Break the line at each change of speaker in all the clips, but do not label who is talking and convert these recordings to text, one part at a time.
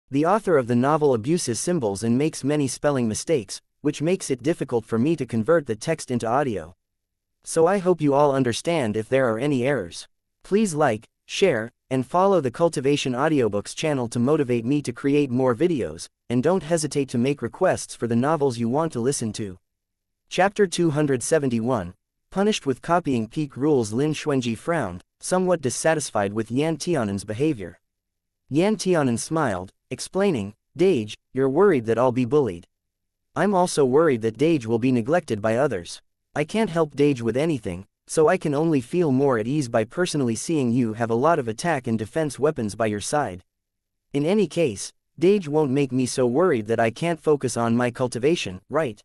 The author of the novel abuses symbols and makes many spelling mistakes, which makes it difficult for me to convert the text into audio. So I hope you all understand if there are any errors. Please like, share, and follow the Cultivation Audiobooks channel to motivate me to create more videos, and don't hesitate to make requests for the novels you want to listen to. Chapter 271. Punished with copying peak rules. Lin Xuanji frowned, somewhat dissatisfied with Yan Tianen's behavior. Yan Tianen smiled, explaining, "Dage, you're worried that I'll be bullied. I'm also worried that Dage will be neglected by others. I can't help Dage with anything, so I can only feel more at ease by personally seeing you have a lot of attack and defense weapons by your side. In any case, Dage won't make me so worried that I can't focus on my cultivation, right?"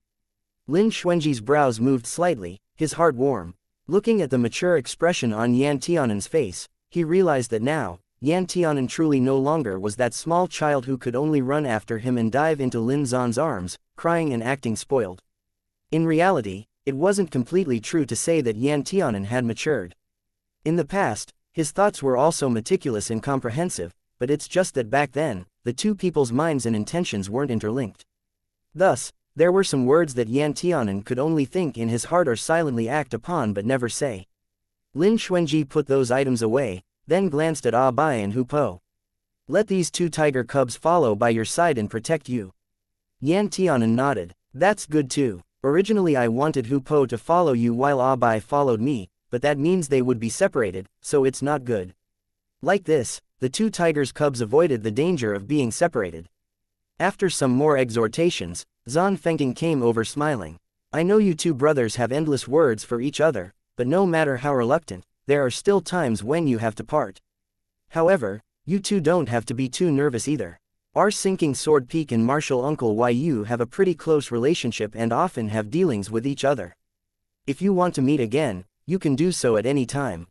Lin Xuanji's brows moved slightly, his heart warm. Looking at the mature expression on Yan Tianen's face, he realized that now, Yan Tianen truly no longer was that small child who could only run after him and dive into Lin Zan's arms, crying and acting spoiled. In reality, it wasn't completely true to say that Yan Tianen had matured. In the past, his thoughts were also meticulous and comprehensive, but it's just that back then, the two people's minds and intentions weren't interlinked. Thus, there were some words that Yan Tianen could only think in his heart or silently act upon but never say. Lin Xuanji put those items away, then glanced at Ah Bai and Hu Po. "Let these two tiger cubs follow by your side and protect you." Yan Tianen nodded. "That's good too. Originally I wanted Hu Po to follow you while Ah Bai followed me, but that means they would be separated, so it's not good." Like this, the two tigers' cubs avoided the danger of being separated. After some more exhortations, Zan Fengting came over smiling. "I know you two brothers have endless words for each other, but no matter how reluctant, there are still times when you have to part. However, you two don't have to be too nervous either. Our Sinking Sword Peak and martial uncle Yu have a pretty close relationship and often have dealings with each other. If you want to meet again, you can do so at any time."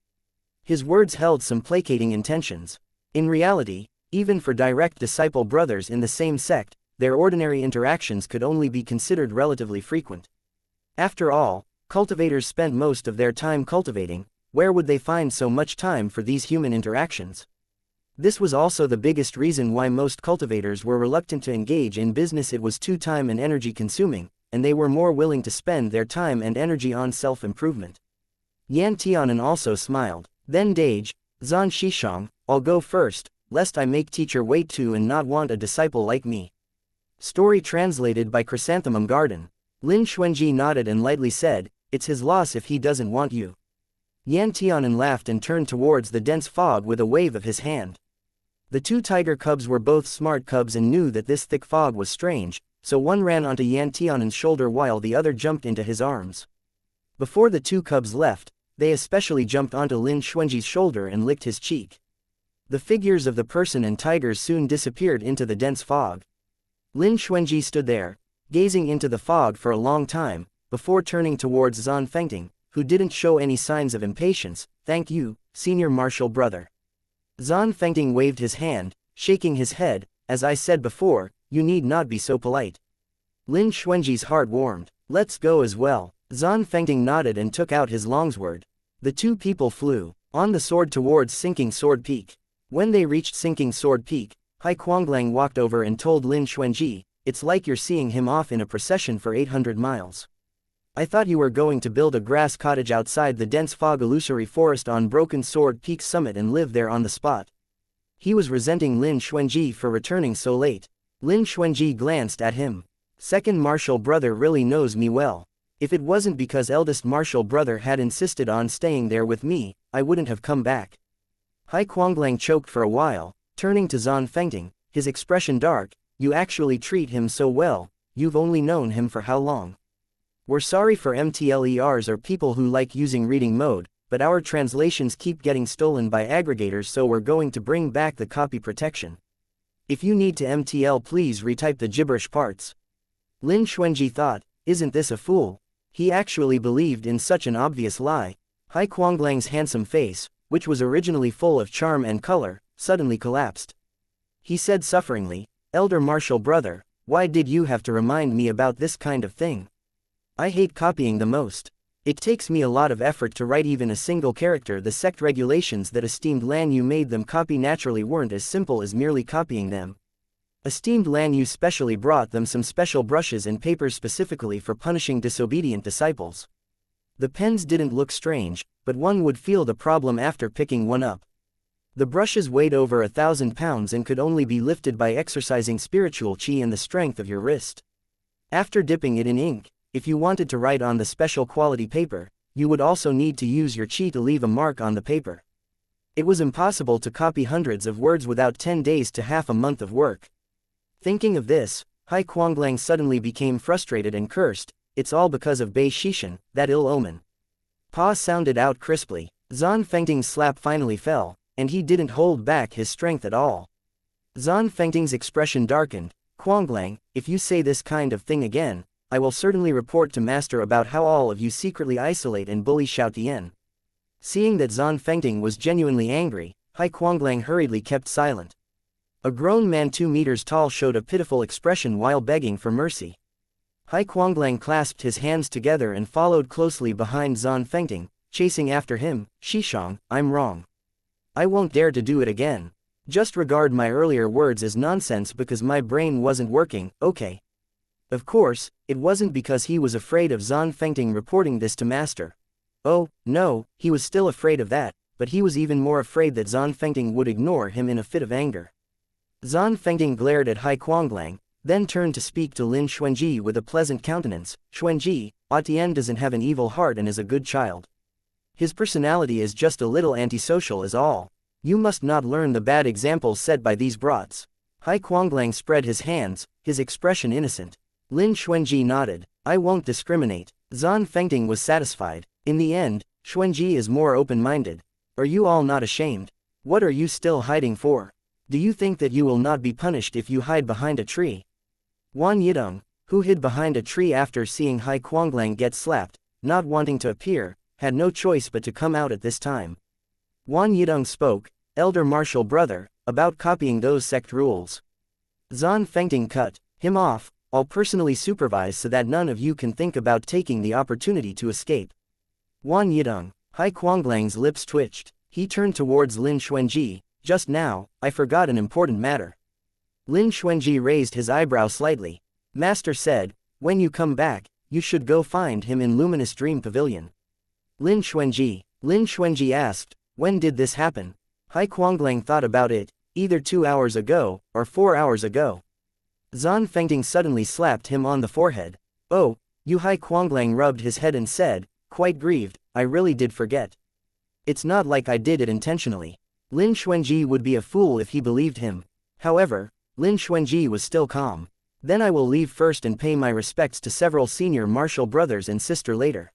His words held some placating intentions. In reality, even for direct disciple brothers in the same sect, their ordinary interactions could only be considered relatively frequent. After all, cultivators spend most of their time cultivating. Where would they find so much time for these human interactions? This was also the biggest reason why most cultivators were reluctant to engage in business. It was too time and energy consuming, and they were more willing to spend their time and energy on self-improvement. Yan Tianen also smiled. "Then Dage, Zan Shishang, I'll go first, lest I make teacher wait too and not want a disciple like me." Story translated by Chrysanthemum Garden. Lin Xuanji nodded and lightly said, "It's his loss if he doesn't want you." Yan Tianen laughed and turned towards the dense fog with a wave of his hand. The two tiger cubs were both smart cubs and knew that this thick fog was strange, so one ran onto Yan Tianen's shoulder while the other jumped into his arms. Before the two cubs left, they especially jumped onto Lin Xuanji's shoulder and licked his cheek. The figures of the person and tigers soon disappeared into the dense fog. Lin Xuanji stood there, gazing into the fog for a long time, before turning towards Zan Fengting, who didn't show any signs of impatience. "Thank you, senior martial brother." Zan Fengting waved his hand, shaking his head. "As I said before, you need not be so polite." Lin Xuanji's heart warmed. "Let's go as well." Zan Fengting nodded and took out his longsword. The two people flew on the sword towards Sinking Sword Peak. When they reached Sinking Sword Peak, Hai Kuanglang walked over and told Lin Xuanji, "It's like you're seeing him off in a procession for 800 miles. I thought you were going to build a grass cottage outside the dense fog illusory forest on Broken Sword Peak summit and live there on the spot." He was resenting Lin Xuanji for returning so late. Lin Xuanji glanced at him. "Second martial brother really knows me well. If it wasn't because eldest martial brother had insisted on staying there with me, I wouldn't have come back." Hai Kuanglang choked for a while, turning to Zan Fengting, his expression dark. "You actually treat him so well. You've only known him for how long?" "We're sorry for MTLERs or people who like using reading mode, but our translations keep getting stolen by aggregators, so we're going to bring back the copy protection. If you need to MTL, please retype the gibberish parts." Lin Xuanji thought, "Isn't this a fool?" He actually believed in such an obvious lie. Hai Kuanglang's handsome face, which was originally full of charm and color, suddenly collapsed. He said sufferingly, "Elder martial brother, why did you have to remind me about this kind of thing? I hate copying the most. It takes me a lot of effort to write even a single character. The sect regulations that esteemed Lan Yu made them copy naturally weren't as simple as merely copying them. Esteemed Lan Yu specially brought them some special brushes and papers specifically for punishing disobedient disciples. The pens didn't look strange, but one would feel the problem after picking one up. The brushes weighed over 1,000 pounds and could only be lifted by exercising spiritual chi and the strength of your wrist. After dipping it in ink, if you wanted to write on the special quality paper, you would also need to use your chi to leave a mark on the paper. It was impossible to copy hundreds of words without 10 days to half a month of work. Thinking of this, Hai Kuanglang suddenly became frustrated and cursed, "It's all because of Bei Shishan, that ill omen." Pa sounded out crisply. Zan Fengting's slap finally fell, and he didn't hold back his strength at all. Zan Fengting's expression darkened. "Kuanglang, if you say this kind of thing again, I will certainly report to Master about how all of you secretly isolate and bully Xiao Tian." Seeing that Zan Fengting was genuinely angry, Hai Kuanglang hurriedly kept silent. A grown man 2 meters tall showed a pitiful expression while begging for mercy. Hai Kuanglang clasped his hands together and followed closely behind Zan Fengting, chasing after him. "Shishang, I'm wrong. I won't dare to do it again. Just regard my earlier words as nonsense because my brain wasn't working, okay?" Of course, it wasn't because he was afraid of Zan Fengting reporting this to Master. Oh, no, he was still afraid of that, but he was even more afraid that Zan Fengting would ignore him in a fit of anger. Zan Fengting glared at Hai Kuanglang, then turned to speak to Lin Xuanji with a pleasant countenance. "Xuanji, Atian doesn't have an evil heart and is a good child. His personality is just a little antisocial is all. You must not learn the bad examples set by these brats." Hai Kuanglang spread his hands, his expression innocent. Lin Xuanji nodded. "I won't discriminate." Zan Fengting was satisfied. In the end, Xuanji is more open-minded. Are you all not ashamed? What are you still hiding for? Do you think that you will not be punished if you hide behind a tree? Wan Yidong, who hid behind a tree after seeing Hai Kuanglang get slapped, not wanting to appear, had no choice but to come out at this time. Wan Yidong spoke, "Elder martial brother, about copying those sect rules. Zan Fengting cut him off. I'll personally supervise so that none of you can think about taking the opportunity to escape." Wan Yidong. Hai Kuanglang's lips twitched. He turned towards Lin Xuanji. "Just now, I forgot an important matter." Lin Xuanji raised his eyebrow slightly. "Master said, when you come back, you should go find him in Luminous Dream Pavilion." Lin Xuanji asked, "When did this happen?" Hai Kuanglang thought about it, either 2 hours ago, or 4 hours ago. Zan Fengting suddenly slapped him on the forehead. "Oh, you." Hai Kuanglang rubbed his head and said, quite grieved, "I really did forget. It's not like I did it intentionally." Lin Xuanji would be a fool if he believed him. However, Lin Xuanji was still calm. "Then I will leave first and pay my respects to several senior martial brothers and sister later."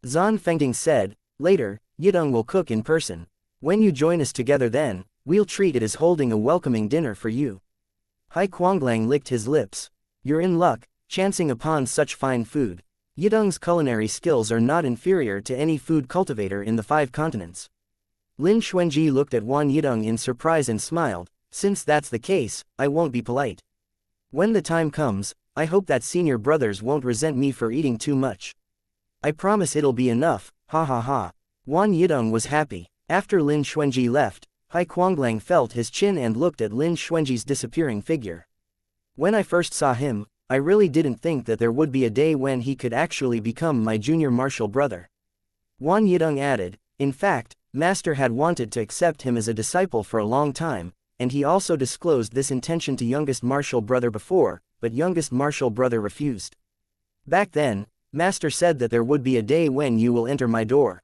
Zan Fengting said, "Later, Yidong will cook in person. When you join us together then, we'll treat it as holding a welcoming dinner for you." Hai Kuanglang licked his lips. "You're in luck, chancing upon such fine food. Yidong's culinary skills are not inferior to any food cultivator in the 5 continents." Lin Xuanji looked at Wan Yidong in surprise and smiled. "Since that's the case, I won't be polite. When the time comes, I hope that senior brothers won't resent me for eating too much. I promise it'll be enough, ha ha ha." Wan Yidong was happy. After Lin Xuanji left, Hai Kuanglang felt his chin and looked at Lin Xuanji's disappearing figure. "When I first saw him, I really didn't think that there would be a day when he could actually become my junior martial brother." Wan Yidong added, "In fact, Master had wanted to accept him as a disciple for a long time, and he also disclosed this intention to youngest martial brother before, but youngest martial brother refused. Back then, Master said that there would be a day when you will enter my door."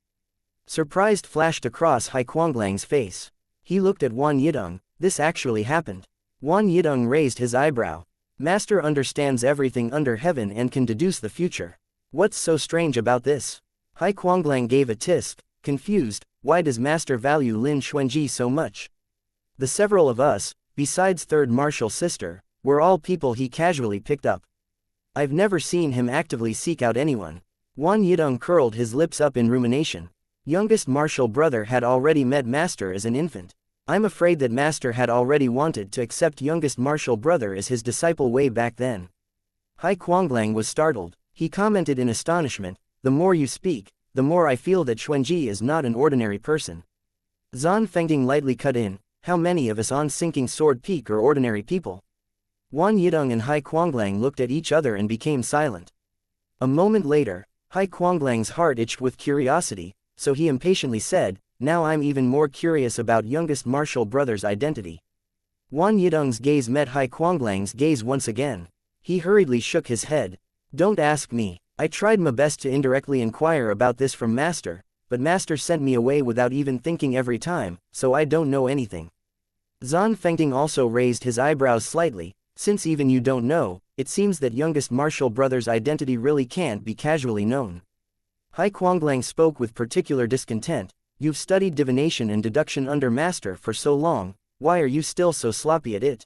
Surprise flashed across Hai Kuanglang's face. He looked at Wan Yidong. This actually happened. Wan Yidong raised his eyebrow. "Master understands everything under heaven and can deduce the future. What's so strange about this?" Hai Kuanglang gave a tisk, confused. "Why does Master value Lin Xuanji so much? The several of us, besides third martial sister, were all people he casually picked up. I've never seen him actively seek out anyone." Wan Yidong curled his lips up in rumination. Youngest martial brother had already met Master as an infant. I'm afraid that Master had already wanted to accept youngest martial brother as his disciple way back then. Hai Kuanglang was startled. He commented in astonishment, "The more you speak, the more I feel that Xuanji is not an ordinary person." Zan Fengting lightly cut in, "How many of us on Sinking Sword Peak are ordinary people? Wan Yidong and Hai Kuanglang looked at each other and became silent. A moment later, Hai Kuanglang's heart itched with curiosity, so he impatiently said, "Now I'm even more curious about youngest martial brother's identity." Wan Yidong's gaze met Hai Kuanglang's gaze once again. He hurriedly shook his head. "Don't ask me. I tried my best to indirectly inquire about this from Master, but Master sent me away without even thinking every time, so I don't know anything." Zan Fengting also raised his eyebrows slightly. "Since even you don't know, it seems that youngest martial brother's identity really can't be casually known." Hai Kuanglang spoke with particular discontent. "You've studied divination and deduction under Master for so long, why are you still so sloppy at it?"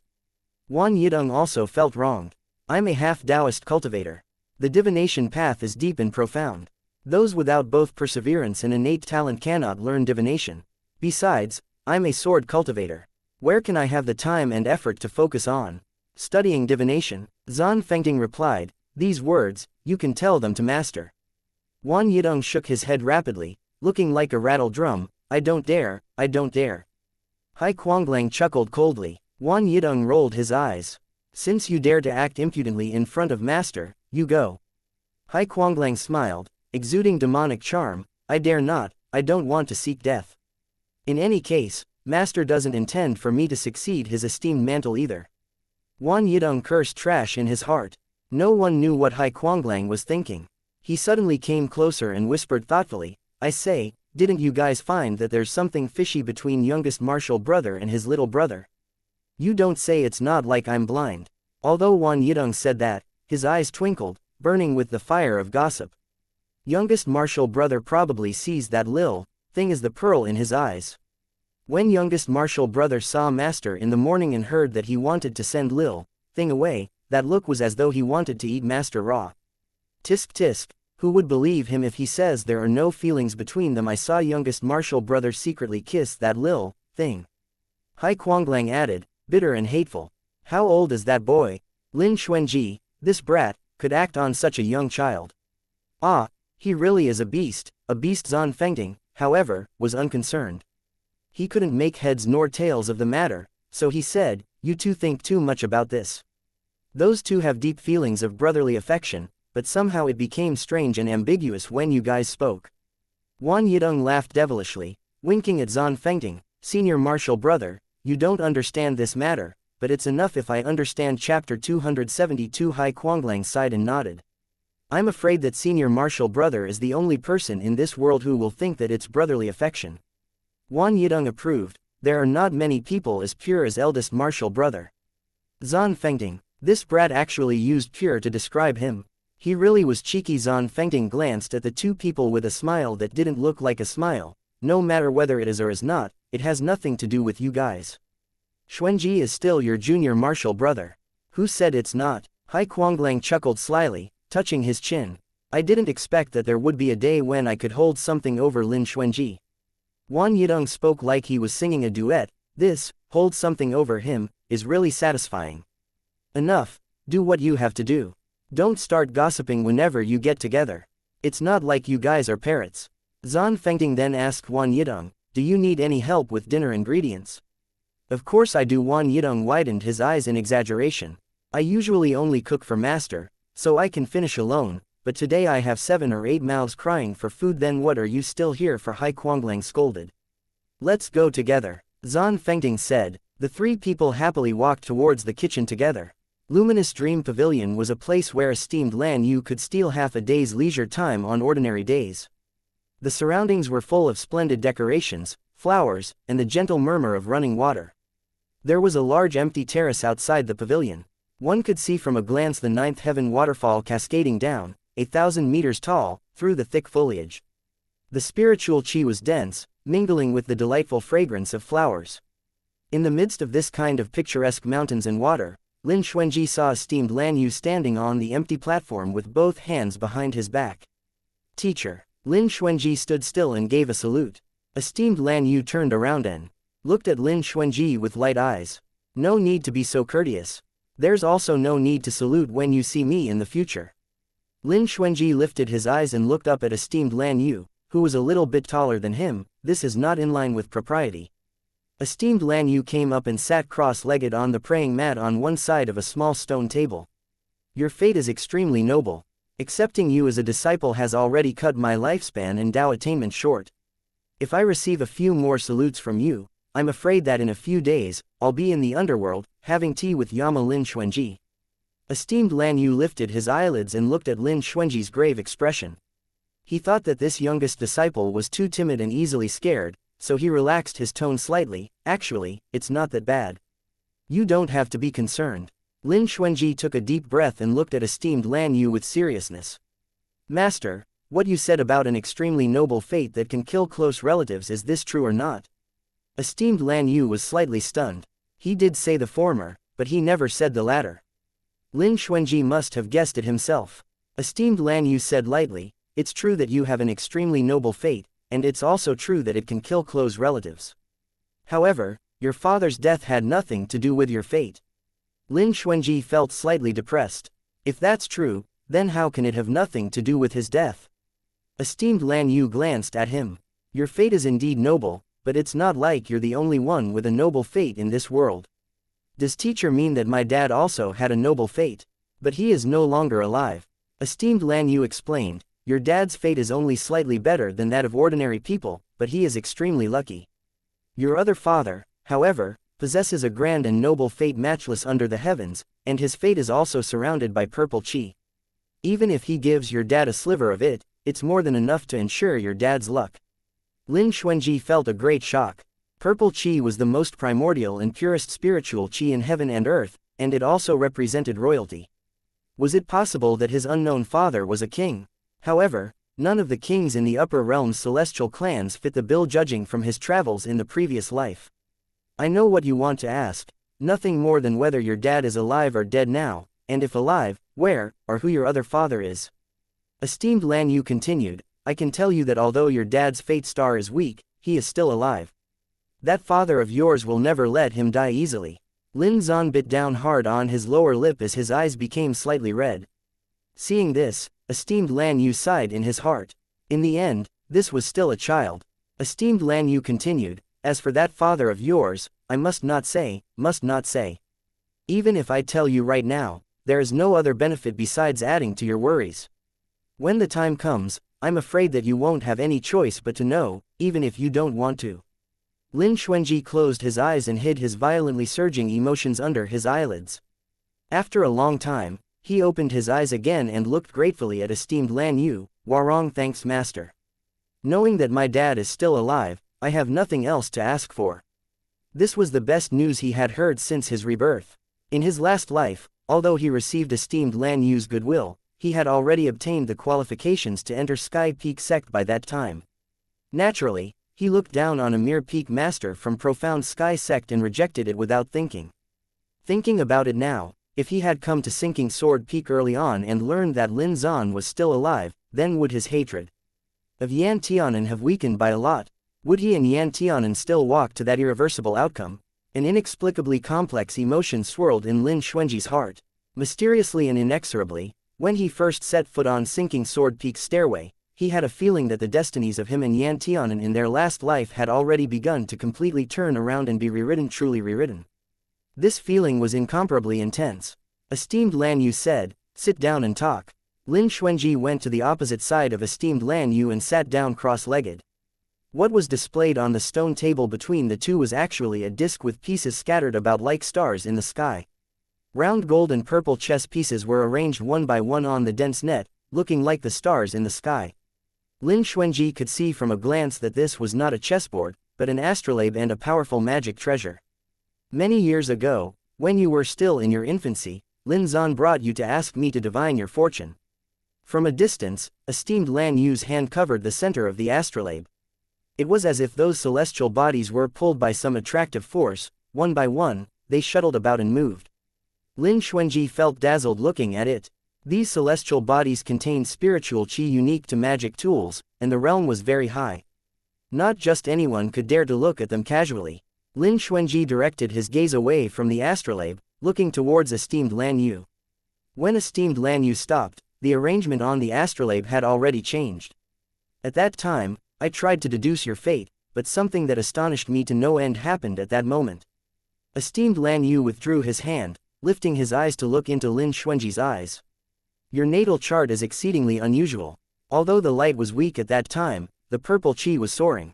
Wan Yidong also felt wronged. "I'm a half-Taoist cultivator. The divination path is deep and profound. Those without both perseverance and innate talent cannot learn divination. Besides, I'm a sword cultivator. Where can I have the time and effort to focus on studying divination?" Zan Fengting replied, "These words, you can tell them to Master." Wan Yidong shook his head rapidly, looking like a rattle drum. I don't dare. Hai Kuanglang chuckled coldly. Wan Yidong rolled his eyes. "Since you dare to act impudently in front of Master, you go." Hai Kuanglang smiled, exuding demonic charm. "I dare not, I don't want to seek death. In any case, Master doesn't intend for me to succeed his esteemed mantle either." Wan Yidong cursed trash in his heart. No one knew what Hai Kuanglang was thinking. He suddenly came closer and whispered thoughtfully, "I say, didn't you guys find that there's something fishy between youngest martial brother and his little brother? You don't say it's not like I'm blind." Although Wan Yidong said that, his eyes twinkled, burning with the fire of gossip. Youngest martial brother probably sees that lil thing as the pearl in his eyes. When youngest martial brother saw Master in the morning and heard that he wanted to send lil thing away, that look was as though he wanted to eat Master raw. Tisk tisk, who would believe him if he says there are no feelings between them? I saw youngest martial brother secretly kiss that lil thing." Hai Kuanglang added, bitter and hateful. "How old is that boy? Lin Xuanji, this brat, could act on such a young child. Ah, he really is a beast." Zan Fengting, however, was unconcerned. He couldn't make heads nor tails of the matter, so he said, "You two think too much about this. Those two have deep feelings of brotherly affection, but somehow it became strange and ambiguous when you guys spoke." Wan Yidong laughed devilishly, winking at Zan Fengting. "Senior martial brother, you don't understand this matter, but it's enough if I understand chapter 272." Hai Kuanglang sighed and nodded. "I'm afraid that senior martial brother is the only person in this world who will think that it's brotherly affection." Wan Yidong approved. "There are not many people as pure as eldest martial brother." Zan Fengting, this brat actually used pure to describe him. He really was cheeky. Zan Fengting glanced at the two people with a smile that didn't look like a smile. "No matter whether it is or is not, it has nothing to do with you guys. Xuanji is still your junior martial brother." "Who said it's not?" Hai Kuanglang chuckled slyly, touching his chin. "I didn't expect that there would be a day when I could hold something over Lin Xuanji." Wan Yidong spoke like he was singing a duet. "This, hold something over him, is really satisfying." "Enough, do what you have to do. Don't start gossiping whenever you get together. It's not like you guys are parrots." Zan Fengting then asked Wan Yidong, "Do you need any help with dinner ingredients?" "Of course I do." Wan Yidong widened his eyes in exaggeration. "I usually only cook for Master, so I can finish alone, but today I have 7 or 8 mouths crying for food." "Then what are you still here for?" Hai Kuanglang scolded. "Let's go together," Zan Fengting said. The three people happily walked towards the kitchen together. Luminous Dream Pavilion was a place where esteemed Lan Yu could steal half a day's leisure time on ordinary days. The surroundings were full of splendid decorations, flowers, and the gentle murmur of running water. There was a large empty terrace outside the pavilion. One could see from a glance the ninth heaven waterfall cascading down, 1,000 meters tall, through the thick foliage. The spiritual chi was dense, mingling with the delightful fragrance of flowers. In the midst of this kind of picturesque mountains and water, Lin Xuanji saw esteemed Lan Yu standing on the empty platform with both hands behind his back. "Teacher." Lin Xuanji stood still and gave a salute. Esteemed Lan Yu turned around and looked at Lin Xuanji with light eyes. "No need to be so courteous. There's also no need to salute when you see me in the future." Lin Xuanji lifted his eyes and looked up at esteemed Lan Yu, who was a little bit taller than him. "This is not in line with propriety." Esteemed Lan Yu came up and sat cross-legged on the praying mat on one side of a small stone table. Your fate is extremely noble. Accepting you as a disciple has already cut my lifespan and Dao attainment short. If I receive a few more salutes from you, I'm afraid that in a few days, I'll be in the underworld, having tea with Yama Lin Xuanji. Esteemed Lan Yu lifted his eyelids and looked at Lin Xuanji's grave expression. He thought that this youngest disciple was too timid and easily scared, so he relaxed his tone slightly. Actually, it's not that bad. You don't have to be concerned. Lin Xuanji took a deep breath and looked at esteemed Lan Yu with seriousness. Master, what you said about an extremely noble fate that can kill close relatives, is this true or not? Esteemed Lan Yu was slightly stunned. He did say the former, but he never said the latter. Lin Xuanji must have guessed it himself. Esteemed Lan Yu said lightly, it's true that you have an extremely noble fate, and it's also true that it can kill close relatives. However, your father's death had nothing to do with your fate. Lin Xuanji felt slightly depressed. If that's true, then how can it have nothing to do with his death? Esteemed Lan Yu glanced at him. Your fate is indeed noble, but it's not like you're the only one with a noble fate in this world. Does teacher mean that my dad also had a noble fate? But he is no longer alive. Esteemed Lan Yu explained, your dad's fate is only slightly better than that of ordinary people, but he is extremely lucky. Your other father, however, possesses a grand and noble fate matchless under the heavens, and his fate is also surrounded by purple chi. Even if he gives your dad a sliver of it, it's more than enough to ensure your dad's luck. Lin Xuanji felt a great shock. Purple chi was the most primordial and purest spiritual chi in heaven and earth, and it also represented royalty. Was it possible that his unknown father was a king? However, none of the kings in the upper realm's celestial clans fit the bill judging from his travels in the previous life. I know what you want to ask, nothing more than whether your dad is alive or dead now, and if alive, where, or who your other father is. Esteemed Lan Yu continued, I can tell you that although your dad's fate star is weak, he is still alive. That father of yours will never let him die easily. Lin Zan bit down hard on his lower lip as his eyes became slightly red. Seeing this, esteemed Lan Yu sighed in his heart. In the end, this was still a child. Esteemed Lan Yu continued, as for that father of yours, I must not say. Even if I tell you right now, there is no other benefit besides adding to your worries. When the time comes, I'm afraid that you won't have any choice but to know, even if you don't want to. Lin Xuanji closed his eyes and hid his violently surging emotions under his eyelids. After a long time, he opened his eyes again and looked gratefully at esteemed Lan Yu. Warong, thanks master. Knowing that my dad is still alive, I have nothing else to ask for. This was the best news he had heard since his rebirth. In his last life, although he received esteemed Lan Yu's goodwill, he had already obtained the qualifications to enter Sky Peak sect by that time. Naturally, he looked down on a mere peak master from profound Sky sect and rejected it without thinking. Thinking about it now, if he had come to Sinking Sword Peak early on and learned that Lin Zan was still alive, then would his hatred of Yan Tianan have weakened by a lot? Would he and Yan Tianan still walk to that irreversible outcome? An inexplicably complex emotion swirled in Lin Xuanji's heart. Mysteriously and inexorably, when he first set foot on Sinking Sword Peak's stairway, he had a feeling that the destinies of him and Yan Tianan in their last life had already begun to completely turn around and be rewritten, truly rewritten. This feeling was incomparably intense. Esteemed Lan Yu said, sit down and talk. Lin Xuanji went to the opposite side of esteemed Lan Yu and sat down cross-legged. What was displayed on the stone table between the two was actually a disc with pieces scattered about like stars in the sky. Round gold and purple chess pieces were arranged one by one on the dense net, looking like the stars in the sky. Lin Xuanji could see from a glance that this was not a chessboard, but an astrolabe and a powerful magic treasure. Many years ago, when you were still in your infancy, Lin Zan brought you to ask me to divine your fortune. From a distance, esteemed Lan Yu's hand covered the center of the astrolabe. It was as if those celestial bodies were pulled by some attractive force. One by one, they shuttled about and moved. Lin Xuanji felt dazzled looking at it. These celestial bodies contained spiritual chi unique to magic tools, and the realm was very high. Not just anyone could dare to look at them casually. Lin Xuanji directed his gaze away from the astrolabe, looking towards esteemed Lan Yu. When esteemed Lan Yu stopped, the arrangement on the astrolabe had already changed. At that time, I tried to deduce your fate, but something that astonished me to no end happened at that moment. Esteemed Lan Yu withdrew his hand, lifting his eyes to look into Lin Xuanji's eyes. Your natal chart is exceedingly unusual. Although the light was weak at that time, the purple chi was soaring.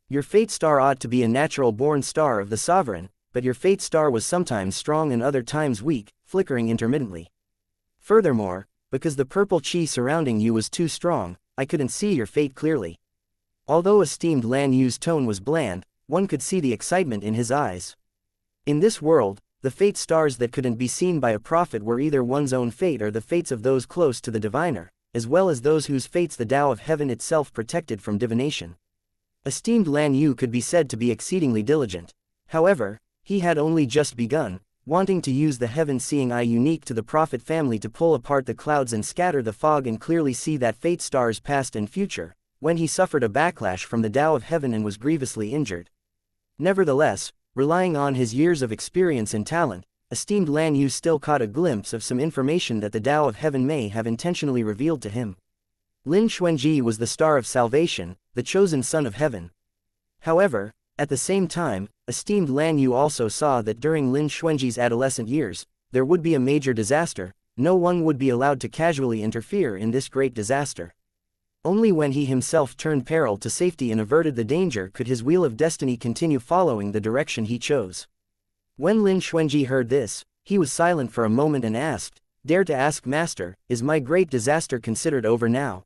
Your fate star ought to be a natural-born star of the sovereign, but your fate star was sometimes strong and other times weak, flickering intermittently. Furthermore, because the purple chi surrounding you was too strong, I couldn't see your fate clearly. Although esteemed Lan Yu's tone was bland, one could see the excitement in his eyes. In this world, the fate stars that couldn't be seen by a prophet were either one's own fate or the fates of those close to the diviner, as well as those whose fates the Tao of Heaven itself protected from divination. Esteemed Lan Yu could be said to be exceedingly diligent. However, he had only just begun, wanting to use the heaven-seeing eye unique to the prophet family to pull apart the clouds and scatter the fog and clearly see that fate stars past and future, when he suffered a backlash from the Tao of Heaven and was grievously injured. Nevertheless, relying on his years of experience and talent, esteemed Lan Yu still caught a glimpse of some information that the Tao of Heaven may have intentionally revealed to him. Lin Xuanji was the star of salvation, the chosen son of heaven. However, at the same time, esteemed Lan Yu also saw that during Lin Xuanji's adolescent years, there would be a major disaster. No one would be allowed to casually interfere in this great disaster. Only when he himself turned peril to safety and averted the danger could his wheel of destiny continue following the direction he chose. When Lin Xuanji heard this, he was silent for a moment and asked, "Dare to ask, Master, is my great disaster considered over now?"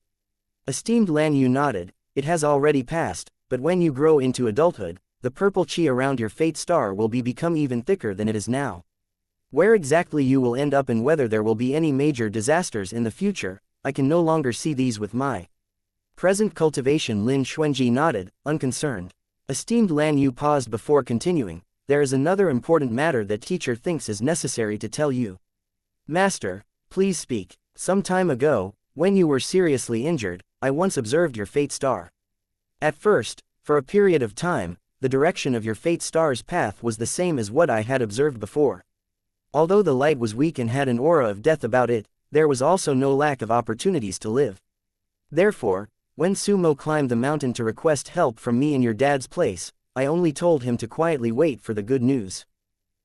Esteemed Lan Yu nodded, "It has already passed, but when you grow into adulthood, the purple chi around your fate star will become even thicker than it is now. Where exactly you will end up and whether there will be any major disasters in the future, I can no longer see these with my present cultivation." Lin Xuanji nodded, unconcerned. Esteemed Lan Yu paused before continuing, "There is another important matter that teacher thinks is necessary to tell you." "Master, please speak. Some time ago, when you were seriously injured, I once observed your fate star. At first, for a period of time, the direction of your fate star's path was the same as what I had observed before. Although the light was weak and had an aura of death about it, there was also no lack of opportunities to live. Therefore, when Sumo climbed the mountain to request help from me in your dad's place, I only told him to quietly wait for the good news."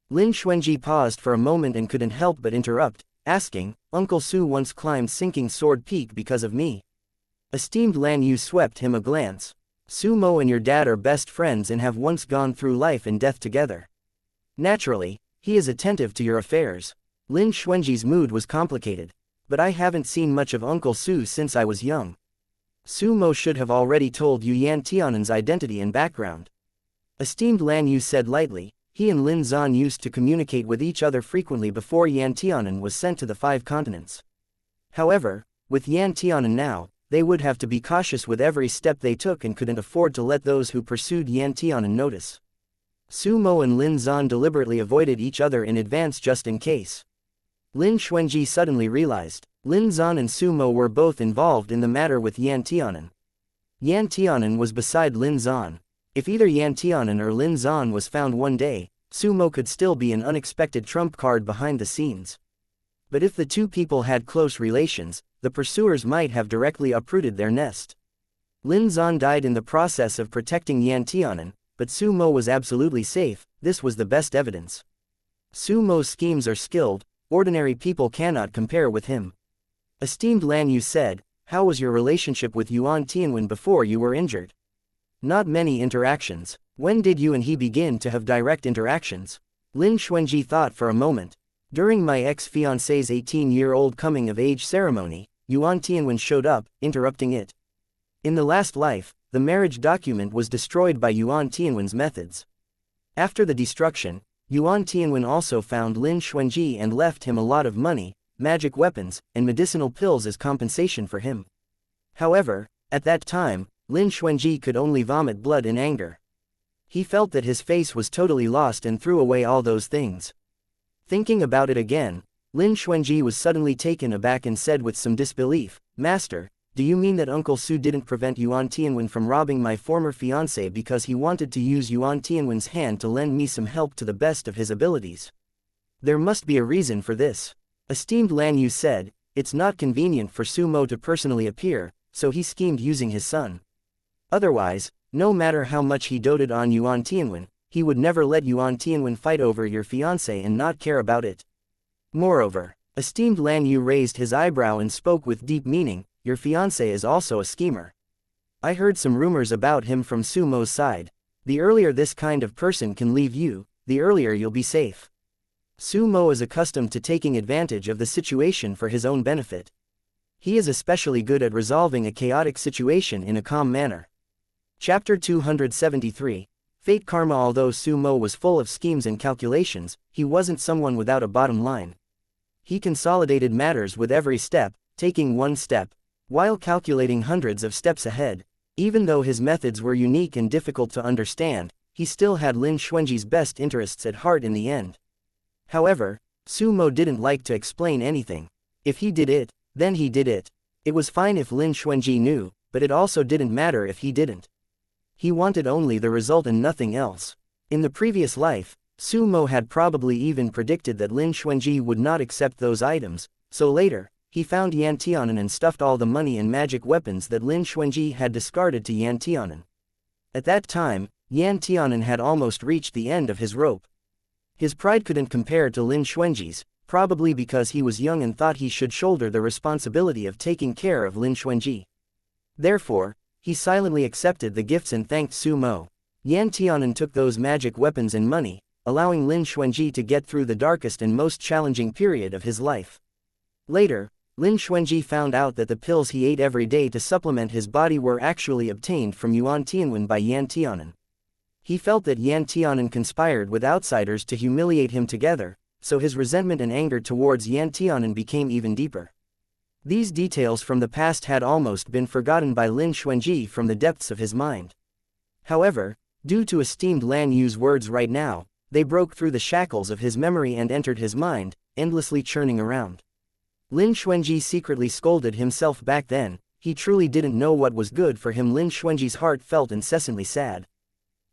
Lin Xuanji paused for a moment and couldn't help but interrupt, asking, "Uncle Su once climbed Sinking Sword Peak because of me?" Esteemed Lan Yu swept him a glance. "Sumo and your dad are best friends and have once gone through life and death together. Naturally, he is attentive to your affairs." Lin Xuanji's mood was complicated. "But I haven't seen much of Uncle Su since I was young. Sumo should have already told you Yan Tianan's identity and background." Esteemed Lan Yu said lightly, "He and Lin Zan used to communicate with each other frequently before Yan Tianan was sent to the 5 continents. However, with Yan Tianan now, they would have to be cautious with every step they took and couldn't afford to let those who pursued Yan Tianan notice. Sumo and Lin Zan deliberately avoided each other in advance just in case." Lin Xuanji suddenly realized, Lin Zan and Sumo were both involved in the matter with Yan Tianan. Yan Tianan was beside Lin Zan. If either Yan Tianan or Lin Zan was found one day, Sumo could still be an unexpected trump card behind the scenes. But if the two people had close relations, the pursuers might have directly uprooted their nest. Lin Zan died in the process of protecting Yan Tianan, but Sumo was absolutely safe. This was the best evidence. Sumo's schemes are skilled, ordinary people cannot compare with him. Esteemed Lan Yu said, "How was your relationship with Yuan Tianwen before you were injured?" "Not many interactions." "When did you and he begin to have direct interactions?" Lin Xuanji thought for a moment. "During my ex-fiancé's 18-year-old coming-of-age ceremony, Yuan Tianwen showed up, interrupting it. In the last life, the marriage document was destroyed by Yuan Tianwen's methods. After the destruction, Yuan Tianwen also found Lin Xuanji and left him a lot of money, magic weapons, and medicinal pills as compensation for him. However, at that time, Lin Xuanji could only vomit blood in anger. He felt that his face was totally lost and threw away all those things. Thinking about it again, Lin Xuanji was suddenly taken aback and said with some disbelief, "Master, do you mean that Uncle Su didn't prevent Yuan Tianwen from robbing my former fiancé because he wanted to use Yuan Tianwen's hand to lend me some help to the best of his abilities? There must be a reason for this." Esteemed Lan Yu said, "It's not convenient for Sumo to personally appear, so he schemed using his son. Otherwise, No matter how much he doted on Yuan Tianwen, he would never let Yuan Tianwen fight over your fiancé and not care about it. Moreover, esteemed Lan Yu raised his eyebrow and spoke with deep meaning, your fiancé is also a schemer. I heard some rumors about him from Su Mo's side. The earlier this kind of person can leave you, the earlier you'll be safe. Su Mo is accustomed to taking advantage of the situation for his own benefit. He is especially good at resolving a chaotic situation in a calm manner. Chapter 273, Fate Karma. Although Su Mo was full of schemes and calculations, he wasn't someone without a bottom line. He consolidated matters with every step, taking one step, while calculating hundreds of steps ahead. Even though his methods were unique and difficult to understand, he still had Lin Xuanji's best interests at heart in the end. However, Su Mo didn't like to explain anything. If he did it, then he did it. It was fine if Lin Xuanji knew, but it also didn't matter if he didn't. He wanted only the result and nothing else. In the previous life, Su Mo had probably even predicted that Lin Xuanji would not accept those items, so later, he found Yan Tianan and stuffed all the money and magic weapons that Lin Xuanji had discarded to Yan Tianan. At that time, Yan Tianan had almost reached the end of his rope. His pride couldn't compare to Lin Xuanji's, probably because he was young and thought he should shoulder the responsibility of taking care of Lin Xuanji. Therefore, he silently accepted the gifts and thanked Su Mo. Yan Tianan took those magic weapons and money, allowing Lin Xuanji to get through the darkest and most challenging period of his life. Later, Lin Xuanji found out that the pills he ate every day to supplement his body were actually obtained from Yuan Tianwen by Yan Tianan. He felt that Yan Tianan conspired with outsiders to humiliate him together, so his resentment and anger towards Yan Tianan became even deeper. These details from the past had almost been forgotten by Lin Xuanji from the depths of his mind. However, due to esteemed Lan Yu's words right now, they broke through the shackles of his memory and entered his mind, endlessly churning around. Lin Xuanji secretly scolded himself back then. He truly didn't know what was good for him. Lin Xuanji's heart felt incessantly sad.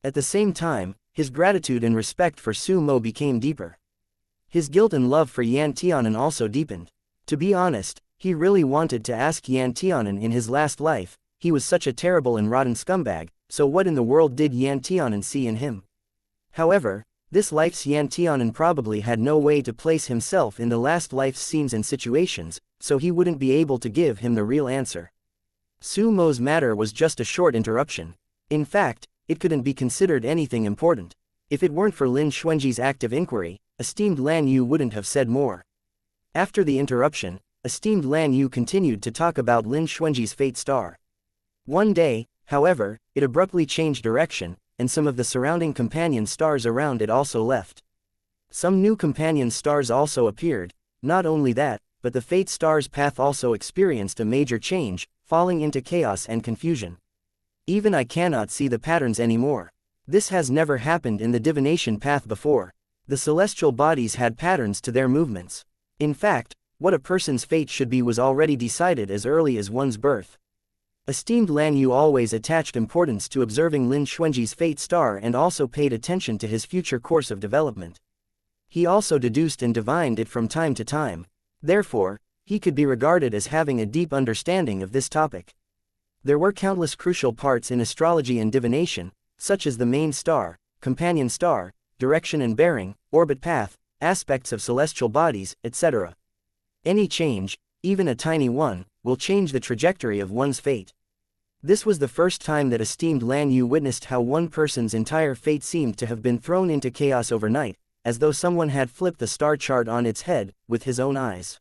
At the same time, his gratitude and respect for Su Mo became deeper. His guilt and love for Yan Tianan also deepened. To be honest, he really wanted to ask Yan Tianan in his last life, he was such a terrible and rotten scumbag, so what in the world did Yan Tianan see in him? However, this life's Yan Tianan probably had no way to place himself in the last life's scenes and situations, so he wouldn't be able to give him the real answer. Su Mo's matter was just a short interruption. In fact, it couldn't be considered anything important. If it weren't for Lin Xuanji's active inquiry, esteemed Lan Yu wouldn't have said more. After the interruption, esteemed Lan Yu continued to talk about Lin Xuanji's fate star. One day, however, it abruptly changed direction, and some of the surrounding companion stars around it also left. Some new companion stars also appeared. Not only that, but the fate star's path also experienced a major change, falling into chaos and confusion. Even I cannot see the patterns anymore. This has never happened in the divination path before. The celestial bodies had patterns to their movements. In fact, what a person's fate should be was already decided as early as one's birth. Esteemed Lan Yu always attached importance to observing Lin Xuanji's fate star and also paid attention to his future course of development. He also deduced and divined it from time to time. Therefore, he could be regarded as having a deep understanding of this topic. There were countless crucial parts in astrology and divination, such as the main star, companion star, direction and bearing, orbit path, aspects of celestial bodies, etc. Any change, even a tiny one, will change the trajectory of one's fate. This was the first time that esteemed Lan Yu witnessed how one person's entire fate seemed to have been thrown into chaos overnight, as though someone had flipped the star chart on its head, with his own eyes.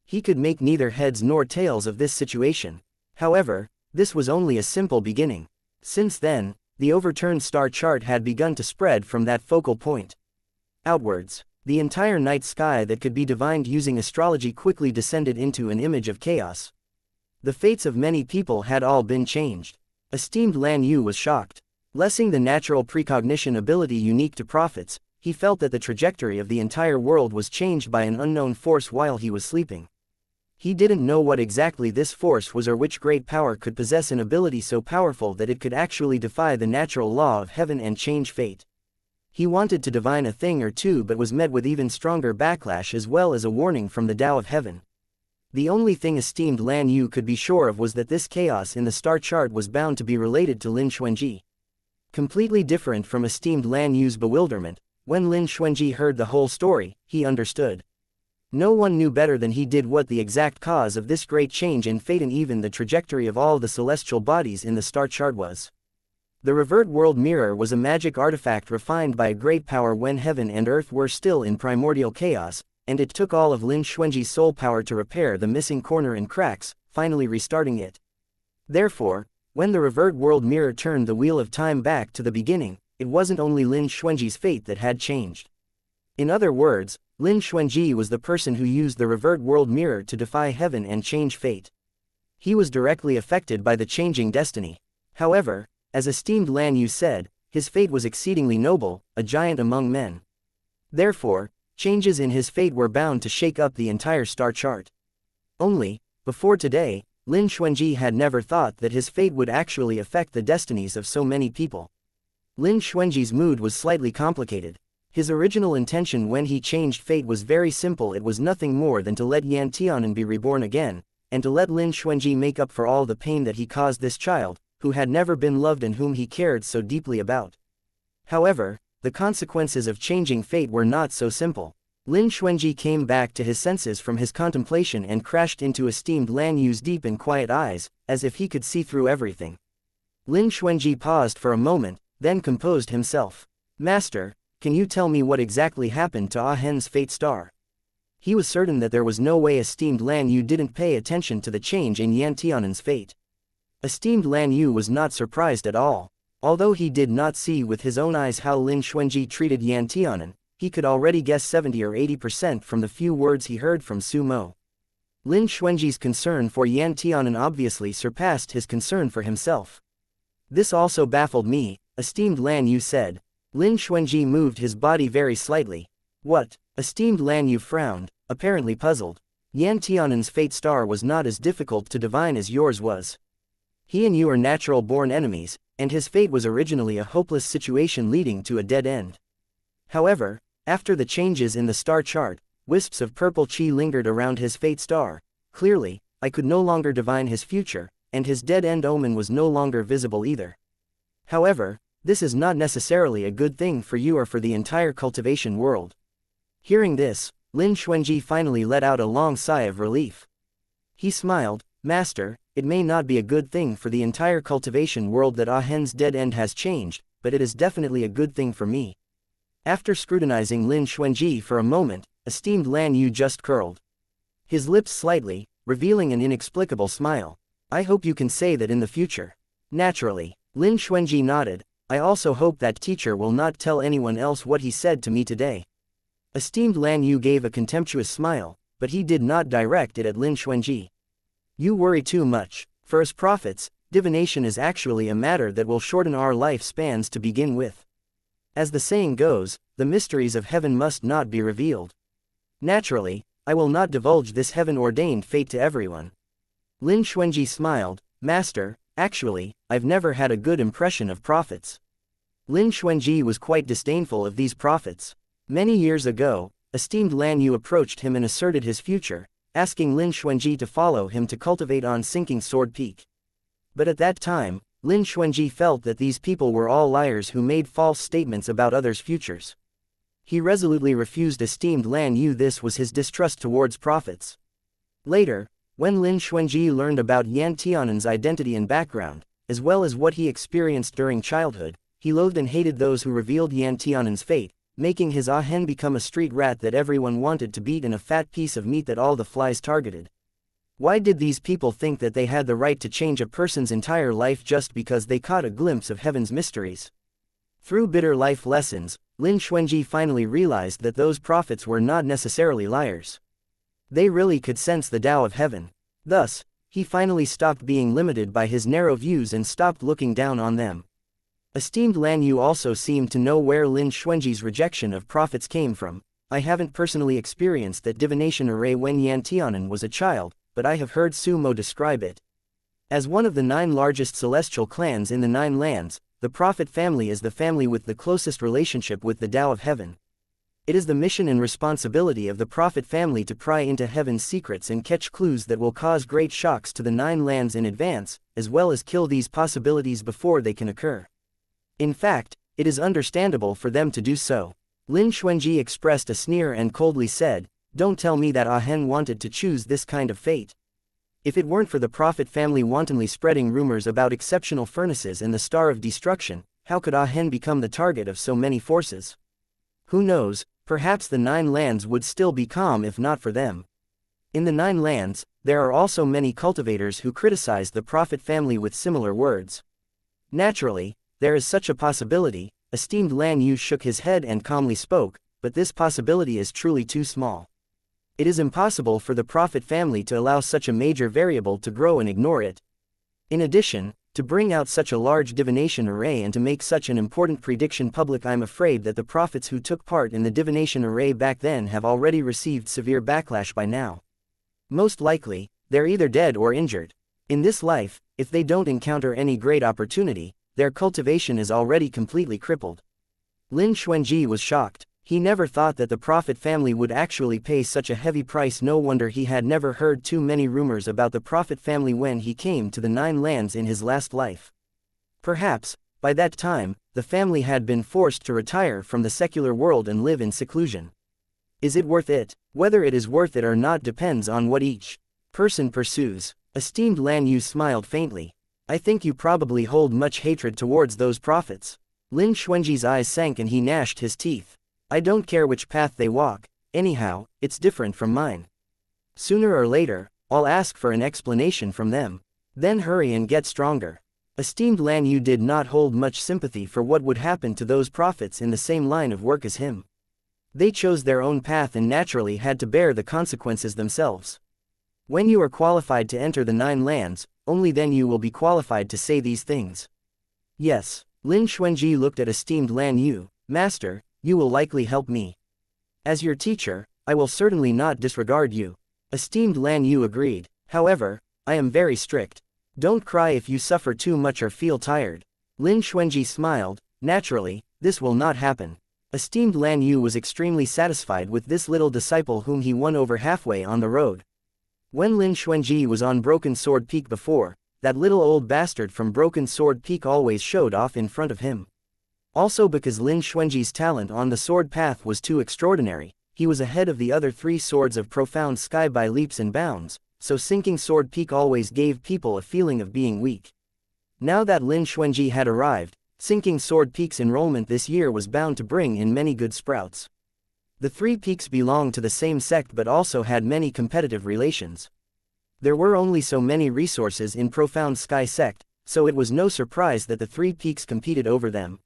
He could make neither heads nor tails of this situation. However, this was only a simple beginning. Since then, the overturned star chart had begun to spread from that focal point outwards. The entire night sky that could be divined using astrology quickly descended into an image of chaos. The fates of many people had all been changed. Esteemed Lan Yu was shocked. Lessing the natural precognition ability unique to prophets, he felt that the trajectory of the entire world was changed by an unknown force while he was sleeping. He didn't know what exactly this force was or which great power could possess an ability so powerful that it could actually defy the natural law of heaven and change fate. He wanted to divine a thing or two but was met with even stronger backlash as well as a warning from the Tao of Heaven. The only thing esteemed Lan Yu could be sure of was that this chaos in the star chart was bound to be related to Lin Xuanji. Completely different from esteemed Lan Yu's bewilderment, when Lin Xuanji heard the whole story, he understood. No one knew better than he did what the exact cause of this great change in fate and even the trajectory of all the celestial bodies in the star chart was. The Revert World Mirror was a magic artifact refined by a great power when heaven and earth were still in primordial chaos, and it took all of Lin Xuanji's soul power to repair the missing corner and cracks, finally restarting it. Therefore, when the Revert World Mirror turned the wheel of time back to the beginning, it wasn't only Lin Xuanji's fate that had changed. In other words, Lin Xuanji was the person who used the Revert World Mirror to defy heaven and change fate. He was directly affected by the changing destiny. However, as esteemed Lan Yu said, his fate was exceedingly noble, a giant among men. Therefore, changes in his fate were bound to shake up the entire star chart. Only, before today, Lin Xuanji had never thought that his fate would actually affect the destinies of so many people. Lin Xuanji's mood was slightly complicated. His original intention when he changed fate was very simple. It was nothing more than to let Yan Tianan be reborn again, and to let Lin Xuanji make up for all the pain that he caused this child, who had never been loved and whom he cared so deeply about. However, the consequences of changing fate were not so simple. Lin Xuanji came back to his senses from his contemplation and crashed into esteemed Lan Yu's deep and quiet eyes, as if he could see through everything. Lin Xuanji paused for a moment, then composed himself. "Master, can you tell me what exactly happened to Ah Hen's fate star?" He was certain that there was no way esteemed Lan Yu didn't pay attention to the change in Yan Tianan's fate. Esteemed Lan Yu was not surprised at all. Although he did not see with his own eyes how Lin Xuanji treated Yan Tianan, he could already guess 70 or 80% from the few words he heard from Su Mo. Lin Xuanji's concern for Yan Tianan obviously surpassed his concern for himself. "This also baffled me," esteemed Lan Yu said. Lin Xuanji moved his body very slightly. "What?" Esteemed Lan Yu frowned, apparently puzzled. "Yan Tianan's fate star was not as difficult to divine as yours was. He and you are natural-born enemies, and his fate was originally a hopeless situation leading to a dead end. However, after the changes in the star chart, wisps of purple chi lingered around his fate star. Clearly, I could no longer divine his future, and his dead-end omen was no longer visible either. However, this is not necessarily a good thing for you or for the entire cultivation world." Hearing this, Lin Xuanji finally let out a long sigh of relief. He smiled. "Master, it may not be a good thing for the entire cultivation world that Ah Hen's dead end has changed, but it is definitely a good thing for me." After scrutinizing Lin Xuanji for a moment, esteemed Lan Yu just curled his lips slightly, revealing an inexplicable smile. "I hope you can say that in the future." "Naturally." Lin Xuanji nodded. "I also hope that teacher will not tell anyone else what he said to me today." Esteemed Lan Yu gave a contemptuous smile, but he did not direct it at Lin Xuanji. "You worry too much. For us prophets, divination is actually a matter that will shorten our lifespans to begin with. As the saying goes, the mysteries of heaven must not be revealed. Naturally, I will not divulge this heaven-ordained fate to everyone." Lin Xuanji smiled. "Master, actually, I've never had a good impression of prophets." Lin Xuanji was quite disdainful of these prophets. Many years ago, esteemed Lan Yu approached him and asserted his future, asking Lin Xuanji to follow him to cultivate on Sinking Sword Peak. But at that time, Lin Xuanji felt that these people were all liars who made false statements about others' futures. He resolutely refused esteemed Lan Yu. This was his distrust towards prophets. Later, when Lin Xuanji learned about Yan Tianan's identity and background, as well as what he experienced during childhood, he loathed and hated those who revealed Yan Tianan's fate, making his Ah Hen become a street rat that everyone wanted to beat and a fat piece of meat that all the flies targeted. Why did these people think that they had the right to change a person's entire life just because they caught a glimpse of heaven's mysteries? Through bitter life lessons, Lin Xuanji finally realized that those prophets were not necessarily liars. They really could sense the Tao of heaven. Thus, he finally stopped being limited by his narrow views and stopped looking down on them. Esteemed Lan Yu also seemed to know where Lin Xuanji's rejection of prophets came from. "I haven't personally experienced that divination array when Yan Tianan was a child, but I have heard Su Mo describe it. As one of the 9 largest celestial clans in the 9 lands, the prophet family is the family with the closest relationship with the Tao of heaven. It is the mission and responsibility of the prophet family to pry into heaven's secrets and catch clues that will cause great shocks to the 9 lands in advance, as well as kill these possibilities before they can occur. In fact, it is understandable for them to do so. Lin Xuanji expressed a sneer and coldly said, "Don't tell me that Ah Hen wanted to choose this kind of fate. If it weren't for the Prophet family wantonly spreading rumors about exceptional furnaces and the Star of Destruction, how could Ah Hen become the target of so many forces? Who knows, perhaps the Nine Lands would still be calm if not for them." In the Nine Lands, there are also many cultivators who criticize the Prophet family with similar words. Naturally, there is such a possibility. Esteemed Lan Yu shook his head and calmly spoke, but this possibility is truly too small. It is impossible for the Prophet family to allow such a major variable to grow and ignore it. In addition, to bring out such a large divination array and to make such an important prediction public, I'm afraid that the prophets who took part in the divination array back then have already received severe backlash by now. Most likely, they're either dead or injured. In this life, if they don't encounter any great opportunity, their cultivation is already completely crippled. Lin Xuanji was shocked. He never thought that the Prophet family would actually pay such a heavy price. No wonder he had never heard too many rumors about the Prophet family when he came to the Nine Lands in his last life. Perhaps, by that time, the family had been forced to retire from the secular world and live in seclusion. Is it worth it? Whether it is worth it or not depends on what each person pursues. Esteemed Lan Yu smiled faintly. I think you probably hold much hatred towards those prophets. Lin Xuanji's eyes sank and he gnashed his teeth. I don't care which path they walk, anyhow, it's different from mine. Sooner or later, I'll ask for an explanation from them. Then hurry and get stronger. Esteemed Lan Yu did not hold much sympathy for what would happen to those prophets in the same line of work as him. They chose their own path and naturally had to bear the consequences themselves. When you are qualified to enter the Nine Lands, only then you will be qualified to say these things. Yes, Lin Xuanji looked at esteemed Lan Yu. Master, you will likely help me. As your teacher, I will certainly not disregard you. Esteemed Lan Yu agreed. However, I am very strict. Don't cry if you suffer too much or feel tired. Lin Xuanji smiled. Naturally, this will not happen. Esteemed Lan Yu was extremely satisfied with this little disciple whom he won over halfway on the road. When Lin Xuanji was on Broken Sword Peak before, that little old bastard from Broken Sword Peak always showed off in front of him. Also because Lin Xuanji's talent on the sword path was too extraordinary, he was ahead of the other three swords of Profound Sky by leaps and bounds, so Sinking Sword Peak always gave people a feeling of being weak. Now that Lin Xuanji had arrived, Sinking Sword Peak's enrollment this year was bound to bring in many good sprouts. The three peaks belonged to the same sect but also had many competitive relations. There were only so many resources in Profound Sky sect, so it was no surprise that the three peaks competed over them.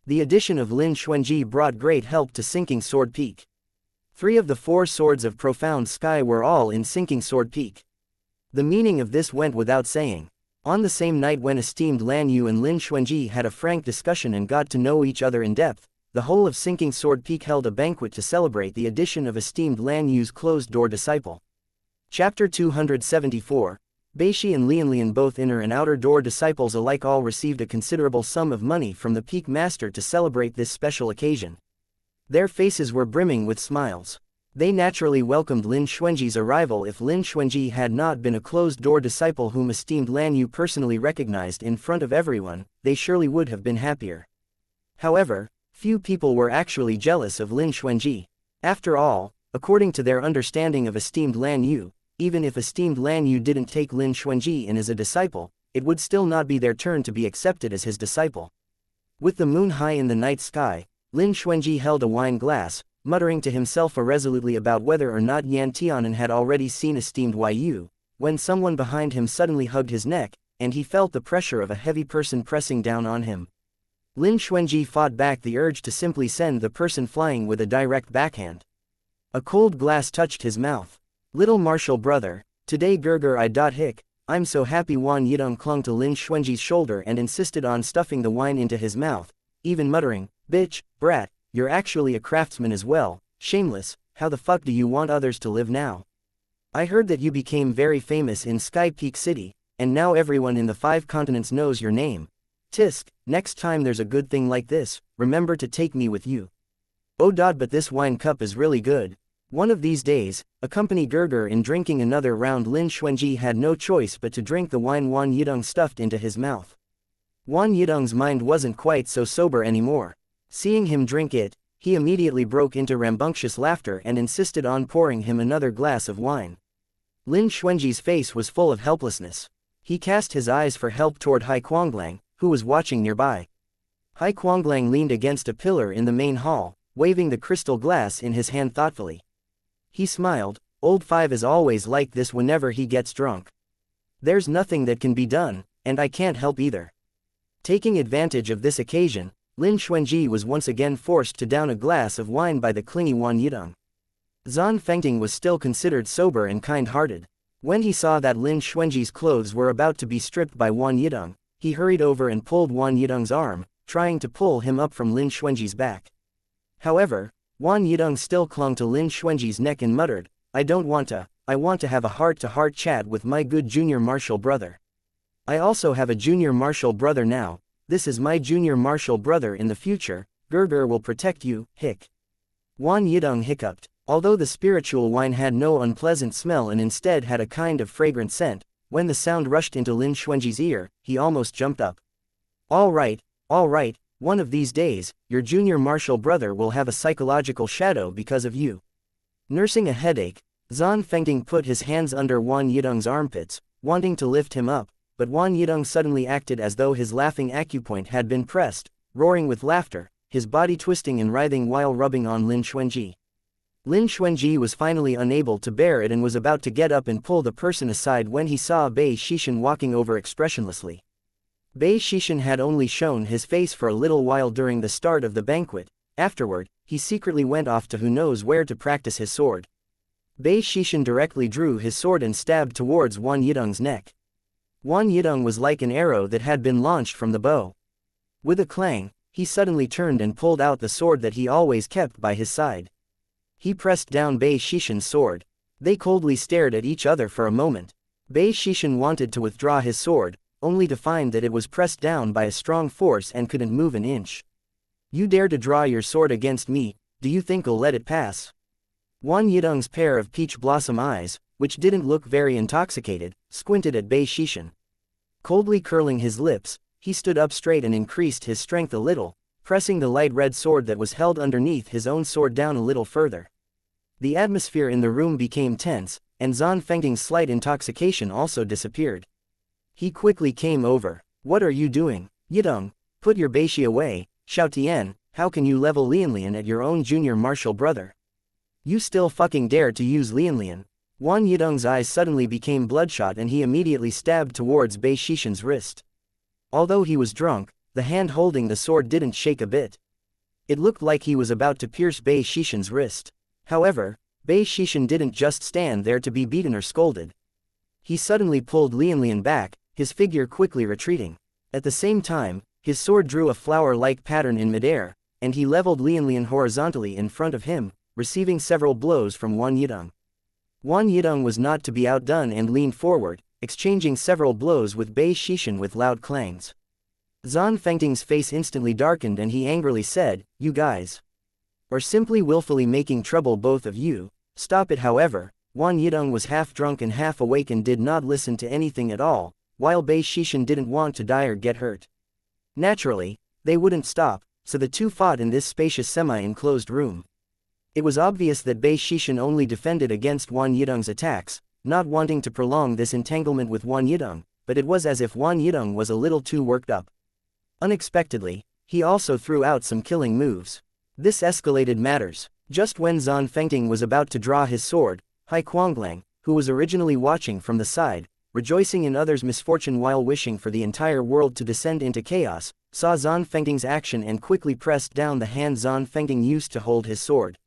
The addition of Lin Xuanji brought great help to Sinking Sword Peak. 3 of the 4 swords of Profound Sky were all in Sinking Sword Peak. The meaning of this went without saying. On the same night when esteemed Lan Yu and Lin Xuanji had a frank discussion and got to know each other in depth, the whole of Sinking Sword Peak held a banquet to celebrate the addition of esteemed Lan Yu's closed-door disciple. Chapter 274. Beishi and Lianlian, both inner and outer door disciples alike, all received a considerable sum of money from the Peak Master to celebrate this special occasion. Their faces were brimming with smiles. They naturally welcomed Lin Xuanji's arrival. If Lin Xuanji had not been a closed-door disciple whom esteemed Lan Yu personally recognized in front of everyone, they surely would have been happier. However, few people were actually jealous of Lin Xuanji. After all, according to their understanding of esteemed Lan Yu, even if esteemed Lan Yu didn't take Lin Xuanji in as a disciple, it would still not be their turn to be accepted as his disciple. With the moon high in the night sky, Lin Xuanji held a wine glass, muttering to himself irresolutely about whether or not Yan Tianan had already seen esteemed Yu, when someone behind him suddenly hugged his neck, and he felt the pressure of a heavy person pressing down on him. Lin Xuanji fought back the urge to simply send the person flying with a direct backhand. A cold glass touched his mouth. Little Martial brother, today Gurgur I. Hick, I'm so happy. Wan Yidong clung to Lin Xuanji's shoulder and insisted on stuffing the wine into his mouth, even muttering, "Bitch, brat, you're actually a craftsman as well, shameless, how the fuck do you want others to live now? I heard that you became very famous in Sky Peak City, and now everyone in the 5 continents knows your name. Tisk, next time there's a good thing like this, remember to take me with you. Oh but this wine cup is really good." One of these days, accompany Gurgur in drinking another round. Lin Xuanji had no choice but to drink the wine Wan Yidong stuffed into his mouth. Wang Yidong's mind wasn't quite so sober anymore. Seeing him drink it, he immediately broke into rambunctious laughter and insisted on pouring him another glass of wine. Lin Xuanji's face was full of helplessness. He cast his eyes for help toward Hai Kuanglang, who was watching nearby. Hai Kuanglang leaned against a pillar in the main hall, waving the crystal glass in his hand thoughtfully. He smiled. Old Five is always like this whenever he gets drunk. There's nothing that can be done, and I can't help either. Taking advantage of this occasion, Lin Xuanji was once again forced to down a glass of wine by the clingy Wang Yidong. Zan Fengting was still considered sober and kind-hearted. When he saw that Lin Xuanji's clothes were about to be stripped by Wang Yidong, he hurried over and pulled Wang Yidong's arm, trying to pull him up from Lin Xuanji's back. However, Wang Yidong still clung to Lin Xuanji's neck and muttered, I want to have a heart-to-heart chat with my good junior martial brother. I also have a junior martial brother now. This is my junior martial brother in the future. Gerger will protect you, hic. Wang Yidong hiccuped. Although the spiritual wine had no unpleasant smell and instead had a kind of fragrant scent, when the sound rushed into Lin Xuanji's ear, he almost jumped up. All right, one of these days, your junior martial brother will have a psychological shadow because of you. Nursing a headache, Zan Fengting put his hands under Wang Yidong's armpits, wanting to lift him up, but Wang Yidong suddenly acted as though his laughing acupoint had been pressed, roaring with laughter, his body twisting and writhing while rubbing on Lin Xuanji. Lin Xuanji was finally unable to bear it and was about to get up and pull the person aside when he saw Bei Shishin walking over expressionlessly. Bei Shishin had only shown his face for a little while during the start of the banquet. Afterward, he secretly went off to who knows where to practice his sword. Bei Shishin directly drew his sword and stabbed towards Wang Yidong's neck. Wang Yidong was like an arrow that had been launched from the bow. With a clang, he suddenly turned and pulled out the sword that he always kept by his side. He pressed down Bei Shishin's sword. They coldly stared at each other for a moment. Bei Shishin wanted to withdraw his sword, only to find that it was pressed down by a strong force and couldn't move an inch. You dare to draw your sword against me, do you think I'll let it pass? Wang Yidong's pair of peach blossom eyes, which didn't look very intoxicated, squinted at Bei Shishin. Coldly curling his lips, he stood up straight and increased his strength a little, pressing the light red sword that was held underneath his own sword down a little further. The atmosphere in the room became tense, and Zan Fengting's slight intoxication also disappeared. He quickly came over. What are you doing? Yidong, put your Beishi away. Xiao Tian, how can you level Lianlian at your own junior martial brother? You still fucking dare to use Lianlian? Wang Yidong's eyes suddenly became bloodshot and he immediately stabbed towards Bei Shishin's wrist. Although he was drunk, the hand holding the sword didn't shake a bit. It looked like he was about to pierce Bei Shishin's wrist. However, Bei Shishin didn't just stand there to be beaten or scolded. He suddenly pulled Lianlian back, his figure quickly retreating. At the same time, his sword drew a flower-like pattern in midair, and he leveled Lianlian horizontally in front of him, receiving several blows from Wang Yidong. Wang Yidong was not to be outdone and leaned forward, exchanging several blows with Bei Shishin with loud clangs. Zan Fengting's face instantly darkened and he angrily said, you guys are simply willfully making trouble, both of you. Stop it. However, Wang Yidong was half drunk and half awake and did not listen to anything at all, while Bei Shishin didn't want to die or get hurt. Naturally, they wouldn't stop, so the two fought in this spacious semi-enclosed room. It was obvious that Bei Shishin only defended against Wang Yidong's attacks, not wanting to prolong this entanglement with Wang Yidong, but it was as if Wang Yidong was a little too worked up. Unexpectedly, he also threw out some killing moves. This escalated matters. Just when Zan Fengting was about to draw his sword, Hai Kuanglang, who was originally watching from the side, rejoicing in others' misfortune while wishing for the entire world to descend into chaos, saw Zan Fengting's action and quickly pressed down the hand Zan Fengting used to hold his sword.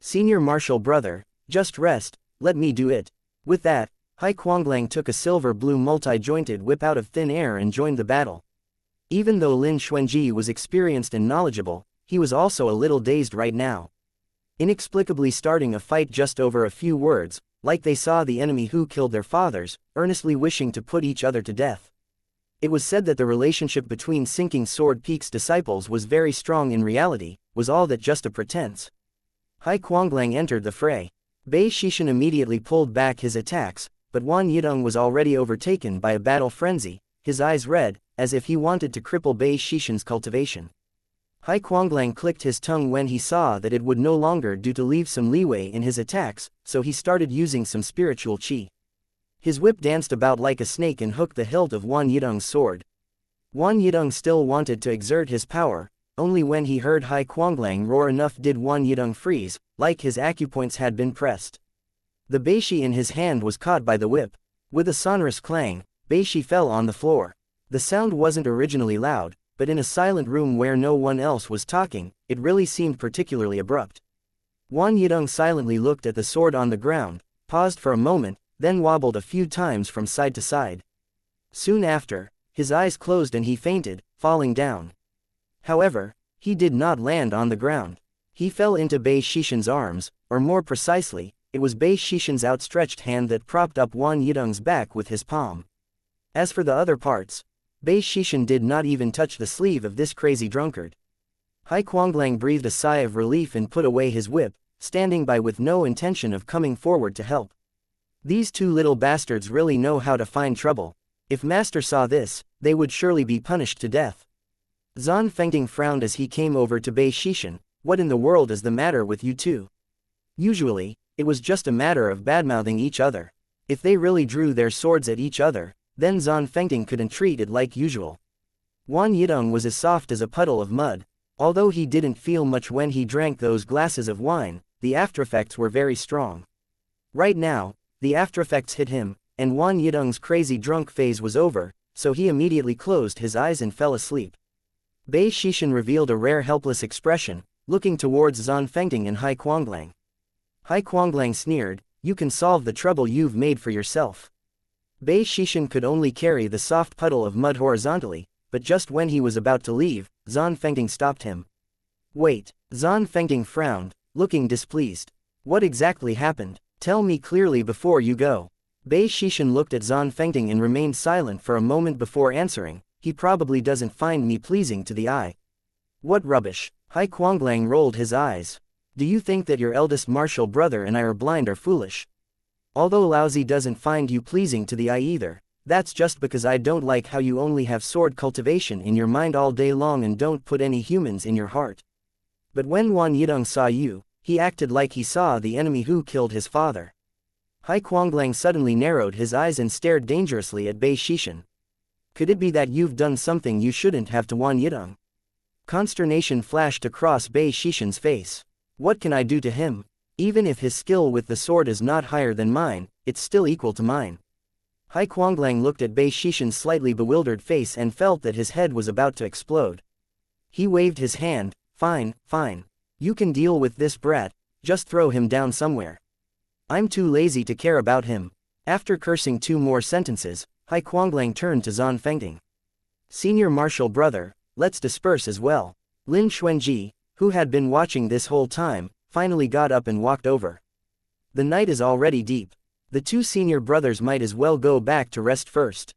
Senior martial brother, just rest, let me do it. With that, Hai Kuanglang took a silver-blue multi-jointed whip out of thin air and joined the battle. Even though Lin Xuanji was experienced and knowledgeable, he was also a little dazed right now. Inexplicably starting a fight just over a few words, like they saw the enemy who killed their fathers, earnestly wishing to put each other to death. It was said that the relationship between Sinking Sword Peak's disciples was very strong. In reality, was all that just a pretense. Hai Kuanglang entered the fray. Bei Shishin immediately pulled back his attacks, but Wang Yidong was already overtaken by a battle frenzy, his eyes red, as if he wanted to cripple Bei Shishin's cultivation. Hai Quanglang clicked his tongue when he saw that it would no longer do to leave some leeway in his attacks, so he started using some spiritual qi. His whip danced about like a snake and hooked the hilt of Wan Yidong's sword. Wan Yidong still wanted to exert his power, only when he heard Hai Quanglang roar enough did Wan Yidong freeze, like his acupoints had been pressed. The Beishi in his hand was caught by the whip. With a sonorous clang, Beishi fell on the floor. The sound wasn't originally loud, but in a silent room where no one else was talking, it really seemed particularly abrupt. Wan Yidong silently looked at the sword on the ground, paused for a moment, then wobbled a few times from side to side. Soon after, his eyes closed and he fainted, falling down. However, he did not land on the ground. He fell into Bei Shishin's arms, or more precisely, it was Bei Shishin's outstretched hand that propped up Wan Yidong's back with his palm. As for the other parts, Bei Shishin did not even touch the sleeve of this crazy drunkard. Hai Quanglang breathed a sigh of relief and put away his whip, standing by with no intention of coming forward to help. These two little bastards really know how to find trouble. If Master saw this, they would surely be punished to death. Zan Fengting frowned as he came over to Bei Shishin. What in the world is the matter with you two? Usually, it was just a matter of badmouthing each other. If they really drew their swords at each other, then Zan Fengting could entreat it like usual. Wan Yidong was as soft as a puddle of mud. Although he didn't feel much when he drank those glasses of wine, the aftereffects were very strong. Right now, the aftereffects hit him, and Wan Yidong's crazy drunk phase was over, so he immediately closed his eyes and fell asleep. Bei Shishin revealed a rare helpless expression, looking towards Zan Fengting and Hai Quanglang. Hai Quanglang sneered, "You can solve the trouble you've made for yourself." Bei Shishin could only carry the soft puddle of mud horizontally, but just when he was about to leave, Zan Fengting stopped him. "Wait." Zan Fengting frowned, looking displeased. "What exactly happened? Tell me clearly before you go." Bei Shishin looked at Zan Fengting and remained silent for a moment before answering. "He probably doesn't find me pleasing to the eye." "What rubbish." Hai Quanglang rolled his eyes. "Do you think that your eldest martial brother and I are blind or foolish? Although Laozi doesn't find you pleasing to the eye either, that's just because I don't like how you only have sword cultivation in your mind all day long and don't put any humans in your heart. But when Wan Yidong saw you, he acted like he saw the enemy who killed his father." Hai Quanglang suddenly narrowed his eyes and stared dangerously at Bei Shishin. "Could it be that you've done something you shouldn't have to Wan Yidong?" Consternation flashed across Bei Shishin's face. "What can I do to him? Even if his skill with the sword is not higher than mine, it's still equal to mine." Hai Quanglang looked at Bei Shishin's slightly bewildered face and felt that his head was about to explode. He waved his hand. "Fine, fine. You can deal with this brat, just throw him down somewhere. I'm too lazy to care about him." After cursing two more sentences, Hai Quanglang turned to Zan Fengting. "Senior martial brother, let's disperse as well." Lin Xuanji, who had been watching this whole time, finally got up and walked over. "The night is already deep. The two senior brothers might as well go back to rest first."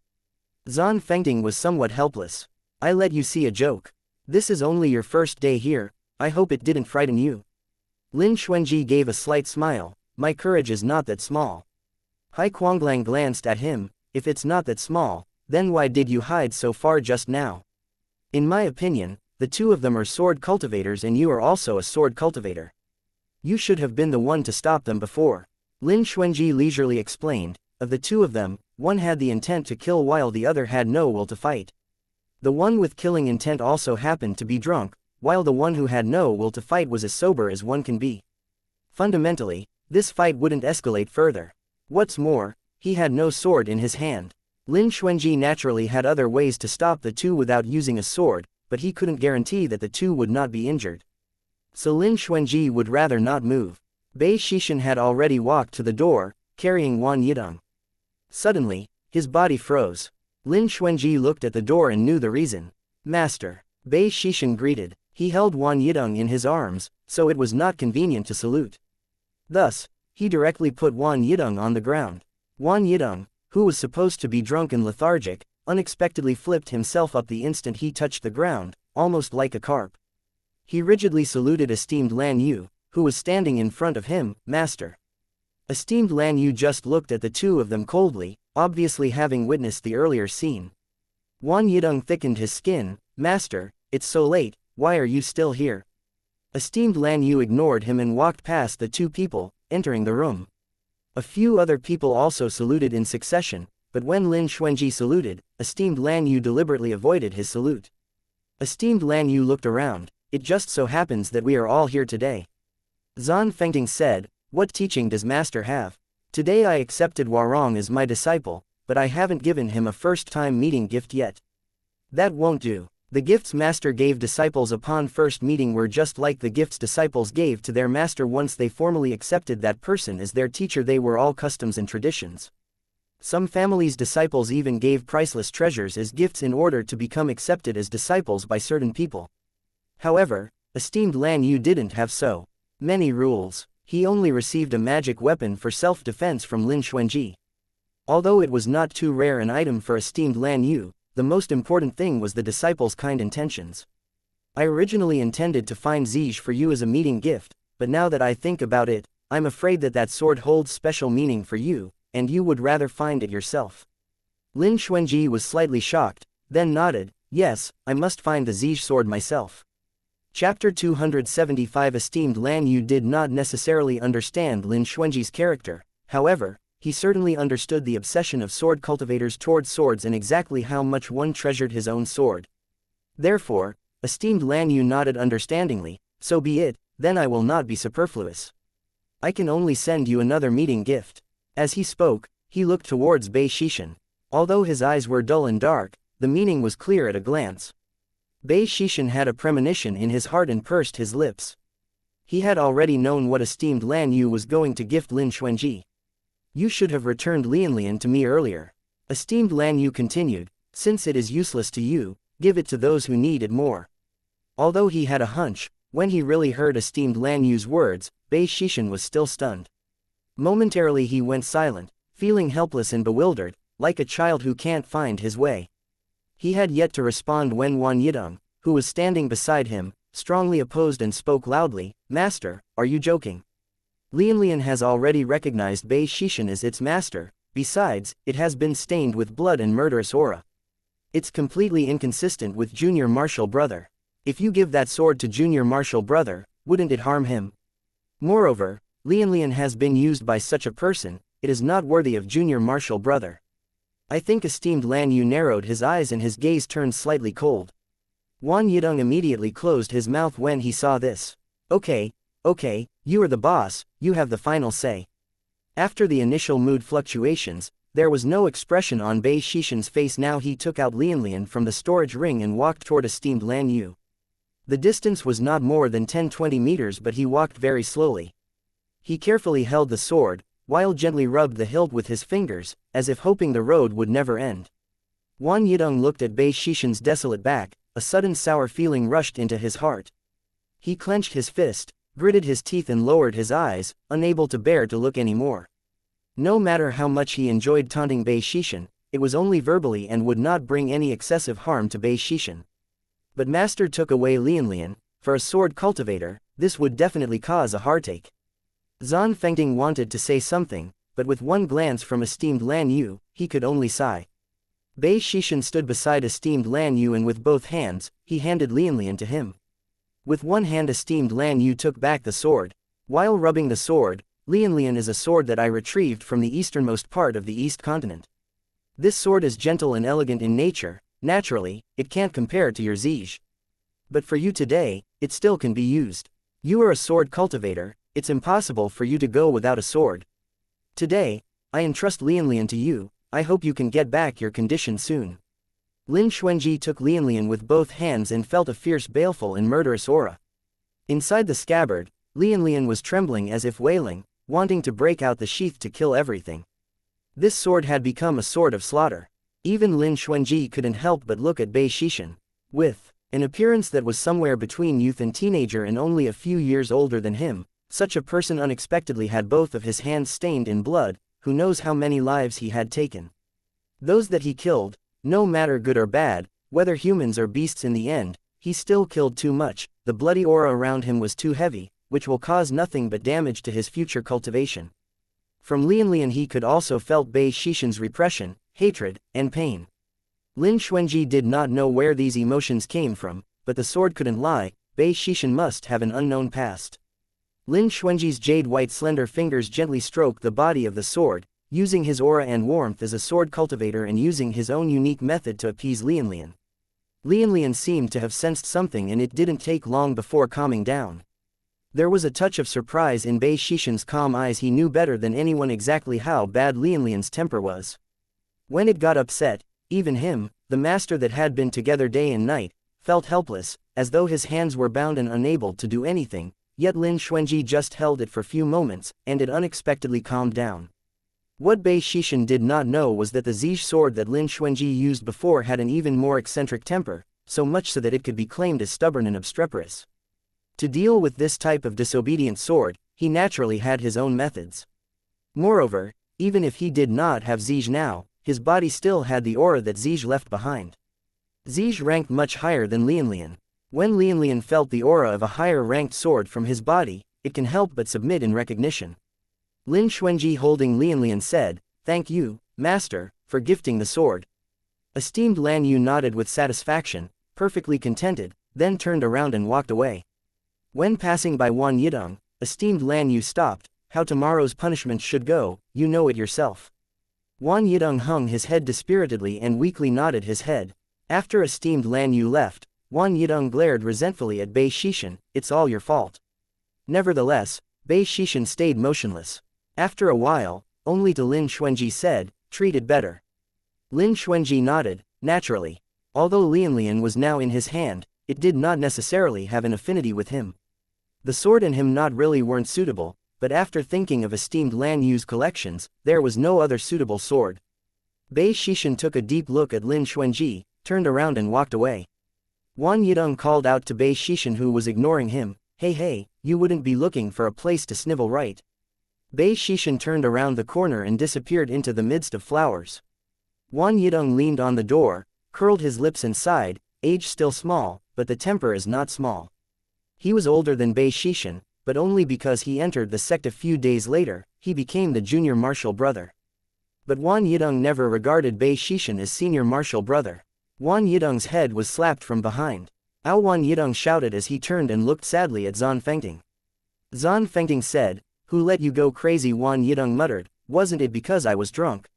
Zan Fengting was somewhat helpless. "I let you see a joke. This is only your first day here, I hope it didn't frighten you." Lin Xuanji gave a slight smile. "My courage is not that small." Hai Quanglang glanced at him. "If it's not that small, then why did you hide so far just now? In my opinion, the two of them are sword cultivators and you are also a sword cultivator. You should have been the one to stop them before." Lin Xuanji leisurely explained. "Of the two of them, one had the intent to kill while the other had no will to fight. The one with killing intent also happened to be drunk, while the one who had no will to fight was as sober as one can be. Fundamentally, this fight wouldn't escalate further. What's more, he had no sword in his hand. Lin Xuanji naturally had other ways to stop the two without using a sword, but he couldn't guarantee that the two would not be injured. So Lin Xuanji would rather not move. Bei Shishin had already walked to the door, carrying Wan Yidong. Suddenly, his body froze. Lin Xuanji looked at the door and knew the reason. "Master." Bei Shishin greeted. He held Wan Yidong in his arms, so it was not convenient to salute. Thus, he directly put Wan Yidong on the ground. Wan Yidong, who was supposed to be drunk and lethargic, unexpectedly flipped himself up the instant he touched the ground, almost like a carp. He rigidly saluted esteemed Lan Yu, who was standing in front of him. "Master." Esteemed Lan Yu just looked at the two of them coldly, obviously having witnessed the earlier scene. Wan Yidong thickened his skin. Master, it's so late, why are you still here? Esteemed Lan Yu ignored him and walked past the two people, entering the room. A few other people also saluted in succession, but when Lin Xuanji saluted, esteemed Lan Yu deliberately avoided his salute. Esteemed Lan Yu looked around. It just so happens that we are all here today. Zan Fengting said, what teaching does Master have? Today I accepted Warong as my disciple, but I haven't given him a first-time meeting gift yet. That won't do. The gifts Master gave disciples upon first meeting were just like the gifts disciples gave to their master once they formally accepted that person as their teacher. They were all customs and traditions. Some families' disciples even gave priceless treasures as gifts in order to become accepted as disciples by certain people. However, esteemed Lan Yu didn't have so many rules. He only received a magic weapon for self-defense from Lin Xuanji. Although it was not too rare an item for esteemed Lan Yu, the most important thing was the disciples' kind intentions. I originally intended to find Zij for you as a meeting gift, but now that I think about it, I'm afraid that that sword holds special meaning for you, and you would rather find it yourself. Lin Xuanji was slightly shocked, then nodded, yes, I must find the Zij sword myself. Chapter 275. Esteemed Lan Yu did not necessarily understand Lin Xuanji's character, however, he certainly understood the obsession of sword cultivators toward swords and exactly how much one treasured his own sword. Therefore, esteemed Lan Yu nodded understandingly, so be it, then I will not be superfluous. I can only send you another meeting gift. As he spoke, he looked towards Bei Shishan. Although his eyes were dull and dark, the meaning was clear at a glance. Bei Shishan had a premonition in his heart and pursed his lips. He had already known what esteemed Lan Yu was going to gift Lin Xuanji. You should have returned Lianlian to me earlier. Esteemed Lan Yu continued, since it is useless to you, give it to those who need it more. Although he had a hunch, when he really heard esteemed Lan Yu's words, Bei Shishan was still stunned. Momentarily he went silent, feeling helpless and bewildered, like a child who can't find his way. He had yet to respond when Wan Yidong, who was standing beside him, strongly opposed and spoke loudly, Master, are you joking? Lianlian has already recognized Bei Shishan as its master, besides, it has been stained with blood and murderous aura. It's completely inconsistent with Junior Martial Brother. If you give that sword to Junior Martial Brother, wouldn't it harm him? Moreover, Lianlian has been used by such a person, it is not worthy of Junior Martial Brother. I think esteemed Lan Yu narrowed his eyes and his gaze turned slightly cold. Wan Yidong immediately closed his mouth when he saw this. Okay, you are the boss, you have the final say. After the initial mood fluctuations, there was no expression on Bei Shishan's face. Now he took out Lianlian from the storage ring and walked toward esteemed Lan Yu. The distance was not more than 10-20 meters, but he walked very slowly. He carefully held the sword, while gently rubbed the hilt with his fingers, as if hoping the road would never end. Wan Yidong looked at Bei Shishan's desolate back, a sudden sour feeling rushed into his heart. He clenched his fist, gritted his teeth and lowered his eyes, unable to bear to look anymore. No matter how much he enjoyed taunting Bei Shishan, it was only verbally and would not bring any excessive harm to Bei Shishan. But Master took away Lianlian, for a sword cultivator, this would definitely cause a heartache. Zan Fengting wanted to say something, but with one glance from esteemed Lan Yu, he could only sigh. Bei Shishan stood beside esteemed Lan Yu and with both hands, he handed Lianlian to him. With one hand esteemed Lan Yu took back the sword. While rubbing the sword, Lianlian is a sword that I retrieved from the easternmost part of the East Continent. This sword is gentle and elegant in nature, naturally, it can't compare to your Zij. But for you today, it still can be used. You are a sword cultivator, it's impossible for you to go without a sword. Today, I entrust Lianlian to you, I hope you can get back your condition soon. Lin Xuanji took Lianlian with both hands and felt a fierce baleful and murderous aura. Inside the scabbard, Lianlian was trembling as if wailing, wanting to break out the sheath to kill everything. This sword had become a sword of slaughter. Even Lin Xuanji couldn't help but look at Bei Shishan. With an appearance that was somewhere between youth and teenager and only a few years older than him, such a person unexpectedly had both of his hands stained in blood, who knows how many lives he had taken. Those that he killed, no matter good or bad, whether humans or beasts in the end, he still killed too much, the bloody aura around him was too heavy, which will cause nothing but damage to his future cultivation. From Lianlian he could also felt Bei Shishan's repression, hatred, and pain. Lin Xuanji did not know where these emotions came from, but the sword couldn't lie, Bei Shishin must have an unknown past. Lin Xuanji's jade-white slender fingers gently stroked the body of the sword, using his aura and warmth as a sword cultivator and using his own unique method to appease Lianlian. Lianlian seemed to have sensed something, and it didn't take long before calming down. There was a touch of surprise in Bei Shishin's calm eyes. He knew better than anyone exactly how bad Lianlian's temper was. When it got upset, even him, the master that had been together day and night, felt helpless, as though his hands were bound and unable to do anything, yet Lin Xuanji just held it for few moments, and it unexpectedly calmed down. What Bei Shishin did not know was that the Zij sword that Lin Xuanji used before had an even more eccentric temper, so much so that it could be claimed as stubborn and obstreperous. To deal with this type of disobedient sword, he naturally had his own methods. Moreover, even if he did not have Zij now, his body still had the aura that Zij left behind. Zij ranked much higher than Lianlian. When Lianlian felt the aura of a higher-ranked sword from his body, it can help but submit in recognition. Lin Xuanji holding Lianlian said, "Thank you, master, for gifting the sword." Esteemed Lan Yu nodded with satisfaction, perfectly contented, then turned around and walked away. When passing by Wan Yidong, esteemed Lan Yu stopped. "How tomorrow's punishment should go, you know it yourself." Wan Yidong hung his head dispiritedly and weakly nodded his head. After esteemed Lan Yu left, Wan Yidong glared resentfully at Bei Shishin. "It's all your fault." Nevertheless, Bei Shishin stayed motionless. After a while, only to Lin Xuanji said, "Treat it better." Lin Xuanji nodded, naturally. Although Lianlian was now in his hand, it did not necessarily have an affinity with him. The sword and him not really weren't suitable, but after thinking of esteemed Lan Yu's collections, there was no other suitable sword. Bei Shishin took a deep look at Lin Xuanji, turned around and walked away. Wan Yidong called out to Bei Shishin, who was ignoring him, Hey, you wouldn't be looking for a place to snivel, right?" Bei Shishin turned around the corner and disappeared into the midst of flowers. Wan Yidong leaned on the door, curled his lips and sighed, "Age still small, but the temper is not small." He was older than Bei Shishin, but only because he entered the sect a few days later. He became the junior martial brother. But Wan Yidong never regarded Bei Shishin as senior martial brother. Wan Yidong's head was slapped from behind. "Ow!" Wan Yidong shouted as he turned and looked sadly at Zan Fengting. Zan Fengting said, "Who let you go crazy?" Wan Yidong muttered, "Wasn't it because I was drunk?"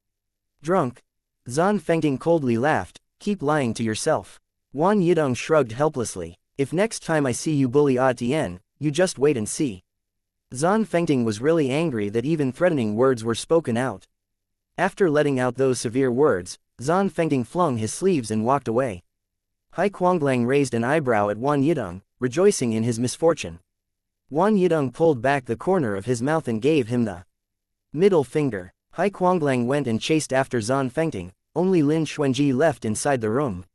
"Drunk?" Zan Fengting coldly laughed, "Keep lying to yourself." Wan Yidong shrugged helplessly. "If next time I see you bully Ah Tien, you just wait and see." Zan Fengting was really angry that even threatening words were spoken out. After letting out those severe words, Zan Fengting flung his sleeves and walked away. Hai Kuanglang raised an eyebrow at Wan Yidong, rejoicing in his misfortune. Wan Yidong pulled back the corner of his mouth and gave him the middle finger. Hai Kuanglang went and chased after Zan Fengting. Only Lin Xuanji left inside the room.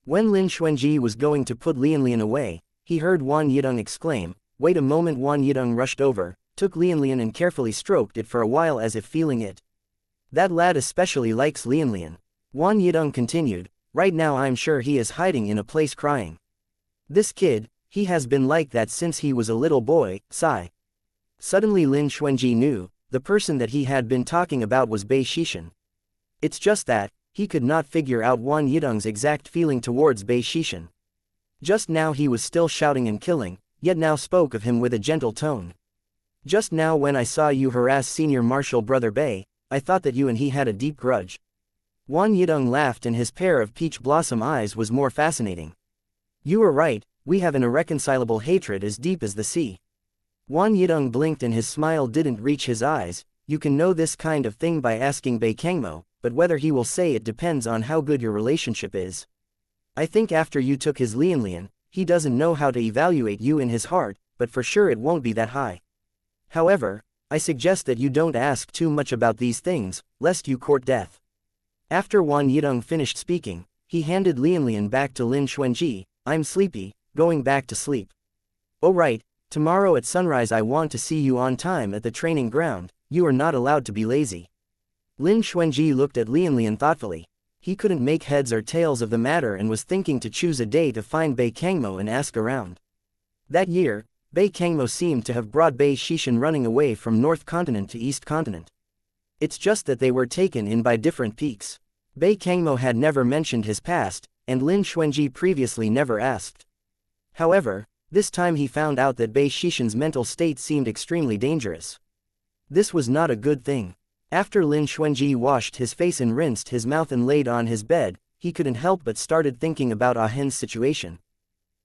When Lin Xuanji was going to put Lianlian away, he heard Wan Yidong exclaim, "Wait a moment!" Wan Yidong rushed over, took Lianlian and carefully stroked it for a while as if feeling it. "That lad especially likes Lianlian." Wan Yidong continued, "Right now I'm sure he is hiding in a place crying. This kid, he has been like that since he was a little boy." Sigh. Suddenly Lin Xuanji knew, the person that he had been talking about was Bei Shishin. It's just that, he could not figure out Wan Yidong's exact feeling towards Bei Shishin. Just now he was still shouting and killing, yet now spoke of him with a gentle tone. "Just now when I saw you harass senior martial brother Bei, I thought that you and he had a deep grudge." Wan Yidong laughed and his pair of peach blossom eyes was more fascinating. "You were right, we have an irreconcilable hatred as deep as the sea." Wan Yidong blinked and his smile didn't reach his eyes. "You can know this kind of thing by asking Bei Kangmo, but whether he will say it depends on how good your relationship is. I think after you took his Lianlian, he doesn't know how to evaluate you in his heart, but for sure it won't be that high. However, I suggest that you don't ask too much about these things, lest you court death." After Wan Yidong finished speaking, he handed Lianlian back to Lin Xuanji. "I'm sleepy, going back to sleep." "Oh right, tomorrow at sunrise I want to see you on time at the training ground. You are not allowed to be lazy." Lin Xuanji looked at Lianlian thoughtfully. He couldn't make heads or tails of the matter and was thinking to choose a day to find Bei Kangmo and ask around. That year, Bei Kangmo seemed to have brought Bei Shishin running away from North Continent to East Continent. It's just that they were taken in by different peaks. Bei Kangmo had never mentioned his past, and Lin Xuanji previously never asked. However, this time he found out that Bei Shishan's mental state seemed extremely dangerous. This was not a good thing. After Lin Xuanji washed his face and rinsed his mouth and laid on his bed, he couldn't help but started thinking about Ah Hen's situation.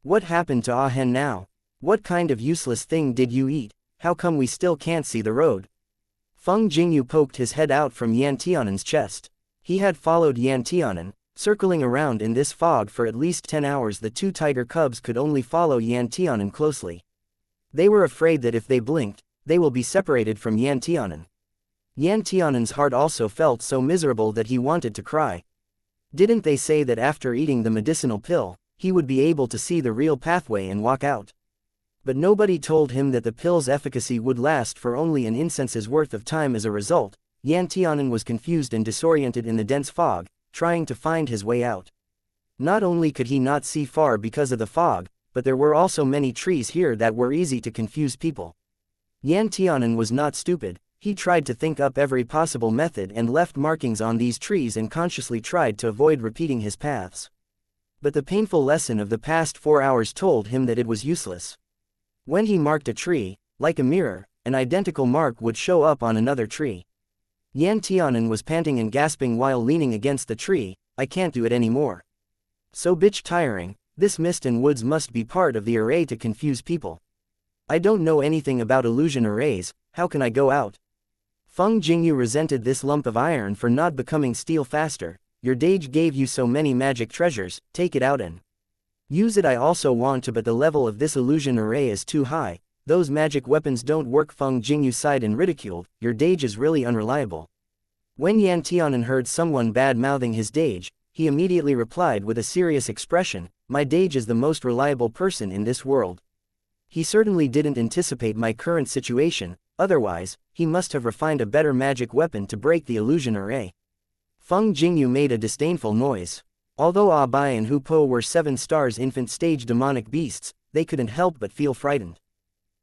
What happened to Ah Hen now? What kind of useless thing did you eat? How come we still can't see the road? Feng Jingyu poked his head out from Yan Tianan's chest. He had followed Yan Tianan, circling around in this fog for at least 10 hours. The two tiger cubs could only follow Yan Tianan closely. They were afraid that if they blinked, they will be separated from Yan Tianan. Yan Tianan's heart also felt so miserable that he wanted to cry. Didn't they say that after eating the medicinal pill, he would be able to see the real pathway and walk out? But nobody told him that the pill's efficacy would last for only an incense's worth of time. As a result, Yan Tianan was confused and disoriented in the dense fog, trying to find his way out. Not only could he not see far because of the fog, but there were also many trees here that were easy to confuse people. Yan Tianan was not stupid. He tried to think up every possible method and left markings on these trees and consciously tried to avoid repeating his paths. But the painful lesson of the past 4 hours told him that it was useless. When he marked a tree, like a mirror, an identical mark would show up on another tree. Yan Tianan was panting and gasping while leaning against the tree. I can't do it anymore. So bitch tiring, this mist and woods must be part of the array to confuse people. I don't know anything about illusion arrays, how can I go out? Feng Jingyu resented this lump of iron for not becoming steel faster. Your Dage gave you so many magic treasures, take it out and use it. I also want to, but the level of this illusion array is too high. Those magic weapons don't work. Feng Jingyu sighed and ridiculed, your Dage is really unreliable. When Yan Tianan heard someone bad-mouthing his Dage, he immediately replied with a serious expression, my Dage is the most reliable person in this world. He certainly didn't anticipate my current situation, otherwise, he must have refined a better magic weapon to break the illusion array. Feng Jingyu made a disdainful noise. Although Ah Bai and Hu Po were 7 stars infant stage demonic beasts, they couldn't help but feel frightened.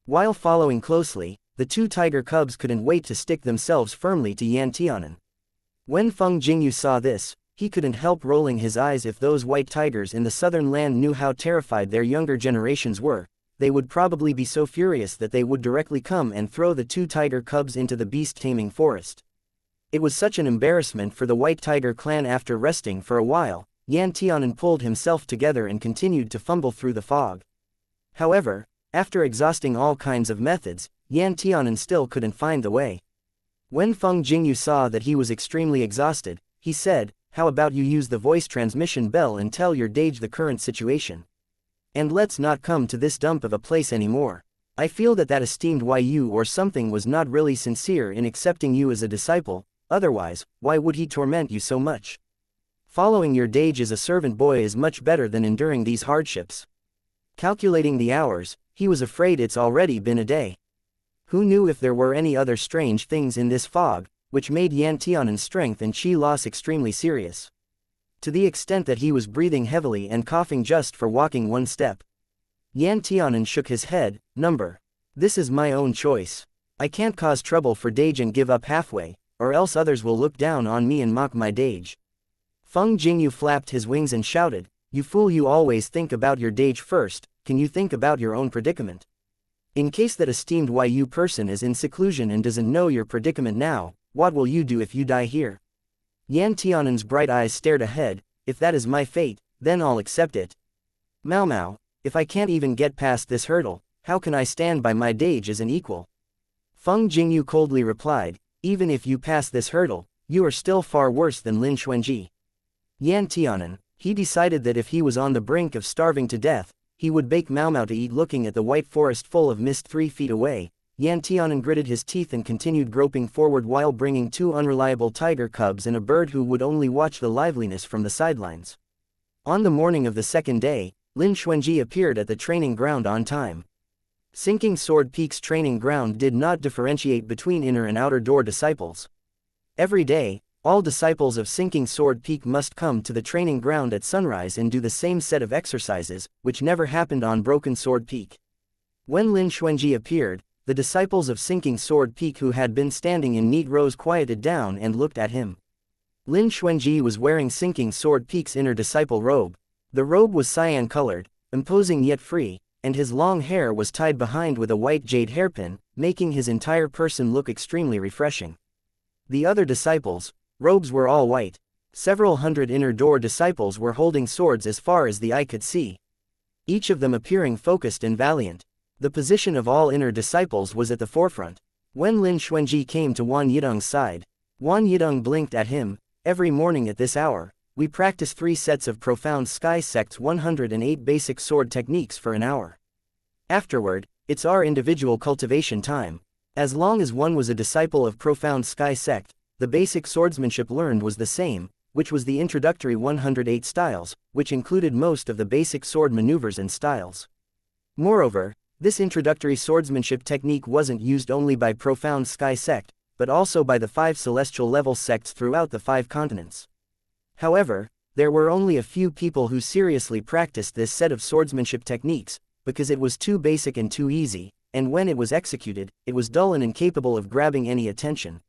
While following closely, the two tiger cubs couldn't wait to stick themselves firmly to Yan Tianan. When Feng Jingyu saw this, he couldn't help rolling his eyes. If those white tigers in the southern land knew how terrified their younger generations were, they would probably be so furious that they would directly come and throw the two tiger cubs into the beast-taming forest. It was such an embarrassment for the white tiger clan. After resting for a while, Yan Tianan pulled himself together and continued to fumble through the fog. However, after exhausting all kinds of methods, Yan Tianan still couldn't find the way. When Feng Jingyu saw that he was extremely exhausted, he said, how about you use the voice transmission bell and tell your Dage the current situation? And let's not come to this dump of a place anymore. I feel that esteemed Yu or something was not really sincere in accepting you as a disciple, otherwise, why would he torment you so much? Following your Dage as a servant boy is much better than enduring these hardships. Calculating the hours, he was afraid it's already been a day. Who knew if there were any other strange things in this fog, which made Yan Tianan's strength and chi loss extremely serious. To the extent that he was breathing heavily and coughing just for walking one step. Yan Tianan shook his head, This is my own choice. I can't cause trouble for Dage and give up halfway, or else others will look down on me and mock my Dage. Feng Jingyu flapped his wings and shouted, you fool, you always think about your Dage first, can you think about your own predicament? In case that esteemed Yu person is in seclusion and doesn't know your predicament now, what will you do if you die here? Yan Tianan's bright eyes stared ahead, if that is my fate, then I'll accept it. Mao Mao, if I can't even get past this hurdle, how can I stand by my Dage as an equal? Feng Jingyu coldly replied, even if you pass this hurdle, you are still far worse than Lin Xuanji. Yan Tianan, he decided that if he was on the brink of starving to death, he would bake Mao Mao to eat. Looking at the white forest full of mist 3 feet away, Yan Tianan gritted his teeth and continued groping forward while bringing 2 unreliable tiger cubs and a bird who would only watch the liveliness from the sidelines. On the morning of the second day, Lin Xuanji appeared at the training ground on time. Sinking Sword Peak's training ground did not differentiate between inner and outer door disciples. Every day, all disciples of Sinking Sword Peak must come to the training ground at sunrise and do the same set of exercises, which never happened on Broken Sword Peak. When Lin Xuanji appeared, the disciples of Sinking Sword Peak who had been standing in neat rows quieted down and looked at him. Lin Xuanji was wearing Sinking Sword Peak's inner disciple robe. The robe was cyan-colored, imposing yet free, and his long hair was tied behind with a white jade hairpin, making his entire person look extremely refreshing. The other disciples' robes were all white. Several hundred inner door disciples were holding swords as far as the eye could see, each of them appearing focused and valiant. The position of all inner disciples was at the forefront. When Lin Xuanji came to Wang Yidong's side, Wang Yidong blinked at him. Every morning at this hour, we practice 3 sets of Profound Sky Sect's 108 basic sword techniques for an hour. Afterward, it's our individual cultivation time. As long as one was a disciple of Profound Sky Sect, the basic swordsmanship learned was the same, which was the introductory 108 styles, which included most of the basic sword maneuvers and styles. Moreover, this introductory swordsmanship technique wasn't used only by Profound Sky Sect, but also by the 5 celestial level sects throughout the 5 continents. However, there were only a few people who seriously practiced this set of swordsmanship techniques, because it was too basic and too easy, and when it was executed, it was dull and incapable of grabbing any attention.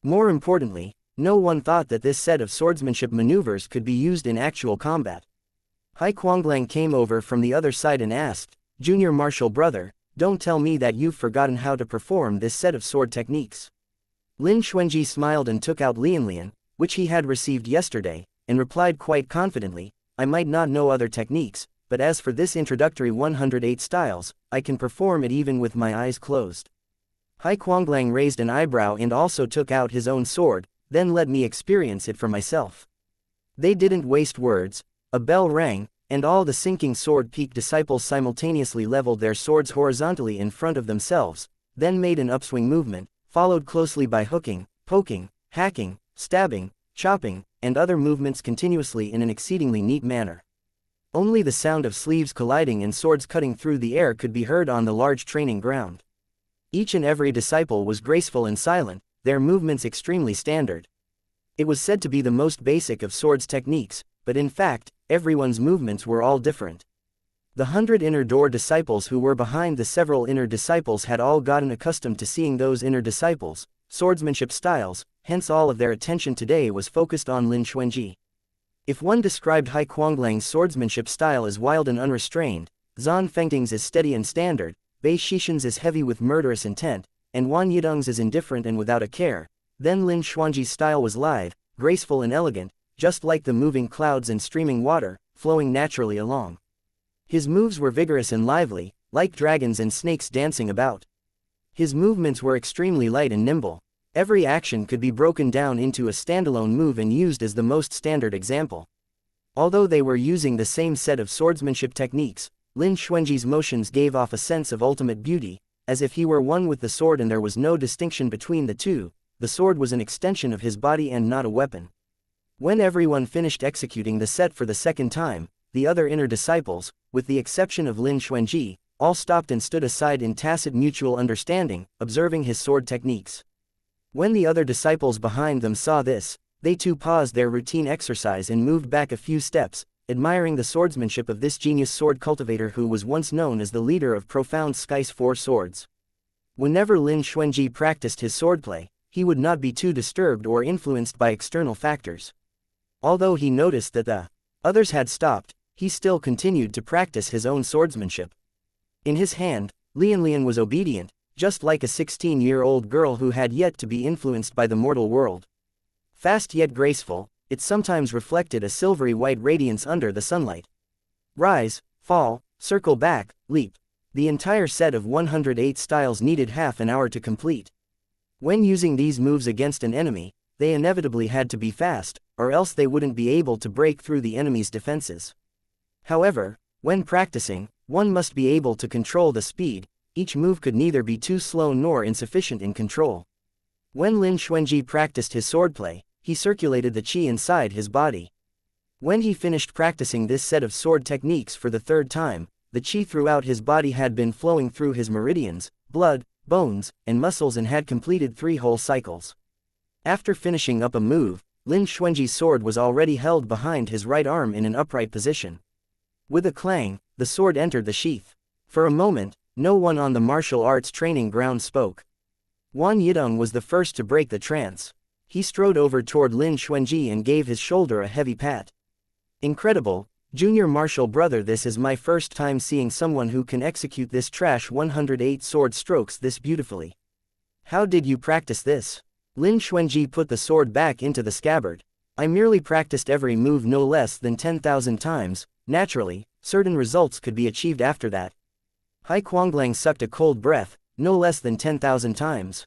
More importantly, no one thought that this set of swordsmanship maneuvers could be used in actual combat. Hai Kuanglang came over from the other side and asked, "Junior martial brother, don't tell me that you've forgotten how to perform this set of sword techniques." Lin Xuanji smiled and took out Lian, which he had received yesterday, and replied quite confidently, "I might not know other techniques, but as for this introductory 108 styles, I can perform it even with my eyes closed." Hai Kuanglang raised an eyebrow and also took out his own sword, "Then let me experience it for myself." They didn't waste words. A bell rang, and all the Sinking Sword Peak disciples simultaneously leveled their swords horizontally in front of themselves, then made an upswing movement, followed closely by hooking, poking, hacking, stabbing, chopping, and other movements continuously in an exceedingly neat manner. Only the sound of sleeves colliding and swords cutting through the air could be heard on the large training ground. Each and every disciple was graceful and silent, their movements extremely standard. It was said to be the most basic of swords techniques, but in fact, everyone's movements were all different. The 100 inner door disciples who were behind the several inner disciples had all gotten accustomed to seeing those inner disciples' swordsmanship styles, hence all of their attention today was focused on Lin Xuanji. If one described Hai Kuanglang's swordsmanship style as wild and unrestrained, Zan Fengting's as steady and standard, Bei Xishan's as heavy with murderous intent, and Wang Yidong's as indifferent and without a care, then Lin Xuanji's style was lithe, graceful and elegant, just like the moving clouds and streaming water, flowing naturally along. His moves were vigorous and lively, like dragons and snakes dancing about. His movements were extremely light and nimble. Every action could be broken down into a standalone move and used as the most standard example. Although they were using the same set of swordsmanship techniques, Lin Xuanji's motions gave off a sense of ultimate beauty, as if he were one with the sword and there was no distinction between the two. The sword was an extension of his body and not a weapon. When everyone finished executing the set for the second time, the other inner disciples, with the exception of Lin Xuanji, all stopped and stood aside in tacit mutual understanding, observing his sword techniques. When the other disciples behind them saw this, they too paused their routine exercise and moved back a few steps, admiring the swordsmanship of this genius sword cultivator who was once known as the leader of Profound Sky's 4 swords. Whenever Lin Xuanji practiced his swordplay, he would not be too disturbed or influenced by external factors. Although he noticed that the others had stopped, he still continued to practice his own swordsmanship. In his hand, Lian was obedient, just like a 16-year-old girl who had yet to be influenced by the mortal world. Fast yet graceful, it sometimes reflected a silvery white radiance under the sunlight. Rise, fall, circle back, leap. The entire set of 108 styles needed half an hour to complete. When using these moves against an enemy, they inevitably had to be fast, or else they wouldn't be able to break through the enemy's defenses. However, when practicing, one must be able to control the speed. Each move could neither be too slow nor insufficient in control. When Lin Xuanji practiced his swordplay, he circulated the qi inside his body. When he finished practicing this set of sword techniques for the third time, the qi throughout his body had been flowing through his meridians, blood, bones, and muscles and had completed 3 whole cycles. After finishing up a move, Lin Xuanji's sword was already held behind his right arm in an upright position. With a clang, the sword entered the sheath. For a moment, no one on the martial arts training ground spoke. Wang Yidong was the first to break the trance. He strode over toward Lin Xuanji and gave his shoulder a heavy pat. Incredible, Junior Martial Brother, this is my first time seeing someone who can execute this trash 108 sword strokes this beautifully. How did you practice this? Lin Xuanji put the sword back into the scabbard. I merely practiced every move no less than 10,000 times, naturally, certain results could be achieved after that. Hai Kuanglang sucked a cold breath, no less than 10,000 times.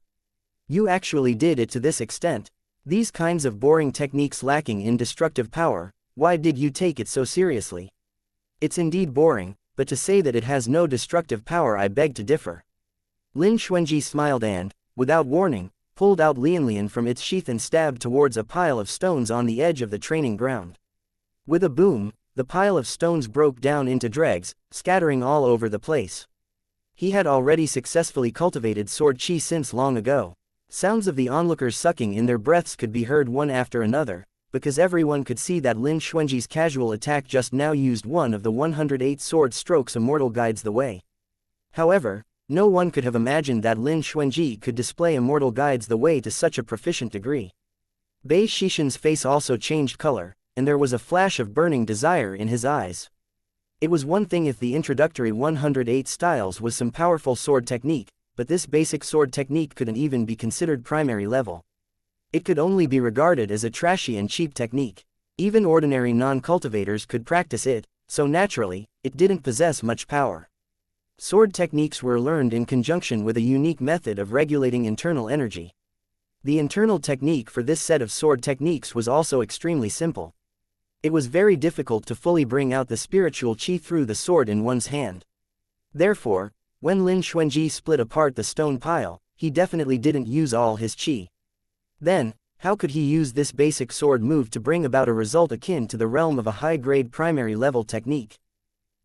You actually did it to this extent. These kinds of boring techniques lacking in destructive power, why did you take it so seriously? It's indeed boring, but to say that it has no destructive power I beg to differ. Lin Xuanji smiled and, without warning, pulled out Lianlian from its sheath and stabbed towards a pile of stones on the edge of the training ground. With a boom, the pile of stones broke down into dregs, scattering all over the place. He had already successfully cultivated sword chi since long ago. Sounds of the onlookers sucking in their breaths could be heard one after another, because everyone could see that Lin Xuanji's casual attack just now used one of the 108 sword strokes Immortal Guides the Way. However, no one could have imagined that Lin Xuanji could display Immortal Guides the Way to such a proficient degree. Bei Shishin's face also changed color, and there was a flash of burning desire in his eyes. It was one thing if the introductory 108 styles was some powerful sword technique, but this basic sword technique couldn't even be considered primary level. It could only be regarded as a trashy and cheap technique. Even ordinary non-cultivators could practice it, so naturally, it didn't possess much power. Sword techniques were learned in conjunction with a unique method of regulating internal energy. The internal technique for this set of sword techniques was also extremely simple. It was very difficult to fully bring out the spiritual chi through the sword in one's hand. Therefore, when Lin Xuanji split apart the stone pile, he definitely didn't use all his chi. Then, how could he use this basic sword move to bring about a result akin to the realm of a high-grade primary-level technique?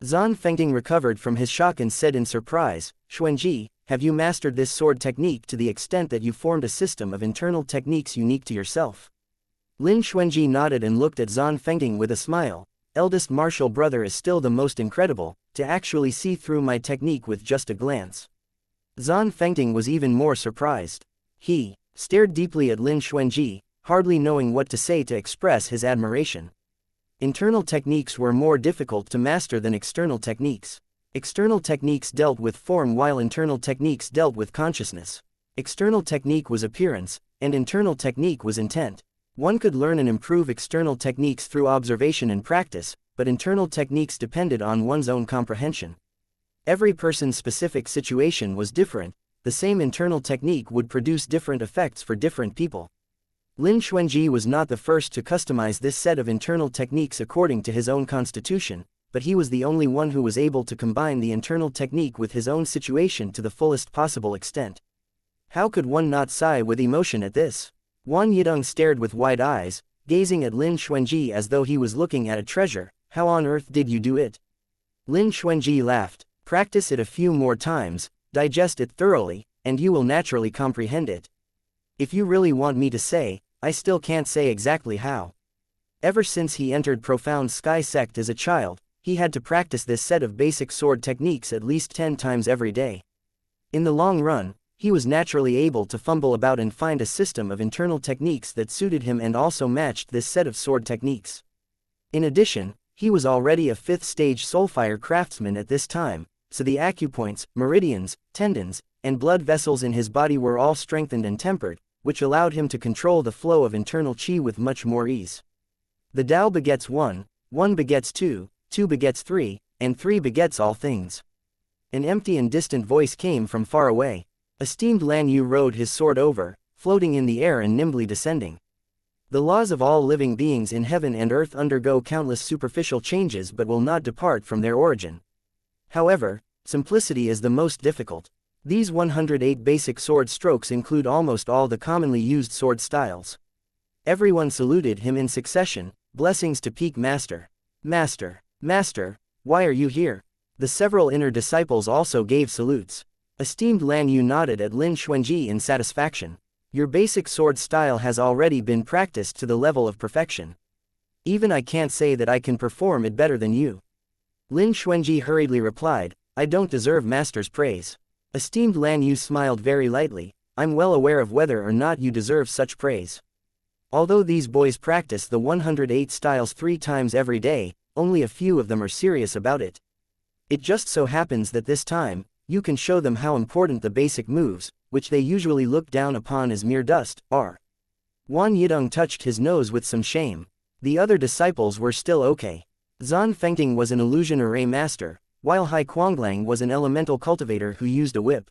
Zan Fengting recovered from his shock and said in surprise, Xuanji, have you mastered this sword technique to the extent that you formed a system of internal techniques unique to yourself? Lin Xuanji nodded and looked at Zan Fengting with a smile. Eldest Martial Brother is still the most incredible, to actually see through my technique with just a glance. Zan Fengting was even more surprised. He stared deeply at Lin Xuanji, hardly knowing what to say to express his admiration. Internal techniques were more difficult to master than external techniques. External techniques dealt with form while internal techniques dealt with consciousness. External technique was appearance, and internal technique was intent. One could learn and improve external techniques through observation and practice, but internal techniques depended on one's own comprehension. Every person's specific situation was different. The same internal technique would produce different effects for different people. Lin Xuanji was not the first to customize this set of internal techniques according to his own constitution, but he was the only one who was able to combine the internal technique with his own situation to the fullest possible extent. How could one not sigh with emotion at this? Wang Yidong stared with wide eyes, gazing at Lin Xuanji as though he was looking at a treasure. How on earth did you do it? Lin Xuanji laughed. Practice it a few more times, digest it thoroughly, and you will naturally comprehend it. If you really want me to say, I still can't say exactly how. Ever since he entered Profound Sky Sect as a child, he had to practice this set of basic sword techniques at least 10 times every day. In the long run, he was naturally able to fumble about and find a system of internal techniques that suited him and also matched this set of sword techniques. In addition, he was already a 5th stage soulfire craftsman at this time, so the acupoints, meridians, tendons, and blood vessels in his body were all strengthened and tempered, which allowed him to control the flow of internal chi with much more ease. The Tao begets 1, 1 begets 2, 2 begets 3, and 3 begets all things. An empty and distant voice came from far away. Esteemed Lan Yu rode his sword over, floating in the air and nimbly descending. The laws of all living beings in heaven and earth undergo countless superficial changes but will not depart from their origin. However, simplicity is the most difficult. These 108 basic sword strokes include almost all the commonly used sword styles. Everyone saluted him in succession. Blessings to Peak Master. Master, Master, why are you here? The several inner disciples also gave salutes. Esteemed Lan Yu nodded at Lin Xuanji in satisfaction. Your basic sword style has already been practiced to the level of perfection. Even I can't say that I can perform it better than you. Lin Xuanji hurriedly replied, I don't deserve Master's praise. Esteemed Lan Yu smiled very lightly, I'm well aware of whether or not you deserve such praise. Although these boys practice the 108 styles 3 times every day, only a few of them are serious about it. It just so happens that this time, you can show them how important the basic moves, which they usually look down upon as mere dust, are. Wan Yidong touched his nose with some shame. The other disciples were still okay. Zan Fengting was an illusion array master, while Hai Kuanglang was an elemental cultivator who used a whip.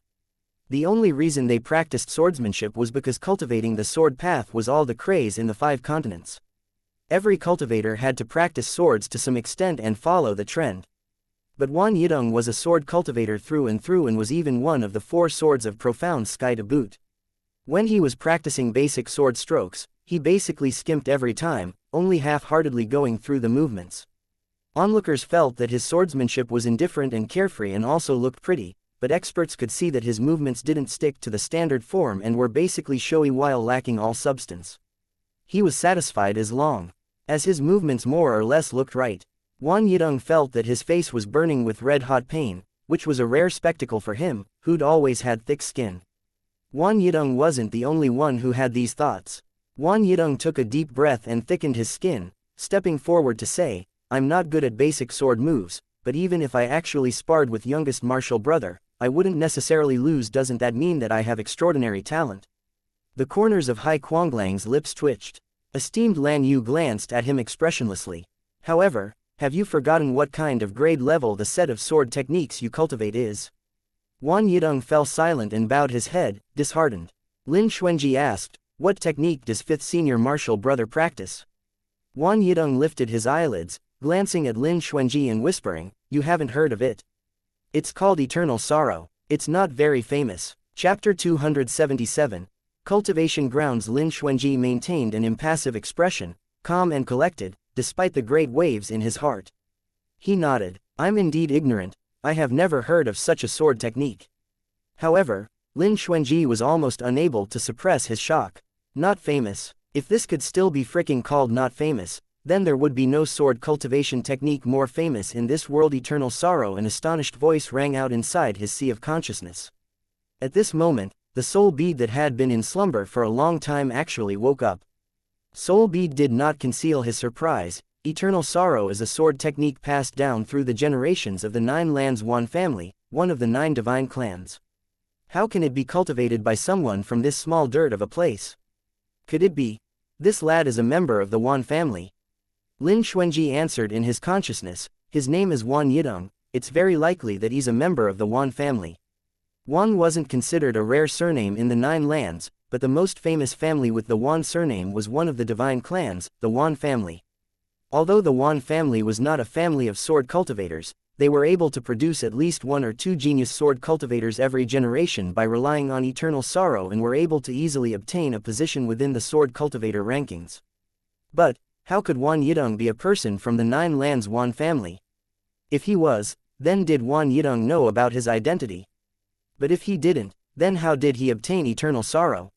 The only reason they practiced swordsmanship was because cultivating the sword path was all the craze in the 5 continents. Every cultivator had to practice swords to some extent and follow the trend. But Wan Yidong was a sword cultivator through and through and was even one of the 4 swords of profound sky to boot. When he was practicing basic sword strokes, he basically skimped every time, only half-heartedly going through the movements. Onlookers felt that his swordsmanship was indifferent and carefree and also looked pretty, but experts could see that his movements didn't stick to the standard form and were basically showy while lacking all substance. He was satisfied as long as his movements more or less looked right. Wan Yidong felt that his face was burning with red-hot pain, which was a rare spectacle for him, who'd always had thick skin. Wan Yidong wasn't the only one who had these thoughts. Wan Yidong took a deep breath and thickened his skin, stepping forward to say, "I'm not good at basic sword moves, but even if I actually sparred with youngest martial brother, I wouldn't necessarily lose. Doesn't that mean that I have extraordinary talent?" The corners of Hai Kuanglang's lips twitched. Esteemed Lan Yu glanced at him expressionlessly. "However, have you forgotten what kind of grade level the set of sword techniques you cultivate is?" Wan Yidong fell silent and bowed his head, disheartened. Lin Xuanji asked, "What technique does 5th senior martial brother practice?" Wan Yidong lifted his eyelids, glancing at Lin Xuanji and whispering, "You haven't heard of it? It's called Eternal Sorrow. It's not very famous." Chapter 277. Cultivation Grounds. Lin Xuanji maintained an impassive expression, calm and collected, despite the great waves in his heart. He nodded. "I'm indeed ignorant. I have never heard of such a sword technique." However, Lin Xuanji was almost unable to suppress his shock. Not famous? If this could still be fricking called not famous, then there would be no sword cultivation technique more famous in this world. Eternal Sorrow. An astonished voice rang out inside his sea of consciousness. At this moment, the soul bead that had been in slumber for a long time actually woke up. Soul Bead did not conceal his surprise. Eternal Sorrow is a sword technique passed down through the generations of the 9 Lands Wan family, one of the 9 divine clans. How can it be cultivated by someone from this small dirt of a place? Could it be? This lad is a member of the Wan family. Lin Xuanji answered in his consciousness, "His name is Wan Yidong, it's very likely that he's a member of the Wan family." Wan wasn't considered a rare surname in the 9 lands, but the most famous family with the Wan surname was one of the divine clans, the Wan family. Although the Wan family was not a family of sword cultivators, they were able to produce at least 1 or 2 genius sword cultivators every generation by relying on Eternal Sorrow and were able to easily obtain a position within the sword cultivator rankings. But, how could Wan Yidong be a person from the 9 Lands Wan family? If he was, then did Wan Yidong know about his identity? But if he didn't, then how did he obtain Eternal Sorrow?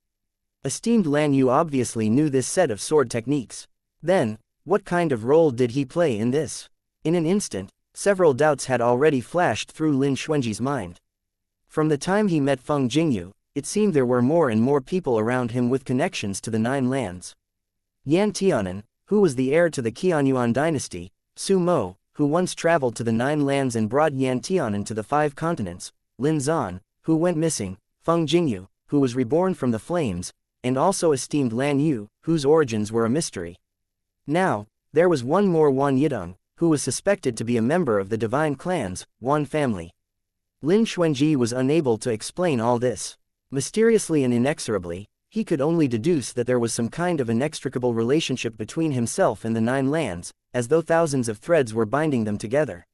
Esteemed Lan Yu obviously knew this set of sword techniques. Then, what kind of role did he play in this? In an instant, several doubts had already flashed through Lin Xuanji's mind. From the time he met Feng Jingyu, it seemed there were more and more people around him with connections to the 9 lands. Yan Tianan, who was the heir to the Qianyuan dynasty, Su Mo, who once traveled to the 9 lands and brought Yan Tianan to the 5 continents, Lin Zan, who went missing, Feng Jingyu, who was reborn from the flames, and also esteemed Lan Yu, whose origins were a mystery. Now, there was one more Wan Yidong, who was suspected to be a member of the divine clans, Wan family. Lin Xuanji was unable to explain all this. Mysteriously and inexorably, he could only deduce that there was some kind of inextricable relationship between himself and the 9 lands, as though thousands of threads were binding them together.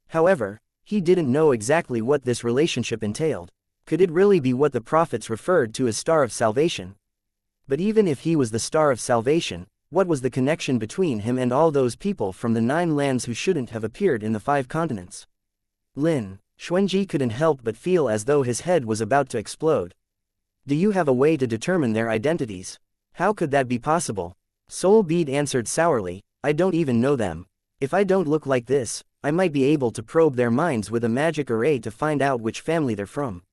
However, he didn't know exactly what this relationship entailed. Could it really be what the prophets referred to as Star of Salvation? But even if he was the Star of Salvation, what was the connection between him and all those people from the 9 lands who shouldn't have appeared in the 5 continents? Lin Xuanji couldn't help but feel as though his head was about to explode. Do you have a way to determine their identities? How could that be possible? Soul Bead answered sourly, I don't even know them. If I don't look like this, I might be able to probe their minds with a magic array to find out which family they're from.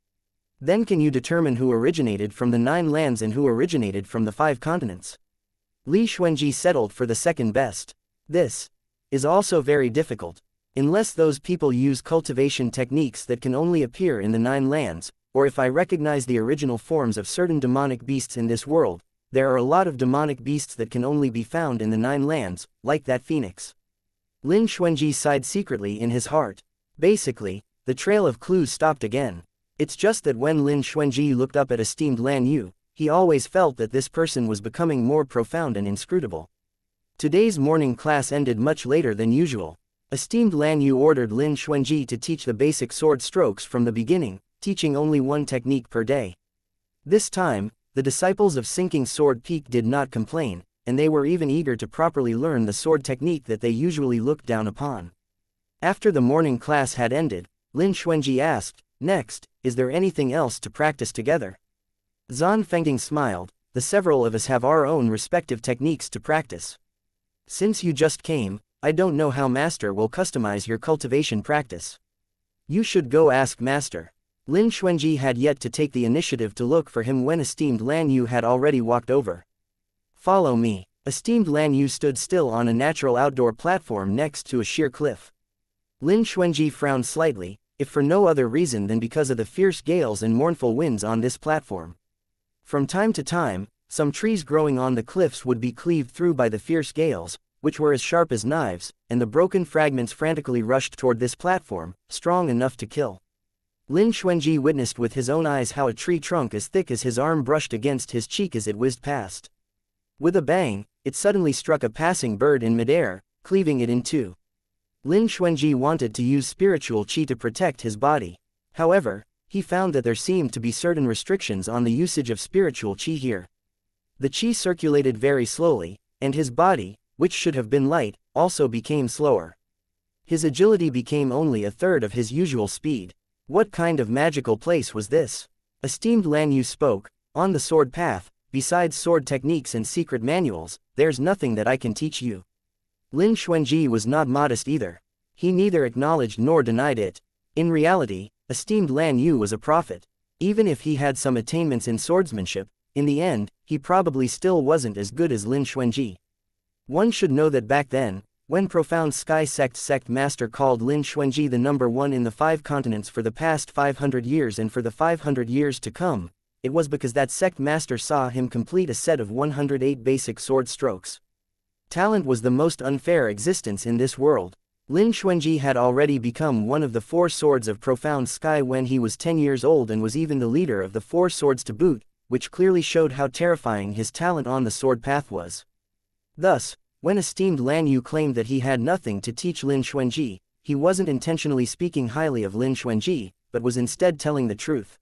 Then can you determine who originated from the 9 lands and who originated from the 5 continents? Li Xuanji settled for the second best. This is also very difficult. Unless those people use cultivation techniques that can only appear in the 9 lands, or if I recognize the original forms of certain demonic beasts in this world, there are a lot of demonic beasts that can only be found in the 9 lands, like that phoenix. Lin Xuanji sighed secretly in his heart. Basically, the trail of clues stopped again. It's just that when Lin Xuanji looked up at esteemed Lan Yu, he always felt that this person was becoming more profound and inscrutable. Today's morning class ended much later than usual. Esteemed Lan Yu ordered Lin Xuanji to teach the basic sword strokes from the beginning, teaching only one technique per day. This time, the disciples of Sinking Sword Peak did not complain, and they were even eager to properly learn the sword technique that they usually looked down upon. After the morning class had ended, Lin Xuanji asked, "Next, is there anything else to practice together?" Zan Fengting smiled, "The several of us have our own respective techniques to practice. Since you just came, I don't know how Master will customize your cultivation practice. You should go ask Master." Lin Xuanji had yet to take the initiative to look for him when esteemed Lan Yu had already walked over. "Follow me." Esteemed Lan Yu stood still on a natural outdoor platform next to a sheer cliff. Lin Xuanji frowned slightly, if for no other reason than because of the fierce gales and mournful winds on this platform. From time to time, some trees growing on the cliffs would be cleaved through by the fierce gales, which were as sharp as knives, and the broken fragments frantically rushed toward this platform, strong enough to kill. Lin Xuanji witnessed with his own eyes how a tree trunk as thick as his arm brushed against his cheek as it whizzed past. With a bang, it suddenly struck a passing bird in midair, cleaving it in two. Lin Xuanji wanted to use spiritual qi to protect his body. However, he found that there seemed to be certain restrictions on the usage of spiritual qi here. The qi circulated very slowly, and his body, which should have been light, also became slower. His agility became only a third of his usual speed. What kind of magical place was this? Esteemed Lan Yu spoke, "On the sword path, besides sword techniques and secret manuals, there's nothing that I can teach you." Lin Xuanji was not modest either. He neither acknowledged nor denied it. In reality, esteemed Lan Yu was a prophet. Even if he had some attainments in swordsmanship, in the end, he probably still wasn't as good as Lin Xuanji. One should know that back then, when Profound Sky sect master called Lin Xuanji the number 1 in the 5 continents for the past 500 years and for the 500 years to come, it was because that sect master saw him complete a set of 108 basic sword strokes. Talent was the most unfair existence in this world. Lin Xuanji had already become one of the 4 swords of Profound Sky when he was 10 years old and was even the leader of the 4 swords to boot, which clearly showed how terrifying his talent on the sword path was. Thus, when esteemed Lan Yu claimed that he had nothing to teach Lin Xuanji, he wasn't intentionally speaking highly of Lin Xuanji, but was instead telling the truth.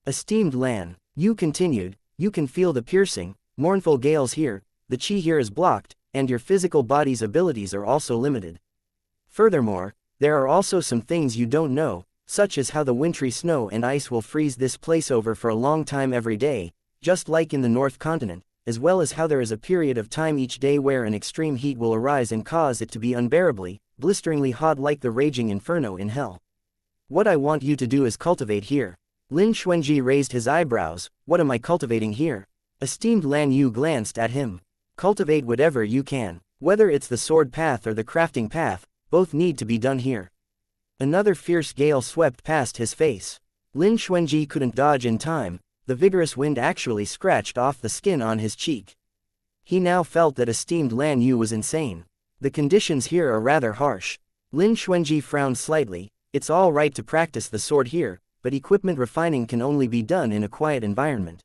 Esteemed Lan Yu continued, "You can feel the piercing, mournful gales here, the qi here is blocked, and your physical body's abilities are also limited. Furthermore, there are also some things you don't know, such as how the wintry snow and ice will freeze this place over for a long time every day, just like in the North Continent, as well as how there is a period of time each day where an extreme heat will arise and cause it to be unbearably, blisteringly hot like the raging inferno in hell. What I want you to do is cultivate here." Lin Xuanji raised his eyebrows, "What am I cultivating here?" Esteemed Lan Yu glanced at him. "Cultivate whatever you can. Whether it's the sword path or the crafting path, both need to be done here." Another fierce gale swept past his face. Lin Xuanji couldn't dodge in time. The vigorous wind actually scratched off the skin on his cheek. He now felt that esteemed Lan Yu was insane. The conditions here are rather harsh. Lin Xuanji frowned slightly. "It's all right to practice the sword here, but equipment refining can only be done in a quiet environment."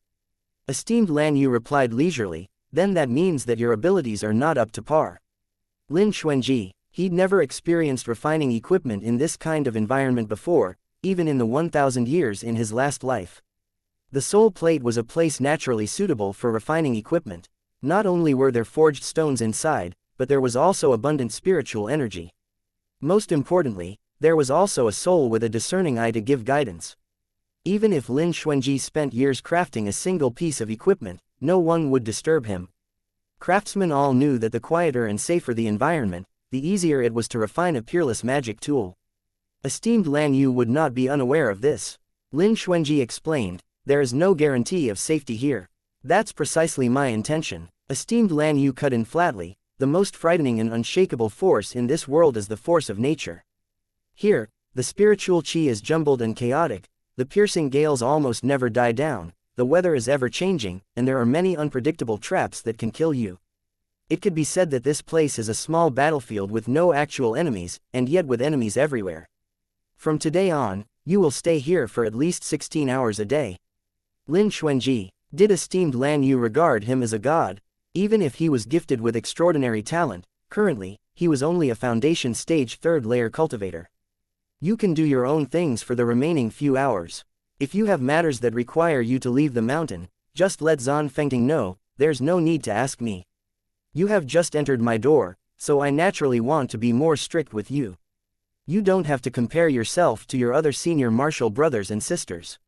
Esteemed Lan Yu replied leisurely, "Then that means that your abilities are not up to par." Lin Xuanji, he'd never experienced refining equipment in this kind of environment before, even in the 1,000 years in his last life. The soul plate was a place naturally suitable for refining equipment. Not only were there forged stones inside, but there was also abundant spiritual energy. Most importantly, there was also a soul with a discerning eye to give guidance. Even if Lin Xuanji spent years crafting a single piece of equipment, no one would disturb him. Craftsmen all knew that the quieter and safer the environment, the easier it was to refine a peerless magic tool. Esteemed Lan Yu would not be unaware of this. Lin Xuanji explained, "There is no guarantee of safety here. That's precisely my intention. Esteemed Lan Yu cut in flatly, the most frightening and unshakable force in this world is the force of nature. Here, the spiritual chi is jumbled and chaotic, the piercing gales almost never die down, the weather is ever changing, and there are many unpredictable traps that can kill you. It could be said that this place is a small battlefield with no actual enemies, and yet with enemies everywhere. From today on, you will stay here for at least 16 hours a day. Lin Xuanji, did esteemed Lan Yu regard him as a god? Even if he was gifted with extraordinary talent, currently, he was only a foundation stage 3rd layer cultivator. You can do your own things for the remaining few hours. If you have matters that require you to leave the mountain, just let Zan Fengting know, there's no need to ask me. You have just entered my door, so I naturally want to be more strict with you. You don't have to compare yourself to your other senior martial brothers and sisters.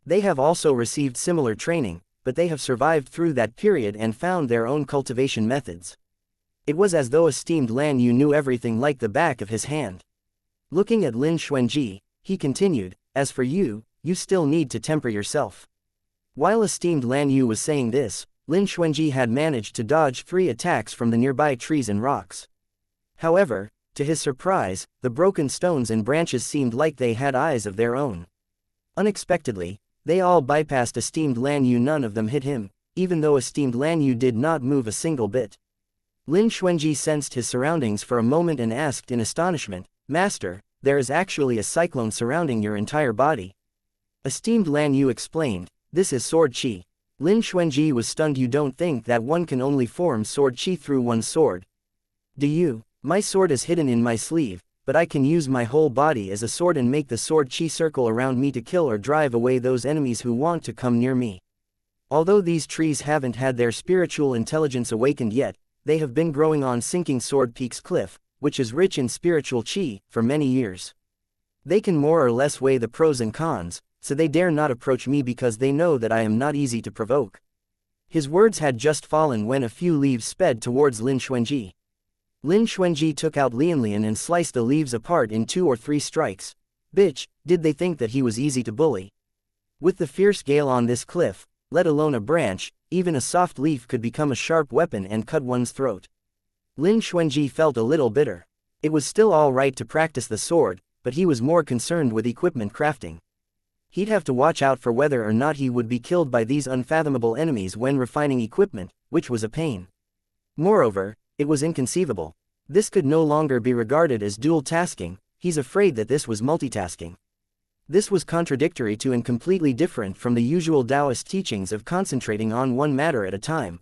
They have also received similar training, but they have survived through that period and found their own cultivation methods. It was as though esteemed Lan Yu knew everything like the back of his hand. Looking at Lin Xuanji, he continued, as for you, you still need to temper yourself. While esteemed Lan Yu was saying this, Lin Xuanji had managed to dodge 3 attacks from the nearby trees and rocks. However, to his surprise, the broken stones and branches seemed like they had eyes of their own. Unexpectedly, they all bypassed esteemed Lan Yu. None of them hit him, even though esteemed Lan Yu did not move a single bit. Lin Xuanji sensed his surroundings for a moment and asked in astonishment, Master, there is actually a cyclone surrounding your entire body. Esteemed Lan Yu explained, this is sword chi. Lin Xuanji was stunned. You don't think that one can only form sword chi through one's sword? Do you? My sword is hidden in my sleeve, but I can use my whole body as a sword and make the sword chi circle around me to kill or drive away those enemies who want to come near me. Although these trees haven't had their spiritual intelligence awakened yet, they have been growing on Sinking Sword Peak's cliff, which is rich in spiritual chi, for many years. They can more or less weigh the pros and cons, so they dare not approach me because they know that I am not easy to provoke. His words had just fallen when a few leaves sped towards Lin Xuanji. Lin Xuanji took out Lian and sliced the leaves apart in 2 or 3 strikes. Bitch, did they think that he was easy to bully? With the fierce gale on this cliff, let alone a branch, even a soft leaf could become a sharp weapon and cut one's throat. Lin Xuanji felt a little bitter. It was still all right to practice the sword, but he was more concerned with equipment crafting. He'd have to watch out for whether or not he would be killed by these unfathomable enemies when refining equipment, which was a pain. Moreover, it was inconceivable. This could no longer be regarded as dual tasking. He's afraid that this was multitasking. This was contradictory to and completely different from the usual Taoist teachings of concentrating on one matter at a time.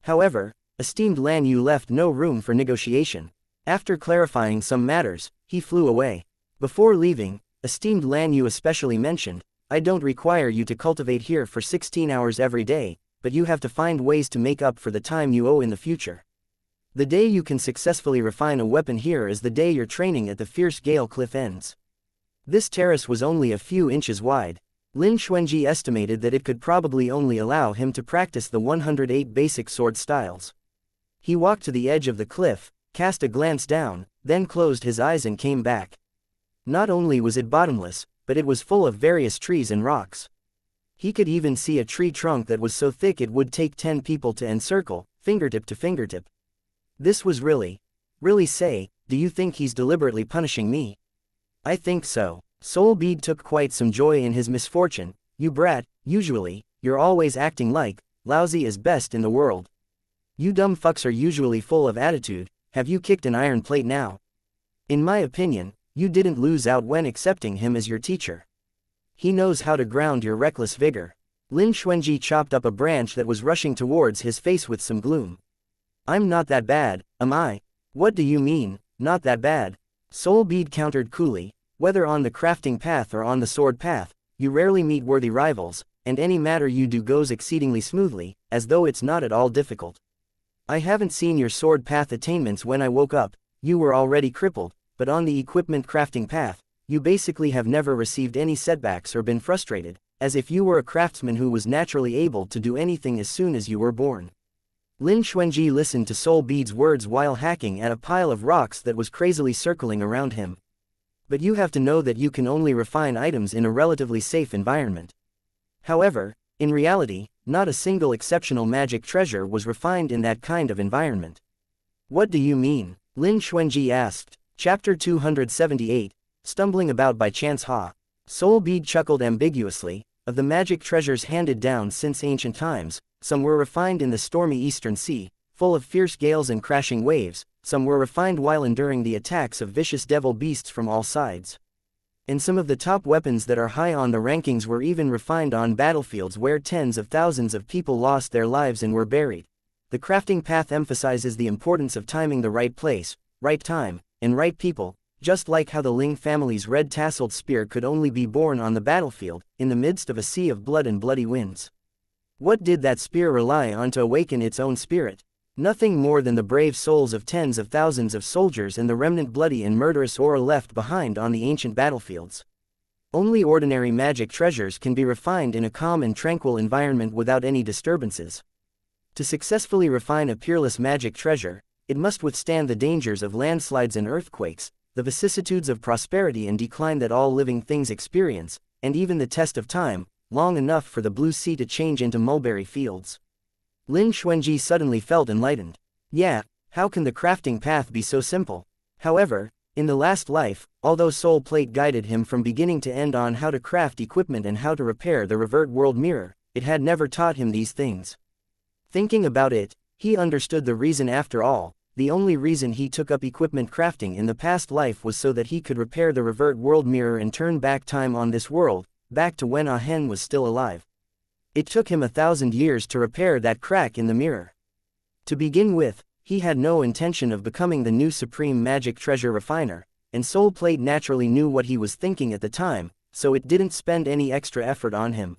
However, esteemed Lan Yu left no room for negotiation. After clarifying some matters, he flew away. Before leaving, esteemed Lan Yu especially mentioned, I don't require you to cultivate here for 16 hours every day, but you have to find ways to make up for the time you owe in the future. The day you can successfully refine a weapon here is the day your training at the Fierce Gale Cliff ends. This terrace was only a few inches wide. Lin Xuanji estimated that it could probably only allow him to practice the 108 basic sword styles. He walked to the edge of the cliff, cast a glance down, then closed his eyes and came back. Not only was it bottomless, but it was full of various trees and rocks. He could even see a tree trunk that was so thick it would take 10 people to encircle, fingertip to fingertip. This was really say, do you think he's deliberately punishing me? I think so. Soul Bead took quite some joy in his misfortune. You brat, usually, you're always acting like, lousy is best in the world. You dumb fucks are usually full of attitude. Have you kicked an iron plate now? In my opinion, you didn't lose out when accepting him as your teacher. He knows how to ground your reckless vigor. Lin Xuanji chopped up a branch that was rushing towards his face with some gloom. I'm not that bad, am I? What do you mean, not that bad? Soul Bead countered coolly, whether on the crafting path or on the sword path, you rarely meet worthy rivals, and any matter you do goes exceedingly smoothly, as though it's not at all difficult. I haven't seen your sword path attainments when I woke up, you were already crippled, but on the equipment crafting path, you basically have never received any setbacks or been frustrated, as if you were a craftsman who was naturally able to do anything as soon as you were born. Lin Xuanji listened to Soul Bead's words while hacking at a pile of rocks that was crazily circling around him. But you have to know that you can only refine items in a relatively safe environment. However, in reality, Not a single exceptional magic treasure was refined in that kind of environment. What do you mean? Lin Xuanji asked. Chapter 278, Stumbling About by Chance. Soul Bead chuckled ambiguously. Of the magic treasures handed down since ancient times, some were refined in the stormy eastern sea, full of fierce gales and crashing waves, some were refined while enduring the attacks of vicious devil beasts from all sides. And some of the top weapons that are high on the rankings were even refined on battlefields where tens of thousands of people lost their lives and were buried. The crafting path emphasizes the importance of timing the right place, right time, and right people, just like how the Ling family's red tasseled spear could only be born on the battlefield, in the midst of a sea of blood and bloody winds. What did that spear rely on to awaken its own spirit? Nothing more than the brave souls of tens of thousands of soldiers and the remnant bloody and murderous aura left behind on the ancient battlefields. Only ordinary magic treasures can be refined in a calm and tranquil environment without any disturbances. To successfully refine a peerless magic treasure, it must withstand the dangers of landslides and earthquakes, the vicissitudes of prosperity and decline that all living things experience, and even the test of time, long enough for the blue sea to change into mulberry fields. Lin Xuanji suddenly felt enlightened. Yeah, how can the crafting path be so simple? However, in the last life, although Soul Plate guided him from beginning to end on how to craft equipment and how to repair the revert world mirror, it had never taught him these things. Thinking about it, he understood the reason after all. The only reason he took up equipment crafting in the past life was so that he could repair the revert world mirror and turn back time on this world, back to when Ah Hen was still alive. It took him 1,000 years to repair that crack in the mirror. To begin with, he had no intention of becoming the new supreme magic treasure refiner, and Soul Plate naturally knew what he was thinking at the time, so it didn't spend any extra effort on him.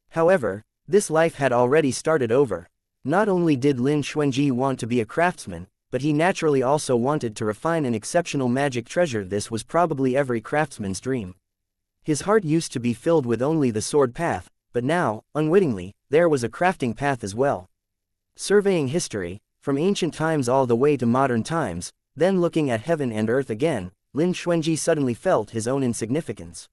However, this life had already started over. Not only did Lin Xuanji want to be a craftsman, but he naturally also wanted to refine an exceptional magic treasure. This was probably every craftsman's dream. His heart used to be filled with only the sword path, but now, unwittingly, there was a crafting path as well. Surveying history, from ancient times all the way to modern times, then looking at heaven and earth again, Lin Xuanji suddenly felt his own insignificance.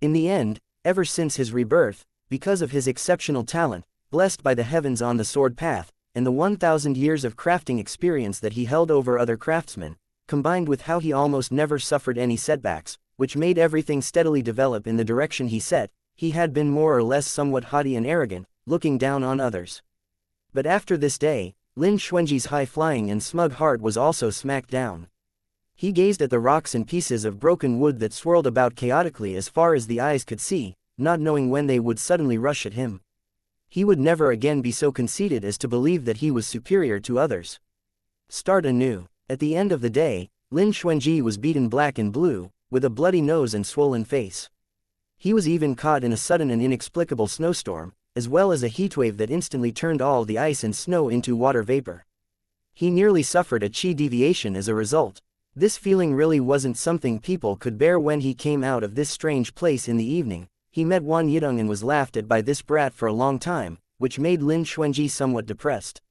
In the end, ever since his rebirth, because of his exceptional talent, blessed by the heavens on the sword path, and the 1,000 years of crafting experience that he held over other craftsmen, combined with how he almost never suffered any setbacks, which made everything steadily develop in the direction he set, he had been more or less somewhat haughty and arrogant, looking down on others. But after this day, Lin Xuanji's high-flying and smug heart was also smacked down. He gazed at the rocks and pieces of broken wood that swirled about chaotically as far as the eyes could see, not knowing when they would suddenly rush at him. He would never again be so conceited as to believe that he was superior to others. Start anew. At the end of the day, Lin Xuanji was beaten black and blue, with a bloody nose and swollen face. He was even caught in a sudden and inexplicable snowstorm, as well as a heatwave that instantly turned all the ice and snow into water vapor. He nearly suffered a chi deviation as a result. This feeling really wasn't something people could bear. When he came out of this strange place in the evening, he met Wan Yidong and was laughed at by this brat for a long time, which made Lin Xuanji somewhat depressed.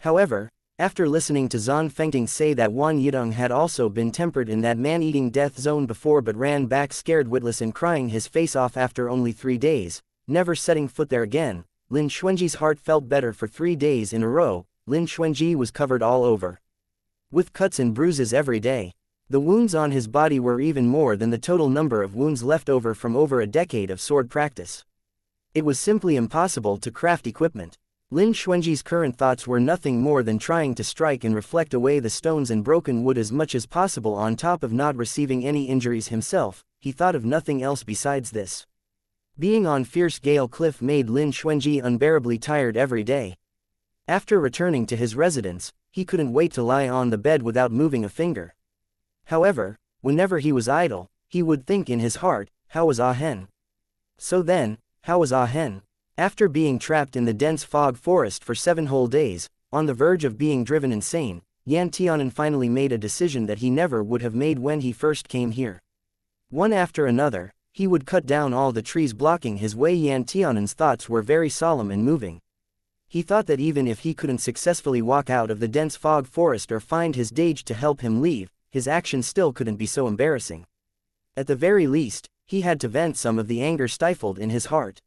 However, after listening to Zan Fengting say that Wan Yidong had also been tempered in that man-eating death zone before but ran back scared witless and crying his face off after only 3 days, never setting foot there again, Lin Xuanji's heart felt better. For 3 days in a row, Lin Xuanji was covered all over with cuts and bruises every day. The wounds on his body were even more than the total number of wounds left over from over a decade of sword practice. It was simply impossible to craft equipment. Lin Xuanji's current thoughts were nothing more than trying to strike and reflect away the stones and broken wood as much as possible. On top of not receiving any injuries himself, he thought of nothing else besides this. Being on Fierce Gale Cliff made Lin Xuanji unbearably tired every day. After returning to his residence, he couldn't wait to lie on the bed without moving a finger. However, whenever he was idle, he would think in his heart, how was Ah Hen? So then, how was Ah Hen? After being trapped in the dense fog forest for 7 whole days, on the verge of being driven insane, Yan Tianan finally made a decision that he never would have made when he first came here. One after another, he would cut down all the trees blocking his way. Yan Tianan's thoughts were very solemn and moving. He thought that even if he couldn't successfully walk out of the dense fog forest or find his dage to help him leave, his actions still couldn't be so embarrassing. At the very least, he had to vent some of the anger stifled in his heart.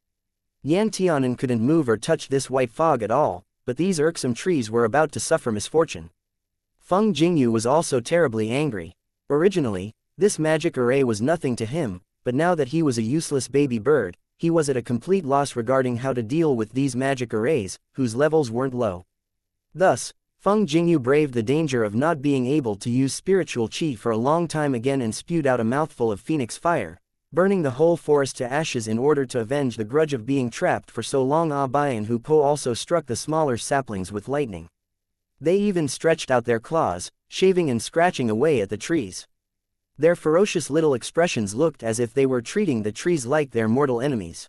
Yan Tianan couldn't move or touch this white fog at all, but these irksome trees were about to suffer misfortune. Feng Jingyu was also terribly angry. Originally, this magic array was nothing to him, but now that he was a useless baby bird, he was at a complete loss regarding how to deal with these magic arrays, whose levels weren't low. Thus, Feng Jingyu braved the danger of not being able to use spiritual qi for a long time again and spewed out a mouthful of phoenix fire, burning the whole forest to ashes in order to avenge the grudge of being trapped for so long. Bai and Hu Po also struck the smaller saplings with lightning. They even stretched out their claws, shaving and scratching away at the trees. Their ferocious little expressions looked as if they were treating the trees like their mortal enemies.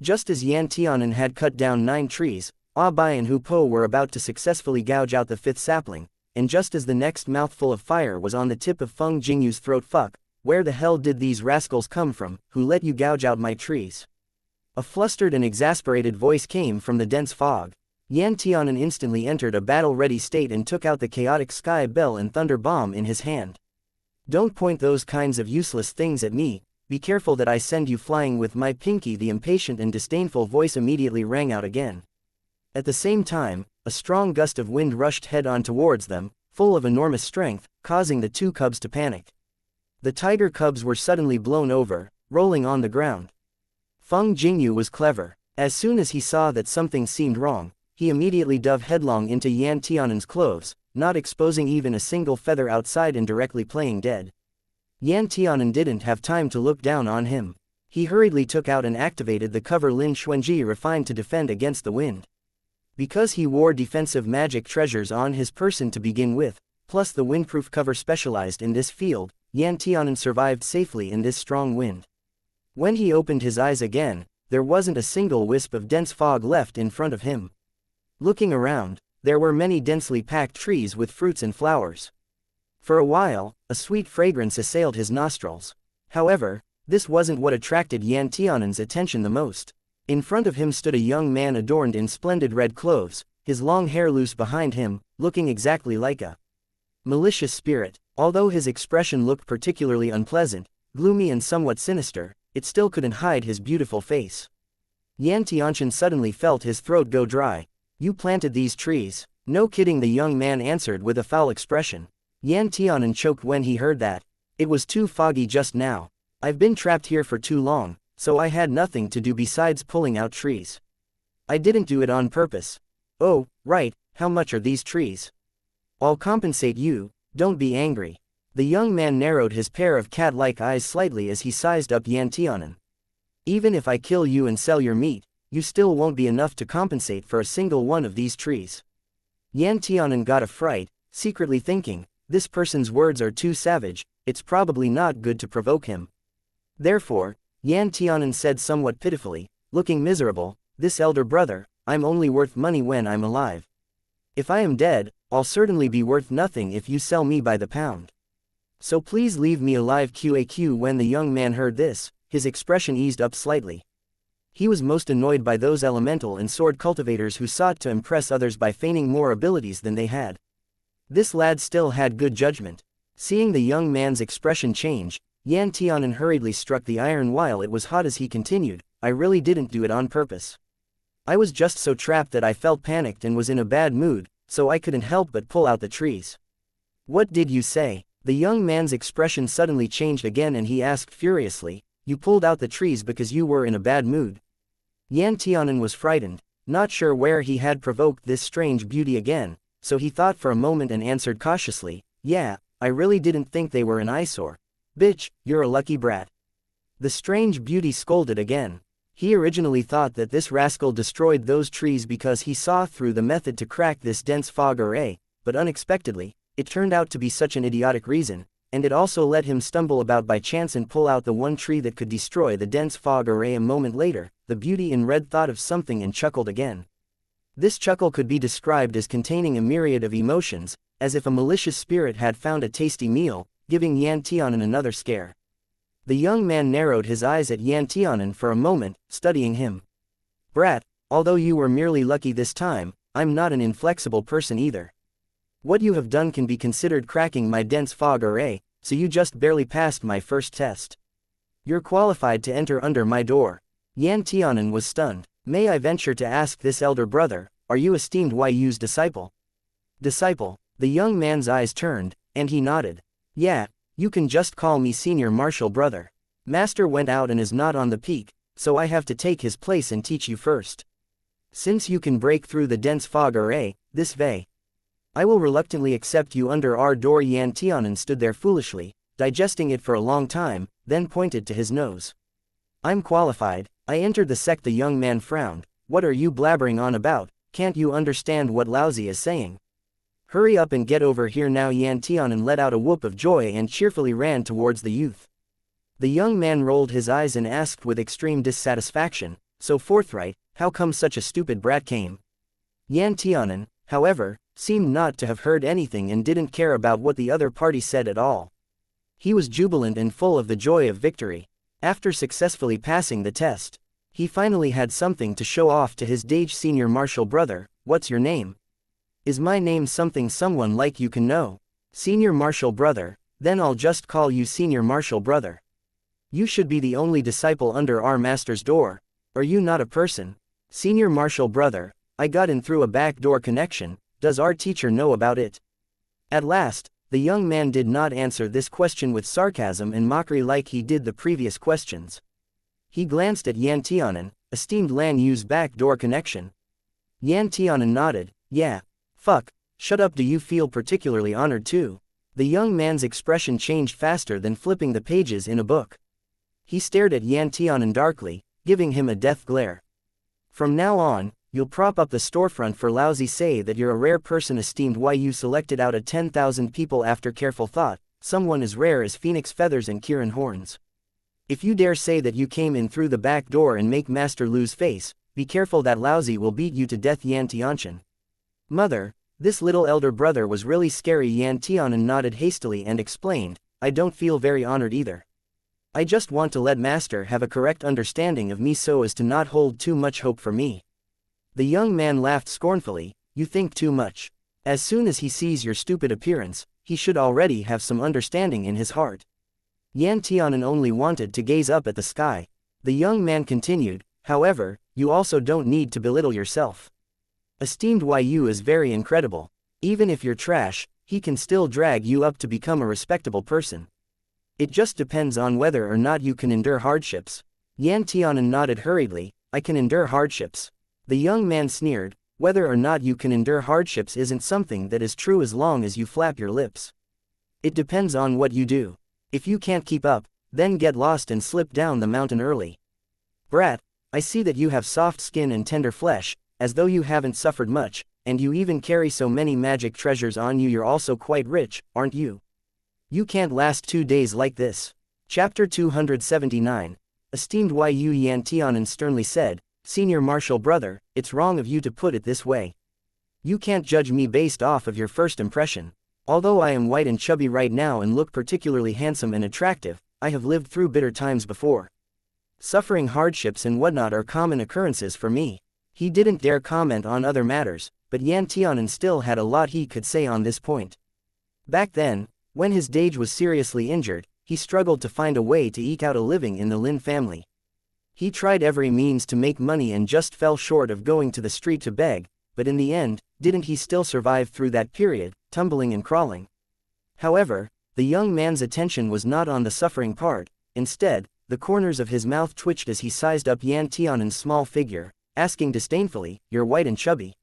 Just as Yan Tianan had cut down 9 trees, Bai and Hu Po were about to successfully gouge out the 5th sapling, and just as the next mouthful of fire was on the tip of Feng Jingyu's throat. Fuck, where the hell did these rascals come from, who let you gouge out my trees? A flustered and exasperated voice came from the dense fog. Yan Tianan instantly entered a battle-ready state and took out the chaotic sky bell and thunder bomb in his hand. Don't point those kinds of useless things at me, be careful that I send you flying with my pinky. The impatient and disdainful voice immediately rang out again. At the same time, a strong gust of wind rushed head-on towards them, full of enormous strength, causing the 2 cubs to panic. The tiger cubs were suddenly blown over, rolling on the ground. Feng Jingyu was clever. As soon as he saw that something seemed wrong, he immediately dove headlong into Yan Tianan's clothes, not exposing even a single feather outside and directly playing dead. Yan Tianan didn't have time to look down on him. He hurriedly took out and activated the cover Lin Xuanji refined to defend against the wind. Because he wore defensive magic treasures on his person to begin with, plus the windproof cover specialized in this field, Yan Tianan survived safely in this strong wind. When he opened his eyes again, there wasn't a single wisp of dense fog left in front of him. Looking around, there were many densely packed trees with fruits and flowers. For a while, a sweet fragrance assailed his nostrils. However, this wasn't what attracted Yan Tianan's attention the most. In front of him stood a young man adorned in splendid red clothes, his long hair loose behind him, looking exactly like a malicious spirit. Although his expression looked particularly unpleasant, gloomy and somewhat sinister, it still couldn't hide his beautiful face. Yan Tianshan suddenly felt his throat go dry. You planted these trees? No kidding, the young man answered with a foul expression. Yan Tianan choked when he heard that. It was too foggy just now. I've been trapped here for too long, so I had nothing to do besides pulling out trees. I didn't do it on purpose. Oh, right, how much are these trees? I'll compensate you, don't be angry. The young man narrowed his pair of cat-like eyes slightly as he sized up Yan Tianan. Even if I kill you and sell your meat, you still won't be enough to compensate for a single one of these trees. Yan Tianan got a fright, secretly thinking, this person's words are too savage, it's probably not good to provoke him. Therefore, Yan Tianan said somewhat pitifully, looking miserable, this elder brother, I'm only worth money when I'm alive. If I am dead, I'll certainly be worth nothing if you sell me by the pound. So please leave me alive. QAQ. When the young man heard this, his expression eased up slightly. He was most annoyed by those elemental and sword cultivators who sought to impress others by feigning more abilities than they had. This lad still had good judgment. Seeing the young man's expression change, Yan Tianan hurriedly struck the iron while it was hot as he continued, I really didn't do it on purpose. I was just so trapped that I felt panicked and was in a bad mood, so I couldn't help but pull out the trees. What did you say? The young man's expression suddenly changed again and he asked furiously, you pulled out the trees because you were in a bad mood? Yan Tianan was frightened, not sure where he had provoked this strange beauty again, so he thought for a moment and answered cautiously, yeah, I really didn't think they were an eyesore. Bitch, you're a lucky brat. The strange beauty scolded again. He originally thought that this rascal destroyed those trees because he saw through the method to crack this dense fog array, but unexpectedly, it turned out to be such an idiotic reason, and it also let him stumble about by chance and pull out the one tree that could destroy the dense fog array. A moment later, the beauty in red thought of something and chuckled again. This chuckle could be described as containing a myriad of emotions, as if a malicious spirit had found a tasty meal, giving Yan Tianan another scare. The young man narrowed his eyes at Yan Tianan for a moment, studying him. Brat, although you were merely lucky this time, I'm not an inflexible person either. What you have done can be considered cracking my dense fog array, so you just barely passed my first test. You're qualified to enter under my door. Yan Tianan was stunned. May I venture to ask this elder brother, are you esteemed Yu's disciple? Disciple. The young man's eyes turned, and he nodded. Yeah, you can just call me senior martial brother. Master went out and is not on the peak, so I have to take his place and teach you first. Since you can break through the dense fog array, this way. I will reluctantly accept you under our door. Yan Tianan stood there foolishly, digesting it for a long time, then pointed to his nose. I'm qualified. I entered the sect. The young man frowned. What are you blabbering on about? Can't you understand what Laozi is saying? Hurry up and get over here now. Yan Tianan let out a whoop of joy and cheerfully ran towards the youth. The young man rolled his eyes and asked with extreme dissatisfaction, so forthright, how come such a stupid brat came? Yan Tianan, however, seemed not to have heard anything and didn't care about what the other party said at all. He was jubilant and full of the joy of victory. After successfully passing the test, he finally had something to show off to his Dage senior martial brother. What's your name? Is my name something someone like you can know? Senior martial brother, then I'll just call you senior martial brother. You should be the only disciple under our master's door. Are you not a person? Senior martial brother, I got in through a back door connection. Does our teacher know about it? At last, the young man did not answer this question with sarcasm and mockery like he did the previous questions. He glanced at Yan Tianan, esteemed Lan Yu's back door connection. Yan Tianan nodded, yeah. Fuck, shut up. Do you feel particularly honored too? The young man's expression changed faster than flipping the pages in a book. He stared at Yan Tianan darkly, giving him a death glare. From now on, you'll prop up the storefront for Laozi. Say that you're a rare person esteemed Yu selected out of 10,000 people after careful thought, someone as rare as phoenix feathers and Kirin horns. If you dare say that you came in through the back door and make master lose face, be careful that Laozi will beat you to death. Yan Tianchan. Mother, this little elder brother was really scary. Yan Tianan nodded hastily and explained, I don't feel very honored either. I just want to let master have a correct understanding of me so as to not hold too much hope for me. The young man laughed scornfully, you think too much. As soon as he sees your stupid appearance, he should already have some understanding in his heart. Yan Tianan only wanted to gaze up at the sky. The young man continued, however, you also don't need to belittle yourself. Esteemed Yu is very incredible. Even if you're trash, he can still drag you up to become a respectable person. It just depends on whether or not you can endure hardships. Yan Tianan nodded hurriedly, I can endure hardships. The young man sneered, whether or not you can endure hardships isn't something that is true as long as you flap your lips. It depends on what you do. If you can't keep up, then get lost and slip down the mountain early. Brat, I see that you have soft skin and tender flesh, as though you haven't suffered much, and you even carry so many magic treasures on you. You're also quite rich, aren't you? You can't last 2 days like this. Chapter 279. Esteemed Yu. Yan Tianan sternly said, Senior martial brother, it's wrong of you to put it this way. You can't judge me based off of your first impression. Although I am white and chubby right now and look particularly handsome and attractive, I have lived through bitter times before. Suffering hardships and whatnot are common occurrences for me. He didn't dare comment on other matters, but Yan Tianan still had a lot he could say on this point. Back then, when his Dage was seriously injured, he struggled to find a way to eke out a living in the Lin family. He tried every means to make money and just fell short of going to the street to beg, but in the end, didn't he still survive through that period, tumbling and crawling? However, the young man's attention was not on the suffering part. Instead, the corners of his mouth twitched as he sized up Yan Tianan's small figure, asking disdainfully, you're white and chubby.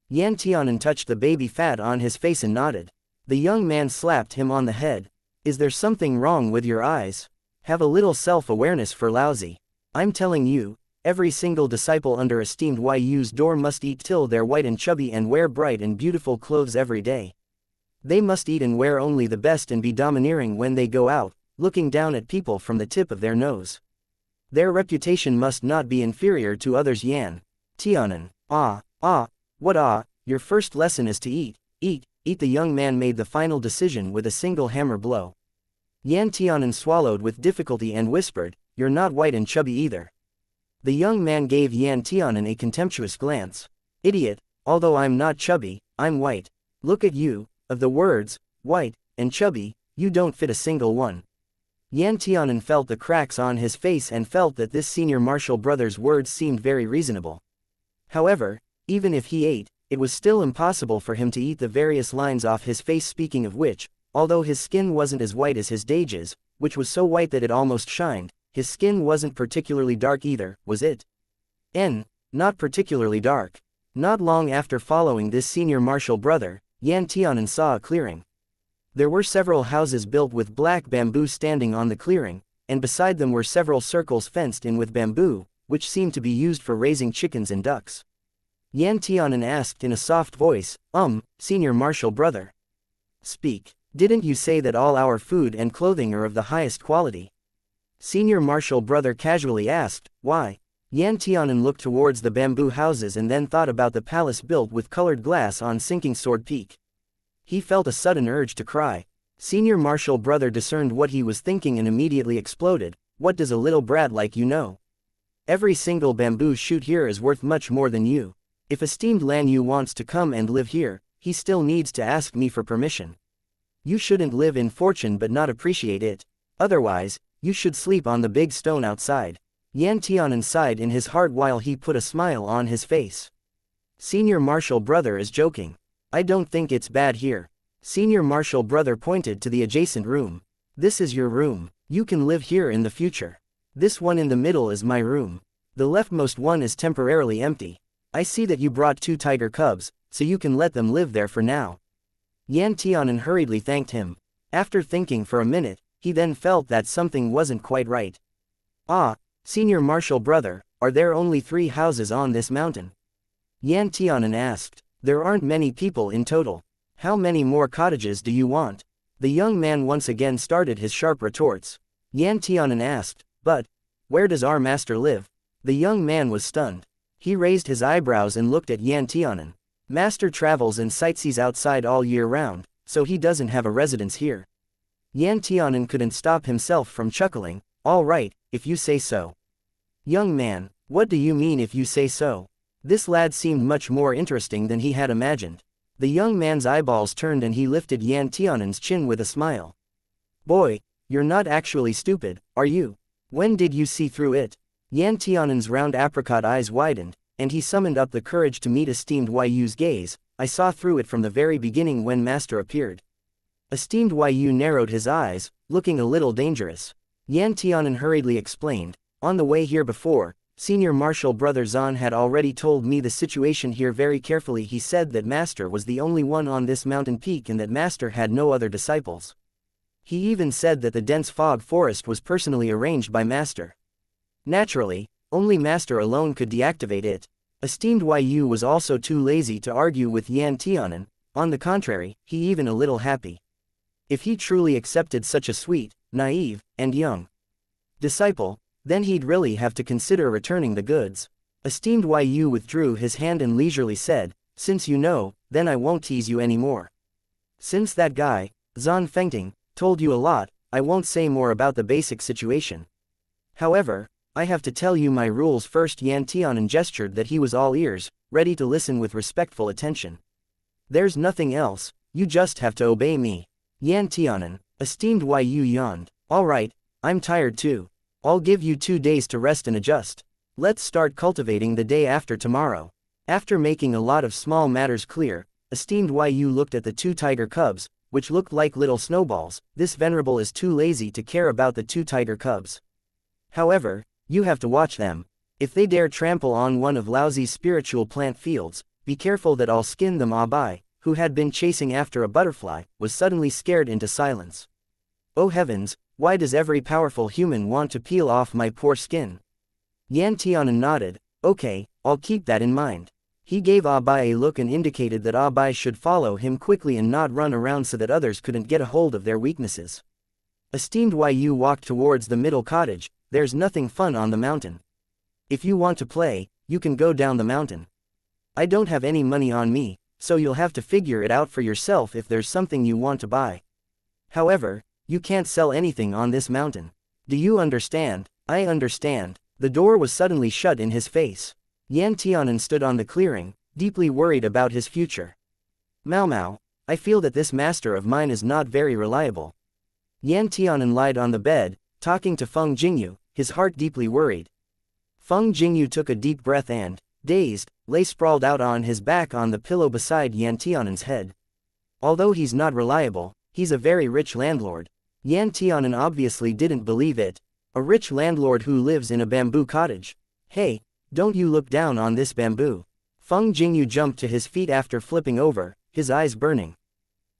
Yan Tianan touched the baby fat on his face and nodded. The young man slapped him on the head. Is there something wrong with your eyes? Have a little self-awareness for Laozi. I'm telling you, every single disciple under esteemed Yu's door must eat till they're white and chubby and wear bright and beautiful clothes every day. They must eat and wear only the best and be domineering when they go out, looking down at people from the tip of their nose. Their reputation must not be inferior to others. Yan Tianan, what your first lesson is to eat. The young man made the final decision with a single hammer blow. Yan Tianan swallowed with difficulty and whispered, you're not white and chubby either. The young man gave Yan Tianan a contemptuous glance. Idiot, although I'm not chubby, I'm white. Look at you, of the words, white, and chubby, you don't fit a single one. Yan Tianan felt the cracks on his face and felt that this senior martial brother's words seemed very reasonable. However, even if he ate, it was still impossible for him to eat the various lines off his face, speaking of which, although his skin wasn't as white as his Dage's, which was so white that it almost shined, his skin wasn't particularly dark either, was it? Not particularly dark. Not long after following this senior martial brother, Yan Tianan saw a clearing. There were several houses built with black bamboo standing on the clearing, and beside them were several circles fenced in with bamboo, which seemed to be used for raising chickens and ducks. Yan Tianan asked in a soft voice, senior martial brother. Speak. Didn't you say that all our food and clothing are of the highest quality? Senior martial brother casually asked, why? Yan Tianan looked towards the bamboo houses and then thought about the palace built with colored glass on Sinking Sword Peak. He felt a sudden urge to cry. Senior martial brother discerned what he was thinking and immediately exploded, what does a little brat like you know? Every single bamboo shoot here is worth much more than you. If esteemed Lan Yu wants to come and live here, he still needs to ask me for permission. You shouldn't live in fortune but not appreciate it. Otherwise, you should sleep on the big stone outside. Yan Tianan sighed in his heart while he put a smile on his face. Senior martial brother is joking. I don't think it's bad here. Senior martial brother pointed to the adjacent room. This is your room. You can live here in the future. This one in the middle is my room. The leftmost one is temporarily empty. I see that you brought 2 tiger cubs, so you can let them live there for now. Yan Tianan hurriedly thanked him. After thinking for a minute, he then felt that something wasn't quite right. Senior martial brother, are there only 3 houses on this mountain? Yan Tianan asked. There aren't many people in total. How many more cottages do you want? The young man once again started his sharp retorts. Yan Tianan asked, but, where does our master live? The young man was stunned. He raised his eyebrows and looked at Yan Tianan. Master travels and sightsees outside all year round, so he doesn't have a residence here. Yan Tianan couldn't stop himself from chuckling. All right, if you say so. Young man, what do you mean if you say so? This lad seemed much more interesting than he had imagined. The young man's eyeballs turned and he lifted Yan Tianan's chin with a smile. Boy, you're not actually stupid, are you? When did you see through it? Yan Tianan's round apricot eyes widened, and he summoned up the courage to meet esteemed Yu's gaze. I saw through it from the very beginning when Master appeared. Esteemed Yu narrowed his eyes, looking a little dangerous. Yan Tianan hurriedly explained, on the way here before, Senior Martial Brother Zan had already told me the situation here very carefully. He said that Master was the only one on this mountain peak and that Master had no other disciples. He even said that the dense fog forest was personally arranged by Master. Naturally, only Master alone could deactivate it. Esteemed Yu was also too lazy to argue with Yan Tianan. On the contrary, he even a little happy. If he truly accepted such a sweet, naive, and young disciple, then he'd really have to consider returning the goods. Esteemed Yu withdrew his hand and leisurely said, since you know, then I won't tease you anymore. Since that guy, Zan Fengting, told you a lot, I won't say more about the basic situation. However, I have to tell you my rules first. Yan Tianan gestured that he was all ears, ready to listen with respectful attention. There's nothing else, you just have to obey me. Yan Tianan, esteemed Yu yawned. Alright, I'm tired too. I'll give you 2 days to rest and adjust. Let's start cultivating the day after tomorrow. After making a lot of small matters clear, esteemed Yu looked at the 2 tiger cubs, which looked like little snowballs. This venerable is too lazy to care about the 2 tiger cubs. However, you have to watch them. If they dare trample on one of Laozi's spiritual plant fields, be careful that I'll skin them. Abai, who had been chasing after a butterfly, was suddenly scared into silence. Oh heavens, why does every powerful human want to peel off my poor skin? Yan Tianan nodded. Okay, I'll keep that in mind. He gave Abai a look and indicated that Abai should follow him quickly and not run around so that others couldn't get a hold of their weaknesses. Esteemed Yu walked towards the middle cottage. There's nothing fun on the mountain. If you want to play, you can go down the mountain. I don't have any money on me, so you'll have to figure it out for yourself if there's something you want to buy. However, you can't sell anything on this mountain. Do you understand? I understand. The door was suddenly shut in his face. Yan Tianan stood on the clearing, deeply worried about his future. Mao, I feel that this master of mine is not very reliable. Yan Tianan lied on the bed, talking to Feng Jingyu, his heart deeply worried. Feng Jingyu took a deep breath and, dazed, lay sprawled out on his back on the pillow beside Yan Tianan's head. Although he's not reliable, he's a very rich landlord. Yan Tianan obviously didn't believe it. A rich landlord who lives in a bamboo cottage. Hey, don't you look down on this bamboo. Feng Jingyu jumped to his feet after flipping over, his eyes burning.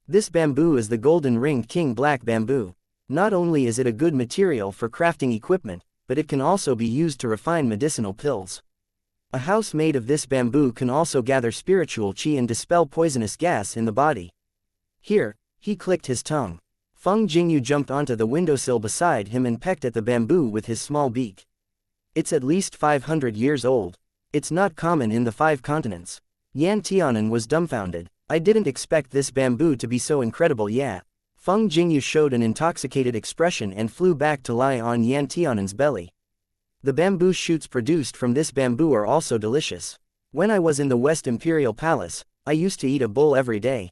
This bamboo is the golden ringed king black bamboo. Not only is it a good material for crafting equipment, but it can also be used to refine medicinal pills. A house made of this bamboo can also gather spiritual qi and dispel poisonous gas in the body. Here, he clicked his tongue. Feng Jingyu jumped onto the windowsill beside him and pecked at the bamboo with his small beak. It's at least 500 years old. It's not common in the 5 continents. Yan Tianan was dumbfounded. I didn't expect this bamboo to be so incredible. Yeah. Feng Jingyu showed an intoxicated expression and flew back to lie on Yan Tianan's belly. The bamboo shoots produced from this bamboo are also delicious. When I was in the West Imperial Palace, I used to eat a bowl every day.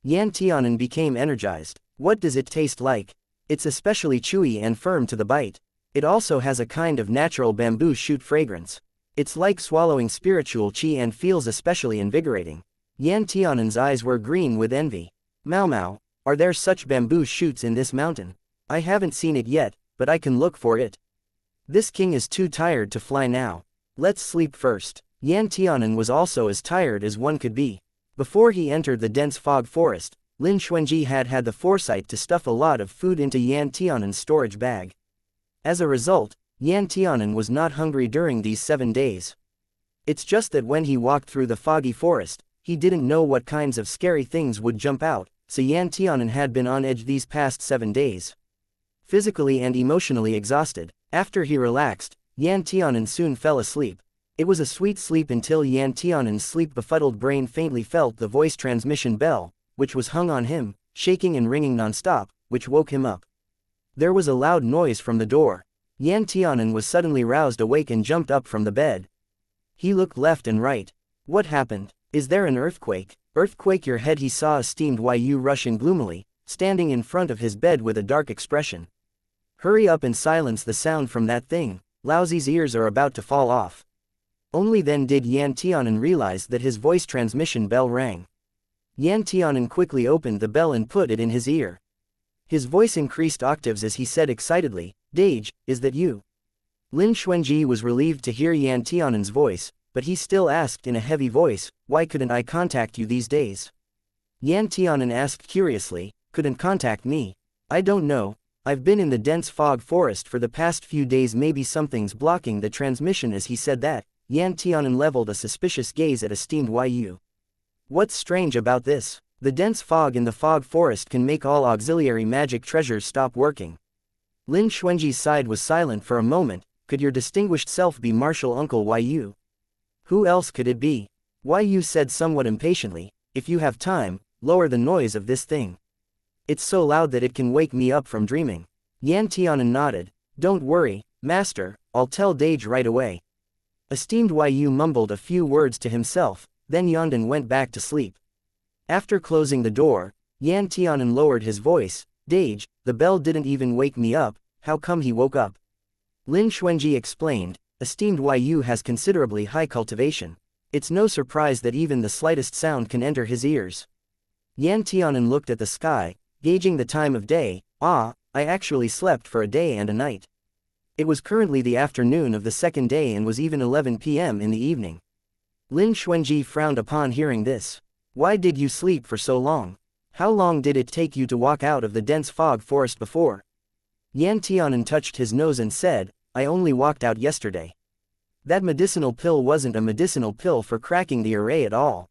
Yan Tianan became energized. What does it taste like? It's especially chewy and firm to the bite. It also has a kind of natural bamboo shoot fragrance. It's like swallowing spiritual qi and feels especially invigorating. Yan Tianan's eyes were green with envy. Mau Mau, are there such bamboo shoots in this mountain? I haven't seen it yet, but I can look for it. This king is too tired to fly now. Let's sleep first. Yan Tianan was also as tired as one could be. Before he entered the dense fog forest, Lin Xuanji had the foresight to stuff a lot of food into Yan Tianan's storage bag. As a result, Yan Tianan was not hungry during these 7 days. It's just that when he walked through the foggy forest, he didn't know what kinds of scary things would jump out, so Yan Tianan had been on edge these past 7 days. Physically and emotionally exhausted, after he relaxed, Yan Tianan soon fell asleep. It was a sweet sleep until Yan Tianan's sleep-befuddled brain faintly felt the voice transmission bell, which was hung on him, shaking and ringing non-stop, which woke him up. There was a loud noise from the door. Yan Tianan was suddenly roused awake and jumped up from the bed. He looked left and right. What happened? Is there an earthquake? Earthquake your head. He saw a steamed Yu rush in gloomily, standing in front of his bed with a dark expression. Hurry up and silence the sound from that thing, Laozi's ears are about to fall off. Only then did Yan Tianan realize that his voice transmission bell rang. Yan Tianan quickly opened the bell and put it in his ear. His voice increased octaves as he said excitedly, "Dage, is that you?" Lin Xuanji was relieved to hear Yan Tianan's voice, but he still asked in a heavy voice, "Why couldn't I contact you these days?" Yan Tianan asked curiously, "Couldn't contact me? I don't know. I've been in the dense fog forest for the past few days. Maybe something's blocking the transmission." As he said that, Yan Tianan leveled a suspicious gaze at esteemed Yu. What's strange about this? The dense fog in the fog forest can make all auxiliary magic treasures stop working. Lin Xuanji's side was silent for a moment. Could your distinguished self be Martial Uncle Yu? Who else could it be? Yu said somewhat impatiently, "If you have time, lower the noise of this thing. It's so loud that it can wake me up from dreaming." Yan Tianan nodded. "Don't worry, master, I'll tell Dage right away." Esteemed Yu mumbled a few words to himself, then yawned and went back to sleep. After closing the door, Yan Tianan lowered his voice, "Dage, the bell didn't even wake me up, how come he woke up?" Lin Xuanji explained, "Esteemed Yu has considerably high cultivation. It's no surprise that even the slightest sound can enter his ears." Yan Tianan looked at the sky, gauging the time of day. "I actually slept for a day and a night." It was currently the afternoon of the 2nd day and was even 11 p.m. in the evening. Lin Xuanji frowned upon hearing this. "Why did you sleep for so long? How long did it take you to walk out of the dense fog forest before?" Yan Tianan touched his nose and said, "I only walked out yesterday." That medicinal pill wasn't a medicinal pill for cracking the array at all.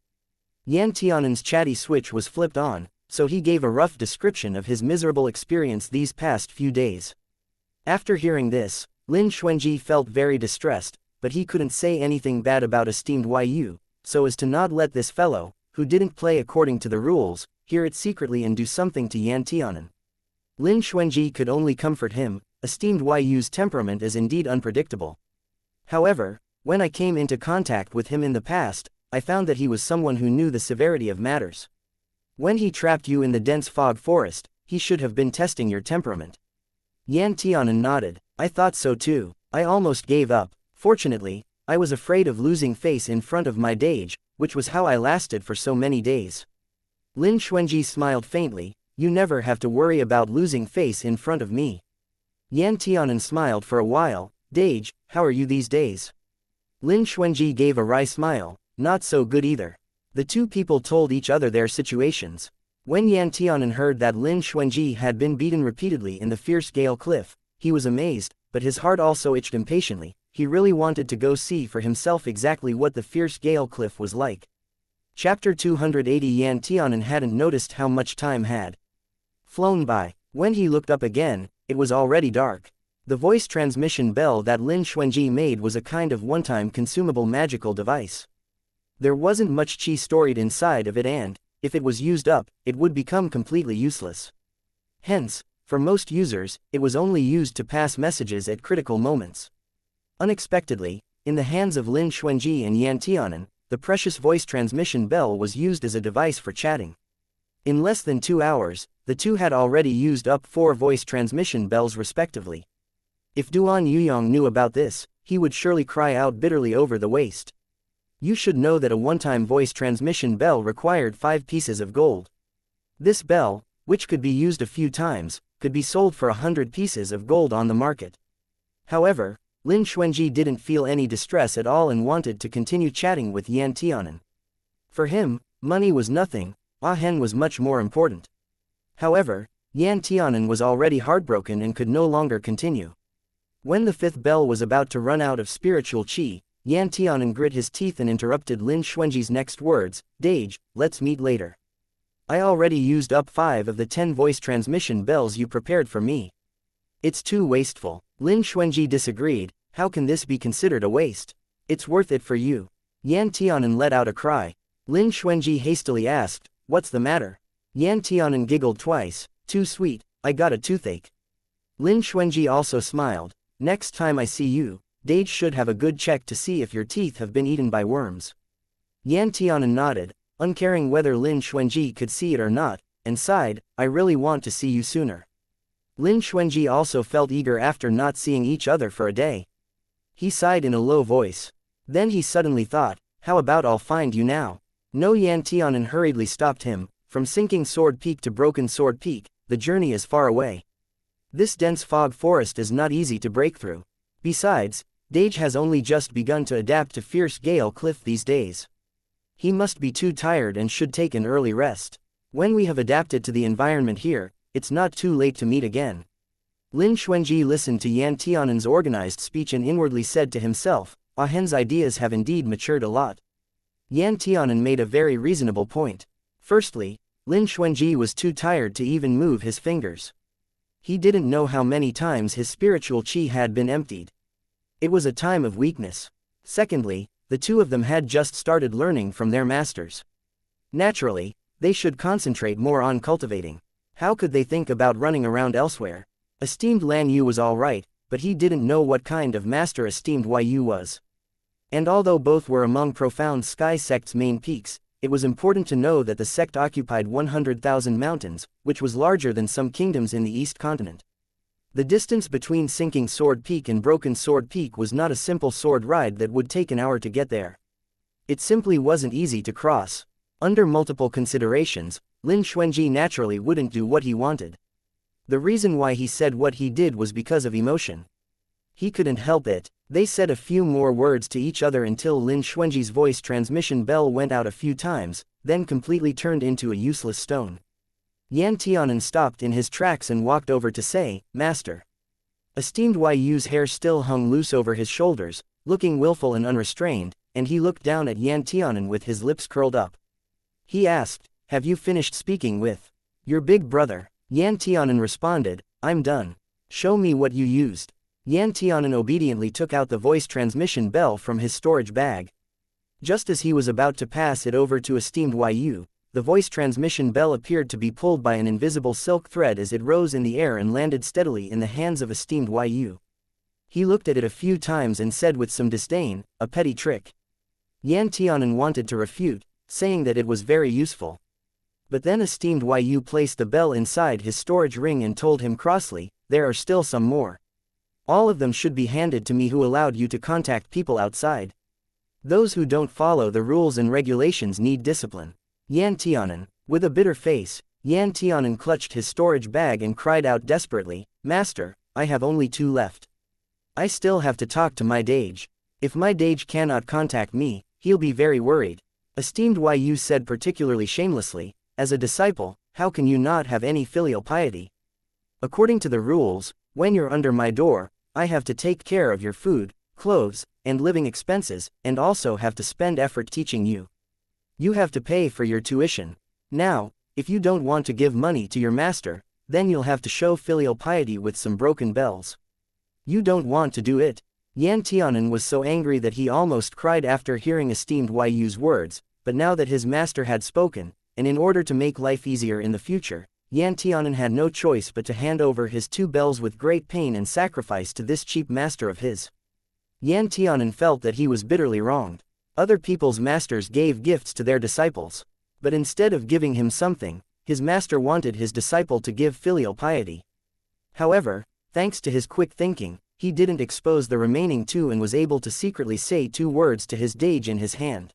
Yan Tianan's chatty switch was flipped on, so he gave a rough description of his miserable experience these past few days. After hearing this, Lin Xuanji felt very distressed, but he couldn't say anything bad about esteemed Yu, so as to not let this fellow, who didn't play according to the rules, hear it secretly and do something to Yan Tianan. Lin Xuanji could only comfort him. Esteemed Yu's temperament is indeed unpredictable. However, when I came into contact with him in the past, I found that he was someone who knew the severity of matters. When he trapped you in the dense fog forest, he should have been testing your temperament. Yan Tianan nodded. I thought so too. I almost gave up. Fortunately, I was afraid of losing face in front of my Dage, which was how I lasted for so many days. Lin Xuanji smiled faintly. You never have to worry about losing face in front of me. Yan Tianan smiled for a while. Dage, how are you these days? Lin Xuanji gave a wry smile. Not so good either. The two people told each other their situations. When Yan Tianan heard that Lin Xuanji had been beaten repeatedly in the fierce Gale Cliff, he was amazed, but his heart also itched impatiently. He really wanted to go see for himself exactly what the fierce Gale Cliff was like. Chapter 280. Yan Tianan hadn't noticed how much time had flown by. When he looked up again, it was already dark. The voice transmission bell that Lin Xuanji made was a kind of one-time consumable magical device. There wasn't much chi stored inside of it, and, if it was used up, it would become completely useless. Hence, for most users, it was only used to pass messages at critical moments. Unexpectedly, in the hands of Lin Xuanji and Yan Tianan, the precious voice transmission bell was used as a device for chatting. In less than 2 hours, the two had already used up 4 voice transmission bells respectively. If Duan Yuyong knew about this, he would surely cry out bitterly over the waste. You should know that a one-time voice transmission bell required 5 pieces of gold. This bell, which could be used a few times, could be sold for 100 pieces of gold on the market. However, Lin Xuanji didn't feel any distress at all and wanted to continue chatting with Yan Tianan. For him, money was nothing. Hen was much more important. However, Yan Tianan was already heartbroken and could no longer continue. When the 5th bell was about to run out of spiritual chi, Yan Tianan grit his teeth and interrupted Lin Xuanji's next words. Dage, let's meet later. I already used up 5 of the 10 voice transmission bells you prepared for me. It's too wasteful. Lin Xuanji disagreed. How can this be considered a waste? It's worth it for you. Yan Tianan let out a cry. Lin Xuanji hastily asked, what's the matter? Yan Tianan giggled twice. Too sweet, I got a toothache. Lin Xuanji also smiled. Next time I see you, Dage should have a good check to see if your teeth have been eaten by worms. Yan Tianan nodded, uncaring whether Lin Xuanji could see it or not, and sighed, I really want to see you sooner. Lin Xuanji also felt eager after not seeing each other for a day. He sighed in a low voice. Then he suddenly thought, how about I'll find you now? No. Yan Tianan hurriedly stopped him. From Sinking Sword Peak to Broken Sword Peak, the journey is far away. This dense fog forest is not easy to break through. Besides, Dage has only just begun to adapt to fierce Gale Cliff these days. He must be too tired and should take an early rest. When we have adapted to the environment here, it's not too late to meet again. Lin Xuanji listened to Yan Tianan's organized speech and inwardly said to himself, Hen's ideas have indeed matured a lot. Yan Tianan made a very reasonable point. Firstly, Lin Xuanji was too tired to even move his fingers. He didn't know how many times his spiritual chi had been emptied. It was a time of weakness. Secondly, the two of them had just started learning from their masters. Naturally, they should concentrate more on cultivating. How could they think about running around elsewhere? Esteemed Lan Yu was alright, but he didn't know what kind of master esteemed Yu was. And although both were among profound Sky Sect's main peaks, it was important to know that the sect occupied 100,000 mountains, which was larger than some kingdoms in the East Continent. The distance between Sinking Sword Peak and Broken Sword Peak was not a simple sword ride that would take an hour to get there. It simply wasn't easy to cross. Under multiple considerations, Lin Xuanji naturally wouldn't do what he wanted. The reason why he said what he did was because of emotion. He couldn't help it. They said a few more words to each other until Lin Xuanji's voice transmission bell went out a few times, then completely turned into a useless stone. Yan Tianan stopped in his tracks and walked over to say, Master. Esteemed Yu's hair still hung loose over his shoulders, looking willful and unrestrained, and he looked down at Yan Tianan with his lips curled up. He asked, have you finished speaking with your big brother? Yan Tianan responded, I'm done. Show me what you used. Yan Tianan obediently took out the voice transmission bell from his storage bag. Just as he was about to pass it over to esteemed Yu, the voice transmission bell appeared to be pulled by an invisible silk thread as it rose in the air and landed steadily in the hands of esteemed Yu. He looked at it a few times and said with some disdain, a petty trick. Yan Tianan wanted to refute, saying that it was very useful. But then esteemed Yu placed the bell inside his storage ring and told him crossly, there are still some more. All of them should be handed to me who allowed you to contact people outside. Those who don't follow the rules and regulations need discipline. Yan Tianan. With a bitter face, Yan Tianan clutched his storage bag and cried out desperately, "Master, I have only 2 left. I still have to talk to my Dage. If my Dage cannot contact me, he'll be very worried." Esteemed Yu said particularly shamelessly, "As a disciple, how can you not have any filial piety? According to the rules, when you're under my door, I have to take care of your food, clothes, and living expenses, and also have to spend effort teaching you. You have to pay for your tuition. Now, if you don't want to give money to your master, then you'll have to show filial piety with some broken bells. You don't want to do it." Yan Tianan was so angry that he almost cried after hearing esteemed Yu's words, but now that his master had spoken, and in order to make life easier in the future, Yan Tianan had no choice but to hand over his 2 bells with great pain and sacrifice to this cheap master of his. Yan Tianan felt that he was bitterly wronged. Other people's masters gave gifts to their disciples. But instead of giving him something, his master wanted his disciple to give filial piety. However, thanks to his quick thinking, he didn't expose the remaining 2 and was able to secretly say 2 words to his Dage in his hand.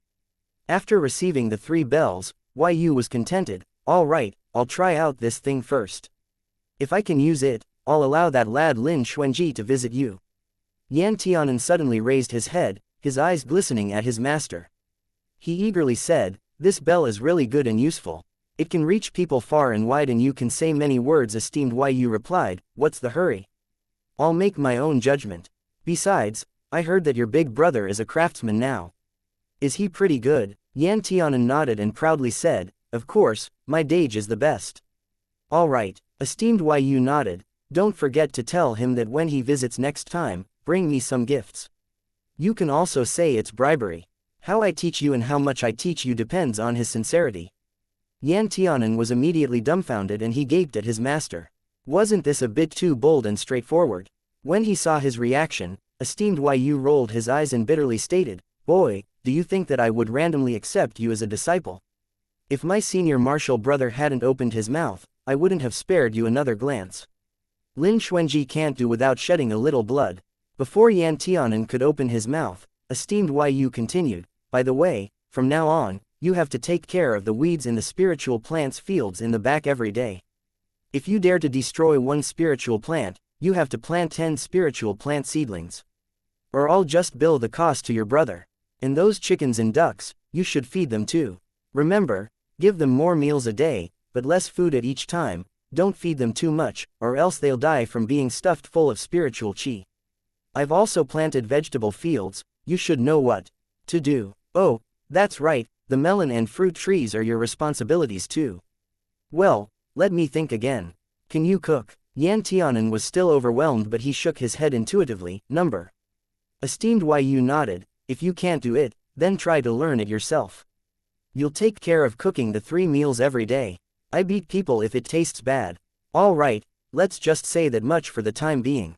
After receiving the 3 bells, Yu was contented. "All right, I'll try out this thing first. If I can use it, I'll allow that lad Lin Xuanji to visit you." Yan Tianan suddenly raised his head, his eyes glistening at his master. He eagerly said, "This bell is really good and useful. It can reach people far and wide and you can say many words." Esteemed Yu replied, "What's the hurry? I'll make my own judgment. Besides, I heard that your big brother is a craftsman now. Is he pretty good?" Yan Tianan nodded and proudly said, "Of course, my Dage is the best." "All right," esteemed Yu nodded, "don't forget to tell him that when he visits next time, bring me some gifts. You can also say it's bribery. How I teach you and how much I teach you depends on his sincerity." Yan Tianan was immediately dumbfounded and he gaped at his master. Wasn't this a bit too bold and straightforward? When he saw his reaction, esteemed Yu rolled his eyes and bitterly stated, "Boy, do you think that I would randomly accept you as a disciple? If my senior martial brother hadn't opened his mouth, I wouldn't have spared you another glance." Lin Xuanji can't do without shedding a little blood. Before Yan Tianan could open his mouth, esteemed Yu continued, "By the way, from now on, you have to take care of the weeds in the spiritual plants fields in the back every day. If you dare to destroy 1 spiritual plant, you have to plant 10 spiritual plant seedlings. Or I'll just bill the cost to your brother. And those chickens and ducks, you should feed them too. Remember, give them more meals a day, but less food at each time. Don't feed them too much, or else they'll die from being stuffed full of spiritual chi. I've also planted vegetable fields, you should know what to do. Oh, that's right, the melon and fruit trees are your responsibilities too. Well, let me think again. Can you cook?" Yan Tianan was still overwhelmed but he shook his head intuitively. "Number." Esteemed Yu nodded, "If you can't do it, then try to learn it yourself. You'll take care of cooking the 3 meals every day. I beat people if it tastes bad. All right, let's just say that much for the time being.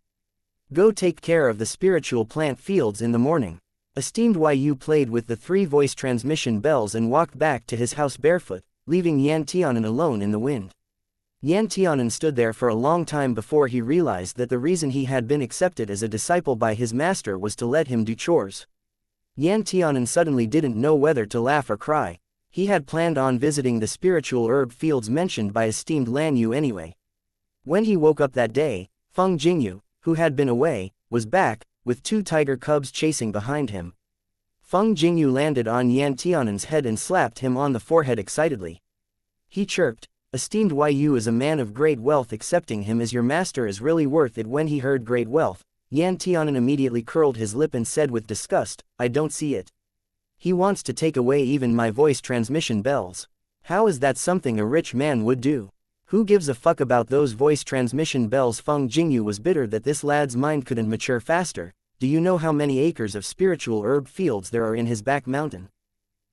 Go take care of the spiritual plant fields in the morning." Esteemed Yu played with the 3 voice transmission bells and walked back to his house barefoot, leaving Yan Tianan alone in the wind. Yan Tianan stood there for a long time before he realized that the reason he had been accepted as a disciple by his master was to let him do chores. Yan Tianan suddenly didn't know whether to laugh or cry. He had planned on visiting the spiritual herb fields mentioned by esteemed Lan Yu anyway. When he woke up that day, Feng Jingyu, who had been away, was back, with 2 tiger cubs chasing behind him. Feng Jingyu landed on Yan Tianan's head and slapped him on the forehead excitedly. He chirped, "Esteemed Yu is a man of great wealth. Accepting him as your master is really worth it." When he heard great wealth, Yan Tianan immediately curled his lip and said with disgust, "I don't see it. He wants to take away even my voice transmission bells. How is that something a rich man would do? Who gives a fuck about those voice transmission bells?" Feng Jingyu was bitter that this lad's mind couldn't mature faster. "Do you know how many acres of spiritual herb fields there are in his back mountain?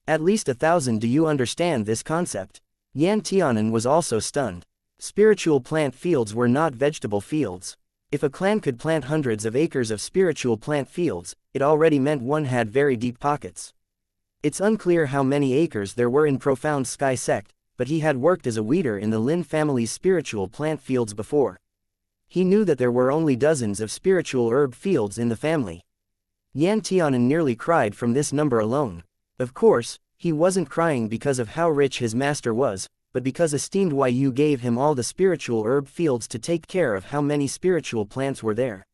At least 1,000. Do you understand this concept?" Yan Tianan was also stunned. Spiritual plant fields were not vegetable fields. If a clan could plant hundreds of acres of spiritual plant fields, it already meant one had very deep pockets. It's unclear how many acres there were in Profound Sky Sect, but he had worked as a weeder in the Lin family's spiritual plant fields before. He knew that there were only dozens of spiritual herb fields in the family. Yan Tianan nearly cried from this number alone. Of course, he wasn't crying because of how rich his master was, but because esteemed Yu gave him all the spiritual herb fields to take care of how many spiritual plants were there.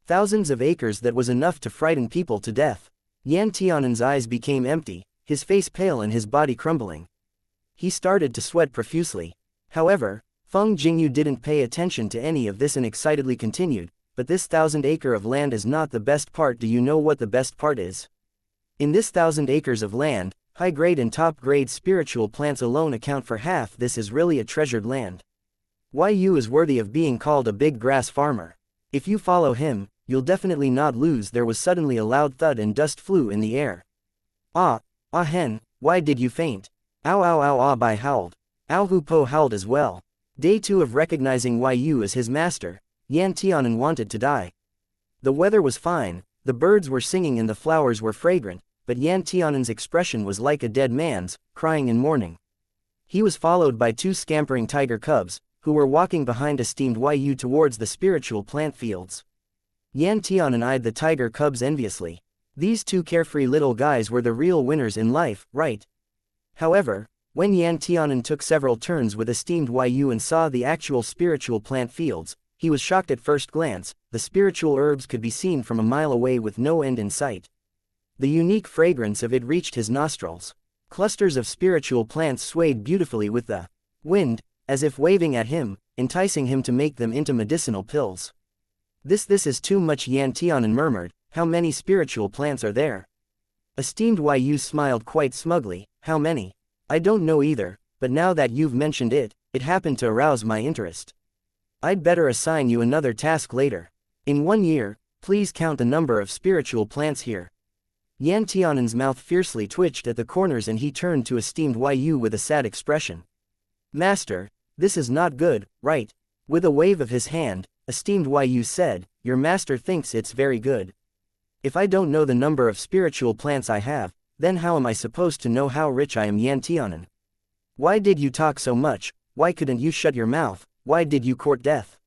Thousands of acres. That was enough to frighten people to death. Yan Tianan's eyes became empty, his face pale and his body crumbling. He started to sweat profusely. However, Feng Jingyu didn't pay attention to any of this and excitedly continued, "But this 1,000 acre of land is not the best part. Do you know what the best part is? In this 1,000 acres of land, high-grade and top-grade spiritual plants alone account for half. This is really a treasured land. Yu is worthy of being called a big grass farmer. If you follow him, you'll definitely not lose." There was suddenly a loud thud and dust flew in the air. Hen, why did you faint? Ow ow ow ow, Bai howled. Ow Hu Po howled as well. Day 2 of recognizing Yu as his master, Yan Tianan wanted to die. The weather was fine, the birds were singing and the flowers were fragrant, but Yan Tianan's expression was like a dead man's, crying in mourning. He was followed by 2 scampering tiger cubs, who were walking behind esteemed Yu towards the spiritual plant fields. Yan Tianan eyed the tiger cubs enviously. These 2 carefree little guys were the real winners in life, right? However, when Yan Tianan took several turns with esteemed Yu and saw the actual spiritual plant fields, he was shocked at first glance. The spiritual herbs could be seen from a mile away with no end in sight. The unique fragrance of it reached his nostrils. Clusters of spiritual plants swayed beautifully with the wind, as if waving at him, enticing him to make them into medicinal pills. This is too much, Yan Tianan murmured. How many spiritual plants are there? Esteemed Yu smiled quite smugly. How many? I don't know either, but now that you've mentioned it, it happened to arouse my interest. I'd better assign you another task later. In 1 year, please count the number of spiritual plants here. Yan Tianan's mouth fiercely twitched at the corners and he turned to esteemed Yu with a sad expression. Master, this is not good, right? With a wave of his hand, esteemed Yu said, your master thinks it's very good. If I don't know the number of spiritual plants I have, then how am I supposed to know how rich I am? Yan Tianan. Why did you talk so much? Why couldn't you shut your mouth? Why did you court death?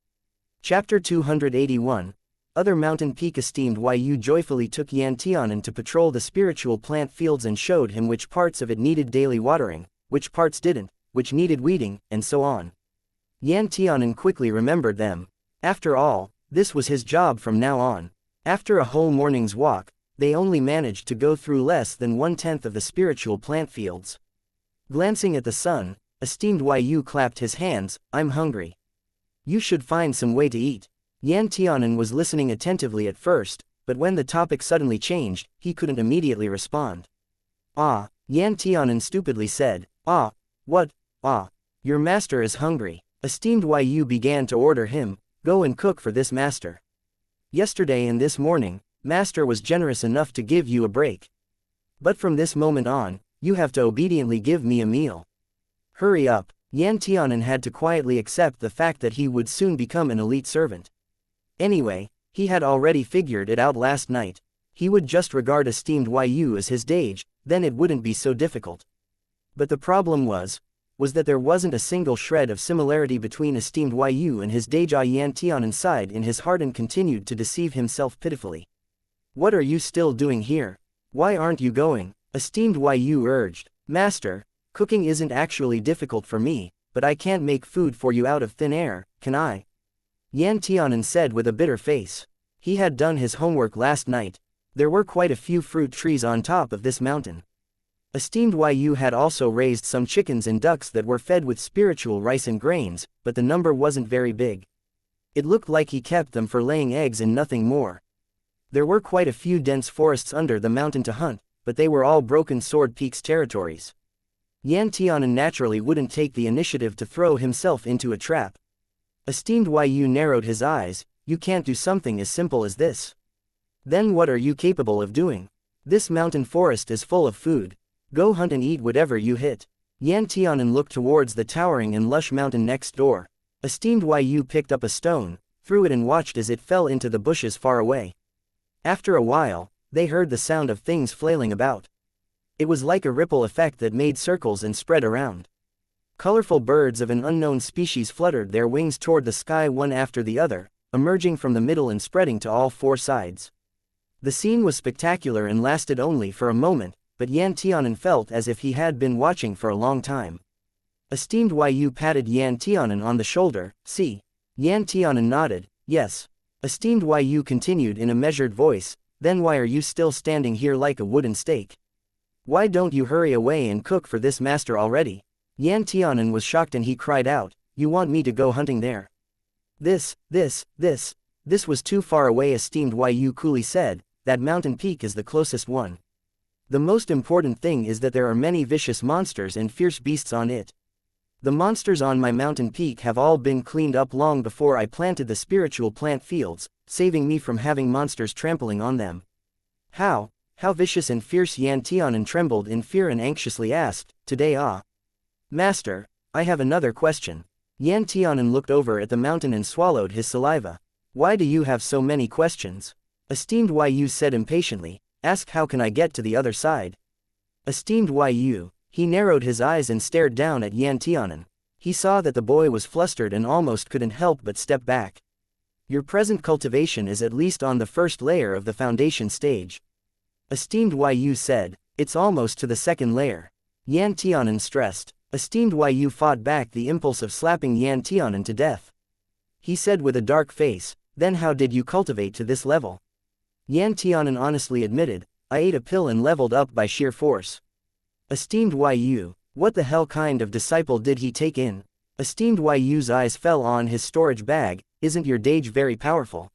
Chapter 281. Other mountain peak. Esteemed Yu joyfully took Yan Tianan to patrol the spiritual plant fields and showed him which parts of it needed daily watering, which parts didn't, which needed weeding, and so on. Yan Tianan quickly remembered them. After all, this was his job from now on. After a whole morning's walk, they only managed to go through less than 1/10 of the spiritual plant fields. Glancing at the sun, esteemed Yu clapped his hands. I'm hungry. You should find some way to eat. Yan Tianan was listening attentively at first, but when the topic suddenly changed, he couldn't immediately respond. Yan Tianan stupidly said. What? Your master is hungry. Esteemed Yu began to order him, go and cook for this master. Yesterday and this morning, master was generous enough to give you a break. But from this moment on, you have to obediently give me a meal. Hurry up. Yan Tianan had to quietly accept the fact that he would soon become an elite servant. Anyway, he had already figured it out last night. He would just regard esteemed Yu as his dage, then it wouldn't be so difficult. But the problem was that there wasn't a single shred of similarity between esteemed Yu and his dage. Yan Tianan sighed in his heart and continued to deceive himself pitifully. What are you still doing here? Why aren't you going? Esteemed Yu urged. Master, cooking isn't actually difficult for me, but I can't make food for you out of thin air, can I? Yan Tianan said with a bitter face. He had done his homework last night. There were quite a few fruit trees on top of this mountain. Esteemed Yu had also raised some chickens and ducks that were fed with spiritual rice and grains, but the number wasn't very big. It looked like he kept them for laying eggs and nothing more. There were quite a few dense forests under the mountain to hunt, but they were all Broken Sword Peaks territories. Yan Tianan naturally wouldn't take the initiative to throw himself into a trap. Esteemed Yu narrowed his eyes. You can't do something as simple as this. Then what are you capable of doing? This mountain forest is full of food. Go hunt and eat whatever you hit. Yan Tianan looked towards the towering and lush mountain next door. Esteemed Yu picked up a stone, threw it and watched as it fell into the bushes far away. After a while, they heard the sound of things flailing about. It was like a ripple effect that made circles and spread around. Colorful birds of an unknown species fluttered their wings toward the sky one after the other, emerging from the middle and spreading to all four sides. The scene was spectacular and lasted only for a moment, but Yan Tianan felt as if he had been watching for a long time. Esteemed Yu patted Yan Tianan on the shoulder. See? Yan Tianan nodded. Yes. Esteemed Yu continued in a measured voice, then why are you still standing here like a wooden stake? Why don't you hurry away and cook for this master already? Yan Tianan was shocked and he cried out, you want me to go hunting there? This was too far away. Esteemed Yu coolly said, that mountain peak is the closest one. The most important thing is that there are many vicious monsters and fierce beasts on it. The monsters on my mountain peak have all been cleaned up long before I planted the spiritual plant fields, saving me from having monsters trampling on them. How vicious and fierce? Yan Tianan trembled in fear and anxiously asked, today Master, I have another question. Yan Tianan looked over at the mountain and swallowed his saliva. Why do you have so many questions? Esteemed Yu said impatiently, ask how can I get to the other side? Esteemed Yu, he narrowed his eyes and stared down at Yan Tianan. He saw that the boy was flustered and almost couldn't help but step back. Your present cultivation is at least on the first layer of the foundation stage. Esteemed Yu said, it's almost to the second layer. Yan Tianan stressed. Esteemed Yu fought back the impulse of slapping Yan Tianan to death. He said with a dark face, then how did you cultivate to this level? Yan Tianan honestly admitted, I ate a pill and leveled up by sheer force. Esteemed Yu, what the hell kind of disciple did he take in? Esteemed Yu's eyes fell on his storage bag. Isn't your Dage very powerful?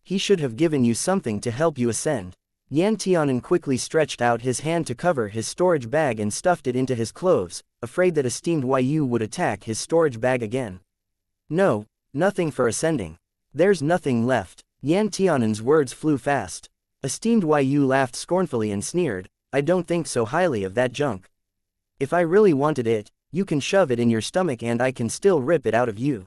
He should have given you something to help you ascend. Yan Tianan quickly stretched out his hand to cover his storage bag and stuffed it into his clothes, afraid that Esteemed Yu would attack his storage bag again. No, nothing for ascending. There's nothing left. Yan Tianan's words flew fast. Esteemed Yu laughed scornfully and sneered, I don't think so highly of that junk. If I really wanted it, you can shove it in your stomach and I can still rip it out of you.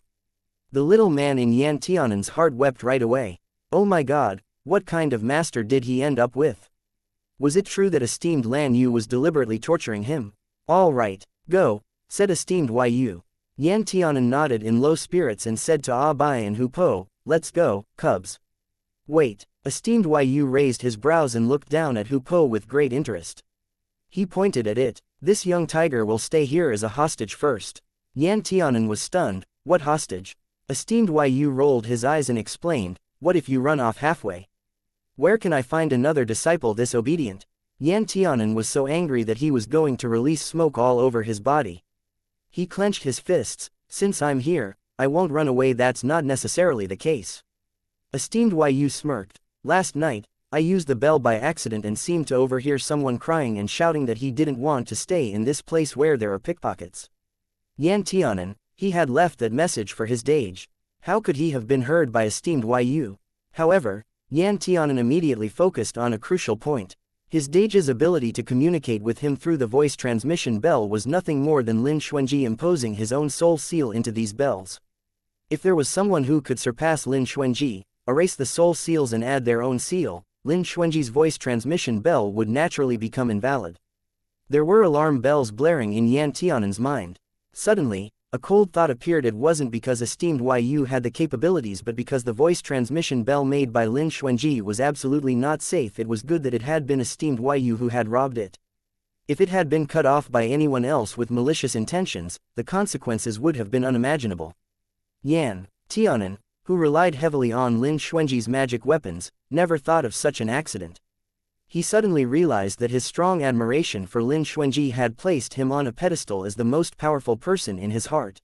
The little man in Yan Tianan's heart wept right away. Oh my god, what kind of master did he end up with? Was it true that Esteemed Lan Yu was deliberately torturing him? All right, go, said Esteemed Yu. Yan Tianan nodded in low spirits and said to Bai and Hu Po, let's go, cubs. Wait, Esteemed Yu raised his brows and looked down at Hu Po with great interest. He pointed at it, this young tiger will stay here as a hostage first. Yan Tianan was stunned, what hostage? Esteemed Yu rolled his eyes and explained, what if you run off halfway? Where can I find another disciple this obedient? Yan Tianan was so angry that he was going to release smoke all over his body. He clenched his fists, since I'm here, I won't run away. That's not necessarily the case. Esteemed Yu smirked, last night, I used the bell by accident and seemed to overhear someone crying and shouting that he didn't want to stay in this place where there are pickpockets. Yan Tianan, he had left that message for his Dage. How could he have been heard by Esteemed Yu? However, Yan Tianan immediately focused on a crucial point. His Dage's ability to communicate with him through the voice transmission bell was nothing more than Lin Xuanji imposing his own soul seal into these bells. If there was someone who could surpass Lin Xuanji, erase the soul seals and add their own seal, Lin Xuanji's voice transmission bell would naturally become invalid. There were alarm bells blaring in Yan Tianan's mind. Suddenly, a cold thought appeared. It wasn't because Esteemed Yu had the capabilities but because the voice transmission bell made by Lin Xuanji was absolutely not safe. It was good that it had been Esteemed Yu who had robbed it. If it had been cut off by anyone else with malicious intentions, the consequences would have been unimaginable. Yan Tianan, who relied heavily on Lin Xuanji's magic weapons, never thought of such an accident. He suddenly realized that his strong admiration for Lin Xuanji had placed him on a pedestal as the most powerful person in his heart.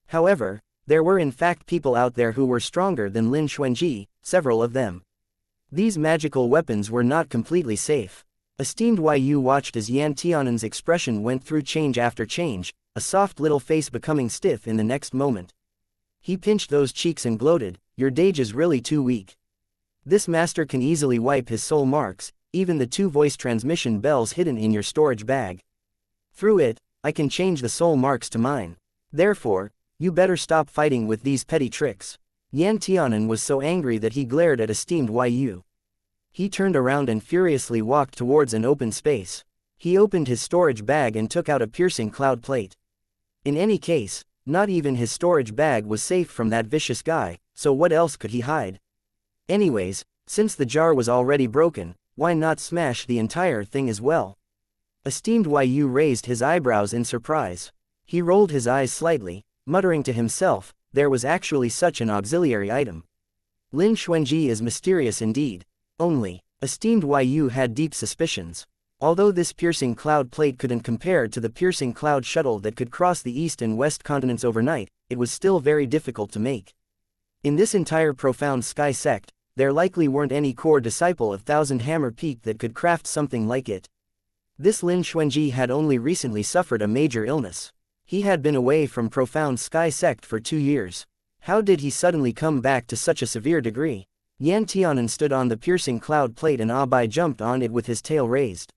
However, there were in fact people out there who were stronger than Lin Xuanji, several of them. These magical weapons were not completely safe. Esteemed Yu watched as Yan Tianan's expression went through change after change, a soft little face becoming stiff in the next moment. He pinched those cheeks and gloated, your Dage is really too weak. This master can easily wipe his soul marks, even the 2 voice transmission bells hidden in your storage bag. Through it, I can change the soul marks to mine. Therefore, you better stop fighting with these petty tricks. Yan Tianan was so angry that he glared at Esteemed Yu. He turned around and furiously walked towards an open space. He opened his storage bag and took out a piercing cloud plate. In any case, not even his storage bag was safe from that vicious guy, so what else could he hide? Anyways, since the jar was already broken, why not smash the entire thing as well? Esteemed Yu raised his eyebrows in surprise. He rolled his eyes slightly, muttering to himself, there was actually such an auxiliary item. Lin Xuanji is mysterious indeed. Only, Esteemed Yu had deep suspicions. Although this piercing cloud plate couldn't compare to the piercing cloud shuttle that could cross the east and west continents overnight, it was still very difficult to make. In this entire profound sky sect, there likely weren't any core disciple of Thousand Hammer Peak that could craft something like it. This Lin Xuanji had only recently suffered a major illness. He had been away from profound sky sect for 2 years. How did he suddenly come back to such a severe degree? Yan Tianan stood on the piercing cloud plate and Abai jumped on it with his tail raised.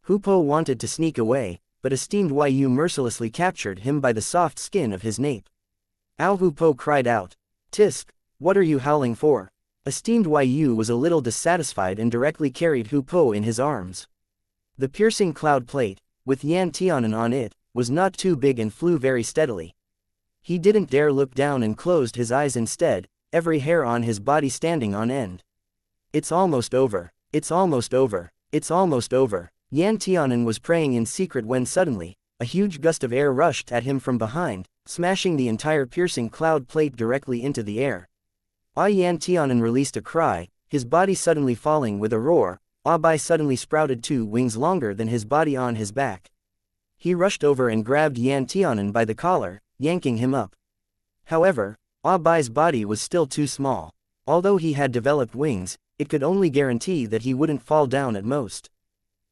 Hupo wanted to sneak away, but Esteemed Yu mercilessly captured him by the soft skin of his nape. Ao Hupo cried out. Tisk, what are you howling for? Esteemed Yu was a little dissatisfied and directly carried Hupo in his arms. The piercing cloud plate, with Yan Tianan on it, was not too big and flew very steadily. He didn't dare look down and closed his eyes instead, every hair on his body standing on end. It's almost over. It's almost over. It's almost over. Yan Tianan was praying in secret when suddenly, a huge gust of air rushed at him from behind, smashing the entire piercing cloud plate directly into the air. Yan Tianan released a cry, his body suddenly falling with a roar. Abai suddenly sprouted 2 wings longer than his body on his back. He rushed over and grabbed Yan Tianan by the collar, yanking him up. However, Abai's body was still too small. Although he had developed wings, it could only guarantee that he wouldn't fall down at most.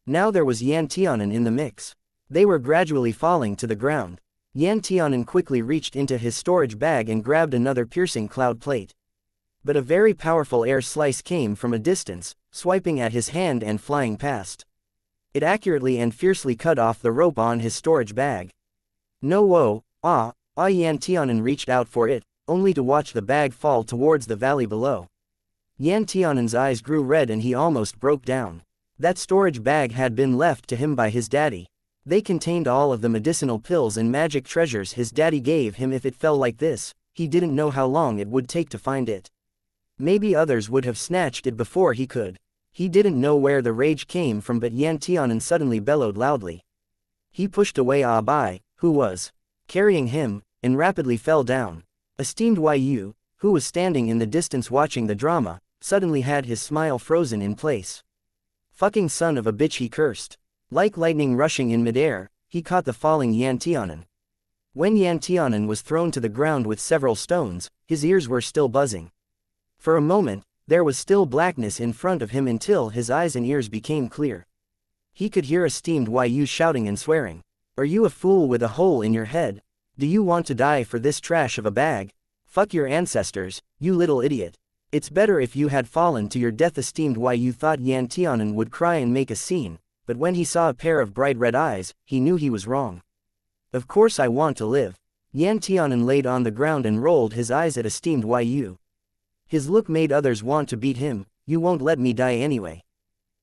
Now there was Yan Tianan in the mix. They were gradually falling to the ground. Yan Tianan quickly reached into his storage bag and grabbed another piercing cloud plate. But a very powerful air slice came from a distance, swiping at his hand and flying past. It accurately and fiercely cut off the rope on his storage bag. No woe, Yan Tianan reached out for it, only to watch the bag fall towards the valley below. Yan Tianan's eyes grew red and he almost broke down. That storage bag had been left to him by his daddy. They contained all of the medicinal pills and magic treasures his daddy gave him. If it fell like this, he didn't know how long it would take to find it. Maybe others would have snatched it before he could. He didn't know where the rage came from, but Yan Tianan suddenly bellowed loudly. He pushed away Abai, who was carrying him, and rapidly fell down. Esteemed Yu, who was standing in the distance watching the drama, suddenly had his smile frozen in place. Fucking son of a bitch, he cursed. Like lightning rushing in midair, he caught the falling Yan Tianan. When Yan Tianan was thrown to the ground with several stones, his ears were still buzzing. For a moment, there was still blackness in front of him until his eyes and ears became clear. He could hear Esteemed Yu shouting and swearing. Are you a fool with a hole in your head? Do you want to die for this trash of a bag? Fuck your ancestors, you little idiot. It's better if you had fallen to your death. Esteemed Yu thought Yan Tianan would cry and make a scene, but when he saw a pair of bright red eyes, he knew he was wrong. Of course I want to live. Yan Tianan laid on the ground and rolled his eyes at Esteemed Yu. His look made others want to beat him. You won't let me die anyway.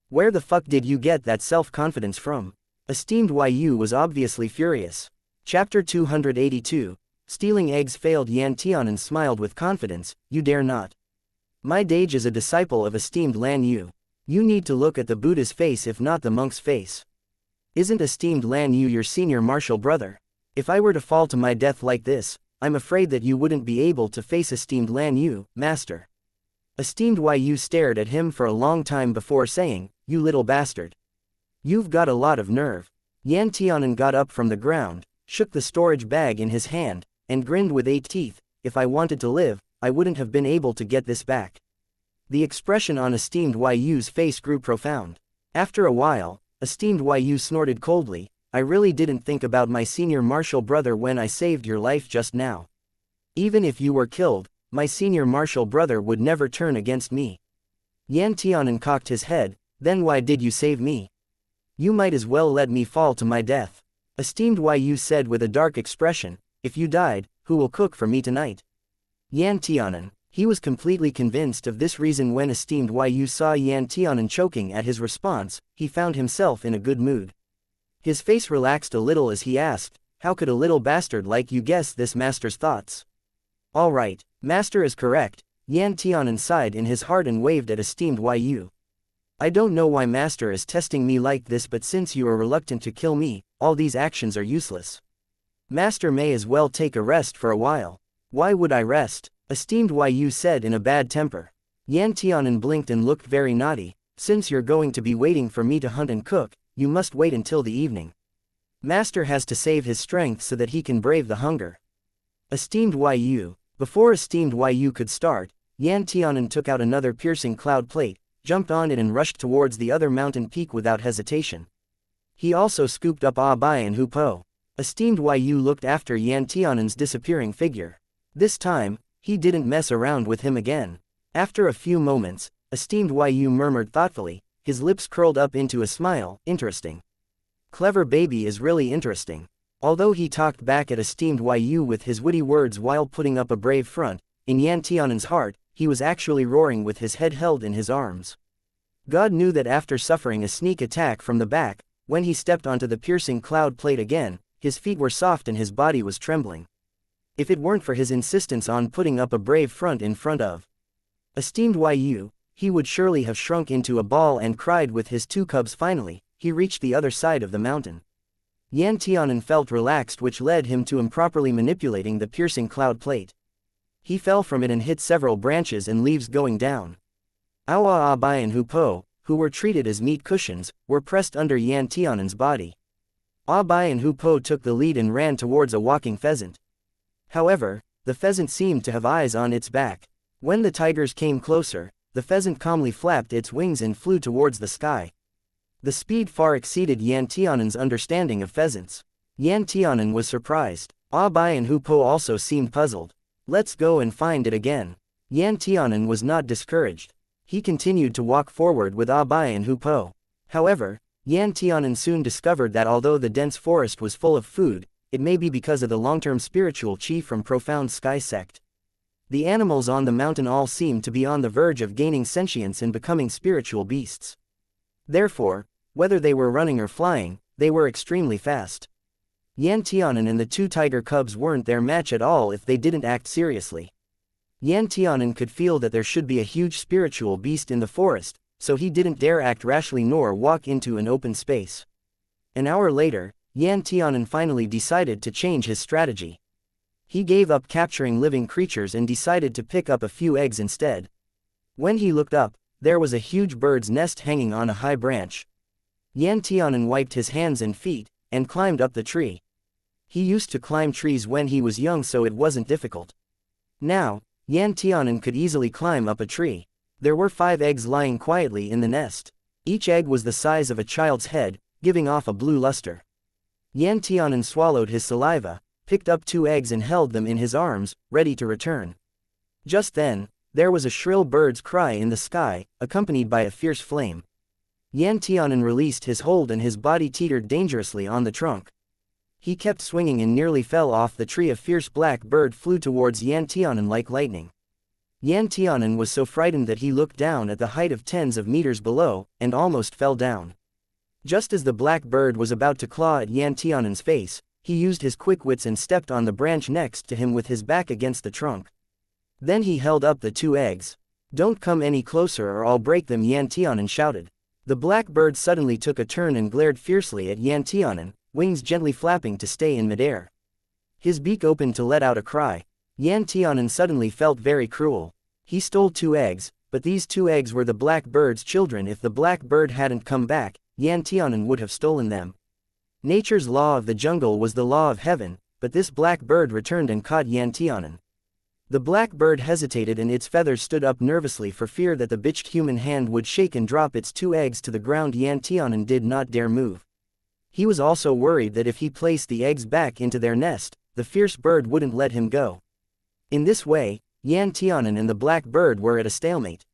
Where the fuck did you get that self-confidence from? Esteemed Yu was obviously furious. Chapter 282, Stealing Eggs failed. Yan Tianan smiled with confidence. You dare not. My Dage is a disciple of Esteemed Lan Yu. You need to look at the Buddha's face if not the monk's face. Isn't Esteemed Lan Yu your senior martial brother? If I were to fall to my death like this, I'm afraid that you wouldn't be able to face Esteemed Lan Yu, master. Esteemed Yu stared at him for a long time before saying, you little bastard. You've got a lot of nerve. Yan Tianan got up from the ground, shook the storage bag in his hand, and grinned with 8 teeth. If I wanted to live, I wouldn't have been able to get this back. The expression on Esteemed Yu's face grew profound. After a while, Esteemed Yu snorted coldly. I really didn't think about my senior martial brother when I saved your life just now. Even if you were killed, my senior martial brother would never turn against me. Yan Tianan cocked his head. Then why did you save me? You might as well let me fall to my death. Esteemed Yu said with a dark expression. If you died, who will cook for me tonight? Yan Tianan. He was completely convinced of this reason. When Esteemed Yu saw Yan Tianan choking at his response, he found himself in a good mood. His face relaxed a little as he asked, How could a little bastard like you guess this master's thoughts? Alright, master is correct, Yan Tianan sighed in his heart and waved at esteemed Yu. I don't know why master is testing me like this, but since you are reluctant to kill me, all these actions are useless. Master may as well take a rest for a while. Why would I rest? Esteemed Yu said in a bad temper. Yan Tianan blinked and looked very naughty. Since you're going to be waiting for me to hunt and cook, you must wait until the evening. Master has to save his strength so that he can brave the hunger. Esteemed Yu. Before esteemed Yu could start, Yan Tianan took out another piercing cloud plate, jumped on it and rushed towards the other mountain peak without hesitation. He also scooped up Bai and Hupo. Esteemed Yu looked after Yan Tianan's disappearing figure. This time, he didn't mess around with him again. After a few moments, esteemed Yu murmured thoughtfully, his lips curled up into a smile, interesting. Clever baby is really interesting. Although he talked back at esteemed Yu with his witty words while putting up a brave front, in Yan Tianan's heart, he was actually roaring with his head held in his arms. God knew that after suffering a sneak attack from the back, when he stepped onto the piercing cloud plate again, his feet were soft and his body was trembling. If it weren't for his insistence on putting up a brave front in front of esteemed Yu, he would surely have shrunk into a ball and cried with his two cubs. Finally, he reached the other side of the mountain. Yan Tianan felt relaxed, which led him to improperly manipulating the piercing cloud plate. He fell from it and hit several branches and leaves going down. Awa Bai and Hupo, who were treated as meat cushions, were pressed under Yan Tianan's body. Bai and Hupo took the lead and ran towards a walking pheasant. However, the pheasant seemed to have eyes on its back. When the tigers came closer, the pheasant calmly flapped its wings and flew towards the sky. The speed far exceeded Yan Tianan's understanding of pheasants. Yan Tianan was surprised. Bai and Hupo also seemed puzzled. Let's go and find it again. Yan Tianan was not discouraged. He continued to walk forward with Bai and Hupo. However, Yan Tianan soon discovered that although the dense forest was full of food, it may be because of the long-term spiritual chi from Profound Sky Sect. The animals on the mountain all seemed to be on the verge of gaining sentience and becoming spiritual beasts. Therefore, whether they were running or flying, they were extremely fast. Yan Tianan and the two tiger cubs weren't their match at all if they didn't act seriously. Yan Tianan could feel that there should be a huge spiritual beast in the forest, so he didn't dare act rashly nor walk into an open space. An hour later, Yan Tianan finally decided to change his strategy. He gave up capturing living creatures and decided to pick up a few eggs instead. When he looked up, there was a huge bird's nest hanging on a high branch. Yan Tianan wiped his hands and feet, and climbed up the tree. He used to climb trees when he was young, so it wasn't difficult. Now, Yan Tianan could easily climb up a tree. There were 5 eggs lying quietly in the nest. Each egg was the size of a child's head, giving off a blue luster. Yan Tianan swallowed his saliva, picked up 2 eggs and held them in his arms, ready to return. Just then, there was a shrill bird's cry in the sky, accompanied by a fierce flame. Yan Tianan released his hold and his body teetered dangerously on the trunk. He kept swinging and nearly fell off the tree. A fierce black bird flew towards Yan Tianan like lightning. Yan Tianan was so frightened that he looked down at the height of tens of meters below, and almost fell down. Just as the black bird was about to claw at Yan Tianan's face, he used his quick wits and stepped on the branch next to him with his back against the trunk. Then he held up the 2 eggs. "Don't come any closer or I'll break them," Yan Tianan shouted. The black bird suddenly took a turn and glared fiercely at Yan Tianan, wings gently flapping to stay in midair. His beak opened to let out a cry. Yan Tianan suddenly felt very cruel. He stole 2 eggs, but these 2 eggs were the black bird's children. If the black bird hadn't come back, Yan Tianan would have stolen them. Nature's law of the jungle was the law of heaven, but this black bird returned and caught Yan Tianan. The black bird hesitated and its feathers stood up nervously for fear that the bitched human hand would shake and drop its 2 eggs to the ground. Yan Tianan did not dare move. He was also worried that if he placed the eggs back into their nest, the fierce bird wouldn't let him go. In this way, Yan Tianan and the black bird were at a stalemate.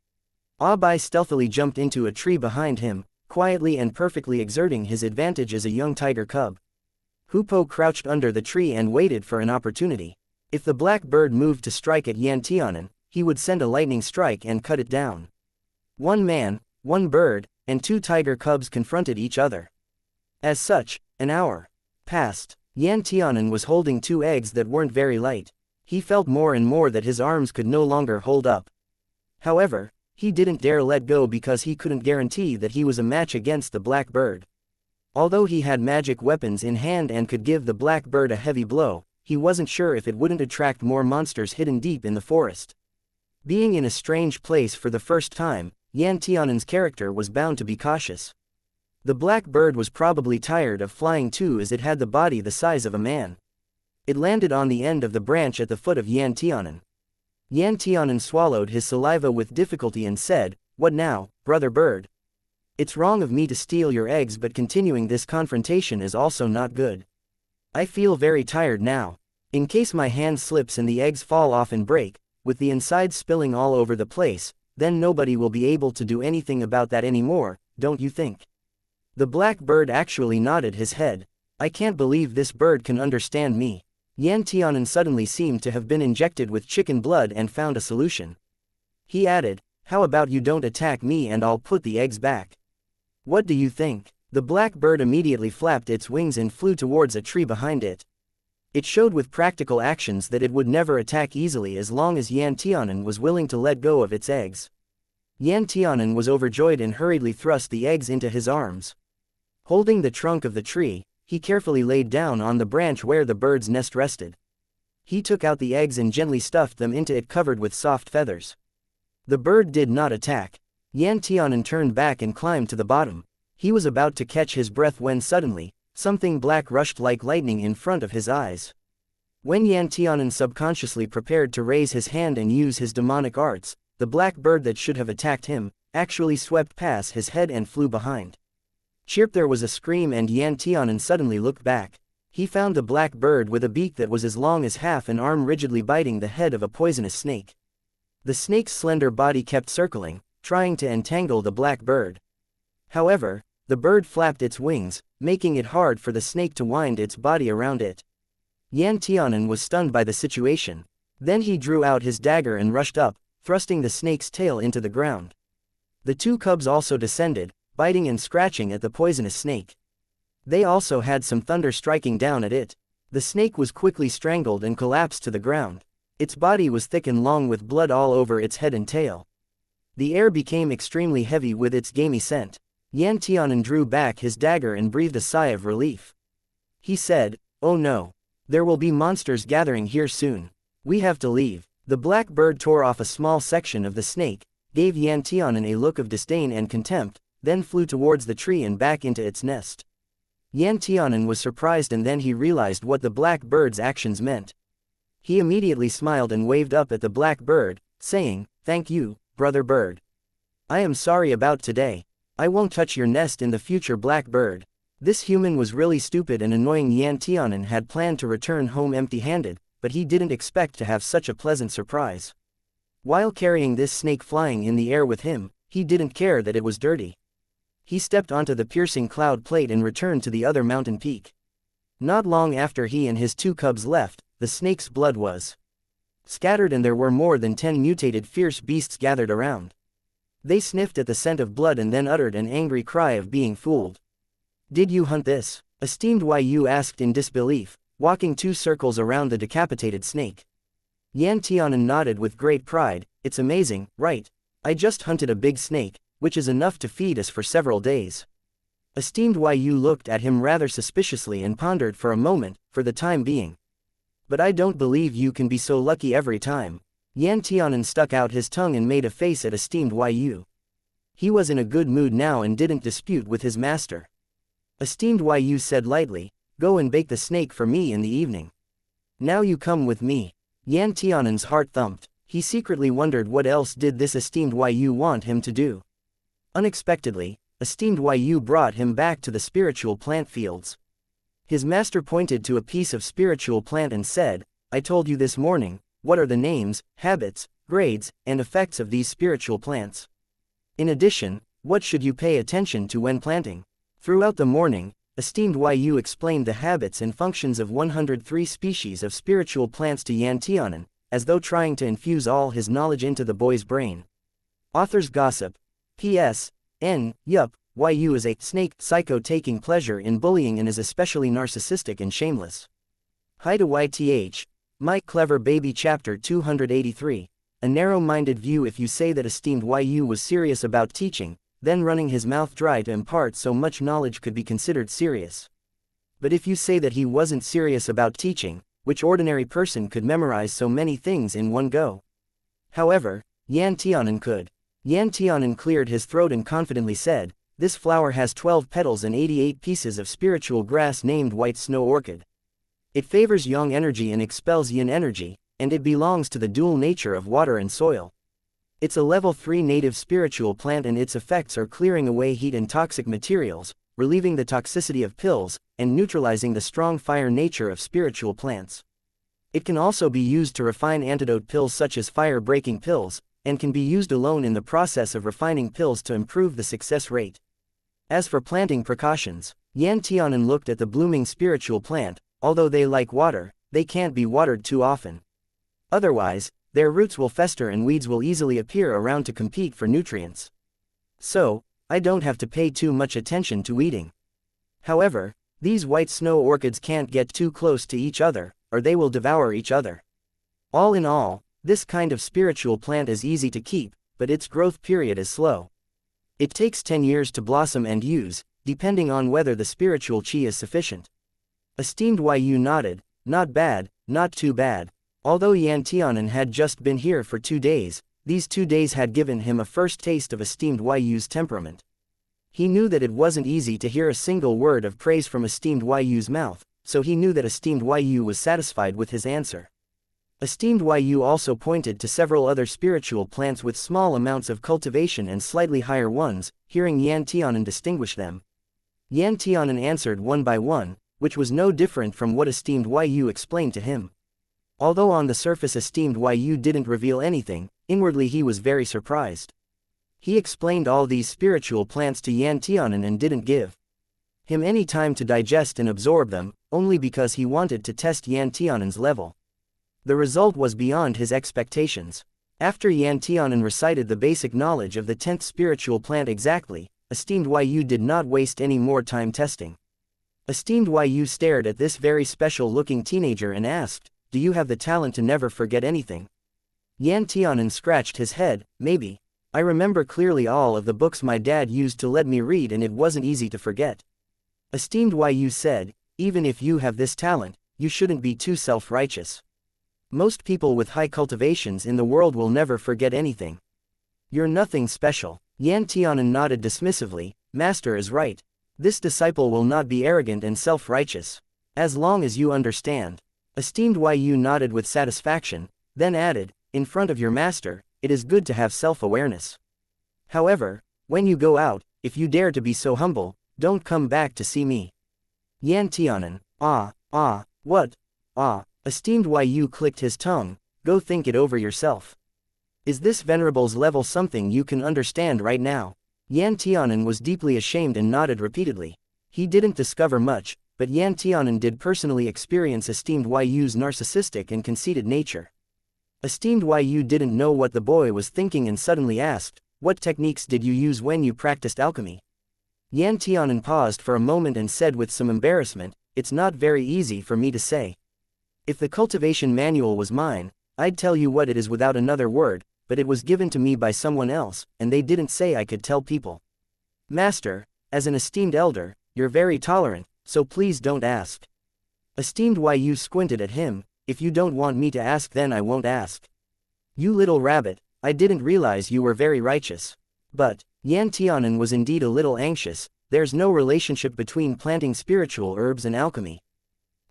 Bai stealthily jumped into a tree behind him, quietly and perfectly exerting his advantage as a young tiger cub. Hupo crouched under the tree and waited for an opportunity. If the black bird moved to strike at Yan Tianan, he would send a lightning strike and cut it down. 1 man, 1 bird, and 2 tiger cubs confronted each other. As such, an hour passed. Yan Tianan was holding 2 eggs that weren't very light. He felt more and more that his arms could no longer hold up. However, he didn't dare let go because he couldn't guarantee that he was a match against the black bird. Although he had magic weapons in hand and could give the black bird a heavy blow, he wasn't sure if it wouldn't attract more monsters hidden deep in the forest. Being in a strange place for the first time, Yan Tianan's character was bound to be cautious. The black bird was probably tired of flying too, as it had the body the size of a man. It landed on the end of the branch at the foot of Yan Tianan. Yan Tianan swallowed his saliva with difficulty and said, "What now, brother bird? It's wrong of me to steal your eggs, but continuing this confrontation is also not good. I feel very tired now. In case my hand slips and the eggs fall off and break, with the inside spilling all over the place, then nobody will be able to do anything about that anymore, don't you think?" The black bird actually nodded his head. "I can't believe this bird can understand me." Yan Tianan suddenly seemed to have been injected with chicken blood and found a solution. He added, "How about you don't attack me and I'll put the eggs back? What do you think?" The black bird immediately flapped its wings and flew towards a tree behind it. It showed with practical actions that it would never attack easily as long as Yan Tianan was willing to let go of its eggs. Yan Tianan was overjoyed and hurriedly thrust the eggs into his arms. Holding the trunk of the tree, he carefully laid down on the branch where the bird's nest rested. He took out the eggs and gently stuffed them into it covered with soft feathers. The bird did not attack. Yan Tianan turned back and climbed to the bottom. He was about to catch his breath when suddenly, something black rushed like lightning in front of his eyes. When Yan Tianan subconsciously prepared to raise his hand and use his demonic arts, the black bird that should have attacked him, actually swept past his head and flew behind. Chirp! There was a scream and Yan Tianan suddenly looked back. He found the black bird with a beak that was as long as half an arm rigidly biting the head of a poisonous snake. The snake's slender body kept circling, trying to entangle the black bird. However, the bird flapped its wings, making it hard for the snake to wind its body around it. Yan Tianan was stunned by the situation. Then he drew out his dagger and rushed up, thrusting the snake's tail into the ground. The 2 cubs also descended, biting and scratching at the poisonous snake. They also had some thunder striking down at it. The snake was quickly strangled and collapsed to the ground. Its body was thick and long with blood all over its head and tail. The air became extremely heavy with its gamey scent. Yan Tianan drew back his dagger and breathed a sigh of relief. He said, "Oh no. There will be monsters gathering here soon. We have to leave." The black bird tore off a small section of the snake, gave Yan Tianan a look of disdain and contempt, then flew towards the tree and back into its nest. Yan Tianan was surprised and then he realized what the black bird's actions meant. He immediately smiled and waved up at the black bird, saying, "Thank you, brother bird. I am sorry about today. I won't touch your nest in the future, black bird." This human was really stupid and annoying. Yan Tianan had planned to return home empty-handed, but he didn't expect to have such a pleasant surprise. While carrying this snake flying in the air with him, he didn't care that it was dirty. He stepped onto the piercing cloud plate and returned to the other mountain peak. Not long after he and his 2 cubs left, the snake's blood was scattered and there were more than 10 mutated fierce beasts gathered around. They sniffed at the scent of blood and then uttered an angry cry of being fooled. "Did you hunt this?" Esteemed Yu asked in disbelief, walking 2 circles around the decapitated snake. Yan Tianan nodded with great pride. "It's amazing, right? I just hunted a big snake, which is enough to feed us for several days." Esteemed Yu looked at him rather suspiciously and pondered for a moment, for the time being. "But I don't believe you can be so lucky every time." Yan Tianan stuck out his tongue and made a face at Esteemed Yu. He was in a good mood now and didn't dispute with his master. Esteemed Yu said lightly, "Go and bake the snake for me in the evening. Now you come with me." Yan Tianan's heart thumped. He secretly wondered what else did this Esteemed Yu want him to do. Unexpectedly, Esteemed Yu brought him back to the spiritual plant fields. His master pointed to a piece of spiritual plant and said, "I told you this morning, what are the names, habits, grades, and effects of these spiritual plants? In addition, what should you pay attention to when planting?" Throughout the morning, Esteemed Yu explained the habits and functions of 103 species of spiritual plants to Yan Tianan, as though trying to infuse all his knowledge into the boy's brain. Author's gossip. P.S. Yup, Yu is a snake psycho taking pleasure in bullying and is especially narcissistic and shameless. Hi to YTH. My Clever Baby Chapter 283. A narrow-minded view. If you say that esteemed Yu was serious about teaching, then running his mouth dry to impart so much knowledge could be considered serious. But if you say that he wasn't serious about teaching, which ordinary person could memorize so many things in one go? However, Yan Tianan could. Yan Tianan cleared his throat and confidently said, "This flower has 12 petals and 88 pieces of spiritual grass named white snow orchid. It favors yang energy and expels yin energy, and it belongs to the dual nature of water and soil. It's a level 3 native spiritual plant and its effects are clearing away heat and toxic materials, relieving the toxicity of pills, and neutralizing the strong fire nature of spiritual plants. It can also be used to refine antidote pills such as fire-breaking pills, and can be used alone in the process of refining pills to improve the success rate." As for planting precautions, Yan Tianan looked at the blooming spiritual plant. Although they like water, they can't be watered too often. Otherwise, their roots will fester and weeds will easily appear around to compete for nutrients. So, I don't have to pay too much attention to weeding. However, these white snow orchids can't get too close to each other, or they will devour each other. All in all, this kind of spiritual plant is easy to keep, but its growth period is slow. It takes 10 years to blossom and use, depending on whether the spiritual chi is sufficient. Esteemed Yu nodded. Not bad, not too bad. Although Yan Tianan had just been here for 2 days, these 2 days had given him a first taste of esteemed Yu's temperament. He knew that it wasn't easy to hear a single word of praise from esteemed Yu's mouth, so he knew that esteemed Yu was satisfied with his answer. Esteemed Yu also pointed to several other spiritual plants with small amounts of cultivation and slightly higher ones, hearing Yan Tianan distinguish them. Yan Tianan answered one by one, which was no different from what esteemed Yu explained to him. Although on the surface esteemed Yu didn't reveal anything, inwardly he was very surprised. He explained all these spiritual plants to Yan Tianan and didn't give him any time to digest and absorb them, only because he wanted to test Yan Tianan's level. The result was beyond his expectations. After Yan Tianan recited the basic knowledge of the 10th spiritual plant exactly, esteemed Yu did not waste any more time testing. Esteemed Yu stared at this very special-looking teenager and asked, "Do you have the talent to never forget anything?" Yan Tianan scratched his head. "Maybe. I remember clearly all of the books my dad used to let me read and it wasn't easy to forget." Esteemed Yu said, "Even if you have this talent, you shouldn't be too self-righteous. Most people with high cultivations in the world will never forget anything. You're nothing special." Yan Tianan nodded dismissively. "Master is right. This disciple will not be arrogant and self-righteous. As long as you understand." Esteemed Yu nodded with satisfaction, then added, "In front of your master, it is good to have self-awareness. However, when you go out, if you dare to be so humble, don't come back to see me." Yan Tianan, what? Esteemed Yu clicked his tongue. "Go think it over yourself. Is this Venerable's level something you can understand right now?" Yan Tianan was deeply ashamed and nodded repeatedly. He didn't discover much, but Yan Tianan did personally experience esteemed Yu's narcissistic and conceited nature. Esteemed Yu didn't know what the boy was thinking and suddenly asked, "What techniques did you use when you practiced alchemy?" Yan Tianan paused for a moment and said with some embarrassment, "It's not very easy for me to say. If the cultivation manual was mine, I'd tell you what it is without another word, but it was given to me by someone else, and they didn't say I could tell people. Master, as an esteemed elder, you're very tolerant, so please don't ask." Esteemed Yu squinted at him. "If you don't want me to ask then I won't ask. You little rabbit, I didn't realize you were very righteous." But Yan Tianan was indeed a little anxious. There's no relationship between planting spiritual herbs and alchemy.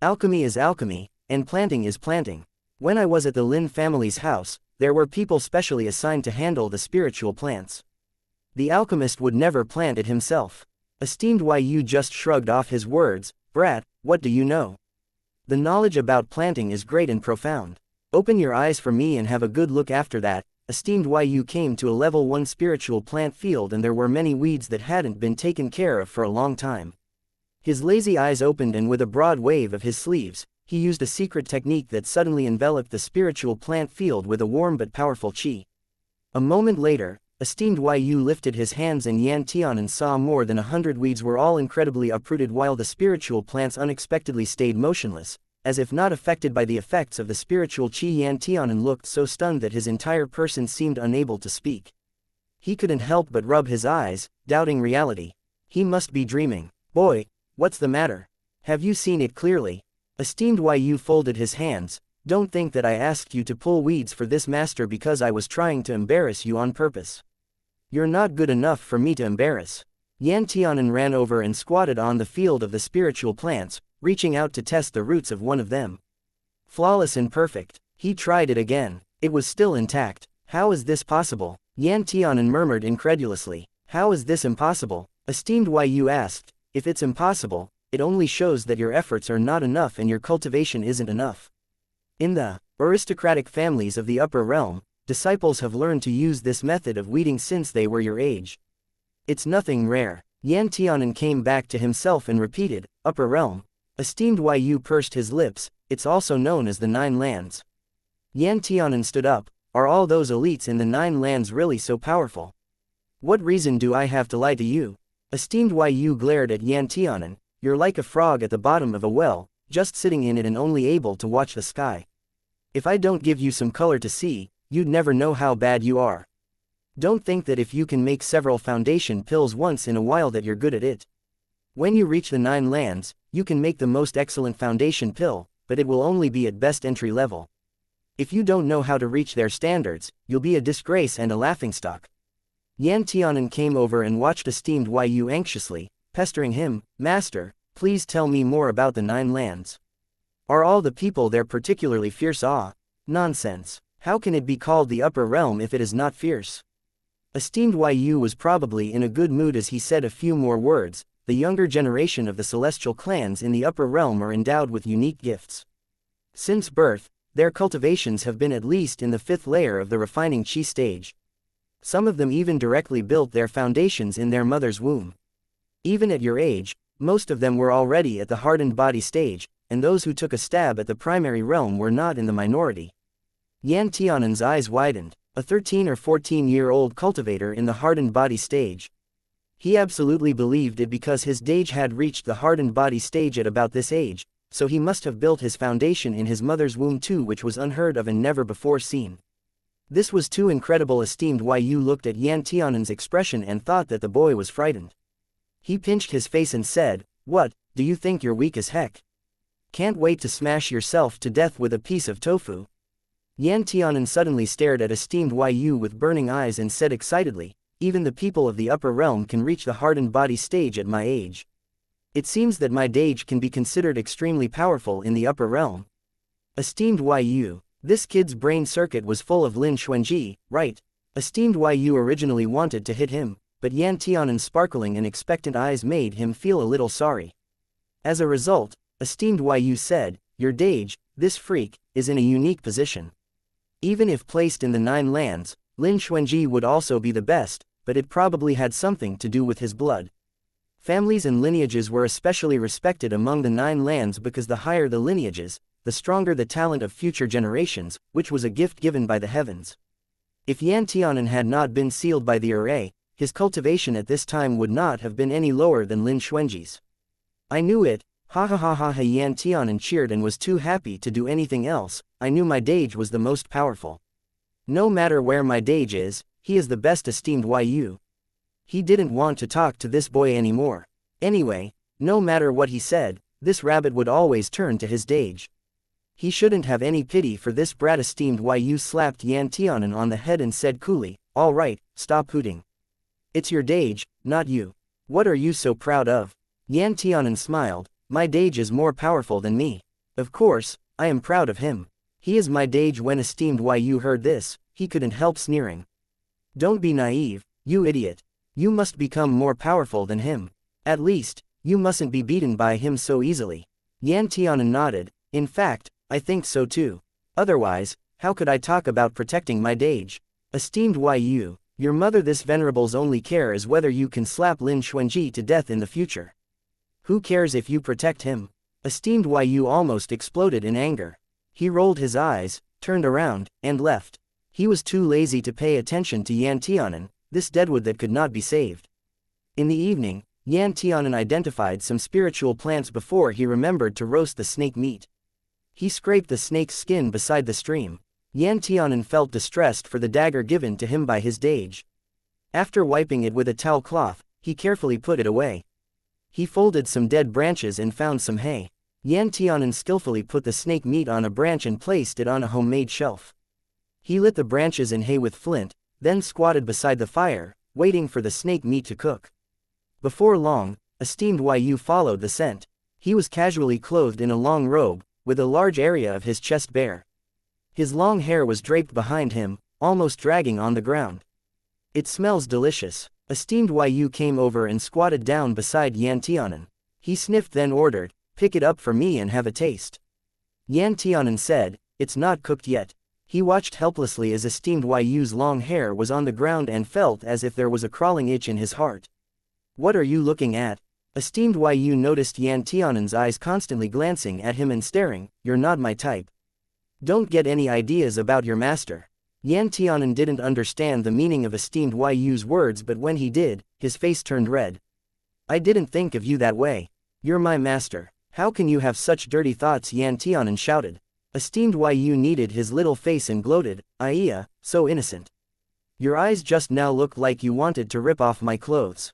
Alchemy is alchemy, and planting is planting. When I was at the Lin family's house, there were people specially assigned to handle the spiritual plants. The alchemist would never plant it himself. Esteemed Yu just shrugged off his words. "Brat, what do you know? The knowledge about planting is great and profound. Open your eyes for me and have a good look." After that, esteemed Yu came to a level 1 spiritual plant field and there were many weeds that hadn't been taken care of for a long time. His lazy eyes opened and with a broad wave of his sleeves, he used a secret technique that suddenly enveloped the spiritual plant field with a warm but powerful chi. A moment later, Esteemed Yu lifted his hands and Yan Tianan saw more than 100 weeds were all incredibly uprooted while the spiritual plants unexpectedly stayed motionless, as if not affected by the effects of the spiritual chi. Yan Tianan looked so stunned that his entire person seemed unable to speak. He couldn't help but rub his eyes, doubting reality. He must be dreaming. Boy, what's the matter? Have you seen it clearly? Esteemed Yu folded his hands. Don't think that I asked you to pull weeds for this master because I was trying to embarrass you on purpose. You're not good enough for me to embarrass. Yan Tianan ran over and squatted on the field of the spiritual plants, reaching out to test the roots of one of them. Flawless and perfect. He tried it again. It was still intact. How is this possible? Yan Tianan murmured incredulously. How is this impossible? Esteemed Yu asked. If it's impossible, it only shows that your efforts are not enough and your cultivation isn't enough. In the aristocratic families of the upper realm, disciples have learned to use this method of weeding since they were your age. It's nothing rare. Yan Tianan came back to himself and repeated, upper realm. Esteemed Yu pursed his lips. It's also known as the Nine Lands. Yan Tianan stood up. Are all those elites in the Nine Lands really so powerful? What reason do I have to lie to you? Esteemed Yu glared at Yan Tianan. You're like a frog at the bottom of a well, just sitting in it and only able to watch the sky. If I don't give you some color to see, you'd never know how bad you are. Don't think that if you can make several foundation pills once in a while that you're good at it. When you reach the Nine Lands, you can make the most excellent foundation pill, but it will only be at best entry level. If you don't know how to reach their standards, you'll be a disgrace and a laughingstock. Yan Tianan came over and watched Esteemed Yu anxiously, pestering him. Master, please tell me more about the Nine Lands. Are all the people there particularly fierce? Nonsense. How can it be called the upper realm if it is not fierce? Esteemed Yu was probably in a good mood as he said a few more words. The younger generation of the celestial clans in the upper realm are endowed with unique gifts. Since birth, their cultivations have been at least in the 5th layer of the refining chi stage. Some of them even directly built their foundations in their mother's womb. Even at your age, most of them were already at the hardened body stage, and those who took a stab at the primary realm were not in the minority. Yan Tianan's eyes widened. A 13 or 14-year-old cultivator in the hardened body stage. He absolutely believed it because his dage had reached the hardened body stage at about this age, so he must have built his foundation in his mother's womb too, which was unheard of and never before seen. This was too incredible. Esteemed Yu looked at Yan Tianan's expression and thought that the boy was frightened. He pinched his face and said, What, do you think you're weak as heck? Can't wait to smash yourself to death with a piece of tofu? Yan Tianan suddenly stared at Esteemed Yu with burning eyes and said excitedly, Even the people of the upper realm can reach the hardened body stage at my age. It seems that my dage can be considered extremely powerful in the upper realm. Esteemed Yu, this kid's brain circuit was full of Lin Xuanji, right? Esteemed Yu originally wanted to hit him, but Yan Tianan's sparkling and expectant eyes made him feel a little sorry. As a result, Esteemed Yu said, Your dage, this freak, is in a unique position. Even if placed in the Nine Lands, Lin Xuanji would also be the best, but it probably had something to do with his blood. Families and lineages were especially respected among the Nine Lands because the higher the lineages, the stronger the talent of future generations, which was a gift given by the heavens. If Yan Tianan had not been sealed by the array, his cultivation at this time would not have been any lower than Lin Xuanji's. I knew it. Ha ha ha ha ha. Yan Tianan cheered and was too happy to do anything else. I knew my dage was the most powerful. No matter where my dage is, he is the best. Esteemed Yu. He didn't want to talk to this boy anymore. Anyway, no matter what he said, this rabbit would always turn to his dage. He shouldn't have any pity for this brat. Esteemed Yu slapped Yan Tianan on the head and said coolly, All right, stop hooting. It's your dage, not you. What are you so proud of? Yan Tianan smiled. My dage is more powerful than me. Of course, I am proud of him. He is my dage. When Esteemed Yu heard this, he couldn't help sneering. Don't be naive, you idiot. You must become more powerful than him. At least, you mustn't be beaten by him so easily. Yan Tianan nodded. In fact, I think so too. Otherwise, how could I talk about protecting my dage? Esteemed Yu, your mother, this venerable's only care is whether you can slap Lin Xuanji to death in the future. Who cares if you protect him? Esteemed Yu almost exploded in anger. He rolled his eyes, turned around, and left. He was too lazy to pay attention to Yan Tianan, this deadwood that could not be saved. In the evening, Yan Tianan identified some spiritual plants before he remembered to roast the snake meat. He scraped the snake's skin beside the stream. Yan Tianan felt distressed for the dagger given to him by his dage. After wiping it with a towel cloth, he carefully put it away. He folded some dead branches and found some hay. Yan Tianan skillfully put the snake meat on a branch and placed it on a homemade shelf. He lit the branches and hay with flint, then squatted beside the fire, waiting for the snake meat to cook. Before long, esteemed Yu followed the scent. He was casually clothed in a long robe, with a large area of his chest bare. His long hair was draped behind him, almost dragging on the ground. It smells delicious. Esteemed Yu came over and squatted down beside Yan Tianan. He sniffed then ordered, "Pick it up for me and have a taste." Yan Tianan said, "It's not cooked yet." He watched helplessly as esteemed Yu's long hair was on the ground and felt as if there was a crawling itch in his heart. "What are you looking at?" Esteemed Yu noticed Yan Tianan's eyes constantly glancing at him and staring. "You're not my type. Don't get any ideas about your master." Yan Tianan didn't understand the meaning of esteemed Yu's words, but when he did, his face turned red. "I didn't think of you that way. You're my master. How can you have such dirty thoughts?" Yan Tianan shouted. Esteemed Yu kneaded his little face and gloated, "Iya, so innocent. Your eyes just now look like you wanted to rip off my clothes."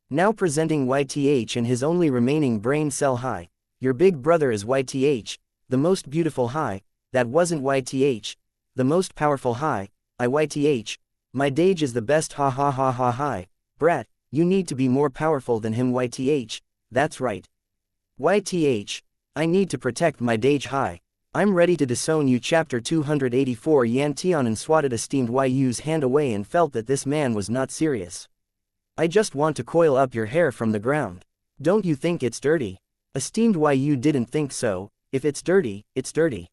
Now presenting YTH and his only remaining brain cell Hi. "Your big brother is YTH, the most beautiful Hi. That wasn't YTH. The most powerful Hi. YTH. My dage is the best ha ha ha ha hi. Brat, you need to be more powerful than him YTH, that's right. YTH. I need to protect my dage Hi. I'm ready to disown you." Chapter 284. Yan Tianan swatted esteemed Yu's hand away and felt that this man was not serious. "I just want to coil up your hair from the ground. Don't you think it's dirty?" Esteemed Yu didn't think so. "If it's dirty, it's dirty.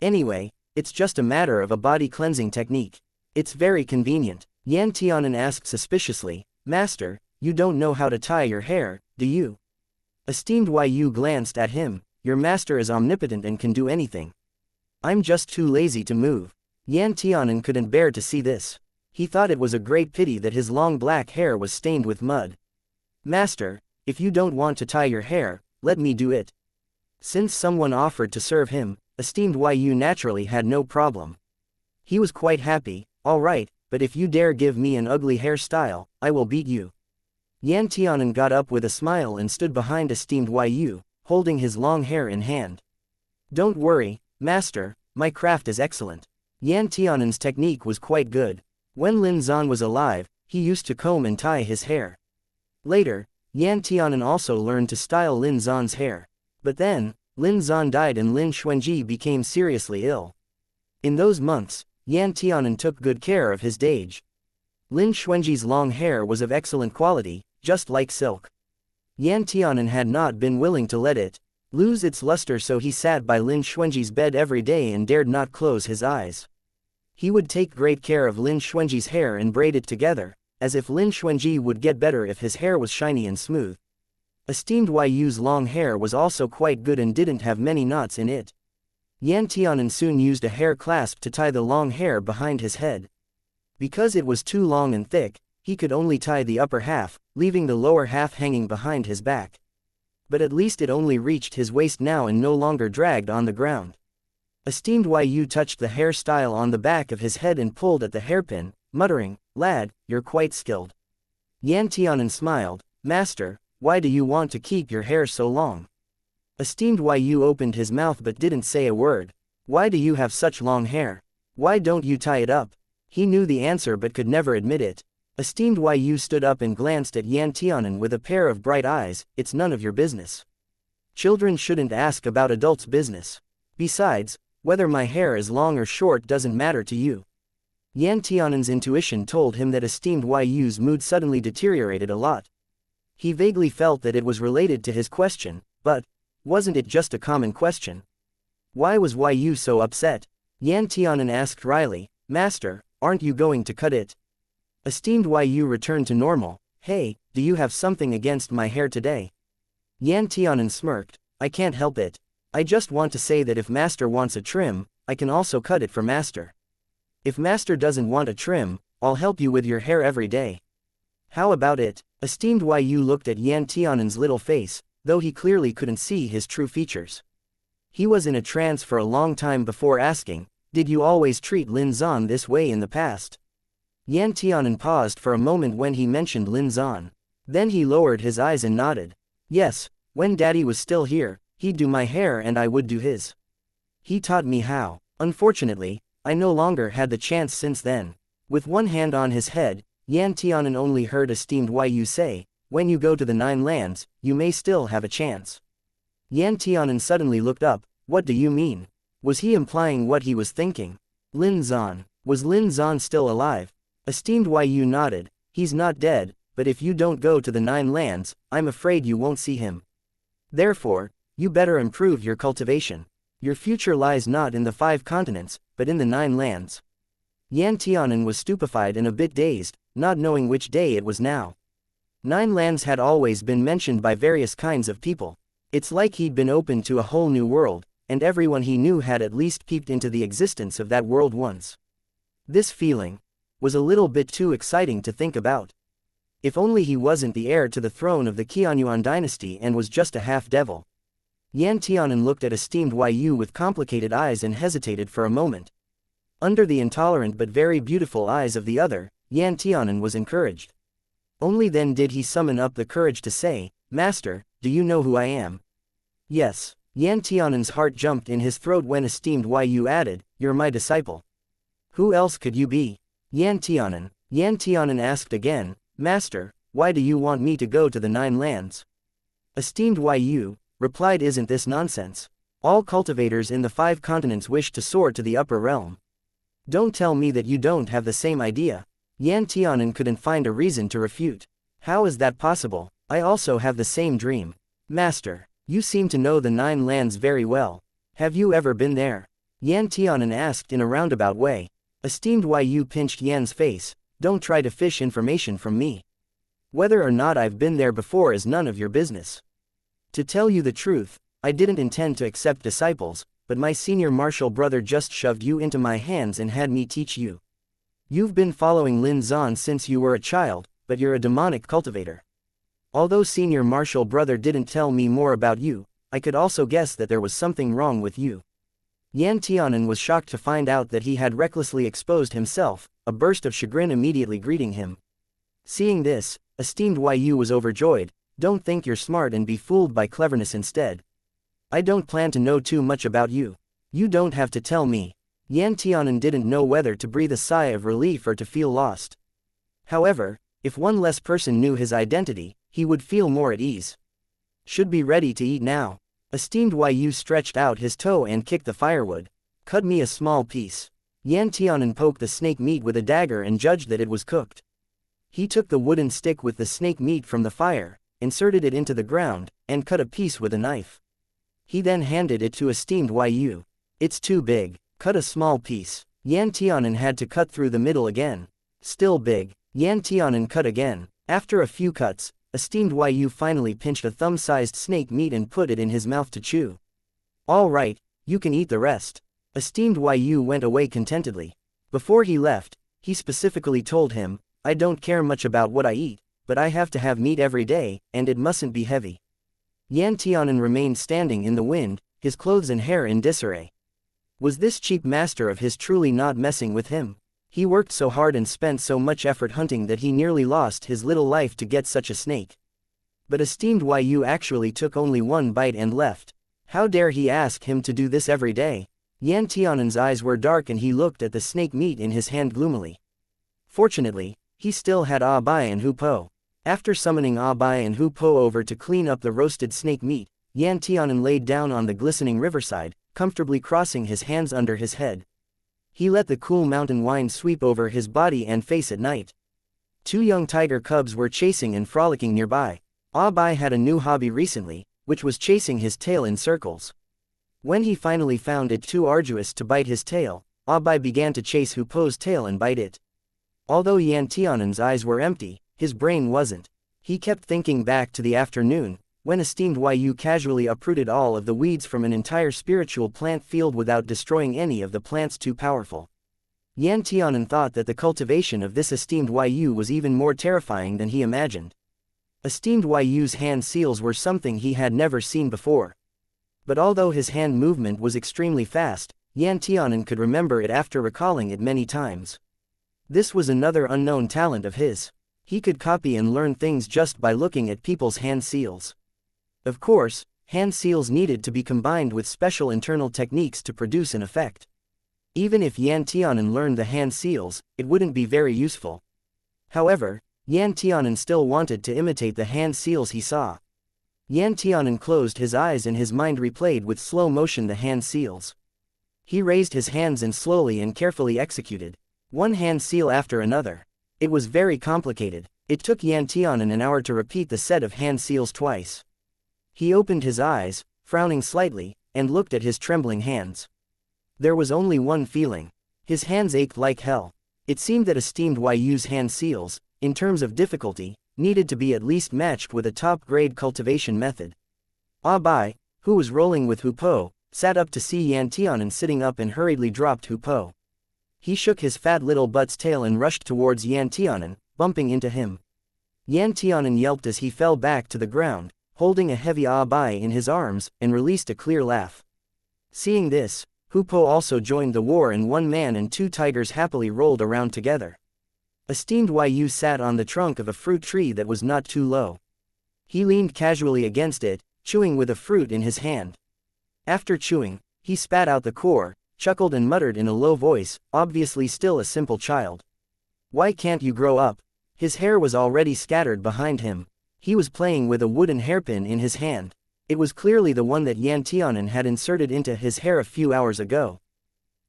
Anyway, it's just a matter of a body cleansing technique. It's very convenient." Yan Tianan asked suspiciously, "Master, you don't know how to tie your hair, do you?" Esteemed Yu glanced at him. "Your master is omnipotent and can do anything. I'm just too lazy to move." Yan Tianan couldn't bear to see this. He thought it was a great pity that his long black hair was stained with mud. "Master, if you don't want to tie your hair, let me do it." Since someone offered to serve him, esteemed Yu naturally had no problem. He was quite happy. "All right, but if you dare give me an ugly hairstyle, I will beat you." Yan Tianan got up with a smile and stood behind esteemed Yu, holding his long hair in hand. "Don't worry, master, my craft is excellent." Yan Tianan's technique was quite good. When Lin Zan was alive, he used to comb and tie his hair. Later, Yan Tianan also learned to style Lin Zan's hair. But then, Lin Zan died and Lin Xuanji became seriously ill. In those months, Yan Tianan took good care of his dage. Lin Xuanji's long hair was of excellent quality, just like silk. Yan Tianan had not been willing to let it lose its luster, so he sat by Lin Xuanji's bed every day and dared not close his eyes. He would take great care of Lin Xuanji's hair and braid it together, as if Lin Xuanji would get better if his hair was shiny and smooth. Esteemed Yu's long hair was also quite good and didn't have many knots in it. Yan Tianan soon used a hair clasp to tie the long hair behind his head. Because it was too long and thick, he could only tie the upper half, leaving the lower half hanging behind his back. But at least it only reached his waist now and no longer dragged on the ground. Esteemed Yu touched the hairstyle on the back of his head and pulled at the hairpin, muttering, "Lad, you're quite skilled." Yan Tianan smiled, "Master, why do you want to keep your hair so long?" Esteemed Yu opened his mouth but didn't say a word. "Why do you have such long hair? Why don't you tie it up?" He knew the answer but could never admit it. Esteemed Yu stood up and glanced at Yan Tianan with a pair of bright eyes. "It's none of your business. Children shouldn't ask about adults' business. Besides, whether my hair is long or short doesn't matter to you." Yan Tianan's intuition told him that esteemed Yu's mood suddenly deteriorated a lot. He vaguely felt that it was related to his question, but wasn't it just a common question? Why was Yu so upset? Yan Tianan asked wryly, "Master, aren't you going to cut it?" Esteemed Yu returned to normal. "Hey, do you have something against my hair today?" Yan Tianan smirked, "I can't help it. I just want to say that if Master wants a trim, I can also cut it for Master. If Master doesn't want a trim, I'll help you with your hair every day. How about it? Esteemed Yu looked at Yan Tianan's little face, though he clearly couldn't see his true features. He was in a trance for a long time before asking, did you always treat Lin Zan this way in the past? Yan Tianan paused for a moment when he mentioned Lin Zan. Then he lowered his eyes and nodded. Yes, when Daddy was still here, he'd do my hair and I would do his. He taught me how. Unfortunately, I no longer had the chance since then. With one hand on his head, Yan Tianan only heard Esteemed Yu say, when you go to the Nine Lands, you may still have a chance. Yan Tianan suddenly looked up. What do you mean? Was he implying what he was thinking? Lin Zan. Was Lin Zan still alive? Esteemed Yu nodded. He's not dead, but if you don't go to the Nine Lands, I'm afraid you won't see him. Therefore, you better improve your cultivation. Your future lies not in the 5 continents, but in the 9 lands. Yan Tianan was stupefied and a bit dazed, not knowing which day it was now. 9 lands had always been mentioned by various kinds of people. It's like he'd been open to a whole new world, and everyone he knew had at least peeped into the existence of that world once. This feeling was a little bit too exciting to think about. If only he wasn't the heir to the throne of the Qianyuan dynasty and was just a half-devil. Yan Tianan looked at Esteemed Yu with complicated eyes and hesitated for a moment. Under the intolerant but very beautiful eyes of the other, Yan Tianan was encouraged. Only then did he summon up the courage to say, Master, do you know who I am? Yes. Yan Tianan's heart jumped in his throat when Esteemed Yu added, You're my disciple. Who else could you be? Yan Tianan asked again, Master, why do you want me to go to the 9 lands? Esteemed Yu replied, Isn't this nonsense? All cultivators in the 5 continents wish to soar to the upper realm. Don't tell me that you don't have the same idea. Yan Tianan couldn't find a reason to refute. How is that possible? I also have the same dream. Master, you seem to know the 9 lands very well. Have you ever been there? Yan Tianan asked in a roundabout way. Esteemed Yu pinched Yan's face. Don't try to fish information from me. Whether or not I've been there before is none of your business. To tell you the truth, I didn't intend to accept disciples, but my senior martial brother just shoved you into my hands and had me teach you. You've been following Lin Zan since you were a child, but you're a demonic cultivator. Although senior martial brother didn't tell me more about you, I could also guess that there was something wrong with you. Yan Tianan was shocked to find out that he had recklessly exposed himself, a burst of chagrin immediately greeting him. Seeing this, Esteemed Yu was overjoyed. Don't think you're smart and be fooled by cleverness instead. I don't plan to know too much about you. You don't have to tell me. Yan Tianan didn't know whether to breathe a sigh of relief or to feel lost. However, if one less person knew his identity, he would feel more at ease. Should be ready to eat now. Esteemed Yu stretched out his toe and kicked the firewood. Cut me a small piece. Yan Tianan poked the snake meat with a dagger and judged that it was cooked. He took the wooden stick with the snake meat from the fire, inserted it into the ground, and cut a piece with a knife. He then handed it to Esteemed Yu. It's too big. Cut a small piece. Yan Tianan had to cut through the middle again. Still big. Yan Tianan cut again. After a few cuts, Esteemed Yu finally pinched a thumb-sized snake meat and put it in his mouth to chew. All right, you can eat the rest. Esteemed Yu went away contentedly. Before he left, he specifically told him, I don't care much about what I eat, but I have to have meat every day, and it mustn't be heavy. Yan Tianan remained standing in the wind, his clothes and hair in disarray. Was this cheap master of his truly not messing with him? He worked so hard and spent so much effort hunting that he nearly lost his little life to get such a snake. But Esteemed Yu actually took only one bite and left. How dare he ask him to do this every day? Yan Tianan's eyes were dark and he looked at the snake meat in his hand gloomily. Fortunately, he still had Ah Bai and Hu Po. After summoning Ah Bai and Hu Po over to clean up the roasted snake meat, Yan Tianan laid down on the glistening riverside, comfortably crossing his hands under his head. He let the cool mountain wind sweep over his body and face at night. 2 young tiger cubs were chasing and frolicking nearby. Ah Bai had a new hobby recently, which was chasing his tail in circles. When he finally found it too arduous to bite his tail, Ah Bai began to chase Hu Po's tail and bite it. Although Yan Tianan's eyes were empty, his brain wasn't. He kept thinking back to the afternoon, when Esteemed Yu casually uprooted all of the weeds from an entire spiritual plant field without destroying any of the plants too powerful. Yan Tianan thought that the cultivation of this esteemed Yu was even more terrifying than he imagined. Esteemed Yu's hand seals were something he had never seen before. But although his hand movement was extremely fast, Yan Tianan could remember it after recalling it many times. This was another unknown talent of his. He could copy and learn things just by looking at people's hand seals. Of course, hand seals needed to be combined with special internal techniques to produce an effect. Even if Yan Tianan learned the hand seals, it wouldn't be very useful. However, Yan Tianan still wanted to imitate the hand seals he saw. Yan Tianan closed his eyes and his mind replayed with slow motion the hand seals. He raised his hands and slowly and carefully executed one hand seal after another. It was very complicated. It took Yan Tianan an hour to repeat the set of hand seals twice. He opened his eyes, frowning slightly, and looked at his trembling hands. There was only one feeling. His hands ached like hell. It seemed that esteemed Yu's hand seals, in terms of difficulty, needed to be at least matched with a top-grade cultivation method. Ah Bai, who was rolling with Hupo, sat up to see Yan Tianan sitting up and hurriedly dropped Hupo. He shook his fat little butt's tail and rushed towards Yan Tianan, bumping into him. Yan Tianan yelped as he fell back to the ground, holding a heavy Ah Bai in his arms, and released a clear laugh. Seeing this, Hupo also joined the war and one man and two tigers happily rolled around together. Esteemed Yu sat on the trunk of a fruit tree that was not too low. He leaned casually against it, chewing with a fruit in his hand. After chewing, he spat out the core, chuckled and muttered in a low voice, obviously still a simple child. Why can't you grow up? His hair was already scattered behind him. He was playing with a wooden hairpin in his hand. It was clearly the one that Yan Tianan had inserted into his hair a few hours ago.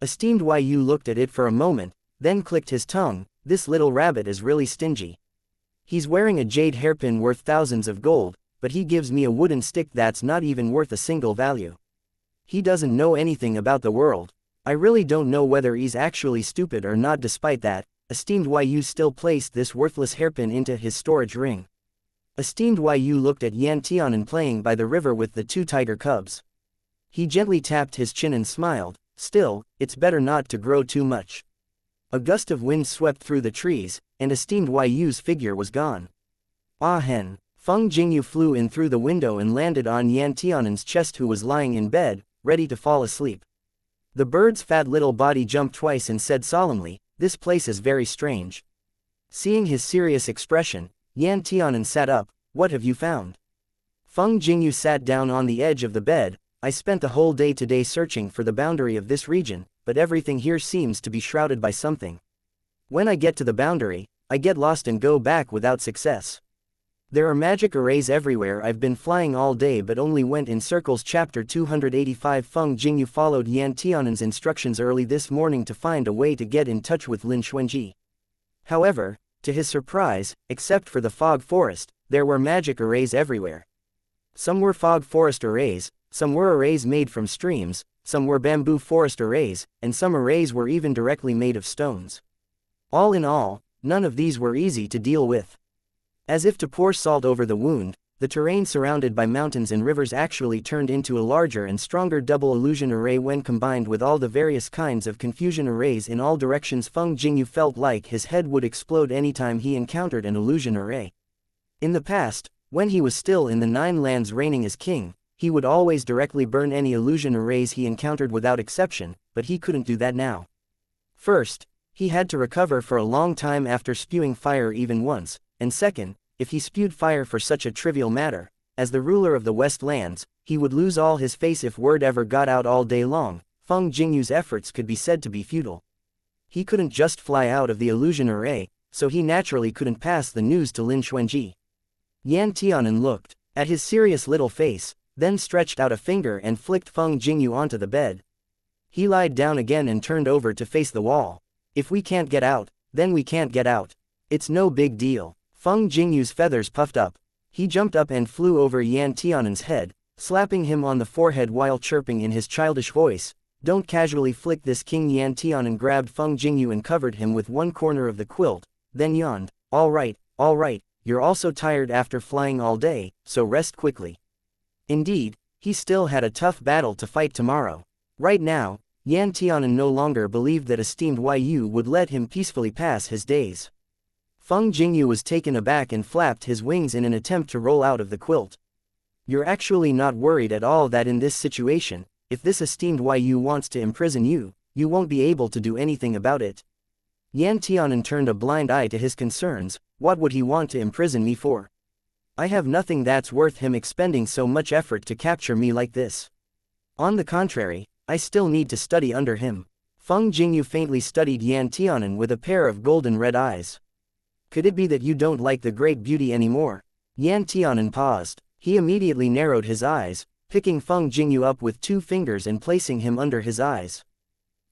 Esteemed Yu looked at it for a moment, then clicked his tongue. This little rabbit is really stingy. He's wearing a jade hairpin worth thousands of gold, but he gives me a wooden stick that's not even worth a single value. He doesn't know anything about the world. I really don't know whether he's actually stupid or not. Despite that, esteemed Yu still placed this worthless hairpin into his storage ring. Esteemed Yu looked at Yan Tianan playing by the river with the two tiger cubs. He gently tapped his chin and smiled. Still, it's better not to grow too much. A gust of wind swept through the trees, and esteemed Yu's figure was gone. Ah hen! Feng Jingyu flew in through the window and landed on Yan Tianan's chest, who was lying in bed, ready to fall asleep. The bird's fat little body jumped twice and said solemnly, "This place is very strange." Seeing his serious expression, Yan Tianan sat up. "What have you found?" Feng Jingyu sat down on the edge of the bed. "I spent the whole day today searching for the boundary of this region, but everything here seems to be shrouded by something. When I get to the boundary, I get lost and go back without success. There are magic arrays everywhere. I've been flying all day but only went in circles." Chapter 285. Feng Jingyu followed Yan Tianan's instructions early this morning to find a way to get in touch with Lin Xuanji. However, to his surprise, except for the fog forest, there were magic arrays everywhere. Some were fog forest arrays, some were arrays made from streams, some were bamboo forest arrays, and some arrays were even directly made of stones. All in all, none of these were easy to deal with. As if to pour salt over the wound, the terrain surrounded by mountains and rivers actually turned into a larger and stronger double illusion array when combined with all the various kinds of confusion arrays in all directions. Feng Jingyu felt like his head would explode anytime he encountered an illusion array. In the past, when he was still in the Nine Lands reigning as king, he would always directly burn any illusion arrays he encountered without exception, but he couldn't do that now. First, he had to recover for a long time after spewing fire even once, and second, if he spewed fire for such a trivial matter, as the ruler of the West Lands, he would lose all his face if word ever got out all day long. Feng Jingyu's efforts could be said to be futile. He couldn't just fly out of the illusion array, so he naturally couldn't pass the news to Lin Xuanji. Yan Tianan looked at his serious little face, then stretched out a finger and flicked Feng Jingyu onto the bed. He lied down again and turned over to face the wall. "If we can't get out, then we can't get out. It's no big deal." Feng Jingyu's feathers puffed up. He jumped up and flew over Yan Tianan's head, slapping him on the forehead while chirping in his childish voice, "Don't casually flick this king." Yan Tianan grabbed Feng Jingyu and covered him with one corner of the quilt, then yawned. All right, you're also tired after flying all day, so rest quickly." Indeed, he still had a tough battle to fight tomorrow. Right now, Yan Tianan no longer believed that esteemed Yu would let him peacefully pass his days. Feng Jingyu was taken aback and flapped his wings in an attempt to roll out of the quilt. You're actually not worried at all that in this situation, if this esteemed Yu wants to imprison you, you won't be able to do anything about it? Yan Tianan turned a blind eye to his concerns. What would he want to imprison me for? I have nothing that's worth him expending so much effort to capture me like this. On the contrary, I still need to study under him. Feng Jingyu faintly studied Yan Tianan with a pair of golden red eyes. Could it be that you don't like the great beauty anymore? Yan Tianan paused. He immediately narrowed his eyes, picking Feng Jingyu up with 2 fingers and placing him under his eyes.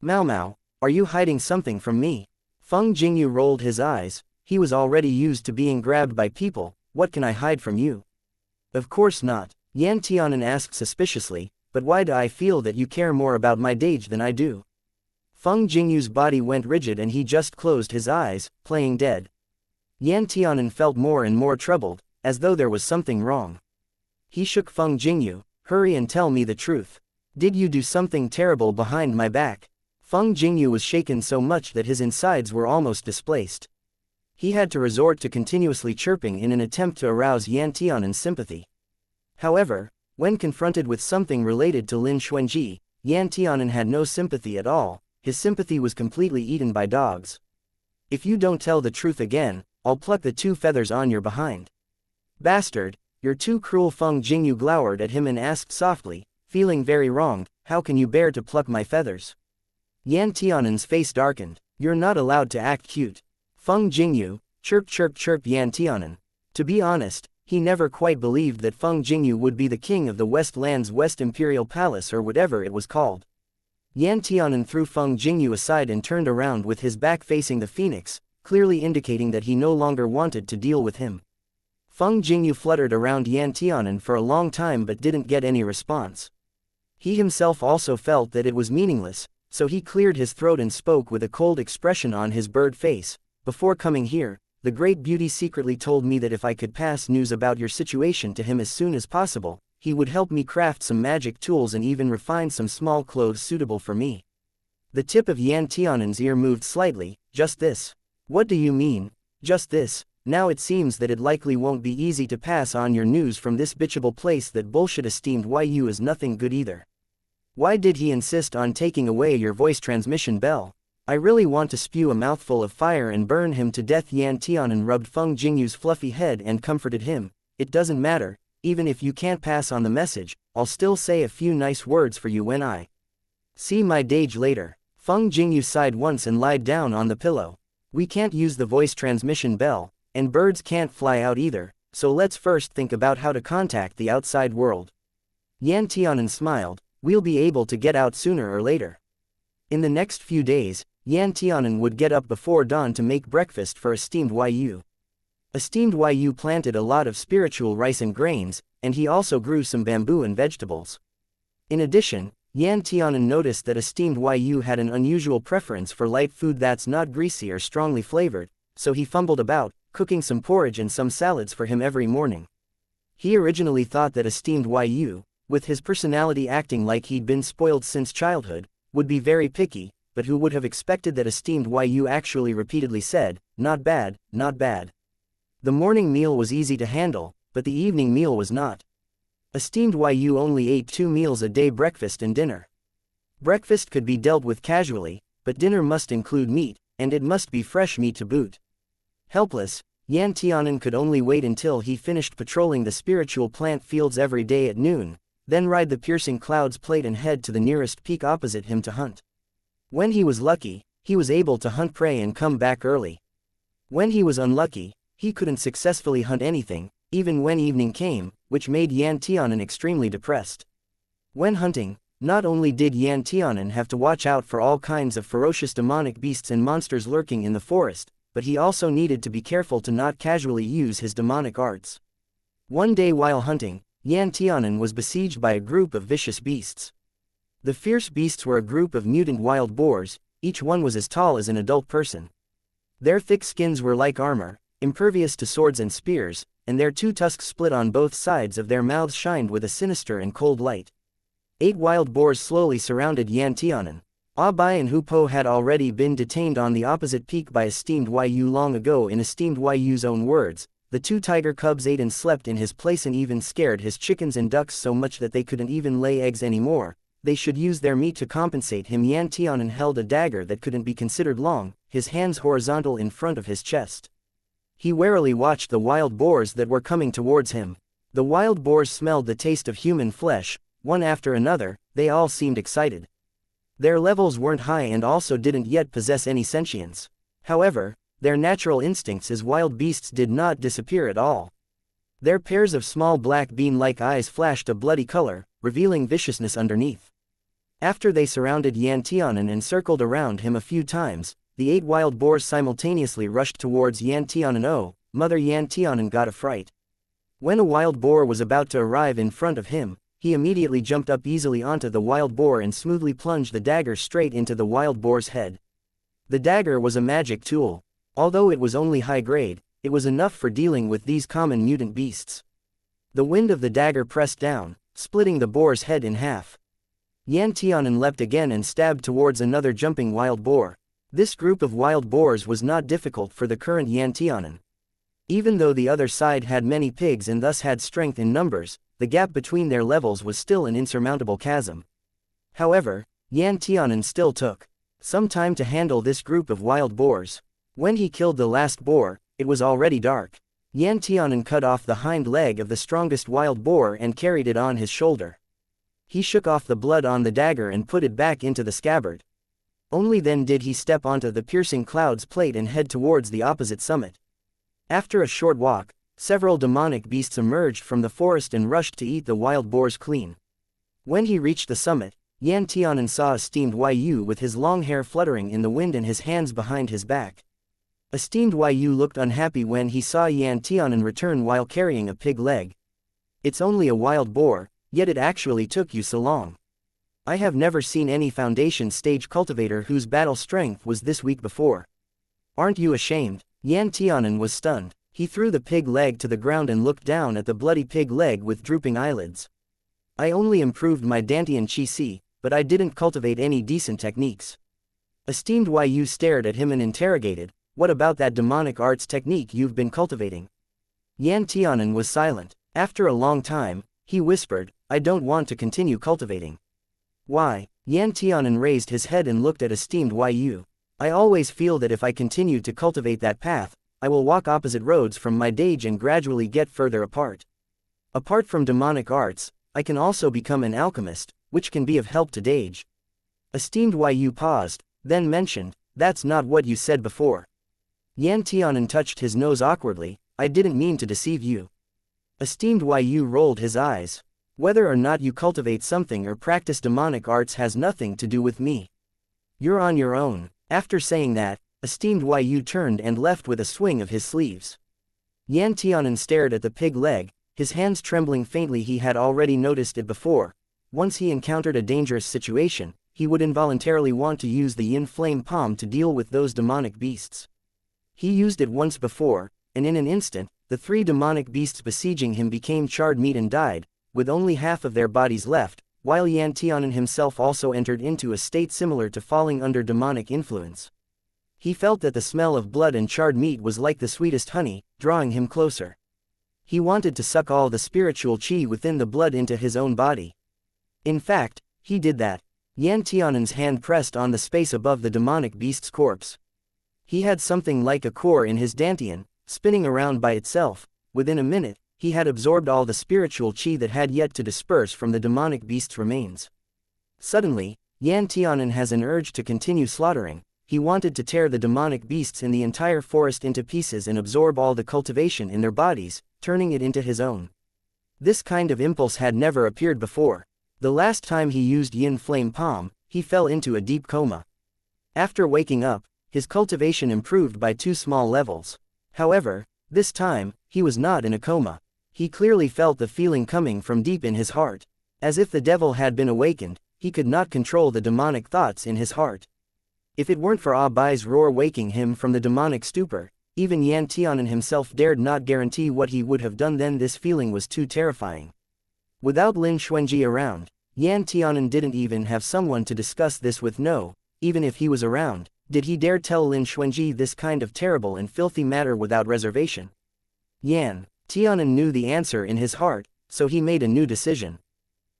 Mao Mao, are you hiding something from me? Feng Jingyu rolled his eyes. He was already used to being grabbed by people. What can I hide from you? Of course not. Yan Tianan asked suspiciously, but why do I feel that you care more about my dage than I do? Feng Jingyu's body went rigid and he just closed his eyes, playing dead. Yan Tianan felt more and more troubled, as though there was something wrong. He shook Feng Jingyu. Hurry and tell me the truth. Did you do something terrible behind my back? Feng Jingyu was shaken so much that his insides were almost displaced. He had to resort to continuously chirping in an attempt to arouse Yan Tianan's sympathy. However, when confronted with something related to Lin Xuanji, Yan Tianan had no sympathy at all. His sympathy was completely eaten by dogs. If you don't tell the truth again, I'll pluck the 2 feathers on your behind. Bastard, you're too cruel. Feng Jingyu glowered at him and asked softly, feeling very wronged, how can you bear to pluck my feathers? Yan Tianan's face darkened. You're not allowed to act cute. Feng Jingyu, chirp chirp chirp. Yan Tianan. To be honest, he never quite believed that Feng Jingyu would be the king of the West Land's West Imperial Palace or whatever it was called. Yan Tianan threw Feng Jingyu aside and turned around with his back facing the phoenix, clearly indicating that he no longer wanted to deal with him. Feng Jingyu fluttered around Yan Tianan for a long time but didn't get any response. He himself also felt that it was meaningless, so he cleared his throat and spoke with a cold expression on his bird face. Before coming here, the great beauty secretly told me that if I could pass news about your situation to him as soon as possible, he would help me craft some magic tools and even refine some small clothes suitable for me. The tip of Yan Tianan's ear moved slightly. Just this? What do you mean, just this? Now it seems that it likely won't be easy to pass on your news from this bitchable place. That bullshit. Esteemed Yu is nothing good either. Why did he insist on taking away your voice transmission bell? I really want to spew a mouthful of fire and burn him to death. Yan Tianan rubbed Feng Jingyu's fluffy head and comforted him. It doesn't matter, even if you can't pass on the message, I'll still say a few nice words for you when I see my dage later. Feng Jingyu sighed once and lied down on the pillow. We can't use the voice transmission bell, and birds can't fly out either, so let's first think about how to contact the outside world. Yan Tianan smiled. We'll be able to get out sooner or later. In the next few days, Yan Tianan would get up before dawn to make breakfast for esteemed Yu. Esteemed Yu planted a lot of spiritual rice and grains, and he also grew some bamboo and vegetables. In addition, Yan Tianan noticed that esteemed Yu had an unusual preference for light food that's not greasy or strongly flavored, so he fumbled about, cooking some porridge and some salads for him every morning. He originally thought that esteemed Yu, with his personality acting like he'd been spoiled since childhood, would be very picky, but who would have expected that esteemed Yu actually repeatedly said, not bad, not bad. The morning meal was easy to handle, but the evening meal was not. Esteemed Yu only ate 2 meals a day, breakfast and dinner. Breakfast could be dealt with casually, but dinner must include meat, and it must be fresh meat to boot. Helpless, Yan Tianan could only wait until he finished patrolling the spiritual plant fields every day at noon, then ride the piercing clouds plate and head to the nearest peak opposite him to hunt. When he was lucky, he was able to hunt prey and come back early. When he was unlucky, he couldn't successfully hunt anything, even when evening came, which made Yan Tianan extremely depressed. When hunting, not only did Yan Tianan have to watch out for all kinds of ferocious demonic beasts and monsters lurking in the forest, but he also needed to be careful to not casually use his demonic arts. One day while hunting, Yan Tianan was besieged by a group of vicious beasts. The fierce beasts were a group of mutant wild boars, each one was as tall as an adult person. Their thick skins were like armor, impervious to swords and spears, and their 2 tusks split on both sides of their mouths shined with a sinister and cold light. 8 wild boars slowly surrounded Yan Tianan. Abai and Hupo had already been detained on the opposite peak by esteemed Yu long ago. In esteemed Yu's own words, the two tiger cubs ate and slept in his place and even scared his chickens and ducks so much that they couldn't even lay eggs anymore. They should use their meat to compensate him. Yan Tianan held a dagger that couldn't be considered long, his hands horizontal in front of his chest. He warily watched the wild boars that were coming towards him. The wild boars smelled the taste of human flesh, one after another. They all seemed excited. Their levels weren't high and also didn't yet possess any sentience. However, their natural instincts as wild beasts did not disappear at all. Their pairs of small black bean-like eyes flashed a bloody color, revealing viciousness underneath. After they surrounded Yan Tianan and circled around him a few times, the 8 wild boars simultaneously rushed towards Yan Tianan. Oh, Mother! Yan Tianan got a fright. When a wild boar was about to arrive in front of him, he immediately jumped up easily onto the wild boar and smoothly plunged the dagger straight into the wild boar's head. The dagger was a magic tool. Although it was only high grade, it was enough for dealing with these common mutant beasts. The wind of the dagger pressed down, splitting the boar's head in half. Yan Tianan leapt again and stabbed towards another jumping wild boar. This group of wild boars was not difficult for the current Yan Tianan. Even though the other side had many pigs and thus had strength in numbers, the gap between their levels was still an insurmountable chasm. However, Yan Tianan still took some time to handle this group of wild boars. When he killed the last boar, it was already dark. Yan Tianan cut off the hind leg of the strongest wild boar and carried it on his shoulder. He shook off the blood on the dagger and put it back into the scabbard. Only then did he step onto the piercing clouds plate and head towards the opposite summit. After a short walk, several demonic beasts emerged from the forest and rushed to eat the wild boars clean. When he reached the summit, Yan Tianan saw esteemed Yu with his long hair fluttering in the wind and his hands behind his back. Esteemed Yu looked unhappy when he saw Yan Tianan return while carrying a pig leg. It's only a wild boar, yet it actually took you so long. I have never seen any foundation stage cultivator whose battle strength was this weak before. Aren't you ashamed? Yan Tianan was stunned. He threw the pig leg to the ground and looked down at the bloody pig leg with drooping eyelids. I only improved my Dantian Chi-Si, but I didn't cultivate any decent techniques. Esteemed Yu stared at him and interrogated, what about that demonic arts technique you've been cultivating? Yan Tianan was silent. After a long time, he whispered, I don't want to continue cultivating. Why? Yan Tianan raised his head and looked at esteemed Yu. I always feel that if I continue to cultivate that path, I will walk opposite roads from my stage and gradually get further apart. Apart from demonic arts, I can also become an alchemist, which can be of help to Dage. Esteemed Yu paused, then mentioned, that's not what you said before. Yan Tianan touched his nose awkwardly, I didn't mean to deceive you. Esteemed Yu rolled his eyes. Whether or not you cultivate something or practice demonic arts has nothing to do with me. You're on your own. After saying that, esteemed Yu turned and left with a swing of his sleeves. Yan Tianan stared at the pig leg, his hands trembling faintly. He had already noticed it before. Once he encountered a dangerous situation, he would involuntarily want to use the yin flame palm to deal with those demonic beasts. He used it once before, and in an instant, the 3 demonic beasts besieging him became charred meat and died, with only half of their bodies left, while Yan Tianan himself also entered into a state similar to falling under demonic influence. He felt that the smell of blood and charred meat was like the sweetest honey, drawing him closer. He wanted to suck all the spiritual chi within the blood into his own body. In fact, he did that. Yan Tianan's hand pressed on the space above the demonic beast's corpse. He had something like a core in his dantian, spinning around by itself. Within a minute, he had absorbed all the spiritual chi that had yet to disperse from the demonic beast's remains. Suddenly, Yan Tianan has an urge to continue slaughtering. He wanted to tear the demonic beasts in the entire forest into pieces and absorb all the cultivation in their bodies, turning it into his own. This kind of impulse had never appeared before. The last time he used yin flame palm, he fell into a deep coma. After waking up, his cultivation improved by 2 small levels. However, this time, he was not in a coma. He clearly felt the feeling coming from deep in his heart. As if the devil had been awakened, he could not control the demonic thoughts in his heart. If it weren't for Bai's roar waking him from the demonic stupor, even Yan Tianan himself dared not guarantee what he would have done then. This feeling was too terrifying. Without Lin Xuanji around, Yan Tianan didn't even have someone to discuss this with. No, even if he was around, did he dare tell Lin Xuanji this kind of terrible and filthy matter without reservation? Yan Tianan knew the answer in his heart, so he made a new decision.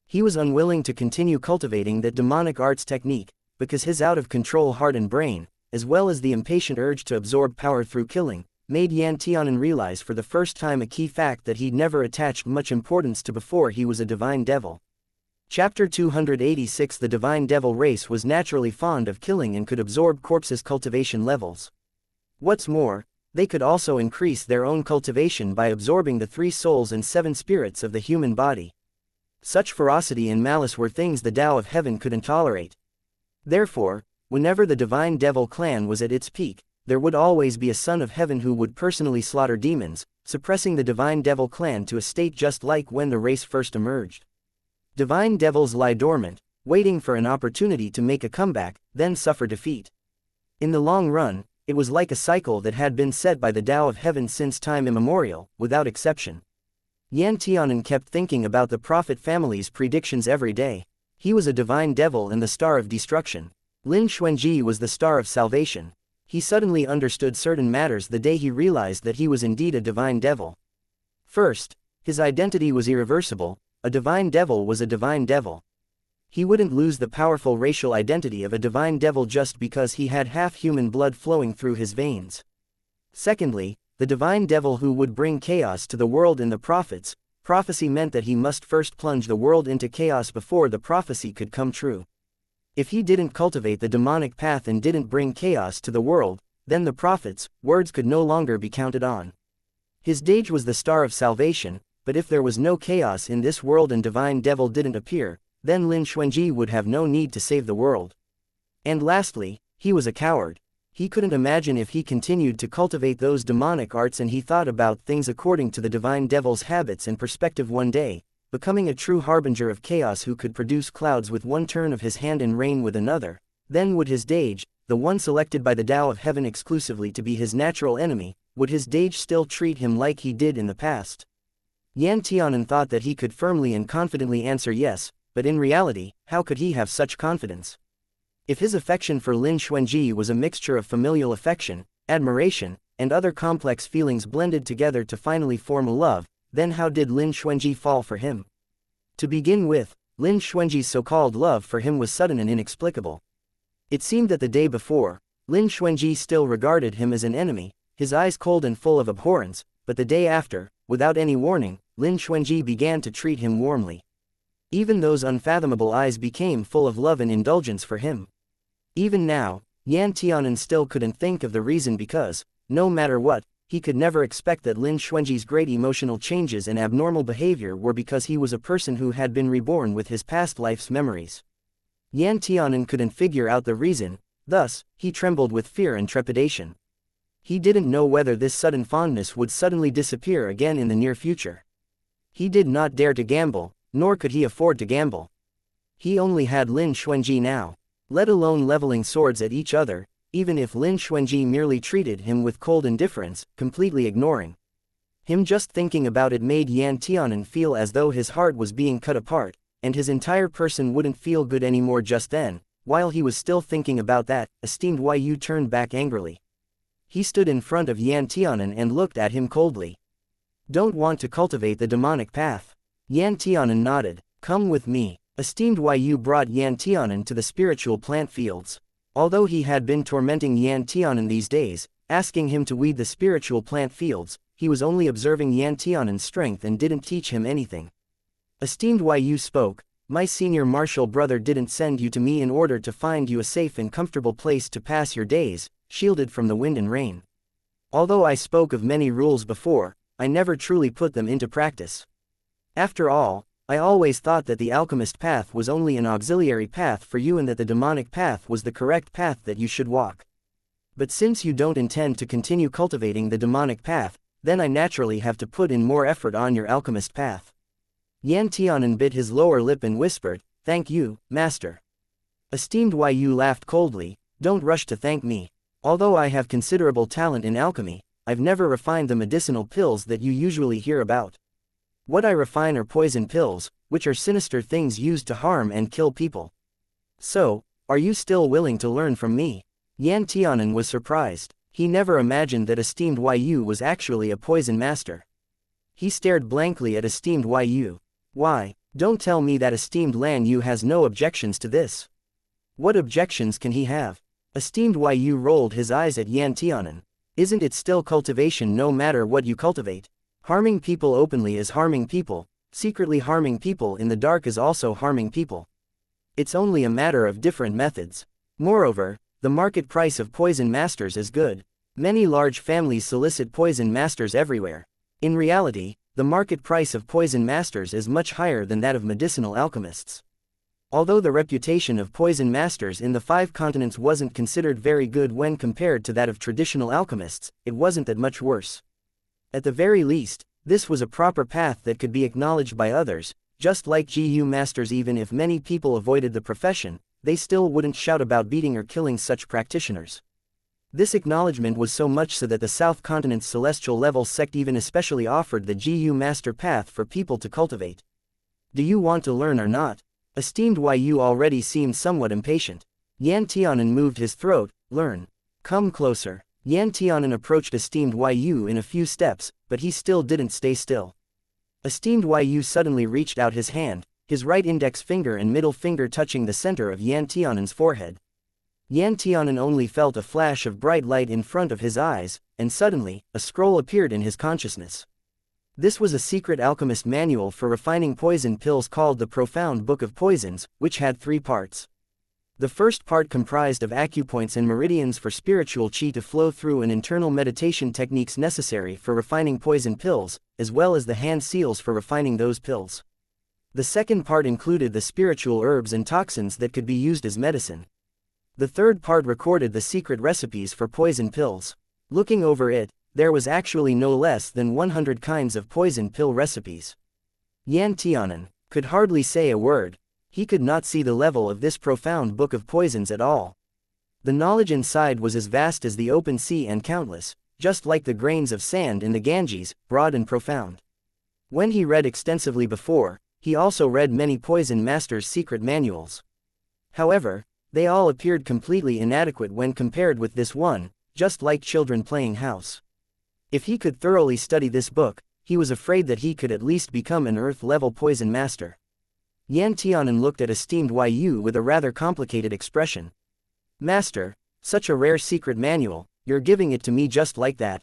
He was unwilling to continue cultivating that demonic arts technique, because his out-of-control heart and brain, as well as the impatient urge to absorb power through killing, made Yan Tianan realize for the first time a key fact that he'd never attached much importance to before he was a divine devil. Chapter 286. The divine devil race was naturally fond of killing and could absorb corpses' cultivation levels. What's more, they could also increase their own cultivation by absorbing the 3 souls and 7 spirits of the human body. Such ferocity and malice were things the Tao of Heaven couldn't tolerate. Therefore, whenever the divine devil clan was at its peak, there would always be a son of heaven who would personally slaughter demons, suppressing the divine devil clan to a state just like when the race first emerged. Divine devils lie dormant, waiting for an opportunity to make a comeback, then suffer defeat. In the long run, it was like a cycle that had been set by the Tao of Heaven since time immemorial, without exception. Yan Tianan kept thinking about the prophet family's predictions every day. He was a divine devil and the star of destruction. Lin Xuanji was the star of salvation. He suddenly understood certain matters the day he realized that he was indeed a divine devil. First, his identity was irreversible. A divine devil was a divine devil. He wouldn't lose the powerful racial identity of a divine devil just because he had half-human blood flowing through his veins. Secondly, the divine devil who would bring chaos to the world in the prophets, prophecy meant that he must first plunge the world into chaos before the prophecy could come true. If he didn't cultivate the demonic path and didn't bring chaos to the world, then the prophets' words could no longer be counted on. His Dage was the star of salvation, but if there was no chaos in this world and divine devil didn't appear, then Lin Xuanji would have no need to save the world. And lastly, he was a coward. He couldn't imagine if he continued to cultivate those demonic arts, and he thought about things according to the divine devil's habits and perspective one day, becoming a true harbinger of chaos who could produce clouds with one turn of his hand and rain with another. Then would his Dage, the one selected by the Tao of Heaven exclusively to be his natural enemy, would his Dage still treat him like he did in the past? Yan Tianan thought that he could firmly and confidently answer yes, but in reality, how could he have such confidence? If his affection for Lin Xuanji was a mixture of familial affection, admiration, and other complex feelings blended together to finally form a love, then how did Lin Xuanji fall for him? To begin with, Lin Xuanji's so-called love for him was sudden and inexplicable. It seemed that the day before, Lin Xuanji still regarded him as an enemy, his eyes cold and full of abhorrence, but the day after, without any warning, Lin Xuanji began to treat him warmly. Even those unfathomable eyes became full of love and indulgence for him. Even now, Yan Tianan still couldn't think of the reason because, no matter what, he could never expect that Lin Xuanji's great emotional changes and abnormal behavior were because he was a person who had been reborn with his past life's memories. Yan Tianan couldn't figure out the reason, thus, he trembled with fear and trepidation. He didn't know whether this sudden fondness would suddenly disappear again in the near future. He did not dare to gamble, nor could he afford to gamble. He only had Lin Xuanji now, let alone leveling swords at each other, even if Lin Xuanji merely treated him with cold indifference, completely ignoring him. Just thinking about it made Yan Tianan feel as though his heart was being cut apart, and his entire person wouldn't feel good anymore. Just then, while he was still thinking about that, esteemed Yu turned back angrily. He stood in front of Yan Tianan and looked at him coldly. Don't want to cultivate the demonic path? Yan Tianan nodded. Come with me. Esteemed Yu brought Yan Tianan to the spiritual plant fields. Although he had been tormenting Yan Tianan these days, asking him to weed the spiritual plant fields, he was only observing Yan Tianan's strength and didn't teach him anything. Esteemed Yu spoke. My senior martial brother didn't send you to me in order to find you a safe and comfortable place to pass your days, shielded from the wind and rain. Although I spoke of many rules before, I never truly put them into practice. After all, I always thought that the alchemist path was only an auxiliary path for you and that the demonic path was the correct path that you should walk. But since you don't intend to continue cultivating the demonic path, then I naturally have to put in more effort on your alchemist path. Yan Tianan bit his lower lip and whispered, Thank you, master. Esteemed Yu laughed coldly. Don't rush to thank me. Although I have considerable talent in alchemy, I've never refined the medicinal pills that you usually hear about. What I refine are poison pills, which are sinister things used to harm and kill people. So, Are you still willing to learn from me? Yan Tianan was surprised. He never imagined that esteemed Yu was actually a poison master. He stared blankly at esteemed Yu. Why, don't tell me that esteemed Lan Yu has no objections to this. What objections can he have? Esteemed Yu rolled his eyes at Yan Tianan. Isn't it still cultivation no matter what you cultivate? Harming people openly is harming people, secretly harming people in the dark is also harming people. It's only a matter of different methods. Moreover, the market price of poison masters is good. Many large families solicit poison masters everywhere. In reality, the market price of poison masters is much higher than that of medicinal alchemists. Although the reputation of poison masters in the 5 continents wasn't considered very good when compared to that of traditional alchemists, it wasn't that much worse. At the very least, this was a proper path that could be acknowledged by others, just like GU masters. Even if many people avoided the profession, they still wouldn't shout about beating or killing such practitioners. This acknowledgement was so much so that the South Continent's celestial level sect even especially offered the GU master path for people to cultivate. Do you want to learn or not? Esteemed Yu already seemed somewhat impatient. Yan Tianan moved his throat. Learn. Come closer. Yan Tianan approached esteemed Yu in a few steps, but he still didn't stay still. Esteemed Yu suddenly reached out his hand, his right index finger and middle finger touching the center of Yan Tianan's forehead. Yan Tianan only felt a flash of bright light in front of his eyes, and suddenly, a scroll appeared in his consciousness. This was a secret alchemist manual for refining poison pills called the Profound Book of Poisons, which had 3 parts. The first part comprised of acupoints and meridians for spiritual chi to flow through and internal meditation techniques necessary for refining poison pills, as well as the hand seals for refining those pills. The second part included the spiritual herbs and toxins that could be used as medicine. The third part recorded the secret recipes for poison pills. Looking over it, there was actually no less than 100 kinds of poison pill recipes. Yan Tianan could hardly say a word. He could not see the level of this profound book of poisons at all. The knowledge inside was as vast as the open sea and countless, just like the grains of sand in the Ganges, broad and profound. When he read extensively before, he also read many poison masters' secret manuals. However, they all appeared completely inadequate when compared with this one, just like children playing house. If he could thoroughly study this book, he was afraid that he could at least become an Earth-level poison master. Yan Tianan looked at esteemed Yu with a rather complicated expression. Master, such a rare secret manual, you're giving it to me just like that?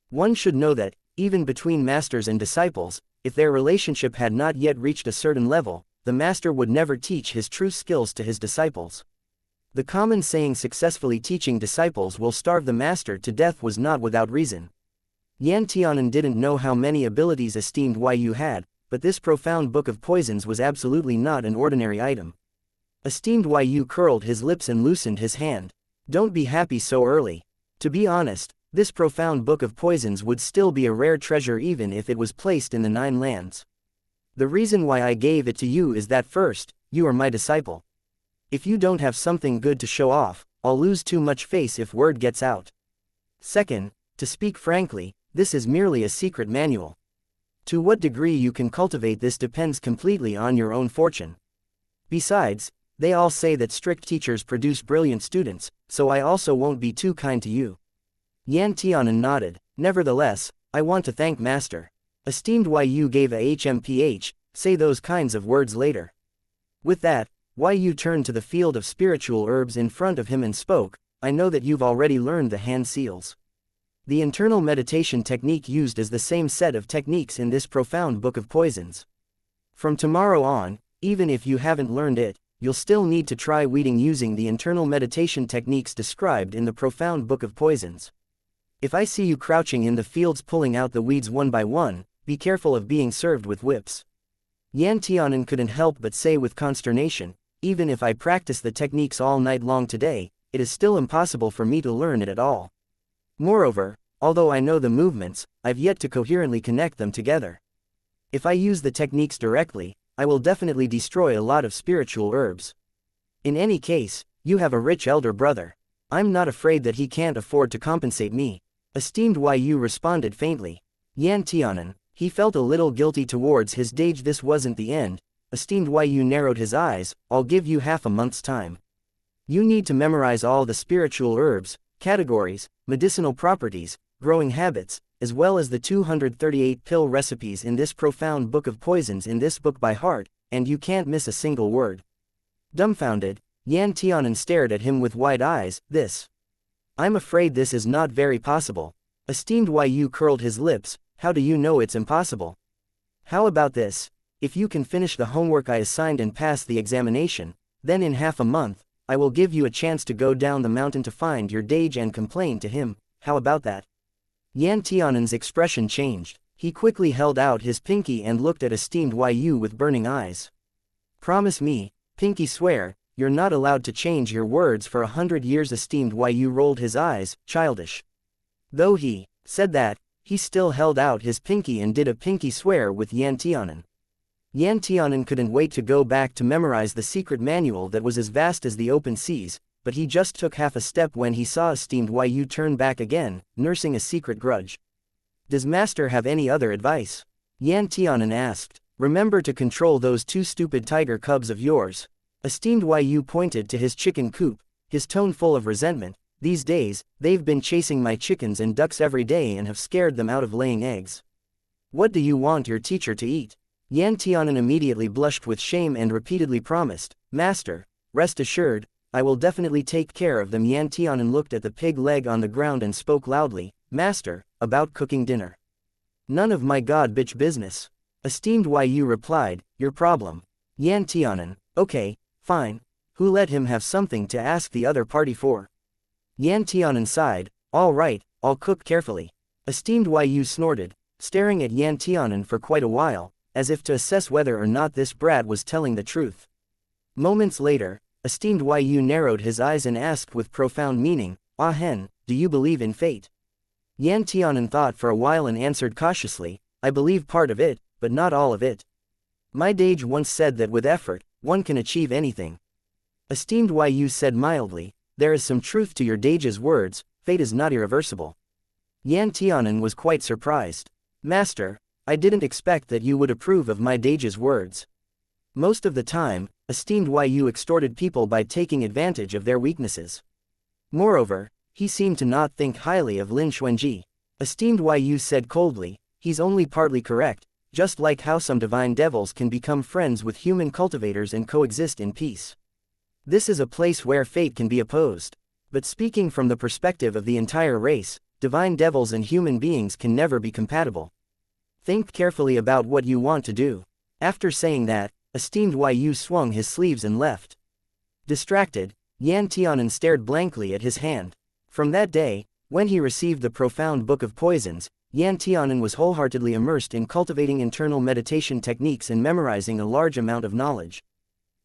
One should know that, even between masters and disciples, if their relationship had not yet reached a certain level, the master would never teach his true skills to his disciples. The common saying successfully teaching disciples will starve the master to death was not without reason. Yan Tianan didn't know how many abilities esteemed Yu had, but this profound book of poisons was absolutely not an ordinary item. Esteemed Yu curled his lips and loosened his hand. Don't be happy so early. To be honest, this profound book of poisons would still be a rare treasure even if it was placed in the 9 lands. The reason why I gave it to you is that first, you are my disciple. If you don't have something good to show off, I'll lose too much face if word gets out. Second, to speak frankly, this is merely a secret manual. To what degree you can cultivate this depends completely on your own fortune. Besides, they all say that strict teachers produce brilliant students, so I also won't be too kind to you. Yan Tianan nodded. Nevertheless, I want to thank Master. Esteemed Yu gave a HMPH, say those kinds of words later. With that, Yu turned to the field of spiritual herbs in front of him and spoke, I know that you've already learned the hand seals. The internal meditation technique used is the same set of techniques in this profound book of poisons. From tomorrow on, even if you haven't learned it, you'll still need to try weeding using the internal meditation techniques described in the profound book of poisons. If I see you crouching in the fields pulling out the weeds one by one, be careful of being served with whips. Yan Tianan couldn't help but say with consternation, even if I practice the techniques all night long today, it is still impossible for me to learn it at all. Moreover, although I know the movements, I've yet to coherently connect them together. If I use the techniques directly, I will definitely destroy a lot of spiritual herbs. In any case, you have a rich elder brother. I'm not afraid that he can't afford to compensate me. Esteemed Yu responded faintly. Yan Tianan, he felt a little guilty towards his age. This wasn't the end. Esteemed Yu narrowed his eyes, I'll give you half a month's time. You need to memorize all the spiritual herbs, categories, medicinal properties, growing habits, as well as the 238 pill recipes in this profound book of poisons in this book by heart, and you can't miss a single word. Dumbfounded, Yan Tianan stared at him with wide eyes. I'm afraid this is not very possible. Esteemed Yu curled his lips. How do you know it's impossible? How about this? If you can finish the homework I assigned and pass the examination, then in half a month, I will give you a chance to go down the mountain to find your Dage and complain to him. How about that? Yan Tianan's expression changed. He quickly held out his pinky and looked at esteemed Yu with burning eyes. Promise me, pinky swear, you're not allowed to change your words for 100 years. Esteemed Yu rolled his eyes, childish. Though he said that, he still held out his pinky and did a pinky swear with Yan Tianan. Yan Tianan couldn't wait to go back to memorize the secret manual that was as vast as the open seas, but he just took half a step when he saw esteemed Yu turn back again, nursing a secret grudge. Does Master have any other advice? Yan Tianan asked. Remember to control those two stupid tiger cubs of yours. Esteemed Yu pointed to his chicken coop, his tone full of resentment. These days, they've been chasing my chickens and ducks every day and have scared them out of laying eggs. What do you want your teacher to eat? Yan Tianan immediately blushed with shame and repeatedly promised, Master, rest assured, I will definitely take care of them. Yan Tianan looked at the pig leg on the ground and spoke loudly, Master, about cooking dinner. None of my god bitch business. Esteemed Yu replied, your problem. Yan Tianan, okay, fine. Who let him have something to ask the other party for? Yan Tianan sighed, all right, I'll cook carefully. Esteemed Yu snorted, staring at Yan Tianan for quite a while, as if to assess whether or not this brat was telling the truth. Moments later, esteemed Yu narrowed his eyes and asked with profound meaning, Ah Hen, do you believe in fate? Yan Tianan thought for a while and answered cautiously, I believe part of it, but not all of it. My Dage once said that with effort, one can achieve anything. Esteemed Yu said mildly, there is some truth to your Dage's words, fate is not irreversible. Yan Tianan was quite surprised. Master, I didn't expect that you would approve of my Dage's words. Most of the time, esteemed Yu extorted people by taking advantage of their weaknesses. Moreover, he seemed to not think highly of Lin Xuanji. Esteemed Yu said coldly, he's only partly correct, just like how some divine devils can become friends with human cultivators and coexist in peace. This is a place where fate can be opposed. But speaking from the perspective of the entire race, divine devils and human beings can never be compatible. Think carefully about what you want to do. After saying that, esteemed Yu swung his sleeves and left. Distracted, Yan Tianan stared blankly at his hand. From that day, when he received the profound book of poisons, Yan Tianan was wholeheartedly immersed in cultivating internal meditation techniques and memorizing a large amount of knowledge.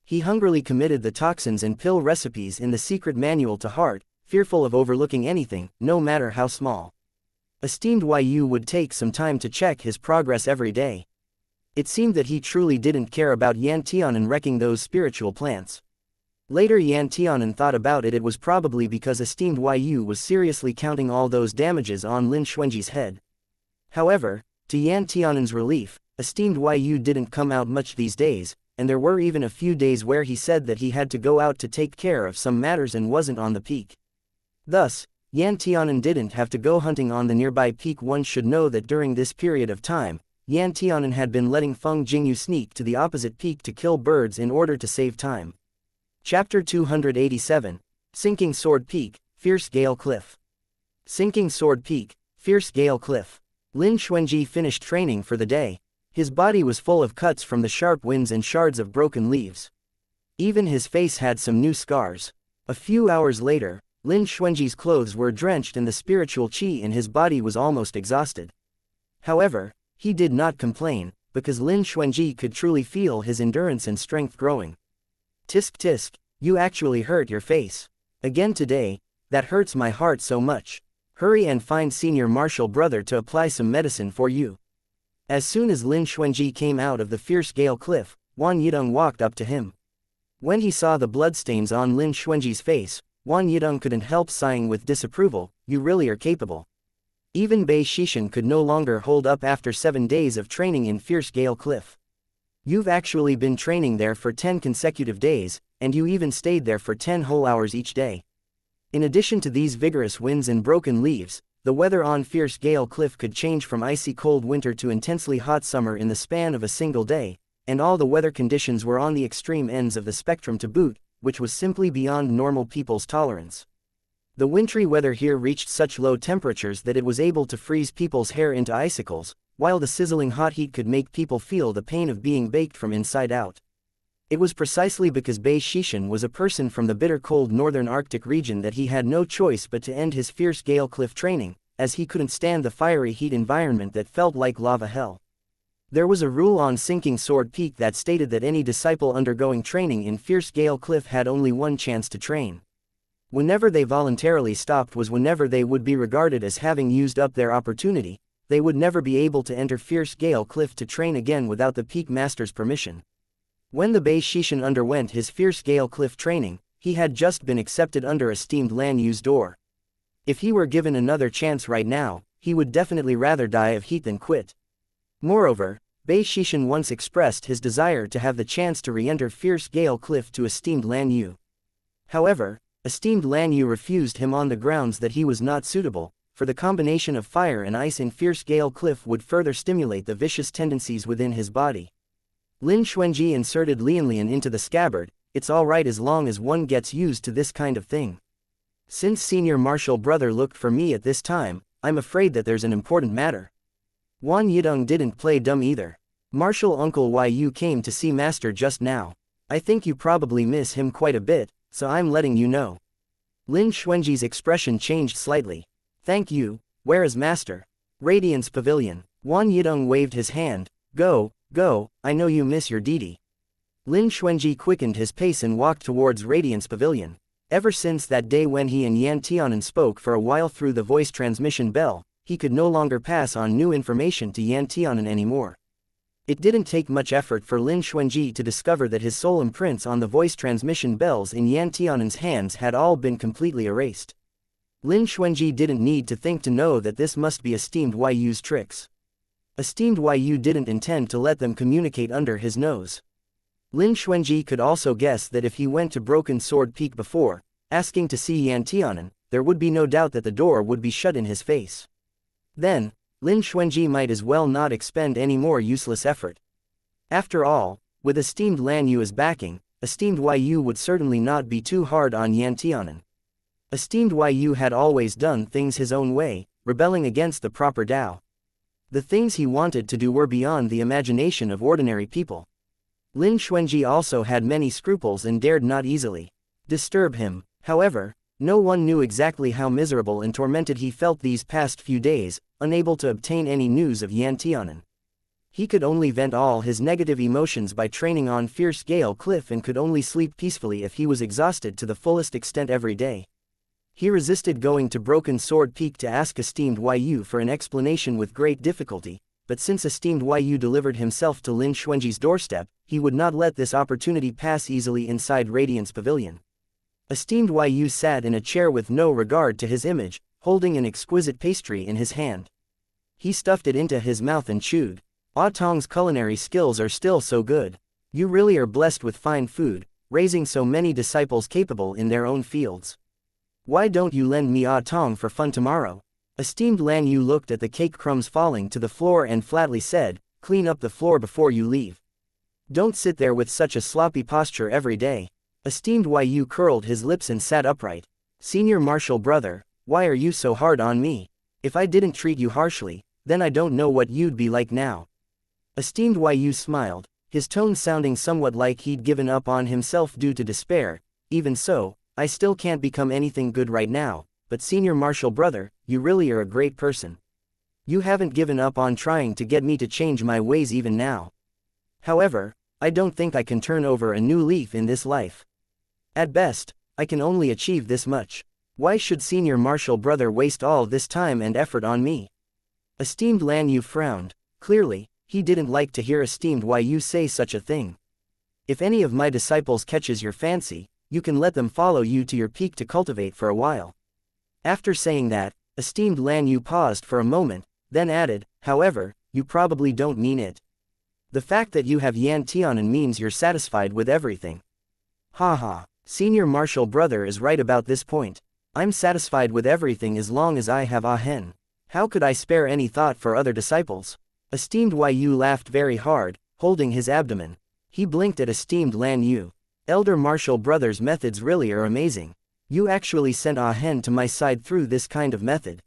He hungrily committed the toxins and pill recipes in the secret manual to heart, fearful of overlooking anything, no matter how small. Esteemed Yu would take some time to check his progress every day. It seemed that he truly didn't care about Yan Tianan wrecking those spiritual plants. Later Yan Tianan thought about it, it was probably because esteemed Yu was seriously counting all those damages on Lin Xuanji's head. However, to Yan Tianan's relief, esteemed Yu didn't come out much these days, and there were even a few days where he said that he had to go out to take care of some matters and wasn't on the peak. Thus, Yan Tianan didn't have to go hunting on the nearby peak. One should know that during this period of time, Yan Tianan had been letting Feng Jingyu sneak to the opposite peak to kill birds in order to save time. Chapter 287, Sinking Sword Peak, Fierce Gale Cliff. Sinking Sword Peak, Fierce Gale Cliff. Lin Xuanji finished training for the day. His body was full of cuts from the sharp winds and shards of broken leaves. Even his face had some new scars. A few hours later, Lin Xuanji's clothes were drenched and the spiritual qi in his body was almost exhausted. However, he did not complain, because Lin Xuanji could truly feel his endurance and strength growing. Tisk tisk, you actually hurt your face. Again today, that hurts my heart so much. Hurry and find senior martial brother to apply some medicine for you. As soon as Lin Xuanji came out of the fierce gale cliff, Wan Yidong walked up to him. When he saw the bloodstains on Lin Xuanji's face, Wan Yidong couldn't help sighing with disapproval, you really are capable. Even Bei Shishan could no longer hold up after 7 days of training in fierce gale cliff. You've actually been training there for 10 consecutive days, and you even stayed there for 10 whole hours each day. In addition to these vigorous winds and broken leaves, the weather on Fierce Gale Cliff could change from icy cold winter to intensely hot summer in the span of a single day, and all the weather conditions were on the extreme ends of the spectrum to boot, which was simply beyond normal people's tolerance. The wintry weather here reached such low temperatures that it was able to freeze people's hair into icicles, while the sizzling hot heat could make people feel the pain of being baked from inside out. It was precisely because Bei Shishin was a person from the bitter cold northern Arctic region that he had no choice but to end his Fierce Gale Cliff training, as he couldn't stand the fiery heat environment that felt like lava hell. There was a rule on Sinking Sword Peak that stated that any disciple undergoing training in Fierce Gale Cliff had only one chance to train. Whenever they voluntarily stopped was whenever they would be regarded as having used up their opportunity. They would never be able to enter Fierce Gale Cliff to train again without the Peak Master's permission. When the Bei Shishin underwent his Fierce Gale Cliff training, he had just been accepted under esteemed Lan Yu's door. If he were given another chance right now, he would definitely rather die of heat than quit. Moreover, Bei Shishin once expressed his desire to have the chance to re-enter Fierce Gale Cliff to esteemed Lan Yu. However, esteemed Lan Yu refused him on the grounds that he was not suitable, for the combination of fire and ice in Fierce Gale Cliff would further stimulate the vicious tendencies within his body. Lin Xuanji inserted Lianlian into the scabbard. It's alright as long as one gets used to this kind of thing. Since Senior Martial Brother looked for me at this time, I'm afraid that there's an important matter. Wan Yidong didn't play dumb either. Martial Uncle Yu came to see Master just now. I think you probably miss him quite a bit, so I'm letting you know. Lin Xuanji's expression changed slightly. Thank you. Where is Master? Radiance Pavilion. Wan Yidong waved his hand. Go, go, I know you miss your Didi. Lin Xuanji quickened his pace and walked towards Radiance Pavilion. Ever since that day when he and Yan Tianan spoke for a while through the voice transmission bell, he could no longer pass on new information to Yan Tianan anymore. It didn't take much effort for Lin Xuanji to discover that his soul imprints on the voice transmission bells in Yan Tianan's hands had all been completely erased. Lin Xuanji didn't need to think to know that this must be esteemed Yu's tricks. Esteemed Yu didn't intend to let them communicate under his nose. Lin Xuanji could also guess that if he went to Broken Sword Peak before, asking to see Yan Tianan, there would be no doubt that the door would be shut in his face. Then, Lin Xuanji might as well not expend any more useless effort. After all, with esteemed Lan Yu as backing, esteemed Yu would certainly not be too hard on Yan Tianan. Esteemed Yu had always done things his own way, rebelling against the proper Tao. The things he wanted to do were beyond the imagination of ordinary people. Lin Xuanji also had many scruples and dared not easily disturb him. However, no one knew exactly how miserable and tormented he felt these past few days, unable to obtain any news of Yan Tianan. He could only vent all his negative emotions by training on Fierce Gale Cliff and could only sleep peacefully if he was exhausted to the fullest extent every day. He resisted going to Broken Sword Peak to ask esteemed Yu for an explanation with great difficulty, but since esteemed Yu delivered himself to Lin Xuanji's doorstep, he would not let this opportunity pass easily inside Radiance Pavilion. Esteemed Yu sat in a chair with no regard to his image, holding an exquisite pastry in his hand. He stuffed it into his mouth and chewed. Ah Tong's culinary skills are still so good. You really are blessed with fine food, raising so many disciples capable in their own fields. Why don't you lend me Ah Tong for fun tomorrow? Esteemed Lan Yu looked at the cake crumbs falling to the floor and flatly said, clean up the floor before you leave. Don't sit there with such a sloppy posture every day. Esteemed Yu curled his lips and sat upright. Senior Martial Brother, why are you so hard on me? If I didn't treat you harshly, then I don't know what you'd be like now. Esteemed Yu smiled, his tone sounding somewhat like he'd given up on himself due to despair. Even so, I still can't become anything good right now, but Senior Martial Brother, you really are a great person. You haven't given up on trying to get me to change my ways even now. However, I don't think I can turn over a new leaf in this life. At best, I can only achieve this much. Why should Senior Martial Brother waste all this time and effort on me? Esteemed Lan Yu frowned. Clearly, he didn't like to hear esteemed Yu say such a thing. If any of my disciples catches your fancy, you can let them follow you to your peak to cultivate for a while. After saying that, esteemed Lan Yu paused for a moment, then added, however, you probably don't mean it. The fact that you have Yan Tianan means you're satisfied with everything. Haha, Senior Marshal Brother is right about this point. I'm satisfied with everything as long as I have Ahen. How could I spare any thought for other disciples? Esteemed Yu laughed very hard, holding his abdomen. He blinked at esteemed Lan Yu. Elder Marshal Brother's methods really are amazing. You actually sent Ahen to my side through this kind of method.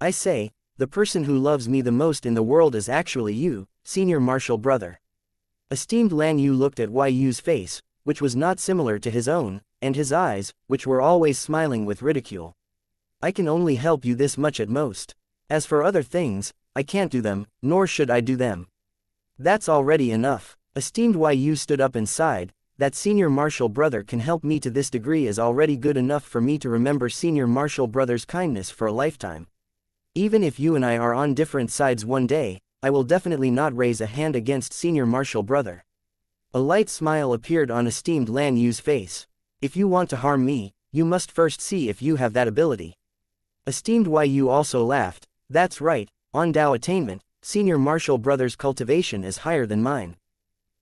I say, the person who loves me the most in the world is actually you, Senior Marshal Brother. Esteemed Lan Yu looked at Yu's face, which was not similar to his own, and his eyes, which were always smiling with ridicule. I can only help you this much at most. As for other things, I can't do them, nor should I do them. That's already enough. Esteemed Yu stood up and sighed. That Senior Marshal Brother can help me to this degree is already good enough for me to remember Senior Marshal Brother's kindness for a lifetime. Even if you and I are on different sides one day, I will definitely not raise a hand against Senior Marshal Brother. A light smile appeared on esteemed Lan Yu's face. If you want to harm me, you must first see if you have that ability. Esteemed Yu also laughed. That's right, on Dao attainment, Senior Marshal Brother's cultivation is higher than mine.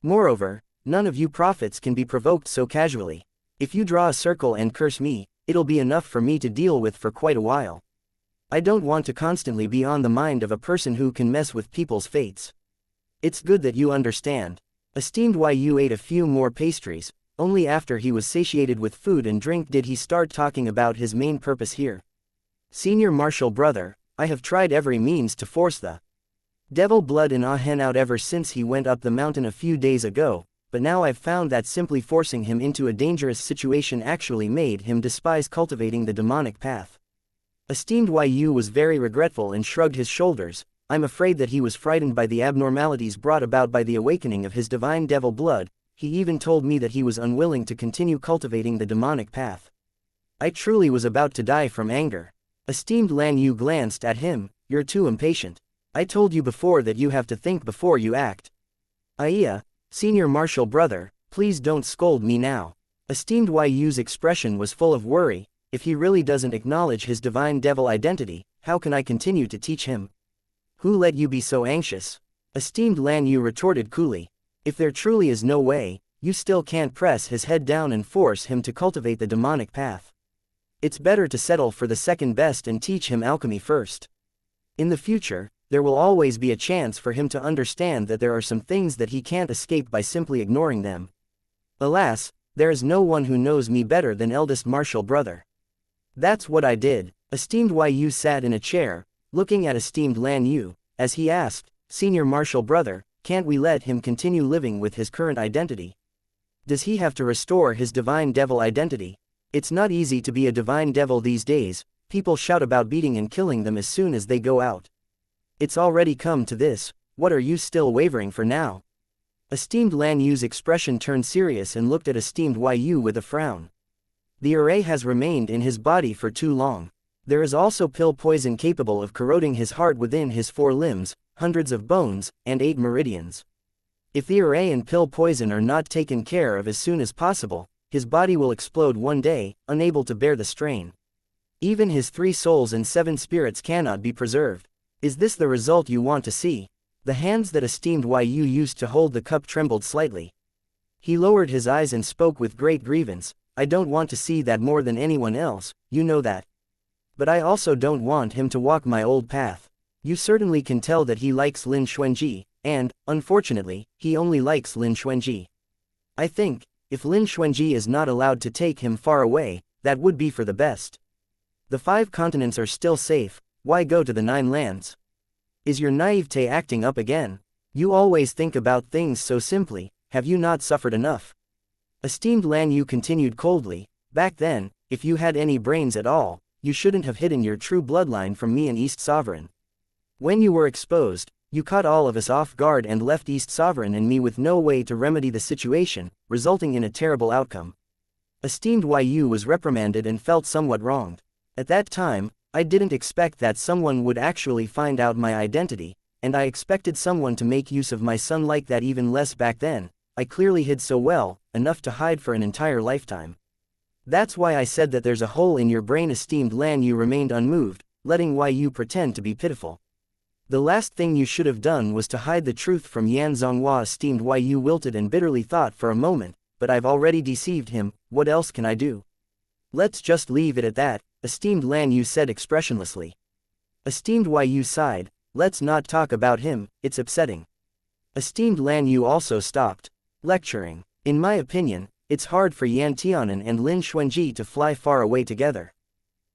Moreover, none of you prophets can be provoked so casually. If you draw a circle and curse me, it'll be enough for me to deal with for quite a while. I don't want to constantly be on the mind of a person who can mess with people's fates. It's good that you understand. Esteemed Yu ate a few more pastries. Only after he was satiated with food and drink did he start talking about his main purpose here. Senior Marshal Brother, I have tried every means to force the devil blood in Ahen out ever since he went up the mountain a few days ago, but now I've found that simply forcing him into a dangerous situation actually made him despise cultivating the demonic path. Esteemed Yu was very regretful and shrugged his shoulders. I'm afraid that he was frightened by the abnormalities brought about by the awakening of his divine devil blood. He even told me that he was unwilling to continue cultivating the demonic path. I truly was about to die from anger. Esteemed Lan Yu glanced at him. You're too impatient. I told you before that you have to think before you act. Aya, Senior Marshal Brother, please don't scold me now. Esteemed Yu's expression was full of worry. If he really doesn't acknowledge his divine devil identity, how can I continue to teach him? Who let you be so anxious? Esteemed Lan Yu retorted coolly. If there truly is no way, you still can't press his head down and force him to cultivate the demonic path. It's better to settle for the second best and teach him alchemy first. In the future, there will always be a chance for him to understand that there are some things that he can't escape by simply ignoring them. Alas, there is no one who knows me better than eldest Marshal Brother. That's what I did. Esteemed Yu sat in a chair, looking at esteemed Lan Yu, as he asked, Senior Marshal Brother, can't we let him continue living with his current identity? Does he have to restore his divine devil identity? It's not easy to be a divine devil these days. People shout about beating and killing them as soon as they go out. It's already come to this. What are you still wavering for now? Esteemed Lan Yu's expression turned serious and looked at esteemed Yu with a frown. The array has remained in his body for too long. There is also pill poison capable of corroding his heart within his 4 limbs, hundreds of bones, and 8 meridians. If the array and pill poison are not taken care of as soon as possible, his body will explode one day, unable to bear the strain. Even his 3 souls and 7 spirits cannot be preserved. Is this the result you want to see? The hands that esteemed Yu used to hold the cup trembled slightly. He lowered his eyes and spoke with great grievance. I don't want to see that more than anyone else, you know that. But I also don't want him to walk my old path. You certainly can tell that he likes Lin Xuanji, and, unfortunately, he only likes Lin Xuanji. I think, if Lin Xuanji is not allowed to take him far away, that would be for the best. The 5 continents are still safe, why go to the 9 lands? Is your naivete acting up again? You always think about things so simply, have you not suffered enough? Esteemed Lan Yu continued coldly, back then, if you had any brains at all, you shouldn't have hidden your true bloodline from me and East Sovereign. When you were exposed, you caught all of us off guard and left East Sovereign and me with no way to remedy the situation, resulting in a terrible outcome. Esteemed Yu was reprimanded and felt somewhat wronged. At that time, I didn't expect that someone would actually find out my identity, and I expected someone to make use of my son like that even less back then. I clearly hid so well, enough to hide for an entire lifetime. That's why I said that there's a hole in your brain. Esteemed Lan Yu remained unmoved, letting Yu pretend to be pitiful. The last thing you should have done was to hide the truth from Yan Zonghua. Esteemed Yu wilted and bitterly thought for a moment, but I've already deceived him, what else can I do? Let's just leave it at that, esteemed Lan Yu said expressionlessly. Esteemed Yu sighed, let's not talk about him, it's upsetting. Esteemed Lan Yu also stopped lecturing. In my opinion, it's hard for Yan Tianan and Lin Xuanji to fly far away together.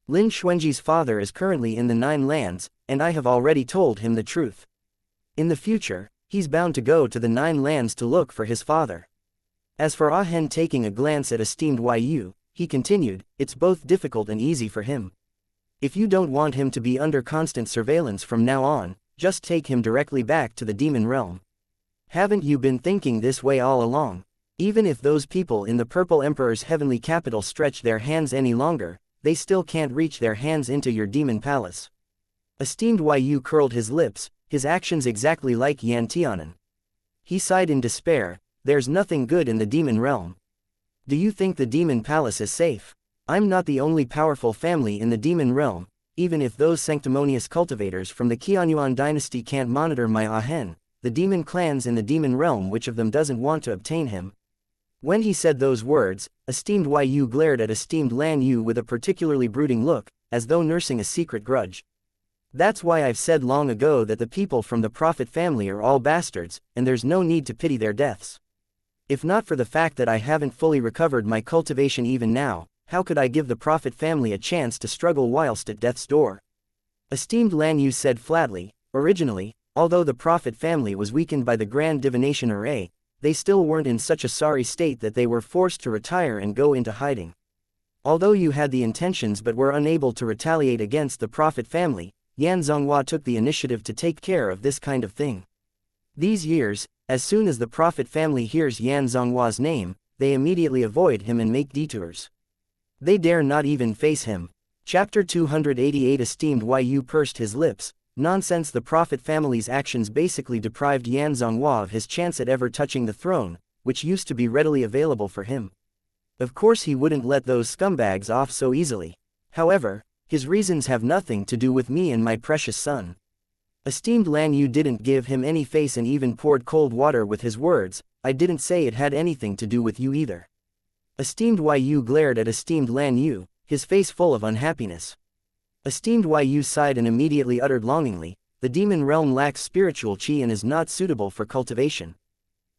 Lin Xuanji's father is currently in the Nine Lands, and I have already told him the truth. In the future, he's bound to go to the Nine Lands to look for his father. As for Ah Hen taking a glance at esteemed Yu, he continued, it's both difficult and easy for him. If you don't want him to be under constant surveillance from now on, just take him directly back to the demon realm. Haven't you been thinking this way all along? Even if those people in the Purple Emperor's heavenly capital stretch their hands any longer, they still can't reach their hands into your demon palace. Esteemed Yu curled his lips, his actions exactly like Yan Tianan. He sighed in despair, there's nothing good in the demon realm. Do you think the demon palace is safe? I'm not the only powerful family in the demon realm, even if those sanctimonious cultivators from the Qianyuan dynasty can't monitor my Ah Hen, the demon clans in the demon realm, which of them doesn't want to obtain him? When he said those words, esteemed Yu glared at esteemed Lan Yu with a particularly brooding look, as though nursing a secret grudge. That's why I've said long ago that the people from the Prophet family are all bastards, and there's no need to pity their deaths. If not for the fact that I haven't fully recovered my cultivation even now, how could I give the Prophet family a chance to struggle whilst at death's door? Esteemed Lan Yu said flatly, originally, although the Prophet family was weakened by the Grand Divination Array, they still weren't in such a sorry state that they were forced to retire and go into hiding. Although you had the intentions but were unable to retaliate against the Prophet family, Yan Zhonghua took the initiative to take care of this kind of thing. These years, as soon as the Prophet family hears Yan Zhonghua's name, they immediately avoid him and make detours. They dare not even face him. Chapter 288. Esteemed Yu pursed his lips. Nonsense. The Prophet family's actions basically deprived Yan Zhonghua of his chance at ever touching the throne, which used to be readily available for him. Of course he wouldn't let those scumbags off so easily. However, his reasons have nothing to do with me and my precious son. Esteemed Lan Yu didn't give him any face and even poured cold water with his words, I didn't say it had anything to do with you either. Esteemed Yu glared at esteemed Lan Yu, his face full of unhappiness. Esteemed Yu sighed and immediately uttered longingly, the demon realm lacks spiritual chi and is not suitable for cultivation.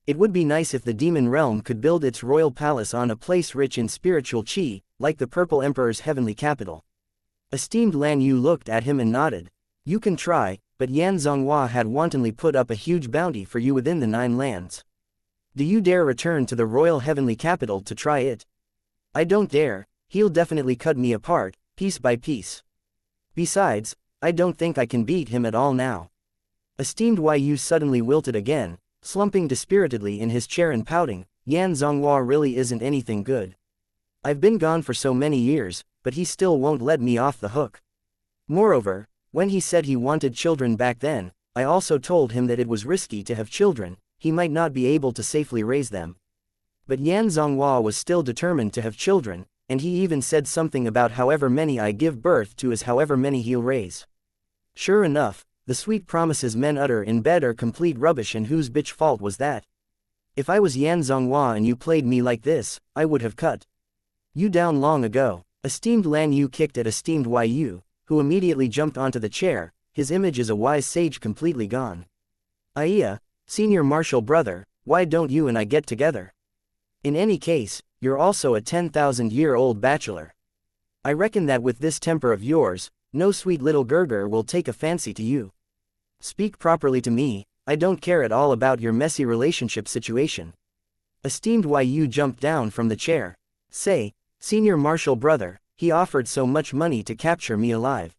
It would be nice if the demon realm could build its royal palace on a place rich in spiritual chi, like the Purple Emperor's heavenly capital. Esteemed Lan Yu looked at him and nodded. You can try, but Yan Zhonghua had wantonly put up a huge bounty for you within the Nine Lands. Do you dare return to the royal heavenly capital to try it? I don't dare, he'll definitely cut me apart, piece by piece. Besides, I don't think I can beat him at all now. Esteemed Yu suddenly wilted again, slumping dispiritedly in his chair and pouting, Yan Zhonghua really isn't anything good. I've been gone for so many years, but he still won't let me off the hook. Moreover, when he said he wanted children back then, I also told him that it was risky to have children, he might not be able to safely raise them. But Yan Zhonghua was still determined to have children, and he even said something about however many I give birth to is however many he'll raise. Sure enough, the sweet promises men utter in bed are complete rubbish, and whose bitch fault was that? If I was Yan Zhonghua and you played me like this, I would have cut you down long ago. Esteemed Lan Yu kicked at esteemed Yu, who immediately jumped onto the chair, his image as a wise sage completely gone. Aiya, senior martial brother, why don't you and I get together? In any case, you're also a 10,000-year-old bachelor. I reckon that with this temper of yours, no sweet little Gurgur will take a fancy to you. Speak properly to me, I don't care at all about your messy relationship situation. Esteemed Yu jumped down from the chair. Say, senior martial brother, he offered so much money to capture me alive.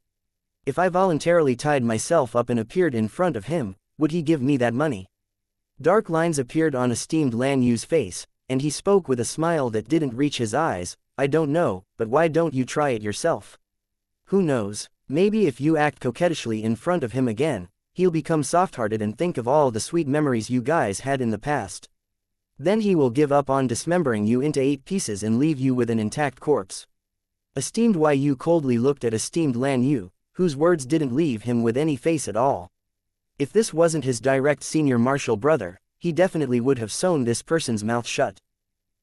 If I voluntarily tied myself up and appeared in front of him, would he give me that money? Dark lines appeared on esteemed Lan Yu's face, and he spoke with a smile that didn't reach his eyes. I don't know, but why don't you try it yourself? Who knows, maybe if you act coquettishly in front of him again, he'll become soft-hearted and think of all the sweet memories you guys had in the past. Then he will give up on dismembering you into 8 pieces and leave you with an intact corpse. Esteemed Yu coldly looked at esteemed Lan Yu, whose words didn't leave him with any face at all. If this wasn't his direct senior martial brother, he definitely would have sewn this person's mouth shut.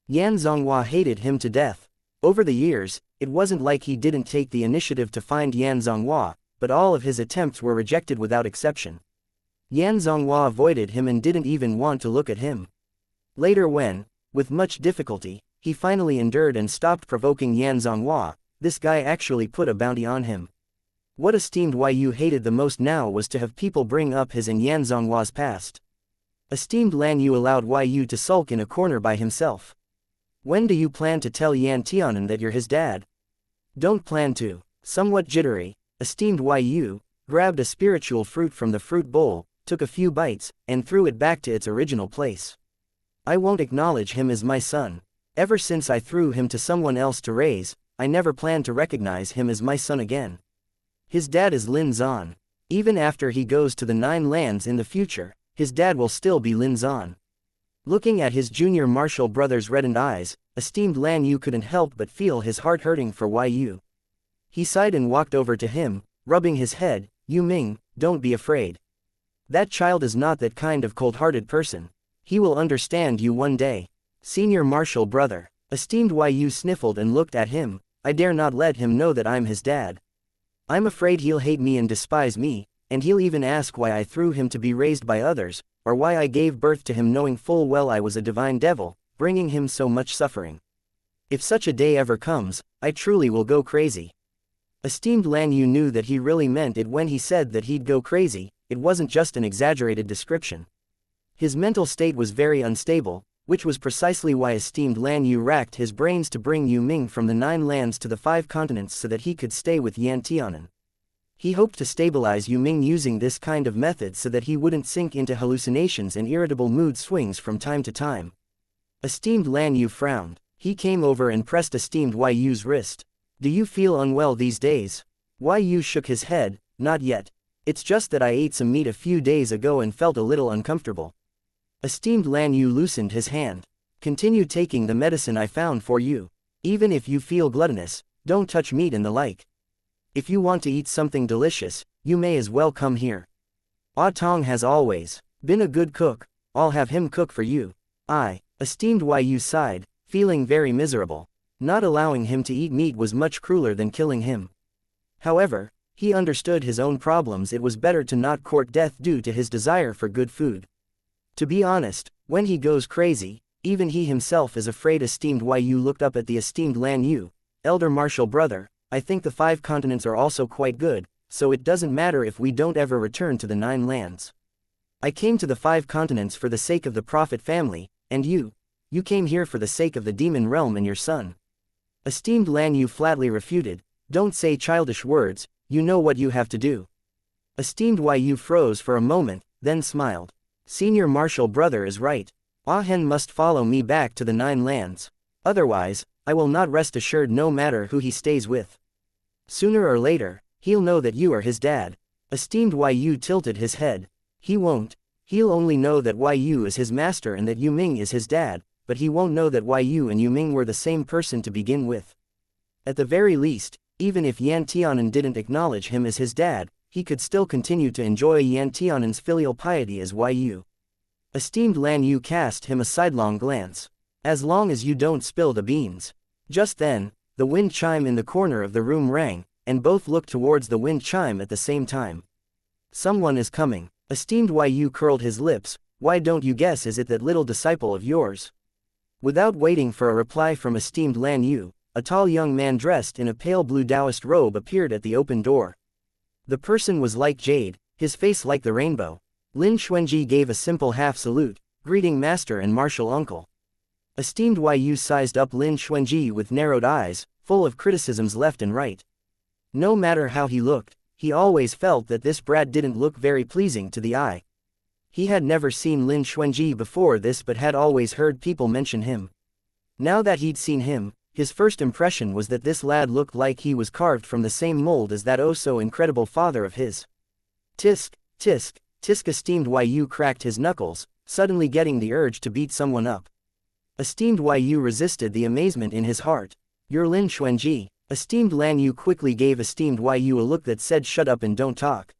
Yan Zonghua hated him to death. Over the years, it wasn't like he didn't take the initiative to find Yan Zonghua, but all of his attempts were rejected without exception. Yan Zonghua avoided him and didn't even want to look at him. Later when, with much difficulty, he finally endured and stopped provoking Yan Zonghua, this guy actually put a bounty on him. What esteemed Yu hated the most now was to have people bring up his and Yan Zonghua's past. Esteemed Lan Yu allowed Yu to sulk in a corner by himself. When do you plan to tell Yan Tianan that you're his dad? Don't plan to. Somewhat jittery, esteemed Yu grabbed a spiritual fruit from the fruit bowl, took a few bites, and threw it back to its original place. I won't acknowledge him as my son. Ever since I threw him to someone else to raise, I never planned to recognize him as my son again. His dad is Lin Zan. Even after he goes to the Nine Lands in the future, his dad will still be Lin Zan. Looking at his junior martial brother's reddened eyes, esteemed Lan Yu couldn't help but feel his heart hurting for Yu. He sighed and walked over to him, rubbing his head. Yu Ming, don't be afraid. That child is not that kind of cold-hearted person. He will understand you one day. Senior martial brother. Esteemed Yu sniffled and looked at him. I dare not let him know that I'm his dad. I'm afraid he'll hate me and despise me, and he'll even ask why I threw him to be raised by others, or why I gave birth to him knowing full well I was a divine devil, bringing him so much suffering. If such a day ever comes, I truly will go crazy. Esteemed Lan Yu knew that he really meant it when he said that he'd go crazy. It wasn't just an exaggerated description. His mental state was very unstable, which was precisely why esteemed Lan Yu racked his brains to bring Yu Ming from the Nine Lands to the 5 continents so that he could stay with Yan Tianan. He hoped to stabilize Yu Ming using this kind of method so that he wouldn't sink into hallucinations and irritable mood swings from time to time. Esteemed Lan Yu frowned. He came over and pressed esteemed Yu's wrist. Do you feel unwell these days? Yu shook his head. Not yet. It's just that I ate some meat a few days ago and felt a little uncomfortable. Esteemed Lan Yu loosened his hand. Continue taking the medicine I found for you. Even if you feel gluttonous, don't touch meat and the like. If you want to eat something delicious, you may as well come here. Ah Tong has always been a good cook. I'll have him cook for you. Esteemed Yu sighed, feeling very miserable. Not allowing him to eat meat was much crueler than killing him. However, he understood his own problems. It was better to not court death due to his desire for good food. To be honest, when he goes crazy, even he himself is afraid. Esteemed Yu looked up at the esteemed Lan Yu. Elder martial brother, I think the 5 continents are also quite good, so it doesn't matter if we don't ever return to the Nine Lands. I came to the 5 continents for the sake of the prophet family, and you came here for the sake of the demon realm and your son. Esteemed Lan Yu flatly refuted. Don't say childish words, you know what you have to do. Esteemed Yu froze for a moment, then smiled. Senior martial brother is right. Ah Hen must follow me back to the Nine Lands. Otherwise, I will not rest assured no matter who he stays with. Sooner or later, he'll know that you are his dad. Esteemed Yu tilted his head. He won't. He'll only know that Yu is his master and that Yu Ming is his dad, but he won't know that Yu and Yu Ming were the same person to begin with. At the very least, even if Yan Tianan didn't acknowledge him as his dad, he could still continue to enjoy Yan Tianan's filial piety as Yu. Esteemed Lan Yu cast him a sidelong glance. As long as you don't spill the beans. Just then, the wind chime in the corner of the room rang, and both looked towards the wind chime at the same time. Someone is coming. Esteemed Yu curled his lips. Why don't you guess, is it that little disciple of yours? Without waiting for a reply from esteemed Lan Yu, a tall young man dressed in a pale blue Taoist robe appeared at the open door. The person was like jade, his face like the rainbow. Lin Xuanji gave a simple half salute, greeting master and martial uncle. Esteemed Yu sized up Lin Xuanji with narrowed eyes, full of criticisms left and right. No matter how he looked, he always felt that this brat didn't look very pleasing to the eye. He had never seen Lin Xuanji before this but had always heard people mention him. Now that he'd seen him, his first impression was that this lad looked like he was carved from the same mold as that oh-so-incredible father of his. Tisk, tisk, tisk. Esteemed Yu cracked his knuckles, suddenly getting the urge to beat someone up. Esteemed Yu resisted the amazement in his heart. You're Lin Xuanji. Esteemed Lan Yu quickly gave esteemed Yu a look that said shut up and don't talk.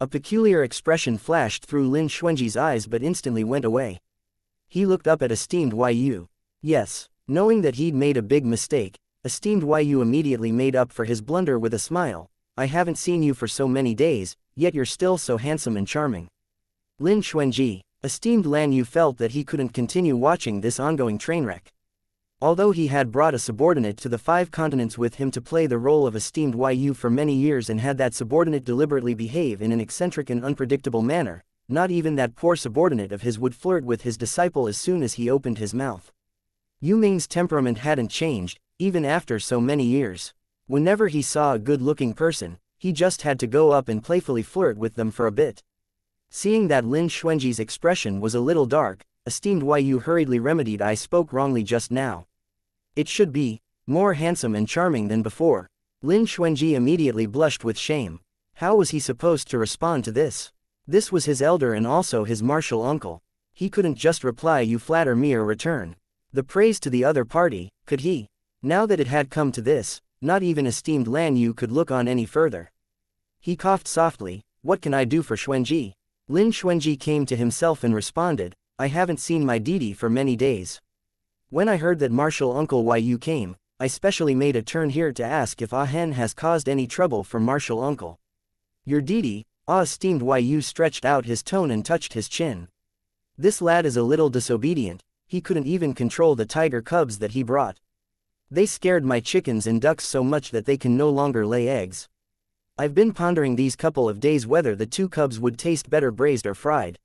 A peculiar expression flashed through Lin Xuanji's eyes but instantly went away. He looked up at esteemed Yu. Yes, Knowing that he'd made a big mistake, esteemed Yu immediately made up for his blunder with a smile. I haven't seen you for so many days, yet you're still so handsome and charming. Lin Xuanji, esteemed Lan Yu felt that he couldn't continue watching this ongoing trainwreck. Although he had brought a subordinate to the 5 continents with him to play the role of esteemed Yu for many years and had that subordinate deliberately behave in an eccentric and unpredictable manner, not even that poor subordinate of his would flirt with his disciple as soon as he opened his mouth. Yu Ming's temperament hadn't changed, even after so many years. Whenever he saw a good-looking person, he just had to go up and playfully flirt with them for a bit. Seeing that Lin Xuanji's expression was a little dark, esteemed Yu hurriedly remedied, I spoke wrongly just now. It should be more handsome and charming than before. Lin Xuanji immediately blushed with shame. How was he supposed to respond to this? This was his elder and also his martial uncle. He couldn't just reply you flatter me or return the praise to the other party, could he? Now that it had come to this, not even esteemed Lan Yu could look on any further. He coughed softly. What can I do for Xuanji? Lin Xuanji came to himself and responded, I haven't seen my Didi for many days. When I heard that martial uncle Yu came, I specially made a turn here to ask if Ah Hen has caused any trouble for martial uncle. Your Didi? Esteemed Yu stretched out his tone and touched his chin. This lad is a little disobedient, he couldn't even control the tiger cubs that he brought. They scared my chickens and ducks so much that they can no longer lay eggs. I've been pondering these couple of days whether the 2 cubs would taste better braised or fried.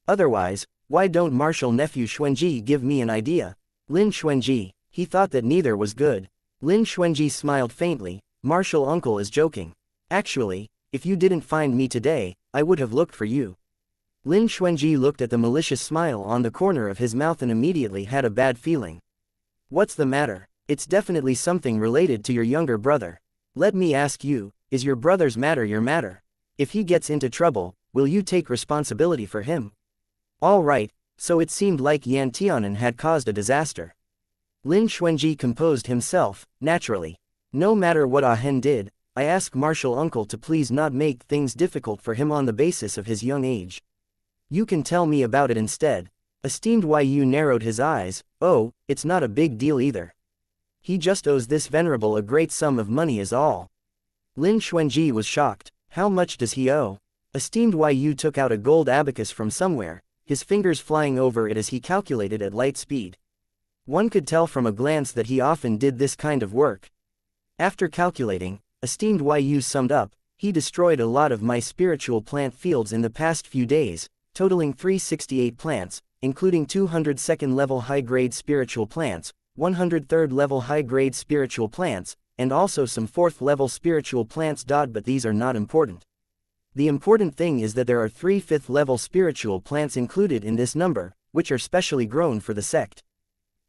Otherwise, why don't martial nephew Xuanji give me an idea? Lin Xuanji, he thought that neither was good. Lin Xuanji smiled faintly, martial uncle is joking. Actually, if you didn't find me today, I would have looked for you. Lin Xuanji looked at the malicious smile on the corner of his mouth and immediately had a bad feeling. What's the matter? It's definitely something related to your younger brother. Let me ask you, is your brother's matter your matter? If he gets into trouble, will you take responsibility for him? All right, so it seemed like Yan Tianan had caused a disaster. Lin Xuanji composed himself, naturally. No matter what Ah Hen did, I ask martial uncle to please not make things difficult for him on the basis of his young age. You can tell me about it instead. Esteemed Yu narrowed his eyes. Oh, it's not a big deal either. He just owes this venerable a great sum of money is all. Lin Xuanji was shocked. How much does he owe? Esteemed Yu took out a gold abacus from somewhere, his fingers flying over it as he calculated at light speed. One could tell from a glance that he often did this kind of work. After calculating, esteemed Yu summed up, he destroyed a lot of my spiritual plant fields in the past few days, totaling 368 plants, including 202nd level high-grade spiritual plants, 103rd level high-grade spiritual plants, and also some 4th level spiritual plants. But these are not important. The important thing is that there are 3 5th level spiritual plants included in this number, which are specially grown for the sect.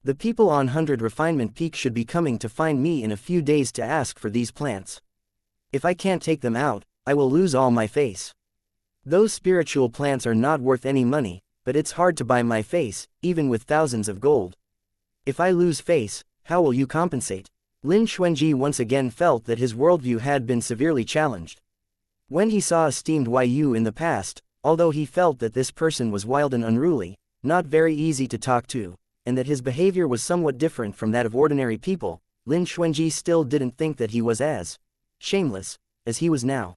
The people on 100 Refinement Peak should be coming to find me in a few days to ask for these plants. If I can't take them out, I will lose all my face. Those spiritual plants are not worth any money, but it's hard to buy my face, even with thousands of gold. If I lose face, how will you compensate? Lin Xuanji once again felt that his worldview had been severely challenged. When he saw esteemed Yu in the past, although he felt that this person was wild and unruly, not very easy to talk to, and that his behavior was somewhat different from that of ordinary people, Lin Xuanji still didn't think that he was as shameless as he was now.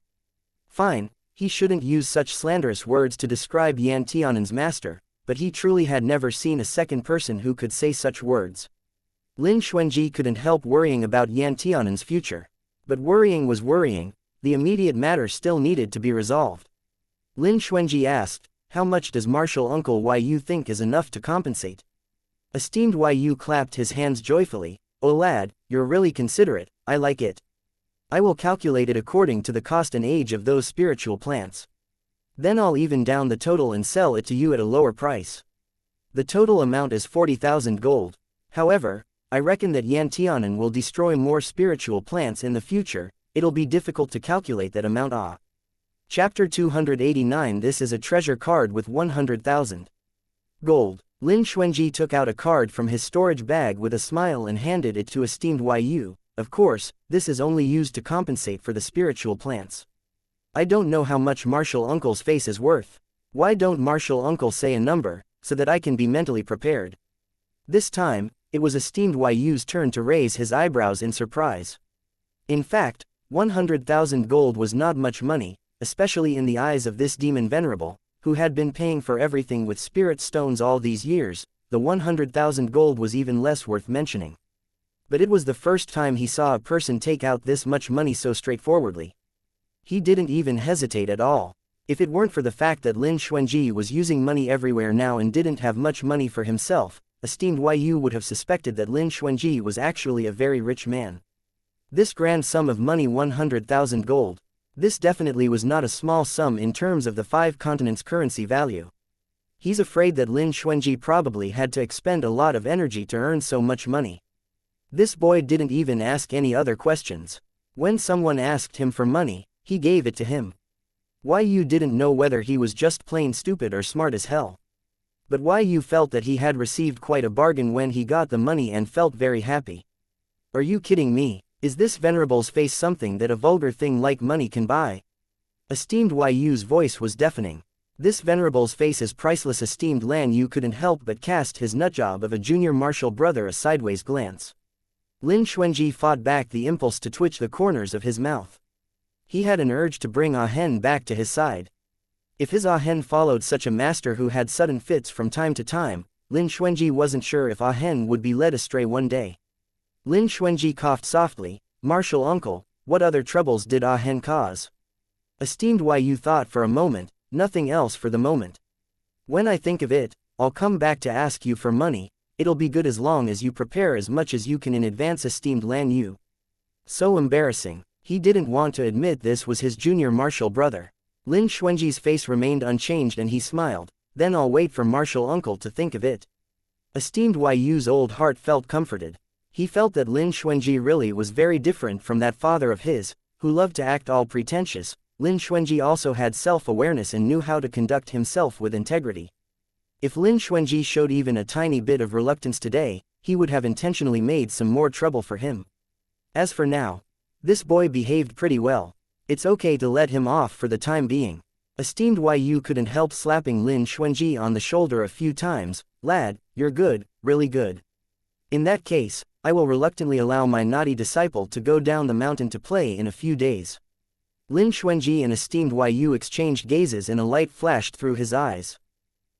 Fine, he shouldn't use such slanderous words to describe Yan Tianan's master, but he truly had never seen a second person who could say such words. Lin Xuanji couldn't help worrying about Yan Tianan's future. But worrying was worrying, the immediate matter still needed to be resolved. Lin Xuanji asked, how much does martial uncle Yu think is enough to compensate? Esteemed Yu clapped his hands joyfully, oh lad, you're really considerate, I like it. I will calculate it according to the cost and age of those spiritual plants. Then I'll even down the total and sell it to you at a lower price. The total amount is 40,000 gold. However, I reckon that Yan Tianan will destroy more spiritual plants in the future, it'll be difficult to calculate that amount. Chapter 289. This is a treasure card with 100,000 gold. Lin Xuanji took out a card from his storage bag with a smile and handed it to esteemed Yu. Of course, this is only used to compensate for the spiritual plants. I don't know how much martial uncle's face is worth. Why don't martial uncle say a number, so that I can be mentally prepared? This time, It was esteemed Yu's turn to raise his eyebrows in surprise. In fact, 100,000 gold was not much money, especially in the eyes of this demon venerable, who had been paying for everything with spirit stones all these years. The 100,000 gold was even less worth mentioning. But it was the first time he saw a person take out this much money so straightforwardly. He didn't even hesitate at all. If it weren't for the fact that Lin Xuanji was using money everywhere now and didn't have much money for himself, esteemed Yu would have suspected that Lin Xuanji was actually a very rich man. This grand sum of money, 100,000 gold. This definitely was not a small sum in terms of the 5 continents' currency value. He's afraid that Lin Xuanji probably had to expend a lot of energy to earn so much money. This boy didn't even ask any other questions. When someone asked him for money, he gave it to him. Yu didn't know whether he was just plain stupid or smart as hell. But Yu felt that he had received quite a bargain when he got the money and felt very happy. Are you kidding me? Is this venerable's face something that a vulgar thing like money can buy? Esteemed Yu's voice was deafening. This venerable's face is priceless. Esteemed Lan Yu couldn't help but cast his nutjob of a junior martial brother a sideways glance. Lin Xuanji fought back the impulse to twitch the corners of his mouth. He had an urge to bring Ah Hen back to his side. If his Ah Hen followed such a master who had sudden fits from time to time, Lin Xuanji wasn't sure if Ah Hen would be led astray one day. Lin Xuanji coughed softly. Martial uncle, what other troubles did Ah Hen cause? Esteemed Yu thought for a moment, nothing else for the moment. When I think of it, I'll come back to ask you for money. It'll be good as long as you prepare as much as you can in advance. Esteemed Lan Yu. So embarrassing. He didn't want to admit this was his junior martial brother. Lin Xuanji's face remained unchanged and he smiled. Then I'll wait for martial uncle to think of it. Esteemed Yu's old heart felt comforted. He felt that Lin Xuanji really was very different from that father of his, who loved to act all pretentious. Lin Xuanji also had self-awareness and knew how to conduct himself with integrity. If Lin Xuanji showed even a tiny bit of reluctance today, he would have intentionally made some more trouble for him. As for now, this boy behaved pretty well. It's okay to let him off for the time being. Esteemed Yu couldn't help slapping Lin Xuanji on the shoulder a few times. Lad, you're good, really good. In that case, I will reluctantly allow my naughty disciple to go down the mountain to play in a few days. Lin Xuanji and esteemed Yu exchanged gazes and a light flashed through his eyes.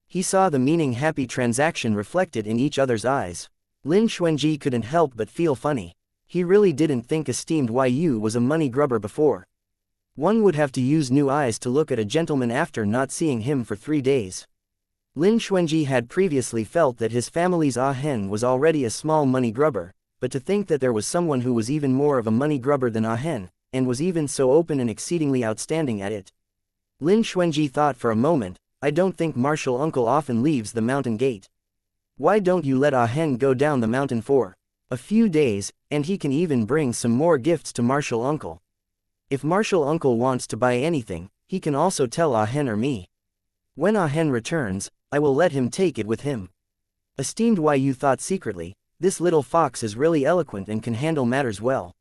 He saw the meaning happy transaction reflected in each other's eyes. Lin Xuanji couldn't help but feel funny. He really didn't think esteemed Yu was a money grubber before. One would have to use new eyes to look at a gentleman after not seeing him for 3 days. Lin Xuanji had previously felt that his family's Ah Hen was already a small money grubber, but to think that there was someone who was even more of a money grubber than Ah Hen, and was even so open and exceedingly outstanding at it. Lin Xuanji thought for a moment, I don't think martial uncle often leaves the mountain gate. Why don't you let Ah Hen go down the mountain for a few days, and he can even bring some more gifts to martial uncle. If martial uncle wants to buy anything, he can also tell Ah Hen or me. When Ah Hen returns, I will let him take it with him. Esteemed Yu thought secretly, this little fox is really eloquent and can handle matters well.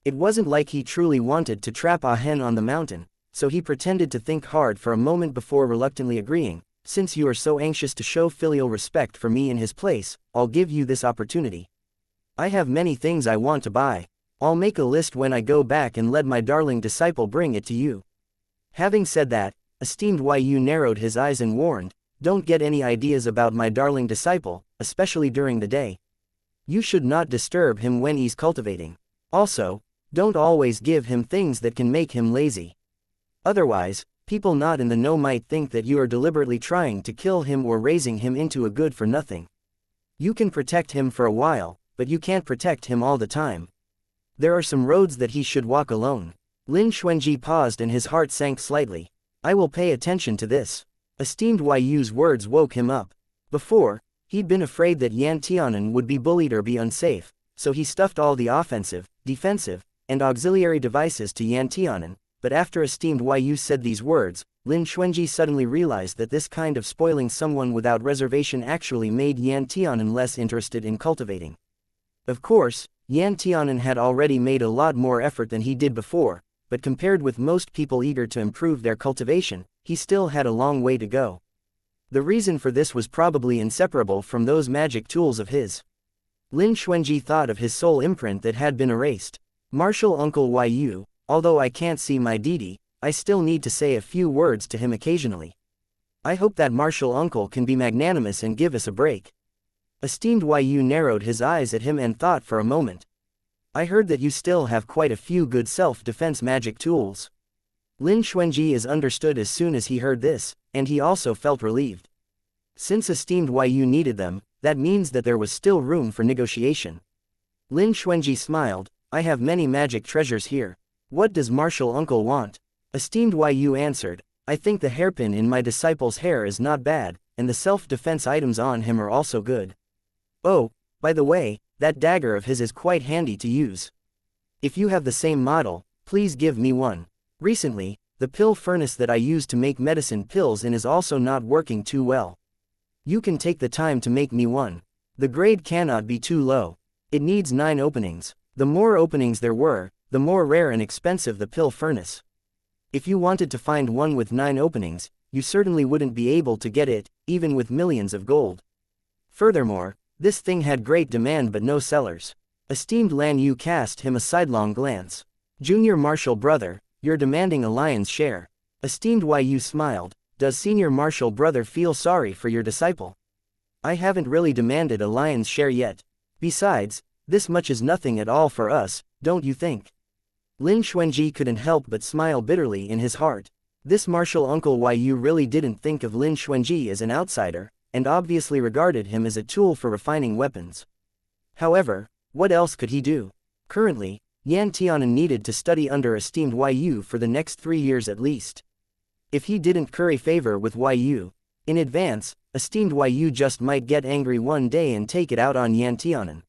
It wasn't like he truly wanted to trap Ah Hen on the mountain, so he pretended to think hard for a moment before reluctantly agreeing. Since you are so anxious to show filial respect for me in his place, I'll give you this opportunity. I have many things I want to buy. I'll make a list when I go back and let my darling disciple bring it to you. Having said that, esteemed Yu narrowed his eyes and warned, don't get any ideas about my darling disciple, especially during the day. You should not disturb him when he's cultivating. Also, don't always give him things that can make him lazy. Otherwise, people not in the know might think that you are deliberately trying to kill him or raising him into a good-for-nothing. You can protect him for a while, but you can't protect him all the time. There are some roads that he should walk alone. Lin Xuanji paused and his heart sank slightly. I will pay attention to this. Esteemed Yu's words woke him up. Before, he'd been afraid that Yan Tianan would be bullied or be unsafe, so he stuffed all the offensive, defensive, and auxiliary devices to Yan Tianan. But after esteemed Yu said these words, Lin Xuanji suddenly realized that this kind of spoiling someone without reservation actually made Yan Tianan less interested in cultivating. Of course, Yan Tianan had already made a lot more effort than he did before, but compared with most people eager to improve their cultivation, he still had a long way to go. The reason for this was probably inseparable from those magic tools of his. Lin Xuanji thought of his soul imprint that had been erased. Martial Uncle Yu, although I can't see my deity, I still need to say a few words to him occasionally. I hope that Martial Uncle can be magnanimous and give us a break. Esteemed Yu narrowed his eyes at him and thought for a moment. I heard that you still have quite a few good self-defense magic tools. Lin Xuanji is understood as soon as he heard this, and he also felt relieved. Since Esteemed Yu needed them, that means that there was still room for negotiation. Lin Xuanji smiled, I have many magic treasures here. What does Martial Uncle want? Esteemed Yu answered, I think the hairpin in my disciple's hair is not bad, and the self-defense items on him are also good. Oh, by the way, that dagger of his is quite handy to use. If you have the same model, please give me one. Recently, the pill furnace that I use to make medicine pills in is also not working too well. You can take the time to make me one. The grade cannot be too low. It needs 9 openings. The more openings there were, the more rare and expensive the pill furnace. If you wanted to find one with 9 openings, you certainly wouldn't be able to get it, even with millions of gold. Furthermore, this thing had great demand but no sellers. Esteemed Lan Yu cast him a sidelong glance. Junior Martial Brother, you're demanding a lion's share. Esteemed Yu smiled, does Senior Martial Brother feel sorry for your disciple? I haven't really demanded a lion's share yet. Besides, this much is nothing at all for us, don't you think? Lin Xuanji couldn't help but smile bitterly in his heart. This Martial Uncle Yu really didn't think of Lin Xuanji as an outsider, and obviously regarded him as a tool for refining weapons. However, what else could he do? Currently, Yan Tianan needed to study under Esteemed Yu for the next 3 years at least. If he didn't curry favor with Yu in advance, Esteemed Yu just might get angry one day and take it out on Yan Tianan.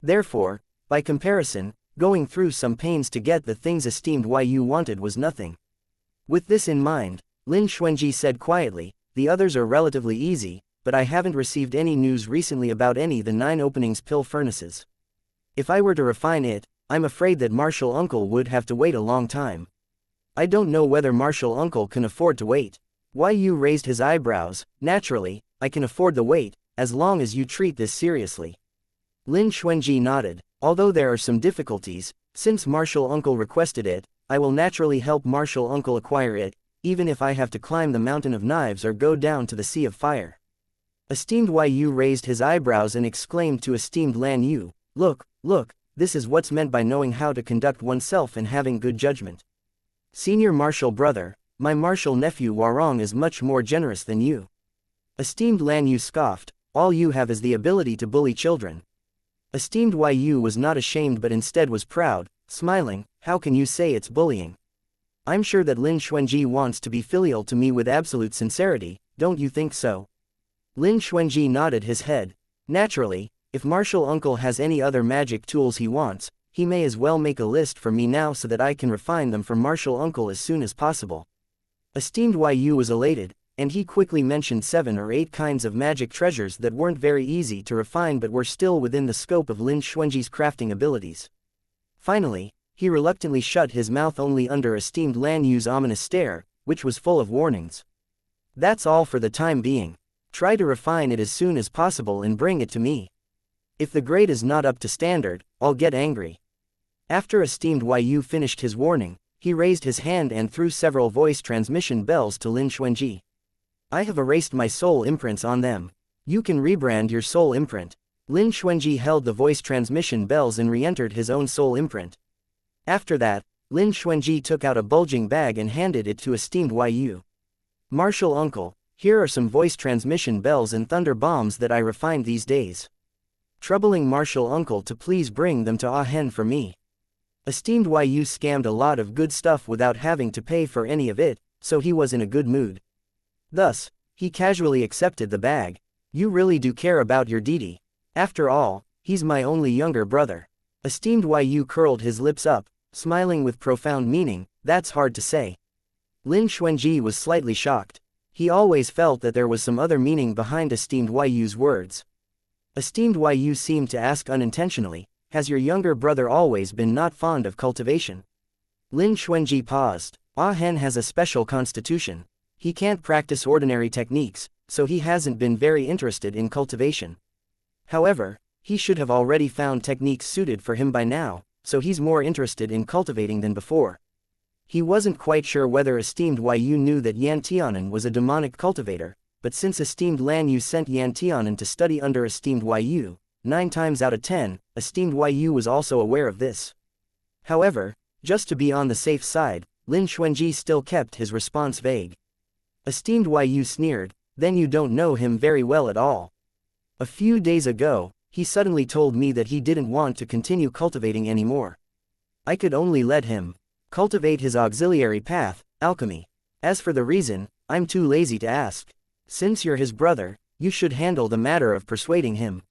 Therefore, by comparison, going through some pains to get the things Esteemed Yu wanted was nothing. With this in mind, Lin Xuanji said quietly, the others are relatively easy, but I haven't received any news recently about any the 9 openings pill furnaces. If I were to refine it, I'm afraid that Martial Uncle would have to wait a long time. I don't know whether Martial Uncle can afford to wait. Yu raised his eyebrows, naturally, I can afford the wait, as long as you treat this seriously. Lin Xuanji nodded, although there are some difficulties, since Martial Uncle requested it, I will naturally help Martial Uncle acquire it, even if I have to climb the mountain of knives or go down to the sea of fire. Esteemed Yu raised his eyebrows and exclaimed to Esteemed Lan Yu, look, this is what's meant by knowing how to conduct oneself and having good judgment. Senior Martial Brother, my martial nephew Warong is much more generous than you. Esteemed Lan Yu scoffed, all you have is the ability to bully children. Esteemed Yu was not ashamed but instead was proud, smiling, how can you say it's bullying? I'm sure that Lin Xuanji wants to be filial to me with absolute sincerity, don't you think so? Lin Xuanji nodded his head. Naturally, if Martial Uncle has any other magic tools he wants, he may as well make a list for me now so that I can refine them for Martial Uncle as soon as possible. Esteemed Yu was elated, and he quickly mentioned 7 or 8 kinds of magic treasures that weren't very easy to refine but were still within the scope of Lin Xuanji's crafting abilities. Finally, he reluctantly shut his mouth only under Esteemed Lan Yu's ominous stare, which was full of warnings. That's all for the time being. Try to refine it as soon as possible and bring it to me. If the grade is not up to standard, I'll get angry. After Esteemed Yu finished his warning, he raised his hand and threw several voice transmission bells to Lin Xuanji. I have erased my soul imprints on them. You can rebrand your soul imprint. Lin Xuanji held the voice transmission bells and re-entered his own soul imprint. After that, Lin Xuanji took out a bulging bag and handed it to Esteemed Yu. Martial Uncle, here are some voice transmission bells and thunder bombs that I refined these days. Troubling Martial Uncle to please bring them to Ahen for me. Esteemed Yu scammed a lot of good stuff without having to pay for any of it, so he was in a good mood. Thus, he casually accepted the bag. You really do care about your deity. After all, he's my only younger brother. Esteemed Yu curled his lips up, smiling with profound meaning, that's hard to say. Lin Xuanji was slightly shocked. He always felt that there was some other meaning behind Esteemed Yu's words. Esteemed Yu seemed to ask unintentionally, has your younger brother always been not fond of cultivation? Lin Xuanji paused. Ahen has a special constitution. He can't practice ordinary techniques, so he hasn't been very interested in cultivation. However, He should have already found techniques suited for him by now, so he's more interested in cultivating than before. He wasn't quite sure whether esteemed Yu knew that Yan Tianan was a demonic cultivator, but since esteemed Lan Yu sent Yan Tianan to study under esteemed Yu, 9 times out of 10, esteemed Yu was also aware of this. However, just to be on the safe side, Lin Xuanji still kept his response vague. Esteemed Yu sneered, then you don't know him very well at all. A few days ago, he suddenly told me that he didn't want to continue cultivating anymore. I could only let him cultivate his auxiliary path, alchemy. As for the reason, I'm too lazy to ask. Since you're his brother, you should handle the matter of persuading him.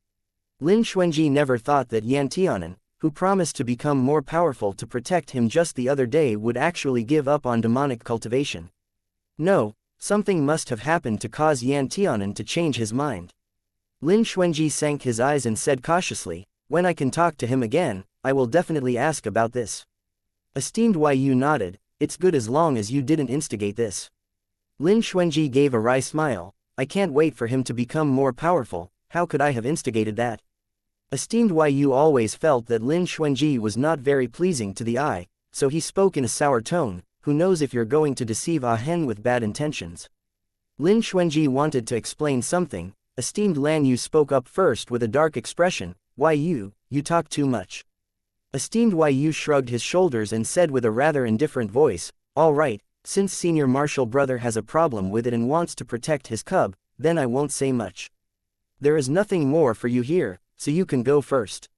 Lin Xuanji never thought that Yan Tianan, who promised to become more powerful to protect him just the other day, would actually give up on demonic cultivation. No, something must have happened to cause Yan Tianan to change his mind. Lin Xuanji sank his eyes and said cautiously, when I can talk to him again, I will definitely ask about this. Esteemed Yu nodded, it's good as long as you didn't instigate this. Lin Xuanji gave a wry smile, I can't wait for him to become more powerful, how could I have instigated that? Esteemed Yu always felt that Lin Xuanji was not very pleasing to the eye, so he spoke in a sour tone, who knows if you're going to deceive Ah Hen with bad intentions. Lin Xuanji wanted to explain something. Esteemed Lan Yu spoke up first with a dark expression, Yu, you talk too much. Esteemed Yu shrugged his shoulders and said with a rather indifferent voice, all right, since senior martial brother has a problem with it and wants to protect his cub, then I won't say much. There is nothing more for you here, so you can go first.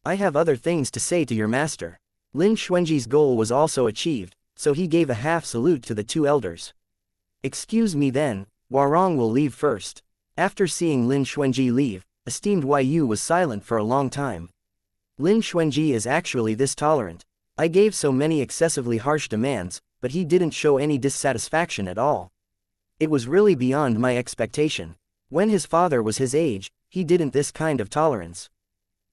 I have other things to say to your master. Lin Xuanji's goal was also achieved, so he gave a half salute to the 2 elders. Excuse me then, Warong will leave first. After seeing Lin Xuanji leave, esteemed Yu was silent for a long time. Lin Xuanji is actually this tolerant. I gave so many excessively harsh demands, but he didn't show any dissatisfaction at all. It was really beyond my expectation. When his father was his age, he didn't this kind of tolerance.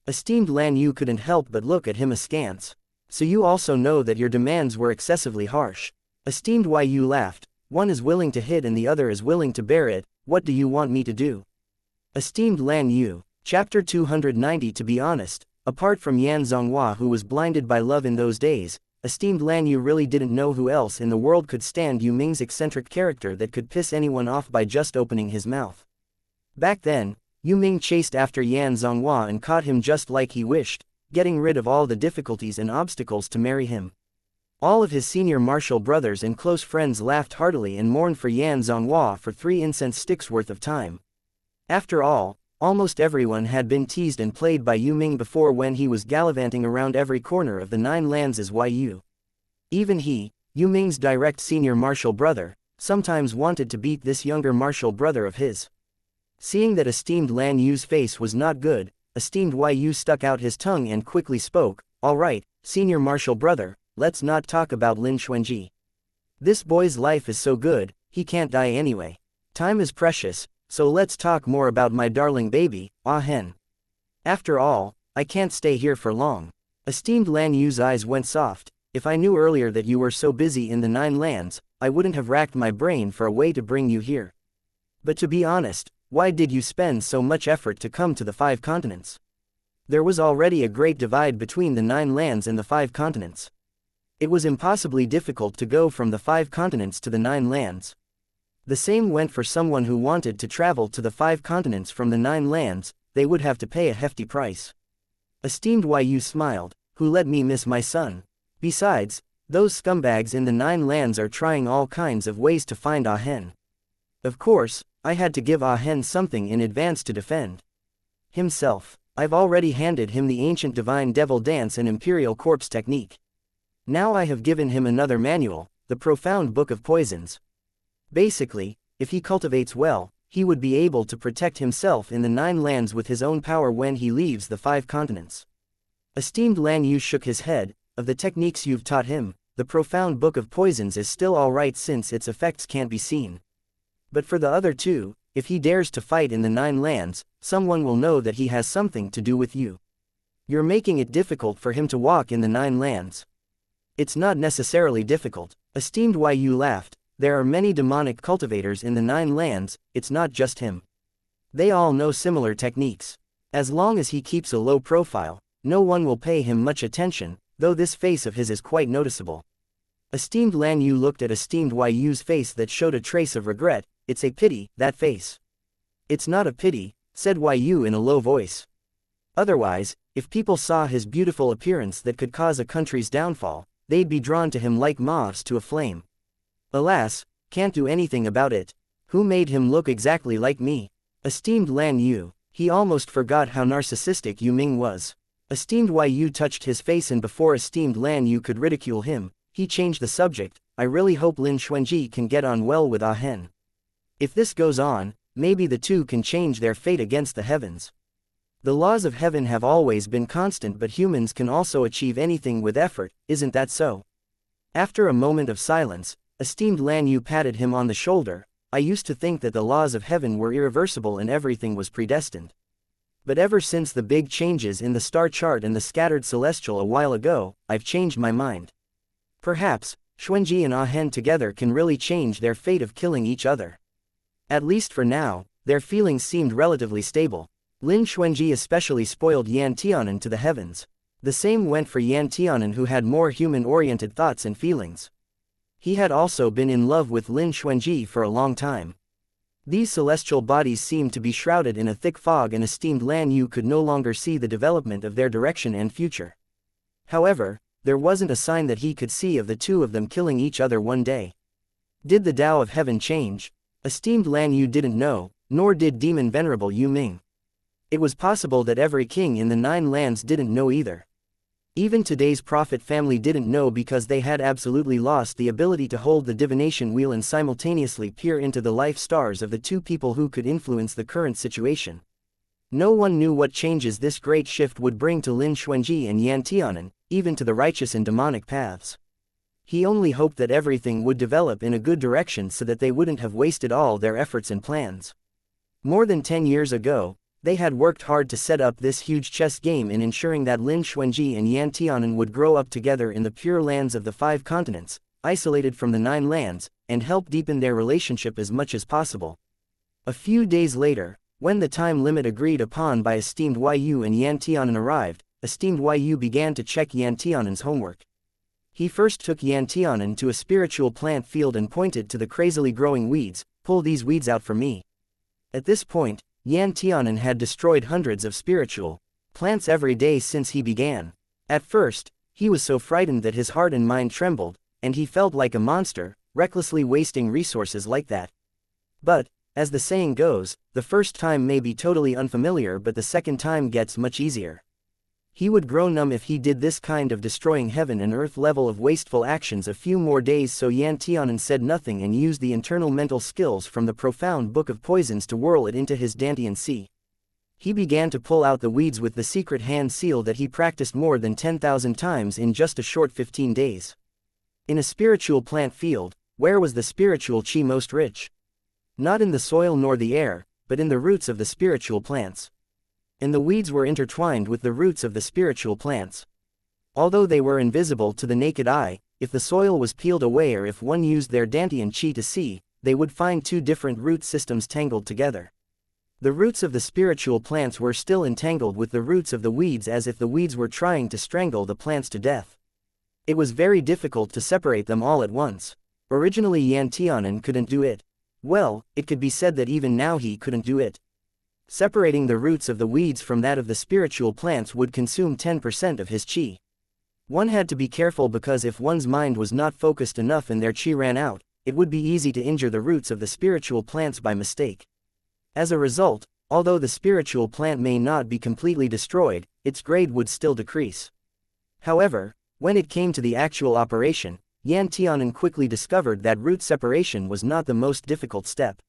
Esteemed Lan Yu couldn't help but look at him askance. So you also know that your demands were excessively harsh. Esteemed Yu laughed, one is willing to hit and the other is willing to bear it, what do you want me to do? Esteemed Lan Yu, Chapter 290. To be honest, apart from Yan Zhonghua who was blinded by love in those days, esteemed Lan Yu really didn't know who else in the world could stand Yu Ming's eccentric character that could piss anyone off by just opening his mouth. Back then, Yu Ming chased after Yan Zhonghua and caught him just like he wished, getting rid of all the difficulties and obstacles to marry him. All of his senior martial brothers and close friends laughed heartily and mourned for Yan Zhonghua for 3 incense sticks worth of time. After all, almost everyone had been teased and played by Yu Ming before when he was gallivanting around every corner of the 9 lands as Yu. Even he, Yu Ming's direct senior martial brother, sometimes wanted to beat this younger martial brother of his. Seeing that esteemed Lan Yu's face was not good, esteemed Yu stuck out his tongue and quickly spoke, all right, senior martial brother, let's not talk about Lin Xuanji. This boy's life is so good, he can't die anyway. Time is precious, so let's talk more about my darling baby, Ah Hen. After all, I can't stay here for long. Esteemed Lan Yu's eyes went soft, if I knew earlier that you were so busy in the 9 lands, I wouldn't have racked my brain for a way to bring you here. But to be honest, why did you spend so much effort to come to the 5 continents? There was already a great divide between the 9 lands and the 5 continents. It was impossibly difficult to go from the 5 continents to the 9 lands. The same went for someone who wanted to travel to the 5 continents from the 9 lands, they would have to pay a hefty price. Esteemed Yu smiled, who let me miss my son? Besides, those scumbags in the 9 lands are trying all kinds of ways to find Ah Hen. Of course, I had to give Ah Hen something in advance to defend himself. I've already handed him the ancient divine devil dance and imperial corpse technique. Now I have given him another manual, the profound book of poisons. Basically, if he cultivates well, he would be able to protect himself in the 9 lands with his own power when he leaves the 5 continents. Esteemed Lan Yu shook his head, of the techniques you've taught him, the profound book of poisons is still alright since its effects can't be seen. But for the other 2, if he dares to fight in the 9 lands, someone will know that he has something to do with you. You're making it difficult for him to walk in the 9 lands. It's not necessarily difficult. Esteemed Yu laughed, there are many demonic cultivators in the 9 lands, it's not just him. They all know similar techniques. As long as he keeps a low profile, no one will pay him much attention, though this face of his is quite noticeable. Esteemed Lan Yu looked at esteemed Yu's face that showed a trace of regret. It's a pity, that face. It's not a pity, said Yu in a low voice. Otherwise, if people saw his beautiful appearance that could cause a country's downfall, they'd be drawn to him like moths to a flame. Alas, can't do anything about it. Who made him look exactly like me? Esteemed Lan Yu. He almost forgot how narcissistic Yu Ming was. Esteemed Yu touched his face, and before esteemed Lan Yu could ridicule him, he changed the subject. I really hope Lin Xuanji can get on well with Ah Hen. If this goes on, maybe the two can change their fate against the heavens. The laws of heaven have always been constant, but humans can also achieve anything with effort, isn't that so? After a moment of silence, esteemed Lan Yu patted him on the shoulder. I used to think that the laws of heaven were irreversible and everything was predestined. But ever since the big changes in the star chart and the scattered celestial a while ago, I've changed my mind. Perhaps, Xuanji and Ah Hen together can really change their fate of killing each other. At least for now, their feelings seemed relatively stable. Lin Xuanji especially spoiled Yan Tianan to the heavens. The same went for Yan Tianan, who had more human-oriented thoughts and feelings. He had also been in love with Lin Xuanji for a long time. These celestial bodies seemed to be shrouded in a thick fog, and esteemed Lan Yu could no longer see the development of their direction and future. However, there wasn't a sign that he could see of the two of them killing each other one day. Did the Tao of Heaven change? Esteemed Lan Yu didn't know, nor did Demon Venerable Yu Ming. It was possible that every king in the 9 lands didn't know either. Even today's prophet family didn't know, because they had absolutely lost the ability to hold the divination wheel and simultaneously peer into the life stars of the two people who could influence the current situation. No one knew what changes this great shift would bring to Lin Xuanji and Yan Tianan, even to the righteous and demonic paths. He only hoped that everything would develop in a good direction so that they wouldn't have wasted all their efforts and plans. More than 10 years ago, they had worked hard to set up this huge chess game in ensuring that Lin Xuanji and Yan Tianan would grow up together in the pure lands of the 5 continents, isolated from the 9 lands, and help deepen their relationship as much as possible. A few days later, when the time limit agreed upon by esteemed Yu and Yan Tianan arrived, esteemed Yu began to check Yan Tianan's homework. He first took Yan Tianan to a spiritual plant field and pointed to the crazily growing weeds. Pull these weeds out for me. At this point, Yan Tianan had destroyed hundreds of spiritual plants every day since he began. At first, he was so frightened that his heart and mind trembled, and he felt like a monster, recklessly wasting resources like that. But, as the saying goes, the first time may be totally unfamiliar, but the second time gets much easier. He would grow numb if he did this kind of destroying heaven and earth level of wasteful actions a few more days, so Yan Tianan said nothing and used the internal mental skills from the profound book of poisons to whirl it into his Dantian sea. He began to pull out the weeds with the secret hand seal that he practiced more than 10,000 times in just a short 15 days. In a spiritual plant field, where was the spiritual chi most rich? Not in the soil nor the air, but in the roots of the spiritual plants. And the weeds were intertwined with the roots of the spiritual plants. Although they were invisible to the naked eye, if the soil was peeled away or if one used their Dantian chi to see, they would find 2 different root systems tangled together. The roots of the spiritual plants were still entangled with the roots of the weeds, as if the weeds were trying to strangle the plants to death. It was very difficult to separate them all at once. Originally Yan Tianan couldn't do it. Well, it could be said that even now he couldn't do it. Separating the roots of the weeds from that of the spiritual plants would consume 10% of his chi. One had to be careful, because if one's mind was not focused enough and their chi ran out, it would be easy to injure the roots of the spiritual plants by mistake. As a result, although the spiritual plant may not be completely destroyed, its grade would still decrease. However, when it came to the actual operation, Yan Tianan quickly discovered that root separation was not the most difficult step.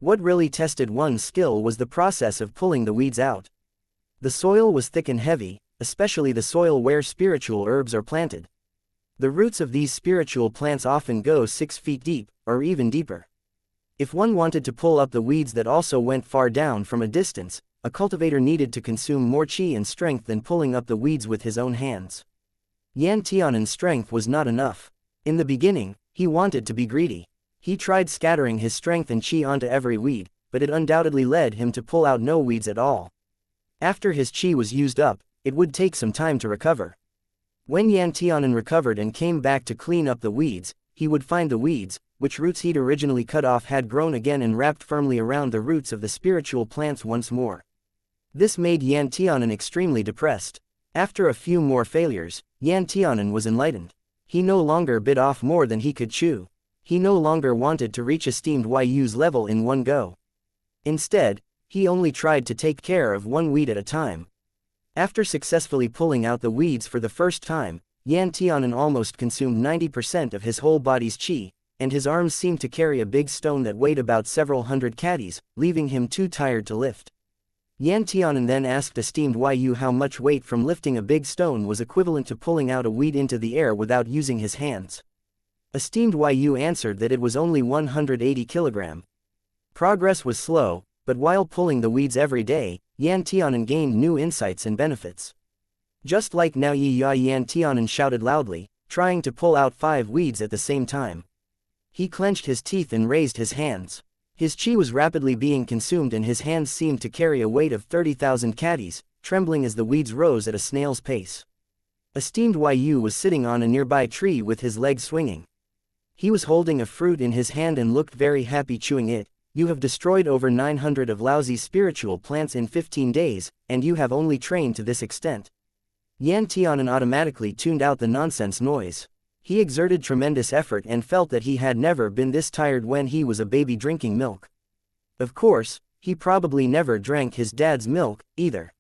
What really tested one's skill was the process of pulling the weeds out. The soil was thick and heavy, especially the soil where spiritual herbs are planted. The roots of these spiritual plants often go 6 feet deep, or even deeper. If one wanted to pull up the weeds that also went far down from a distance, a cultivator needed to consume more chi and strength than pulling up the weeds with his own hands. Yan Tianan's strength was not enough. In the beginning, he wanted to be greedy. He tried scattering his strength and chi onto every weed, but it undoubtedly led him to pull out no weeds at all. After his chi was used up, it would take some time to recover. When Yan Tianan recovered and came back to clean up the weeds, he would find the weeds, which roots he'd originally cut off, had grown again and wrapped firmly around the roots of the spiritual plants once more. This made Yan Tianan extremely depressed. After a few more failures, Yan Tianan was enlightened. He no longer bit off more than he could chew. He no longer wanted to reach esteemed Yu's level in one go. Instead, he only tried to take care of one weed at a time. After successfully pulling out the weeds for the first time, Yan Tianan almost consumed 90% of his whole body's chi, and his arms seemed to carry a big stone that weighed about several hundred catties, leaving him too tired to lift. Yan Tianan then asked esteemed Yu how much weight from lifting a big stone was equivalent to pulling out a weed into the air without using his hands. Esteemed Yu answered that it was only 180 kilogram. Progress was slow, but while pulling the weeds every day, Yan Tianan gained new insights and benefits. Just like now Yan Tianan shouted loudly, trying to pull out 5 weeds at the same time. He clenched his teeth and raised his hands. His chi was rapidly being consumed and his hands seemed to carry a weight of 30,000 catties, trembling as the weeds rose at a snail's pace. Esteemed Yu was sitting on a nearby tree with his legs swinging. He was holding a fruit in his hand and looked very happy chewing it. You have destroyed over 900 of Laozi's spiritual plants in 15 days, and you have only trained to this extent. Yan Tianan automatically tuned out the nonsense noise. He exerted tremendous effort and felt that he had never been this tired when he was a baby drinking milk. Of course, he probably never drank his dad's milk, either.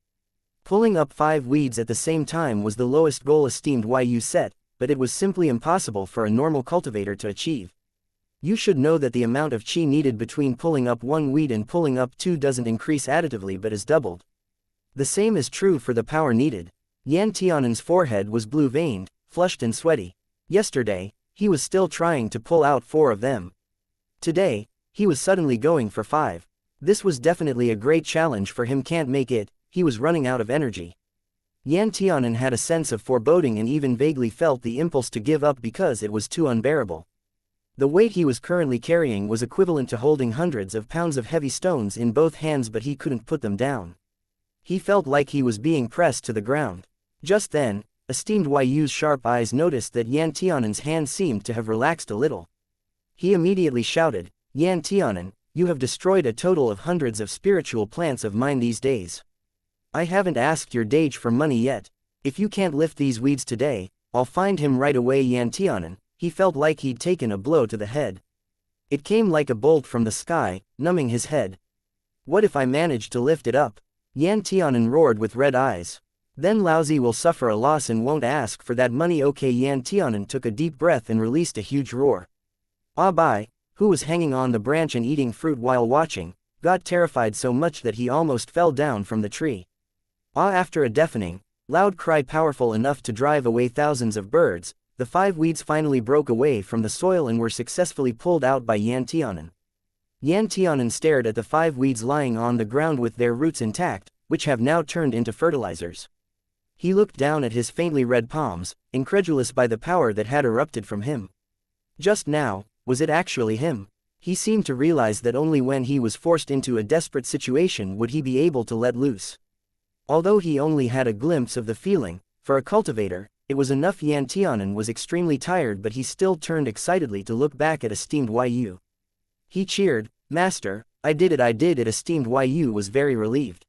Pulling up 5 weeds at the same time was the lowest goal esteemed Yu set, but it was simply impossible for a normal cultivator to achieve. You should know that the amount of chi needed between pulling up 1 weed and pulling up 2 doesn't increase additively but is doubled. The same is true for the power needed. Yan Tianan's forehead was blue-veined, flushed and sweaty. Yesterday, he was still trying to pull out 4 of them. Today, he was suddenly going for 5. This was definitely a great challenge for him. Can't make it, he was running out of energy. Yan Tianan had a sense of foreboding and even vaguely felt the impulse to give up because it was too unbearable. The weight he was currently carrying was equivalent to holding hundreds of pounds of heavy stones in both hands, but he couldn't put them down. He felt like he was being pressed to the ground. Just then, esteemed Yu's sharp eyes noticed that Yan Tianan's hand seemed to have relaxed a little. He immediately shouted, "Yan Tianan, you have destroyed a total of hundreds of spiritual plants of mine these days. I haven't asked your dage for money yet. If you can't lift these weeds today, I'll find him right away." Yan Tianan, he felt like he'd taken a blow to the head. It came like a bolt from the sky, numbing his head. What if I managed to lift it up? Yan Tianan roared with red eyes. Then Laozi will suffer a loss and won't ask for that money. Okay. Yan Tianan took a deep breath and released a huge roar. Bai, who was hanging on the branch and eating fruit while watching, got terrified so much that he almost fell down from the tree. After a deafening, loud cry powerful enough to drive away thousands of birds, the 5 weeds finally broke away from the soil and were successfully pulled out by Yan Tianan. Yan Tianan stared at the 5 weeds lying on the ground with their roots intact, which have now turned into fertilizers. He looked down at his faintly red palms, incredulous by the power that had erupted from him. Just now, was it actually him? He seemed to realize that only when he was forced into a desperate situation would he be able to let loose. Although he only had a glimpse of the feeling, for a cultivator, it was enough. Yan Tianan was extremely tired, but he still turned excitedly to look back at esteemed Yu. He cheered, "Master, I did it." Esteemed Yu was very relieved.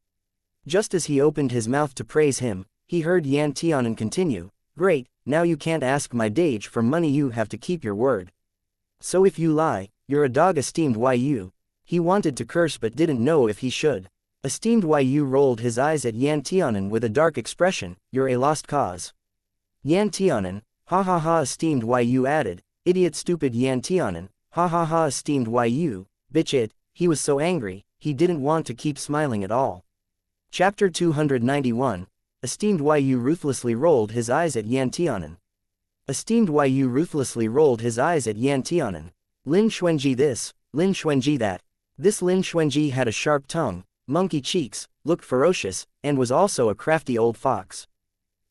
Just as he opened his mouth to praise him, he heard Yan Tianan continue, "Great, now you can't ask my dage for money, you have to keep your word. So if you lie, you're a dog." Esteemed Yu. He wanted to curse but didn't know if he should. Esteemed Yu rolled his eyes at Yan Tianan with a dark expression, "You're a lost cause." Yan Tianan, "Ha ha ha." Esteemed Yu added, "Idiot, stupid." Yan Tianan, "Ha ha ha." Esteemed Yu, "Bitch it." He was so angry, he didn't want to keep smiling at all. Chapter 291. Esteemed Yu ruthlessly rolled his eyes at Yan Tianan. Esteemed Yu ruthlessly rolled his eyes at Yan Tianan. Lin Xuanji this, Lin Xuanji that. This Lin Xuanji had a sharp tongue, monkey cheeks, looked ferocious, and was also a crafty old fox.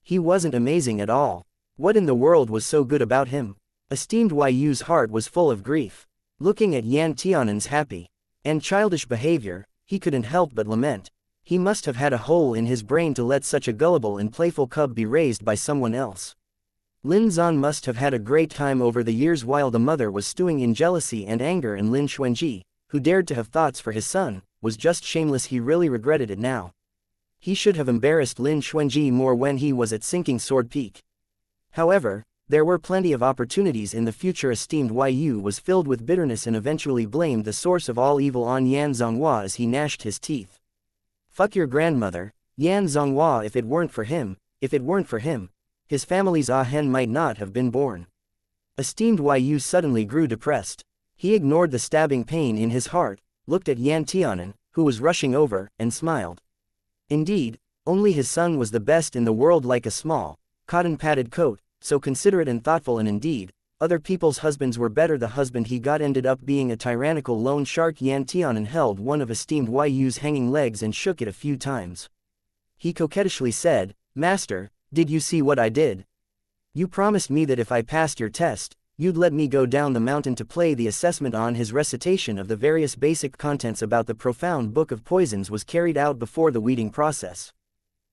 He wasn't amazing at all. What in the world was so good about him? Esteemed Yu's heart was full of grief. Looking at Yan Tianan's happy and childish behavior, he couldn't help but lament. He must have had a hole in his brain to let such a gullible and playful cub be raised by someone else. Lin Zan must have had a great time over the years while the mother was stewing in jealousy and anger, and Lin Xuanji, who dared to have thoughts for his son, was just shameless. He really regretted it now. He should have embarrassed Lin Xuanji more when he was at Sinking Sword Peak. However, there were plenty of opportunities in the future. Esteemed Yu was filled with bitterness and eventually blamed the source of all evil on Yan Zhonghua as he gnashed his teeth. Fuck your grandmother, Yan Zhonghua. If it weren't for him, his family's Ahen might not have been born. Esteemed Yu suddenly grew depressed. He ignored the stabbing pain in his heart, looked at Yan Tianan, who was rushing over, and smiled. Indeed, only his son was the best in the world, like a small, cotton-padded coat, so considerate and thoughtful, and indeed, other people's husbands were better. The husband he got ended up being a tyrannical loan shark. Yan Tianan held one of Esteemed Yu's hanging legs and shook it a few times. He coquettishly said, "Master, did you see what I did? You promised me that if I passed your test, you'd let me go down the mountain to play." The assessment on his recitation of the various basic contents about the profound Book of Poisons was carried out before the weeding process.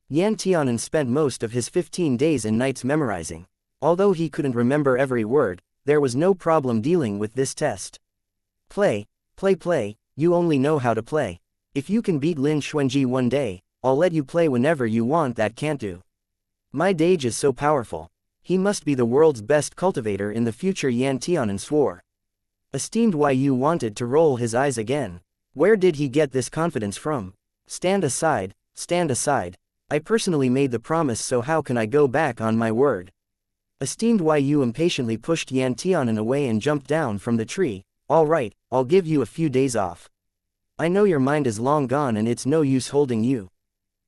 Yan Tianan spent most of his 15 days and nights memorizing. Although he couldn't remember every word, there was no problem dealing with this test. Play, you only know how to play. If you can beat Lin Xuanji one day, I'll let you play whenever you want. That can't do. My Dage is so powerful. He must be the world's best cultivator in the future, Yan Tianan swore. Esteemed Yu wanted to roll his eyes again. Where did he get this confidence from? Stand aside. I personally made the promise, so how can I go back on my word? Esteemed Yu impatiently pushed Yan Tianan away and jumped down from the tree. All right, I'll give you a few days off. I know your mind is long gone and it's no use holding you.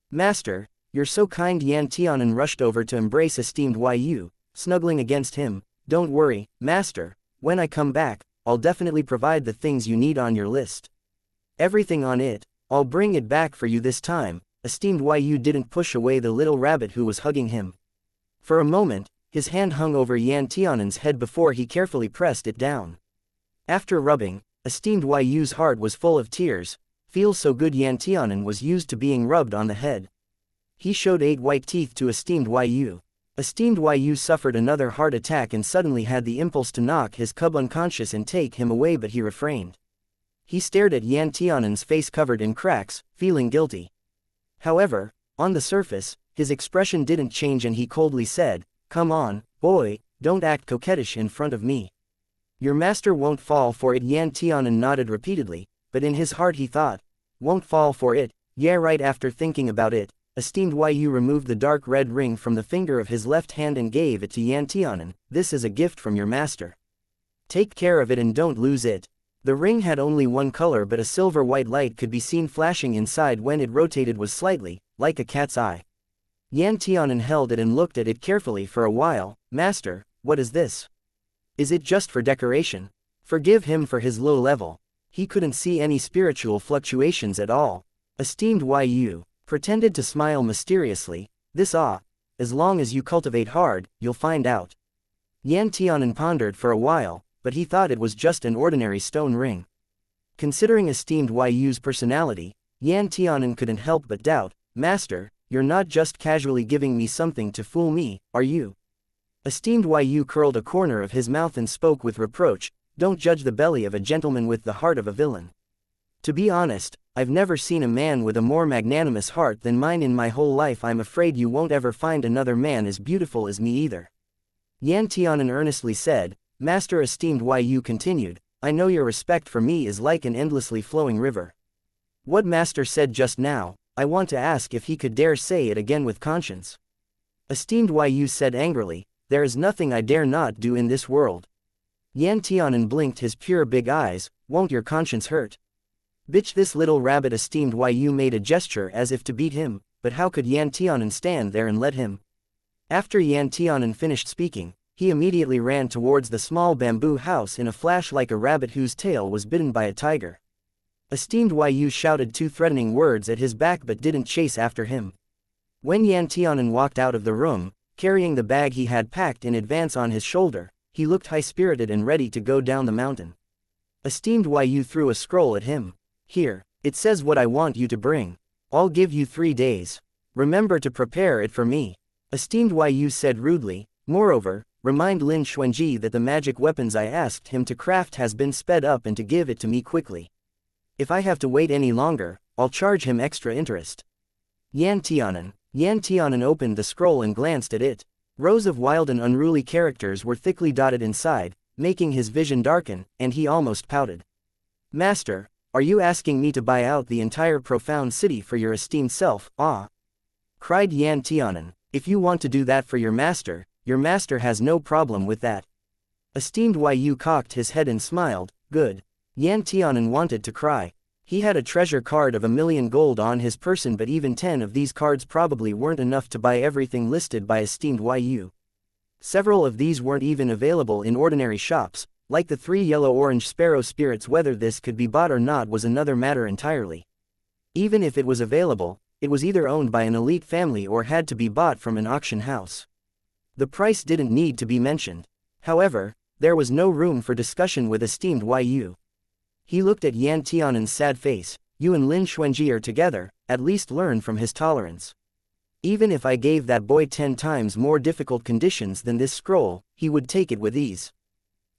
Master, you're so kind. Yan Tianan rushed over to embrace Esteemed Yu, snuggling against him. Don't worry, Master, when I come back, I'll definitely provide the things you need on your list. Everything on it, I'll bring it back for you this time. Esteemed Yu didn't push away the little rabbit who was hugging him. For a moment, his hand hung over Yan Tianan's head before he carefully pressed it down. After rubbing, Esteemed Yu's heart was full of tears. Feels so good. Yan Tianan was used to being rubbed on the head. He showed 8 white teeth to Esteemed Yu. Esteemed Yu suffered another heart attack and suddenly had the impulse to knock his cub unconscious and take him away, but he refrained. He stared at Yan Tianan's face covered in cracks, feeling guilty. However, on the surface, his expression didn't change and he coldly said, "Come on, boy, don't act coquettish in front of me. Your master won't fall for it." Yan Tianan nodded repeatedly, but in his heart he thought, "Won't fall for it, yeah right." After thinking about it, Esteemed Yu removed the dark red ring from the finger of his left hand and gave it to Yan Tianan. "This is a gift from your master. Take care of it and don't lose it." The ring had only one color, but a silver-white light could be seen flashing inside when it rotated, was slightly like a cat's eye. Yan Tianan held it and looked at it carefully for a while. "Master, what is this? Is it just for decoration?" Forgive him for his low level. He couldn't see any spiritual fluctuations at all. Esteemed Yu pretended to smile mysteriously. As long as you cultivate hard, you'll find out." Yan Tianan pondered for a while, but he thought it was just an ordinary stone ring. Considering Esteemed Yu's personality, Yan Tianan couldn't help but doubt, "Master, you're not just casually giving me something to fool me, are you?" Esteemed Yu curled a corner of his mouth and spoke with reproach, "Don't judge the belly of a gentleman with the heart of a villain. To be honest, I've never seen a man with a more magnanimous heart than mine in my whole life. I'm afraid you won't ever find another man as beautiful as me either." Yan Tianan earnestly said. "Master," Esteemed Yu continued, "I know your respect for me is like an endlessly flowing river. What Master said just now, I want to ask if he could dare say it again with conscience." Esteemed Yu said angrily, "There is nothing I dare not do in this world." Yan Tianan blinked his pure big eyes. "Won't your conscience hurt? Bitch this little rabbit." Esteemed Yu made a gesture as if to beat him, but how could Yan Tianan stand there and let him? After Yan Tianan finished speaking, he immediately ran towards the small bamboo house in a flash like a rabbit whose tail was bitten by a tiger. Esteemed Yu shouted 2 threatening words at his back but didn't chase after him. When Yan Tianan walked out of the room, carrying the bag he had packed in advance on his shoulder, he looked high-spirited and ready to go down the mountain. Esteemed Yu threw a scroll at him. "Here, it says what I want you to bring." I'll give you 3 days. Remember to prepare it for me. Esteemed Yu said rudely. Moreover, remind Lin Xuanji that the magic weapons I asked him to craft has been sped up and to give it to me quickly. If I have to wait any longer, I'll charge him extra interest. Yan Tianan opened the scroll and glanced at it. Rows of wild and unruly characters were thickly dotted inside, making his vision darken, and he almost pouted. Master, are you asking me to buy out the entire profound city for your esteemed self? Ah! Cried Yan Tianan. If you want to do that for your master has no problem with that. Esteemed Yu cocked his head and smiled. Good. Yan Tianan wanted to cry. He had a treasure card of 1,000,000 gold on his person, but even 10 of these cards probably weren't enough to buy everything listed by esteemed Yu. Several of these weren't even available in ordinary shops, like the 3 yellow-orange sparrow spirits. Whether this could be bought or not was another matter entirely. Even if it was available, it was either owned by an elite family or had to be bought from an auction house. The price didn't need to be mentioned. However, there was no room for discussion with esteemed Yu. He looked at Yan Tianan's sad face. You and Lin Xuanji are together, at least learn from his tolerance. Even if I gave that boy 10 times more difficult conditions than this scroll, he would take it with ease.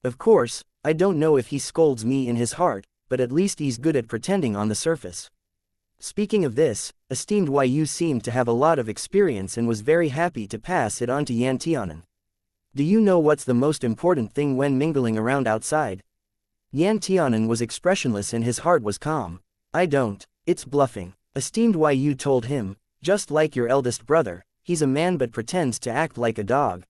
Of course, I don't know if he scolds me in his heart, but at least he's good at pretending on the surface. Speaking of this, esteemed Yu seemed to have a lot of experience and was very happy to pass it on to Yan Tianan. Do you know what's the most important thing when mingling around outside? Yan Tianan was expressionless and his heart was calm. I don't. It's bluffing. Esteemed Yu told him. Just like your eldest brother, he's a man but pretends to act like a dog.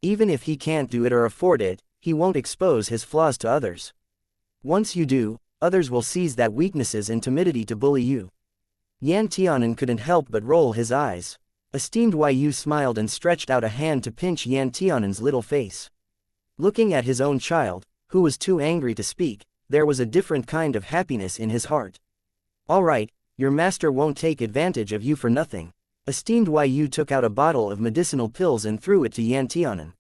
Even if he can't do it or afford it, he won't expose his flaws to others. Once you do, others will seize that weaknesses and timidity to bully you. Yan Tianan couldn't help but roll his eyes. Esteemed Yu smiled and stretched out a hand to pinch Yan Tianan's little face. Looking at his own child, who was too angry to speak, there was a different kind of happiness in his heart. All right, your master won't take advantage of you for nothing. Esteemed Yu took out a bottle of medicinal pills and threw it to Yan Tianan.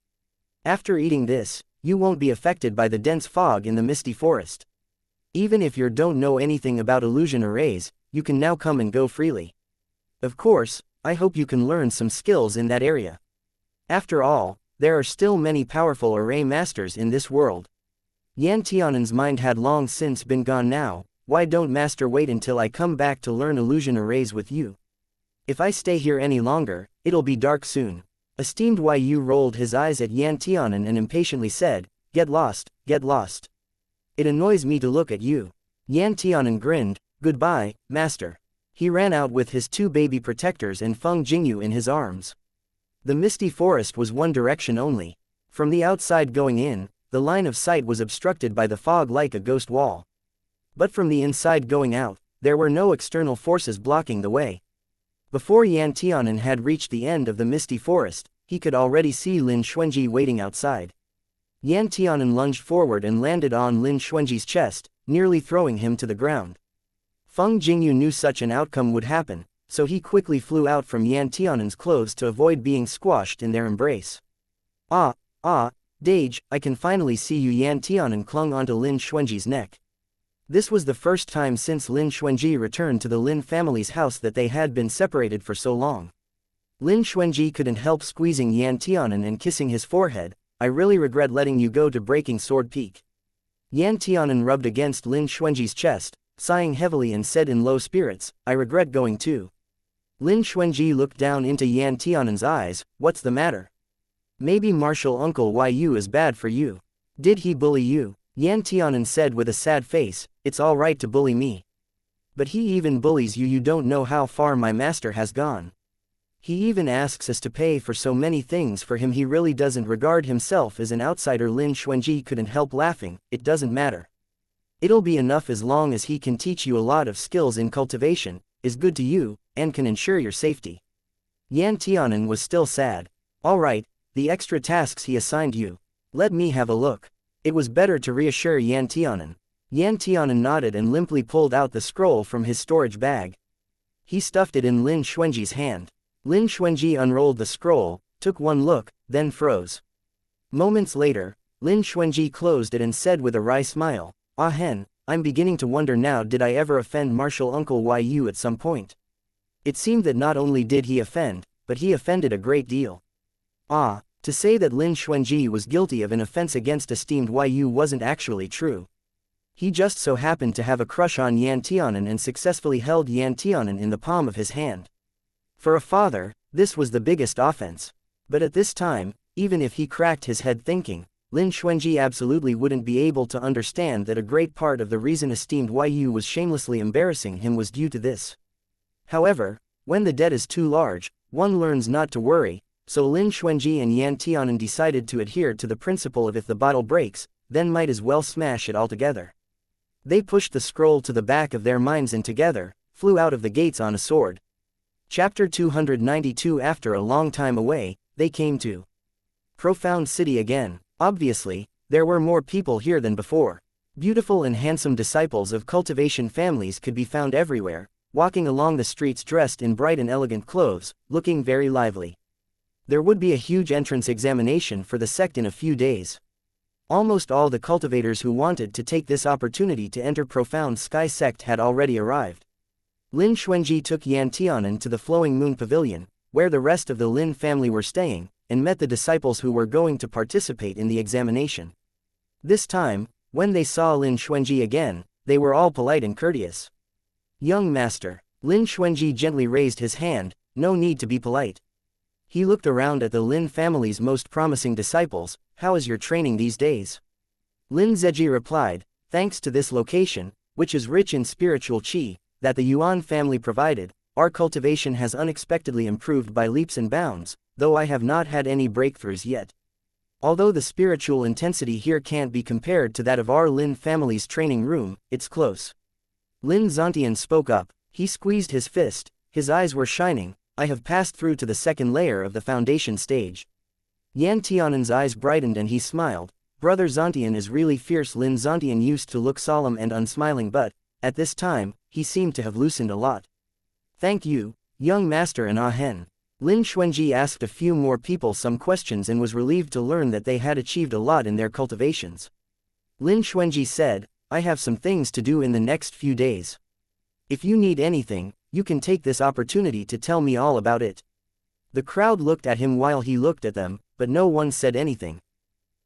After eating this, you won't be affected by the dense fog in the misty forest. Even if you don't know anything about illusion arrays, you can now come and go freely. Of course, I hope you can learn some skills in that area. After all, there are still many powerful array masters in this world. Yan Tianan's mind had long since been gone now. Why don't master wait until I come back to learn illusion arrays with you? If I stay here any longer, it'll be dark soon. Esteemed Yu rolled his eyes at Yan Tianan and impatiently said, Get lost, get lost. It annoys me to look at you. Yan Tianan grinned. Goodbye, master. He ran out with his 2 baby protectors and Feng Jingyu in his arms. The misty forest was one direction only. From the outside going in, the line of sight was obstructed by the fog like a ghost wall. But from the inside going out, there were no external forces blocking the way. Before Yan Tianan had reached the end of the misty forest, he could already see Lin Xuanji waiting outside. Yan Tianan lunged forward and landed on Lin Xuanji's chest, nearly throwing him to the ground. Feng Jingyu knew such an outcome would happen, so he quickly flew out from Yan Tianan's clothes to avoid being squashed in their embrace. Ah, Dage, I can finally see you. Yan Tianan clung onto Lin Xuanji's neck. This was the first time since Lin Xuanji returned to the Lin family's house that they had been separated for so long. Lin Xuanji couldn't help squeezing Yan Tianan and kissing his forehead. I really regret letting you go to Breaking Sword Peak. Yan Tianan rubbed against Lin Xuanji's chest, sighing heavily and said in low spirits, I regret going too. Lin Xuanji looked down into Yan Tianan's eyes. What's the matter? Maybe Martial Uncle Yu is bad for you. Did he bully you? Yan Tianan said with a sad face, It's all right to bully me. But he even bullies you. You don't know how far my master has gone. He even asks us to pay for so many things for him. He really doesn't regard himself as an outsider. Lin Xuanji couldn't help laughing. It doesn't matter. It'll be enough as long as he can teach you a lot of skills in cultivation, is good to you, and can ensure your safety. Yan Tianan was still sad. All right, the extra tasks he assigned you. Let me have a look. It was better to reassure Yan Tianan. Yan Tianan nodded and limply pulled out the scroll from his storage bag. He stuffed it in Lin Xuanji's hand. Lin Xuanji unrolled the scroll, took one look, then froze. Moments later, Lin Xuanji closed it and said with a wry smile, Ah Hen, I'm beginning to wonder now, did I ever offend Martial Uncle Yu at some point? It seemed that not only did he offend, but he offended a great deal. To say that Lin Xuanji was guilty of an offense against esteemed Yu wasn't actually true. He just so happened to have a crush on Yan Tianan and successfully held Yan Tianan in the palm of his hand. For a father, this was the biggest offense. But at this time, even if he cracked his head thinking, Lin Xuanji absolutely wouldn't be able to understand that a great part of the reason esteemed Yu was shamelessly embarrassing him was due to this. However, when the debt is too large, one learns not to worry, so Lin Xuanji and Yan Tianan decided to adhere to the principle of if the bottle breaks, then might as well smash it altogether. They pushed the scroll to the back of their minds and together, flew out of the gates on a sword. Chapter 292. After a long time away, they came to Profound City again. Obviously, there were more people here than before. Beautiful and handsome disciples of cultivation families could be found everywhere, walking along the streets dressed in bright and elegant clothes, looking very lively. There would be a huge entrance examination for the sect in a few days. Almost all the cultivators who wanted to take this opportunity to enter Profound Sky sect had already arrived. Lin Xuanji took Yan Tianan to the Flowing Moon Pavilion, where the rest of the Lin family were staying, and met the disciples who were going to participate in the examination. This time, when they saw Lin Xuanji again, they were all polite and courteous. "Young master." Lin Xuanji gently raised his hand, "No need to be polite." He looked around at the Lin family's most promising disciples. "How is your training these days?" Lin Zeji replied, "Thanks to this location, which is rich in spiritual qi, that the Yuan family provided, our cultivation has unexpectedly improved by leaps and bounds, though I have not had any breakthroughs yet. Although the spiritual intensity here can't be compared to that of our Lin family's training room, it's close." Lin Zontian spoke up. He squeezed his fist, his eyes were shining. "I have passed through to the second layer of the foundation stage." Yan Tianan's eyes brightened and he smiled. "Brother Zontian is really fierce." Lin Zontian used to look solemn and unsmiling, but, at this time, he seemed to have loosened a lot. "Thank you, young master." And Ahen. Lin Xuanji asked a few more people some questions and was relieved to learn that they had achieved a lot in their cultivations. Lin Xuanji said, "I have some things to do in the next few days. If you need anything, you can take this opportunity to tell me all about it." The crowd looked at him while he looked at them, but no one said anything.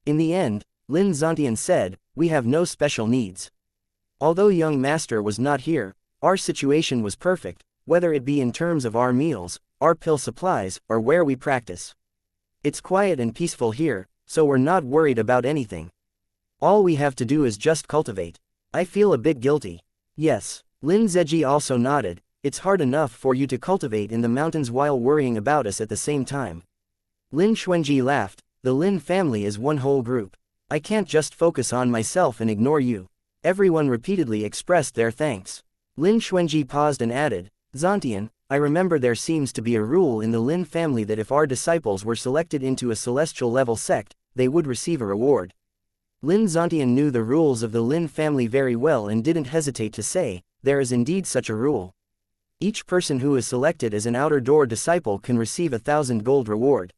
In the end, Lin Zontian said, "We have no special needs. Although young master was not here, our situation was perfect, whether it be in terms of our meals, our pill supplies, or where we practice. It's quiet and peaceful here, so we're not worried about anything. All we have to do is just cultivate. I feel a bit guilty." "Yes." Lin Zeji also nodded. "It's hard enough for you to cultivate in the mountains while worrying about us at the same time." Lin Xuanji laughed. "The Lin family is one whole group. I can't just focus on myself and ignore you." Everyone repeatedly expressed their thanks. Lin Xuanji paused and added, "Zontian, I remember there seems to be a rule in the Lin family that if our disciples were selected into a celestial level sect, they would receive a reward." Lin Zontian knew the rules of the Lin family very well and didn't hesitate to say, "There is indeed such a rule. Each person who is selected as an outer door disciple can receive 1,000 gold reward.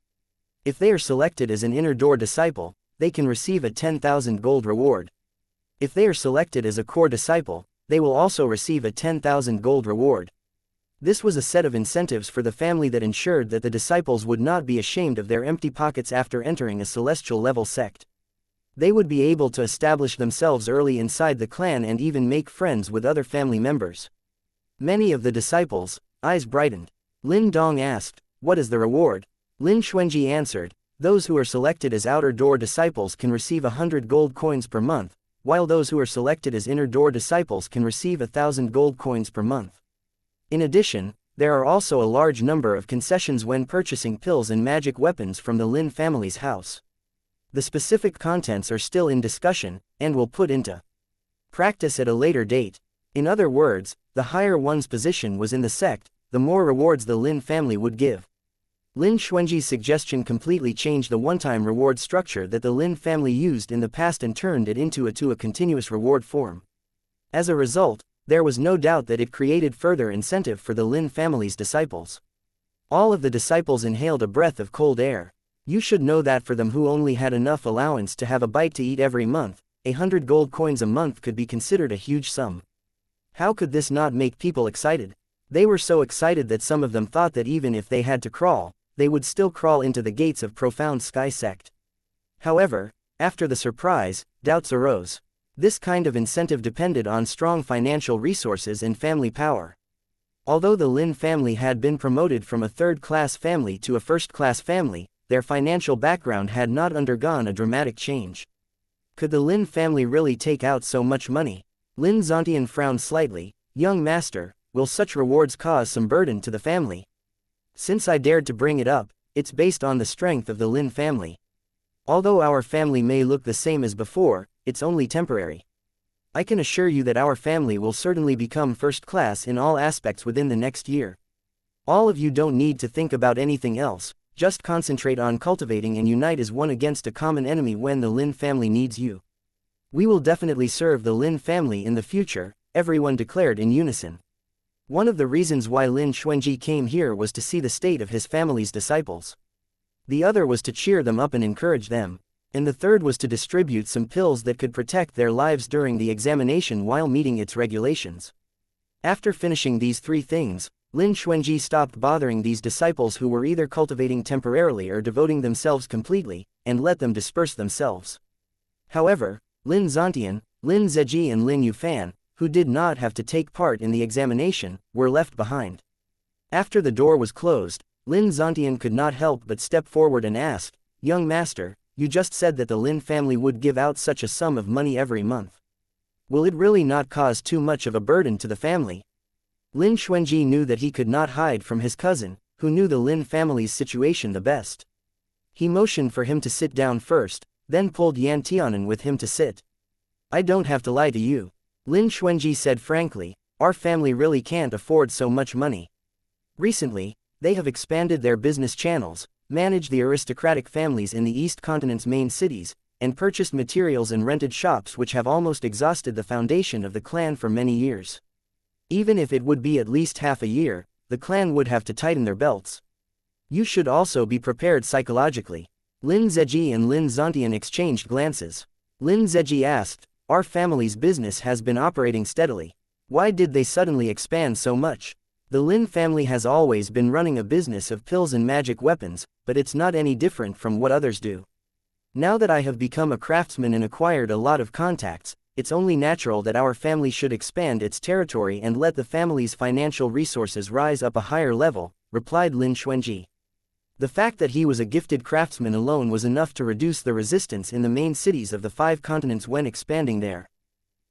If they are selected as an inner door disciple, they can receive a 10,000 gold reward. If they are selected as a core disciple, they will also receive a 10,000 gold reward." This was a set of incentives for the family that ensured that the disciples would not be ashamed of their empty pockets after entering a celestial level sect. They would be able to establish themselves early inside the clan and even make friends with other family members. Many of the disciples' eyes brightened. Lin Dong asked, "What is the reward?" Lin Xuanji answered, "Those who are selected as outer door disciples can receive 100 gold coins per month, while those who are selected as inner door disciples can receive 1,000 gold coins per month. In addition, there are also a large number of concessions when purchasing pills and magic weapons from the Lin family's house. The specific contents are still in discussion, and will put into practice at a later date." In other words, the higher one's position was in the sect, the more rewards the Lin family would give. Lin Xuanji's suggestion completely changed the one-time reward structure that the Lin family used in the past and turned it into a continuous reward form. As a result, there was no doubt that it created further incentive for the Lin family's disciples. All of the disciples inhaled a breath of cold air. You should know that for them who only had enough allowance to have a bite to eat every month, 100 gold coins a month could be considered a huge sum. How could this not make people excited? They were so excited that some of them thought that even if they had to crawl, they would still crawl into the gates of Profound Sky Sect. However, after the surprise, doubts arose. This kind of incentive depended on strong financial resources and family power. Although the Lin family had been promoted from a third-class family to a first-class family, their financial background had not undergone a dramatic change. Could the Lin family really take out so much money? Lin Zontian frowned slightly. Young master, will such rewards cause some burden to the family? Since I dared to bring it up, it's based on the strength of the Lin family. Although our family may look the same as before, it's only temporary. I can assure you that our family will certainly become first class in all aspects within the next year. All of you don't need to think about anything else, just concentrate on cultivating and unite as one against a common enemy when the Lin family needs you. We will definitely serve the Lin family in the future, everyone declared in unison. One of the reasons why Lin Xuanji came here was to see the state of his family's disciples. The other was to cheer them up and encourage them. And the third was to distribute some pills that could protect their lives during the examination while meeting its regulations. After finishing these three things, Lin Xuanji stopped bothering these disciples who were either cultivating temporarily or devoting themselves completely, and let them disperse themselves. However, Lin Zontian, Lin Zeji and Lin Yufan, who did not have to take part in the examination, were left behind. After the door was closed, Lin Zontian could not help but step forward and asked, "Young master, you just said that the Lin family would give out such a sum of money every month. Will it really not cause too much of a burden to the family?" Lin Xuanji knew that he could not hide from his cousin, who knew the Lin family's situation the best. He motioned for him to sit down first, then pulled Yan Tianan with him to sit. "I don't have to lie to you," Lin Xuanji said frankly, "our family really can't afford so much money. Recently, they have expanded their business channels, managed the aristocratic families in the East Continent's main cities, and purchased materials and rented shops which have almost exhausted the foundation of the clan for many years. Even if it would be at least half a year, the clan would have to tighten their belts. You should also be prepared psychologically." Lin Zeji and Lin Zontian exchanged glances. Lin Zeji asked, "Our family's business has been operating steadily. Why did they suddenly expand so much? The Lin family has always been running a business of pills and magic weapons, but it's not any different from what others do. Now that I have become a craftsman and acquired a lot of contacts, it's only natural that our family should expand its territory and let the family's financial resources rise up a higher level," replied Lin Xuanji. The fact that he was a gifted craftsman alone was enough to reduce the resistance in the main cities of the 5 continents when expanding their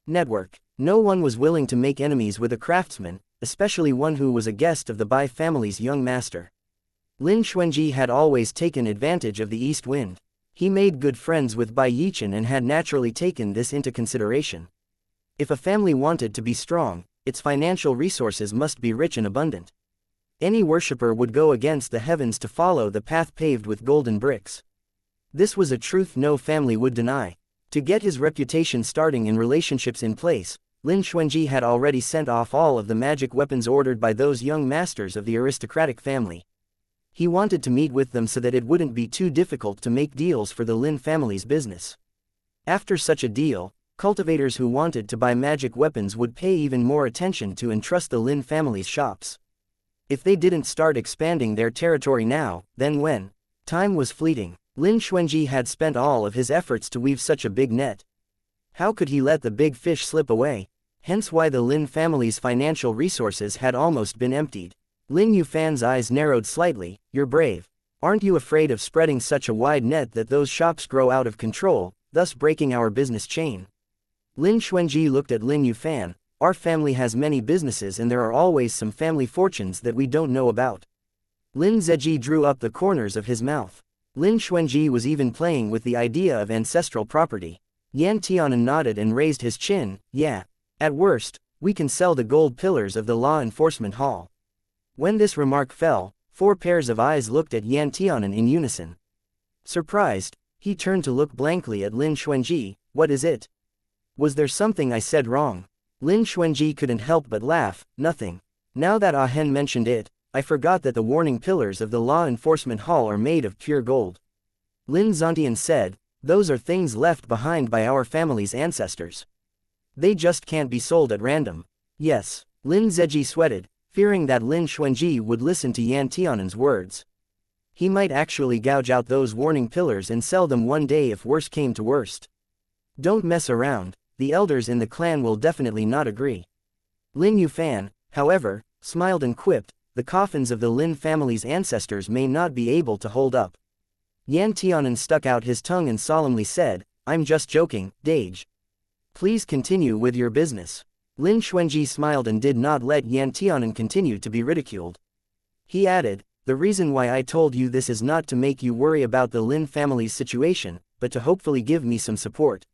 network. No one was willing to make enemies with a craftsman, especially one who was a guest of the Bai family's young master. Lin Xuanji had always taken advantage of the east wind. He made good friends with Bai Yichen and had naturally taken this into consideration. If a family wanted to be strong, its financial resources must be rich and abundant. Any worshipper would go against the heavens to follow the path paved with golden bricks. This was a truth no family would deny. To get his reputation starting and relationships in place, Lin Xuanji had already sent off all of the magic weapons ordered by those young masters of the aristocratic family. He wanted to meet with them so that it wouldn't be too difficult to make deals for the Lin family's business. After such a deal, cultivators who wanted to buy magic weapons would pay even more attention to and trust the Lin family's shops. If they didn't start expanding their territory now, then when? Time was fleeting. Lin Xuanji had spent all of his efforts to weave such a big net. How could he let the big fish slip away? Hence why the Lin family's financial resources had almost been emptied. Lin Yufan's eyes narrowed slightly. "You're brave. Aren't you afraid of spreading such a wide net that those shops grow out of control, thus breaking our business chain?" Lin Xuanji looked at Lin Yufan. "Our family has many businesses and there are always some family fortunes that we don't know about." Lin Zeji drew up the corners of his mouth. Lin Xuanji was even playing with the idea of ancestral property. Yan Tianan nodded and raised his chin. "Yeah. At worst, we can sell the gold pillars of the law enforcement hall." When this remark fell, 4 pairs of eyes looked at Yan Tianan in unison. Surprised, he turned to look blankly at Lin Xuanji. "What is it? Was there something I said wrong?" Lin Xuanji couldn't help but laugh. "Nothing. Now that Ah Hen mentioned it, I forgot that the warning pillars of the law enforcement hall are made of pure gold." Lin Zontian said, "Those are things left behind by our family's ancestors. They just can't be sold at random." "Yes." Lin Zeji sweated. fearing that Lin Xuanji would listen to Yan Tianan's words. He might actually gouge out those warning pillars and sell them one day if worse came to worst. Don't mess around, the elders in the clan will definitely not agree. Lin Yufan, however, smiled and quipped, the coffins of the Lin family's ancestors may not be able to hold up. Yan Tianan stuck out his tongue and solemnly said, I'm just joking, Dage. Please continue with your business. Lin Xuanji smiled and did not let Yan Tianan continue to be ridiculed. He added, the reason why I told you this is not to make you worry about the Lin family's situation, but to hopefully give me some support.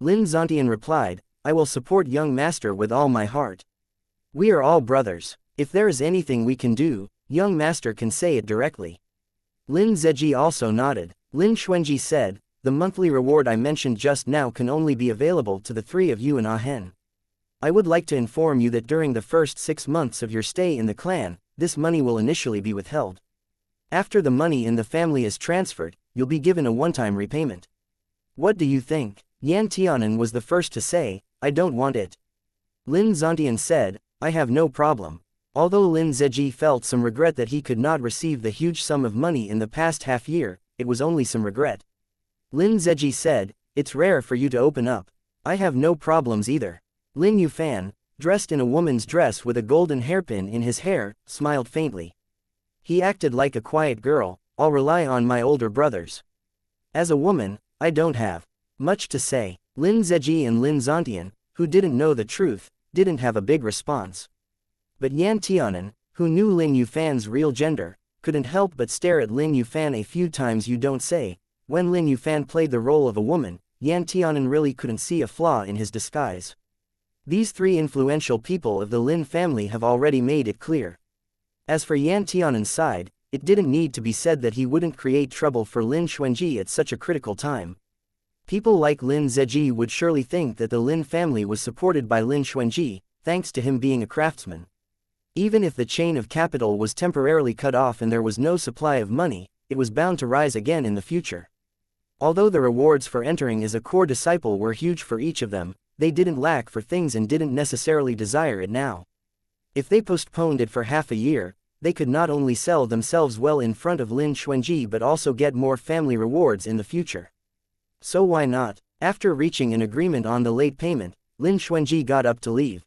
Lin Zontian replied, I will support young master with all my heart. We are all brothers. If there is anything we can do, young master can say it directly. Lin Zeji also nodded. Lin Xuanji said, the monthly reward I mentioned just now can only be available to the three of you in Ahen. I would like to inform you that during the first 6 months of your stay in the clan, this money will initially be withheld. After the money in the family is transferred, you'll be given a one-time repayment. What do you think? Yan Tianan was the first to say, I don't want it. Lin Zontian said, I have no problem. Although Lin Zeji felt some regret that he could not receive the huge sum of money in the past half year, it was only some regret. Lin Zeji said, it's rare for you to open up. I have no problems either. Lin Yufan, dressed in a woman's dress with a golden hairpin in his hair, smiled faintly. He acted like a quiet girl, I'll rely on my older brothers. As a woman, I don't have much to say. Lin Zeji and Lin Zontian, who didn't know the truth, didn't have a big response. But Yan Tianan, who knew Lin Yufan's real gender, couldn't help but stare at Lin Yufan a few times. You don't say. When Lin Yufan played the role of a woman, Yan Tianan really couldn't see a flaw in his disguise. These three influential people of the Lin family have already made it clear. As for Yan Tianan's side, it didn't need to be said that he wouldn't create trouble for Lin Xuanji at such a critical time. People like Lin Zeji would surely think that the Lin family was supported by Lin Xuanji, thanks to him being a craftsman. Even if the chain of capital was temporarily cut off and there was no supply of money, it was bound to rise again in the future. Although the rewards for entering as a core disciple were huge for each of them, they didn't lack for things and didn't necessarily desire it now. If they postponed it for half a year, they could not only sell themselves well in front of Lin Xuanji but also get more family rewards in the future. So why not? After reaching an agreement on the late payment, Lin Xuanji got up to leave.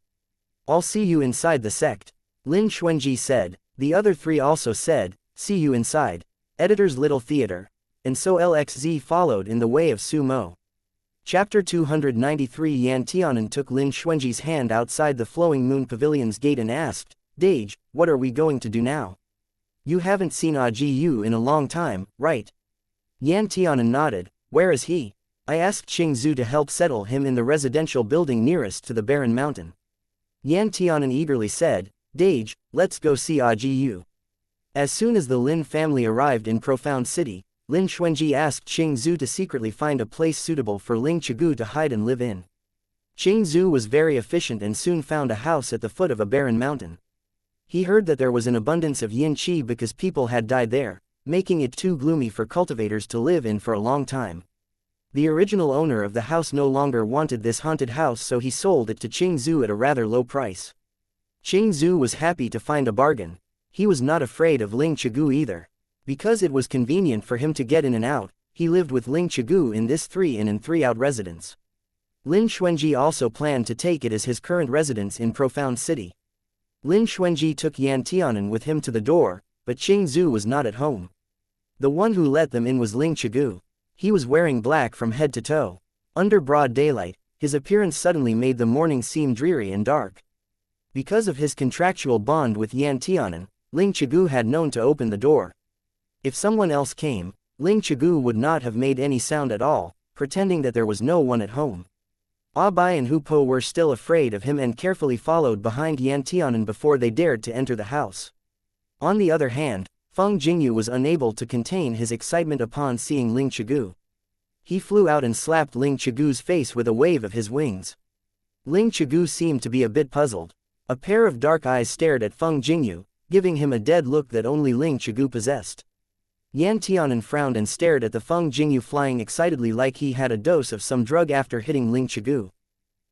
I'll see you inside the sect. Lin Xuanji said. The other three also said, see you inside. Editor's Little Theater. And so LXZ followed in the way of Sumo. Chapter 293. Yan Tianan took Lin Xuanji's hand outside the Flowing Moon Pavilion's gate and asked, Dage, what are we going to do now? You haven't seen Aji in a long time, right? Yan Tianan nodded. Where is he? I asked Qing Zhu to help settle him in the residential building nearest to the barren mountain. Yan Tianan eagerly said, Dage, let's go see Aji. As soon as the Lin family arrived in Profound City, Lin Xuanji asked Qing Zhu to secretly find a place suitable for Ling Chigu to hide and live in. Qing Zhu was very efficient and soon found a house at the foot of a barren mountain. He heard that there was an abundance of yin qi because people had died there, making it too gloomy for cultivators to live in for a long time. The original owner of the house no longer wanted this haunted house, so he sold it to Qing Zhu at a rather low price. Qing Zhu was happy to find a bargain. He was not afraid of Ling Chigu either. Because it was convenient for him to get in and out, he lived with Ling Chigu in this 3-in and 3-out residence. Lin Xuanji also planned to take it as his current residence in Profound City. Lin Xuanji took Yan Tianan with him to the door, but Qing Zhu was not at home. The one who let them in was Ling Chigu. He was wearing black from head to toe. Under broad daylight, his appearance suddenly made the morning seem dreary and dark. Because of his contractual bond with Yan Tianan, Ling Chigu had known to open the door. If someone else came, Ling Chigu would not have made any sound at all, pretending that there was no one at home. Abai and Hupo were still afraid of him and carefully followed behind Yan Tianan before they dared to enter the house. On the other hand, Feng Jingyu was unable to contain his excitement upon seeing Ling Chigu. He flew out and slapped Ling Chigu's face with a wave of his wings. Ling Chigu seemed to be a bit puzzled. A pair of dark eyes stared at Feng Jingyu, giving him a dead look that only Ling Chigu possessed. Yan Tianan frowned and stared at the Feng Jingyu flying excitedly like he had a dose of some drug after hitting Ling Chigu.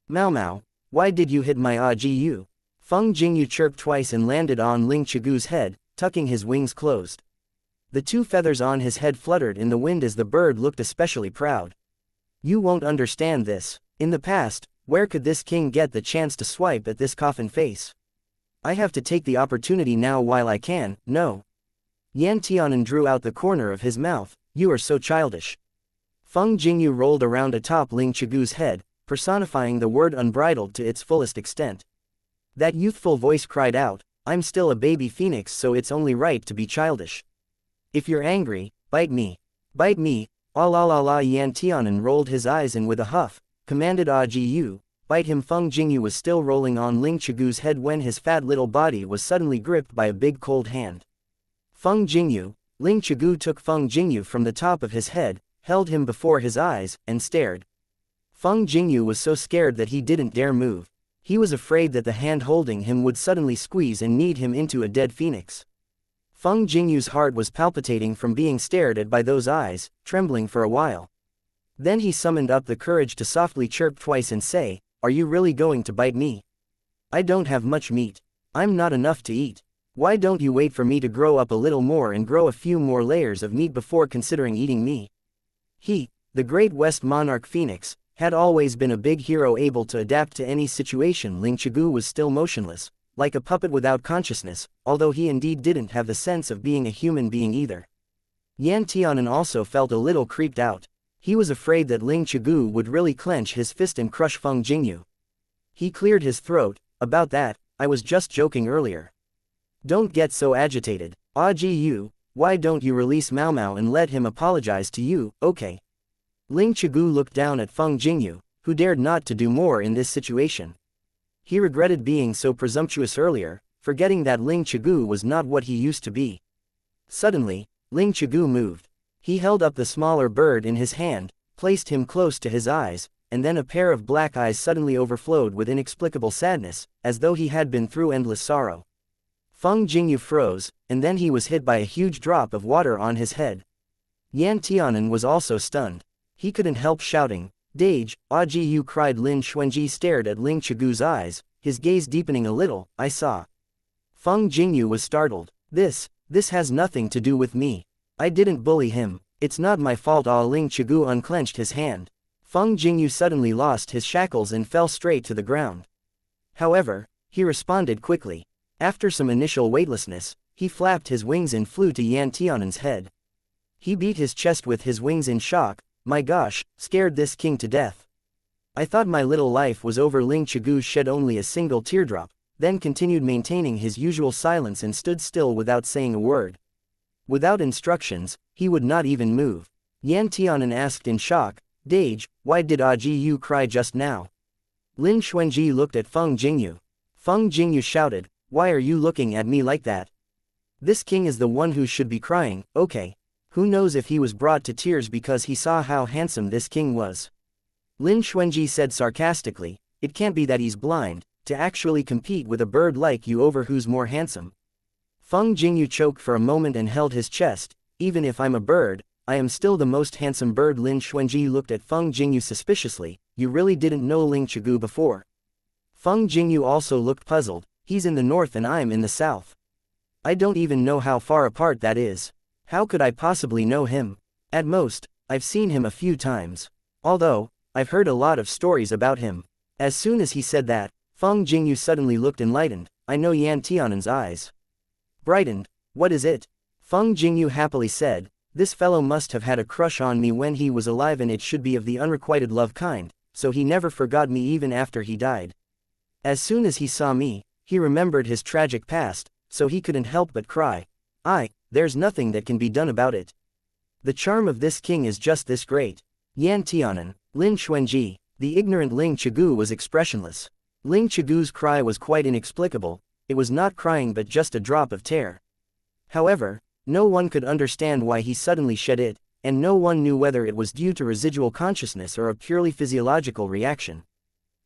Mao Mao, why did you hit my Aji? Feng Jingyu chirped twice and landed on Ling Chigu's head, tucking his wings closed. The two feathers on his head fluttered in the wind as the bird looked especially proud. You won't understand this. In the past, where could this king get the chance to swipe at this coffin face? I have to take the opportunity now while I can. No. Yan Tianan drew out the corner of his mouth. You are so childish. Feng Jingyu rolled around atop Ling Chigu's head, personifying the word unbridled to its fullest extent. That youthful voice cried out, I'm still a baby phoenix, so it's only right to be childish. If you're angry, bite me. Bite me. Ah la la la. Yan Tianan rolled his eyes and with a huff, commanded Ah Ji Yu, bite him. Feng Jingyu was still rolling on Ling Chigu's head when his fat little body was suddenly gripped by a big cold hand. Feng Jingyu, Ling Chigu took Feng Jingyu from the top of his head, held him before his eyes, and stared. Feng Jingyu was so scared that he didn't dare move. He was afraid that the hand holding him would suddenly squeeze and knead him into a dead phoenix. Feng Jingyu's heart was palpitating from being stared at by those eyes, trembling for a while. Then he summoned up the courage to softly chirp twice and say, Are you really going to bite me? I don't have much meat. I'm not enough to eat. Why don't you wait for me to grow up a little more and grow a few more layers of meat before considering eating me? He, the great West Monarch Phoenix, had always been a big hero able to adapt to any situation. Ling Chigu was still motionless, like a puppet without consciousness, although he indeed didn't have the sense of being a human being either. Yan Tianan also felt a little creeped out. He was afraid that Ling Chigu would really clench his fist and crush Feng Jingyu. He cleared his throat. About that, I was just joking earlier. Don't get so agitated. Ah Ji Yu, why don't you release Mao Mao and let him apologize to you? Okay. Ling Chigu looked down at Feng Jingyu, who dared not to do more in this situation. He regretted being so presumptuous earlier, forgetting that Ling Chigu was not what he used to be. Suddenly, Ling Chigu moved. He held up the smaller bird in his hand, placed him close to his eyes, and then a pair of black eyes suddenly overflowed with inexplicable sadness, as though he had been through endless sorrow. Feng Jingyu froze, and then he was hit by a huge drop of water on his head. Yan Tianan was also stunned. He couldn't help shouting, Dage, Ah Ji Yu cried. Lin Xuanji stared at Ling Chigu's eyes, his gaze deepening a little. I saw. Feng Jingyu was startled. This has nothing to do with me. I didn't bully him. It's not my fault. Ling Chigu unclenched his hand. Feng Jingyu suddenly lost his shackles and fell straight to the ground. However, he responded quickly. After some initial weightlessness, he flapped his wings and flew to Yan Tianan's head. He beat his chest with his wings in shock. My gosh, scared this king to death. I thought my little life was over. Ling Chigu shed only a single teardrop, then continued maintaining his usual silence and stood still without saying a word. Without instructions, he would not even move. Yan Tianan asked in shock, Dage, why did Ah Ji Yu cry just now? Lin Xuanji looked at Feng Jingyu. Feng Jingyu shouted, Why are you looking at me like that? This king is the one who should be crying. Okay. Who knows if he was brought to tears because he saw how handsome this king was. Lin Xuanji said sarcastically, It can't be that he's blind, to actually compete with a bird like you over who's more handsome. Feng Jingyu choked for a moment and held his chest. Even if I'm a bird, I am still the most handsome bird. Lin Xuanji looked at Feng Jingyu suspiciously. You really didn't know Ling Chigu before? Feng Jingyu also looked puzzled. He's in the north and I'm in the south. I don't even know how far apart that is. How could I possibly know him? At most, I've seen him a few times. Although, I've heard a lot of stories about him. As soon as he said that, Feng Jingyu suddenly looked enlightened. I know. Yan Tianan's eyes brightened. What is it? Feng Jingyu happily said, This fellow must have had a crush on me when he was alive, and it should be of the unrequited love kind, so he never forgot me even after he died. As soon as he saw me, he remembered his tragic past, so he couldn't help but cry. There's nothing that can be done about it. The charm of this king is just this great. Yan Tianan, Lin Xuanji, the ignorant Ling Chigu was expressionless. Ling Chigu's cry was quite inexplicable. It was not crying but just a drop of tear. However, no one could understand why he suddenly shed it, and no one knew whether it was due to residual consciousness or a purely physiological reaction.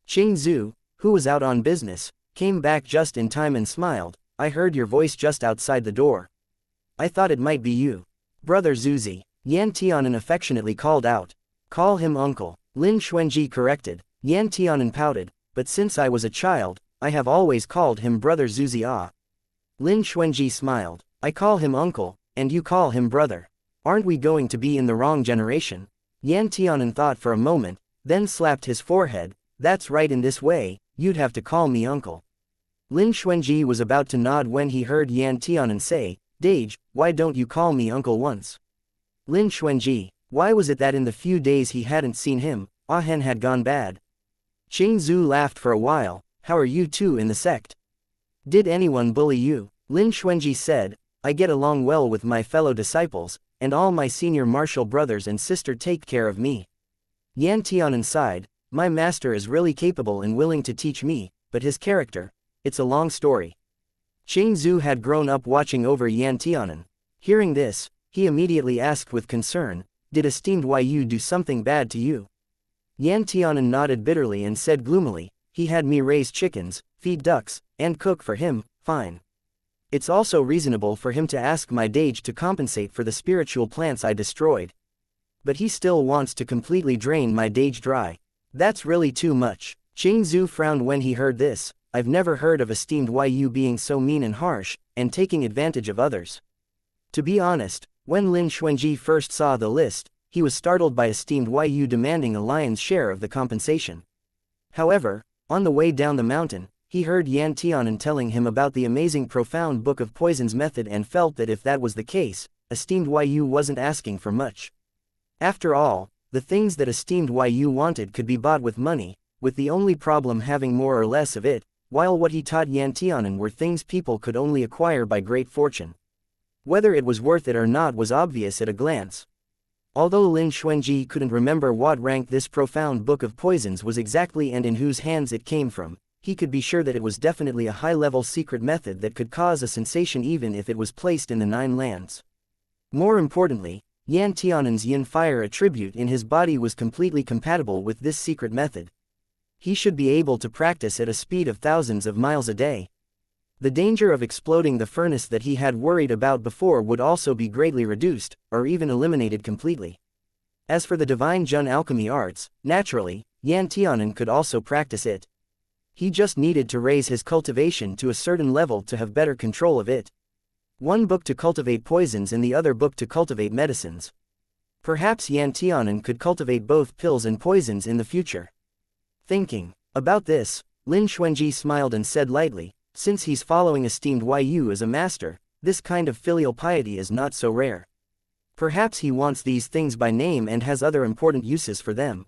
Qing Zhu, who was out on business, came back just in time and smiled. I heard your voice just outside the door. I thought it might be you. Brother Zuzi, Yan Tianan affectionately called out. Call him uncle, Lin Xuanji corrected. Yan Tianan pouted, but since I was a child, I have always called him Brother Zuzia. Lin Xuanji smiled. I call him uncle, and you call him brother. Aren't we going to be in the wrong generation? Yan Tianan thought for a moment, then slapped his forehead. That's right, in this way, you'd have to call me uncle. Lin Xuanji was about to nod when he heard Yan Tianan say, Dage, why don't you call me uncle once? Lin Xuanji, why was it that in the few days he hadn't seen him, Ahen had gone bad? Qing Zhu laughed for a while. How are you two in the sect? Did anyone bully you? Lin Xuanji said, I get along well with my fellow disciples, and all my senior martial brothers and sister take care of me. Yan Tianan sighed, my master is really capable and willing to teach me, but his character, it's a long story. Qing Zhu had grown up watching over Yan Tianan. Hearing this, he immediately asked with concern, did esteemed Yu do something bad to you? Yan Tianan nodded bitterly and said gloomily, he had me raise chickens, feed ducks, and cook for him, fine. It's also reasonable for him to ask my Dage to compensate for the spiritual plants I destroyed. But he still wants to completely drain my Dage dry. That's really too much. Qing Zhu frowned when he heard this. I've never heard of esteemed Yu being so mean and harsh, and taking advantage of others. To be honest, when Lin Xuanji first saw the list, he was startled by esteemed Yu demanding a lion's share of the compensation. However, on the way down the mountain, he heard Yan Tianan telling him about the amazing profound Book of Poisons method and felt that if that was the case, esteemed Yu wasn't asking for much. After all, the things that esteemed Yu wanted could be bought with money, with the only problem having more or less of it, while what he taught Yan Tianan were things people could only acquire by great fortune. Whether it was worth it or not was obvious at a glance. Although Lin Xuanji couldn't remember what rank this profound Book of Poisons was exactly and in whose hands it came from, he could be sure that it was definitely a high-level secret method that could cause a sensation even if it was placed in the 9 lands. More importantly, Yan Tianan's yin fire attribute in his body was completely compatible with this secret method. He should be able to practice at a speed of thousands of miles a day. The danger of exploding the furnace that he had worried about before would also be greatly reduced, or even eliminated completely. As for the divine Jun alchemy arts, naturally, Yan Tianan could also practice it. He just needed to raise his cultivation to a certain level to have better control of it. One book to cultivate poisons and the other book to cultivate medicines. Perhaps Yan Tianan could cultivate both pills and poisons in the future. Thinking about this, Lin Xuanji smiled and said lightly, since he's following esteemed Yu as a master, this kind of filial piety is not so rare. Perhaps he wants these things by name and has other important uses for them.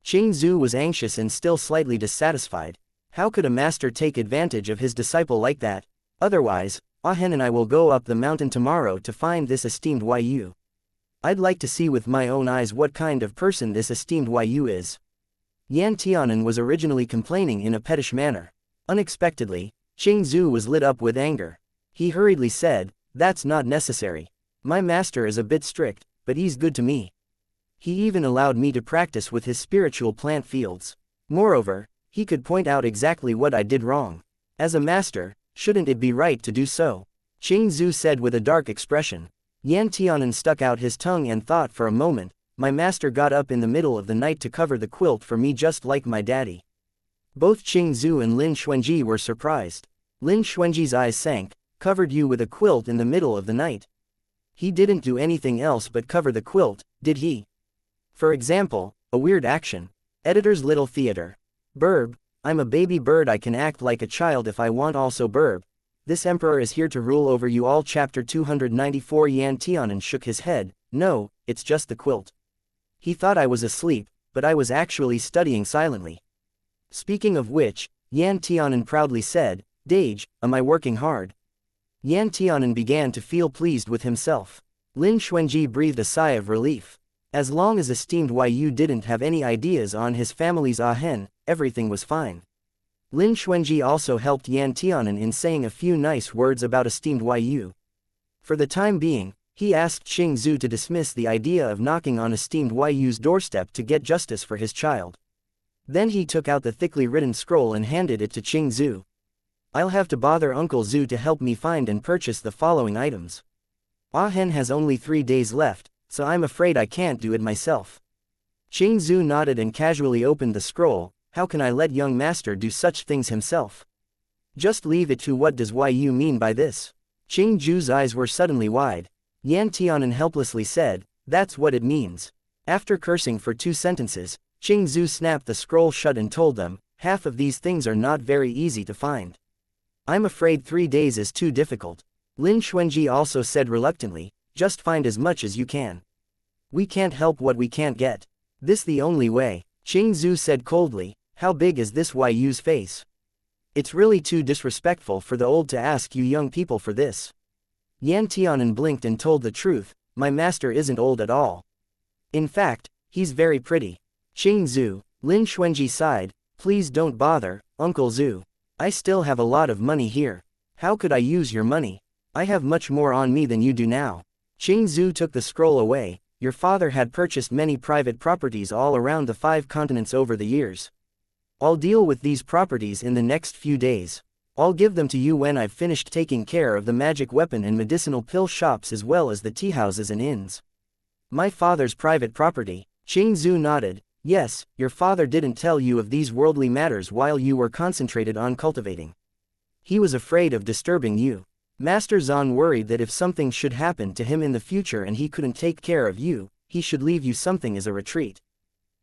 Qing Zhu was anxious and still slightly dissatisfied. How could a master take advantage of his disciple like that? Otherwise, Ahen and I will go up the mountain tomorrow to find this esteemed Yu. I'd like to see with my own eyes what kind of person this esteemed Yu is. Yan Tianan was originally complaining in a pettish manner. Unexpectedly, Qing Zhu was lit up with anger. He hurriedly said, that's not necessary. My master is a bit strict, but he's good to me. He even allowed me to practice with his spiritual plant fields. Moreover, he could point out exactly what I did wrong. As a master, shouldn't it be right to do so? Qing Zhu said with a dark expression. Yan Tianan stuck out his tongue and thought for a moment. My master got up in the middle of the night to cover the quilt for me just like my daddy. Both Qing Zhu and Lin Xuanji were surprised. Lin Xuanji's eyes sank. Covered you with a quilt in the middle of the night? He didn't do anything else but cover the quilt, did he? For example, a weird action. Editor's Little Theater. Burb, I'm a baby bird, I can act like a child if I want. Also Burb, this emperor is here to rule over you all. Chapter 294. Yan Tianan shook his head. No, it's just the quilt. He thought I was asleep, but I was actually studying silently. Speaking of which, Yan Tianan proudly said, Dage, am I working hard? Yan Tianan began to feel pleased with himself. Lin Xuanji breathed a sigh of relief. As long as esteemed Yu didn't have any ideas on his family's Ahen, everything was fine. Lin Xuanji also helped Yan Tianan in saying a few nice words about esteemed Yu. For the time being, he asked Qing Zhu to dismiss the idea of knocking on esteemed Yu's doorstep to get justice for his child. Then he took out the thickly written scroll and handed it to Qing Zhu. I'll have to bother Uncle Zhu to help me find and purchase the following items. Ahen has only 3 days left, so I'm afraid I can't do it myself. Qing Zhu nodded and casually opened the scroll. How can I let young master do such things himself? Just leave it to what does you mean by this? Qing Ju's eyes were suddenly wide. Yan Tianan helplessly said, that's what it means. After cursing for 2 sentences, Qing Zhu snapped the scroll shut and told them, half of these things are not very easy to find. I'm afraid 3 days is too difficult. Lin Xuanji also said reluctantly, just find as much as you can. We can't help what we can't get. This the only way. Qing Zhu said coldly, how big is this Yu's face? It's really too disrespectful for the old to ask you young people for this. Yan Tianan blinked and told the truth, my master isn't old at all. In fact, he's very pretty. Qing Zhu, Lin Xuanji sighed, please don't bother, Uncle Zhu. I still have a lot of money here. How could I use your money? I have much more on me than you do now. Qing Zhu took the scroll away. Your father had purchased many private properties all around the 5 continents over the years. I'll deal with these properties in the next few days. I'll give them to you when I've finished taking care of the magic weapon and medicinal pill shops as well as the tea houses and inns. My father's private property. Qing Zhu nodded. Yes, your father didn't tell you of these worldly matters while you were concentrated on cultivating. He was afraid of disturbing you. Master Zan worried that if something should happen to him in the future and he couldn't take care of you, he should leave you something as a retreat.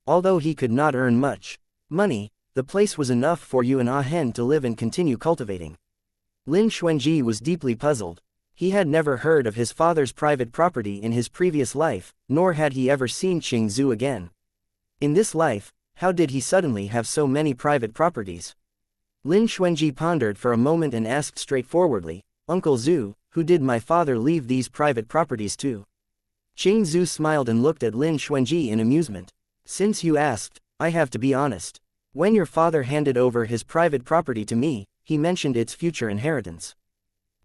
Although he could not earn much money, the place was enough for you and Ah Hen to live and continue cultivating. Lin Xuanji was deeply puzzled. He had never heard of his father's private property in his previous life, nor had he ever seen Qing Zhu again. In this life, how did he suddenly have so many private properties? Lin Xuanji pondered for a moment and asked straightforwardly, Uncle Zhu, who did my father leave these private properties to? Qing Zhu smiled and looked at Lin Xuanji in amusement. Since you asked, I have to be honest. When your father handed over his private property to me, he mentioned its future inheritance.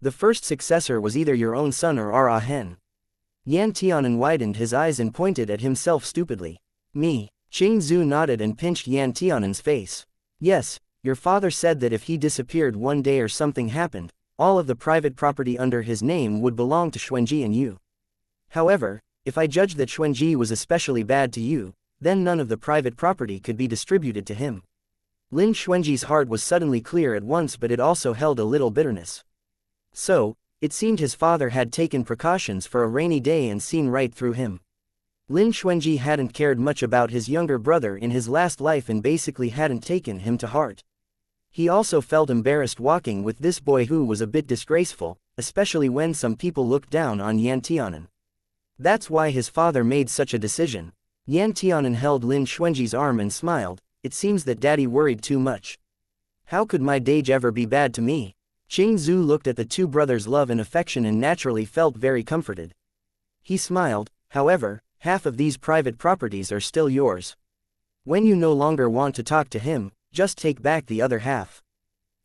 The first successor was either your own son or Ah Hen. Yan Tianan widened his eyes and pointed at himself stupidly. Me. Qing Zhu nodded and pinched Yan Tianan's face. Yes, your father said that if he disappeared one day or something happened, all of the private property under his name would belong to Xuanji and you. However, if I judged that Xuanji was especially bad to you, then none of the private property could be distributed to him. Lin Xuanji's heart was suddenly clear at once, but it also held a little bitterness. So, it seemed his father had taken precautions for a rainy day and seen right through him. Lin Xuanji hadn't cared much about his younger brother in his last life and basically hadn't taken him to heart. He also felt embarrassed walking with this boy who was a bit disgraceful, especially when some people looked down on Yan Tianan. That's why his father made such a decision. Yan Tianan held Lin Xuanji's arm and smiled, it seems that daddy worried too much. How could my Dage ever be bad to me? Qing Zhu looked at the 2 brothers' love and affection and naturally felt very comforted. He smiled, however, half of these private properties are still yours. When you no longer want to talk to him, just take back the other half.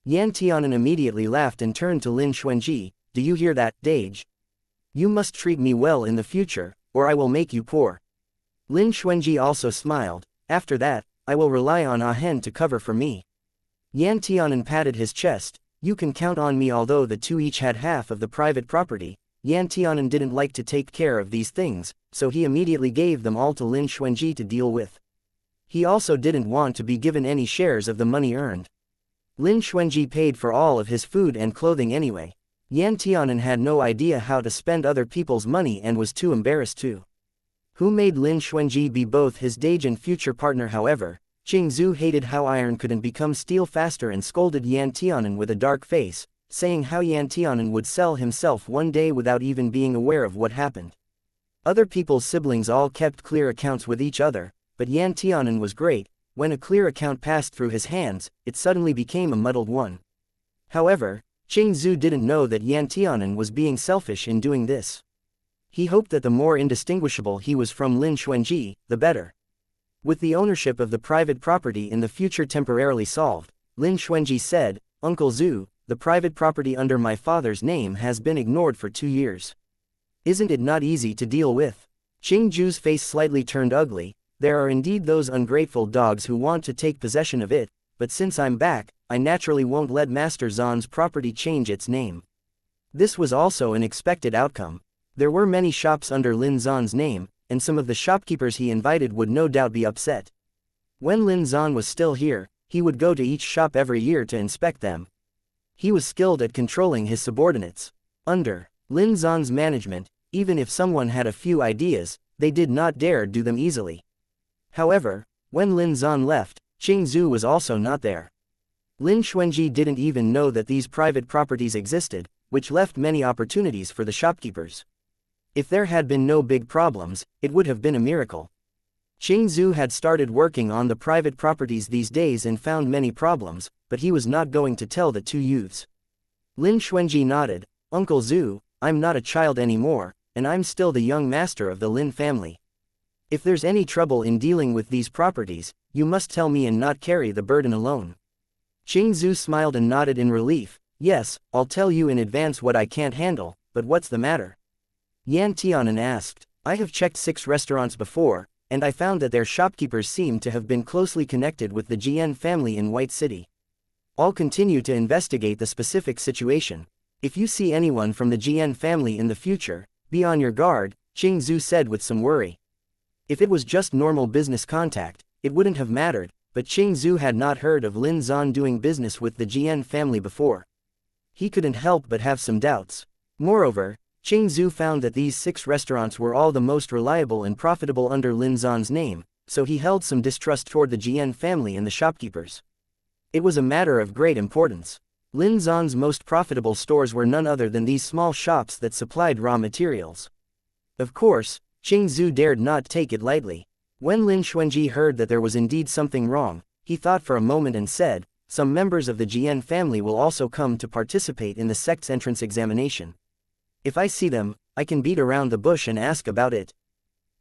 Yan Tianan immediately laughed and turned to Lin Xuanji, do you hear that, Dage? You must treat me well in the future, or I will make you poor. Lin Xuanji also smiled, after that, I will rely on Ah Hen to cover for me. Yan Tianan patted his chest, you can count on me. Although the 2 each had half of the private property, Yan Tianan didn't like to take care of these things, so he immediately gave them all to Lin Xuanji to deal with. He also didn't want to be given any shares of the money earned. Lin Xuanji paid for all of his food and clothing anyway. Yan Tianan had no idea how to spend other people's money and was too embarrassed to. Who made Lin Xuanji be both his Dage and future partner. However, Qing Zhu hated how iron couldn't become steel faster and scolded Yan Tianan with a dark face, saying how Yan Tianan would sell himself one day without even being aware of what happened. Other people's siblings all kept clear accounts with each other, but Yan Tianan was great. When a clear account passed through his hands, it suddenly became a muddled one. However, Qing Zhu didn't know that Yan Tianan was being selfish in doing this. He hoped that the more indistinguishable he was from Lin Xuanji, the better. With the ownership of the private property in the future temporarily solved, Lin Xuanji said, Uncle Zhu, the private property under my father's name has been ignored for 2 years. Isn't it not easy to deal with? Qing Zhu's face slightly turned ugly. There are indeed those ungrateful dogs who want to take possession of it, but since I'm back, I naturally won't let Master Zan's property change its name. This was also an expected outcome. There were many shops under Lin Zan's name, and some of the shopkeepers he invited would no doubt be upset. When Lin Zan was still here, he would go to each shop every year to inspect them. He was skilled at controlling his subordinates. Under Lin Zan's management, even if someone had a few ideas, they did not dare do them easily. However, when Lin Zan left, Qing Zhu was also not there. Lin Xuanji didn't even know that these private properties existed, which left many opportunities for the shopkeepers. If there had been no big problems, it would have been a miracle. Qing Zhu had started working on the private properties these days and found many problems, but he was not going to tell the two youths. Lin Xuanji nodded. Uncle Zhu, I'm not a child anymore, and I'm still the young master of the Lin family. If there's any trouble in dealing with these properties, you must tell me and not carry the burden alone. Qing Zhu smiled and nodded in relief. Yes, I'll tell you in advance what I can't handle, but what's the matter? Yan Tianan asked. I have checked 6 restaurants before, and I found that their shopkeepers seem to have been closely connected with the Jian family in White City. I'll continue to investigate the specific situation. If you see anyone from the Jian family in the future, be on your guard, Qing Zhu said with some worry. If it was just normal business contact, it wouldn't have mattered, but Qing Zhu had not heard of Lin Zan doing business with the Jian family before. He couldn't help but have some doubts. Moreover, Qing Zhu found that these 6 restaurants were all the most reliable and profitable under Lin Zan's name, so he held some distrust toward the Jian family and the shopkeepers. It was a matter of great importance. Lin Zan's most profitable stores were none other than these small shops that supplied raw materials. Of course, Qing Zhu dared not take it lightly. When Lin Xuanji heard that there was indeed something wrong, he thought for a moment and said, some members of the Jian family will also come to participate in the sect's entrance examination. If I see them, I can beat around the bush and ask about it.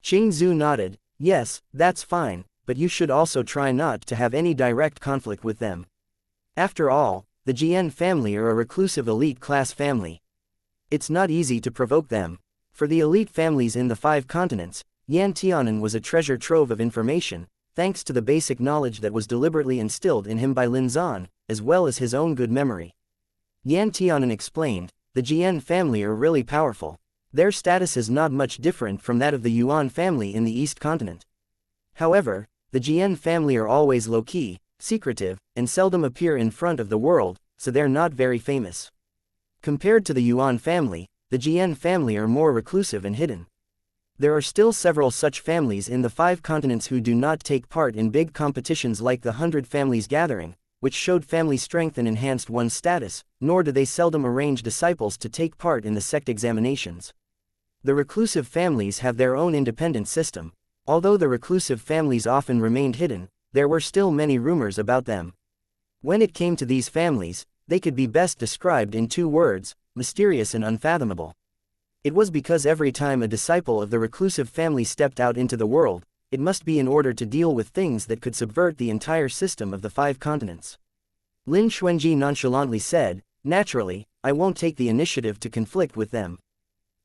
Qing Zhu nodded. Yes, that's fine, but you should also try not to have any direct conflict with them. After all, the Jian family are a reclusive elite class family. It's not easy to provoke them. For the elite families in the 5 continents, Yan Tianan was a treasure trove of information, thanks to the basic knowledge that was deliberately instilled in him by Lin Zan, as well as his own good memory. Yan Tianan explained, the Jian family are really powerful. Their status is not much different from that of the Yuan family in the East Continent. However, the Jian family are always low-key, secretive, and seldom appear in front of the world, so they're not very famous. Compared to the Yuan family, the Jian family are more reclusive and hidden. There are still several such families in the 5 continents who do not take part in big competitions like the 100 Families Gathering, which showed family strength and enhanced one's status, nor do they seldom arrange disciples to take part in the sect examinations. The reclusive families have their own independent system. Although the reclusive families often remained hidden, there were still many rumors about them. When it came to these families, they could be best described in 2 words, mysterious and unfathomable. It was because every time a disciple of the reclusive family stepped out into the world, it must be in order to deal with things that could subvert the entire system of the 5 continents. Lin Xuanji nonchalantly said, naturally, I won't take the initiative to conflict with them.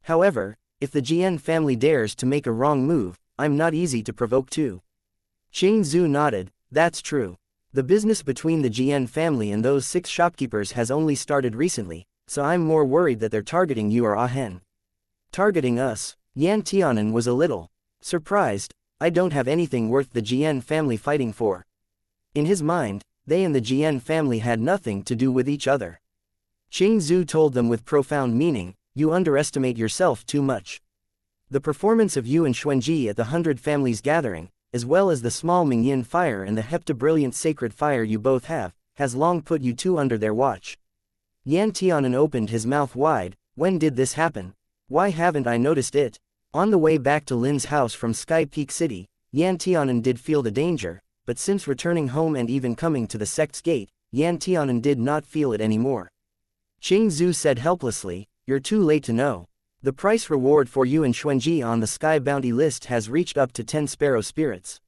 However, if the Jian family dares to make a wrong move, I'm not easy to provoke too. Qing Zhu nodded, that's true. The business between the Jian family and those 6 shopkeepers has only started recently, so I'm more worried that they're targeting you or Ahen. Targeting us? Yan Tianan was a little surprised. I don't have anything worth the Jian family fighting for. In his mind, they and the Jian family had nothing to do with each other. Qing Zhu told them with profound meaning, you underestimate yourself too much. The performance of you and Xuanji at the 100 Families Gathering, as well as the small Mingyin fire and the hepta-brilliant sacred fire you both have, has long put you 2 under their watch. Yan Tianan opened his mouth wide. When did this happen? Why haven't I noticed it? On the way back to Lin's house from Sky Peak City, Yan Tianan did feel the danger, but since returning home and even coming to the sect's gate, Yan Tianan did not feel it anymore. Qing Zhu said helplessly, you're too late to know. The price reward for you and Xuanji on the Sky Bounty list has reached up to 10 sparrow spirits.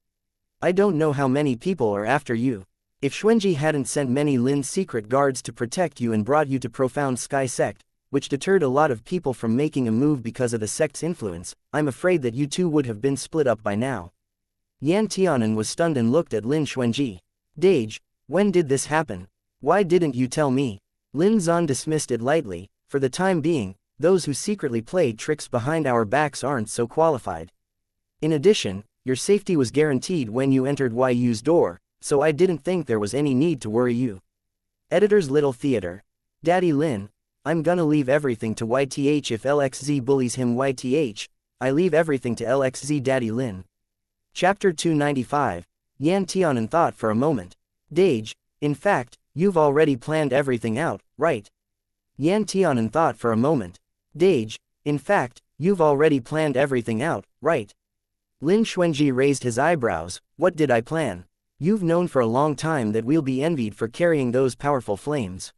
I don't know how many people are after you. If Xuanji hadn't sent many Lin's secret guards to protect you and brought you to Profound Sky Sect, which deterred a lot of people from making a move because of the sect's influence, I'm afraid that you 2 would have been split up by now. Yan Tianan was stunned and looked at Lin Xuanji. Dage, when did this happen? Why didn't you tell me? Lin Zan dismissed it lightly. For the time being, those who secretly played tricks behind our backs aren't so qualified. In addition, your safety was guaranteed when you entered Yu's door, so I didn't think there was any need to worry you. Editor's Little Theater. Daddy Lin, I'm gonna leave everything to YTH if LXZ bullies him YTH, I leave everything to LXZ Daddy Lin. Chapter 295, Yan Tianan thought for a moment. Dage, in fact, you've already planned everything out, right? Yan Tianan thought for a moment. Dage, in fact, you've already planned everything out, right? Lin Xuanji raised his eyebrows. What did I plan? You've known for a long time that we'll be envied for carrying those powerful flames.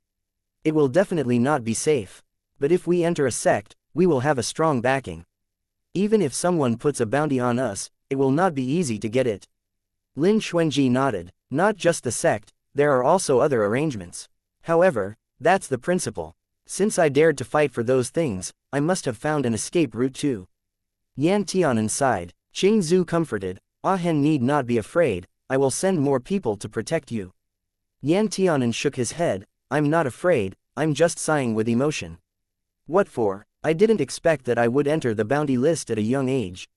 It will definitely not be safe. But if we enter a sect, we will have a strong backing. Even if someone puts a bounty on us, it will not be easy to get it. Lin Xuanji nodded. Not just the sect, there are also other arrangements. However, that's the principle. Since I dared to fight for those things, I must have found an escape route too. Yan Tianan sighed. Qing Zhu comforted. Ah Hen need not be afraid, I will send more people to protect you. Yan Tianan shook his head. I'm not afraid, I'm just sighing with emotion. What for? I didn't expect that I would enter the bounty list at a young age.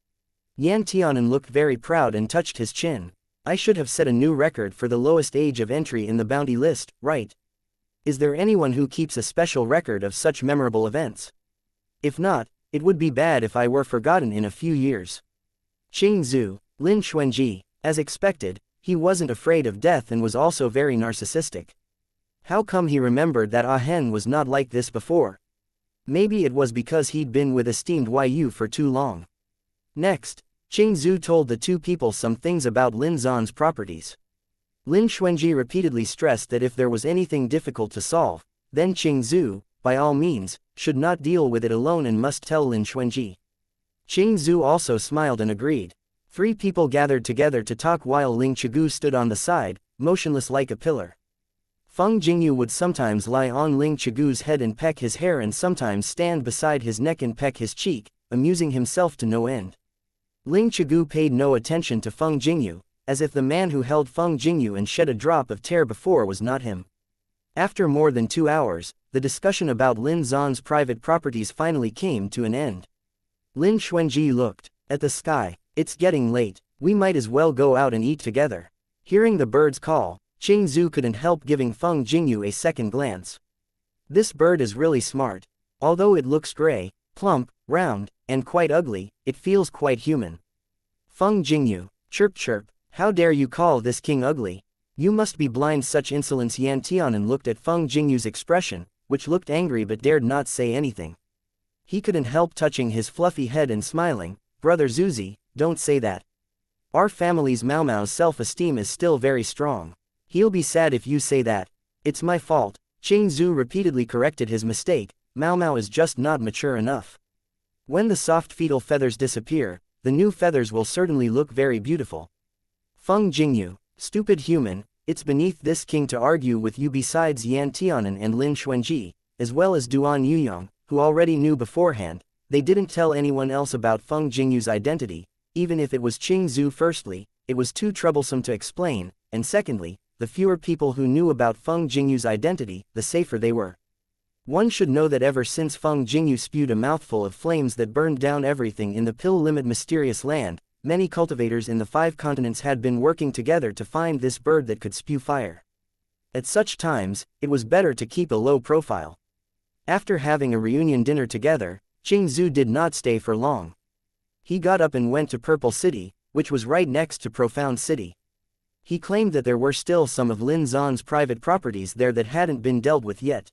Yan Tianan looked very proud and touched his chin. I should have set a new record for the lowest age of entry in the bounty list, right? Is there anyone who keeps a special record of such memorable events? If not, it would be bad if I were forgotten in a few years. Qing Zhu, Lin Xuanji, as expected, he wasn't afraid of death and was also very narcissistic. How come he remembered that Ah Hen was not like this before? Maybe it was because he'd been with esteemed Yu for too long. Next, Qing Zhu told the two people some things about Lin Zan's properties. Lin Xuanji repeatedly stressed that if there was anything difficult to solve, then Qing Zhu, by all means, should not deal with it alone and must tell Lin Xuanji. Qing Zhu also smiled and agreed. Three people gathered together to talk while Ling Chigu stood on the side, motionless like a pillar. Feng Jingyu would sometimes lie on Ling Chigu's head and peck his hair and sometimes stand beside his neck and peck his cheek, amusing himself to no end. Ling Chigu paid no attention to Feng Jingyu, as if the man who held Feng Jingyu and shed a drop of tear before was not him. After more than 2 hours, the discussion about Lin Zan's private properties finally came to an end. Lin Xuanji looked at the sky. It's getting late, we might as well go out and eat together. Hearing the bird's call, Qing Zhu couldn't help giving Feng Jingyu a second glance. This bird is really smart. Although it looks gray, plump, round, and quite ugly, it feels quite human. Feng Jingyu, chirp chirp, how dare you call this king ugly? You must be blind. Such insolence. Yan Tianan looked at Feng Jingyu's expression, which looked angry but dared not say anything. He couldn't help touching his fluffy head and smiling. Brother Zuzi, don't say that. Our family's Mao Mao's self-esteem is still very strong. He'll be sad if you say that. It's my fault. Qing Zhu repeatedly corrected his mistake. Mao Mao is just not mature enough. When the soft fetal feathers disappear, the new feathers will certainly look very beautiful. Feng Jingyu, stupid human, it's beneath this king to argue with you. Besides Yan Tianan and Lin Xuanji, as well as Duan Yuyong, who already knew beforehand, they didn't tell anyone else about Feng Jingyu's identity. Even if it was Qing Zhu. Firstly, it was too troublesome to explain, and secondly, the fewer people who knew about Feng Jingyu's identity, the safer they were. One should know that ever since Feng Jingyu spewed a mouthful of flames that burned down everything in the Pill Limit mysterious land, many cultivators in the 5 continents had been working together to find this bird that could spew fire. At such times, it was better to keep a low profile. After having a reunion dinner together, Qing Zhu did not stay for long. He got up and went to Purple City, which was right next to Profound City. He claimed that there were still some of Lin Zan's private properties there that hadn't been dealt with yet.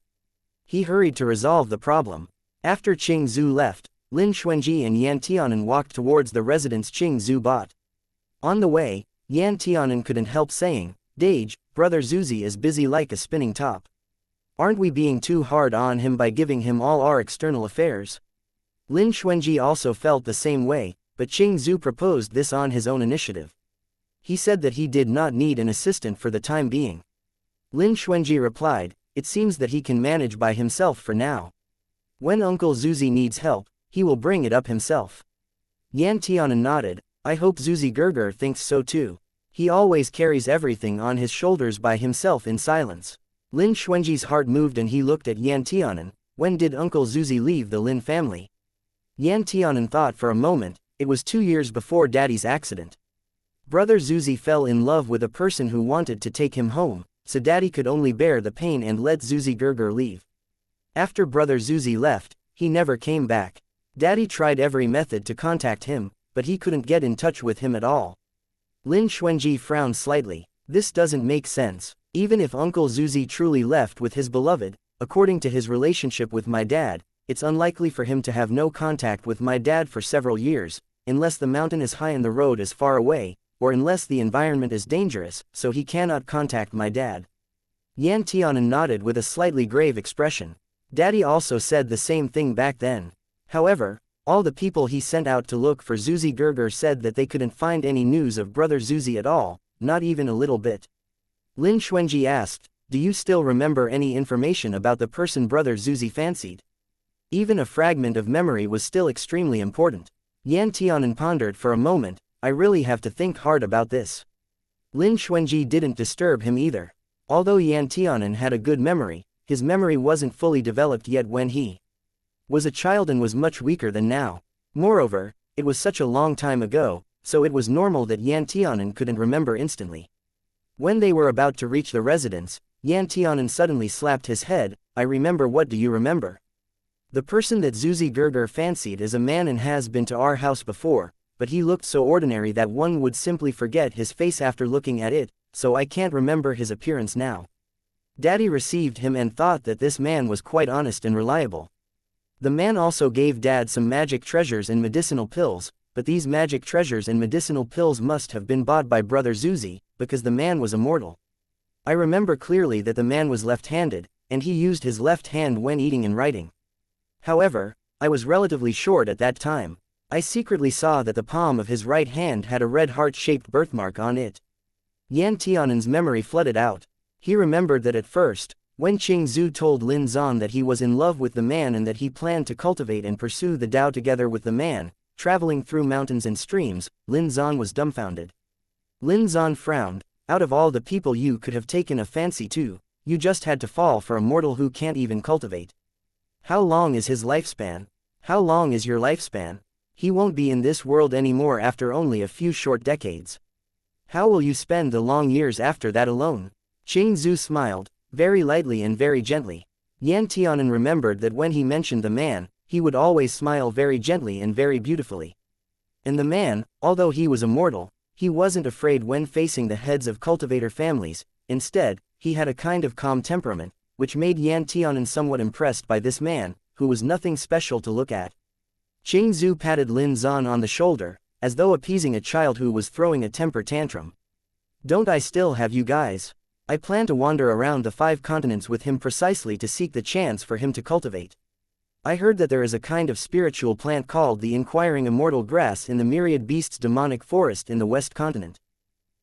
He hurried to resolve the problem. After Qing Zhu left, Lin Xuanji and Yan Tianan walked towards the residence Qing Zhu bought. On the way, Yan Tianan couldn't help saying, Dage, brother Zuzi is busy like a spinning top. Aren't we being too hard on him by giving him all our external affairs? Lin Xuanji also felt the same way, but Qing Zhu proposed this on his own initiative. He said that he did not need an assistant for the time being. Lin Xuanji replied, it seems that he can manage by himself for now. When Uncle Zuzi needs help, he will bring it up himself. Yan Tianan nodded. I hope Zuzi Gerger thinks so too. He always carries everything on his shoulders by himself in silence. Lin Xuanji's heart moved and he looked at Yan Tianan. When did Uncle Zuzi leave the Lin family? Yan Tianan thought for a moment. It was 2 years before Daddy's accident. Brother Zuzi fell in love with a person who wanted to take him home, so Daddy could only bear the pain and let Zuzi Gerger leave. After Brother Zuzi left, he never came back. Daddy tried every method to contact him, but he couldn't get in touch with him at all. Lin Xuanji frowned slightly. This doesn't make sense. Even if Uncle Zuzi truly left with his beloved, according to his relationship with my dad, it's unlikely for him to have no contact with my dad for several years, unless the mountain is high and the road is far away, or unless the environment is dangerous, so he cannot contact my dad. Yan Tianan nodded with a slightly grave expression. Daddy also said the same thing back then. However, all the people he sent out to look for Zuzi Gerger said that they couldn't find any news of Brother Zuzi at all, not even a little bit. Lin Xuanji asked, "Do you still remember any information about the person Brother Zuzi fancied?" Even a fragment of memory was still extremely important. Yan Tianan pondered for a moment. I really have to think hard about this. Lin Xuanji didn't disturb him either. Although Yan Tianan had a good memory, his memory wasn't fully developed yet when he was a child and was much weaker than now. Moreover, it was such a long time ago, so it was normal that Yan Tianan couldn't remember instantly. When they were about to reach the residence, Yan Tianan suddenly slapped his head. "I remember. What do you remember? The person that Zuzi Gerger fancied is a man and has been to our house before, but he looked so ordinary that one would simply forget his face after looking at it, so I can't remember his appearance now." Daddy received him and thought that this man was quite honest and reliable. The man also gave Dad some magic treasures and medicinal pills, but these magic treasures and medicinal pills must have been bought by Brother Zuzi, because the man was immortal. I remember clearly that the man was left-handed, and he used his left hand when eating and writing. However, I was relatively short at that time. I secretly saw that the palm of his right hand had a red heart-shaped birthmark on it. Yan Tianan's memory flooded out. He remembered that at first, when Qing Zhu told Lin Zan that he was in love with the man and that he planned to cultivate and pursue the Tao together with the man, traveling through mountains and streams, Lin Zan was dumbfounded. Lin Zan frowned. "Out of all the people you could have taken a fancy to, you just had to fall for a mortal who can't even cultivate. How long is his lifespan? How long is your lifespan? He won't be in this world anymore after only a few short decades. How will you spend the long years after that alone?" Qing Zhu smiled, very lightly and very gently. Yan Tianan remembered that when he mentioned the man, he would always smile very gently and very beautifully. And the man, although he was immortal, he wasn't afraid when facing the heads of cultivator families. Instead, he had a kind of calm temperament, which made Yan Tianan somewhat impressed by this man, who was nothing special to look at. Qing Zhu patted Lin Zan on the shoulder, as though appeasing a child who was throwing a temper tantrum. "Don't I still have you guys? I plan to wander around the 5 continents with him precisely to seek the chance for him to cultivate. I heard that there is a kind of spiritual plant called the Inquiring Immortal Grass in the Myriad Beasts Demonic Forest in the West Continent.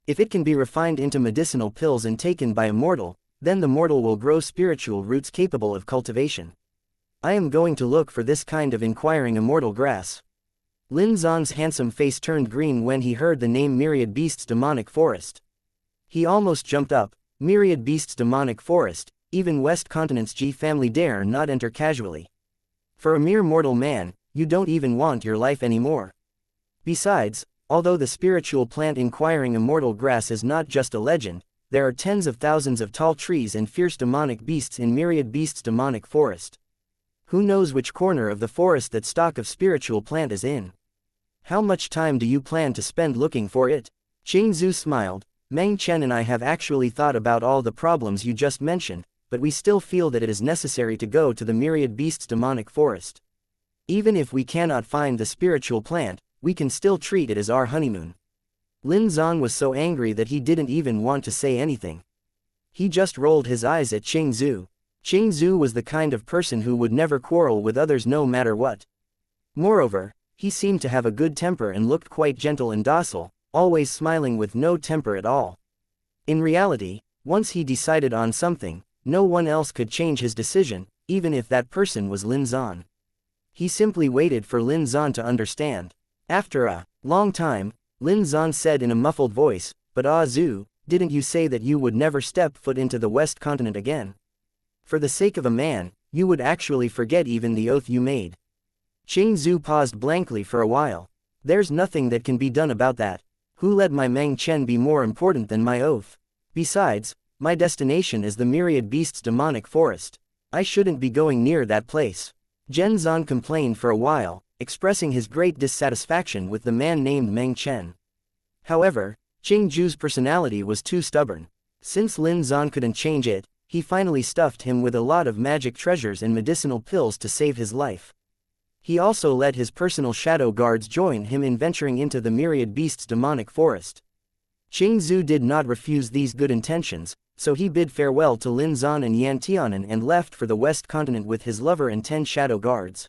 If it can be refined into medicinal pills and taken by a mortal, then the mortal will grow spiritual roots capable of cultivation. I am going to look for this kind of Inquiring Immortal Grass." Lin Zan's handsome face turned green when he heard the name Myriad Beasts Demonic Forest. He almost jumped up. Myriad Beasts Demonic Forest, even West Continent's G family dare not enter casually. For a mere mortal man, you don't even want your life anymore. Besides, although the spiritual plant Inquiring Immortal Grass is not just a legend, there are tens of thousands of tall trees and fierce demonic beasts in Myriad Beasts Demonic Forest. Who knows which corner of the forest that stock of spiritual plant is in? How much time do you plan to spend looking for it? Qing Zhu smiled. "Meng Chen and I have actually thought about all the problems you just mentioned, but we still feel that it is necessary to go to the Myriad Beasts Demonic Forest. Even if we cannot find the spiritual plant, we can still treat it as our honeymoon." Lin Zan was so angry that he didn't even want to say anything. He just rolled his eyes at Qing Zhu. Qing Zhu was the kind of person who would never quarrel with others no matter what. Moreover, he seemed to have a good temper and looked quite gentle and docile, always smiling with no temper at all. In reality, once he decided on something, no one else could change his decision, even if that person was Lin Zan. He simply waited for Lin Zan to understand. After a long time, Lin Zan said in a muffled voice, "But Zhu, didn't you say that you would never step foot into the West Continent again? For the sake of a man, you would actually forget even the oath you made." Qing Zhu paused blankly for a while. "There's nothing that can be done about that. Who let my Meng Chen be more important than my oath? Besides, my destination is the Myriad Beasts Demonic Forest. I shouldn't be going near that place. Zhan complained for a while, expressing his great dissatisfaction with the man named Meng Chen. However, Qing Ju's personality was too stubborn. Since Lin Zhan couldn't change it, he finally stuffed him with a lot of magic treasures and medicinal pills to save his life. He also let his personal shadow guards join him in venturing into the myriad beasts' demonic forest. Qing Zhu did not refuse these good intentions, so he bid farewell to Lin Zhan and Yan Tianan and left for the West Continent with his lover and 10 shadow guards.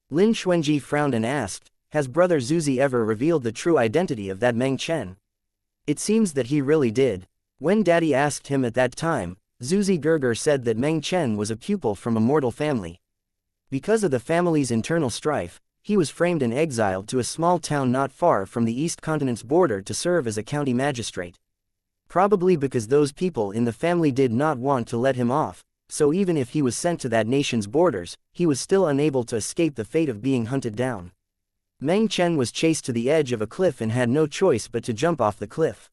Lin Xuanji frowned and asked, "Has Brother Zuzi ever revealed the true identity of that Meng Chen?" It seems that he really did. When Daddy asked him at that time, Zuzi Gerger said that Meng Chen was a pupil from a mortal family. Because of the family's internal strife, he was framed and exiled to a small town not far from the East Continent's border to serve as a county magistrate. Probably because those people in the family did not want to let him off, so even if he was sent to that nation's borders, he was still unable to escape the fate of being hunted down. Meng Chen was chased to the edge of a cliff and had no choice but to jump off the cliff.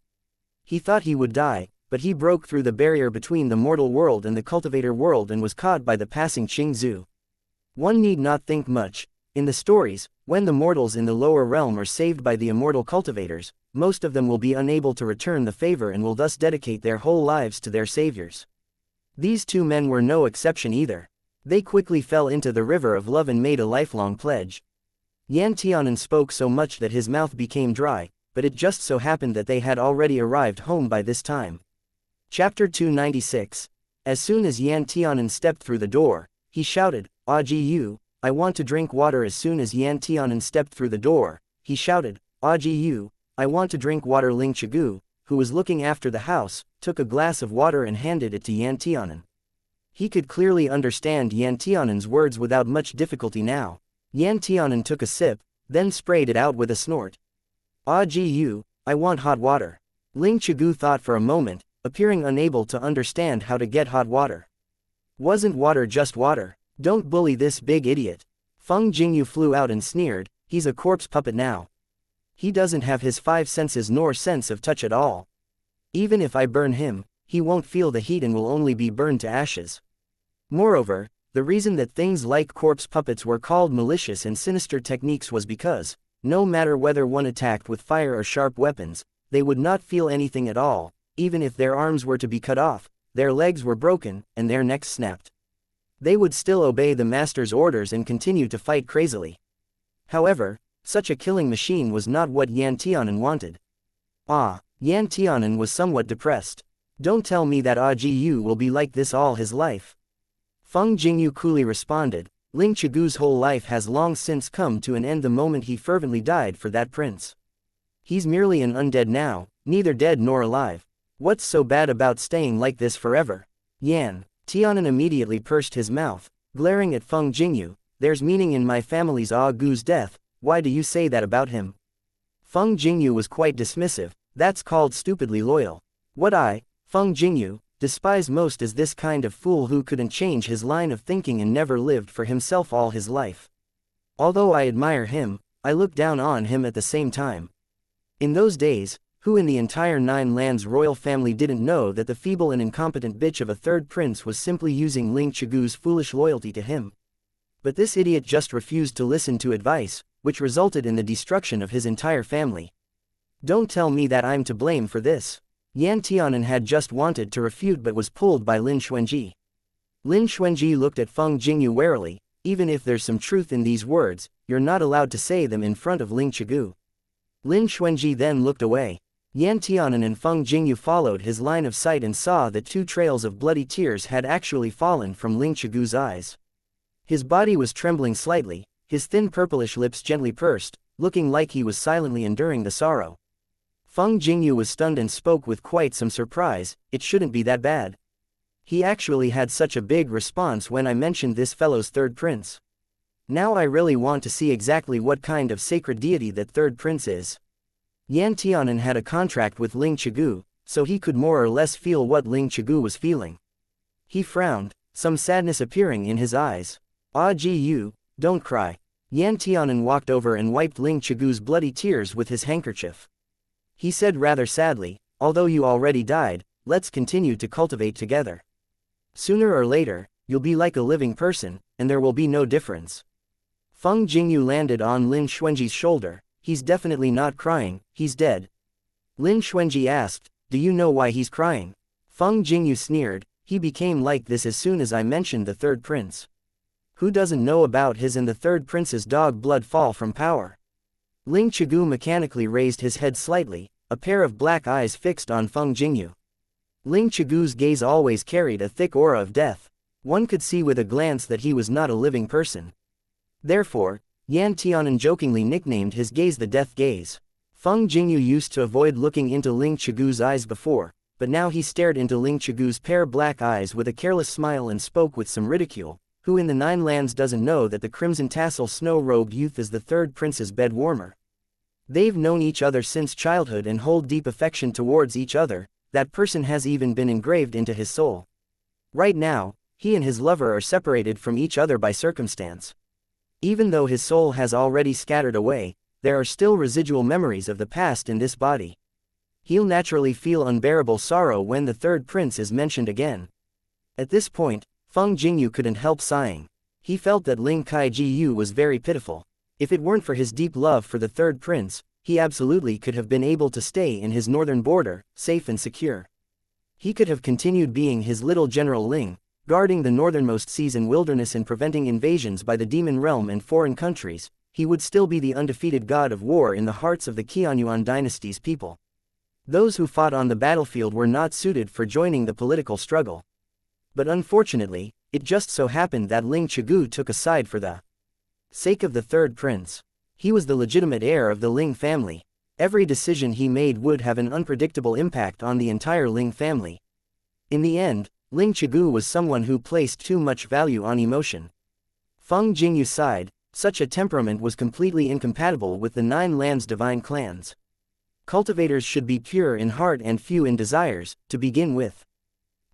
He thought he would die, but he broke through the barrier between the mortal world and the cultivator world and was caught by the passing Qing Zhu. One need not think much. In the stories, when the mortals in the lower realm are saved by the immortal cultivators, most of them will be unable to return the favor and will thus dedicate their whole lives to their saviors. These two men were no exception either. They quickly fell into the river of love and made a lifelong pledge. Yan Tianan spoke so much that his mouth became dry, but it just so happened that they had already arrived home by this time. Chapter 296. As soon as Yan Tianan stepped through the door, he shouted, "Ah Ji Yu, I want to drink water." As soon as Yan Tianan stepped through the door, he shouted, "Ah Ji Yu, I want to drink water." Ling Chigu, who was looking after the house, took a glass of water and handed it to Yan Tianan. He could clearly understand Yan Tianan's words without much difficulty now. Yan Tianan took a sip, then sprayed it out with a snort. "Ah Ji Yu, I want hot water." Ling Chigu thought for a moment, appearing unable to understand how to get hot water. Wasn't water just water? Don't bully this big idiot. Feng Jingyu flew out and sneered, "He's a corpse puppet now. He doesn't have his 5 senses nor sense of touch at all. Even if I burn him, he won't feel the heat and will only be burned to ashes." Moreover, the reason that things like corpse puppets were called malicious and sinister techniques was because, no matter whether one attacked with fire or sharp weapons, they would not feel anything at all, even if their arms were to be cut off, their legs were broken, and their necks snapped. They would still obey the master's orders and continue to fight crazily. However, such a killing machine was not what Yan Tianan wanted. Yan Tianan was somewhat depressed. "Don't tell me that Ah Ji Yu will be like this all his life." Feng Jingyu coolly responded, "Ling Chigu's whole life has long since come to an end the moment he fervently died for that prince. He's merely an undead now, neither dead nor alive. What's so bad about staying like this forever?" Yan Tianan immediately pursed his mouth, glaring at Feng Jingyu. "There's meaning in my family's Ah Gu's death, why do you say that about him?" Feng Jingyu was quite dismissive. "That's called stupidly loyal. What I, Feng Jingyu, despise most is this kind of fool who couldn't change his line of thinking and never lived for himself all his life. Although I admire him, I look down on him at the same time." In those days, who in the entire 9 lands royal family didn't know that the feeble and incompetent bitch of a third prince was simply using Ling Chigu's foolish loyalty to him? But this idiot just refused to listen to advice, which resulted in the destruction of his entire family. "Don't tell me that I'm to blame for this." Yan Tianan had just wanted to refute but was pulled by Lin Xuanji. Lin Xuanji looked at Feng Jingyu warily. "Even if there's some truth in these words, you're not allowed to say them in front of Ling Chigu." Lin Xuanji then looked away. Yan Tianan and Feng Jingyu followed his line of sight and saw that 2 trails of bloody tears had actually fallen from Ling Chigu's eyes. His body was trembling slightly, his thin purplish lips gently pursed, looking like he was silently enduring the sorrow. Feng Jingyu was stunned and spoke with quite some surprise, "It shouldn't be that bad. He actually had such a big response when I mentioned this fellow's third prince. Now I really want to see exactly what kind of sacred deity that third prince is." Yan Tianan had a contract with Ling Chigu, so he could more or less feel what Ling Chigu was feeling. He frowned, some sadness appearing in his eyes. "Ah Ji Yu, don't cry." Yan Tianan walked over and wiped Ling Chigu's bloody tears with his handkerchief. He said rather sadly, "Although you already died, let's continue to cultivate together. Sooner or later, you'll be like a living person, and there will be no difference. Feng Jingyu landed on Lin Xuanji's shoulder. He's definitely not crying, he's dead. Lin Xuanji asked, do you know why he's crying? Feng Jingyu sneered, he became like this as soon as I mentioned the third prince. Who doesn't know about his and the third prince's dog blood fall from power? Ling Qigu mechanically raised his head slightly, a pair of black eyes fixed on Feng Jingyu. Ling Qigu's gaze always carried a thick aura of death. One could see with a glance that he was not a living person. Therefore, Yan Tianan jokingly nicknamed his gaze the death gaze. Feng Jingyu used to avoid looking into Ling Qigu's eyes before, but now he stared into Ling Qigu's pair black eyes with a careless smile and spoke with some ridicule. Who in the Nine Lands doesn't know that the crimson tassel snow-robed youth is the third prince's bed warmer? They've known each other since childhood and hold deep affection towards each other. That person has even been engraved into his soul. Right now, he and his lover are separated from each other by circumstance. Even though his soul has already scattered away, there are still residual memories of the past in this body. He'll naturally feel unbearable sorrow when the third prince is mentioned again. At this point, Feng Jingyu couldn't help sighing. He felt that Ling Kaiju was very pitiful. If it weren't for his deep love for the third prince, he absolutely could have been able to stay in his northern border, safe and secure. He could have continued being his little General Ling, guarding the northernmost seas and wilderness and preventing invasions by the demon realm and foreign countries. He would still be the undefeated god of war in the hearts of the Qianyuan dynasty's people. Those who fought on the battlefield were not suited for joining the political struggle. But unfortunately, it just so happened that Ling Qigu took a side for the sake of the third prince. He was the legitimate heir of the Ling family. Every decision he made would have an unpredictable impact on the entire Ling family. In the end, Ling Qigu was someone who placed too much value on emotion. Feng Jingyu sighed, such a temperament was completely incompatible with the Nine Lands divine clans. Cultivators should be pure in heart and few in desires, to begin with.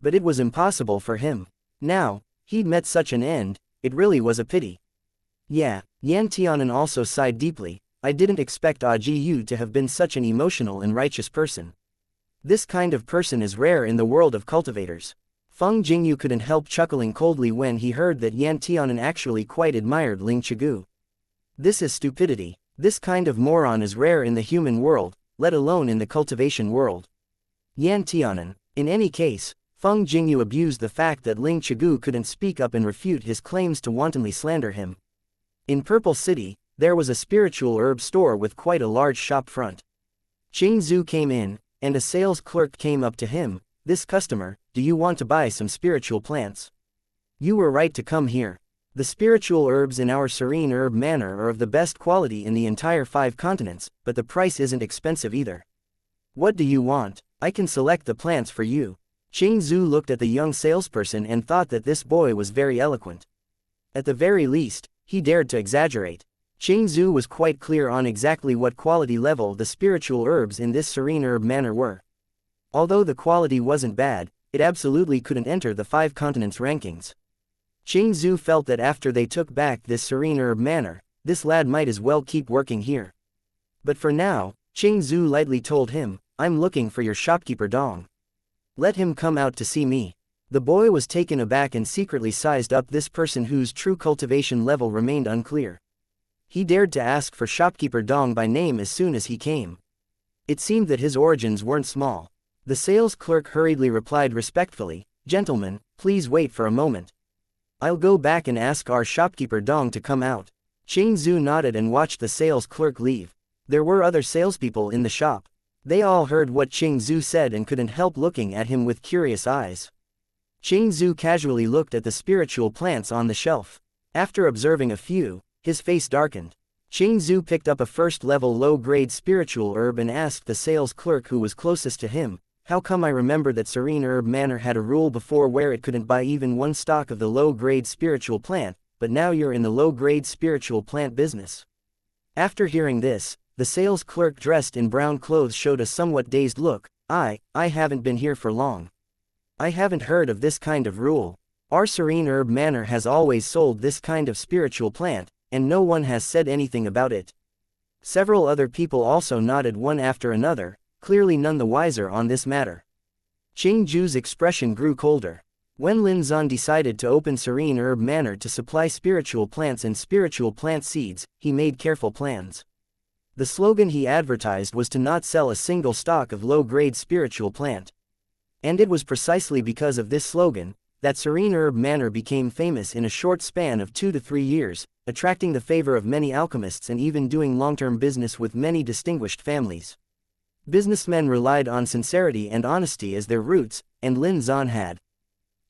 But it was impossible for him. Now, he'd met such an end, it really was a pity. Yeah, Yan Tianan also sighed deeply. I didn't expect Aji to have been such an emotional and righteous person. This kind of person is rare in the world of cultivators. Feng Jingyu couldn't help chuckling coldly when he heard that Yan Tianan actually quite admired Ling Qigu. This is stupidity. This kind of moron is rare in the human world, let alone in the cultivation world. Yan Tianan. In any case, Feng Jingyu abused the fact that Ling Qigu couldn't speak up and refute his claims to wantonly slander him. In Purple City, there was a spiritual herb store with quite a large shop front. Qing Zhu came in, and a sales clerk came up to him. This customer, do you want to buy some spiritual plants? You were right to come here. The spiritual herbs in our Serene Herb Manor are of the best quality in the entire 5 continents, but the price isn't expensive either. What do you want? I can select the plants for you. Qing Zhu looked at the young salesperson and thought that this boy was very eloquent. At the very least, he dared to exaggerate. Qing Zhu was quite clear on exactly what quality level the spiritual herbs in this Serene Herb Manor were. Although the quality wasn't bad, it absolutely couldn't enter the 5 continents rankings. Qing Zhu felt that after they took back this Serene Herb Manor, this lad might as well keep working here. But for now, Qing Zhu lightly told him, I'm looking for your shopkeeper Dong. Let him come out to see me. The boy was taken aback and secretly sized up this person whose true cultivation level remained unclear. He dared to ask for shopkeeper Dong by name as soon as he came. It seemed that his origins weren't small. The sales clerk hurriedly replied respectfully, Gentlemen, please wait for a moment. I'll go back and ask our shopkeeper Dong to come out. Qing Zhu nodded and watched the sales clerk leave. There were other salespeople in the shop. They all heard what Qing Zhu said and couldn't help looking at him with curious eyes. Qing Zhu casually looked at the spiritual plants on the shelf. After observing a few, his face darkened. Qing Zhu picked up a first-level low-grade spiritual herb and asked the sales clerk who was closest to him, how come I remember that Serene Herb Manor had a rule before where it couldn't buy even one stalk of the low-grade spiritual plant, but now you're in the low-grade spiritual plant business. After hearing this, the sales clerk dressed in brown clothes showed a somewhat dazed look. I haven't been here for long. I haven't heard of this kind of rule. Our Serene Herb Manor has always sold this kind of spiritual plant, and no one has said anything about it. Several other people also nodded one after another, clearly none the wiser on this matter. Qing Zhu's expression grew colder. When Lin Zan decided to open Serene Herb Manor to supply spiritual plants and spiritual plant seeds, he made careful plans. The slogan he advertised was to not sell a single stock of low-grade spiritual plant. And it was precisely because of this slogan that Serene Herb Manor became famous in a short span of 2 to 3 years, attracting the favor of many alchemists and even doing long-term business with many distinguished families. Businessmen relied on sincerity and honesty as their roots, and Lin Zan had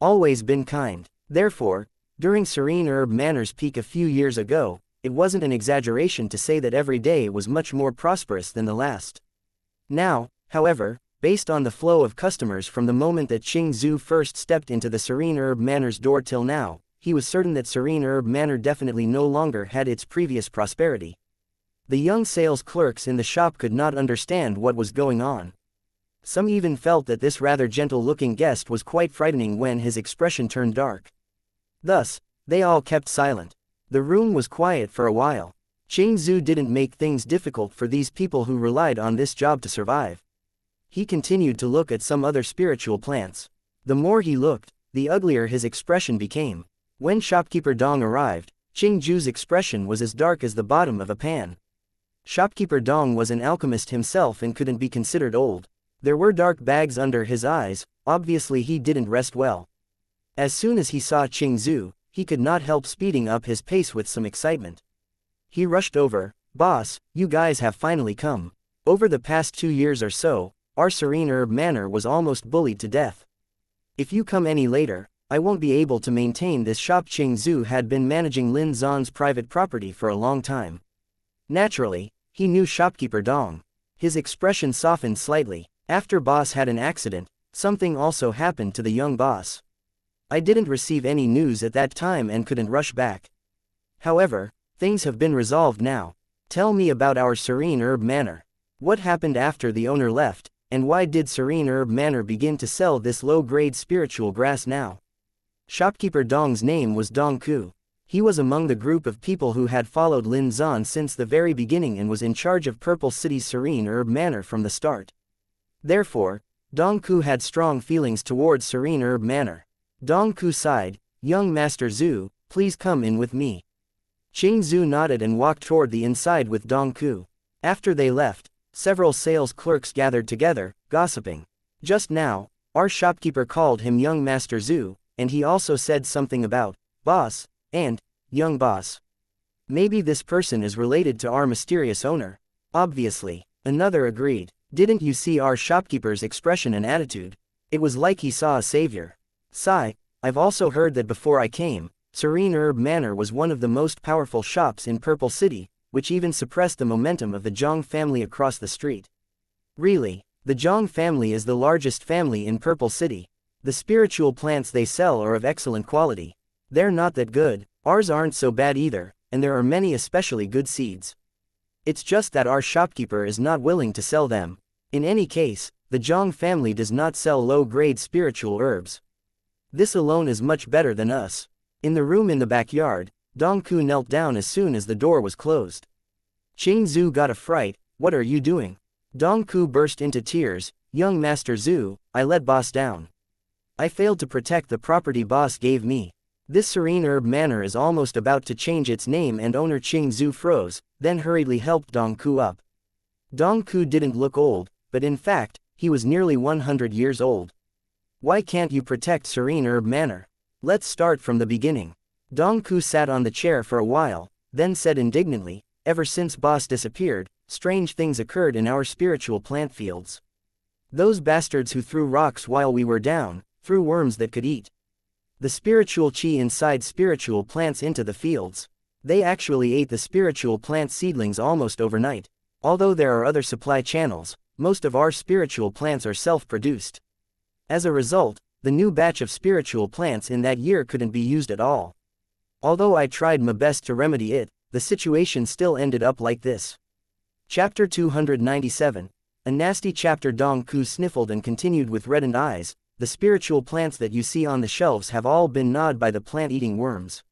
always been kind. Therefore, during Serene Herb Manor's peak a few years ago, it wasn't an exaggeration to say that every day was much more prosperous than the last. Now, however, based on the flow of customers from the moment that Qing Zhu first stepped into the Serene Herb Manor's door till now, he was certain that Serene Herb Manor definitely no longer had its previous prosperity. The young sales clerks in the shop could not understand what was going on. Some even felt that this rather gentle-looking guest was quite frightening when his expression turned dark. Thus, they all kept silent. The room was quiet for a while. Qing Zhu didn't make things difficult for these people who relied on this job to survive. He continued to look at some other spiritual plants. The more he looked, the uglier his expression became. When shopkeeper Dong arrived, Qing Zhu's expression was as dark as the bottom of a pan. Shopkeeper Dong was an alchemist himself and couldn't be considered old. There were dark bags under his eyes, obviously he didn't rest well. As soon as he saw Qing Zhu, he could not help speeding up his pace with some excitement. He rushed over. "Boss, you guys have finally come. Over the past 2 years or so, our Serene Herb Manor was almost bullied to death. If you come any later, I won't be able to maintain this shop." Qing Zhu had been managing Lin Zan's private property for a long time. Naturally, he knew shopkeeper Dong. His expression softened slightly. After boss had an accident, something also happened to the young boss. I didn't receive any news at that time and couldn't rush back. However, things have been resolved now. Tell me about our Serene Herb Manor. What happened after the owner left, and why did Serene Herb Manor begin to sell this low-grade spiritual grass now? Shopkeeper Dong's name was Dong Ku. He was among the group of people who had followed Lin Zan since the very beginning and was in charge of Purple City's Serene Herb Manor from the start. Therefore, Dong Ku had strong feelings towards Serene Herb Manor. Dong Ku sighed. "Young Master Zhu, please come in with me." Qing Zhu nodded and walked toward the inside with Dong Ku. After they left, several sales clerks gathered together, gossiping. Just now, our shopkeeper called him Young Master Zhu, and he also said something about boss and young boss. Maybe this person is related to our mysterious owner. Obviously, another agreed. Didn't you see our shopkeeper's expression and attitude? It was like he saw a savior. Sigh, I've also heard that before I came, Serene Herb Manor was one of the most powerful shops in Purple City, which even suppressed the momentum of the Zhang family across the street. Really, the Zhang family is the largest family in Purple City. The spiritual plants they sell are of excellent quality. They're not that good, ours aren't so bad either, and there are many especially good seeds. It's just that our shopkeeper is not willing to sell them. In any case, the Zhang family does not sell low-grade spiritual herbs. This alone is much better than us. In the room in the backyard, Dong Ku knelt down as soon as the door was closed. Qing Zhu got a fright. "What are you doing?" Dong Ku burst into tears. "Young Master Zhu, I let boss down. I failed to protect the property boss gave me. This Serene Herb Manor is almost about to change its name." And owner Qing Zhu froze, then hurriedly helped Dong Ku up. Dong Ku didn't look old, but in fact, he was nearly 100 years old. "Why can't you protect Serene Herb Manor? Let's start from the beginning." Dong Ku sat on the chair for a while, then said indignantly, "Ever since boss disappeared, strange things occurred in our spiritual plant fields. Those bastards who threw rocks while we were down, threw worms that could eat the spiritual chi inside spiritual plants into the fields. They actually ate the spiritual plant seedlings almost overnight. Although there are other supply channels, most of our spiritual plants are self-produced. As a result, the new batch of spiritual plants in that year couldn't be used at all. Although I tried my best to remedy it, the situation still ended up like this." Chapter 297. A nasty chapter. Dong Ku sniffled and continued with reddened eyes. "The spiritual plants that you see on the shelves have all been gnawed by the plant-eating worms.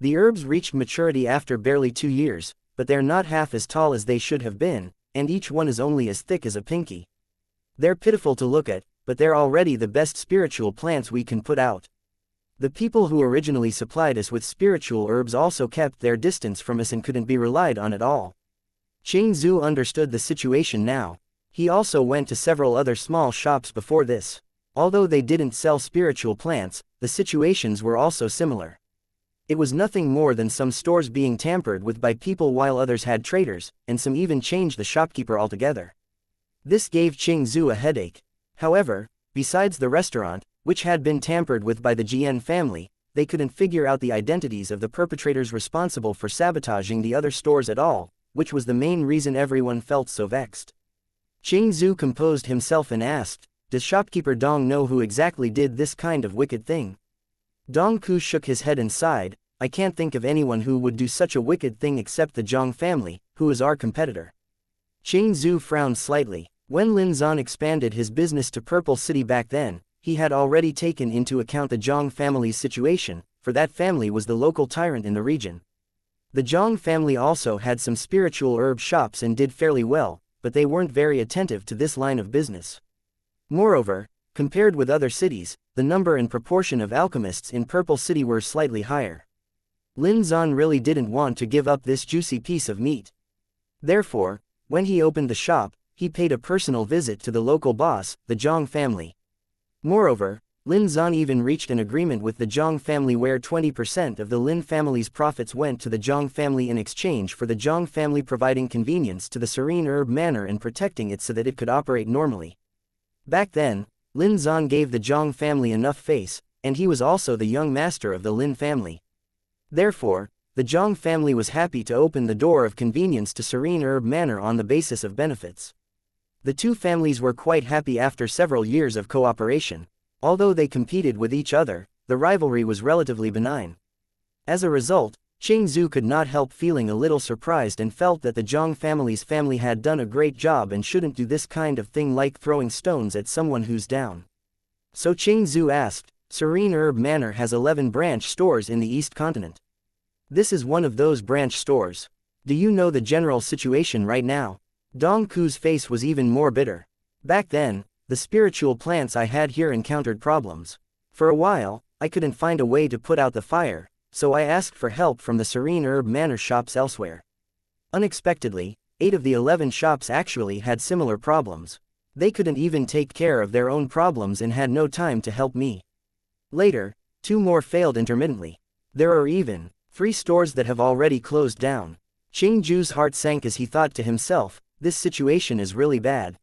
The herbs reached maturity after barely 2 years, but they're not half as tall as they should have been, and each one is only as thick as a pinky. They're pitiful to look at, but they're already the best spiritual plants we can put out. The people who originally supplied us with spiritual herbs also kept their distance from us and couldn't be relied on at all. Ching Zhu understood the situation now. He also went to several other small shops before this. Although they didn't sell spiritual plants, the situations were also similar. It was nothing more than some stores being tampered with by people while others had traders, and some even changed the shopkeeper altogether. This gave Ching Zhu a headache. However, besides the restaurant, which had been tampered with by the Jian family, they couldn't figure out the identities of the perpetrators responsible for sabotaging the other stores at all, which was the main reason everyone felt so vexed. Ching Zhu composed himself and asked, "Does shopkeeper Dong know who exactly did this kind of wicked thing?" Dong Ku shook his head and sighed, "I can't think of anyone who would do such a wicked thing except the Zhang family, who is our competitor." Ching Zhu frowned slightly. When Lin Zan expanded his business to Purple City back then, he had already taken into account the Zhang family's situation, for that family was the local tyrant in the region. The Zhang family also had some spiritual herb shops and did fairly well, but they weren't very attentive to this line of business. Moreover, compared with other cities, the number and proportion of alchemists in Purple City were slightly higher. Lin Zan really didn't want to give up this juicy piece of meat. Therefore, when he opened the shop, he paid a personal visit to the local boss, the Zhang family. Moreover, Lin Zan even reached an agreement with the Zhang family where 20% of the Lin family's profits went to the Zhang family in exchange for the Zhang family providing convenience to the Serene Herb Manor and protecting it so that it could operate normally. Back then, Lin Zan gave the Zhang family enough face, and he was also the young master of the Lin family. Therefore, the Zhang family was happy to open the door of convenience to Serene Herb Manor on the basis of benefits. The two families were quite happy after several years of cooperation. Although they competed with each other, the rivalry was relatively benign. As a result, Ching Zhu could not help feeling a little surprised and felt that the Zhang family's family had done a great job and shouldn't do this kind of thing like throwing stones at someone who's down. So Ching Zhu asked, "Serene Herb Manor has 11 branch stores in the East Continent. This is one of those branch stores. Do you know the general situation right now?" Dong Ku's face was even more bitter. "Back then, the spiritual plants I had here encountered problems. For a while, I couldn't find a way to put out the fire, so I asked for help from the Serene Herb Manor shops elsewhere. Unexpectedly, 8 of the 11 shops actually had similar problems. They couldn't even take care of their own problems and had no time to help me. Later, 2 more failed intermittently. There are even 3 stores that have already closed down." Ching Zhu's heart sank as he thought to himself, "This situation is really bad."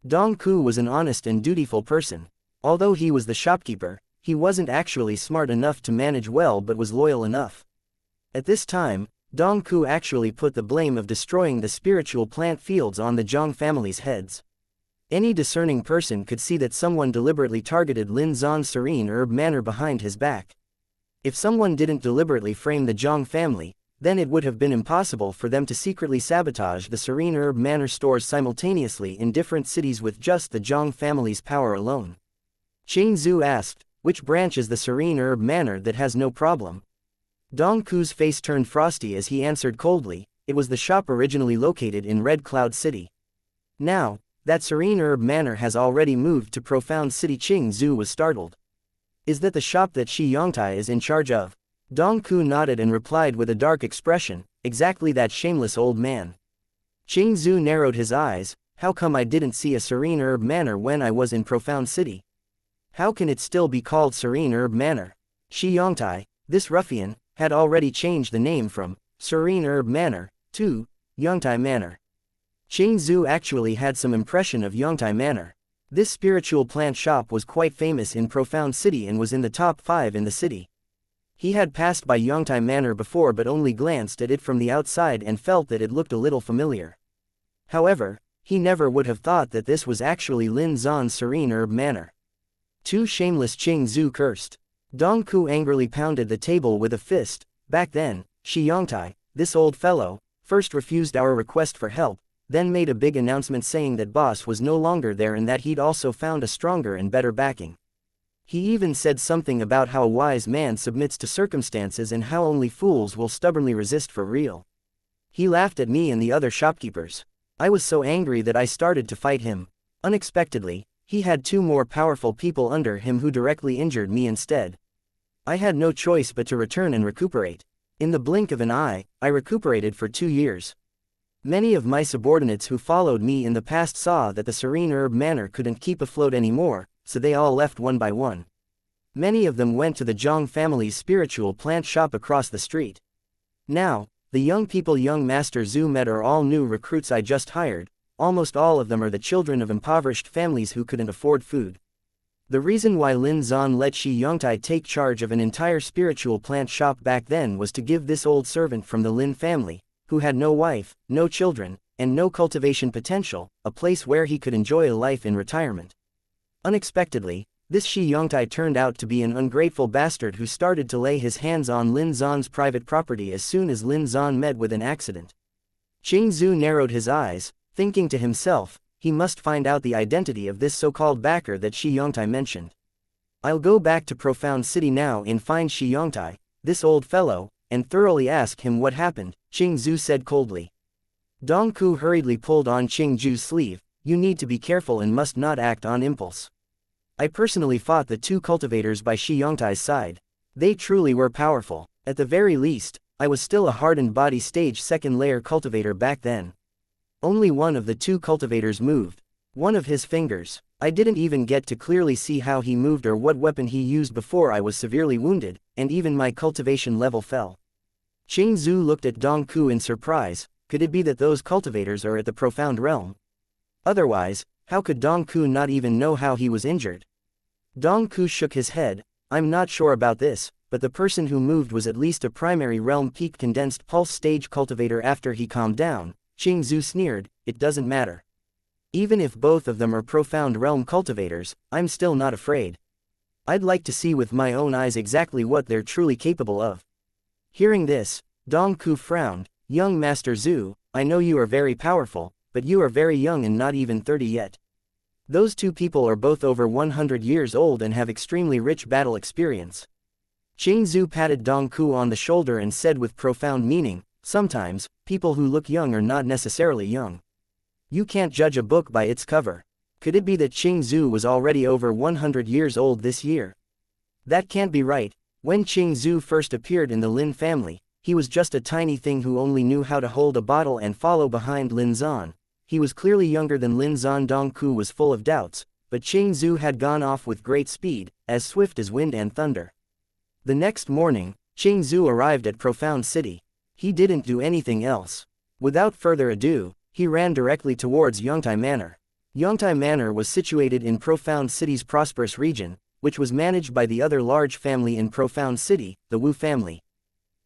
Dong Ku was an honest and dutiful person. Although he was the shopkeeper, he wasn't actually smart enough to manage well but was loyal enough. At this time, Dong Ku actually put the blame of destroying the spiritual plant fields on the Zhang family's heads. Any discerning person could see that someone deliberately targeted Lin Zan's Serene Herb Manor behind his back. If someone didn't deliberately frame the Zhang family, then it would have been impossible for them to secretly sabotage the Serene Herb Manor stores simultaneously in different cities with just the Zhang family's power alone. Ching Zhu asked, "Which branch is the Serene Herb Manor that has no problem?" Dong Ku's face turned frosty as he answered coldly, "It was the shop originally located in Red Cloud City. Now, that Serene Herb Manor has already moved to Profound City." Ching Zhu was startled. "Is that the shop that Shi Yongtai is in charge of?" Dong Ku nodded and replied with a dark expression, "Exactly that shameless old man." Ching Zhu narrowed his eyes, "How come I didn't see a Serene Herb Manor when I was in Profound City? How can it still be called Serene Herb Manor?" Shi Yongtai, this ruffian, had already changed the name from Serene Herb Manor to Yongtai Manor. Ching Zhu actually had some impression of Yongtai Manor. This spiritual plant shop was quite famous in Profound City and was in the top 5 in the city. He had passed by Yongtai Manor before but only glanced at it from the outside and felt that it looked a little familiar. However, he never would have thought that this was actually Lin Zan's Serene Herb Manor. "Too shameless!" Ching Zhu cursed. Dong Ku angrily pounded the table with a fist. "Back then, Shi Yongtai, this old fellow, first refused our request for help, then made a big announcement saying that boss was no longer there and that he'd also found a stronger and better backing. He even said something about how a wise man submits to circumstances and how only fools will stubbornly resist for real. He laughed at me and the other shopkeepers. I was so angry that I started to fight him. Unexpectedly, he had 2 more powerful people under him who directly injured me instead. I had no choice but to return and recuperate. In the blink of an eye, I recuperated for 2 years. Many of my subordinates who followed me in the past saw that the Serene Herb Manor couldn't keep afloat anymore, so they all left one by one. Many of them went to the Zhang family's spiritual plant shop across the street. Now, the young people young Master Zhu met are all new recruits I just hired. Almost all of them are the children of impoverished families who couldn't afford food. The reason why Lin Zan let Shi Yongtai take charge of an entire spiritual plant shop back then was to give this old servant from the Lin family, who had no wife, no children, and no cultivation potential, a place where he could enjoy a life in retirement. Unexpectedly, this Shi Yongtai turned out to be an ungrateful bastard who started to lay his hands on Lin Zan's private property as soon as Lin Zan met with an accident. Qing Zhu narrowed his eyes, thinking to himself, he must find out the identity of this so-called backer that Shi Yongtai mentioned. I'll go back to Profound City now and find Shi Yongtai, this old fellow, and thoroughly ask him what happened, Qing Zhu said coldly. Dong Ku hurriedly pulled on Qing Zhu's sleeve. You need to be careful and must not act on impulse. I personally fought the 2 cultivators by Shi Yongtai's side. They truly were powerful. At the very least, I was still a hardened body stage 2nd layer cultivator back then. Only one of the 2 cultivators moved. One of his fingers. I didn't even get to clearly see how he moved or what weapon he used before I was severely wounded, and even my cultivation level fell. Qing Zhu looked at Dong Ku in surprise. Could it be that those cultivators are at the Profound Realm? Otherwise, how could Dong Ku not even know how he was injured? Dong Ku shook his head. I'm not sure about this, but the person who moved was at least a primary realm peak condensed pulse stage cultivator. After he calmed down, Qing Zhu sneered, it doesn't matter. Even if both of them are Profound Realm cultivators, I'm still not afraid. I'd like to see with my own eyes exactly what they're truly capable of. Hearing this, Dong Ku frowned. Young Master Zhu, I know you are very powerful, but you are very young and not even 30 yet. Those 2 people are both over 100 years old and have extremely rich battle experience. Qing Zhu patted Dong Ku on the shoulder and said with profound meaning, sometimes, people who look young are not necessarily young. You can't judge a book by its cover. Could it be that Qing Zhu was already over 100 years old this year? That can't be right. When Qing Zhu first appeared in the Lin family, he was just a tiny thing who only knew how to hold a bottle and follow behind Lin Zan. He was clearly younger than Lin Zan. Dong Ku was full of doubts, but Qing Zhu had gone off with great speed, as swift as wind and thunder. The next morning, Qing Zhu arrived at Profound City. He didn't do anything else. Without further ado, he ran directly towards Yongtai Manor. Yongtai Manor was situated in Profound City's prosperous region, which was managed by the other large family in Profound City, the Wu family.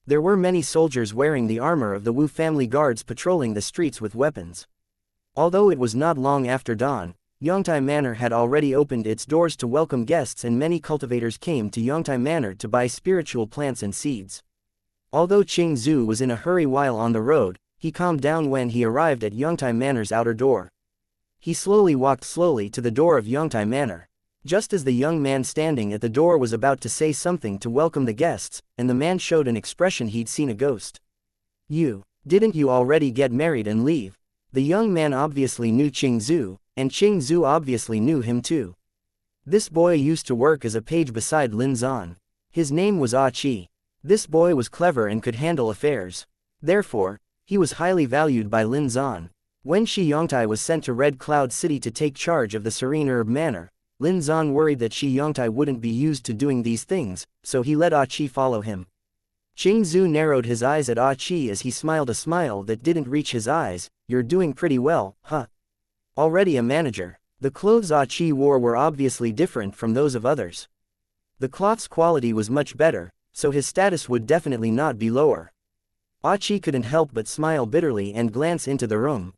There were many soldiers wearing the armor of the Wu family guards patrolling the streets with weapons. Although it was not long after dawn, Yongtai Manor had already opened its doors to welcome guests and many cultivators came to Yongtai Manor to buy spiritual plants and seeds. Although Qing Zhu was in a hurry while on the road, he calmed down when he arrived at Yongtai Manor's outer door. He slowly walked to the door of Yongtai Manor. Just as the young man standing at the door was about to say something to welcome the guests, and the man showed an expression he'd seen a ghost. Didn't you already get married and leave? The young man obviously knew Qing Zhu, and Qing Zhu obviously knew him too. This boy used to work as a page beside Lin Zan. His name was Ah Chi. This boy was clever and could handle affairs. Therefore, he was highly valued by Lin Zan. When Shi Yongtai was sent to Red Cloud City to take charge of the Serene Herb Manor, Lin Zan worried that Shi Yongtai wouldn't be used to doing these things, so he let Ah Chi follow him. Qing Zhu narrowed his eyes at Ah Chi as he smiled a smile that didn't reach his eyes. You're doing pretty well, huh? Already a manager. The clothes Ah Chi wore were obviously different from those of others. The cloth's quality was much better, so his status would definitely not be lower. Ah Chi couldn't help but smile bitterly and glance into the room.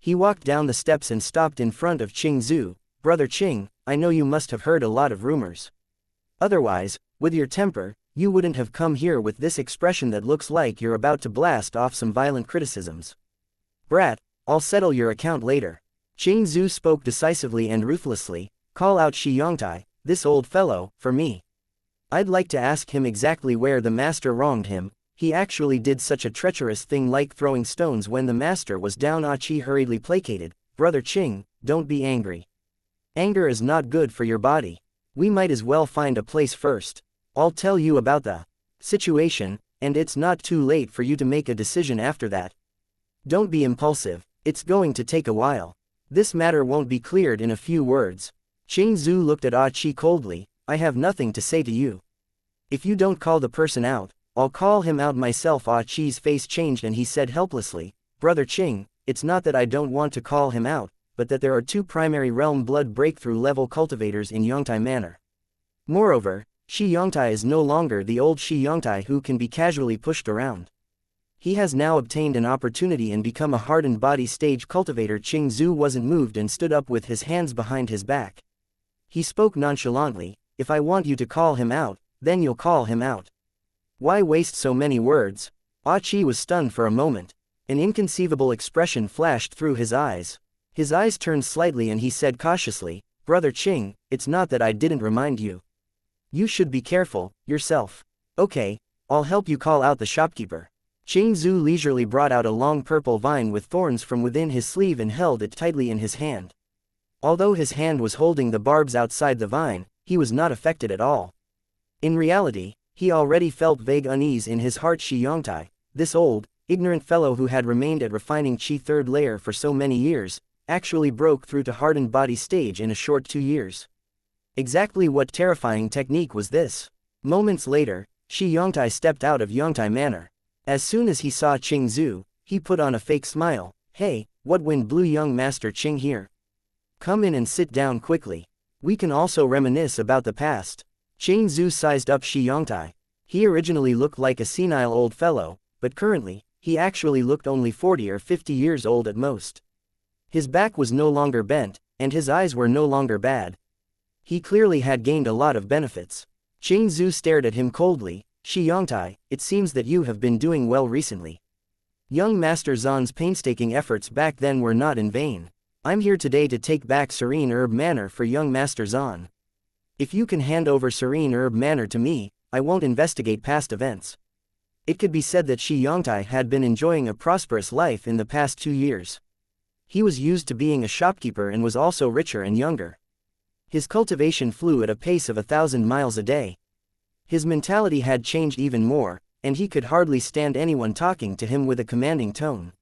He walked down the steps and stopped in front of Qing Zhu. Brother Qing, I know you must have heard a lot of rumors. Otherwise, with your temper, you wouldn't have come here with this expression that looks like you're about to blast off some violent criticisms. Brat, I'll settle your account later. Qing Zhu spoke decisively and ruthlessly. Call out Shi Yongtai, this old fellow, for me. I'd like to ask him exactly where the master wronged him. He actually did such a treacherous thing like throwing stones when the master was down. Ah Chi hurriedly placated. Brother Qing, don't be angry. Anger is not good for your body. We might as well find a place first. I'll tell you about the situation, and it's not too late for you to make a decision after that. Don't be impulsive, it's going to take a while. This matter won't be cleared in a few words. Qing Zhu looked at Ah Chi coldly. I have nothing to say to you. If you don't call the person out, I'll call him out myself. Ah Chi's face changed and he said helplessly, Brother Qing, it's not that I don't want to call him out, but that there are two primary realm blood breakthrough level cultivators in Yongtai Manor. Moreover, Shi Yongtai is no longer the old Shi Yongtai who can be casually pushed around. He has now obtained an opportunity and become a hardened body stage cultivator. Qing Zhu wasn't moved and stood up with his hands behind his back. He spoke nonchalantly, if I want you to call him out, then you'll call him out. Why waste so many words? Ah Chi was stunned for a moment. An inconceivable expression flashed through his eyes. His eyes turned slightly and he said cautiously, Brother Qing, it's not that I didn't remind you. You should be careful, yourself. Okay, I'll help you call out the shopkeeper. Qing Zhu leisurely brought out a long purple vine with thorns from within his sleeve and held it tightly in his hand. Although his hand was holding the barbs outside the vine, he was not affected at all. In reality, he already felt vague unease in his heart. Shi Yongtai, this old, ignorant fellow who had remained at refining Qi third layer for so many years, actually broke through to hardened body stage in a short 2 years. Exactly what terrifying technique was this? Moments later, Shi Yongtai stepped out of Yongtai Manor. As soon as he saw Qing Zhu, he put on a fake smile. Hey, what wind blew young Master Qing here? Come in and sit down quickly. We can also reminisce about the past. Qing Zhu sized up Shi Yongtai. He originally looked like a senile old fellow, but currently, he actually looked only 40 or 50 years old at most. His back was no longer bent, and his eyes were no longer bad. He clearly had gained a lot of benefits. Qing Zhu stared at him coldly. Shi Yongtai, it seems that you have been doing well recently. Young Master Zan's painstaking efforts back then were not in vain. I'm here today to take back Serene Herb Manor for young Master Zan. If you can hand over Serene Herb Manor to me, I won't investigate past events. It could be said that Shi Yongtai had been enjoying a prosperous life in the past 2 years. He was used to being a shopkeeper and was also richer and younger. His cultivation flew at a pace of 1,000 miles a day. His mentality had changed even more, and he could hardly stand anyone talking to him with a commanding tone.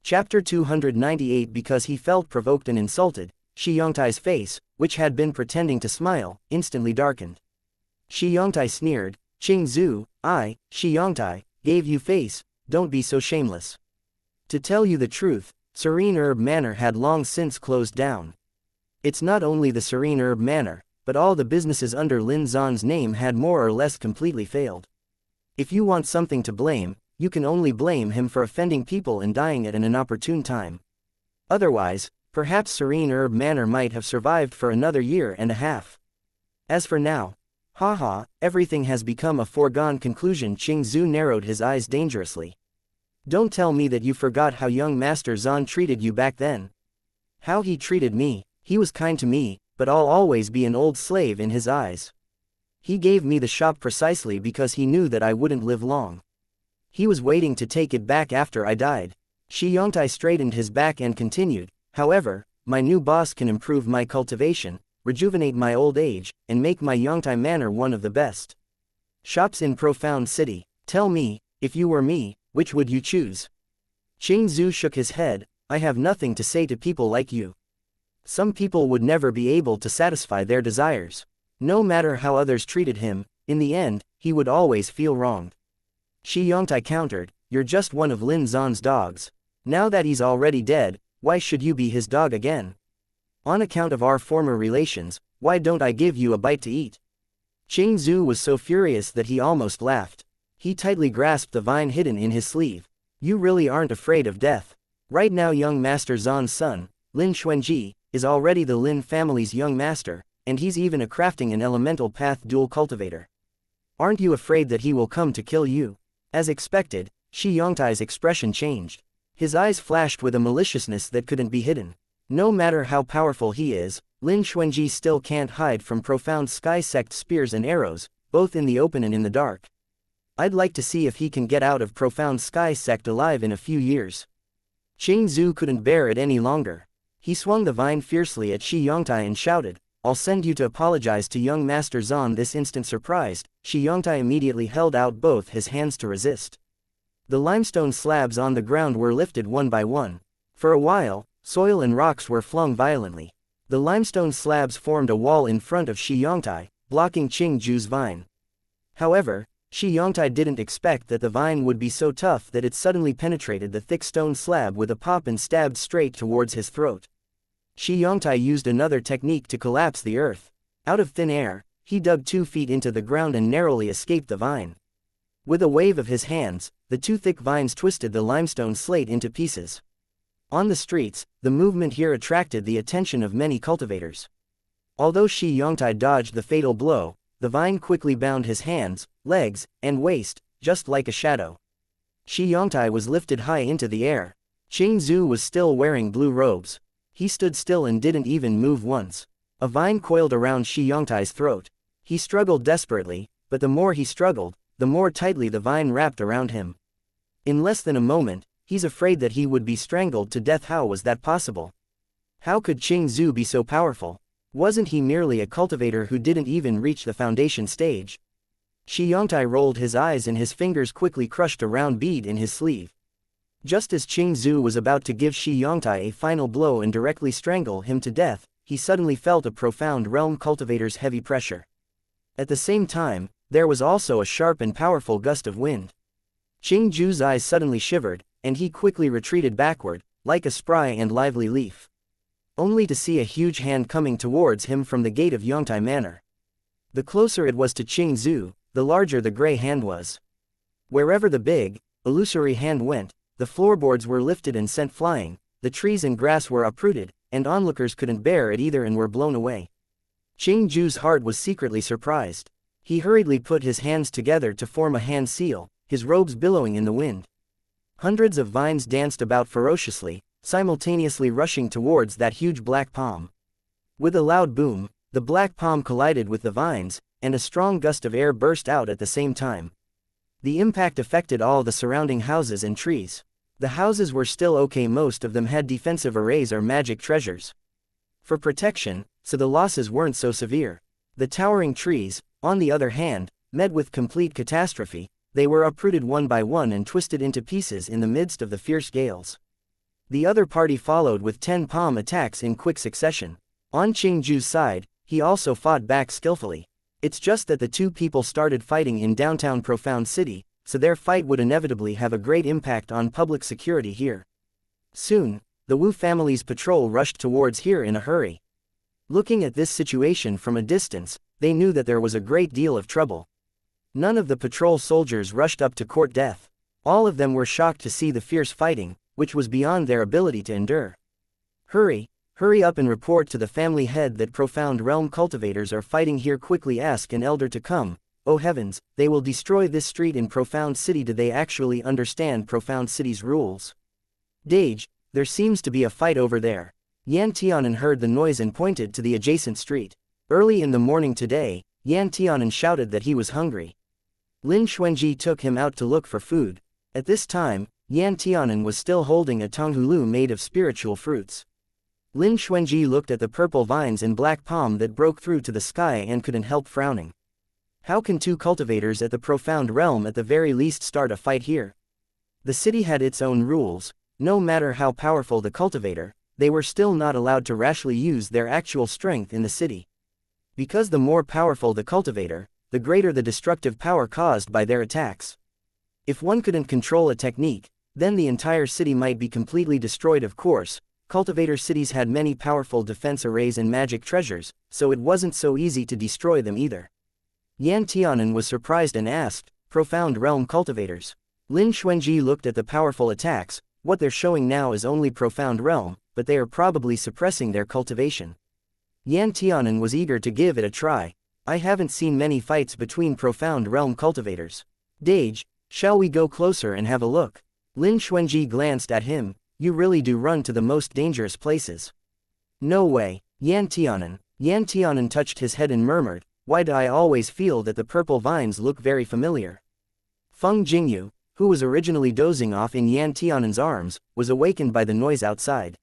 Chapter 298. Because he felt provoked and insulted, Shi Yongtai's face, which had been pretending to smile, instantly darkened. Shi Yongtai sneered, Qing Zhu, I, Shi Yongtai, gave you face, don't be so shameless. To tell you the truth, Serene Herb Manor had long since closed down. It's not only the Serene Herb Manor, but all the businesses under Lin Zan's name had more or less completely failed. If you want something to blame, you can only blame him for offending people and dying at an inopportune time. Otherwise, perhaps Serene Herb Manor might have survived for another year and a half. As for now, haha, everything has become a foregone conclusion. Qing Zhu narrowed his eyes dangerously. Don't tell me that you forgot how young Master Zan treated you back then. How he treated me. He was kind to me, but I'll always be an old slave in his eyes. He gave me the shop precisely because he knew that I wouldn't live long. He was waiting to take it back after I died. Shi Yongtai straightened his back and continued, however, my new boss can improve my cultivation, rejuvenate my old age, and make my Yongtai Manor one of the best shops in Profound City. Tell me, if you were me, which would you choose? Qing Zhu shook his head. I have nothing to say to people like you. Some people would never be able to satisfy their desires. No matter how others treated him, in the end, he would always feel wronged. Shi Yongtai countered, you're just one of Lin Zan's dogs. Now that he's already dead, why should you be his dog again? On account of our former relations, why don't I give you a bite to eat? Qing Zhu was so furious that he almost laughed. He tightly grasped the vine hidden in his sleeve. You really aren't afraid of death. Right now young Master Zan's son, Lin Xuanji, is already the Lin family's young master, and he's even a crafting an elemental path dual cultivator. Aren't you afraid that he will come to kill you? As expected, Shi Yongtai's expression changed. His eyes flashed with a maliciousness that couldn't be hidden. No matter how powerful he is, Lin Xuanji still can't hide from Profound Sky Sect spears and arrows, both in the open and in the dark. I'd like to see if he can get out of Profound Sky Sect alive in a few years. Qing Zhu couldn't bear it any longer. He swung the vine fiercely at Shi Yongtai and shouted, I'll send you to apologize to young Master Zan. This instant surprised, Shi Yongtai immediately held out both his hands to resist. The limestone slabs on the ground were lifted one by one. For a while, soil and rocks were flung violently. The limestone slabs formed a wall in front of Shi Yongtai, blocking Qing Ju's vine. However, Shi Yongtai didn't expect that the vine would be so tough that it suddenly penetrated the thick stone slab with a pop and stabbed straight towards his throat. Shi Yongtai used another technique to collapse the earth. Out of thin air, he dug 2 feet into the ground and narrowly escaped the vine. With a wave of his hands, the 2 thick vines twisted the limestone slate into pieces. On the streets, the movement here attracted the attention of many cultivators. Although Shi Yongtai dodged the fatal blow, the vine quickly bound his hands, legs, and waist, just like a shadow. Shi Yongtai was lifted high into the air. Qing Zhu was still wearing blue robes. He stood still and didn't even move once. A vine coiled around Shi Yongtai's throat. He struggled desperately, but the more he struggled, the more tightly the vine wrapped around him. In less than a moment, he's afraid that he would be strangled to death. How was that possible? How could Qing Zhu be so powerful? Wasn't he merely a cultivator who didn't even reach the foundation stage? Shi Yongtai rolled his eyes and his fingers quickly crushed a round bead in his sleeve. Just as Qing Zhu was about to give Shi Yongtai a final blow and directly strangle him to death, he suddenly felt a profound realm cultivator's heavy pressure. At the same time, there was also a sharp and powerful gust of wind. Qing Zhu's eyes suddenly shivered, and he quickly retreated backward, like a spry and lively leaf. Only to see a huge hand coming towards him from the gate of Yongtai Manor. The closer it was to Qing Zhu, the larger the gray hand was. Wherever the big, illusory hand went, the floorboards were lifted and sent flying, the trees and grass were uprooted, and onlookers couldn't bear it either and were blown away. Qing Zhu's heart was secretly surprised. He hurriedly put his hands together to form a hand seal, his robes billowing in the wind. Hundreds of vines danced about ferociously, simultaneously rushing towards that huge black palm. With a loud boom, the black palm collided with the vines, and a strong gust of air burst out at the same time. The impact affected all the surrounding houses and trees. The houses were still okay, most of them had defensive arrays or magic treasures for protection, so the losses weren't so severe. The towering trees, on the other hand, met with complete catastrophe. They were uprooted one by one and twisted into pieces in the midst of the fierce gales. The other party followed with 10 palm attacks in quick succession. On Qing Zhu's side, he also fought back skillfully. It's just that the two people started fighting in downtown Profound City, so their fight would inevitably have a great impact on public security here. Soon, the Wu family's patrol rushed towards here in a hurry. Looking at this situation from a distance, they knew that there was a great deal of trouble. None of the patrol soldiers rushed up to court death. All of them were shocked to see the fierce fighting, which was beyond their ability to endure. Hurry up and report to the family head that Profound Realm cultivators are fighting here. Quickly ask an elder to come. Oh heavens, they will destroy this street in Profound City. Do they actually understand Profound City's rules? Dage, there seems to be a fight over there. Yan Tianan heard the noise and pointed to the adjacent street. Early in the morning today, Yan Tianan shouted that he was hungry. Lin Xuanji took him out to look for food. At this time, Yan Tianan was still holding a tonghulu made of spiritual fruits. Lin Xuanji looked at the purple vines and black palm that broke through to the sky and couldn't help frowning. How can two cultivators at the Profound Realm at the very least start a fight here? The city had its own rules. No matter how powerful the cultivator, they were still not allowed to rashly use their actual strength in the city. Because the more powerful the cultivator, the greater the destructive power caused by their attacks. If one couldn't control a technique, then the entire city might be completely destroyed. Of course, cultivator cities had many powerful defense arrays and magic treasures, so it wasn't so easy to destroy them either. Yan Tianan was surprised and asked, Profound Realm cultivators? Lin Xuanji looked at the powerful attacks. What they're showing now is only Profound Realm, but they are probably suppressing their cultivation. Yan Tianan was eager to give it a try. I haven't seen many fights between Profound Realm cultivators. Dage, shall we go closer and have a look? Lin Xuanji glanced at him. You really do run to the most dangerous places. No way, Yan Tianan. Yan Tianan touched his head and murmured, why do I always feel that the purple vines look very familiar? Feng Jingyu, who was originally dozing off in Yan Tianan's arms, was awakened by the noise outside.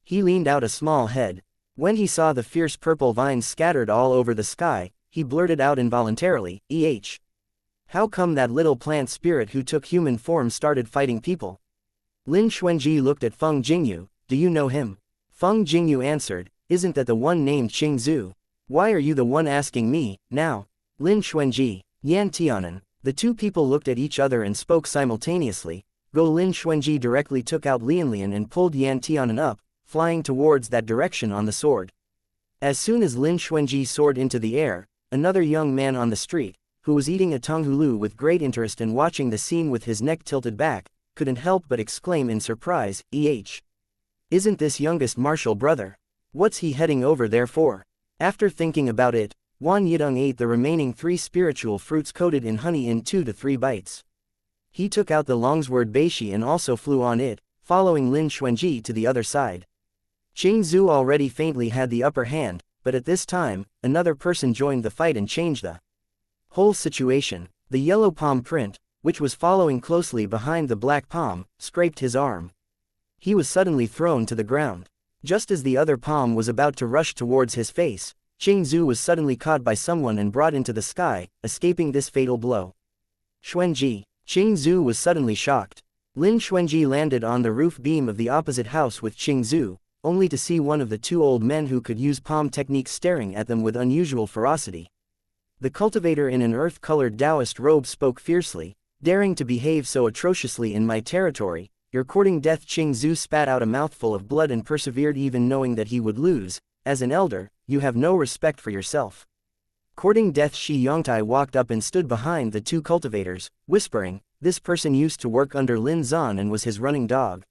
He leaned out a small head. When he saw the fierce purple vines scattered all over the sky, he blurted out involuntarily, How come that little plant spirit who took human form started fighting people? Lin Xuanji looked at Feng Jingyu. Do you know him? Feng Jingyu answered, Isn't that the one named Qing Zhu? Why are you the one asking me, now? Lin Xuanji, Yan Tianan. The two people looked at each other and spoke simultaneously. Lin Xuanji directly took out Lian and pulled Yan Tianan up, flying towards that direction on the sword. As soon as Lin Xuanji soared into the air, another young man on the street, who was eating a tonghulu with great interest and watching the scene with his neck tilted back, couldn't help but exclaim in surprise, Isn't this youngest martial brother? What's he heading over there for? After thinking about it, Wan Yidong ate the remaining 3 spiritual fruits coated in honey in 2 to 3 bites. He took out the longsword Beishi and also flew on it, following Lin Xuanji to the other side. Qing Zhu already faintly had the upper hand, but at this time, another person joined the fight and changed the whole situation. The yellow palm print, which was following closely behind the black palm, scraped his arm. He was suddenly thrown to the ground. Just as the other palm was about to rush towards his face, Qing Zhu was suddenly caught by someone and brought into the sky, escaping this fatal blow. Xuanji. Qing Zhu was suddenly shocked. Lin Xuanji landed on the roof beam of the opposite house with Qing Zhu, only to see one of the 2 old men who could use palm techniques staring at them with unusual ferocity. The cultivator in an earth-colored Taoist robe spoke fiercely, Daring to behave so atrociously in my territory, your courting death. Qing Zhu spat out a mouthful of blood and persevered even knowing that he would lose. As an elder, you have no respect for yourself. Courting death. Shi Yongtai walked up and stood behind the 2 cultivators, whispering, this person used to work under Lin Zan and was his running dog.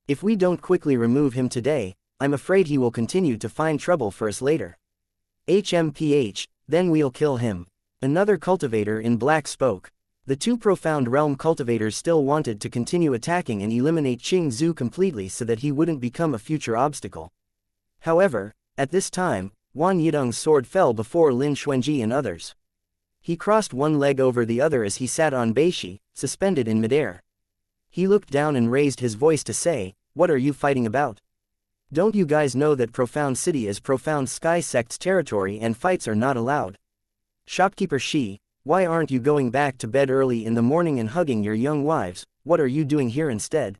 If we don't quickly remove him today, I'm afraid he will continue to find trouble for us later. HMPH, then we'll kill him. Another cultivator in black spoke. The 2 profound realm cultivators still wanted to continue attacking and eliminate Qing Zhu completely so that he wouldn't become a future obstacle. However, at this time, Wan Yidong's sword fell before Lin Xuanji and others. He crossed one leg over the other as he sat on Beishi, suspended in midair. He looked down and raised his voice to say, what are you fighting about? Don't you guys know that Profound City is Profound Sky Sect's territory and fights are not allowed? Shopkeeper Shi, why aren't you going back to bed early in the morning and hugging your young wives? What are you doing here instead?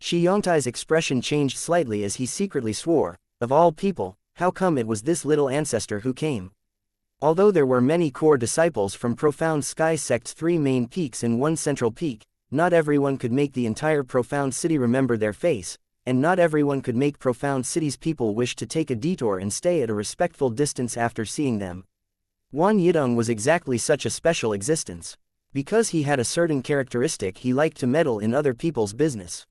Shi Yongtai's expression changed slightly as he secretly swore, of all people, how come it was this little ancestor who came? Although there were many core disciples from Profound Sky Sect's 3 main peaks and 1 central peak, not everyone could make the entire Profound City remember their face, and not everyone could make Profound City's people wish to take a detour and stay at a respectful distance after seeing them. Wan Yidong was exactly such a special existence. Because he had a certain characteristic, he liked to meddle in other people's business.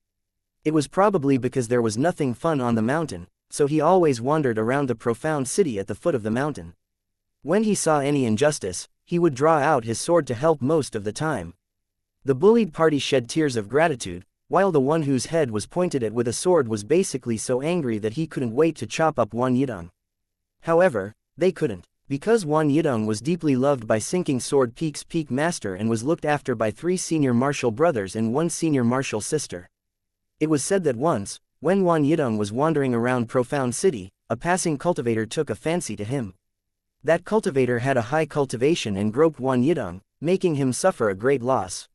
It was probably because there was nothing fun on the mountain, so he always wandered around the Profound City at the foot of the mountain. When he saw any injustice, he would draw out his sword to help most of the time. The bullied party shed tears of gratitude, while the one whose head was pointed at with a sword was basically so angry that he couldn't wait to chop up Wan Yidong. However, they couldn't. Because Wan Yidong was deeply loved by Sinking Sword Peak's peak master and was looked after by 3 senior martial brothers and 1 senior martial sister. It was said that once, when Wan Yidong was wandering around Profound City, a passing cultivator took a fancy to him. That cultivator had a high cultivation and groped Wan Yidong, making him suffer a great loss.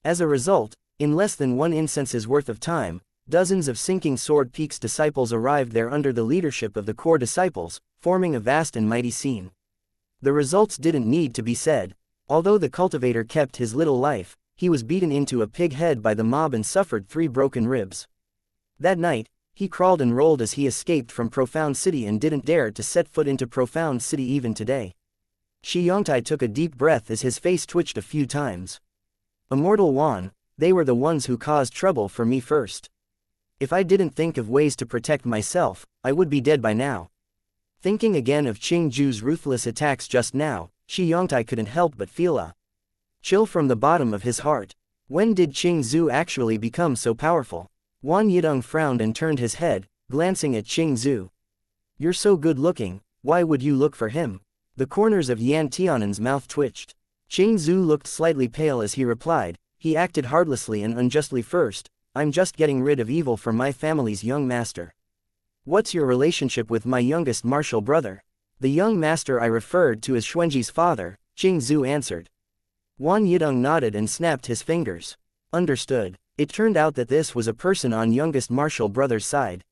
As a result, in less than 1 incense's worth of time, dozens of Sinking Sword Peak's disciples arrived there under the leadership of the core disciples, forming a vast and mighty scene. The results didn't need to be said. Although the cultivator kept his little life, he was beaten into a pig head by the mob and suffered 3 broken ribs. That night, he crawled and rolled as he escaped from Profound City and didn't dare to set foot into Profound City even today. Shi Yongtai took a deep breath as his face twitched a few times. Immortal Wan, they were the ones who caused trouble for me first. If I didn't think of ways to protect myself, I would be dead by now. Thinking again of Qing Zhu's ruthless attacks just now, Shi Yongtai couldn't help but feel a chill from the bottom of his heart. When did Qing Zhu actually become so powerful? Wan Yidong frowned and turned his head, glancing at Qing Zhu. You're so good looking, why would you look for him? The corners of Yan Tianan's mouth twitched. Qing Zhu looked slightly pale as he replied, he acted heartlessly and unjustly first, I'm just getting rid of evil from my family's young master. What's your relationship with my youngest martial brother? The young master I referred to as Xuanji's father, Qing Zhu answered. Wan Yidong nodded and snapped his fingers. Understood. It turned out that this was a person on youngest martial brother's side.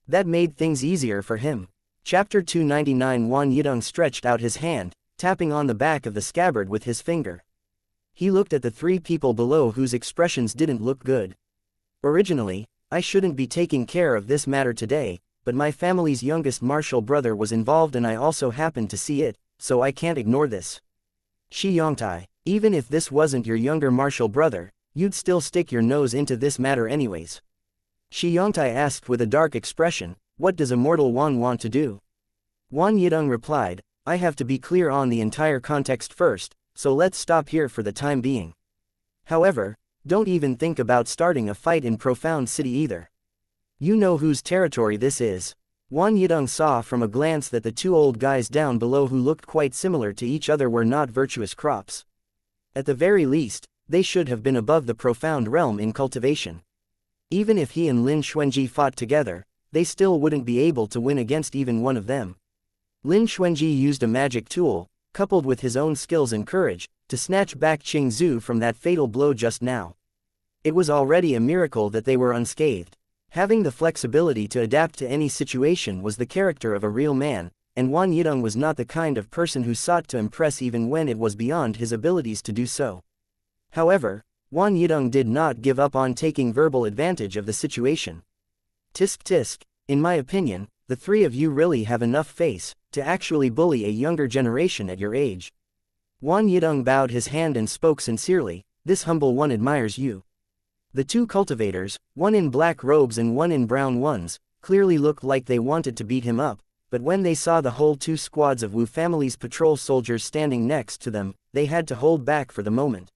That made things easier for him. Chapter 299. Wan Yidong stretched out his hand, tapping on the back of the scabbard with his finger. He looked at the three people below whose expressions didn't look good. Originally, I shouldn't be taking care of this matter today, but my family's youngest martial brother was involved and I also happened to see it, so I can't ignore this. Shi Yongtai, even if this wasn't your younger martial brother, you'd still stick your nose into this matter anyways. Shi Yongtai asked with a dark expression, what does Immortal Wan want to do? Wan Yidong replied, I have to be clear on the entire context first, so let's stop here for the time being. However, don't even think about starting a fight in Profound City either. You know whose territory this is. Wan Yidong saw from a glance that the two old guys down below who looked quite similar to each other were not virtuous crops. At the very least, they should have been above the Profound Realm in cultivation. Even if he and Lin Xuanji fought together, they still wouldn't be able to win against even one of them. Lin Xuanji used a magic tool, coupled with his own skills and courage, to snatch back Qing Zhu from that fatal blow just now. It was already a miracle that they were unscathed. Having the flexibility to adapt to any situation was the character of a real man, and Wan Yidong was not the kind of person who sought to impress even when it was beyond his abilities to do so. However, Wan Yidong did not give up on taking verbal advantage of the situation. Tisk tisk, in my opinion, the three of you really have enough face to actually bully a younger generation at your age. Wan Yidong bowed his hand and spoke sincerely, this humble one admires you. The two cultivators, one in black robes and one in brown ones, clearly looked like they wanted to beat him up, but when they saw the whole two squads of Wu family's patrol soldiers standing next to them, they had to hold back for the moment.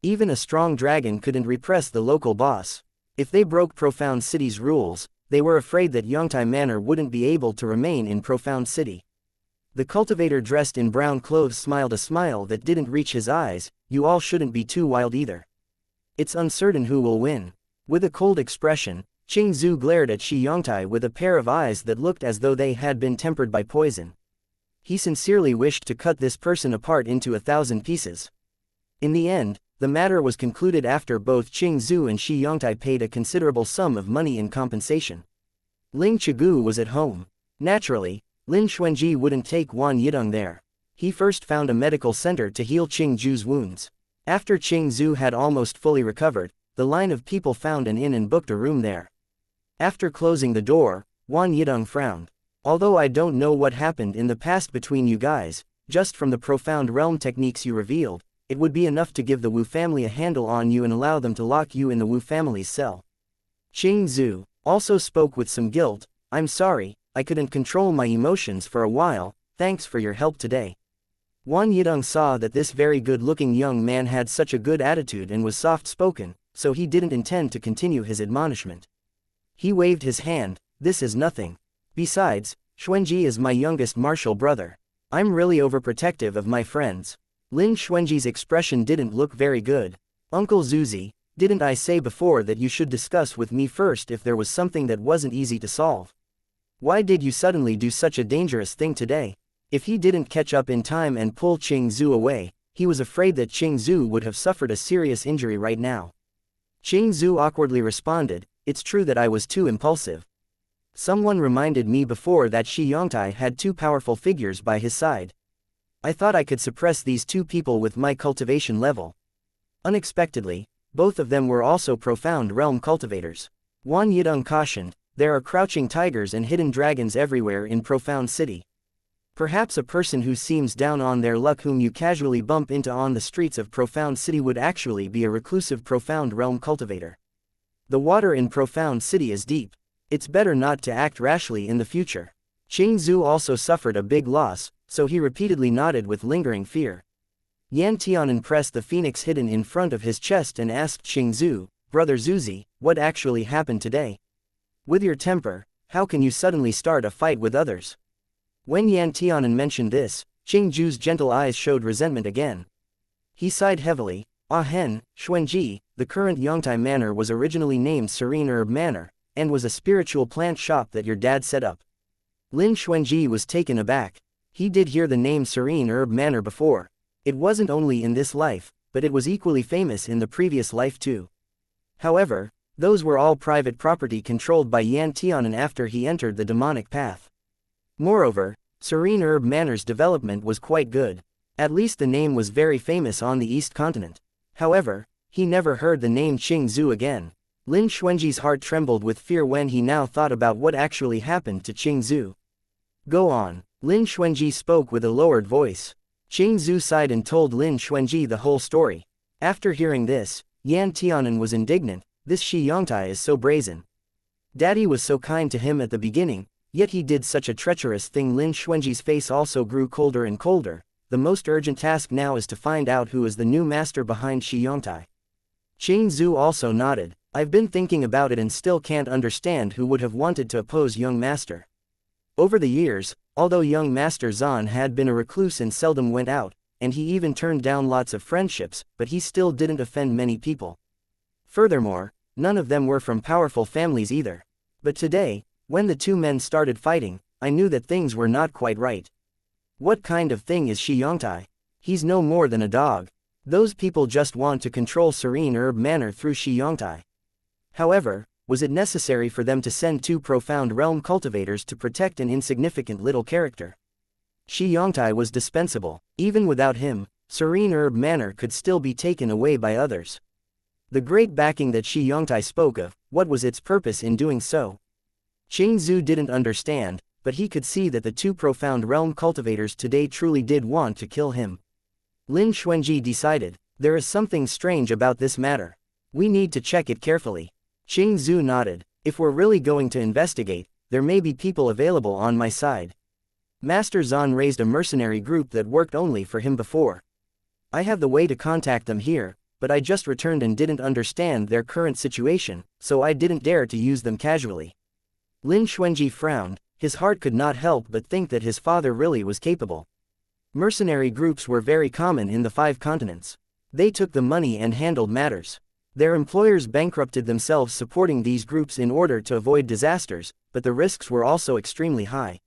Even a strong dragon couldn't repress the local boss. If they broke Profound City's rules, they were afraid that Yongtai Manor wouldn't be able to remain in Profound City. The cultivator dressed in brown clothes smiled a smile that didn't reach his eyes, you all shouldn't be too wild either. It's uncertain who will win. With a cold expression, Qing Zhu glared at Shi Yongtai with a pair of eyes that looked as though they had been tempered by poison. He sincerely wished to cut this person apart into 1,000 pieces. In the end, the matter was concluded after both Qing Zhu and Shi Yongtai paid a considerable sum of money in compensation. Ling Chigu was at home. Naturally, Lin Xuanji wouldn't take Wan Yidong there. He first found a medical center to heal Qing Zhu's wounds. After Qing Zhu had almost fully recovered, the line of people found an inn and booked a room there. After closing the door, Wan Yidong frowned. Although I don't know what happened in the past between you guys, just from the Profound Realm techniques you revealed, it would be enough to give the Wu family a handle on you and allow them to lock you in the Wu family's cell. Qing Zhu also spoke with some guilt, I'm sorry, I couldn't control my emotions for a while, thanks for your help today. Wan Yidong saw that this very good-looking young man had such a good attitude and was soft-spoken, so he didn't intend to continue his admonishment. He waved his hand, this is nothing. Besides, Xuanji is my youngest martial brother. I'm really overprotective of my friends. Lin Xuanji's expression didn't look very good. Uncle Zuzi, didn't I say before that you should discuss with me first if there was something that wasn't easy to solve? Why did you suddenly do such a dangerous thing today? If he didn't catch up in time and pull Qing Zhu away, he was afraid that Qing Zhu would have suffered a serious injury right now. Qing Zhu awkwardly responded, it's true that I was too impulsive. Someone reminded me before that Shi Yongtai had two powerful figures by his side. I thought I could suppress these two people with my cultivation level. Unexpectedly, both of them were also Profound Realm cultivators. Wan Yidong cautioned, there are crouching tigers and hidden dragons everywhere in Profound City. Perhaps a person who seems down on their luck whom you casually bump into on the streets of Profound City would actually be a reclusive Profound Realm cultivator. The water in Profound City is deep. It's better not to act rashly in the future. Qing Zhu also suffered a big loss, so he repeatedly nodded with lingering fear. Yan Tianan pressed the phoenix hidden in front of his chest and asked Qing Zhu, Brother Zuzi, what actually happened today? With your temper, how can you suddenly start a fight with others? When Yan Tianan mentioned this, Qing Zhu's gentle eyes showed resentment again. He sighed heavily, Ah Hen, Xuanji, the current Yongtai Manor was originally named Serene Herb Manor, and was a spiritual plant shop that your dad set up. Lin Xuanji was taken aback. He did hear the name Serene Herb Manor before. It wasn't only in this life, but it was equally famous in the previous life too. However, those were all private property controlled by Yan Tianan after he entered the demonic path. Moreover, Serene Herb Manor's development was quite good. At least the name was very famous on the East Continent. However, he never heard the name Qing Zhu again. Lin Xuanji's heart trembled with fear when he now thought about what actually happened to Qing Zhu. Go on, Lin Xuanji spoke with a lowered voice. Qing Zhu sighed and told Lin Xuanji the whole story. After hearing this, Yan Tianan was indignant. This Shi Yongtai is so brazen. Daddy was so kind to him at the beginning, yet he did such a treacherous thing. Lin Xuanji's face also grew colder and colder. The most urgent task now is to find out who is the new master behind Shi Yongtai. Qing Zhu also nodded. I've been thinking about it and still can't understand who would have wanted to oppose young master. Over the years, although young master Zan had been a recluse and seldom went out, and he even turned down lots of friendships, but he still didn't offend many people. Furthermore, none of them were from powerful families either. But today, when the two men started fighting, I knew that things were not quite right. What kind of thing is Shi Yongtai? He's no more than a dog. Those people just want to control Serene Herb Manor through Shi Yongtai. However, was it necessary for them to send two profound realm cultivators to protect an insignificant little character? Shi Yongtai was dispensable. Even without him, Serene Herb Manor could still be taken away by others. The great backing that Shi Yongtai spoke of, what was its purpose in doing so? Qing Zhu didn't understand, but he could see that the two profound realm cultivators today truly did want to kill him. Lin Xuanji decided, there is something strange about this matter. We need to check it carefully. Qing Zhu nodded. If we're really going to investigate, there may be people available on my side. Master Zan raised a mercenary group that worked only for him before. I have the way to contact them here, but I just returned and didn't understand their current situation, so I didn't dare to use them casually. Lin Xuanji frowned. His heart could not help but think that his father really was capable. Mercenary groups were very common in the 5 continents. They took the money and handled matters. Their employers bankrupted themselves supporting these groups in order to avoid disasters, but the risks were also extremely high.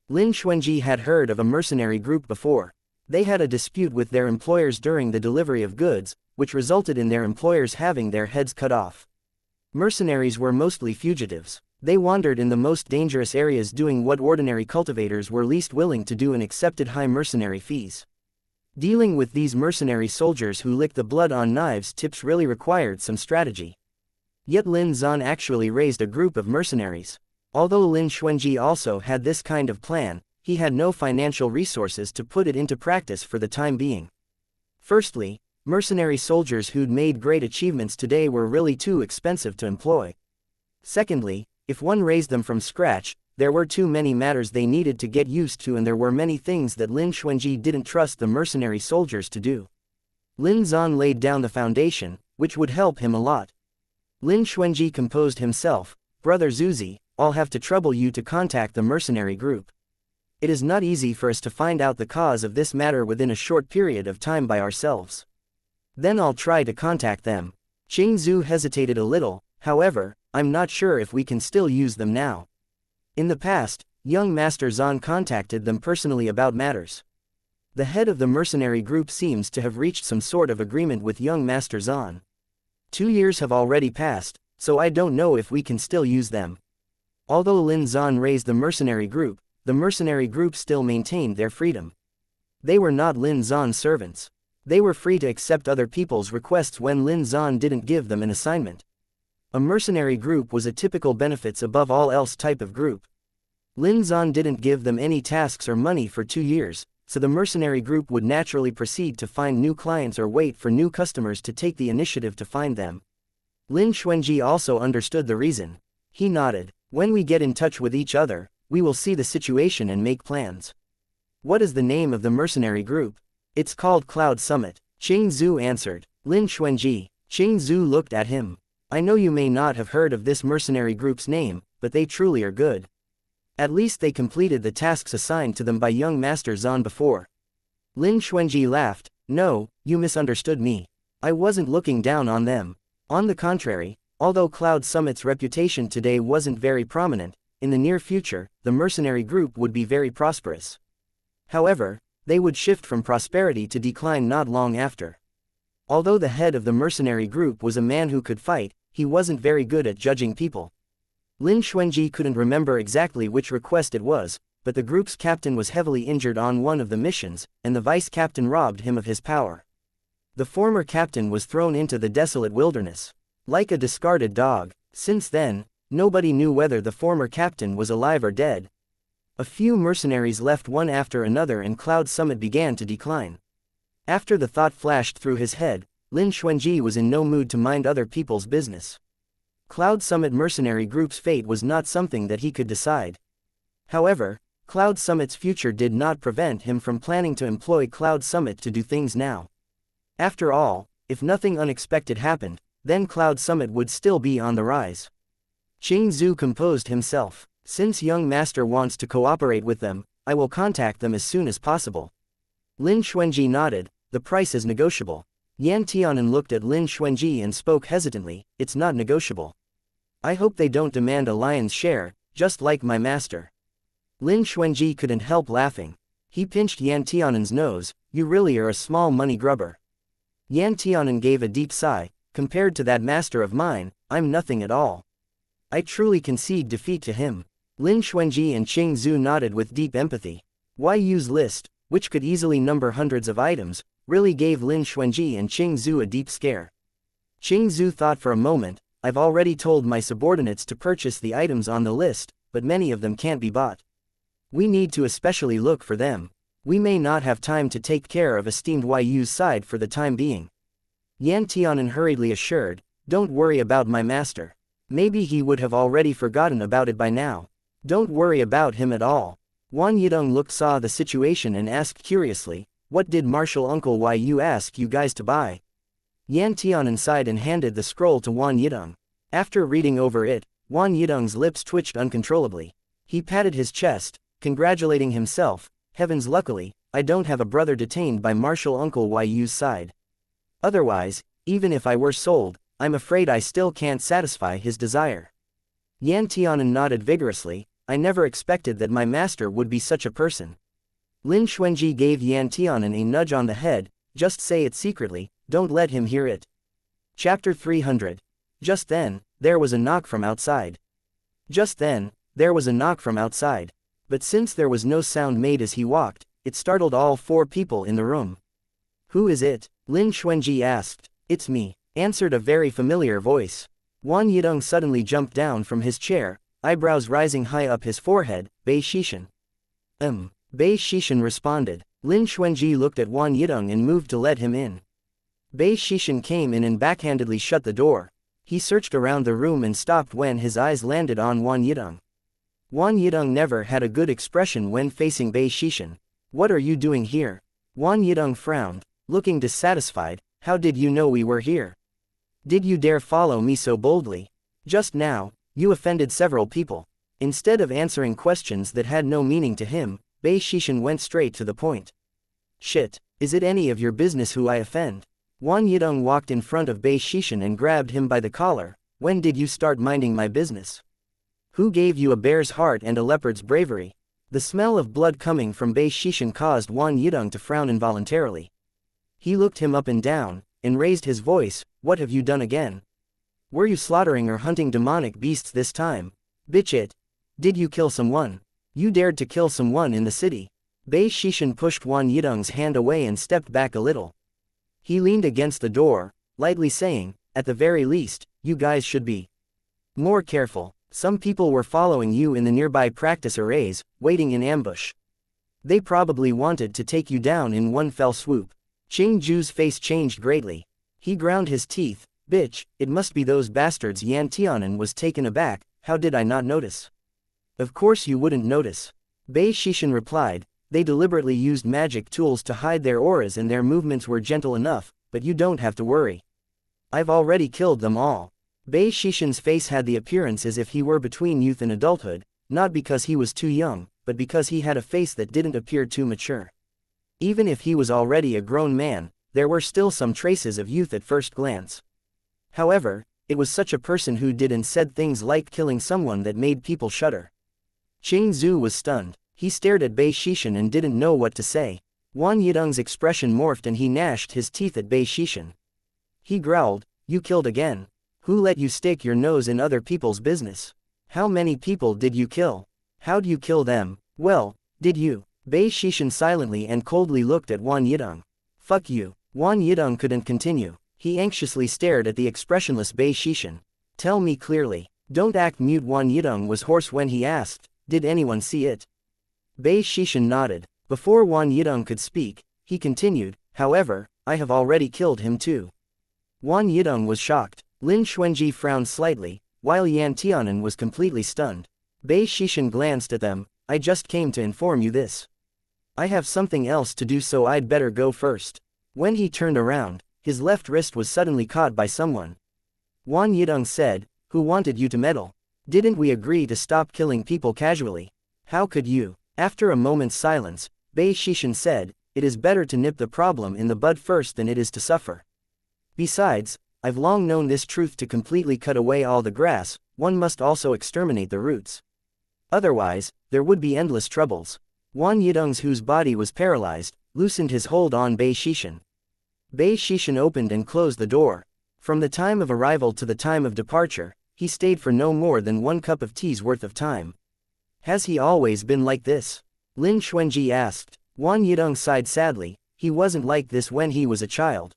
Lin Xuanji had heard of a mercenary group before. They had a dispute with their employers during the delivery of goods, which resulted in their employers having their heads cut off. Mercenaries were mostly fugitives. They wandered in the most dangerous areas doing what ordinary cultivators were least willing to do and accepted high mercenary fees. Dealing with these mercenary soldiers who licked the blood on knives tips really required some strategy. Yet Lin Zan actually raised a group of mercenaries. Although Lin Xuanji also had this kind of plan, he had no financial resources to put it into practice for the time being. Firstly, mercenary soldiers who'd made great achievements today were really too expensive to employ. Secondly, if one raised them from scratch, there were too many matters they needed to get used to and there were many things that Lin Xuanji didn't trust the mercenary soldiers to do. Lin Zan laid down the foundation, which would help him a lot. Lin Xuanji composed himself, Brother Zuzi, I'll have to trouble you to contact the mercenary group. It is not easy for us to find out the cause of this matter within a short period of time by ourselves. Then I'll try to contact them. Qing Zhu hesitated a little, however, I'm not sure if we can still use them now. In the past, young Master Zan contacted them personally about matters. The head of the mercenary group seems to have reached some sort of agreement with young Master Zan. 2 years have already passed, so I don't know if we can still use them. Although Lin Zan raised the mercenary group still maintained their freedom. They were not Lin Zan's servants. They were free to accept other people's requests when Lin Zan didn't give them an assignment. A mercenary group was a typical benefits above all else type of group. Lin Zan didn't give them any tasks or money for 2 years, so the mercenary group would naturally proceed to find new clients or wait for new customers to take the initiative to find them. Lin Xuanji also understood the reason. He nodded. When we get in touch with each other, we will see the situation and make plans. What is the name of the mercenary group? It's called Cloud Summit. Qing Zhu answered. Lin Xuanji. Qing Zhu looked at him. I know you may not have heard of this mercenary group's name, but they truly are good. At least they completed the tasks assigned to them by young Master Zan before. Lin Xuanji laughed. No, you misunderstood me. I wasn't looking down on them. On the contrary, Although Cloud Summit's reputation today wasn't very prominent, in the near future, the mercenary group would be very prosperous. However, they would shift from prosperity to decline not long after. Although the head of the mercenary group was a man who could fight, he wasn't very good at judging people. Lin Xuanji couldn't remember exactly which request it was, but the group's captain was heavily injured on one of the missions, and the vice-captain robbed him of his power. The former captain was thrown into the desolate wilderness, like a discarded dog. Since then, nobody knew whether the former captain was alive or dead. A few mercenaries left one after another and Cloud Summit began to decline. After the thought flashed through his head, Lin Xuanji was in no mood to mind other people's business. Cloud Summit mercenary group's fate was not something that he could decide. However, Cloud Summit's future did not prevent him from planning to employ Cloud Summit to do things now. After all, if nothing unexpected happened, then Cloud Summit would still be on the rise. Qing Zhu composed himself. Since young master wants to cooperate with them, I will contact them as soon as possible. Lin Xuanji nodded. The price is negotiable. Yan Tianan looked at Lin Xuanji and spoke hesitantly, it's not negotiable. I hope they don't demand a lion's share, just like my master. Lin Xuanji couldn't help laughing. He pinched Yan Tianan's nose, you really are a small money grubber. Yan Tianan gave a deep sigh, compared to that master of mine, I'm nothing at all. I truly concede defeat to him. Lin Xuanji and Qing Zhu nodded with deep empathy. Yu's list, which could easily number hundreds of items, really gave Lin Xuanji and Qing Zhu a deep scare. Qing Zhu thought for a moment, I've already told my subordinates to purchase the items on the list, but many of them can't be bought. We need to especially look for them. We may not have time to take care of esteemed Yu's side for the time being. Yan Tianan hurriedly assured, don't worry about my master. Maybe he would have already forgotten about it by now. Don't worry about him at all. Wan Yidong saw the situation and asked curiously, what did Martial Uncle Yu ask you guys to buy? Yan Tianan sighed and handed the scroll to Wan Yidong. After reading over it, Wan Yidong's lips twitched uncontrollably. He patted his chest, congratulating himself, heavens, luckily, I don't have a brother detained by Martial Uncle Yu's side. Otherwise, even if I were sold, I'm afraid I still can't satisfy his desire. Yan Tianan nodded vigorously, I never expected that my master would be such a person. Lin Xuanji gave Yan Tianan a nudge on the head, just say it secretly, don't let him hear it. Chapter 300. Just then, there was a knock from outside. But since there was no sound made as he walked, it startled all four people in the room. Who is it? Lin Xuanji asked. It's me, answered a very familiar voice. Wan Yidong suddenly jumped down from his chair, eyebrows rising high up his forehead, Bei Shishan. Bei Shishan responded. Lin Xuanji looked at Wan Yidong and moved to let him in. Bei Shishan came in and backhandedly shut the door. He searched around the room and stopped when his eyes landed on Wan Yidong. Wan Yidong never had a good expression when facing Bei Shishan. What are you doing here? Wan Yidong frowned, looking dissatisfied, how did you know we were here? Did you dare follow me so boldly? Just now, you offended several people. Instead of answering questions that had no meaning to him, Bei Shishan went straight to the point. Shit, is it any of your business who I offend? Wan Yidong walked in front of Bei Shishan and grabbed him by the collar. When did you start minding my business? Who gave you a bear's heart and a leopard's bravery? The smell of blood coming from Bei Shishan caused Wan Yidong to frown involuntarily. He looked him up and down, and raised his voice, what have you done again? Were you slaughtering or hunting demonic beasts this time? Bitch it. Did you kill someone? You dared to kill someone in the city. Bei Shishan pushed Wan Yidong's hand away and stepped back a little. He leaned against the door, lightly saying, at the very least, you guys should be more careful. Some people were following you in the nearby practice arrays, waiting in ambush. They probably wanted to take you down in one fell swoop. Qing Zhu's face changed greatly. He ground his teeth, bitch, it must be those bastards. Yan Tianan was taken aback, how did I not notice? Of course you wouldn't notice. Bei Shishan replied, they deliberately used magic tools to hide their auras and their movements were gentle enough, but you don't have to worry. I've already killed them all. Bei Shishan's face had the appearance as if he were between youth and adulthood, not because he was too young, but because he had a face that didn't appear too mature. Even if he was already a grown man, there were still some traces of youth at first glance. However, it was such a person who did and said things like killing someone that made people shudder. Ching Zhu was stunned. He stared at Bei Shishan and didn't know what to say. Wang Yidong's expression morphed and he gnashed his teeth at Bei Shishan. He growled, "You killed again. Who let you stick your nose in other people's business? How many people did you kill? How'd you kill them? Well, did you?" Bei Shishan silently and coldly looked at Wang Yidong. "Fuck you." Wang Yidong couldn't continue. He anxiously stared at the expressionless Bei Shishan. "Tell me clearly. Don't act mute." Wang Yidong was hoarse when he asked, "Did anyone see it?" Bei Shishan nodded. Before Wang Yidong could speak, he continued, "However, I have already killed him too." Wang Yidong was shocked. Lin Xuanji frowned slightly, while Yan Tianan was completely stunned. Bei Shishan glanced at them. "I just came to inform you this. I have something else to do, so I'd better go first." When he turned around, his left wrist was suddenly caught by someone. Wang Yidong said, "Who wanted you to meddle? Didn't we agree to stop killing people casually? How could you?" After a moment's silence, Bei Shishan said, "It is better to nip the problem in the bud first than it is to suffer. Besides, I've long known this truth: to completely cut away all the grass, one must also exterminate the roots. Otherwise, there would be endless troubles." Wang Yidong's, whose body was paralyzed, loosened his hold on Bei Shishan. Bei Shishan opened and closed the door. From the time of arrival to the time of departure, he stayed for no more than 1 cup of tea's worth of time. "Has he always been like this?" Lin Xuanji asked. Wang Yidong sighed sadly. "He wasn't like this when he was a child.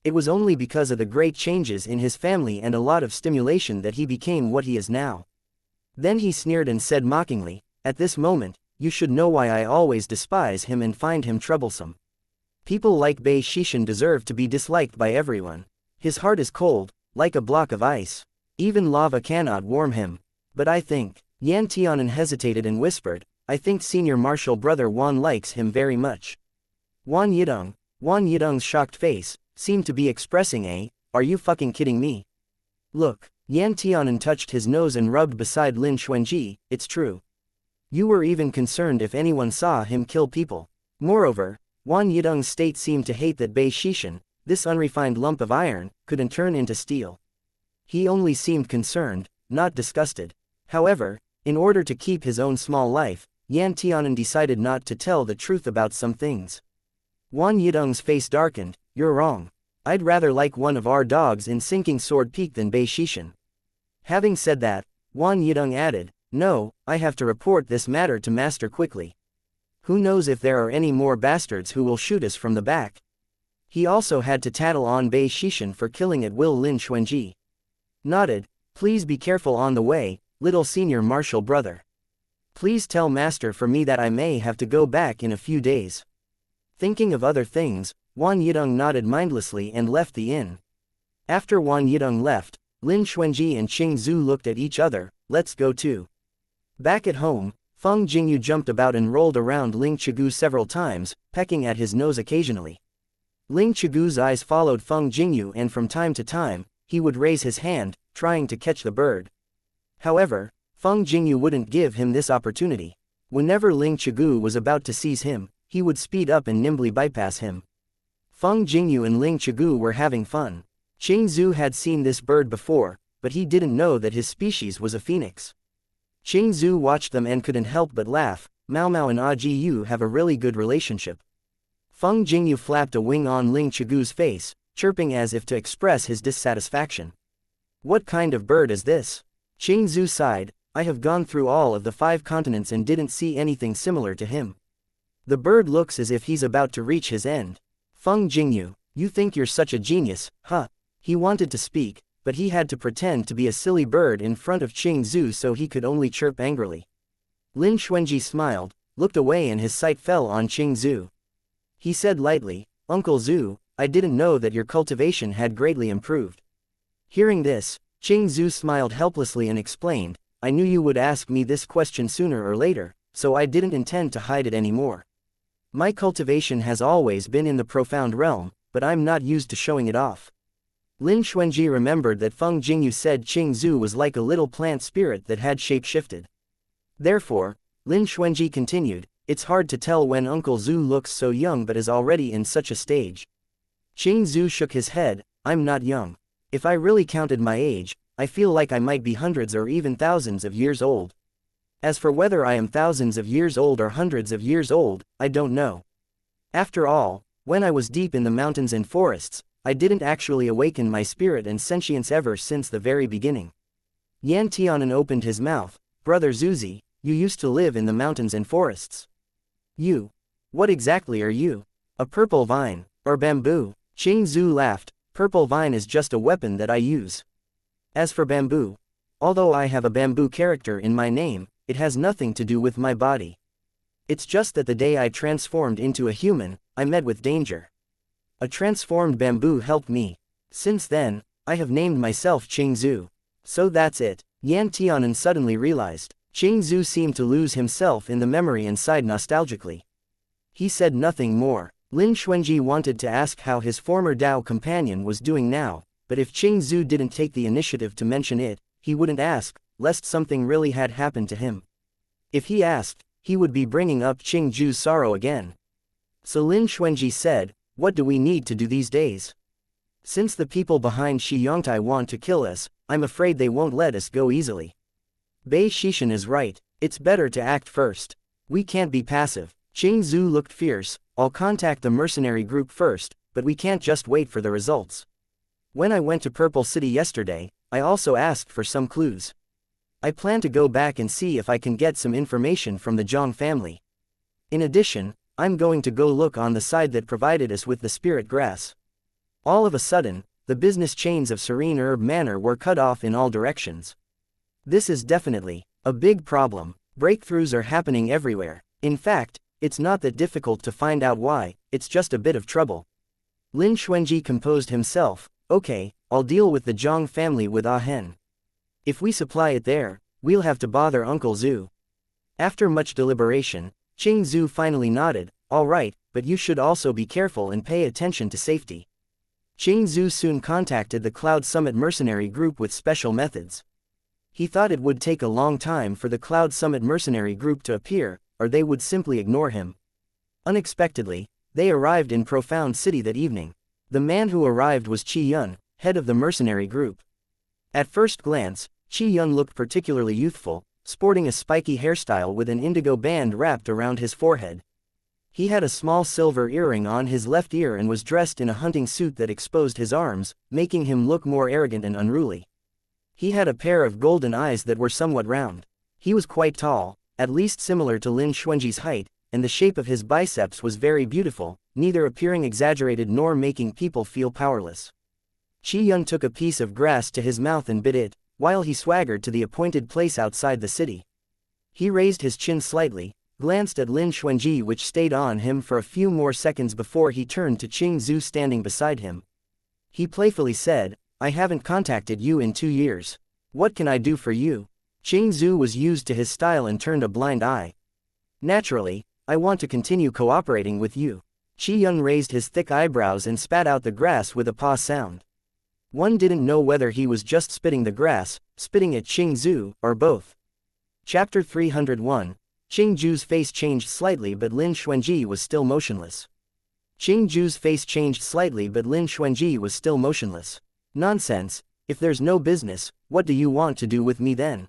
It was only because of the great changes in his family and a lot of stimulation that he became what he is now." Then he sneered and said mockingly, "At this moment, you should know why I always despise him and find him troublesome. People like Bei Shishan deserve to be disliked by everyone. His heart is cold, like a block of ice. Even lava cannot warm him. But I think," Yan Tianan hesitated and whispered, "I think Senior Marshal Brother Wan likes him very much." Wang Yidong's shocked face seemed to be expressing a, "Are you fucking kidding me?" look. Yan Tianan touched his nose and rubbed beside Lin Xuanji. "It's true. You were even concerned if anyone saw him kill people." Moreover, Wang Yidong's state seemed to hate that Bei Shishan, this unrefined lump of iron, couldn't turn into steel. He only seemed concerned, not disgusted. However, in order to keep his own small life, Yan Tianan decided not to tell the truth about some things. Wang Yidong's face darkened. "You're wrong. I'd rather like one of our dogs in Sinking Sword Peak than Bei Shishan." Having said that, Wang Yidong added, "No, I have to report this matter to Master quickly. Who knows if there are any more bastards who will shoot us from the back." He also had to tattle on Bei Shishan for killing at will. Lin Xuanji nodded. "Please be careful on the way, little Senior Marshal Brother. Please tell Master for me that I may have to go back in a few days." Thinking of other things, Wang Yidong nodded mindlessly and left the inn. After Wang Yidong left, Lin Xuanji and Ching Zhu looked at each other. "Let's go too." Back at home, Feng Jingyu jumped about and rolled around Ling Chigu several times, pecking at his nose occasionally. Ling Chigu's eyes followed Feng Jingyu, and from time to time, he would raise his hand, trying to catch the bird. However, Feng Jingyu wouldn't give him this opportunity. Whenever Ling Chigu was about to seize him, he would speed up and nimbly bypass him. Feng Jingyu and Ling Chigu were having fun. Ching Zhu had seen this bird before, but he didn't know that his species was a phoenix. Ching Zhu watched them and couldn't help but laugh. Mao Mao and Aji Yu have a really good relationship. Feng Jingyu flapped a wing on Ling Chigu's face, chirping as if to express his dissatisfaction. "What kind of bird is this?" Ching Zhu sighed. "I have gone through all of the 5 continents and didn't see anything similar to him. The bird looks as if he's about to reach his end." "Feng Jingyu, you think you're such a genius, huh?" He wanted to speak, but he had to pretend to be a silly bird in front of Ching Zhu, so he could only chirp angrily. Lin Xuanji smiled, looked away, and his sight fell on Ching Zhu. He said lightly, "Uncle Zhu, I didn't know that your cultivation had greatly improved." Hearing this, Ching Zhu smiled helplessly and explained, "I knew you would ask me this question sooner or later, so I didn't intend to hide it anymore. My cultivation has always been in the profound realm, but I'm not used to showing it off." Lin Xuanji remembered that Feng Jingyu said Ching Zhu was like a little plant spirit that had shape-shifted. Therefore, Lin Xuanji continued, "It's hard to tell when Uncle Zhu looks so young but is already in such a stage." Ching Zhu shook his head. "I'm not young. If I really counted my age, I feel like I might be hundreds or even thousands of years old. As for whether I am thousands of years old or hundreds of years old, I don't know. After all, when I was deep in the mountains and forests, I didn't actually awaken my spirit and sentience ever since the very beginning. Yan Tianan opened his mouth. Brother Zuzi, you used to live in the mountains and forests. You. What exactly are you? A purple vine, or bamboo? Qing Zhu laughed. Purple vine is just a weapon that I use. As for bamboo, although I have a bamboo character in my name, it has nothing to do with my body. It's just that the day I transformed into a human, I met with danger. A transformed bamboo helped me. Since then, I have named myself Qing Zhu. So that's it. Yan Tianan suddenly realized. Qing Zhu seemed to lose himself in the memory and sighed nostalgically. He said nothing more. Lin Xuanji wanted to ask how his former Dao companion was doing now, but if Qing Zhu didn't take the initiative to mention it, he wouldn't ask, lest something really had happened to him. If he asked, he would be bringing up Qing Zhu's sorrow again. So Lin Xuanji said, what do we need to do these days? Since the people behind Shi Yongtai want to kill us, I'm afraid they won't let us go easily. Bei Shishan is right, it's better to act first. We can't be passive. Qing Zhu looked fierce. I'll contact the mercenary group first, but we can't just wait for the results. When I went to Purple City yesterday, I also asked for some clues. I plan to go back and see if I can get some information from the Zhang family. In addition, I'm going to go look on the side that provided us with the spirit grass. All of a sudden, the business chains of Serene Herb Manor were cut off in all directions. This is definitely a big problem. Breakthroughs are happening everywhere. In fact, it's not that difficult to find out why, it's just a bit of trouble. Lin Xuanji composed himself. Okay, I'll deal with the Zhang family with Ah Hen. If we supply it there, we'll have to bother Uncle Zhu. After much deliberation, Qing Zhu finally nodded. All right, but you should also be careful and pay attention to safety. Qing Zhu soon contacted the Cloud Summit mercenary group with special methods. He thought it would take a long time for the Cloud Summit mercenary group to appear, or they would simply ignore him. Unexpectedly, they arrived in Profound City that evening. The man who arrived was Qi Yun, head of the mercenary group. At first glance, Qi Yun looked particularly youthful, sporting a spiky hairstyle with an indigo band wrapped around his forehead. He had a small silver earring on his left ear and was dressed in a hunting suit that exposed his arms, making him look more arrogant and unruly. He had a pair of golden eyes that were somewhat round. He was quite tall, at least similar to Lin Xuanji's height, and the shape of his biceps was very beautiful, neither appearing exaggerated nor making people feel powerless. Qi Yun took a piece of grass to his mouth and bit it, while he swaggered to the appointed place outside the city. He raised his chin slightly, glanced at Lin Xuanji which stayed on him for a few more seconds before he turned to Qing Zhu standing beside him. He playfully said, I haven't contacted you in 2 years. What can I do for you? Qing Zhu was used to his style and turned a blind eye. Naturally, I want to continue cooperating with you. Qi Yun raised his thick eyebrows and spat out the grass with a paw sound. One didn't know whether he was just spitting the grass, spitting at Qing Zhu, or both. Chapter 301. Qing Zhu's face changed slightly but Lin Xuanji was still motionless. Qing Zhu's face changed slightly but Lin Xuanji was still motionless. Nonsense, if there's no business, what do you want to do with me then?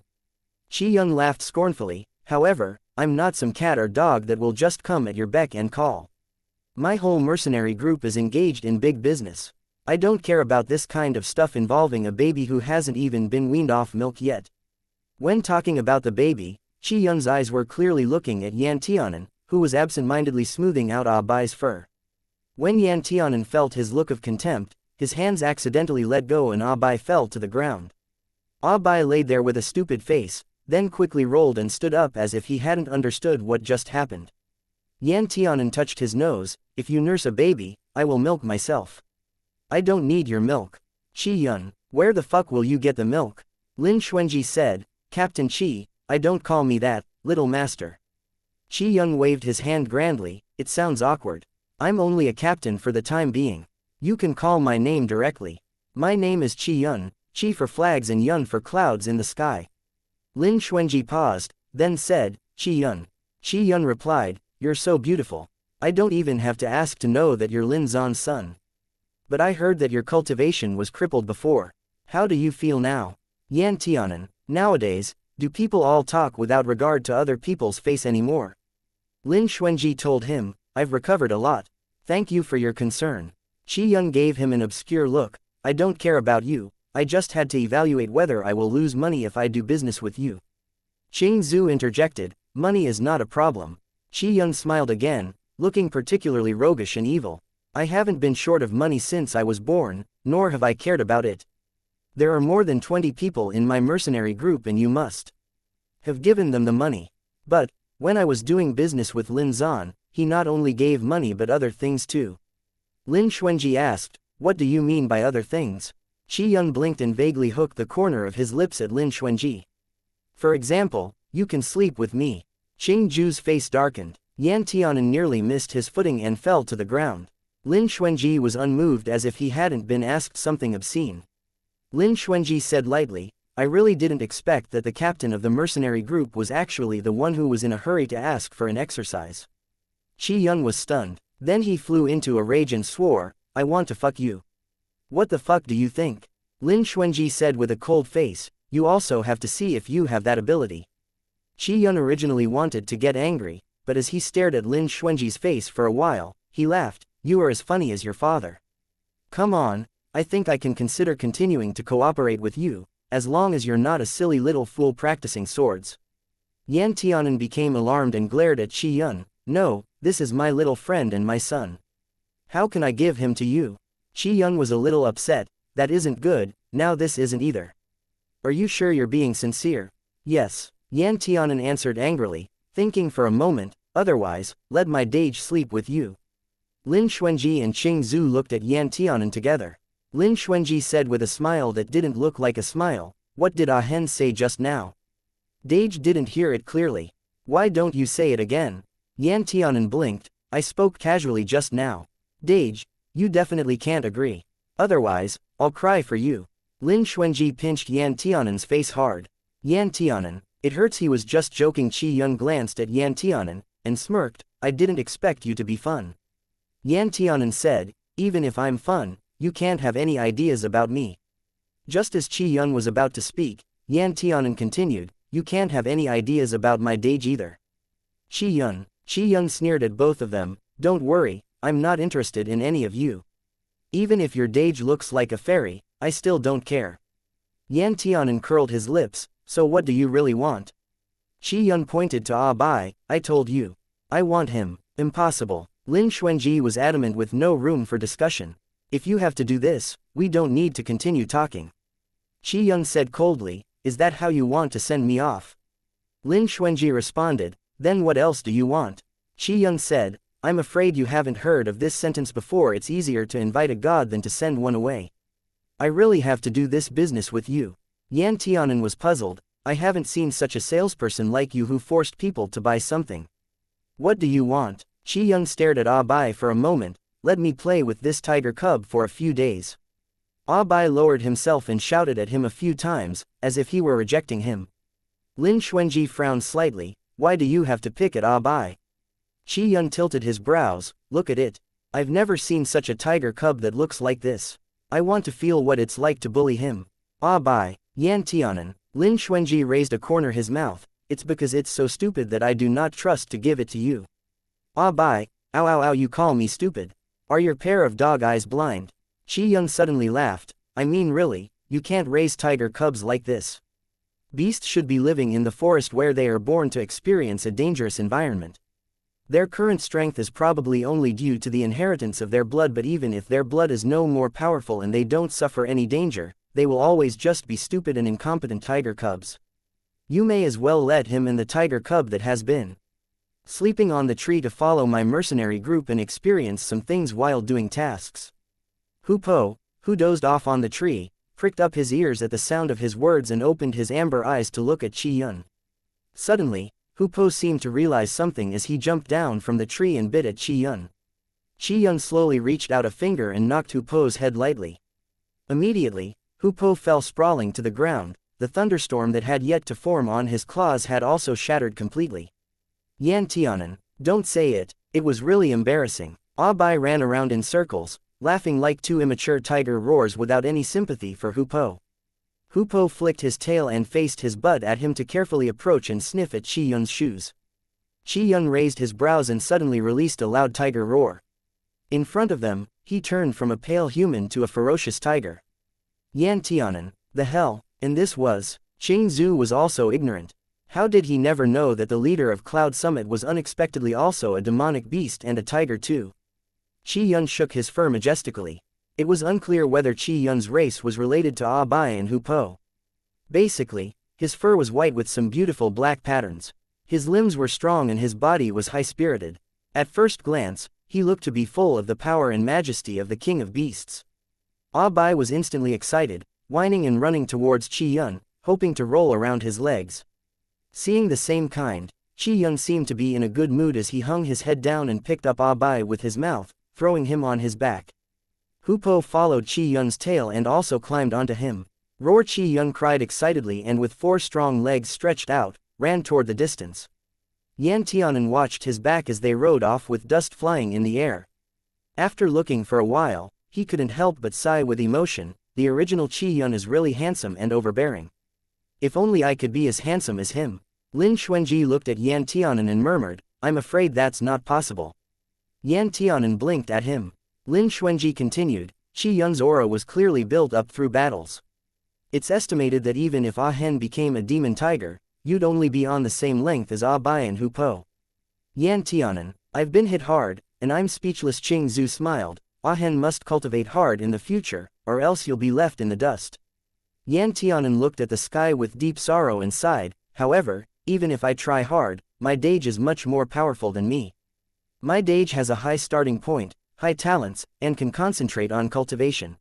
Qi Yun laughed scornfully. However, I'm not some cat or dog that will just come at your beck and call. My whole mercenary group is engaged in big business. I don't care about this kind of stuff involving a baby who hasn't even been weaned off milk yet. When talking about the baby, Qi Yun's eyes were clearly looking at Yan Tianan, who was absent-mindedly smoothing out Ah Bai's fur. When Yan Tianan felt his look of contempt, his hands accidentally let go and Ah Bai fell to the ground. Ah Bai laid there with a stupid face, then quickly rolled and stood up as if he hadn't understood what just happened. Yan Tianan touched his nose. If you nurse a baby, I will milk myself. I don't need your milk. Qi Yun, where the fuck will you get the milk? Lin Xuanji said, Captain Qi, I don't call me that, little master. Qi Yun waved his hand grandly. It sounds awkward. I'm only a captain for the time being. You can call my name directly. My name is Qi Yun, Qi for flags and Yun for clouds in the sky. Lin Xuanji paused, then said, Qi Yun. Qi Yun replied, you're so beautiful. I don't even have to ask to know that you're Lin Zan's son. But I heard that your cultivation was crippled before. How do you feel now? Yan Tianan, nowadays, do people all talk without regard to other people's face anymore? Lin Xuanji told him, I've recovered a lot. Thank you for your concern. Qi Yun gave him an obscure look. I don't care about you, I just had to evaluate whether I will lose money if I do business with you. Qing Zhu interjected, money is not a problem. Qi Yun smiled again, looking particularly roguish and evil. I haven't been short of money since I was born, nor have I cared about it. There are more than 20 people in my mercenary group and you must have given them the money. But, when I was doing business with Lin Zan, he not only gave money but other things too. Lin Xuanji asked, what do you mean by other things? Qi Yun blinked and vaguely hooked the corner of his lips at Lin Xuanji. For example, you can sleep with me. Qing Zhu's face darkened. Yan Tianan nearly missed his footing and fell to the ground. Lin Xuanji was unmoved as if he hadn't been asked something obscene. Lin Xuanji said lightly, I really didn't expect that the captain of the mercenary group was actually the one who was in a hurry to ask for an exercise. Qi Yun was stunned. Then he flew into a rage and swore, I want to fuck you. What the fuck do you think? Lin Xuanji said with a cold face, you also have to see if you have that ability. Qi Yun originally wanted to get angry, but as he stared at Lin Xuanji's face for a while, he laughed, you are as funny as your father. Come on, I think I can consider continuing to cooperate with you, as long as you're not a silly little fool practicing swords. Yan Tianan became alarmed and glared at Qi Yun, no, this is my little friend and my son. How can I give him to you? Qi Yun was a little upset, that isn't good, now this isn't either. Are you sure you're being sincere? Yes, Yan Tianan answered angrily, thinking for a moment, otherwise, let my dage sleep with you. Lin Xuanji and Qing Zhu looked at Yan Tianan together. Lin Xuanji said with a smile that didn't look like a smile, what did Ah Hen say just now? Dage didn't hear it clearly. Why don't you say it again? Yan Tianan blinked, I spoke casually just now. Dage, you definitely can't agree. Otherwise, I'll cry for you. Lin Xuanji pinched Yan Tianan's face hard. Yan Tianan, it hurts. He was just joking. Qi Yun glanced at Yan Tianan, and smirked, I didn't expect you to be fun. Yan Tianan said, even if I'm fun, you can't have any ideas about me. Just as Qi Yun was about to speak, Yan Tianan continued, you can't have any ideas about my dage either. Qi Yun sneered at both of them, don't worry, I'm not interested in any of you. Even if your dage looks like a fairy, I still don't care. Yan Tianan curled his lips, so what do you really want? Qi Yun pointed to Ah Bai, I told you. I want him. Impossible. Lin Xuanji was adamant with no room for discussion. If you have to do this, we don't need to continue talking. Qi Yun said coldly, is that how you want to send me off? Lin Xuanji responded, then what else do you want? Qi Yun said, I'm afraid you haven't heard of this sentence before. It's easier to invite a god than to send one away. I really have to do this business with you. Yan Tianan was puzzled, I haven't seen such a salesperson like you who forced people to buy something. What do you want? Qi Yun stared at Ah Bai for a moment, let me play with this tiger cub for a few days. Ah Bai lowered himself and shouted at him a few times, as if he were rejecting him. Lin Xuanji frowned slightly, why do you have to pick at Ah Bai? Qi Yun tilted his brows, look at it. I've never seen such a tiger cub that looks like this. I want to feel what it's like to bully him. Ah Bai, Yan Tianan. Lin Xuanji raised a corner his mouth, it's because it's so stupid that I do not trust to give it to you. Ah Bai, ow ow ow, you call me stupid. Are your pair of dog eyes blind? Qi Yun suddenly laughed, I mean really, you can't raise tiger cubs like this. Beasts should be living in the forest where they are born to experience a dangerous environment. Their current strength is probably only due to the inheritance of their blood, but even if their blood is no more powerful and they don't suffer any danger, they will always just be stupid and incompetent tiger cubs. You may as well let him and the tiger cub that has been sleeping on the tree to follow my mercenary group and experience some things while doing tasks. Hu Po, who dozed off on the tree, pricked up his ears at the sound of his words and opened his amber eyes to look at Qi Yun. Suddenly, Hu Po seemed to realize something as he jumped down from the tree and bit at Qi Yun. Qi Yun slowly reached out a finger and knocked Hu Po's head lightly. Immediately, Hu Po fell sprawling to the ground. The thunderstorm that had yet to form on his claws had also shattered completely. Yan Tianan, don't say it, it was really embarrassing. Ah Bai ran around in circles, laughing like two immature tiger roars without any sympathy for Hupo. Hupo flicked his tail and faced his butt at him to carefully approach and sniff at Chi Yun's shoes. Chi Yun raised his brows and suddenly released a loud tiger roar. In front of them, he turned from a pale human to a ferocious tiger. Yan Tianan, the hell, and this was, Qing Zhu was also ignorant. How did he never know that the leader of Cloud Summit was unexpectedly also a demonic beast and a tiger too? Qi Yun shook his fur majestically. It was unclear whether Qi Yun's race was related to Ah Bai and Hupo. Basically, his fur was white with some beautiful black patterns. His limbs were strong and his body was high-spirited. At first glance, he looked to be full of the power and majesty of the king of beasts. Ah Bai was instantly excited, whining and running towards Qi Yun, hoping to roll around his legs. Seeing the same kind, Qi Yun seemed to be in a good mood as he hung his head down and picked up Ah Bai with his mouth, throwing him on his back. Hupo followed Qi Yun's tail and also climbed onto him. Roar! Qi Yun cried excitedly and with 4 strong legs stretched out, ran toward the distance. Yan Tianan watched his back as they rode off with dust flying in the air. After looking for a while, he couldn't help but sigh with emotion. The original Qi Yun is really handsome and overbearing. If only I could be as handsome as him. Lin Xuanji looked at Yan Tianan and murmured, I'm afraid that's not possible. Yan Tianan blinked at him. Lin Xuanji continued, Qi Yun's aura was clearly built up through battles. It's estimated that even if Ah Hen became a demon tiger, you'd only be on the same length as Ah Bai and Hupo. Yan Tianan, I've been hit hard, and I'm speechless. Qing Zhu smiled, Ah Hen must cultivate hard in the future, or else you'll be left in the dust. Yan Tianan looked at the sky with deep sorrow and sighed, however, even if I try hard, my Dage is much more powerful than me. My Dage has a high starting point, high talents, and can concentrate on cultivation.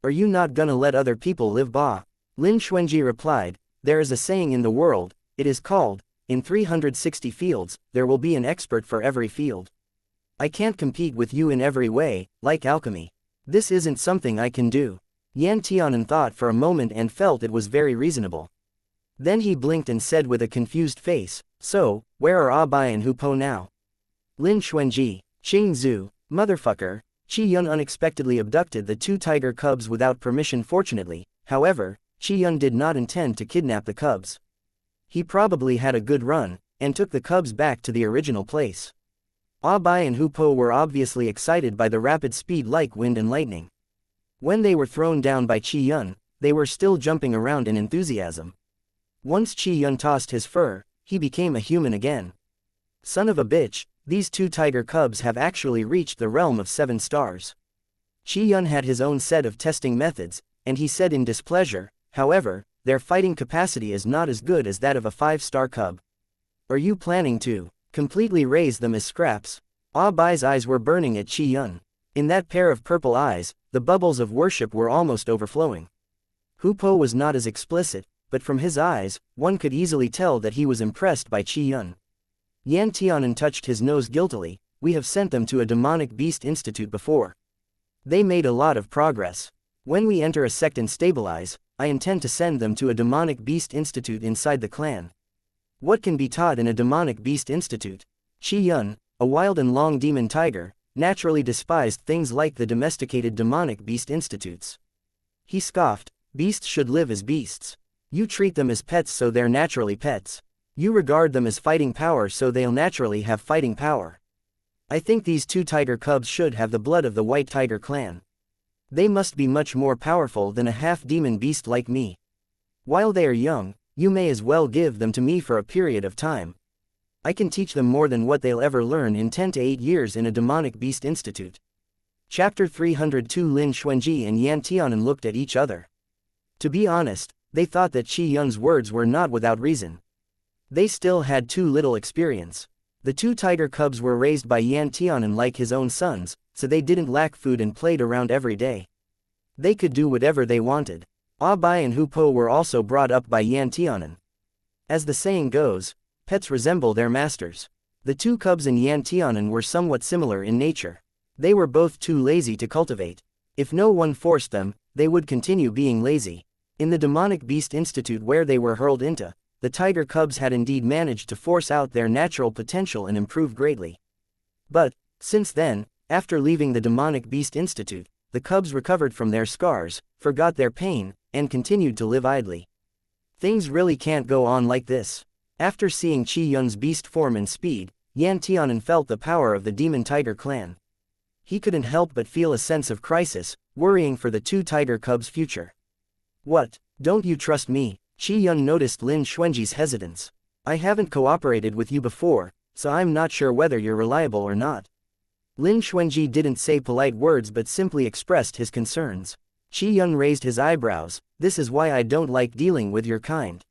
Are you not gonna let other people live? Ba? Lin Xuanji replied, there is a saying in the world, it is called, in 360 fields, there will be an expert for every field. I can't compete with you in every way, like alchemy. This isn't something I can do. Yan Tianan thought for a moment and felt it was very reasonable. Then he blinked and said with a confused face, so, where are Ah Bai and Hupo now? Lin Xuanji, Qing Zhu, motherfucker, Qi Yun unexpectedly abducted the 2 tiger cubs without permission. Fortunately, however, Qi Yun did not intend to kidnap the cubs. He probably had a good run, and took the cubs back to the original place. Ah Bai and Hupo were obviously excited by the rapid speed like wind and lightning. When they were thrown down by Qi Yun, they were still jumping around in enthusiasm. Once Qi Yun tossed his fur, he became a human again. Son of a bitch, these 2 tiger cubs have actually reached the realm of 7 stars. Qi Yun had his own set of testing methods, and he said in displeasure, however, their fighting capacity is not as good as that of a 5-star cub. Are you planning to completely raise them as scraps? Ah Bai's eyes were burning at Qi Yun. In that pair of purple eyes, the bubbles of worship were almost overflowing. Hupo was not as explicit, but from his eyes, one could easily tell that he was impressed by Qi Yun. Yan Tianan touched his nose guiltily, we have sent them to a demonic beast institute before. They made a lot of progress. When we enter a sect and stabilize, I intend to send them to a demonic beast institute inside the clan. What can be taught in a demonic beast institute? Qi Yun, a wild and long demon tiger, naturally despised things like the domesticated demonic beast institutes. He scoffed, beasts should live as beasts. You treat them as pets so they're naturally pets. You regard them as fighting power so they'll naturally have fighting power. I think these 2 tiger cubs should have the blood of the White Tiger clan. They must be much more powerful than a half-demon beast like me. While they are young, you may as well give them to me for a period of time. I can teach them more than what they'll ever learn in 10 to 8 years in a demonic beast institute. Chapter 302. Lin Xuanji and Yan Tianan looked at each other. To be honest, they thought that Qi Yun's words were not without reason. They still had too little experience. The 2 tiger cubs were raised by Yan Tianan like his own sons, so they didn't lack food and played around every day. They could do whatever they wanted. Ah Bai and Hupo were also brought up by Yan Tianan. As the saying goes, pets resemble their masters. The 2 cubs and Yan Tianan were somewhat similar in nature. They were both too lazy to cultivate. If no one forced them, they would continue being lazy. In the demonic beast institute where they were hurled into, the tiger cubs had indeed managed to force out their natural potential and improve greatly. But, since then, After leaving the Demonic Beast Institute, the cubs recovered from their scars, forgot their pain, and continued to live idly. Things really can't go on like this. After seeing Chi Yun's beast form and speed, Yan Tianan felt the power of the Demon Tiger clan. He couldn't help but feel a sense of crisis, worrying for the two tiger cubs' future. What? Don't you trust me? Chi Yun noticed Lin Xuanji's hesitance. I haven't cooperated with you before, so I'm not sure whether you're reliable or not. Lin Xuanji didn't say polite words but simply expressed his concerns. Chi Yun raised his eyebrows. This is why I don't like dealing with your kind.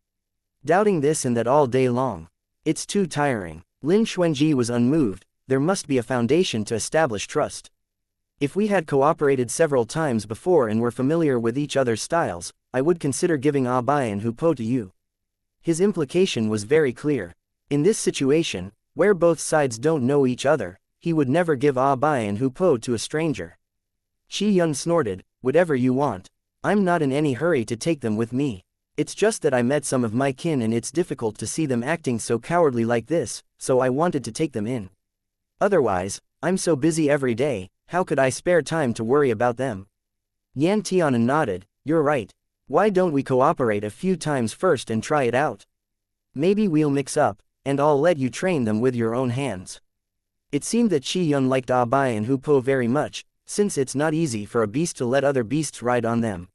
Doubting this and that all day long. It's too tiring. Lin Xuanji was unmoved. There must be a foundation to establish trust. If we had cooperated several times before and were familiar with each other's styles, I would consider giving Bai and Hupo to you. His implication was very clear. In this situation, where both sides don't know each other, he would never give Bai and Hupo to a stranger. Chi Yun snorted, whatever you want. I'm not in any hurry to take them with me. It's just that I met some of my kin and it's difficult to see them acting so cowardly like this, so I wanted to take them in. Otherwise, I'm so busy every day, how could I spare time to worry about them? Yan Tianan nodded, you're right. Why don't we cooperate a few times first and try it out? Maybe we'll mix up, and I'll let you train them with your own hands. It seemed that Chi Yun liked Bai and Hupo very much, since it's not easy for a beast to let other beasts ride on them.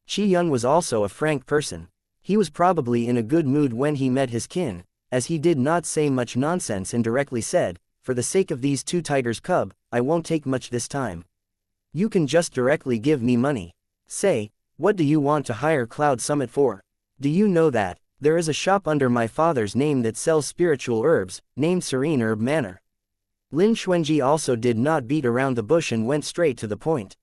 Chi Yun was also a frank person. He was probably in a good mood when he met his kin, as he did not say much nonsense and directly said, for the sake of these two tigers' cub, I won't take much this time. You can just directly give me money. Say, what do you want to hire Cloud Summit for? Do you know that there is a shop under my father's name that sells spiritual herbs, named Serene Herb Manor? Lin Xuanji also did not beat around the bush and went straight to the point.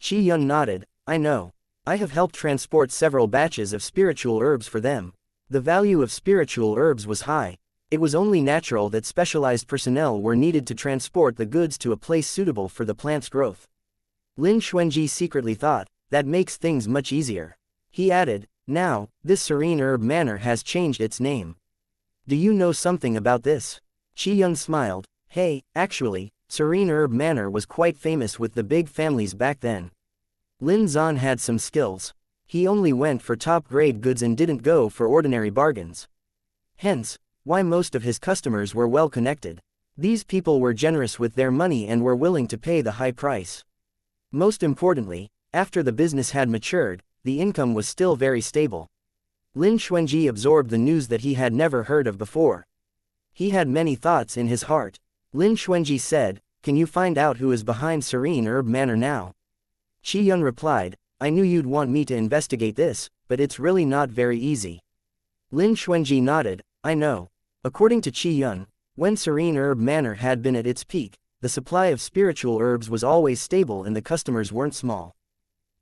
Chi Yun nodded, I know. I have helped transport several batches of spiritual herbs for them. The value of spiritual herbs was high. It was only natural that specialized personnel were needed to transport the goods to a place suitable for the plant's growth. Lin Xuanji secretly thought, that makes things much easier. He added, now, this Serene Herb Manor has changed its name. Do you know something about this? Chi Yun smiled, hey, actually, Serene Herb Manor was quite famous with the big families back then. Lin Zan had some skills. He only went for top-grade goods and didn't go for ordinary bargains. Hence, why most of his customers were well-connected. These people were generous with their money and were willing to pay the high price. Most importantly, after the business had matured, the income was still very stable. Lin Xuanji absorbed the news that he had never heard of before. He had many thoughts in his heart. Lin Xuanji said, can you find out who is behind Serene Herb Manor now? Chi Yun replied, I knew you'd want me to investigate this, but it's really not very easy. Lin Xuanji nodded, I know. According to Chi Yun, when Serene Herb Manor had been at its peak, the supply of spiritual herbs was always stable and the customers weren't small.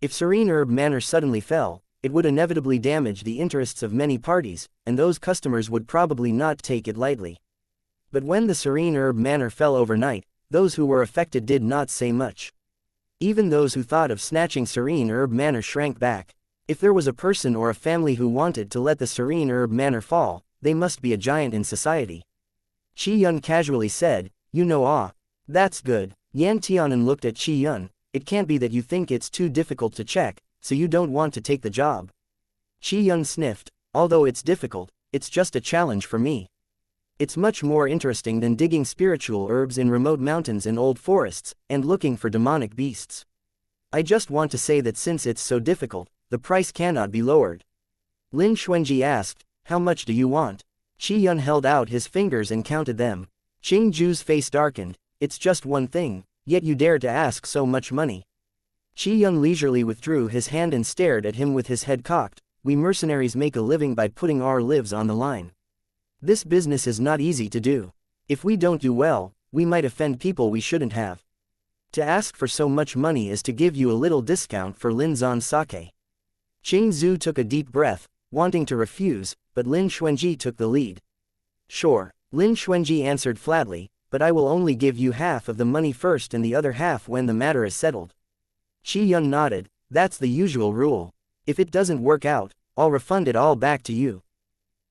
If Serene Herb Manor suddenly fell, it would inevitably damage the interests of many parties, and those customers would probably not take it lightly. But when the Serene Herb Manor fell overnight, those who were affected did not say much. Even those who thought of snatching Serene Herb Manor shrank back. If there was a person or a family who wanted to let the Serene Herb Manor fall, they must be a giant in society. Chi Yun casually said, you know that's good. Yan Tianan looked at Chi Yun, it can't be that you think it's too difficult to check, so you don't want to take the job. Chi Yun sniffed, although it's difficult, it's just a challenge for me. It's much more interesting than digging spiritual herbs in remote mountains and old forests, and looking for demonic beasts. I just want to say that since it's so difficult, the price cannot be lowered. Lin Xuanji asked, how much do you want? Chi Yun held out his fingers and counted them. Qing Ju's face darkened, it's just one thing, yet you dare to ask so much money. Chi Yun leisurely withdrew his hand and stared at him with his head cocked, we mercenaries make a living by putting our lives on the line. This business is not easy to do. If we don't do well, we might offend people we shouldn't have. To ask for so much money is to give you a little discount for Lin Zan's sake. Qing Zhu took a deep breath, wanting to refuse, but Lin Xuanji took the lead. Sure, Lin Xuanji answered flatly, but I will only give you half of the money first and the other half when the matter is settled. Chi Yun nodded, that's the usual rule. If it doesn't work out, I'll refund it all back to you.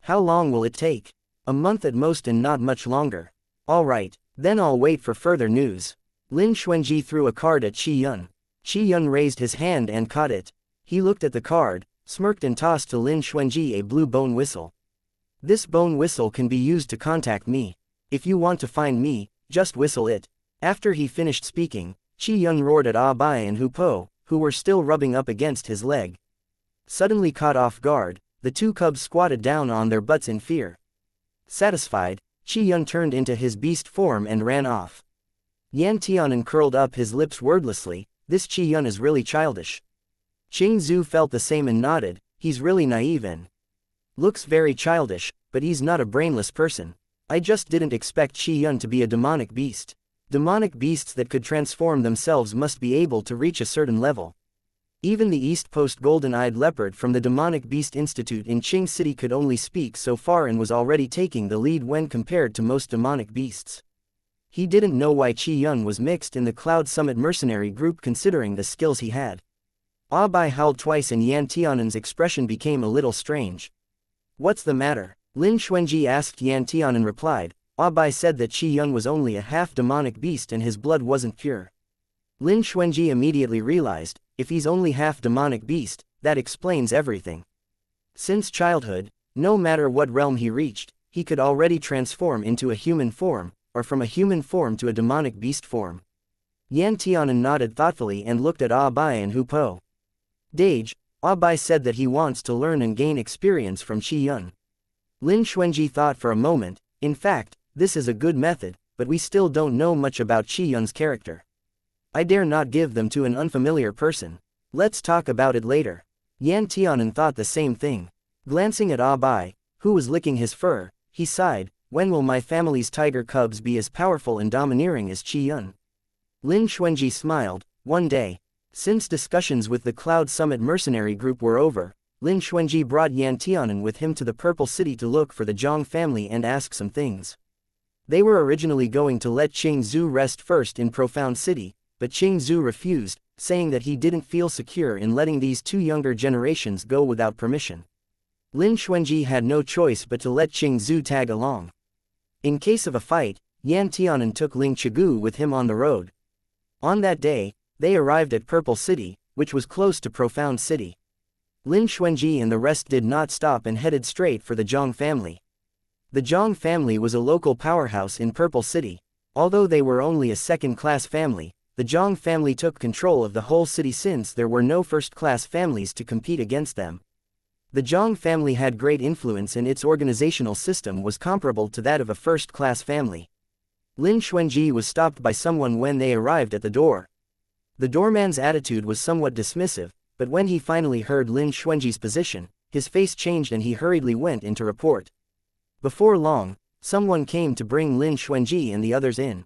How long will it take? A month at most and not much longer. All right, then I'll wait for further news. Lin Xuanji threw a card at Qi Yun. Qi Yun raised his hand and caught it. He looked at the card, smirked and tossed to Lin Xuanji a blue bone whistle. This bone whistle can be used to contact me. If you want to find me, just whistle it. After he finished speaking, Qi Yun roared at Ah Bai and Hu Po, who were still rubbing up against his leg. Suddenly caught off guard, the two cubs squatted down on their butts in fear. Satisfied, Qi Yun turned into his beast form and ran off. Yan Tianan curled up his lips wordlessly. This Qi Yun is really childish. Qing Zhu felt the same and nodded. He's really naive and looks very childish, but he's not a brainless person. I just didn't expect Qi Yun to be a demonic beast. Demonic beasts that could transform themselves must be able to reach a certain level. Even the East Post Golden-Eyed Leopard from the Demonic Beast Institute in Qing City could only speak so far and was already taking the lead when compared to most demonic beasts. He didn't know why Qi Yun was mixed in the Cloud Summit mercenary group considering the skills he had. Ah Bai howled twice and Yan Tianan's expression became a little strange. What's the matter? Lin Xuanji asked. Yan Tianan replied. Ah Bai said that Qi Yun was only a half-demonic beast and his blood wasn't pure. Lin Xuanji immediately realized, if he's only half-demonic beast, that explains everything. Since childhood, no matter what realm he reached, he could already transform into a human form, or from a human form to a demonic beast form. Yan Tianan nodded thoughtfully and looked at Ah Bai and Hu Po. Dage, Ah Bai said that he wants to learn and gain experience from Qi Yun. Lin Xuanji thought for a moment. In fact, this is a good method, but we still don't know much about Qi Yun's character. I dare not give them to an unfamiliar person. Let's talk about it later. Yan Tianan thought the same thing. Glancing at Ah Bai, who was licking his fur, he sighed, when will my family's tiger cubs be as powerful and domineering as Qi Yun? Lin Xuanji smiled. One day, since discussions with the Cloud Summit mercenary group were over, Lin Xuanji brought Yan Tianan with him to the Purple City to look for the Zhang family and ask some things. They were originally going to let Qing Zhu rest first in Profound City, but Qing Zhu refused, saying that he didn't feel secure in letting these two younger generations go without permission. Lin Xuanji had no choice but to let Qing Zhu tag along. In case of a fight, Yan Tianan took Ling Chigu with him on the road. On that day, they arrived at Purple City, which was close to Profound City. Lin Xuanji and the rest did not stop and headed straight for the Zhang family. The Zhang family was a local powerhouse in Purple City. Although they were only a second-class family, the Zhang family took control of the whole city since there were no first-class families to compete against them. The Zhang family had great influence and its organizational system was comparable to that of a first-class family. Lin Xuanji was stopped by someone when they arrived at the door. The doorman's attitude was somewhat dismissive, but when he finally heard Lin Xuanji's position, his face changed and he hurriedly went in to report. Before long, someone came to bring Lin Xuanji and the others in.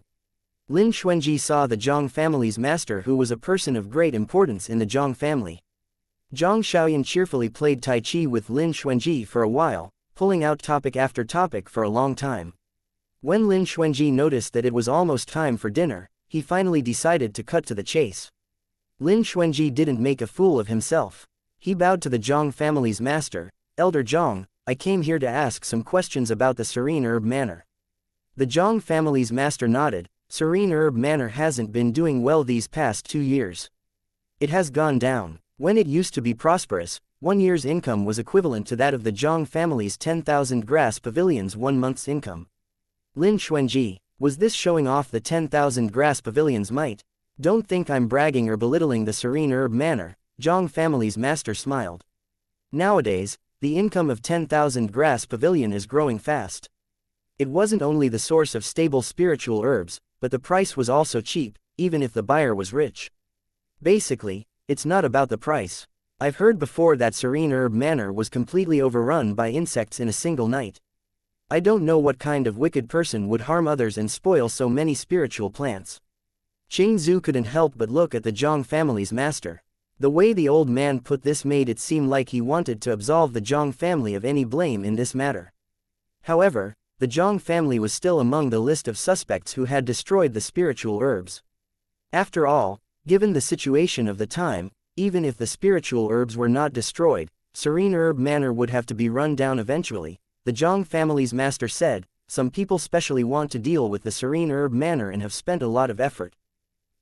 Lin Xuanji saw the Zhang family's master, who was a person of great importance in the Zhang family. Zhang Xiaoyan cheerfully played Tai Chi with Lin Xuanji for a while, pulling out topic after topic for a long time. When Lin Xuanji noticed that it was almost time for dinner, he finally decided to cut to the chase. Lin Xuanji didn't make a fool of himself. He bowed to the Zhang family's master. Elder Zhang, I came here to ask some questions about the Serene Herb Manor. The Zhang family's master nodded. Serene Herb Manor hasn't been doing well these past 2 years. It has gone down. When it used to be prosperous, 1 year's income was equivalent to that of the Zhang family's 10,000 grass pavilions 1 month's income. Lin Xuanji, was this showing off the 10,000 grass pavilions' might? Don't think I'm bragging or belittling the Serene Herb Manor, Zhang family's master smiled. Nowadays, the income of 10,000 grass pavilion is growing fast. It wasn't only the source of stable spiritual herbs, but the price was also cheap, even if the buyer was rich. Basically, it's not about the price. I've heard before that Serene Herb Manor was completely overrun by insects in a single night. I don't know what kind of wicked person would harm others and spoil so many spiritual plants. Qing Zhu couldn't help but look at the Zhang family's master. The way the old man put this made it seem like he wanted to absolve the Zhang family of any blame in this matter. However, the Zhang family was still among the list of suspects who had destroyed the spiritual herbs. After all, given the situation of the time, even if the spiritual herbs were not destroyed, Serene Herb Manor would have to be run down eventually, the Zhang family's master said. Some people specially want to deal with the Serene Herb Manor and have spent a lot of effort.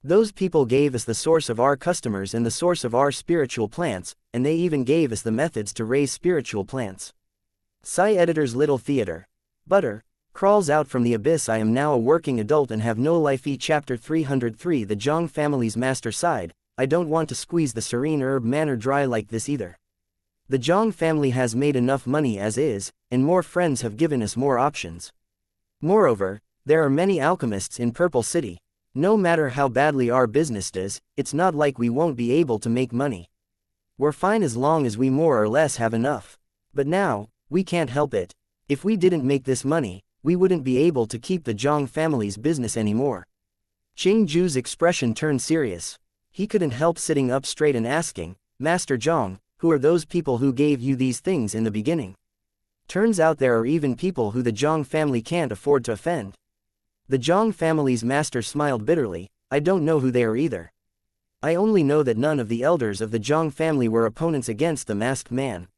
Those people gave us the source of our customers and the source of our spiritual plants, and they even gave us the methods to raise spiritual plants. Psy Editor's Little Theater. Butter crawls out from the abyss. I am now a working adult and have no life. Chapter 303. The Zhang family's master sighed, I don't want to squeeze the Serene Herb Manor dry like this either. The Zhang family has made enough money as is, and more friends have given us more options. Moreover, there are many alchemists in Purple City. No matter how badly our business does, it's not like we won't be able to make money. We're fine as long as we more or less have enough. But now, we can't help it. If we didn't make this money, we wouldn't be able to keep the Zhang family's business anymore. Qing Ju's expression turned serious. He couldn't help sitting up straight and asking, Master Zhang, who are those people who gave you these things in the beginning? Turns out there are even people who the Zhang family can't afford to offend. The Zhang family's master smiled bitterly, I don't know who they are either. I only know that none of the elders of the Zhang family were opponents against the masked man.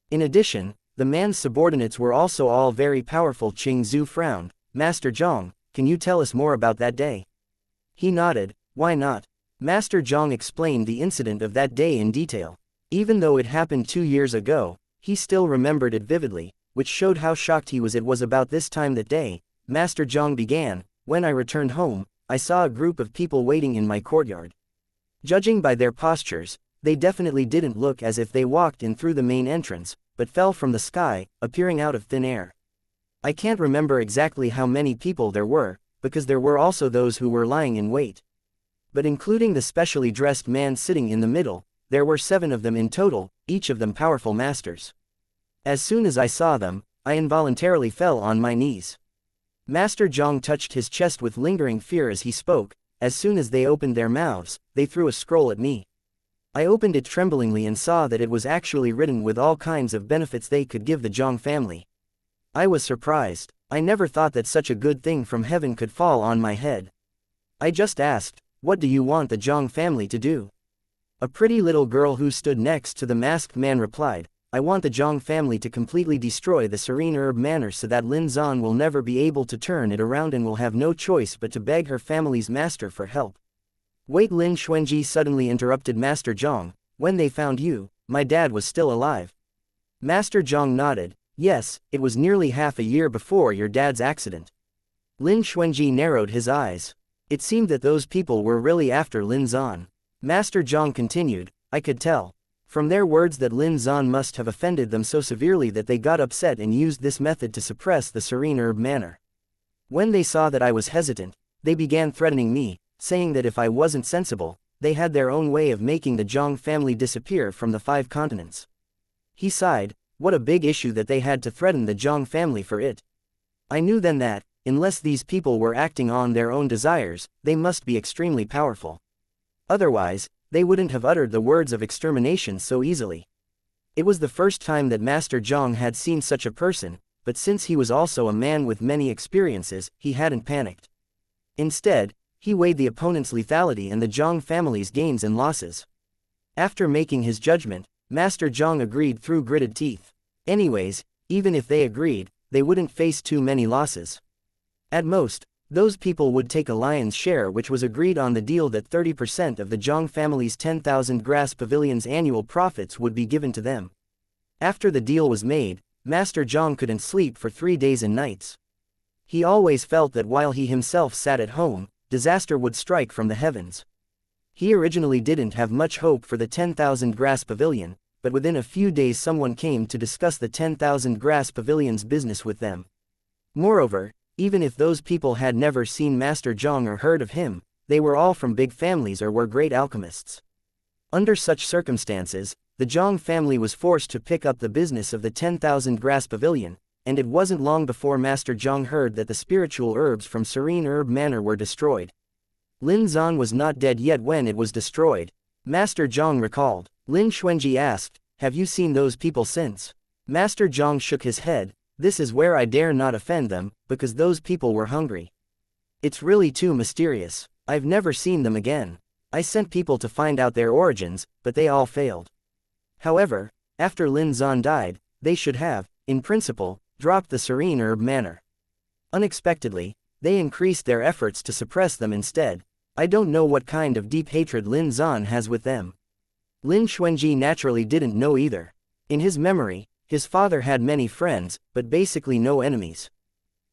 In addition, the man's subordinates were also all very powerful. Qing Zhu frowned. Master Zhang, can you tell us more about that day? He nodded. Why not? Master Zhang explained the incident of that day in detail. Even though it happened 2 years ago, he still remembered it vividly, which showed how shocked he was. It was about this time that day, Master Zhang began, when I returned home, I saw a group of people waiting in my courtyard. Judging by their postures, they definitely didn't look as if they walked in through the main entrance, but fell from the sky, appearing out of thin air. I can't remember exactly how many people there were, because there were also those who were lying in wait. But including the specially dressed man sitting in the middle, there were 7 of them in total, each of them powerful masters. As soon as I saw them, I involuntarily fell on my knees. Master Zhang touched his chest with lingering fear as he spoke. As soon as they opened their mouths, they threw a scroll at me. I opened it tremblingly and saw that it was actually written with all kinds of benefits they could give the Zhang family. I was surprised. I never thought that such a good thing from heaven could fall on my head. I just asked, what do you want the Zhang family to do? A pretty little girl who stood next to the masked man replied, I want the Zhang family to completely destroy the Serene Herb Manor so that Lin Zan will never be able to turn it around and will have no choice but to beg her family's master for help. Wait, Lin Xuanji suddenly interrupted Master Zhang, when they found you, my dad was still alive. Master Zhang nodded, yes, it was nearly half a year before your dad's accident. Lin Xuanji narrowed his eyes. It seemed that those people were really after Lin Zan. Master Zhang continued, I could tell from their words that Lin Zan must have offended them so severely that they got upset and used this method to suppress the Serene Herb Manor. When they saw that I was hesitant, they began threatening me, saying that if I wasn't sensible, they had their own way of making the Zhang family disappear from the 5 continents. He sighed, what a big issue that they had to threaten the Zhang family for it. I knew then that, unless these people were acting on their own desires, they must be extremely powerful. Otherwise, they wouldn't have uttered the words of extermination so easily. It was the first time that Master Zhang had seen such a person, but since he was also a man with many experiences, he hadn't panicked. Instead, he weighed the opponent's lethality and the Zhang family's gains and losses. After making his judgment, Master Zhang agreed through gritted teeth. Anyways, even if they agreed, they wouldn't face too many losses. At most, those people would take a lion's share, which was agreed on the deal that 30% of the Zhang family's 10,000 grass pavilions' annual profits would be given to them. After the deal was made, Master Zhang couldn't sleep for 3 days and nights. He always felt that while he himself sat at home, disaster would strike from the heavens. He originally didn't have much hope for the 10,000 grass pavilion, but within a few days someone came to discuss the 10,000 grass pavilion's business with them. Moreover, even if those people had never seen Master Zhang or heard of him, they were all from big families or were great alchemists. Under such circumstances, the Zhang family was forced to pick up the business of the 10,000 grass pavilion, and it wasn't long before Master Zhang heard that the spiritual herbs from Serene Herb Manor were destroyed. Lin Zan was not dead yet when it was destroyed. Master Zhang recalled. Lin Xuanji asked, have you seen those people since? Master Zhang shook his head. This is where I dare not offend them, because those people were hungry. It's really too mysterious. I've never seen them again. I sent people to find out their origins, but they all failed. However, after Lin Zan died, they should have, in principle, dropped the Serene Herb Manor. Unexpectedly, they increased their efforts to suppress them instead. I don't know what kind of deep hatred Lin Zan has with them. Lin Xuanji naturally didn't know either. In his memory, his father had many friends, but basically no enemies.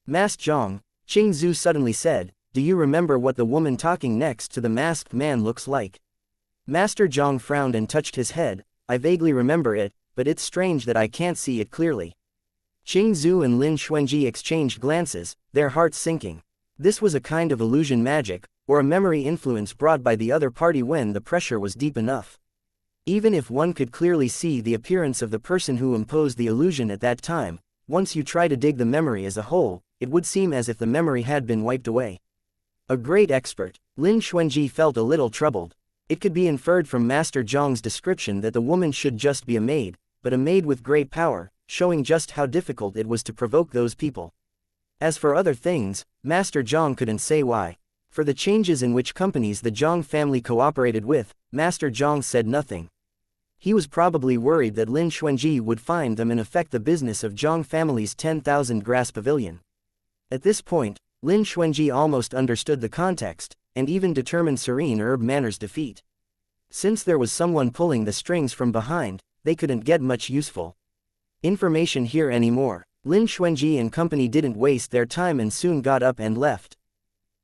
Master Zhang, Qing Zhu suddenly said, do you remember what the woman talking next to the masked man looks like? Master Zhang frowned and touched his head. I vaguely remember it, but it's strange that I can't see it clearly. Qing Zhu and Lin Xuanji exchanged glances, their hearts sinking. This was a kind of illusion magic, or a memory influence brought by the other party when the pressure was deep enough. Even if one could clearly see the appearance of the person who imposed the illusion at that time, once you try to dig the memory as a whole, it would seem as if the memory had been wiped away. A great expert, Lin Xuanji felt a little troubled. It could be inferred from Master Zhang's description that the woman should just be a maid, but a maid with great power, showing just how difficult it was to provoke those people. As for other things, Master Zhang couldn't say why. For the changes in which companies the Zhang family cooperated with, Master Zhang said nothing. He was probably worried that Lin Xuanji would find them and affect the business of Zhang family's 10,000 grass pavilion. At this point, Lin Xuanji almost understood the context, and even determined Serene Herb Manor's defeat. Since there was someone pulling the strings from behind, they couldn't get much useful information here anymore. Lin Xuanji and company didn't waste their time and soon got up and left.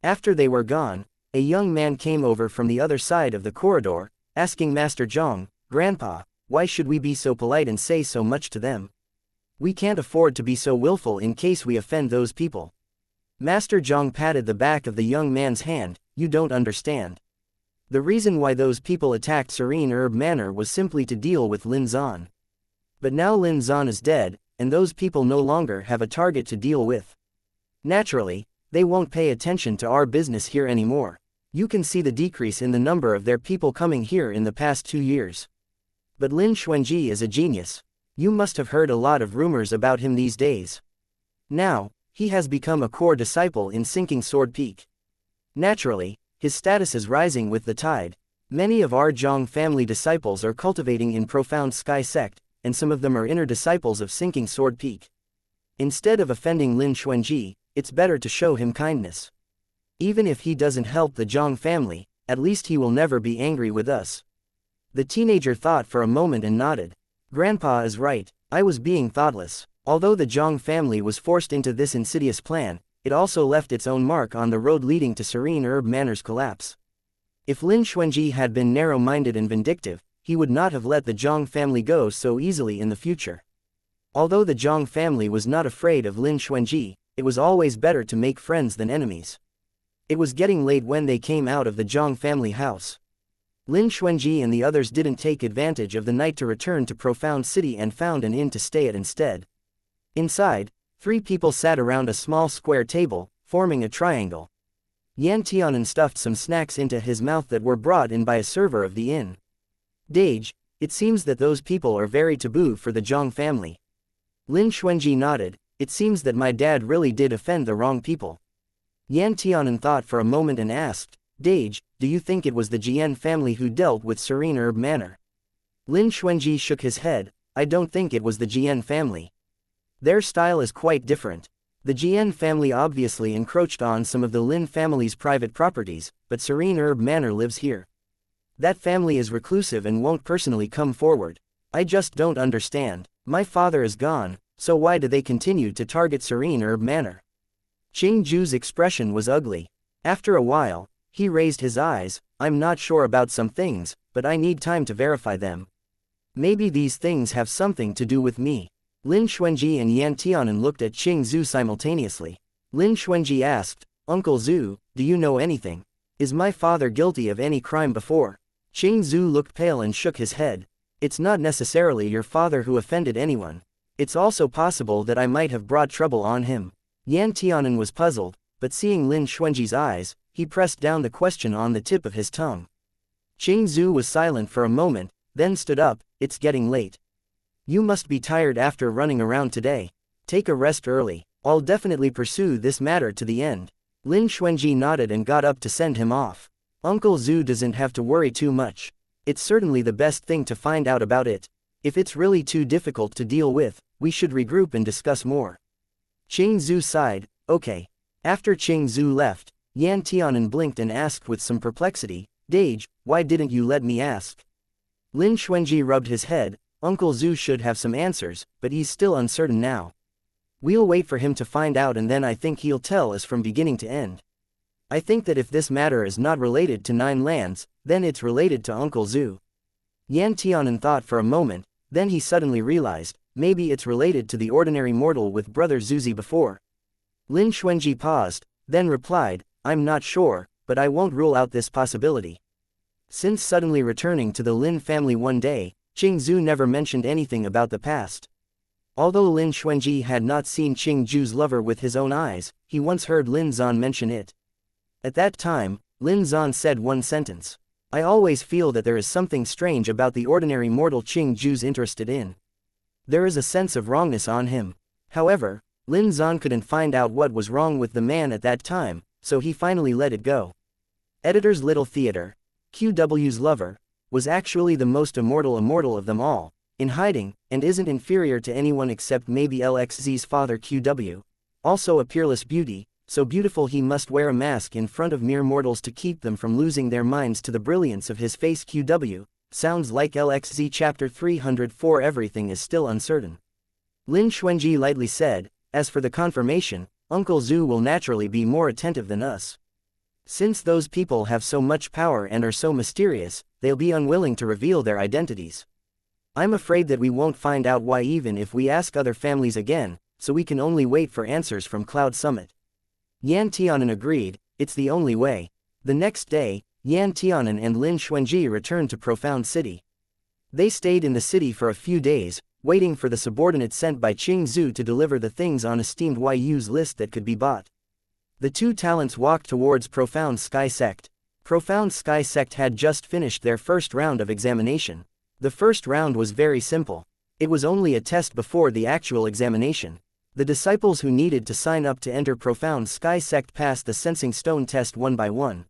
After they were gone, a young man came over from the other side of the corridor, asking Master Zhang, Grandpa, why should we be so polite and say so much to them? We can't afford to be so willful in case we offend those people. Master Zhang patted the back of the young man's hand. You don't understand. The reason why those people attacked Serene Herb Manor was simply to deal with Lin Zan. But now Lin Zan is dead, and those people no longer have a target to deal with. Naturally, they won't pay attention to our business here anymore. You can see the decrease in the number of their people coming here in the past 2 years. But Lin Xuanji is a genius. You must have heard a lot of rumors about him these days. Now, he has become a core disciple in Sinking Sword Peak. Naturally, his status is rising with the tide. Many of our Zhang family disciples are cultivating in Profound Sky Sect, and some of them are inner disciples of Sinking Sword Peak. Instead of offending Lin Xuanji, it's better to show him kindness. Even if he doesn't help the Zhang family, at least he will never be angry with us. The teenager thought for a moment and nodded. Grandpa is right, I was being thoughtless. Although the Zhang family was forced into this insidious plan, it also left its own mark on the road leading to Serene Herb Manor's collapse. If Lin Xuanji had been narrow-minded and vindictive, he would not have let the Zhang family go so easily in the future. Although the Zhang family was not afraid of Lin Xuanji, it was always better to make friends than enemies. It was getting late when they came out of the Zhang family house. Lin Xuanji and the others didn't take advantage of the night to return to Profound City and found an inn to stay at instead. Inside, 3 people sat around a small square table, forming a triangle. Yan Tianan stuffed some snacks into his mouth that were brought in by a server of the inn. Dage, it seems that those people are very taboo for the Zhang family. Lin Xuanji nodded. It seems that my dad really did offend the wrong people. Yan Tianan thought for a moment and asked, Dage, do you think it was the Jian family who dealt with Serene Herb Manor? Lin Xuanji shook his head. I don't think it was the Jian family. Their style is quite different. The Jian family obviously encroached on some of the Lin family's private properties, but Serene Herb Manor lives here. That family is reclusive and won't personally come forward. I just don't understand. My father is gone, so why do they continue to target Serene Herb Manor? Qing Ju's expression was ugly. After a while, he raised his eyes. I'm not sure about some things, but I need time to verify them. Maybe these things have something to do with me. Lin Xuanji and Yan Tianan looked at Qing Zhu simultaneously. Lin Xuanji asked, Uncle Zhu, do you know anything? Is my father guilty of any crime before? Qing Zhu looked pale and shook his head. It's not necessarily your father who offended anyone. It's also possible that I might have brought trouble on him. Yan Tianan was puzzled, but seeing Lin Xuanji's eyes, he pressed down the question on the tip of his tongue. Qing Zhu was silent for a moment, then stood up. It's getting late. You must be tired after running around today. Take a rest early. I'll definitely pursue this matter to the end. Lin Xuanji nodded and got up to send him off. Uncle Zhu doesn't have to worry too much. It's certainly the best thing to find out about it. If it's really too difficult to deal with, we should regroup and discuss more. Qing Zhu sighed. Okay. After Qing Zhu left, Yan Tianan blinked and asked with some perplexity, "Dage, why didn't you let me ask?" Lin Xuanji rubbed his head. "Uncle Zhu should have some answers, but he's still uncertain now. We'll wait for him to find out and then I think he'll tell us from beginning to end. I think that if this matter is not related to Nine Lands, then it's related to Uncle Zhu." Yan Tianan thought for a moment, then he suddenly realized, maybe it's related to the ordinary mortal with Brother Zuzi before. Lin Xuanji paused, then replied, "I'm not sure, but I won't rule out this possibility." Since suddenly returning to the Lin family one day, Qing Zhu never mentioned anything about the past. Although Lin Xuanji had not seen Qing Zhu's lover with his own eyes, he once heard Lin Zan mention it. At that time, Lin Zan said one sentence, "I always feel that there is something strange about the ordinary mortal Qing Zhu's interested in. There is a sense of wrongness on him." However, Lin Zan couldn't find out what was wrong with the man at that time, so he finally let it go. Editor's Little Theater. QW's lover was actually the most immortal of them all, in hiding, and isn't inferior to anyone except maybe LXZ's father QW. Also a peerless beauty, so beautiful he must wear a mask in front of mere mortals to keep them from losing their minds to the brilliance of his face. QW. Sounds like LXZ chapter 304. Everything is still uncertain. Lin Xuanji lightly said, "As for the confirmation, Uncle Zhu will naturally be more attentive than us. Since those people have so much power and are so mysterious, they'll be unwilling to reveal their identities. I'm afraid that we won't find out why even if we ask other families again, so we can only wait for answers from Cloud Summit." Yan Tianan agreed, "It's the only way." The next day, Yan Tianan and Lin Xuanji returned to Profound City. They stayed in the city for a few days, waiting for the subordinate sent by Qing Zhu to deliver the things on esteemed Yu's list that could be bought. The two talents walked towards Profound Sky Sect. Profound Sky Sect had just finished their first round of examination. The first round was very simple. It was only a test before the actual examination. The disciples who needed to sign up to enter Profound Sky Sect passed the Sensing Stone test one by one.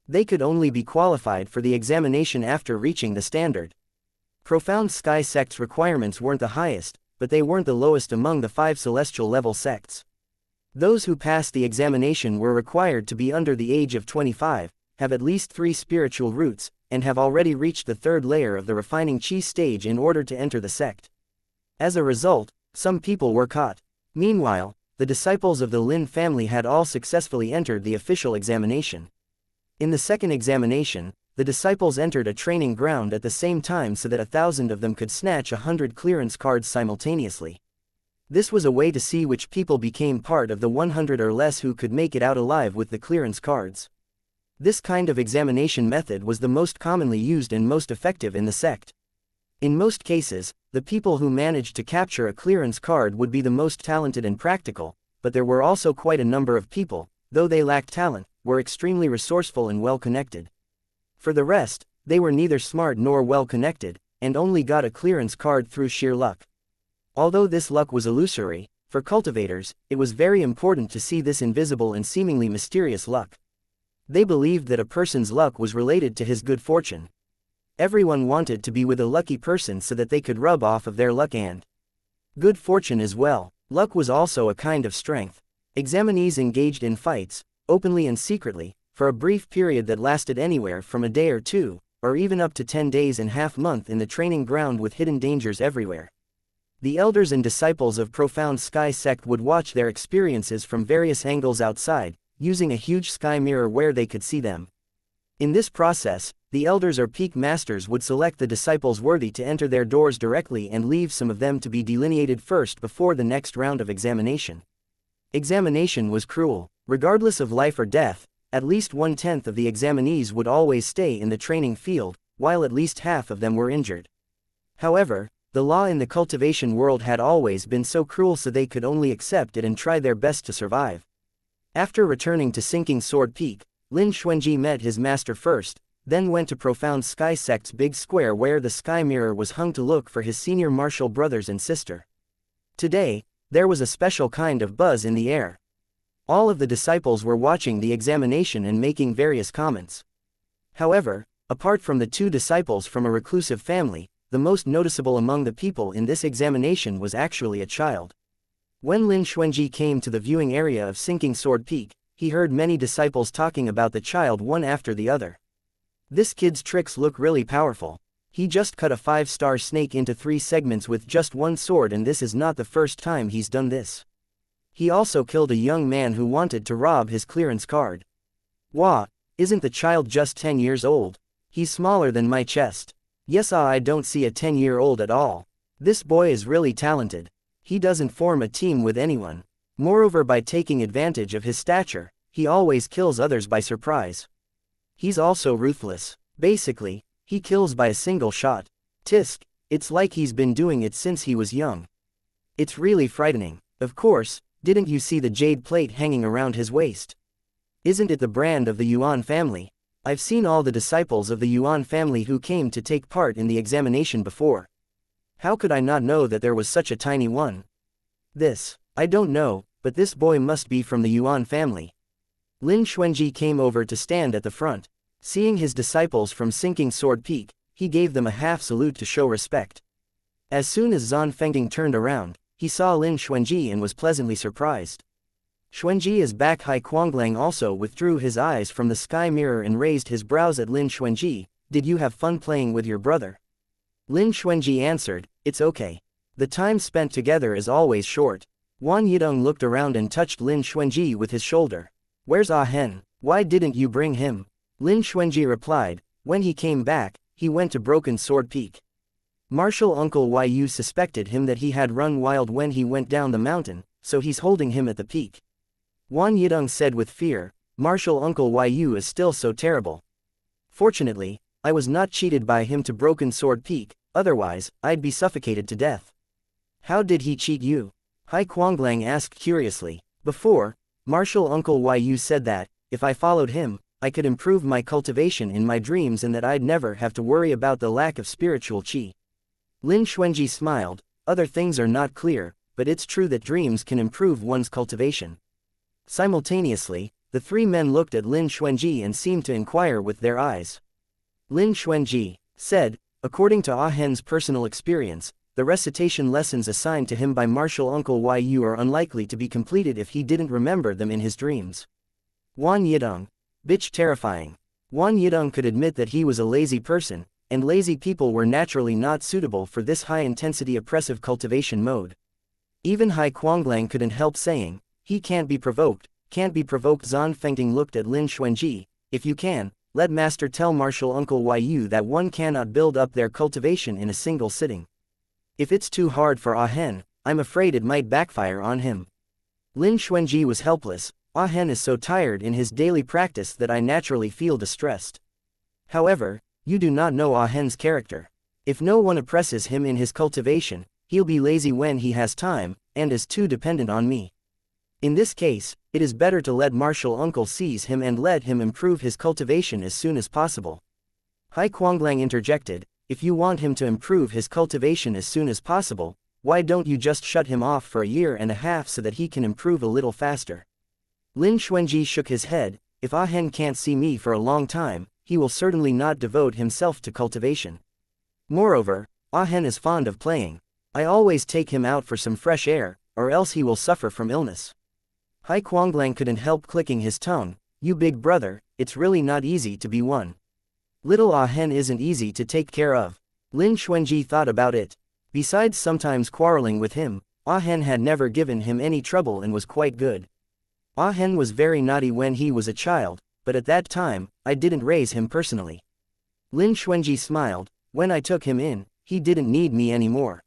They could only be qualified for the examination after reaching the standard. Profound Sky Sect's requirements weren't the highest, but they weren't the lowest among the 5 celestial level sects. Those who passed the examination were required to be under the age of 25, have at least 3 spiritual roots, and have already reached the 3rd layer of the refining chi stage in order to enter the sect. As a result, some people were caught. Meanwhile, the disciples of the Lin family had all successfully entered the official examination. In the second examination, the disciples entered a training ground at the same time so that 1,000 of them could snatch 100 clearance cards simultaneously. This was a way to see which people became part of the 100 or less who could make it out alive with the clearance cards. This kind of examination method was the most commonly used and most effective in the sect. In most cases, the people who managed to capture a clearance card would be the most talented and practical, but there were also quite a number of people, though they lacked talent, were extremely resourceful and well-connected. For the rest, they were neither smart nor well-connected, and only got a clearance card through sheer luck. Although this luck was illusory, for cultivators, it was very important to see this invisible and seemingly mysterious luck. They believed that a person's luck was related to his good fortune. Everyone wanted to be with a lucky person so that they could rub off of their luck and good fortune as well. Luck was also a kind of strength. Examinees engaged in fights, openly and secretly, for a brief period that lasted anywhere from a day or 2, or even up to 10 days and half-month in the training ground with hidden dangers everywhere. The elders and disciples of Profound Sky Sect would watch their experiences from various angles outside, using a huge sky mirror where they could see them. In this process, the elders or peak masters would select the disciples worthy to enter their doors directly and leave some of them to be delineated first before the next round of examination. Examination was cruel. Regardless of life or death, at least 1/10 of the examinees would always stay in the training field, while at least half of them were injured. However, the law in the cultivation world had always been so cruel, so they could only accept it and try their best to survive. After returning to Sinking Sword Peak, Lin Xuanji met his master first, then went to Profound Sky Sect's big square where the sky mirror was hung to look for his senior martial brothers and sister. Today, there was a special kind of buzz in the air. All of the disciples were watching the examination and making various comments. However, apart from the 2 disciples from a reclusive family, the most noticeable among the people in this examination was actually a child. When Lin Xuanji came to the viewing area of Sinking Sword Peak, he heard many disciples talking about the child one after the other. This kid's tricks look really powerful. He just cut a 5-star snake into 3 segments with just one sword, and this is not the first time he's done this. He also killed a young man who wanted to rob his clearance card. Wah, isn't the child just 10 years old? He's smaller than my chest. Yes, I don't see a 10-year-old at all. This boy is really talented. He doesn't form a team with anyone. Moreover, by taking advantage of his stature, he always kills others by surprise. He's also ruthless. Basically, he kills by a single shot. Tisk, it's like he's been doing it since he was young. It's really frightening. Of course, didn't you see the jade plate hanging around his waist? Isn't it the brand of the Yuan family? I've seen all the disciples of the Yuan family who came to take part in the examination before. How could I not know that there was such a tiny one? I don't know, but this boy must be from the Yuan family. Lin Xuanji came over to stand at the front. Seeing his disciples from Sinking Sword Peak, he gave them a half salute to show respect. As soon as Zan Fengting turned around, he saw Lin Xuanji and was pleasantly surprised. Xuanji is back. Hai Kuanglang also withdrew his eyes from the sky mirror and raised his brows at Lin Xuanji. Did you have fun playing with your brother? Lin Xuanji answered, it's okay. The time spent together is always short. Wan Yidong looked around and touched Lin Xuanji with his shoulder. Where's Ah Hen? Why didn't you bring him? Lin Xuanji replied, when he came back, he went to Broken Sword Peak. Martial Uncle Yu suspected him that he had run wild when he went down the mountain, so he's holding him at the peak. Wan Yidong said with fear, Martial Uncle Yu is still so terrible. Fortunately, I was not cheated by him to Broken Sword Peak, otherwise, I'd be suffocated to death. How did he cheat you? Hai Kuanglang asked curiously. Before, Martial Uncle Yu said that, if I followed him, I could improve my cultivation in my dreams and that I'd never have to worry about the lack of spiritual qi. Lin Xuanji smiled, other things are not clear, but it's true that dreams can improve one's cultivation. Simultaneously, the 3 men looked at Lin Xuanji and seemed to inquire with their eyes. Lin Xuanji said, according to Ah Hen's personal experience, the recitation lessons assigned to him by Martial Uncle Yu are unlikely to be completed if he didn't remember them in his dreams. Wan Yidong. Bitch, terrifying. Wan Yidong could admit that he was a lazy person, and lazy people were naturally not suitable for this high-intensity oppressive cultivation mode. Even Hai Kuanglang couldn't help saying, he can't be provoked, can't be provoked. Zan Fengting looked at Lin Xuanji, if you can, let Master tell Martial Uncle Yu that one cannot build up their cultivation in a single sitting. If it's too hard for Ah Hen, I'm afraid it might backfire on him. Lin Xuanji was helpless. Ah Hen is so tired in his daily practice that I naturally feel distressed. However, you do not know Ah Hen's character. If no one oppresses him in his cultivation, he'll be lazy when he has time, and is too dependent on me. In this case, it is better to let Martial Uncle seize him and let him improve his cultivation as soon as possible. Hai Kuanglang interjected, if you want him to improve his cultivation as soon as possible, why don't you just shut him off for a year and a half so that he can improve a little faster? Lin Xuanji shook his head, if Ah Hen can't see me for a long time, he will certainly not devote himself to cultivation. Moreover, Ah Hen is fond of playing. I always take him out for some fresh air, or else he will suffer from illness. Hai Kuanglang couldn't help clicking his tongue, you big brother, it's really not easy to be one. Little Ah Hen isn't easy to take care of. Lin Xuanji thought about it. Besides sometimes quarreling with him, Ah Hen had never given him any trouble and was quite good. Ah Hen was very naughty when he was a child, but at that time, I didn't raise him personally. Lin Xuanji smiled, when I took him in, he didn't need me anymore.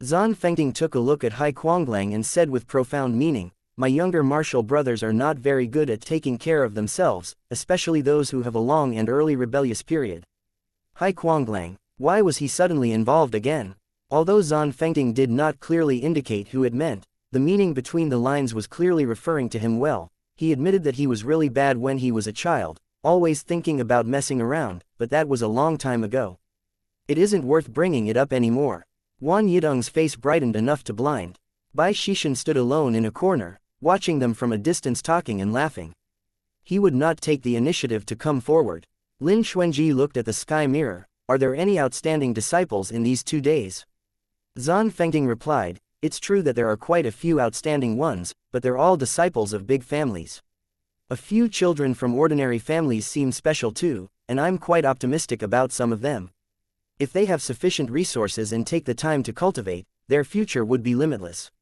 Zan Fengting took a look at Hai Kuanglang and said with profound meaning, my younger martial brothers are not very good at taking care of themselves, especially those who have a long and early rebellious period. Hai Kuanglang, why was he suddenly involved again? Although Zan Fengting did not clearly indicate who it meant, the meaning between the lines was clearly referring to him well. He admitted that he was really bad when he was a child, always thinking about messing around, but that was a long time ago. It isn't worth bringing it up anymore. Wan Yidong's face brightened enough to blind. Bai Shishan stood alone in a corner, watching them from a distance talking and laughing. He would not take the initiative to come forward. Lin Xuanji looked at the sky mirror, are there any outstanding disciples in these 2 days? Zan Fengting replied, it's true that there are quite a few outstanding ones, but they're all disciples of big families. A few children from ordinary families seem special too, and I'm quite optimistic about some of them. If they have sufficient resources and take the time to cultivate, their future would be limitless.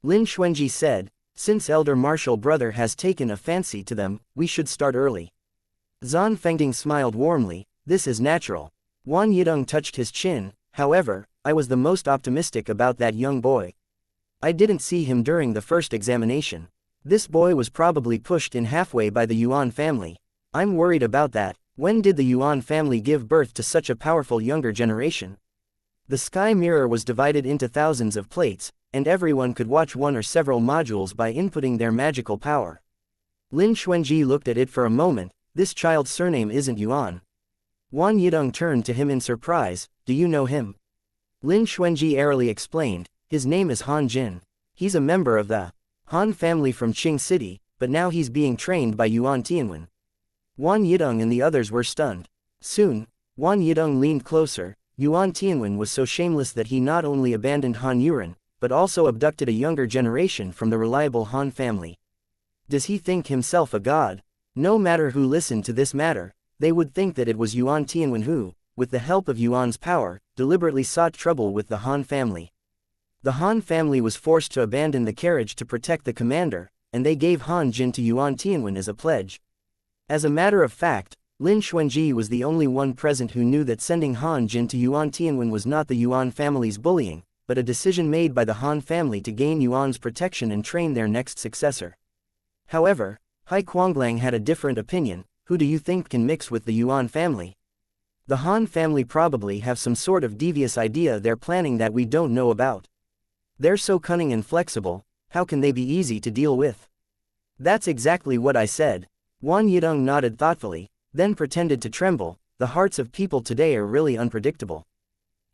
Lin Xuanji said, since elder martial brother has taken a fancy to them, we should start early. Zan Fengding smiled warmly, this is natural. Wan Yidong touched his chin, however, I was the most optimistic about that young boy. I didn't see him during the first examination. This boy was probably pushed in halfway by the Yuan family. I'm worried about that. When did the Yuan family give birth to such a powerful younger generation? The sky mirror was divided into thousands of plates, and everyone could watch one or several modules by inputting their magical power. Lin Xuanji looked at it for a moment. This child's surname isn't Yuan. Wan Yidong turned to him in surprise, do you know him? Lin Xuanji airily explained, his name is Han Jin. He's a member of the Han family from Qing City, but now he's being trained by Yuan Tianwen. Wan Yidong and the others were stunned. Soon, Wan Yidong leaned closer. Yuan Tianwen was so shameless that he not only abandoned Han Yuren, but also abducted a younger generation from the reliable Han family. Does he think himself a god? No matter who listened to this matter, they would think that it was Yuan Tianwen who, with the help of Yuan's power, deliberately sought trouble with the Han family. The Han family was forced to abandon the carriage to protect the commander, and they gave Han Jin to Yuan Tianwen as a pledge. As a matter of fact, Lin Xuanji was the only one present who knew that sending Han Jin to Yuan Tianwen was not the Yuan family's bullying, but a decision made by the Han family to gain Yuan's protection and train their next successor. However, Hai Kuanglang had a different opinion. Who do you think can mix with the Yuan family? The Han family probably have some sort of devious idea they're planning that we don't know about. They're so cunning and flexible, how can they be easy to deal with? That's exactly what I said. Wan Yidong nodded thoughtfully, then pretended to tremble. The hearts of people today are really unpredictable.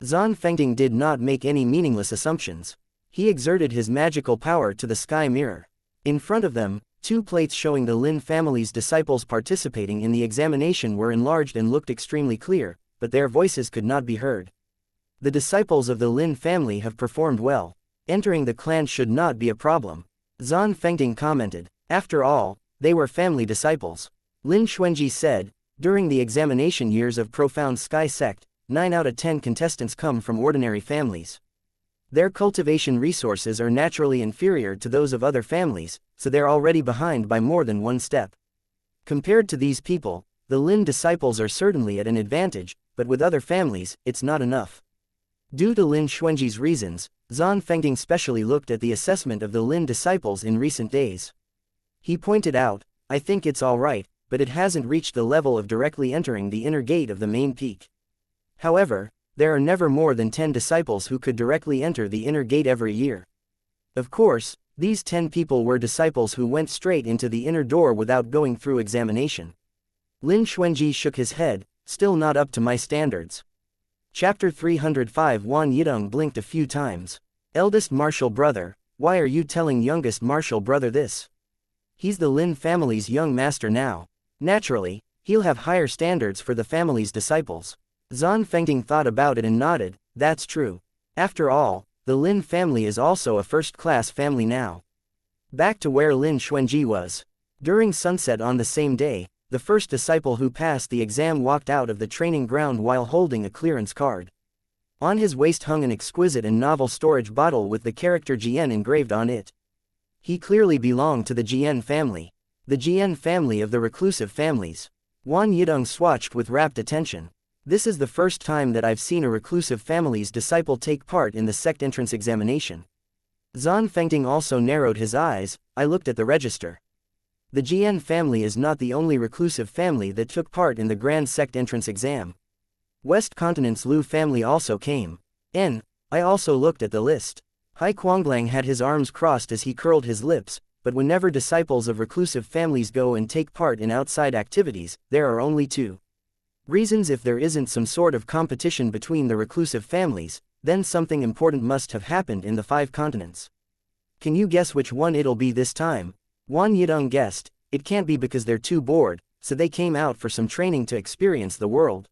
Zan Fengding did not make any meaningless assumptions. He exerted his magical power to the sky mirror. In front of them, 2 plates showing the Lin family's disciples participating in the examination were enlarged and looked extremely clear, but their voices could not be heard. The disciples of the Lin family have performed well. Entering the clan should not be a problem. Zan Fengding commented. After all, they were family disciples. Lin Xuanji said, during the examination years of Profound Sky Sect, 9 out of 10 contestants come from ordinary families. Their cultivation resources are naturally inferior to those of other families, so they're already behind by more than one step. Compared to these people, the Lin disciples are certainly at an advantage, but with other families, it's not enough. Due to Lin Xuanji's reasons, Zan Fengding specially looked at the assessment of the Lin disciples in recent days. He pointed out, I think it's alright, but it hasn't reached the level of directly entering the inner gate of the main peak. However, there are never more than 10 disciples who could directly enter the inner gate every year. Of course, these 10 people were disciples who went straight into the inner door without going through examination. Lin Xuanji shook his head, still not up to my standards. Chapter 305 Wan Yidong blinked a few times. Eldest martial brother, why are you telling youngest martial brother this? He's the Lin family's young master now. Naturally, he'll have higher standards for the family's disciples. Zan Fengding thought about it and nodded, that's true. After all, the Lin family is also a first-class family now. Back to where Lin Xuanji was. During sunset on the same day, the first disciple who passed the exam walked out of the training ground while holding a clearance card. On his waist hung an exquisite and novel storage bottle with the character Jian engraved on it. He clearly belonged to the Jian family. The Jian family of the reclusive families. Wan Yidong swatched with rapt attention. This is the first time that I've seen a reclusive family's disciple take part in the sect entrance examination. Zan Fengding also narrowed his eyes. I looked at the register. The Jian family is not the only reclusive family that took part in the grand sect entrance exam. West Continent's Lu family also came. I also looked at the list. Hai Kuanglang had his arms crossed as he curled his lips, but whenever disciples of reclusive families go and take part in outside activities, there are only 2 reasons. If there isn't some sort of competition between the reclusive families, then something important must have happened in the 5 continents. Can you guess which one it'll be this time? Wan Yidong guessed, it can't be because they're too bored, so they came out for some training to experience the world.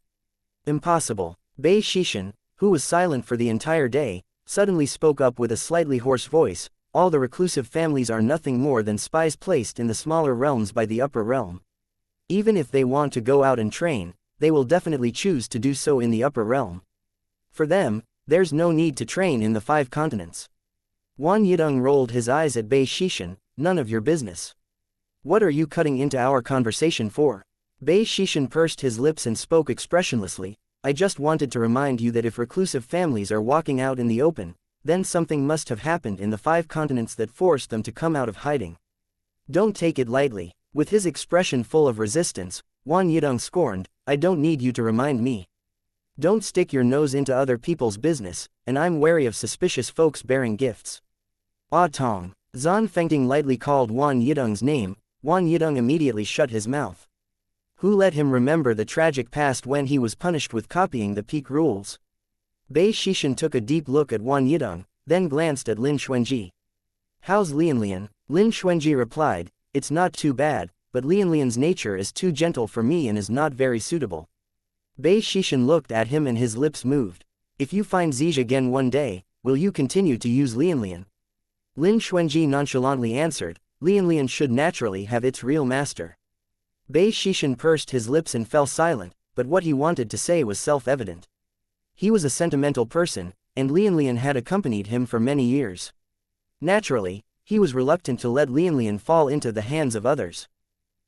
Impossible. Bei Shishan, who was silent for the entire day, suddenly spoke up with a slightly hoarse voice. all the reclusive families are nothing more than spies placed in the smaller realms by the upper realm. Even if they want to go out and train, they will definitely choose to do so in the upper realm. For them, there's no need to train in the 5 continents. Wan Yidong rolled his eyes at Bei Shishin. None of your business. What are you cutting into our conversation for? Bei Shishin pursed his lips and spoke expressionlessly. I just wanted to remind you that if reclusive families are walking out in the open, then something must have happened in the 5 continents that forced them to come out of hiding. Don't take it lightly. With his expression full of resistance, Wan Yidong scorned, I don't need you to remind me. Don't stick your nose into other people's business, and I'm wary of suspicious folks bearing gifts. Ah Tong. Zan Fengting lightly called Wan Yidong's name. Wan Yidong immediately shut his mouth. Who let him remember the tragic past when he was punished with copying the peak rules? Bei Shishin took a deep look at Wan Yidong, then glanced at Lin Xuanji. How's Lianlian? Lin Xuanji replied, it's not too bad, but Lianlian's nature is too gentle for me and is not very suitable. Bei Shishin looked at him and his lips moved. If you find Zij again one day, will you continue to use Lianlian? Lin Xuanji nonchalantly answered, Lianlian should naturally have its real master. Bei Shishin pursed his lips and fell silent, but what he wanted to say was self-evident. He was a sentimental person, and Lianlian had accompanied him for many years. Naturally, he was reluctant to let Lianlian fall into the hands of others.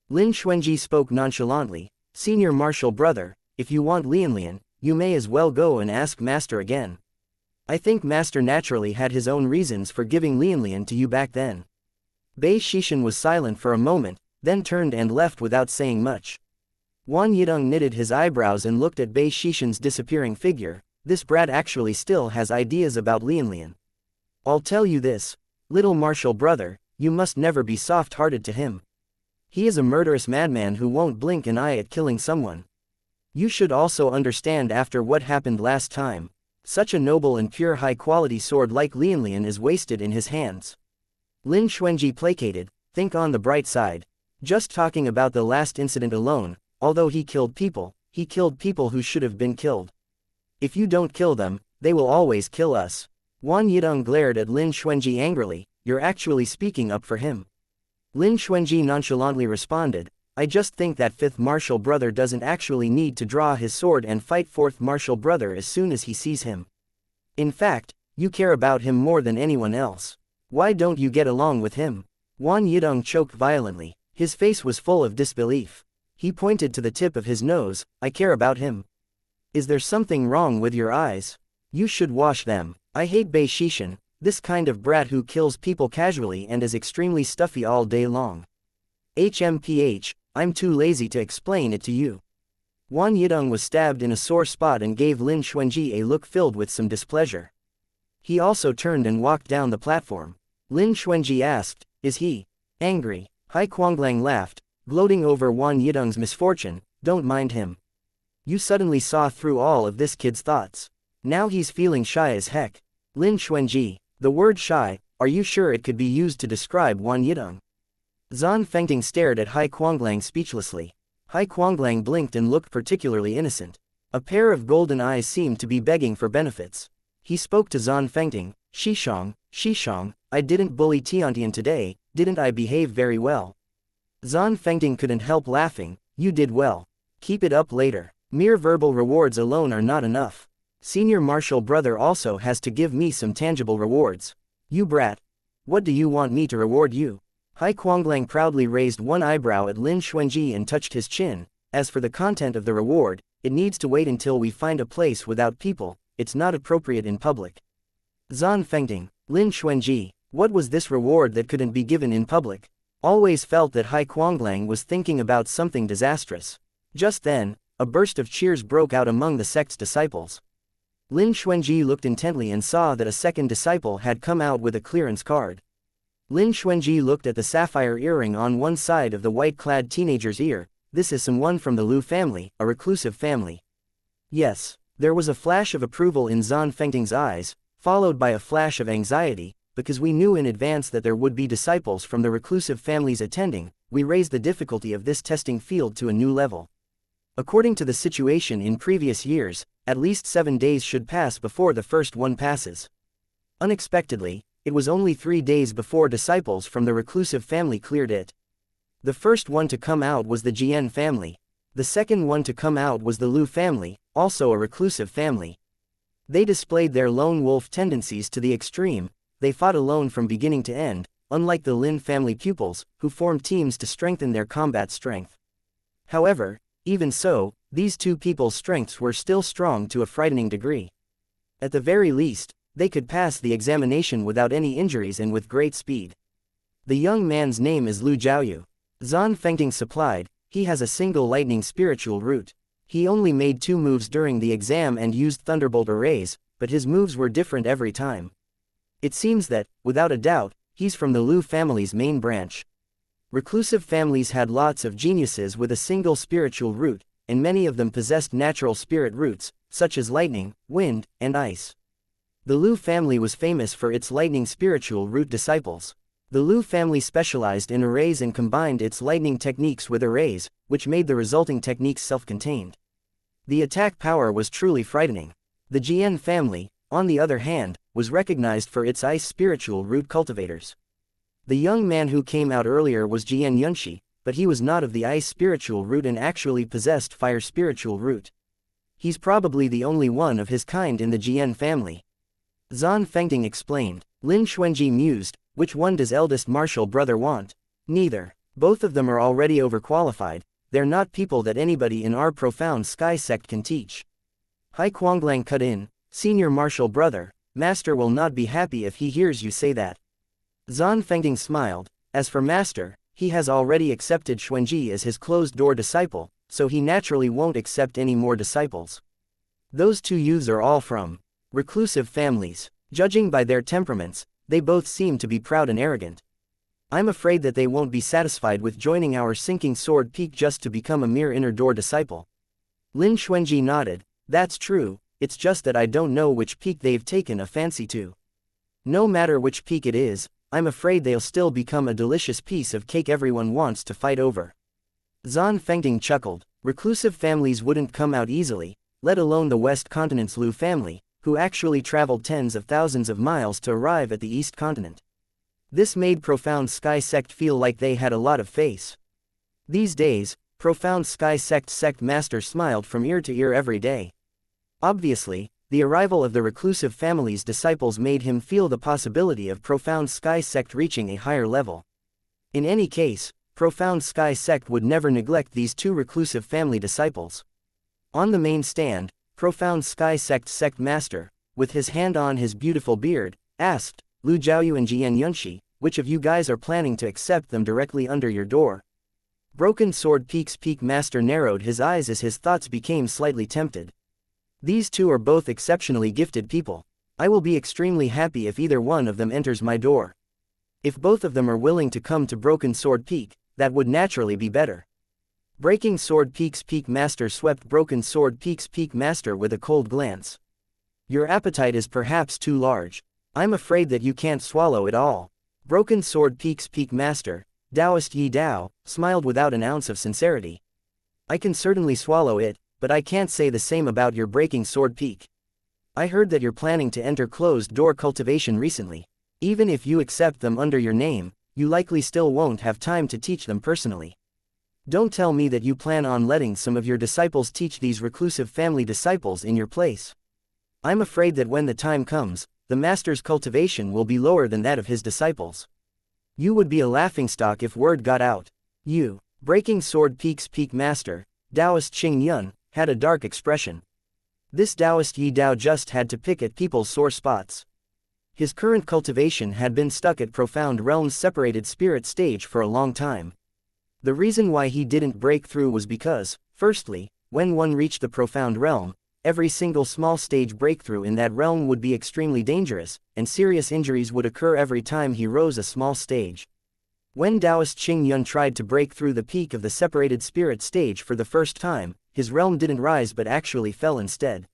Lin Xuanji spoke nonchalantly, Senior Martial Brother, if you want Lianlian, you may as well go and ask Master again. I think Master naturally had his own reasons for giving Lianlian to you back then. Bei Shishin was silent for a moment, then turned and left without saying much. Wan Yidong knitted his eyebrows and looked at Bei Shishin's disappearing figure. This brat actually still has ideas about Lianlian. I'll tell you this, little martial brother, you must never be soft-hearted to him. He is a murderous madman who won't blink an eye at killing someone. You should also understand after what happened last time, such a noble and pure high-quality sword like Lianlian is wasted in his hands. Lin Xuanji placated, think on the bright side. Just talking about the last incident alone, although he killed people who should have been killed. If you don't kill them, they will always kill us. Wan Yidong glared at Lin Xuanji angrily, you're actually speaking up for him. Lin Xuanji nonchalantly responded, I just think that 5th Martial Brother doesn't actually need to draw his sword and fight 4th Martial Brother as soon as he sees him. In fact, you care about him more than anyone else. Why don't you get along with him? Wan Yidong choked violently, his face was full of disbelief. He pointed to the tip of his nose, I care about him. Is there something wrong with your eyes? You should wash them. I hate Bei Shishin, this kind of brat who kills people casually and is extremely stuffy all day long. HMPH, I'm too lazy to explain it to you. Wan Yidong was stabbed in a sore spot and gave Lin Xuanji a look filled with some displeasure. He also turned and walked down the platform. Lin Xuanji asked, is he angry? Hai Kuanglang laughed, gloating over Wan Yidong's misfortune, don't mind him. You suddenly saw through all of this kid's thoughts. Now he's feeling shy as heck. Lin Xuanji, the word shy, are you sure it could be used to describe Wan Yidong? Zan Fengting stared at Hai Kuanglang speechlessly. Hai Kuanglang blinked and looked particularly innocent. A pair of golden eyes seemed to be begging for benefits. He spoke to Zan Fengting, Shishong, I didn't bully Tiantian today, didn't I behave very well? Zan Fengting couldn't help laughing, you did well. Keep it up later. Mere verbal rewards alone are not enough. Senior Martial Brother also has to give me some tangible rewards. You brat. What do you want me to reward you? Hai Kuanglang proudly raised one eyebrow at Lin Xuanji and touched his chin. As for the content of the reward, it needs to wait until we find a place without people, it's not appropriate in public. Zan Fengting, Lin Xuanji, what was this reward that couldn't be given in public? Always felt that Hai Kuanglang was thinking about something disastrous. Just then, a burst of cheers broke out among the sect's disciples. Lin Xuanji looked intently and saw that a second disciple had come out with a clearance card. Lin Xuanji looked at the sapphire earring on one side of the white-clad teenager's ear. This is someone from the Lu family, a reclusive family. Yes, there was a flash of approval in Zan Fengting's eyes, followed by a flash of anxiety, because we knew in advance that there would be disciples from the reclusive families attending. We raised the difficulty of this testing field to a new level. According to the situation in previous years, at least 7 days should pass before the first one passes. Unexpectedly, It was only 3 days before disciples from the reclusive family cleared it. The first one to come out was the Jian family. The second one to come out was the Liu family, also a reclusive family. They displayed their lone wolf tendencies to the extreme. They fought alone from beginning to end, unlike the Lin family pupils, who formed teams to strengthen their combat strength. However, even so, these two people's strengths were still strong to a frightening degree. At the very least, they could pass the examination without any injuries and with great speed. The young man's name is Lu Jiaoyu. Zan Fengting supplied, he has a single lightning spiritual root. He only made 2 moves during the exam and used thunderbolt arrays, but his moves were different every time. It seems that, without a doubt, he's from the Liu family's main branch. Reclusive families had lots of geniuses with a single spiritual root, and many of them possessed natural spirit roots, such as lightning, wind, and ice. The Liu family was famous for its lightning spiritual root disciples. The Liu family specialized in arrays and combined its lightning techniques with arrays, which made the resulting techniques self-contained. The attack power was truly frightening. The Jian family, on the other hand, was recognized for its ice spiritual root cultivators. The young man who came out earlier was Jian Yunshi, but he was not of the ice spiritual root and actually possessed fire spiritual root. He's probably the only one of his kind in the Jian family. Zan Fengting explained. Lin Xuanji mused, which one does eldest martial brother want? Neither. Both of them are already overqualified. They're not people that anybody in our profound sky sect can teach. Hai Kuanglang cut in, senior martial brother, master will not be happy if he hears you say that. Zan Fengting smiled. As for master, he has already accepted Xuanji as his closed-door disciple, so he naturally won't accept any more disciples. Those 2 youths are all from reclusive families. Judging by their temperaments, they both seem to be proud and arrogant. I'm afraid that they won't be satisfied with joining our sinking sword peak just to become a mere inner door disciple. Lin Xuanji nodded. That's true, it's just that I don't know which peak they've taken a fancy to. No matter which peak it is, I'm afraid they'll still become a delicious piece of cake everyone wants to fight over. Zan Fengting chuckled. Reclusive families wouldn't come out easily, let alone the West Continent's Liu family, who actually traveled tens of thousands of miles to arrive at the East Continent. This made Profound Sky Sect feel like they had a lot of face. These days, Profound Sky Sect master smiled from ear to ear every day. Obviously, the arrival of the reclusive family's disciples made him feel the possibility of Profound Sky Sect reaching a higher level. In any case, Profound Sky Sect would never neglect these 2 reclusive family disciples. On the main stand, Profound Sky Sect master, with his hand on his beautiful beard, asked, Lu Jiaoyu and Jian Yunshi, which of you guys are planning to accept them directly under your door? Broken Sword Peak's peak master narrowed his eyes as his thoughts became slightly tempted. These 2 are both exceptionally gifted people. I will be extremely happy if either one of them enters my door. If both of them are willing to come to Broken Sword Peak, that would naturally be better. Breaking Sword Peak's peak master swept Broken Sword Peak's peak master with a cold glance. Your appetite is perhaps too large. I'm afraid that you can't swallow it all. Broken Sword Peak's peak master, Taoist Yi Dao, smiled without an ounce of sincerity. I can certainly swallow it, but I can't say the same about your Breaking Sword Peak. I heard that you're planning to enter closed-door cultivation recently. Even if you accept them under your name, you likely still won't have time to teach them personally. Don't tell me that you plan on letting some of your disciples teach these reclusive family disciples in your place. I'm afraid that when the time comes, the master's cultivation will be lower than that of his disciples. You would be a laughingstock if word got out. You, Breaking Sword Peak's peak master, Taoist Qing Yun, had a dark expression. This Taoist Yi Dao just had to pick at people's sore spots. His current cultivation had been stuck at Profound Realm's separated spirit stage for a long time. The reason why he didn't break through was because, firstly, when one reached the Profound Realm, every single small stage breakthrough in that realm would be extremely dangerous, and serious injuries would occur every time he rose a small stage. When Taoist Qing Yun tried to break through the peak of the separated spirit stage for the first time, his realm didn't rise but actually fell instead.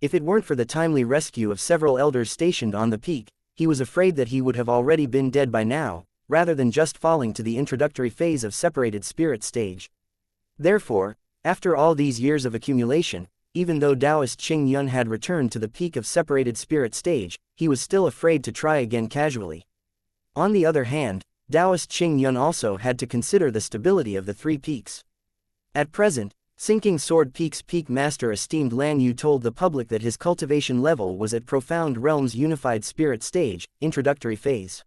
If it weren't for the timely rescue of several elders stationed on the peak, he was afraid that he would have already been dead by now, rather than just falling to the introductory phase of separated spirit stage. Therefore, after all these years of accumulation, even though Taoist Qing Yun had returned to the peak of separated spirit stage, he was still afraid to try again casually. On the other hand, Taoist Qing Yun also had to consider the stability of the three peaks. At present, Sinking Sword Peak's peak master esteemed Lan Yu told the public that his cultivation level was at Profound Realms Unified Spirit Stage, introductory phase.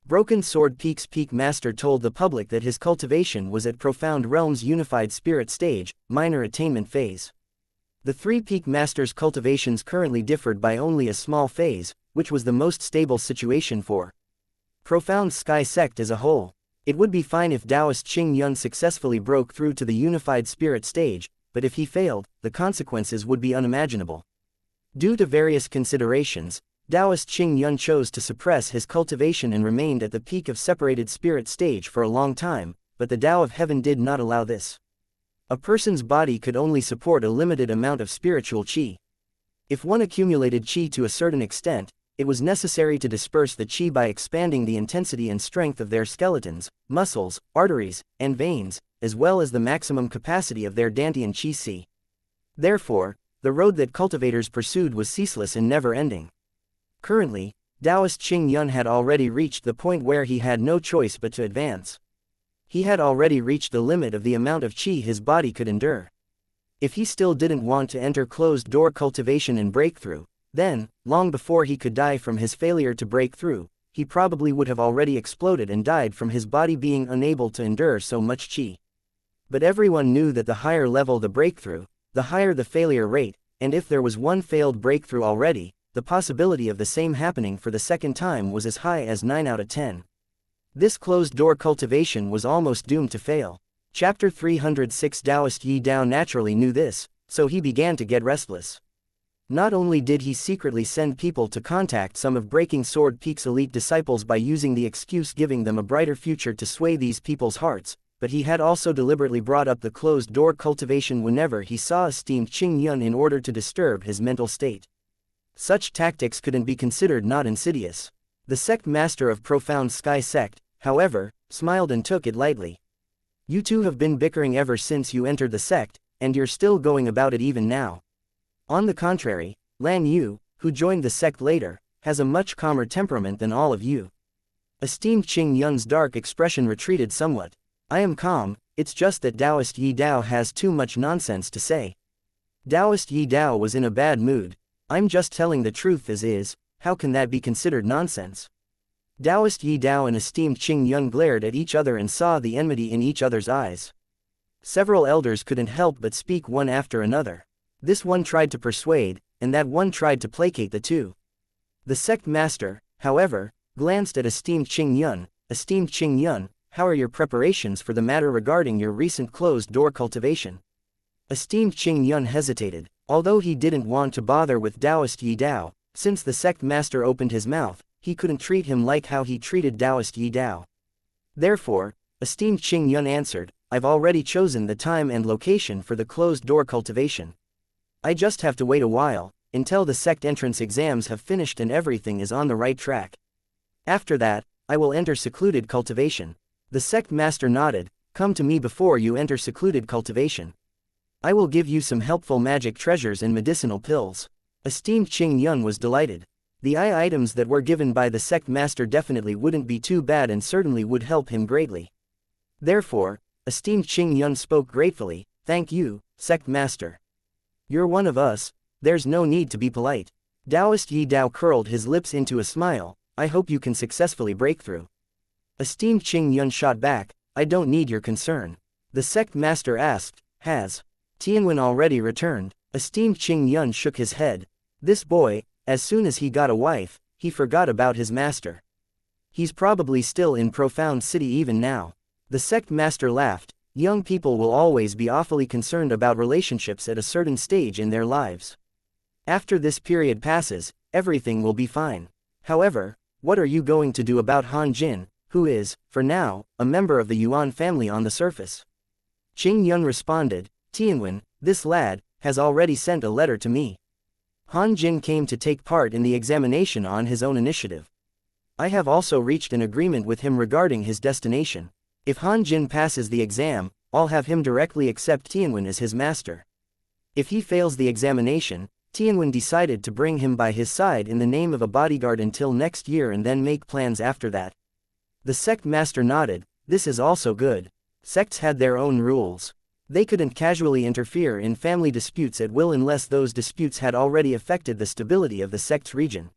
Broken Sword Peak's peak master told the public that his cultivation was at Profound Realms Unified Spirit Stage, minor attainment phase. The three peak masters' cultivations currently differed by only a small phase, which was the most stable situation for Profound Sky Sect as a whole. It would be fine if Taoist Qing Yun successfully broke through to the unified spirit stage, but if he failed, the consequences would be unimaginable. Due to various considerations, Taoist Qing Yun chose to suppress his cultivation and remained at the peak of separated spirit stage for a long time, but the Tao of Heaven did not allow this. A person's body could only support a limited amount of spiritual qi. If one accumulated qi to a certain extent, it was necessary to disperse the qi by expanding the intensity and strength of their skeletons, muscles, arteries, and veins, as well as the maximum capacity of their Dantian qi si. Therefore, the road that cultivators pursued was ceaseless and never-ending. Currently, Taoist Qing Yun had already reached the point where he had no choice but to advance. He had already reached the limit of the amount of qi his body could endure. If he still didn't want to enter closed-door cultivation and breakthrough, then, long before he could die from his failure to break through, he probably would have already exploded and died from his body being unable to endure so much qi. But everyone knew that the higher level the breakthrough, the higher the failure rate, and if there was one failed breakthrough already, the possibility of the same happening for the second time was as high as 9 out of 10. This closed-door cultivation was almost doomed to fail. Chapter 306. Taoist Yi Dao naturally knew this, so he began to get restless. Not only did he secretly send people to contact some of Breaking Sword Peak's elite disciples by using the excuse giving them a brighter future to sway these people's hearts, but he had also deliberately brought up the closed-door cultivation whenever he saw esteemed Qing Yun in order to disturb his mental state. Such tactics couldn't be considered not insidious. The sect master of Profound Sky Sect, however, smiled and took it lightly. You two have been bickering ever since you entered the sect, and you're still going about it even now. On the contrary, Lan Yu, who joined the sect later, has a much calmer temperament than all of you. Esteemed Qing Yun's dark expression retreated somewhat. I am calm, it's just that Taoist Yi Dao has too much nonsense to say. Taoist Yi Dao was in a bad mood. I'm just telling the truth as is, how can that be considered nonsense? Taoist Yi Dao and esteemed Qing Yun glared at each other and saw the enmity in each other's eyes. Several elders couldn't help but speak one after another. This one tried to persuade, and that one tried to placate the two. The sect master, however, glanced at esteemed Qing Yun. Esteemed Qing Yun, how are your preparations for the matter regarding your recent closed-door cultivation? Esteemed Qing Yun hesitated, although he didn't want to bother with Taoist Yi Dao. Since the sect master opened his mouth, he couldn't treat him like how he treated Taoist Yi Dao. Therefore, esteemed Qing Yun answered, I've already chosen the time and location for the closed-door cultivation. I just have to wait a while, until the sect entrance exams have finished and everything is on the right track. After that, I will enter secluded cultivation. The sect master nodded, come to me before you enter secluded cultivation. I will give you some helpful magic treasures and medicinal pills. Esteemed Qing Yun was delighted. The items that were given by the sect master definitely wouldn't be too bad and certainly would help him greatly. Therefore, esteemed Qing Yun spoke gratefully, thank you, sect master. You're one of us, there's no need to be polite. Taoist Yi Dao curled his lips into a smile, I hope you can successfully break through. Esteemed Qing Yun shot back, I don't need your concern. The sect master asked, has Tianwen already returned? Esteemed Qing Yun shook his head. This boy, as soon as he got a wife, he forgot about his master. He's probably still in Profound City even now. The sect master laughed. Young people will always be awfully concerned about relationships at a certain stage in their lives. After this period passes, everything will be fine. However, what are you going to do about Han Jin, who is, for now, a member of the Yuan family on the surface? Qing Yun responded, Tianwen, this lad, has already sent a letter to me. Han Jin came to take part in the examination on his own initiative. I have also reached an agreement with him regarding his destination. If Han Jin passes the exam, I'll have him directly accept Tianwen as his master. If he fails the examination, Tianwen decided to bring him by his side in the name of a bodyguard until next year and then make plans after that. The sect master nodded. This is also good. Sects had their own rules. They couldn't casually interfere in family disputes at will unless those disputes had already affected the stability of the sect's region.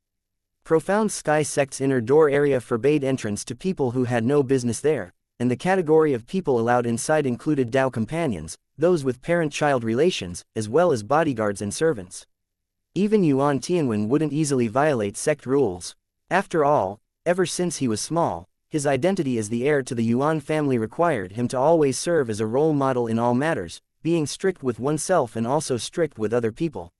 Profound Sky Sect's inner door area forbade entrance to people who had no business there, and the category of people allowed inside included Dao companions, those with parent-child relations, as well as bodyguards and servants. Even Yuan Tianwen wouldn't easily violate sect rules. After all, ever since he was small, his identity as the heir to the Yuan family required him to always serve as a role model in all matters, being strict with oneself and also strict with other people.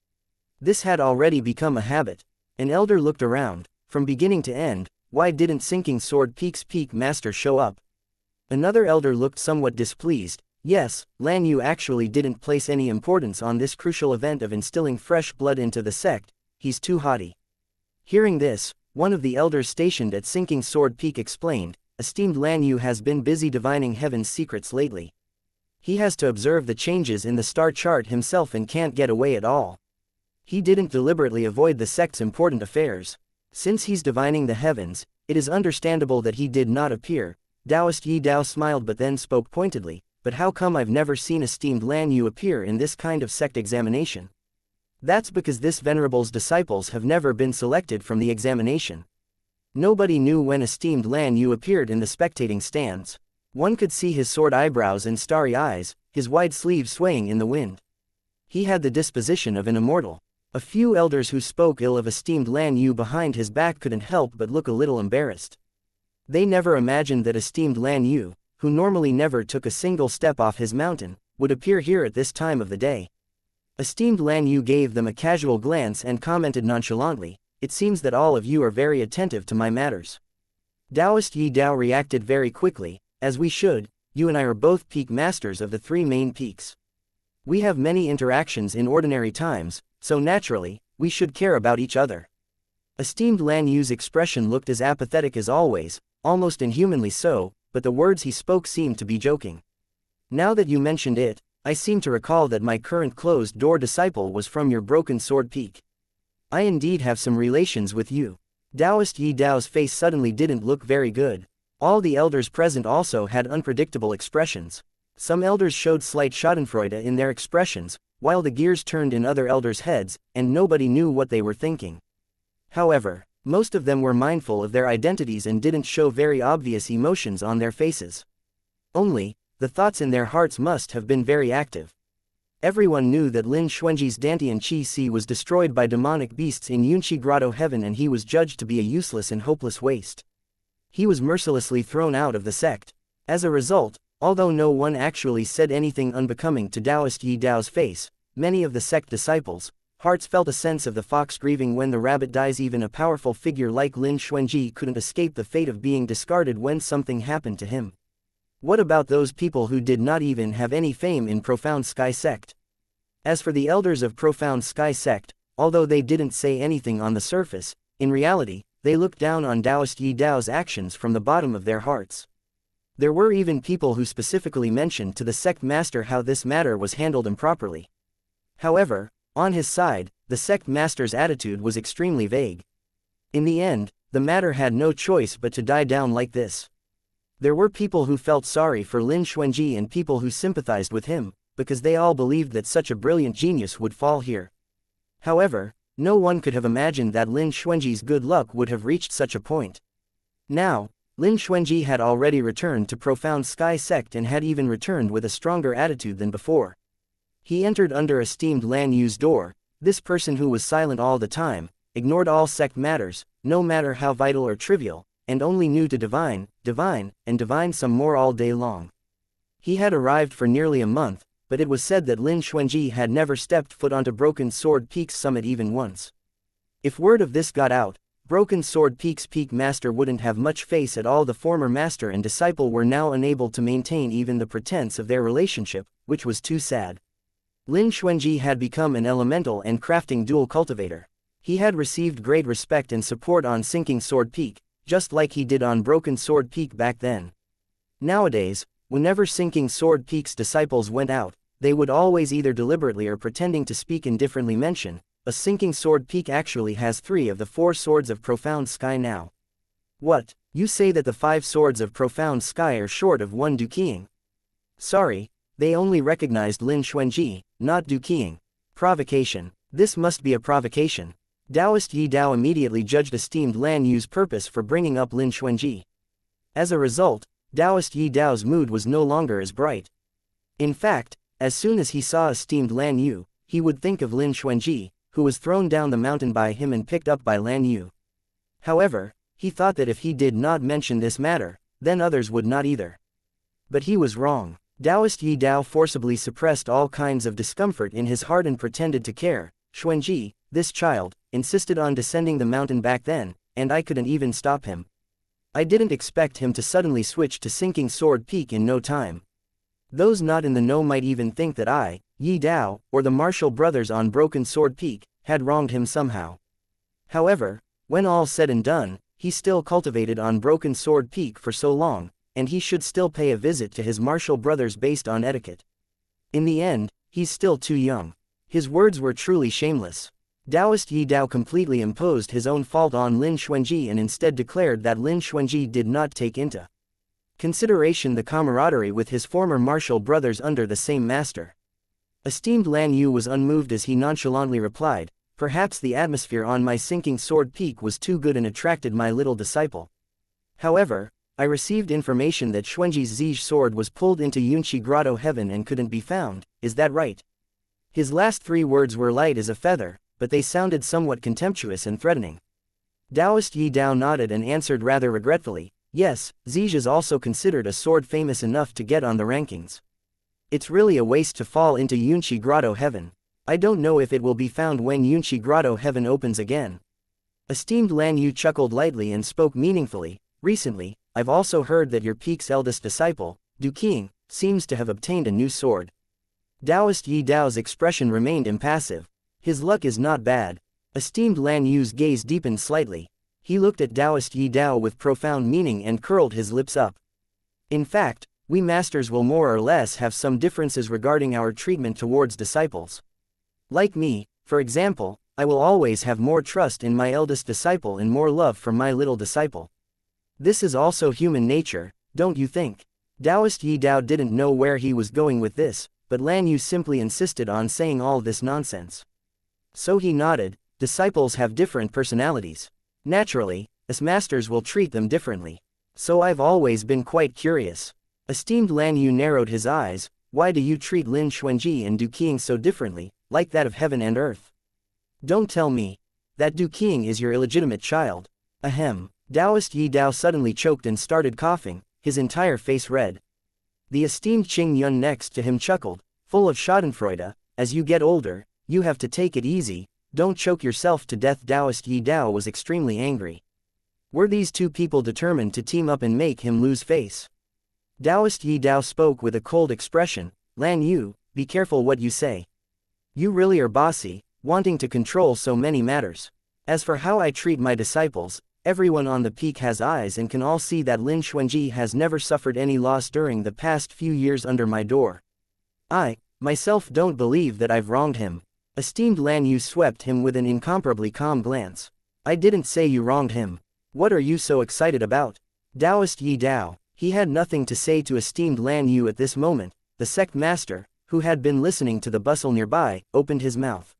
This had already become a habit. An elder looked around. From beginning to end, why didn't Sinking Sword Peak's peak master show up? Another elder looked somewhat displeased. Yes, Lan Yu actually didn't place any importance on this crucial event of instilling fresh blood into the sect. He's too haughty. Hearing this, one of the elders stationed at Sinking Sword Peak explained, esteemed Lan Yu has been busy divining heaven's secrets lately. He has to observe the changes in the star chart himself and can't get away at all. He didn't deliberately avoid the sect's important affairs. Since he's divining the heavens, it is understandable that he did not appear. Taoist Yi Dao smiled but then spoke pointedly, but how come I've never seen esteemed Lan Yu appear in this kind of sect examination? That's because this venerable's disciples have never been selected from the examination. Nobody knew when esteemed Lan Yu appeared in the spectating stands. One could see his sword eyebrows and starry eyes, his wide sleeves swaying in the wind. He had the disposition of an immortal. A few elders who spoke ill of esteemed Lan Yu behind his back couldn't help but look a little embarrassed. They never imagined that esteemed Lan Yu, who normally never took a single step off his mountain, would appear here at this time of the day. Esteemed Lan Yu gave them a casual glance and commented nonchalantly, "It seems that all of you are very attentive to my matters." Taoist Yi Dao reacted very quickly, "As we should, you and I are both peak masters of the three main peaks. We have many interactions in ordinary times, so naturally, we should care about each other." Esteemed Lan Yu's expression looked as apathetic as always, almost inhumanly so, but the words he spoke seemed to be joking. "Now that you mentioned it, I seem to recall that my current closed-door disciple was from your Broken Sword Peak. I indeed have some relations with you." Taoist Yi Dao's face suddenly didn't look very good. All the elders present also had unpredictable expressions. Some elders showed slight schadenfreude in their expressions, while the gears turned in other elders' heads, and nobody knew what they were thinking. However, most of them were mindful of their identities and didn't show very obvious emotions on their faces. Only, the thoughts in their hearts must have been very active. Everyone knew that Lin Xuanji's Dantian Qi Si was destroyed by demonic beasts in Yunqi Grotto Heaven and he was judged to be a useless and hopeless waste. He was mercilessly thrown out of the sect. As a result, although no one actually said anything unbecoming to Taoist Yi Dao's face, many of the sect disciples' hearts felt a sense of the fox grieving when the rabbit dies. Even a powerful figure like Lin Xuanji couldn't escape the fate of being discarded when something happened to him. What about those people who did not even have any fame in Profound Sky Sect? As for the elders of Profound Sky Sect, although they didn't say anything on the surface, in reality, they looked down on Taoist Yi Dao's actions from the bottom of their hearts. There were even people who specifically mentioned to the sect master how this matter was handled improperly. However, on his side, the sect master's attitude was extremely vague. In the end, the matter had no choice but to die down like this. There were people who felt sorry for Lin Xuanji and people who sympathized with him, because they all believed that such a brilliant genius would fall here. However, no one could have imagined that Lin Xuanji's good luck would have reached such a point. Now, Lin Xuanji had already returned to Profound Sky Sect and had even returned with a stronger attitude than before. He entered under esteemed Lan Yu's door. This person who was silent all the time, ignored all sect matters, no matter how vital or trivial, and only knew to divine, and divine some more all day long. He had arrived for nearly a month, but it was said that Lin Xuanji had never stepped foot onto Broken Sword Peak's summit even once. If word of this got out, Broken Sword Peak's peak master wouldn't have much face at all. The former master and disciple were now unable to maintain even the pretense of their relationship, which was too sad. Lin Xuanji had become an elemental and crafting dual cultivator. He had received great respect and support on Sinking Sword Peak, just like he did on Broken Sword Peak back then. Nowadays, whenever Sinking Sword Peak's disciples went out, they would always either deliberately or pretending to speak indifferently mention, a sinking sword peak actually has 3 of the 4 swords of profound sky now. What, you say that the 5 swords of profound sky are short of 1 Duqiang? Sorry, they only recognized Lin Xuanji, not Duqiang. Provocation. This must be a provocation. Taoist Yi Dao immediately judged esteemed Lan Yu's purpose for bringing up Lin Xuanji. As a result, Taoist Yi Dao's mood was no longer as bright. In fact, as soon as he saw esteemed Lan Yu, he would think of Lin Xuanji, who was thrown down the mountain by him and picked up by Lan Yu. However, he thought that if he did not mention this matter, then others would not either. But he was wrong. Taoist Yi Dao forcibly suppressed all kinds of discomfort in his heart and pretended to care. Xuanji, this child, insisted on descending the mountain back then, and I couldn't even stop him. I didn't expect him to suddenly switch to sinking sword peak in no time. Those not in the know might even think that I, Yi Dao, or the Martial brothers on Broken Sword Peak, had wronged him somehow. However, when all said and done, he still cultivated on Broken Sword Peak for so long, and he should still pay a visit to his Martial brothers based on etiquette. In the end, he's still too young. His words were truly shameless. Taoist Yi Dao completely imposed his own fault on Lin Xuanji and instead declared that Lin Xuanji did not take into consideration the camaraderie with his former martial brothers under the same master. Esteemed Lan Yu was unmoved as he nonchalantly replied, "Perhaps the atmosphere on my sinking sword peak was too good and attracted my little disciple. However, I received information that Xuanji's Zij sword was pulled into Yunqi Grotto Heaven and couldn't be found, is that right?" His last 3 words were light as a feather, but they sounded somewhat contemptuous and threatening. Taoist Yi Dao nodded and answered rather regretfully, "Yes, Zij is also considered a sword famous enough to get on the rankings. It's really a waste to fall into Yunqi Grotto Heaven. I don't know if it will be found when Yunqi Grotto Heaven opens again." Esteemed Lan Yu chuckled lightly and spoke meaningfully, "Recently, I've also heard that your peak's eldest disciple, Duqiang, seems to have obtained a new sword." Taoist Yi Dao's expression remained impassive. His luck is not bad. Esteemed Lan Yu's gaze deepened slightly. He looked at Taoist Yi Dao with profound meaning and curled his lips up. "In fact, we masters will more or less have some differences regarding our treatment towards disciples. Like me, for example, I will always have more trust in my eldest disciple and more love for my little disciple. This is also human nature, don't you think?" Taoist Yi Dao didn't know where he was going with this, but Lan Yu simply insisted on saying all this nonsense. So he nodded. "Disciples have different personalities. Naturally, us masters will treat them differently. So I've always been quite curious." Esteemed Lan Yu narrowed his eyes. "Why do you treat Lin Xuanji and Duqiang so differently, like that of heaven and earth? Don't tell me that Duqiang is your illegitimate child." Ahem. Taoist Yi Dao suddenly choked and started coughing, his entire face red. The esteemed Qing Yun next to him chuckled, full of schadenfreude, "As you get older, you have to take it easy, don't choke yourself to death." Taoist Yi Dao was extremely angry. Were these 2 people determined to team up and make him lose face? Taoist Yi Dao spoke with a cold expression, "Lan Yu, be careful what you say. You really are bossy, wanting to control so many matters. As for how I treat my disciples, everyone on the peak has eyes and can all see that Lin Xuanji has never suffered any loss during the past few years under my door. I, myself don't believe that I've wronged him." Esteemed Lan Yu swept him with an incomparably calm glance. "I didn't say you wronged him. What are you so excited about?" Taoist Yi Dao, he had nothing to say to esteemed Lan Yu at this moment. The sect master, who had been listening to the bustle nearby, opened his mouth.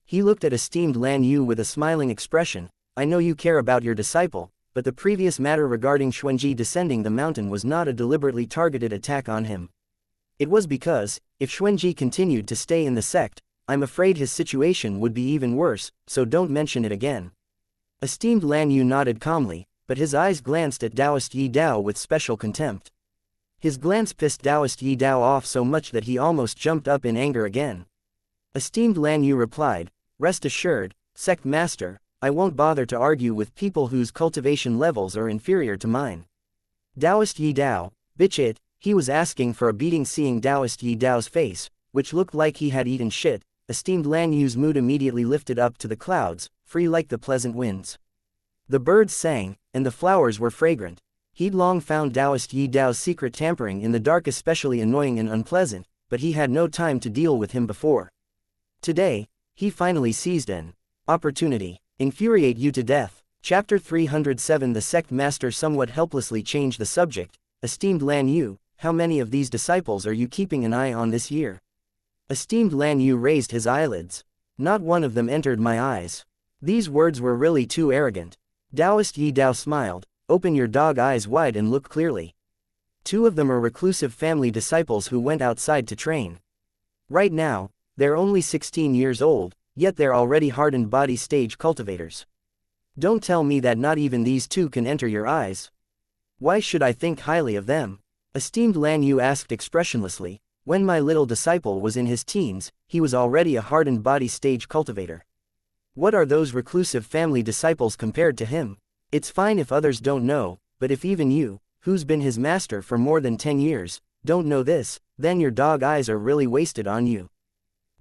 He looked at esteemed Lan Yu with a smiling expression. "I know you care about your disciple, but the previous matter regarding Xuanji descending the mountain was not a deliberately targeted attack on him. It was because, if Xuanji continued to stay in the sect, I'm afraid his situation would be even worse, so don't mention it again." Esteemed Lan Yu nodded calmly, but his eyes glanced at Taoist Yi Dao with special contempt. His glance pissed Taoist Yi Dao off so much that he almost jumped up in anger again. Esteemed Lan Yu replied, "Rest assured, sect master, I won't bother to argue with people whose cultivation levels are inferior to mine." Taoist Yi Dao, bitch it, he was asking for a beating. Seeing Taoist Yi Dao's face, which looked like he had eaten shit, esteemed Lan Yu's mood immediately lifted up to the clouds, free like the pleasant winds. The birds sang, and the flowers were fragrant. He'd long found Taoist Yi Dao's secret tampering in the dark especially annoying and unpleasant, but he had no time to deal with him before. Today, he finally seized an opportunity. Infuriate you to death. Chapter 307. The sect master somewhat helplessly changed the subject. Esteemed Lan Yu, how many of these disciples are you keeping an eye on this year? Esteemed Lan Yu raised his eyelids. Not one of them entered my eyes. These words were really too arrogant. Taoist Yi Dao smiled. Open your dog eyes wide and look clearly. 2 of them are reclusive family disciples who went outside to train. Right now, they're only 16 years old, yet they're already hardened body stage cultivators. Don't tell me that not even these 2 can enter your eyes. Why should I think highly of them? Esteemed Lan Yu asked expressionlessly. When my little disciple was in his teens, he was already a hardened body stage cultivator. What are those reclusive family disciples compared to him? It's fine if others don't know, but if even you, who's been his master for more than 10 years, don't know this, then your dog eyes are really wasted on you.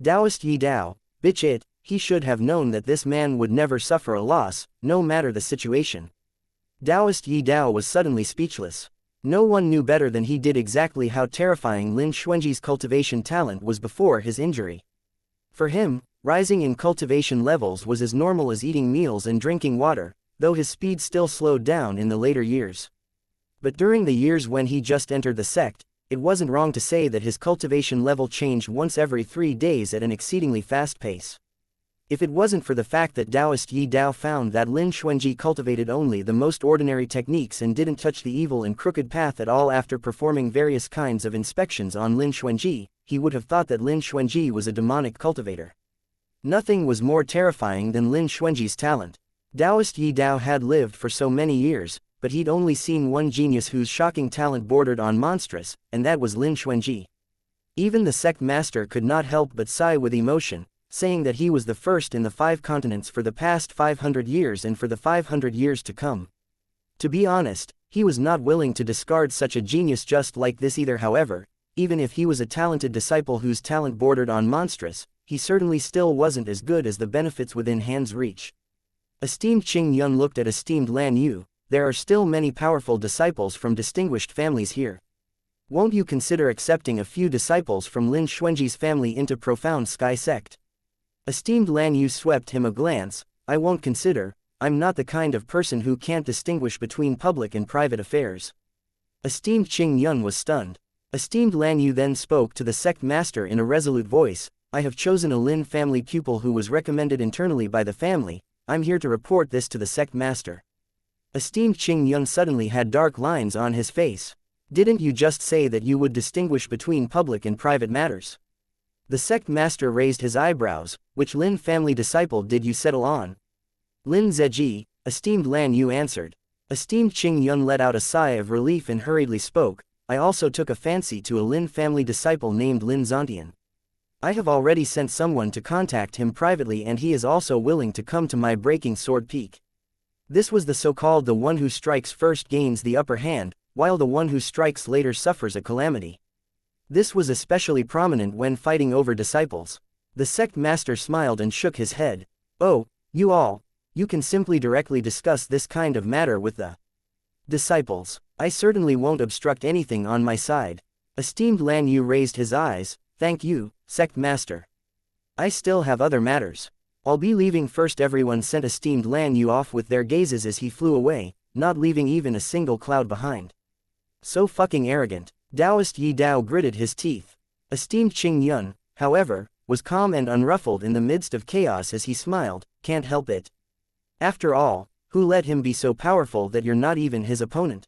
Taoist Yi Dao, bitch it, he should have known that this man would never suffer a loss, no matter the situation. Taoist Yi Dao was suddenly speechless. No one knew better than he did exactly how terrifying Lin Xuanji's cultivation talent was before his injury. For him, rising in cultivation levels was as normal as eating meals and drinking water, though his speed still slowed down in the later years. But during the years when he just entered the sect, it wasn't wrong to say that his cultivation level changed once every 3 days at an exceedingly fast pace. If it wasn't for the fact that Taoist Yi Dao found that Lin Xuanji cultivated only the most ordinary techniques and didn't touch the evil and crooked path at all after performing various kinds of inspections on Lin Xuanji, he would have thought that Lin Xuanji was a demonic cultivator. Nothing was more terrifying than Lin Xuanji's talent. Taoist Yi Dao had lived for so many years, but he'd only seen one genius whose shocking talent bordered on monstrous, and that was Lin Xuanji. Even the sect master could not help but sigh with emotion, saying that he was the first in the 5 continents for the past 500 years and for the 500 years to come. To be honest, he was not willing to discard such a genius just like this either. However, even if he was a talented disciple whose talent bordered on monstrous, he certainly still wasn't as good as the benefits within hand's reach. Esteemed Qing Yun looked at esteemed Lan Yu. There are still many powerful disciples from distinguished families here. Won't you consider accepting a few disciples from Lin Xuanji's family into Profound Sky Sect? Esteemed Lan Yu swept him a glance. I won't consider. I'm not the kind of person who can't distinguish between public and private affairs. Esteemed Qing Yun was stunned. Esteemed Lan Yu then spoke to the sect master in a resolute voice. I have chosen a Lin family pupil who was recommended internally by the family. I'm here to report this to the sect master. Esteemed Qing Yun suddenly had dark lines on his face. Didn't you just say that you would distinguish between public and private matters? The sect master raised his eyebrows. Which Lin family disciple did you settle on? Lin Zeji, esteemed Lan Yu answered. Esteemed Qing Yun let out a sigh of relief and hurriedly spoke. I also took a fancy to a Lin family disciple named Lin Zontian. I have already sent someone to contact him privately and he is also willing to come to my Breaking Sword Peak. This was the so-called the one who strikes first gains the upper hand, while the one who strikes later suffers a calamity. This was especially prominent when fighting over disciples. The sect master smiled and shook his head. Oh, you can simply directly discuss this kind of matter with the disciples. I certainly won't obstruct anything on my side. Esteemed Lan Yu raised his eyes. Thank you, sect master. I still have other matters. I'll be leaving first. Everyone sent esteemed Lan Yu off with their gazes as he flew away, not leaving even a single cloud behind. So fucking arrogant. Taoist Yi Dao gritted his teeth. Esteemed Qing Yun, however, was calm and unruffled in the midst of chaos as he smiled. Can't help it. After all, who let him be so powerful that you're not even his opponent?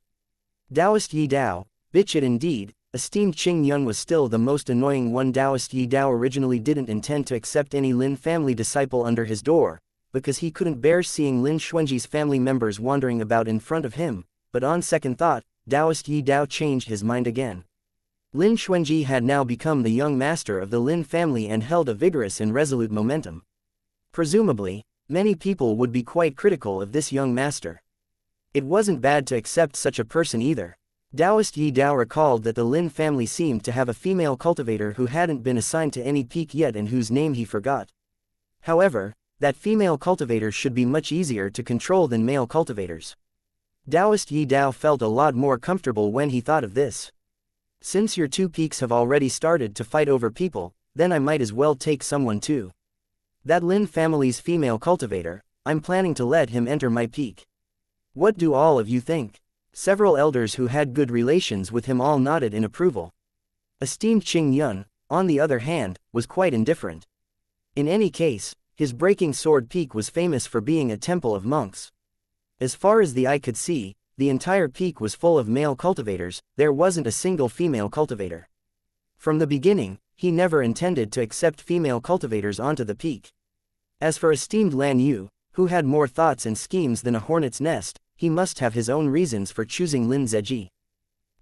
Taoist Yi Dao, bitch it indeed. Esteemed Qing Yun was still the most annoying one. Taoist Yi Dao originally didn't intend to accept any Lin family disciple under his door, because he couldn't bear seeing Lin Xuanji's family members wandering about in front of him, but on second thought, Taoist Yi Dao changed his mind again. Lin Xuanji had now become the young master of the Lin family and held a vigorous and resolute momentum. Presumably, many people would be quite critical of this young master. It wasn't bad to accept such a person either. Taoist Yi Dao recalled that the Lin family seemed to have a female cultivator who hadn't been assigned to any peak yet and whose name he forgot. However, that female cultivator should be much easier to control than male cultivators. Taoist Yi Dao felt a lot more comfortable when he thought of this. Since your two peaks have already started to fight over people, then I might as well take someone too. That Lin family's female cultivator, I'm planning to let him enter my peak. What do all of you think? Several elders who had good relations with him all nodded in approval. Esteemed Qing Yun, on the other hand, was quite indifferent. In any case, his breaking sword peak was famous for being a temple of monks. As far as the eye could see, the entire peak was full of male cultivators, there wasn't a single female cultivator. From the beginning, he never intended to accept female cultivators onto the peak. As for esteemed Lan Yu, who had more thoughts and schemes than a hornet's nest, he must have his own reasons for choosing Lin Zeji.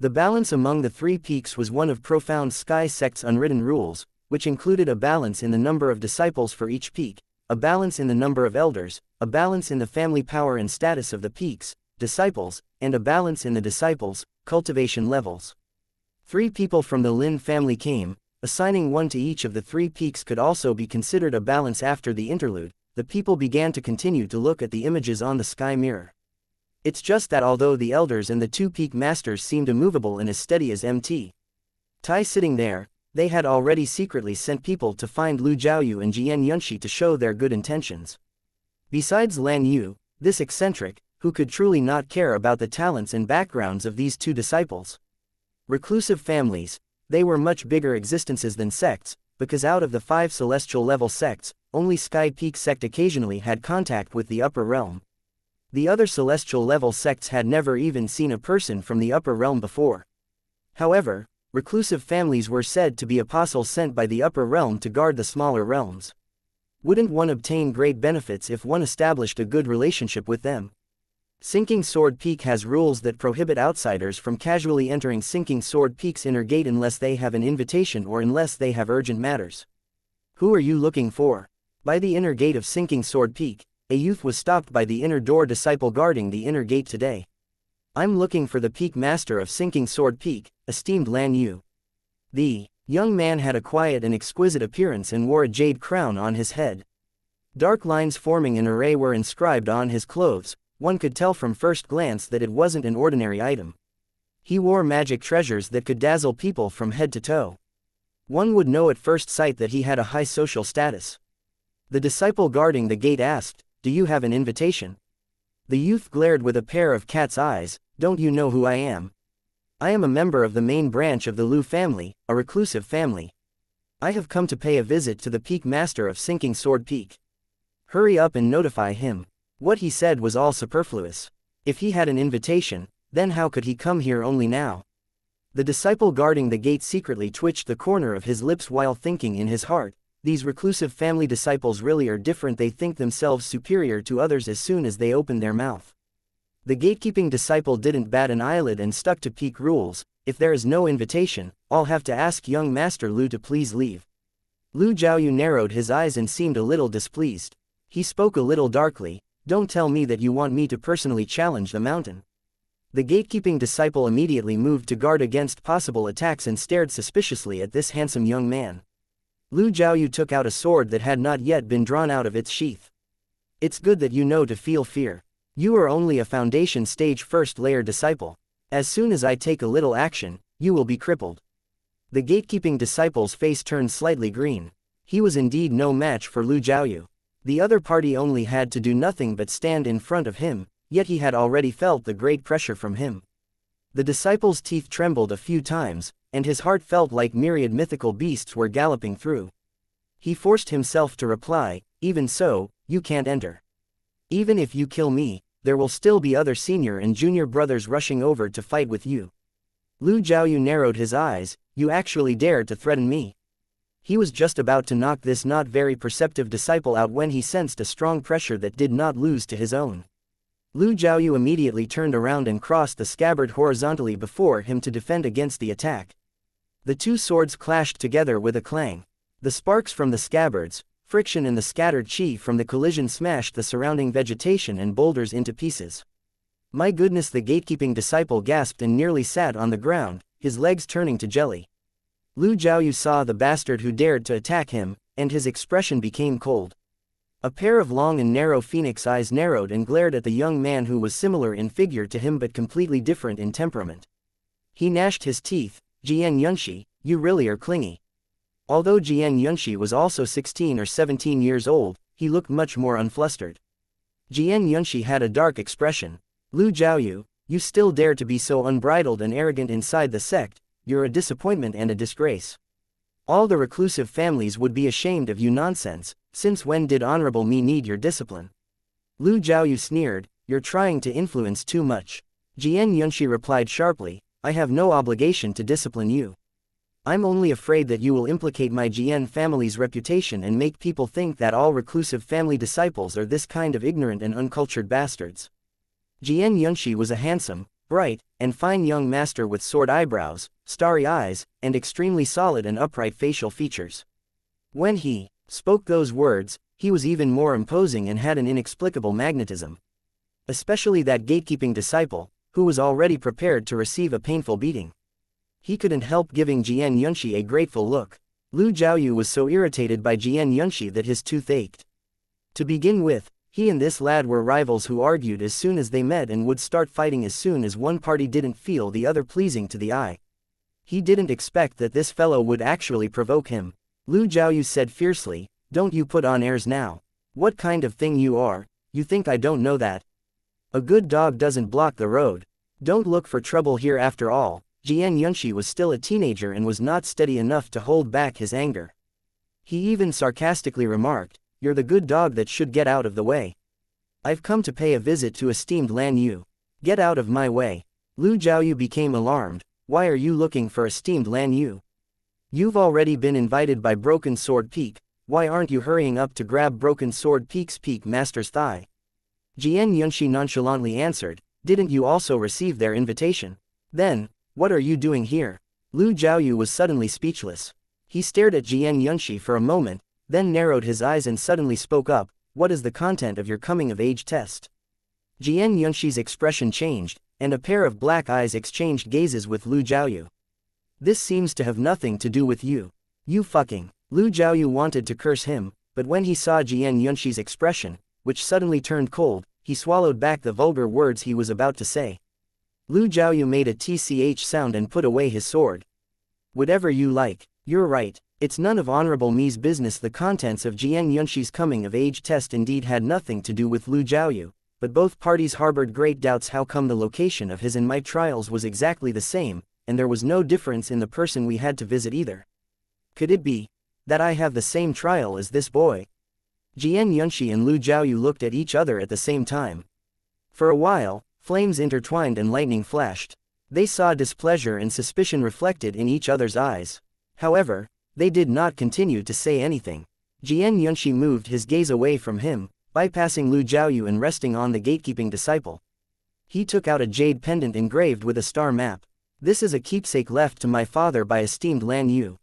The balance among the three peaks was one of profound Sky Sect's unwritten rules, which included a balance in the number of disciples for each peak, a balance in the number of elders, a balance in the family power and status of the peaks, disciples, and a balance in the disciples' cultivation levels. 3 people from the Lin family came, assigning one to each of the 3 peaks could also be considered a balance. After the interlude, the people began to continue to look at the images on the sky mirror. It's just that although the elders and the 2 peak masters seemed immovable and as steady as Mt. Tai sitting there, they had already secretly sent people to find Lu Jiaoyu and Jian Yunshi to show their good intentions. Besides Lan Yu, this eccentric, who could truly not care about the talents and backgrounds of these 2 disciples. Reclusive families, they were much bigger existences than sects, because out of the 5 celestial level sects, only Sky Peak sect occasionally had contact with the upper realm. The other celestial level sects had never even seen a person from the upper realm before. However, reclusive families were said to be apostles sent by the upper realm to guard the smaller realms. Wouldn't one obtain great benefits if one established a good relationship with them? Sinking Sword Peak has rules that prohibit outsiders from casually entering Sinking Sword Peak's inner gate unless they have an invitation or unless they have urgent matters. Who are you looking for? By the inner gate of Sinking Sword Peak, a youth was stopped by the inner door disciple guarding the inner gate today. I'm looking for the peak master of Sinking Sword Peak, esteemed Lan Yu. The young man had a quiet and exquisite appearance and wore a jade crown on his head. Dark lines forming an array were inscribed on his clothes. One could tell from first glance that it wasn't an ordinary item. He wore magic treasures that could dazzle people from head to toe. One would know at first sight that he had a high social status. The disciple guarding the gate asked, "Do you have an invitation?" The youth glared with a pair of cat's eyes. "Don't you know who I am? I am a member of the main branch of the Lu family, a reclusive family. I have come to pay a visit to the peak master of Sinking Sword Peak. Hurry up and notify him." What he said was all superfluous. If he had an invitation, then how could he come here only now? The disciple guarding the gate secretly twitched the corner of his lips while thinking in his heart, these reclusive family disciples really are different. They think themselves superior to others as soon as they open their mouth. The gatekeeping disciple didn't bat an eyelid and stuck to peak rules. If there is no invitation, I'll have to ask young Master Lu to please leave. Lu Jiaoyu narrowed his eyes and seemed a little displeased. He spoke a little darkly. Don't tell me that you want me to personally challenge the mountain. The gatekeeping disciple immediately moved to guard against possible attacks and stared suspiciously at this handsome young man. Lu Jiaoyu took out a sword that had not yet been drawn out of its sheath. It's good that you know to feel fear. You are only a foundation stage first layer disciple. As soon as I take a little action, you will be crippled. The gatekeeping disciple's face turned slightly green. He was indeed no match for Lu Jiaoyu. The other party only had to do nothing but stand in front of him, yet he had already felt the great pressure from him. The disciple's teeth trembled a few times, and his heart felt like myriad mythical beasts were galloping through. He forced himself to reply, "Even so, you can't enter. Even if you kill me, there will still be other senior and junior brothers rushing over to fight with you." Lu Jiaoyu narrowed his eyes. "You actually dared to threaten me?" He was just about to knock this not very perceptive disciple out when he sensed a strong pressure that did not lose to his own. Lu Jiaoyu immediately turned around and crossed the scabbard horizontally before him to defend against the attack. The 2 swords clashed together with a clang. The sparks from the scabbards, friction and the scattered chi from the collision smashed the surrounding vegetation and boulders into pieces. "My goodness!" the gatekeeping disciple gasped and nearly sat on the ground, his legs turning to jelly. Lu Jiaoyu saw the bastard who dared to attack him, and his expression became cold. A pair of long and narrow phoenix eyes narrowed and glared at the young man who was similar in figure to him but completely different in temperament. He gnashed his teeth. Jian Yunshi, you really are clingy. Although Jian Yunshi was also 16 or 17 years old, he looked much more unflustered. Jian Yunshi had a dark expression. Lu Jiaoyu, you still dare to be so unbridled and arrogant inside the sect, you're a disappointment and a disgrace. All the reclusive families would be ashamed of you nonsense, since when did Honorable Me need your discipline? Lu Jiaoyu sneered, you're trying to influence too much. Jian Yunshi replied sharply, I have no obligation to discipline you. I'm only afraid that you will implicate my Jian family's reputation and make people think that all reclusive family disciples are this kind of ignorant and uncultured bastards. Jian Yunshi was a handsome, bright, and fine young master with sword eyebrows, starry eyes, and extremely solid and upright facial features. When he spoke those words, he was even more imposing and had an inexplicable magnetism. Especially that gatekeeping disciple, who was already prepared to receive a painful beating. He couldn't help giving Jian Yunshi a grateful look. Lu Jiaoyu was so irritated by Jian Yunshi that his tooth ached. To begin with, he and this lad were rivals who argued as soon as they met and would start fighting as soon as one party didn't feel the other pleasing to the eye. He didn't expect that this fellow would actually provoke him. Lu Jiaoyu said fiercely, don't you put on airs now. What kind of thing you are, you think I don't know that? A good dog doesn't block the road. Don't look for trouble here after all. Jian Yunshi was still a teenager and was not steady enough to hold back his anger. He even sarcastically remarked, you're the good dog that should get out of the way. I've come to pay a visit to esteemed Lan Yu. Get out of my way. Lu Jiaoyu became alarmed, why are you looking for esteemed Lan Yu? You've already been invited by Broken Sword Peak, why aren't you hurrying up to grab Broken Sword Peak's peak master's thigh? Jian Yunshi nonchalantly answered, didn't you also receive their invitation? Then, what are you doing here? Lu Jiaoyu was suddenly speechless. He stared at Jian Yunshi for a moment, then narrowed his eyes and suddenly spoke up, what is the content of your coming-of-age test? Jian Yunshi's expression changed, and a pair of black eyes exchanged gazes with Lu Jiaoyu. This seems to have nothing to do with you. You fucking. Lu Jiaoyu wanted to curse him, but when he saw Jian Yunshi's expression, which suddenly turned cold, he swallowed back the vulgar words he was about to say. Lu Jiaoyu made a tch sound and put away his sword. Whatever you like, you're right, it's none of Honorable Me's business. The contents of Jian Yunshi's coming-of-age test indeed had nothing to do with Lu Jiaoyu, but both parties harbored great doubts how come the location of his and my trials was exactly the same, and there was no difference in the person we had to visit either. Could it be that I have the same trial as this boy? Jian Yunshi and Lu Jiaoyu looked at each other at the same time. For a while, flames intertwined and lightning flashed. They saw displeasure and suspicion reflected in each other's eyes. However, they did not continue to say anything. Jian Yunshi moved his gaze away from him, bypassing Lu Jiaoyu and resting on the gatekeeping disciple. He took out a jade pendant engraved with a star map. This is a keepsake left to my father by esteemed Lan Yu.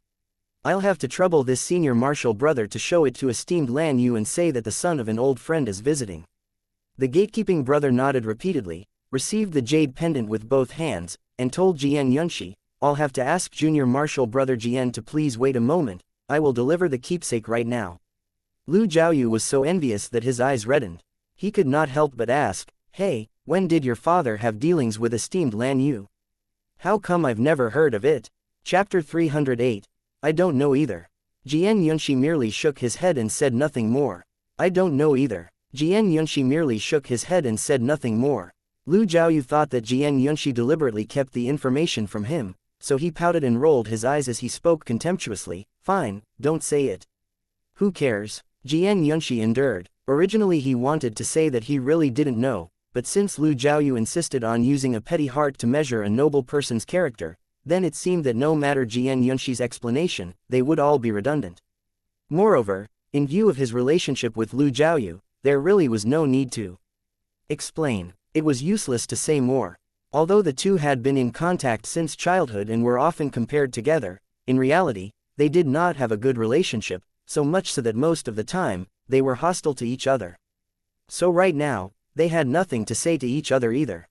I'll have to trouble this senior martial brother to show it to esteemed Lan Yu and say that the son of an old friend is visiting. The gatekeeping brother nodded repeatedly, received the jade pendant with both hands, and told Jian Yunshi, I'll have to ask junior martial brother Jian to please wait a moment, I will deliver the keepsake right now. Lu Jiaoyu was so envious that his eyes reddened. He could not help but ask, hey, when did your father have dealings with esteemed Lan Yu? How come I've never heard of it? Chapter 308. I don't know either. Jian Yunshi merely shook his head and said nothing more. I don't know either. Jian Yunshi merely shook his head and said nothing more. Lu Jiaoyu thought that Jian Yunshi deliberately kept the information from him, so he pouted and rolled his eyes as he spoke contemptuously, fine, don't say it. Who cares? Jian Yunshi endured. Originally he wanted to say that he really didn't know, but since Lu Jiaoyu insisted on using a petty heart to measure a noble person's character, then it seemed that no matter Jian Yunshi's explanation, they would all be redundant. Moreover, in view of his relationship with Lu Jiaoyu, there really was no need to explain. It was useless to say more. Although the two had been in contact since childhood and were often compared together, in reality, they did not have a good relationship, so much so that most of the time, they were hostile to each other. So right now, they had nothing to say to each other either.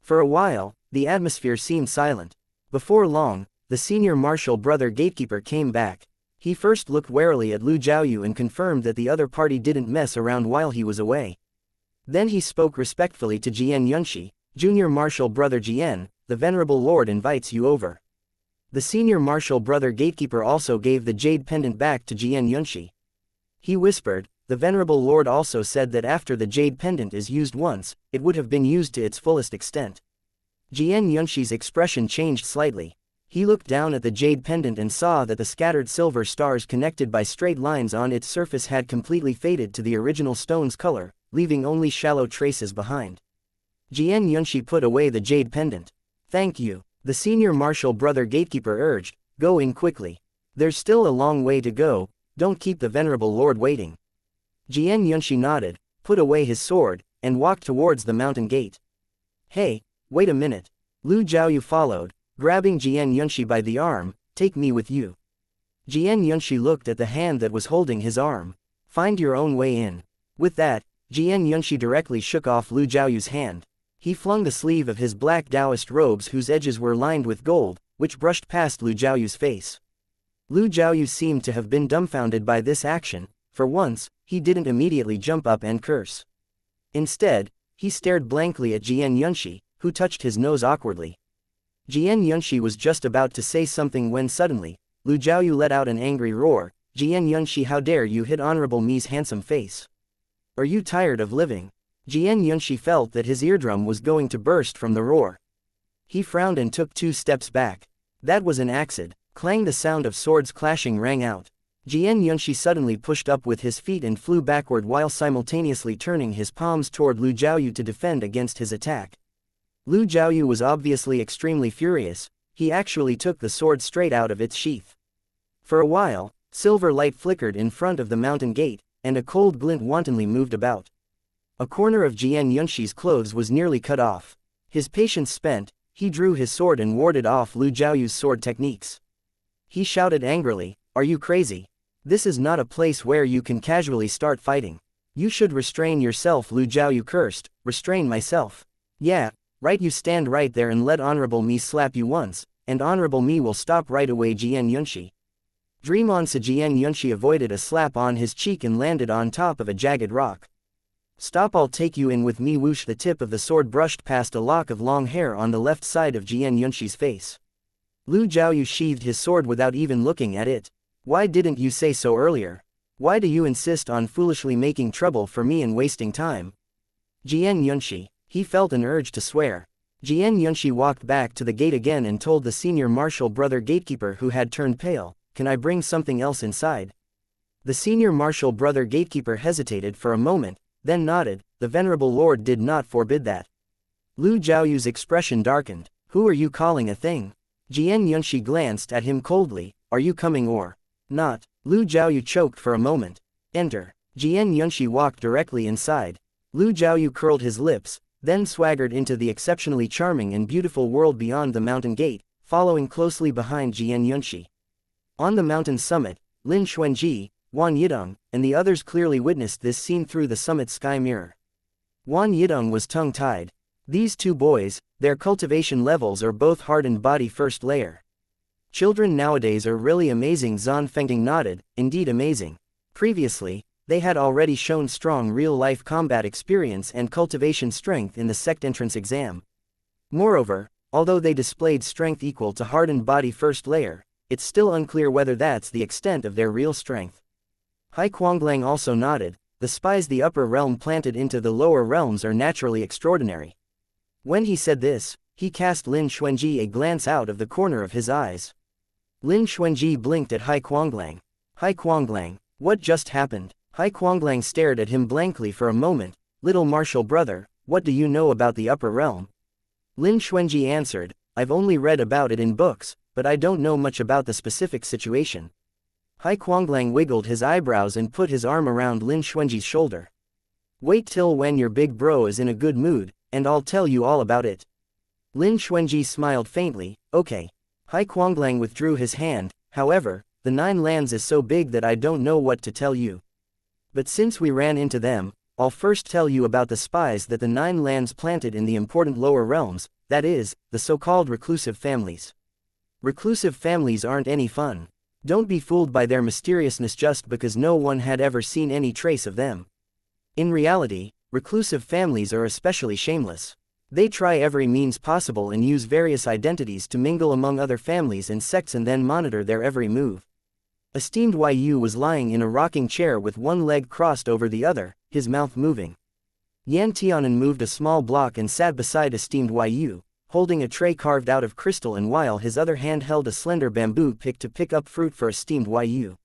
For a while, the atmosphere seemed silent. Before long, the senior martial brother gatekeeper came back. He first looked warily at Lu Jiaoyu and confirmed that the other party didn't mess around while he was away. Then he spoke respectfully to Jian Yunshi, Junior Martial Brother Jian, the Venerable Lord invites you over. The senior martial brother gatekeeper also gave the jade pendant back to Jian Yunshi. He whispered, the venerable lord also said that after the jade pendant is used once, it would have been used to its fullest extent. Jian Yunshi's expression changed slightly. He looked down at the jade pendant and saw that the scattered silver stars connected by straight lines on its surface had completely faded to the original stone's color, leaving only shallow traces behind. Jian Yunshi put away the jade pendant. Thank you, the senior martial brother gatekeeper urged, go in quickly. There's still a long way to go, don't keep the venerable lord waiting. Jian Yunshi nodded, put away his sword, and walked towards the mountain gate. Hey, wait a minute. Lu Jiaoyu followed, grabbing Jian Yunshi by the arm, take me with you. Jian Yunshi looked at the hand that was holding his arm. Find your own way in. With that, Jian Yunshi directly shook off Lu Jiaoyu's hand. He flung the sleeve of his black Taoist robes whose edges were lined with gold, which brushed past Lu Jiaoyu's face. Lu Jiaoyu seemed to have been dumbfounded by this action. For once, he didn't immediately jump up and curse. Instead, he stared blankly at Jian Yunshi, who touched his nose awkwardly. Jian Yunshi was just about to say something when suddenly, Lu Jiaoyu let out an angry roar, Jian Yunshi, how dare you hit Honorable Mi's handsome face? Are you tired of living? Jian Yunshi felt that his eardrum was going to burst from the roar. He frowned and took 2 steps back. That was an accident. Clang, the sound of swords clashing rang out. Jian Yunshi suddenly pushed up with his feet and flew backward while simultaneously turning his palms toward Lu Jiaoyu to defend against his attack. Lu Jiaoyu was obviously extremely furious. He actually took the sword straight out of its sheath. For a while, silver light flickered in front of the mountain gate, and a cold glint wantonly moved about. A corner of Jian Yunshi's clothes was nearly cut off. His patience spent, he drew his sword and warded off Lu Jiaoyu's sword techniques. He shouted angrily, are you crazy? This is not a place where you can casually start fighting. You should restrain yourself, Lu Jiaoyu cursed, restrain myself. Yeah, right, you stand right there and let Honorable Mi slap you once, and Honorable Mi will stop right away, Jian Yunshi. Dream on. Jian Yunshi avoided a slap on his cheek and landed on top of a jagged rock. Stop, I'll take you in with me. Whoosh, the tip of the sword brushed past a lock of long hair on the left side of Jian Yunshi's face. Lu Jiaoyu sheathed his sword without even looking at it. Why didn't you say so earlier? Why do you insist on foolishly making trouble for me and wasting time? Jian Yunshi. He felt an urge to swear. Jian Yunshi walked back to the gate again and told the senior martial brother gatekeeper, who had turned pale, can I bring something else inside? The senior martial brother gatekeeper hesitated for a moment, then nodded. The venerable lord did not forbid that. Lu Jiaoyu's expression darkened. Who are you calling a thing? Jian Yunshi glanced at him coldly. Are you coming or not? Lu Jiaoyu choked for a moment. Enter. Jian Yunshi walked directly inside. Lu Jiaoyu curled his lips, then swaggered into the exceptionally charming and beautiful world beyond the mountain gate, following closely behind Jian Yunshi. On the mountain summit, Lin Xuanji, Wan Yidong, and the others clearly witnessed this scene through the summit's sky mirror. Wan Yidong was tongue-tied. These 2 boys, their cultivation levels are both hardened body first layer. Children nowadays are really amazing. Zhan Fengting nodded, indeed amazing. Previously, they had already shown strong real-life combat experience and cultivation strength in the sect entrance exam. Moreover, although they displayed strength equal to hardened body first layer, it's still unclear whether that's the extent of their real strength. Hai Kuanglang also nodded, the spies the upper realm planted into the lower realms are naturally extraordinary. When he said this, he cast Lin Xuanji a glance out of the corner of his eyes. Lin Xuanji blinked at Hai Kuanglang. Hai Kuanglang, what just happened? Hai Kuanglang stared at him blankly for a moment. Little martial brother, what do you know about the upper realm? Lin Xuanji answered, I've only read about it in books, but I don't know much about the specific situation. Hai Kuanglang wiggled his eyebrows and put his arm around Lin Xuanji's shoulder. Wait till when your big bro is in a good mood, and I'll tell you all about it. Lin Xuanji smiled faintly, okay. Hai Kuanglang withdrew his hand, however, the 9 lands is so big that I don't know what to tell you. But since we ran into them, I'll first tell you about the spies that the 9 lands planted in the important lower realms, that is, the so-called reclusive families. Reclusive families aren't any fun. Don't be fooled by their mysteriousness just because no one had ever seen any trace of them. In reality, reclusive families are especially shameless. They try every means possible and use various identities to mingle among other families and sects and then monitor their every move. Esteemed Yu was lying in a rocking chair with one leg crossed over the other, his mouth moving. Yan Tianan moved a small block and sat beside Esteemed Yu, holding a tray carved out of crystal, and while his other hand held a slender bamboo pick to pick up fruit for Esteemed Yu.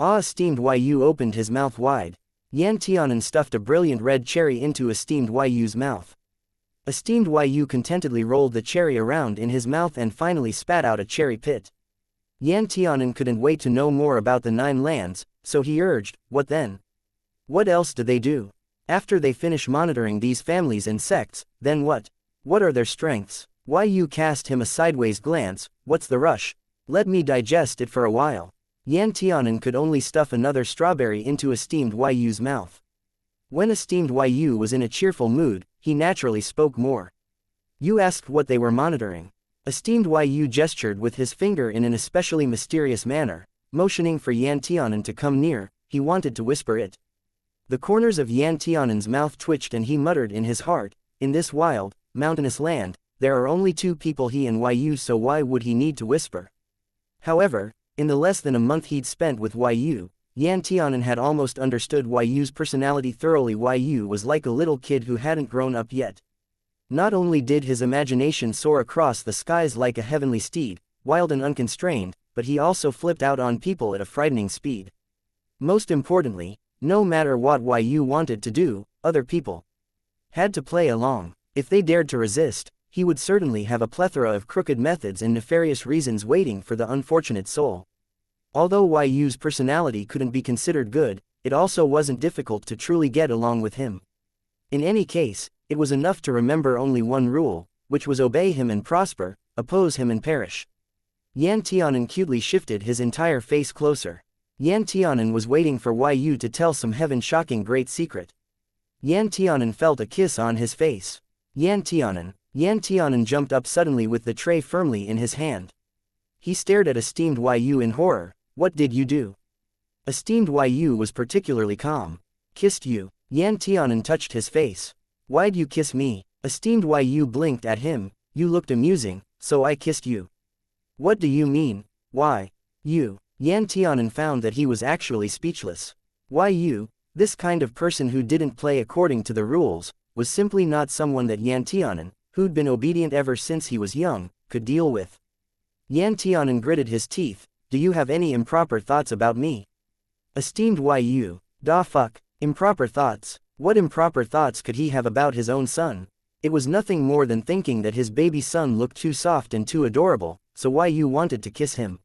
Esteemed Yu opened his mouth wide. Yan Tianan stuffed a brilliant red cherry into Esteemed Yu's mouth. Esteemed Yu contentedly rolled the cherry around in his mouth and finally spat out a cherry pit. Yan Tianan couldn't wait to know more about the 9 lands, so he urged, "What then? What else do they do? After they finish monitoring these families and sects, then what? What are their strengths?" Yu cast him a sideways glance. "What's the rush? Let me digest it for a while." Yan Tianan could only stuff another strawberry into Esteemed Yu's mouth. When Esteemed Yu was in a cheerful mood, he naturally spoke more. "You asked what they were monitoring." Esteemed Yu gestured with his finger in an especially mysterious manner, motioning for Yan Tianan to come near. He wanted to whisper it. The corners of Yan Tianan's mouth twitched and he muttered in his heart, "In this wild, mountainous land, there are only 2 people, he and Yu, so why would he need to whisper?" However, in the less than a month he'd spent with Yu, Yan Tianan had almost understood Yu's personality thoroughly. Yu was like a little kid who hadn't grown up yet. Not only did his imagination soar across the skies like a heavenly steed, wild and unconstrained, but he also flipped out on people at a frightening speed. Most importantly, no matter what Yu wanted to do, other people had to play along. If they dared to resist, he would certainly have a plethora of crooked methods and nefarious reasons waiting for the unfortunate soul. Although Yu's personality couldn't be considered good, it also wasn't difficult to truly get along with him. In any case, it was enough to remember only one rule, which was obey him and prosper, oppose him and perish. Yan Tianan cutely shifted his entire face closer. Yan Tianan was waiting for Yu to tell some heaven-shocking great secret. Yan Tianan felt a kiss on his face. Yan Tianan jumped up suddenly with the tray firmly in his hand. He stared at Esteemed Yu in horror. "What did you do?" Esteemed Yu was particularly calm. "Kissed you." Yan Tianan touched his face. "Why'd you kiss me?" Esteemed Yu blinked at him. "You looked amusing, so I kissed you." "What do you mean? Why? You?" Yan Tianan found that he was actually speechless. Yu, this kind of person who didn't play according to the rules, was simply not someone that Yan Tianan, who'd been obedient ever since he was young, could deal with. Yan Tianan gritted his teeth. "Do you have any improper thoughts about me?" Esteemed Yu, "Da fuck, improper thoughts? What improper thoughts could he have about his own son?" It was nothing more than thinking that his baby son looked too soft and too adorable, so Yu wanted to kiss him.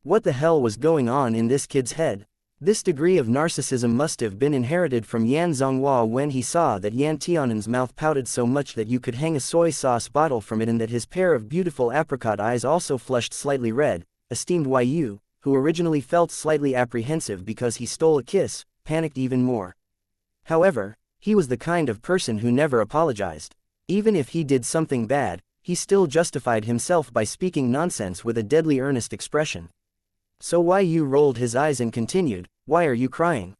What the hell was going on in this kid's head? This degree of narcissism must have been inherited from Yan Zonghua when he saw that Yan Tianan's mouth pouted so much that you could hang a soy sauce bottle from it and that his pair of beautiful apricot eyes also flushed slightly red. Esteemed Yu, who originally felt slightly apprehensive because he stole a kiss, panicked even more. However, he was the kind of person who never apologized. Even if he did something bad, he still justified himself by speaking nonsense with a deadly earnest expression. So Yu rolled his eyes and continued, "Why are you crying?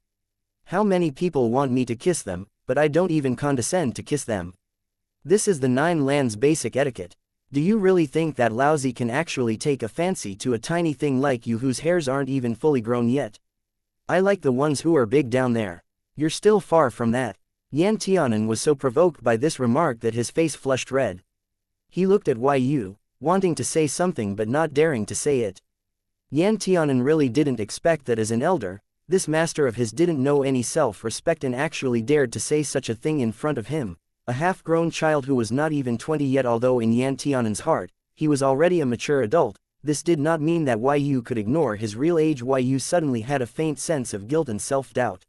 How many people want me to kiss them, but I don't even condescend to kiss them. This is the 9 lands basic etiquette. Do you really think that Lousy can actually take a fancy to a tiny thing like you whose hairs aren't even fully grown yet? I like the ones who are big down there. You're still far from that." Yan Tianan was so provoked by this remark that his face flushed red. He looked at Yu, wanting to say something but not daring to say it. Yan Tianan really didn't expect that as an elder, this master of his didn't know any self-respect and actually dared to say such a thing in front of him, a half-grown child who was not even 20 yet. Although in Yan Tianan's heart, he was already a mature adult, this did not mean that Yu could ignore his real age. Yu suddenly had a faint sense of guilt and self-doubt.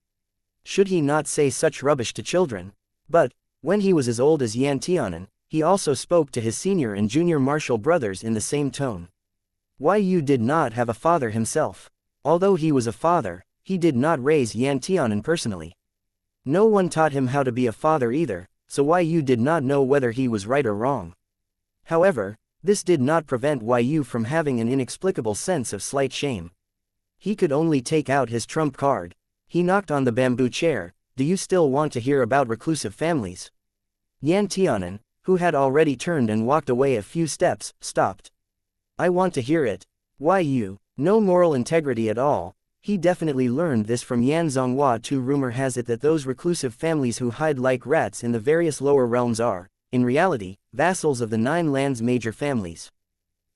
Should he not say such rubbish to children? But, when he was as old as Yan Tianan, he also spoke to his senior and junior martial brothers in the same tone. Yu did not have a father himself. Although he was a father, he did not raise Yan Tianan personally. No one taught him how to be a father either, so Yu did not know whether he was right or wrong. However, this did not prevent Yu from having an inexplicable sense of slight shame. He could only take out his trump card. He knocked on the bamboo chair. "Do you still want to hear about reclusive families?" Yan Tianan, who had already turned and walked away a few steps, stopped. I want to hear it. Why you? No moral integrity at all. He definitely learned this from Yan Zonghua too. Rumor has it that those reclusive families who hide like rats in the various lower realms are, in reality, vassals of the 9 lands' major families.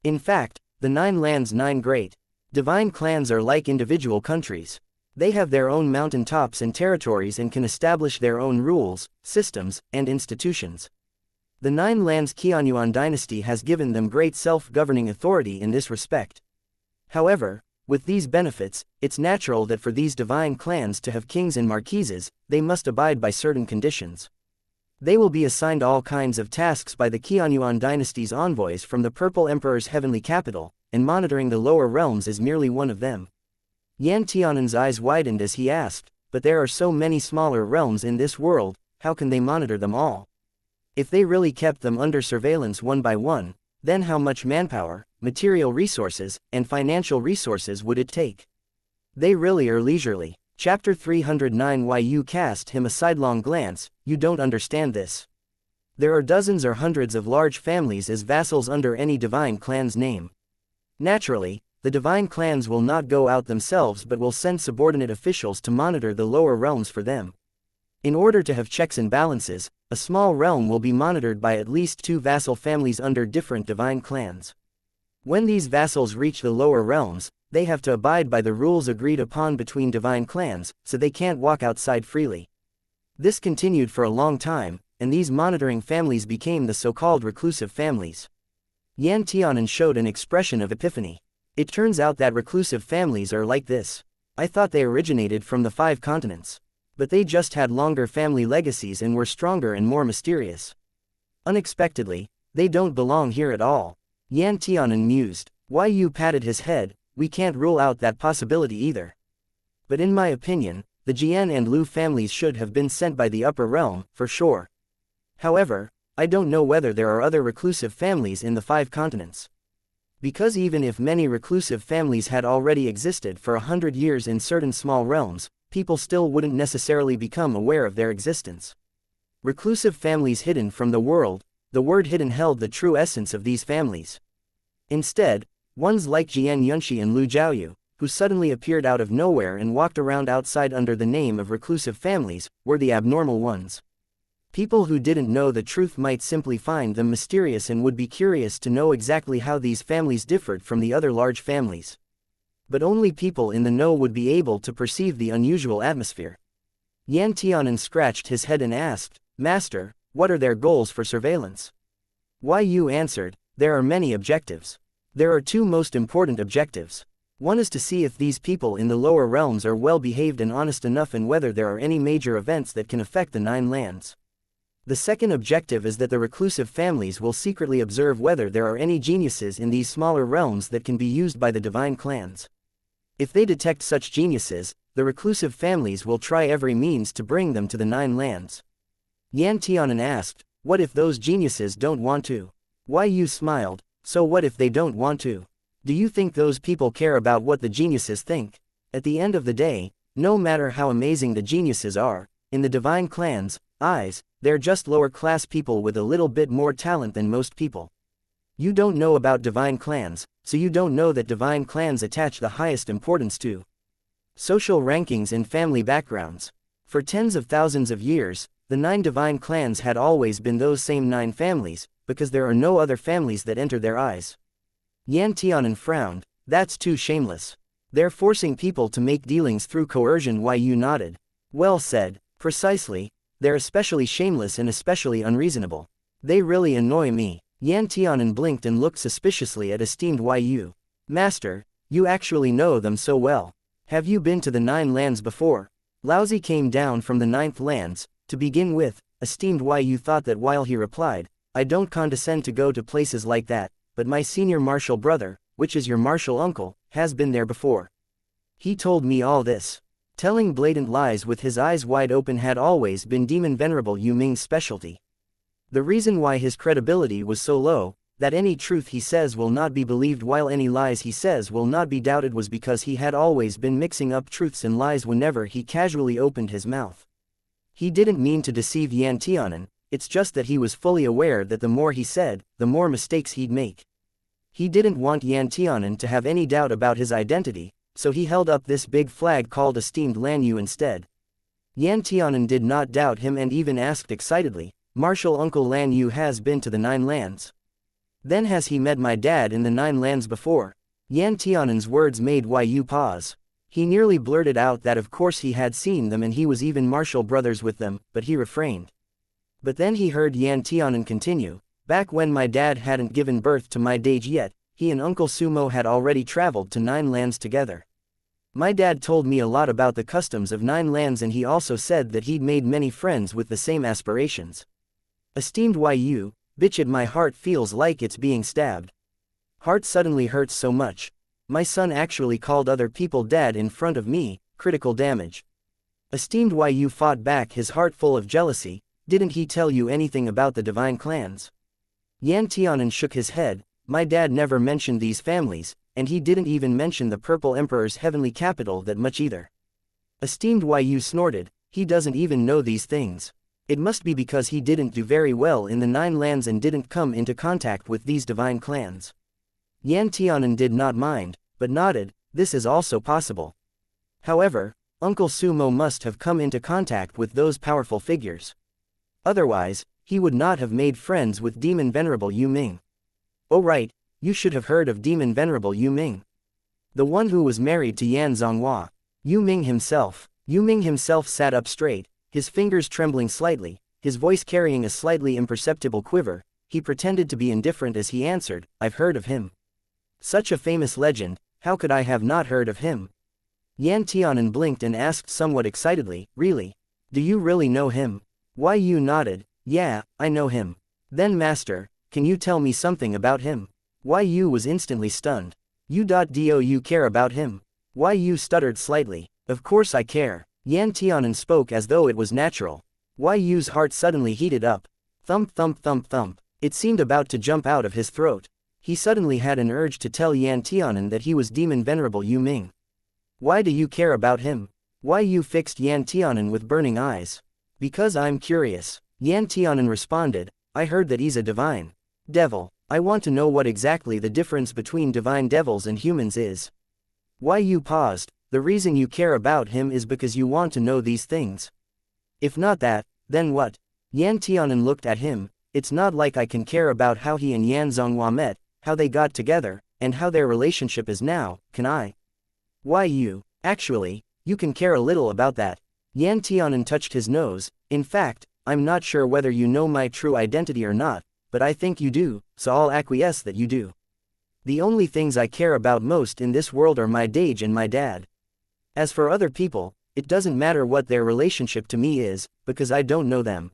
In fact, the 9 lands' 9 great divine clans are like individual countries. They have their own mountaintops and territories and can establish their own rules, systems, and institutions. The 9 lands' Qianyuan dynasty has given them great self-governing authority in this respect. However, with these benefits, it's natural that for these divine clans to have kings and marquises, they must abide by certain conditions. They will be assigned all kinds of tasks by the Qianyuan dynasty's envoys from the Purple Emperor's heavenly capital, and monitoring the lower realms is merely one of them. Yan Tianan's eyes widened as he asked, but there are so many smaller realms in this world, how can they monitor them all? If they really kept them under surveillance one by one, then how much manpower, material resources, and financial resources would it take? They really are leisurely. Chapter 309. Yu cast him a sidelong glance. You don't understand this. There are dozens or hundreds of large families as vassals under any divine clan's name. Naturally, the divine clans will not go out themselves but will send subordinate officials to monitor the lower realms for them. In order to have checks and balances, a small realm will be monitored by at least 2 vassal families under different divine clans. When these vassals reach the lower realms, they have to abide by the rules agreed upon between divine clans, so they can't walk outside freely. This continued for a long time, and these monitoring families became the so-called reclusive families. Yan Tianan showed an expression of epiphany. It turns out that reclusive families are like this. I thought they originated from the 5 continents. But they just had longer family legacies and were stronger and more mysterious. Unexpectedly, they don't belong here at all. Yan Tianan mused. Yu patted his head. We can't rule out that possibility either. But in my opinion, the Jian and Lu families should have been sent by the upper realm, for sure. However, I don't know whether there are other reclusive families in the 5 continents. Because even if many reclusive families had already existed for 100 years in certain small realms, people still wouldn't necessarily become aware of their existence. Reclusive families hidden from the world, the word hidden held the true essence of these families. Instead, ones like Jian Yunxi and Lu Zhaoyu, who suddenly appeared out of nowhere and walked around outside under the name of reclusive families, were the abnormal ones. People who didn't know the truth might simply find them mysterious and would be curious to know exactly how these families differed from the other large families. But only people in the know would be able to perceive the unusual atmosphere. Yan Tianan scratched his head and asked, Master, what are their goals for surveillance? Yu answered, there are many objectives. There are 2 most important objectives. One is to see if these people in the lower realms are well behaved and honest enough and whether there are any major events that can affect the 9 lands. The second objective is that the reclusive families will secretly observe whether there are any geniuses in these smaller realms that can be used by the divine clans. If they detect such geniuses, the reclusive families will try every means to bring them to the 9 lands. Yan Tianan asked, what if those geniuses don't want to? Yu smiled, so what if they don't want to? Do you think those people care about what the geniuses think? At the end of the day, no matter how amazing the geniuses are, in the divine clans' eyes, they're just lower-class people with a little bit more talent than most people. You don't know about divine clans, so you don't know that divine clans attach the highest importance to social rankings and family backgrounds. For tens of thousands of years, the 9 divine clans had always been those same 9 families, because there are no other families that enter their eyes. Yan Tianan frowned. That's too shameless. They're forcing people to make dealings through coercion. Yu nodded. Well said. Precisely. They're especially shameless and especially unreasonable. They really annoy me. Yan Tianan blinked and looked suspiciously at esteemed Yu. Master, you actually know them so well. Have you been to the 9 lands before? Laozi came down from the 9th lands. To begin with, esteemed Yu thought that while he replied, I don't condescend to go to places like that, but my senior martial brother, which is your martial uncle, has been there before. He told me all this. Telling blatant lies with his eyes wide open had always been Demon Venerable Yu Ming's specialty. The reason why his credibility was so low, that any truth he says will not be believed while any lies he says will not be doubted, was because he had always been mixing up truths and lies whenever he casually opened his mouth. He didn't mean to deceive Yan Tianan, it's just that he was fully aware that the more he said, the more mistakes he'd make. He didn't want Yan Tianan to have any doubt about his identity, so he held up this big flag called Esteemed Lan Yu instead. Yan Tianan did not doubt him and even asked excitedly, "Marshal Uncle Lan Yu has been to the Nine Lands? Then has he met my dad in the Nine Lands before?" Yan Tianan's words made Yu pause. He nearly blurted out that of course he had seen them and he was even martial brothers with them, but he refrained. But then he heard Yan Tianan continue, "Back when my dad hadn't given birth to my Dage yet, he and Uncle Sumo had already traveled to Nine Lands together. My dad told me a lot about the customs of Nine Lands and he also said that he'd made many friends with the same aspirations. Esteemed Yu, bitch, my heart feels like it's being stabbed. Heart suddenly hurts so much. My son actually called other people dad in front of me, critical damage." Esteemed Yu fought back, his heart full of jealousy. "Didn't he tell you anything about the divine clans?" Yan Tianan shook his head. "My dad never mentioned these families, and he didn't even mention the Purple Emperor's heavenly capital that much either." Esteemed Yu snorted, "He doesn't even know these things. It must be because he didn't do very well in the Nine Lands and didn't come into contact with these divine clans." Yan Tianan did not mind, but nodded, "This is also possible. However, Uncle Sumo must have come into contact with those powerful figures. Otherwise, he would not have made friends with Demon Venerable Yu Ming." "Oh right, you should have heard of Demon Venerable Yu Ming. The one who was married to Yan Zonghua. Yu Ming himself." Yu Ming himself sat up straight, his fingers trembling slightly, his voice carrying a slightly imperceptible quiver. He pretended to be indifferent as he answered, "I've heard of him. Such a famous legend, how could I have not heard of him?" Yan Tianan blinked and asked somewhat excitedly, "Really? Do you really know him?" Yu nodded, "Yeah, I know him." "Then master, can you tell me something about him?" Yu was instantly stunned. Do you care about him?" Yu stuttered slightly, "Of course I care." Yan Tianan spoke as though it was natural. Yu's heart suddenly heated up. Thump thump thump thump. It seemed about to jump out of his throat. He suddenly had an urge to tell Yan Tianan that he was Demon Venerable Yu Ming. "Why do you care about him?" Yu fixed Yan Tianan with burning eyes. "Because I'm curious." Yan Tianan responded, "I heard that he's a divine devil. I want to know what exactly the difference between divine devils and humans is." Yu paused. "The reason you care about him is because you want to know these things. If not that, then what?" Yan Tianan looked at him. "It's not like I can care about how he and Yan Zonghua met, how they got together, and how their relationship is now, can I?" Yu, "Actually, you can care a little about that." Yan Tianan touched his nose. "In fact, I'm not sure whether you know my true identity or not, but I think you do, so I'll acquiesce that you do. The only things I care about most in this world are my Dage and my dad. As for other people, it doesn't matter what their relationship to me is, because I don't know them.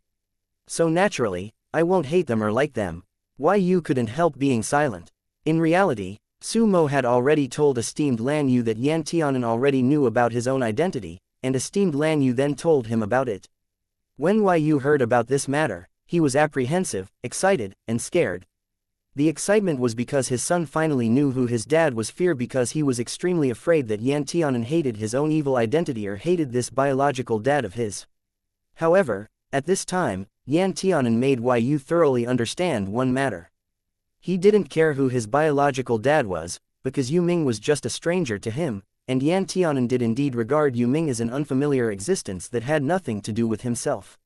So naturally, I won't hate them or like them." Yu couldn't help being silent. In reality, Sumo had already told Esteemed Lan Yu that Yan Tianan already knew about his own identity, and Esteemed Lan Yu then told him about it. When Yu heard about this matter, he was apprehensive, excited, and scared. The excitement was because his son finally knew who his dad was, fear because he was extremely afraid that Yan Tianan hated his own evil identity or hated this biological dad of his. However, at this time, Yan Tianan made Yu thoroughly understand one matter. He didn't care who his biological dad was, because Yu Ming was just a stranger to him, and Yan Tianan did indeed regard Yu Ming as an unfamiliar existence that had nothing to do with himself.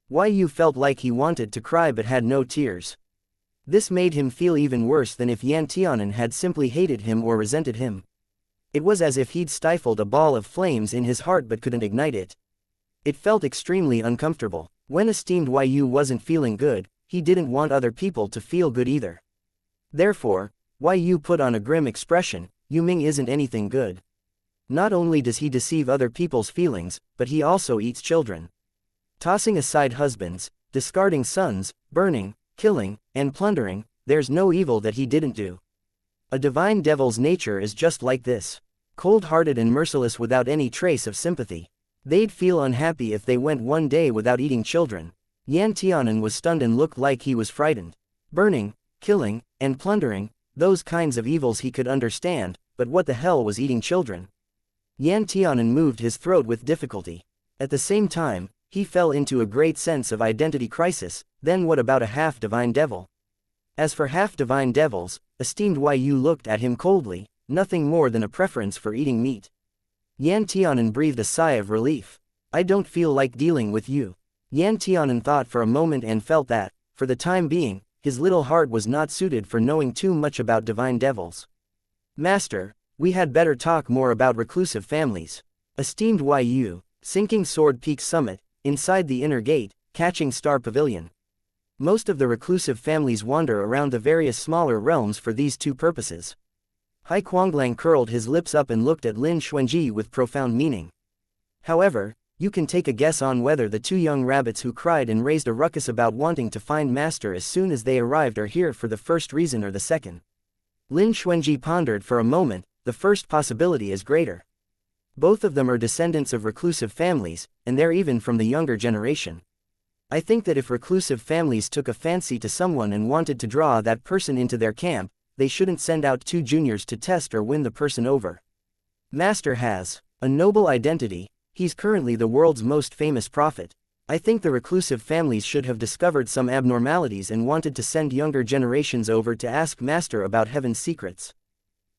Yu felt like he wanted to cry but had no tears. This made him feel even worse than if Yan Tianan had simply hated him or resented him. It was as if he'd stifled a ball of flames in his heart but couldn't ignite it. It felt extremely uncomfortable. When Esteemed Yu wasn't feeling good, he didn't want other people to feel good either. Therefore, Yu put on a grim expression. "Yu Ming isn't anything good. Not only does he deceive other people's feelings, but he also eats children. Tossing aside husbands, discarding sons, burning, killing, and plundering, there's no evil that he didn't do. A divine devil's nature is just like this. Cold-hearted and merciless without any trace of sympathy. They'd feel unhappy if they went one day without eating children." Yan Tianan was stunned and looked like he was frightened. Burning, killing, and plundering, those kinds of evils he could understand, but what the hell was eating children? Yan Tianan moved his throat with difficulty. At the same time, he fell into a great sense of identity crisis. Then what about a half-divine devil? As for half-divine devils, esteemed Yu looked at him coldly, nothing more than a preference for eating meat. Yan Tianan breathed a sigh of relief. I don't feel like dealing with you. Yan Tianan thought for a moment and felt that, for the time being, his little heart was not suited for knowing too much about divine devils. Master, we had better talk more about reclusive families. Esteemed Yu, sinking Sword Peak summit, inside the inner gate, catching Star Pavilion. Most of the reclusive families wander around the various smaller realms for these two purposes. Hai Kuanglang curled his lips up and looked at Lin Xuanji with profound meaning. However, you can take a guess on whether the two young rabbits who cried and raised a ruckus about wanting to find Master as soon as they arrived are here for the first reason or the second. Lin Xuanji pondered for a moment. The first possibility is greater. Both of them are descendants of reclusive families, and they're even from the younger generation. I think that if reclusive families took a fancy to someone and wanted to draw that person into their camp, they shouldn't send out two juniors to test or win the person over. Master has a noble identity. He's currently the world's most famous prophet. I think the reclusive families should have discovered some abnormalities and wanted to send younger generations over to ask Master about heaven's secrets.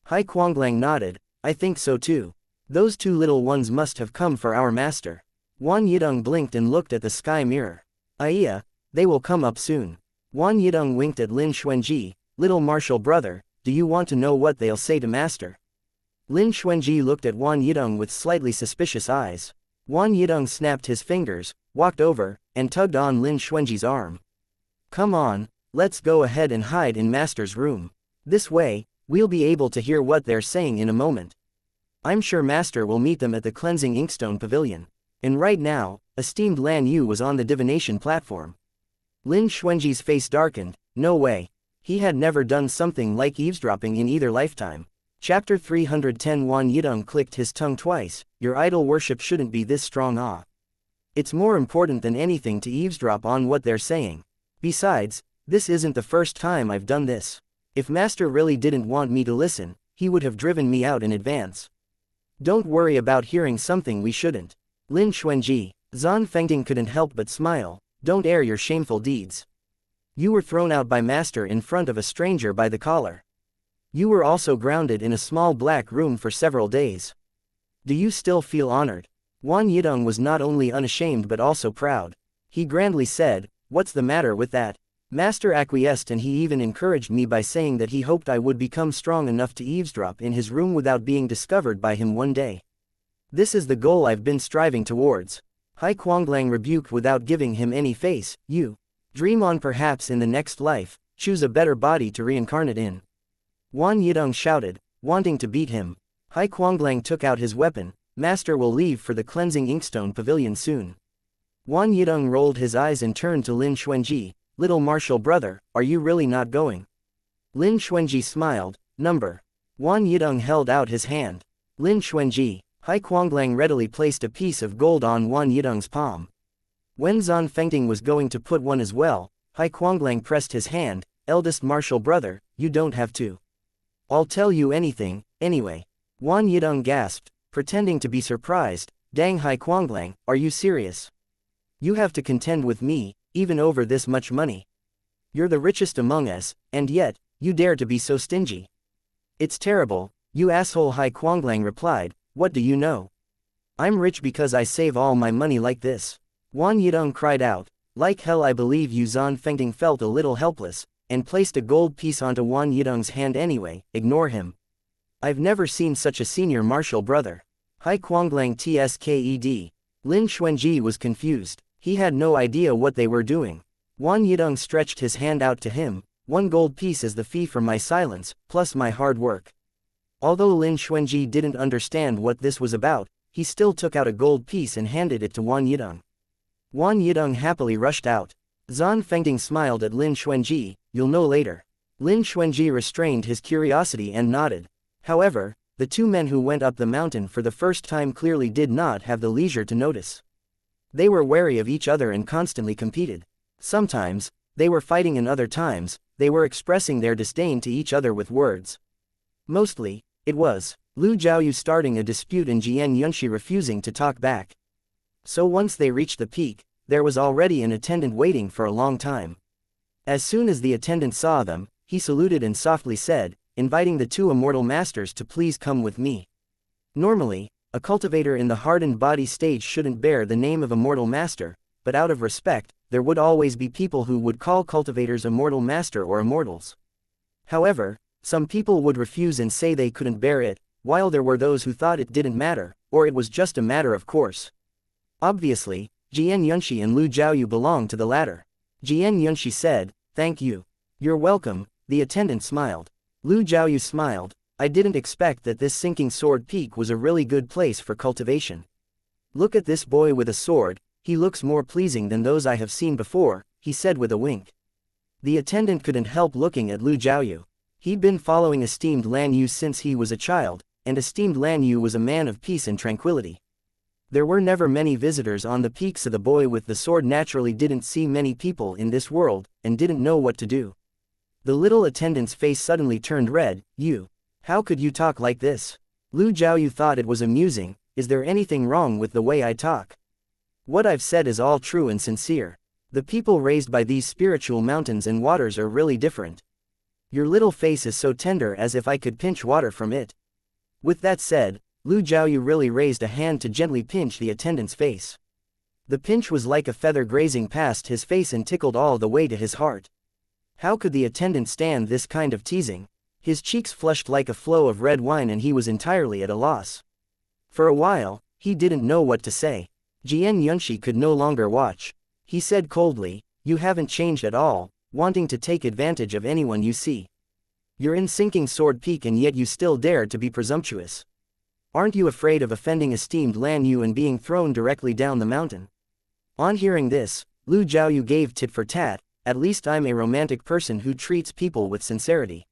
Hai Kuanglang nodded. I think so too. Those two little ones must have come for our Master. Wan Yidong blinked and looked at the sky mirror. Aiya, they will come up soon. Wan Yidong winked at Lin Xuanji. Little martial brother, do you want to know what they'll say to Master? Lin Xuanji looked at Wan Yidong with slightly suspicious eyes. Wan Yidong snapped his fingers, walked over, and tugged on Lin Xuanji's arm. Come on, let's go ahead and hide in Master's room. This way, we'll be able to hear what they're saying in a moment. I'm sure Master will meet them at the Cleansing Inkstone Pavilion. And right now, esteemed Lan Yu was on the divination platform. Lin Xuanji's face darkened. No way. He had never done something like eavesdropping in either lifetime. Chapter 310. Wan Yidong clicked his tongue twice. Your idol worship shouldn't be this strong. It's more important than anything to eavesdrop on what they're saying. Besides, this isn't the first time I've done this. If Master really didn't want me to listen, he would have driven me out in advance. Don't worry about hearing something we shouldn't. Lin Xuanji. Zan Fengting couldn't help but smile. Don't air your shameful deeds. You were thrown out by Master in front of a stranger by the collar. You were also grounded in a small black room for several days. Do you still feel honored? Wan Yidong was not only unashamed but also proud. He grandly said, what's the matter with that? Master acquiesced, and he even encouraged me by saying that he hoped I would become strong enough to eavesdrop in his room without being discovered by him one day. This is the goal I've been striving towards. Hai Kuanglang rebuked without giving him any face. You dream on, perhaps in the next life, choose a better body to reincarnate in. Wan Yidong shouted, wanting to beat him. Hai Kuanglang took out his weapon. Master will leave for the Cleansing Inkstone Pavilion soon. Wan Yidong rolled his eyes and turned to Lin Xuanji. Little martial brother, are you really not going? Lin Xuanji smiled. Number. Wan Yidong held out his hand. Lin Xuanji. Hai Kuanglang readily placed a piece of gold on Wan Yidong's palm. When Zan Fengting was going to put one as well, Hai Kuanglang pressed his hand. Eldest martial brother, you don't have to. I'll tell you anything, anyway. Wan Yidong gasped, pretending to be surprised. Dang, Hai Kuanglang, are you serious? You have to contend with me, even over this much money. You're the richest among us, and yet, you dare to be so stingy. It's terrible, you asshole, Hai Kuanglang replied. What do you know? I'm rich because I save all my money like this. Wan Yidong cried out. Like hell, I believe you. Zan Fengting felt a little helpless, and placed a gold piece onto Wan Yidong's hand anyway. Ignore him. I've never seen such a senior martial brother. Hai Kuanglang tsked. Lin Xuanji was confused. He had no idea what they were doing. Wan Yidong stretched his hand out to him. 1 gold piece is the fee for my silence, plus my hard work. Although Lin Xuanji didn't understand what this was about, he still took out a gold piece and handed it to Wan Yidong. Wan Yidong happily rushed out. Zan Fengting smiled at Lin Xuanji. You'll know later. Lin Xuanji restrained his curiosity and nodded. However, the two men who went up the mountain for the first time clearly did not have the leisure to notice. They were wary of each other and constantly competed. Sometimes, they were fighting, and other times, they were expressing their disdain to each other with words. Mostly, it was Lu Jiaoyu starting a dispute and Jian Yunshi refusing to talk back. So once they reached the peak, there was already an attendant waiting for a long time. As soon as the attendant saw them, he saluted and softly said, inviting the two immortal masters to please come with me. Normally, a cultivator in the hardened body stage shouldn't bear the name of immortal master, but out of respect, there would always be people who would call cultivators immortal master or immortals. However, some people would refuse and say they couldn't bear it, while there were those who thought it didn't matter, or it was just a matter of course. Obviously, Jian Yunshi and Lu Jiaoyu belonged to the latter. Jian Yunshi said, "Thank you. You're welcome." The attendant smiled. Lu Jiaoyu smiled. "I didn't expect that this sinking sword peak was a really good place for cultivation. Look at this boy with a sword, he looks more pleasing than those I have seen before," he said with a wink. The attendant couldn't help looking at Lu Jiaoyu. He'd been following esteemed Lan Yu since he was a child, and esteemed Lan Yu was a man of peace and tranquility. There were never many visitors on the peak, so the boy with the sword naturally didn't see many people in this world, and didn't know what to do. The little attendant's face suddenly turned red. "You. How could you talk like this?" Lu Jiaoyu thought it was amusing. "Is there anything wrong with the way I talk? What I've said is all true and sincere. The people raised by these spiritual mountains and waters are really different. Your little face is so tender as if I could pinch water from it." With that said, Lu Jiaoyu really raised a hand to gently pinch the attendant's face. The pinch was like a feather grazing past his face and tickled all the way to his heart. How could the attendant stand this kind of teasing? His cheeks flushed like a flow of red wine and he was entirely at a loss. For a while, he didn't know what to say. Jian Yunshi could no longer watch. He said coldly, "You haven't changed at all, wanting to take advantage of anyone you see. You're in sinking sword peak and yet you still dare to be presumptuous. Aren't you afraid of offending esteemed Lan Yu and being thrown directly down the mountain?" On hearing this, Lu Jiaoyu gave tit for tat. "At least I'm a romantic person who treats people with sincerity.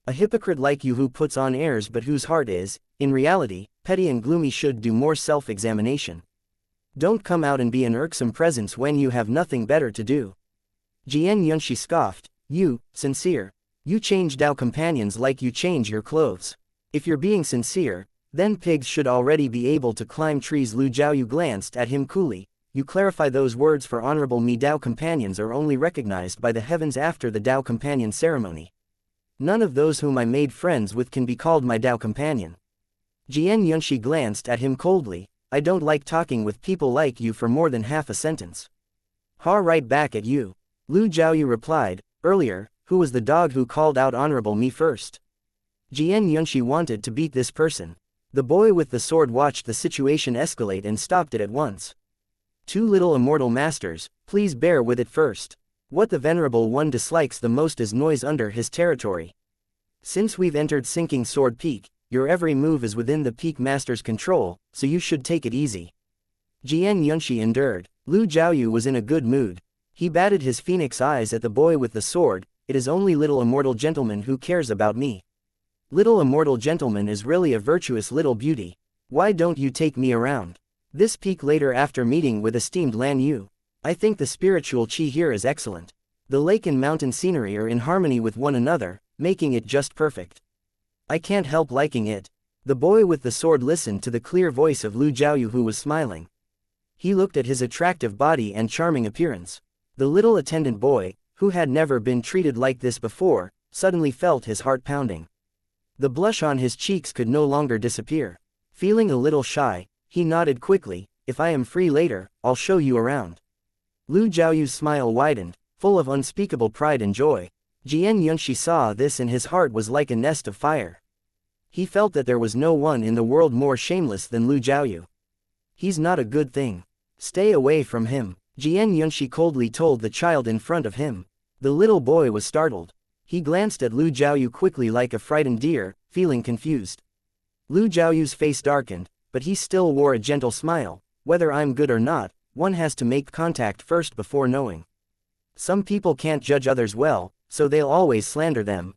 A hypocrite like you who puts on airs but whose heart is, in reality, petty and gloomy should do more self-examination. Don't come out and be an irksome presence when you have nothing better to do." Jian Yunshi scoffed, "You, sincere? You change Dao companions like you change your clothes. If you're being sincere, then pigs should already be able to climb trees." Lu Jiaoyu glanced at him coolly. "You clarify those words for honorable me. Dao companions are only recognized by the heavens after the Dao companion ceremony. None of those whom I made friends with can be called my Dao companion." Jian Yunshi glanced at him coldly. "I don't like talking with people like you for more than half a sentence." "Ha, right back at you." Lu Jiaoyu replied, "Earlier, who was the dog who called out honorable me first?" Jian Yunshi wanted to beat this person. The boy with the sword watched the situation escalate and stopped it at once. "Two little immortal masters, please bear with it first. What the Venerable One dislikes the most is noise under his territory. Since we've entered sinking sword peak, your every move is within the peak master's control, so you should take it easy." Jian Yunshi endured. Lu Jiaoyu was in a good mood. He batted his phoenix eyes at the boy with the sword. "It is only little immortal gentleman who cares about me. Little immortal gentleman is really a virtuous little beauty. Why don't you take me around this peak later after meeting with esteemed Lan Yu? I think the spiritual chi here is excellent. The lake and mountain scenery are in harmony with one another, making it just perfect. I can't help liking it." The boy with the sword listened to the clear voice of Lu Jiaoyu, who was smiling. He looked at his attractive body and charming appearance. The little attendant boy, who had never been treated like this before, suddenly felt his heart pounding. The blush on his cheeks could no longer disappear. Feeling a little shy, he nodded quickly. "If I am free later, I'll show you around." Lu Jiaoyu's smile widened, full of unspeakable pride and joy. Jian Yunshi saw this and his heart was like a nest of fire. He felt that there was no one in the world more shameless than Lu Jiaoyu. "He's not a good thing. Stay away from him," Jian Yunshi coldly told the child in front of him. The little boy was startled. He glanced at Lu Jiaoyu quickly like a frightened deer, feeling confused. Lu Jiaoyu's face darkened, but he still wore a gentle smile. "Whether I'm good or not, one has to make contact first before knowing. Some people can't judge others well, so they'll always slander them.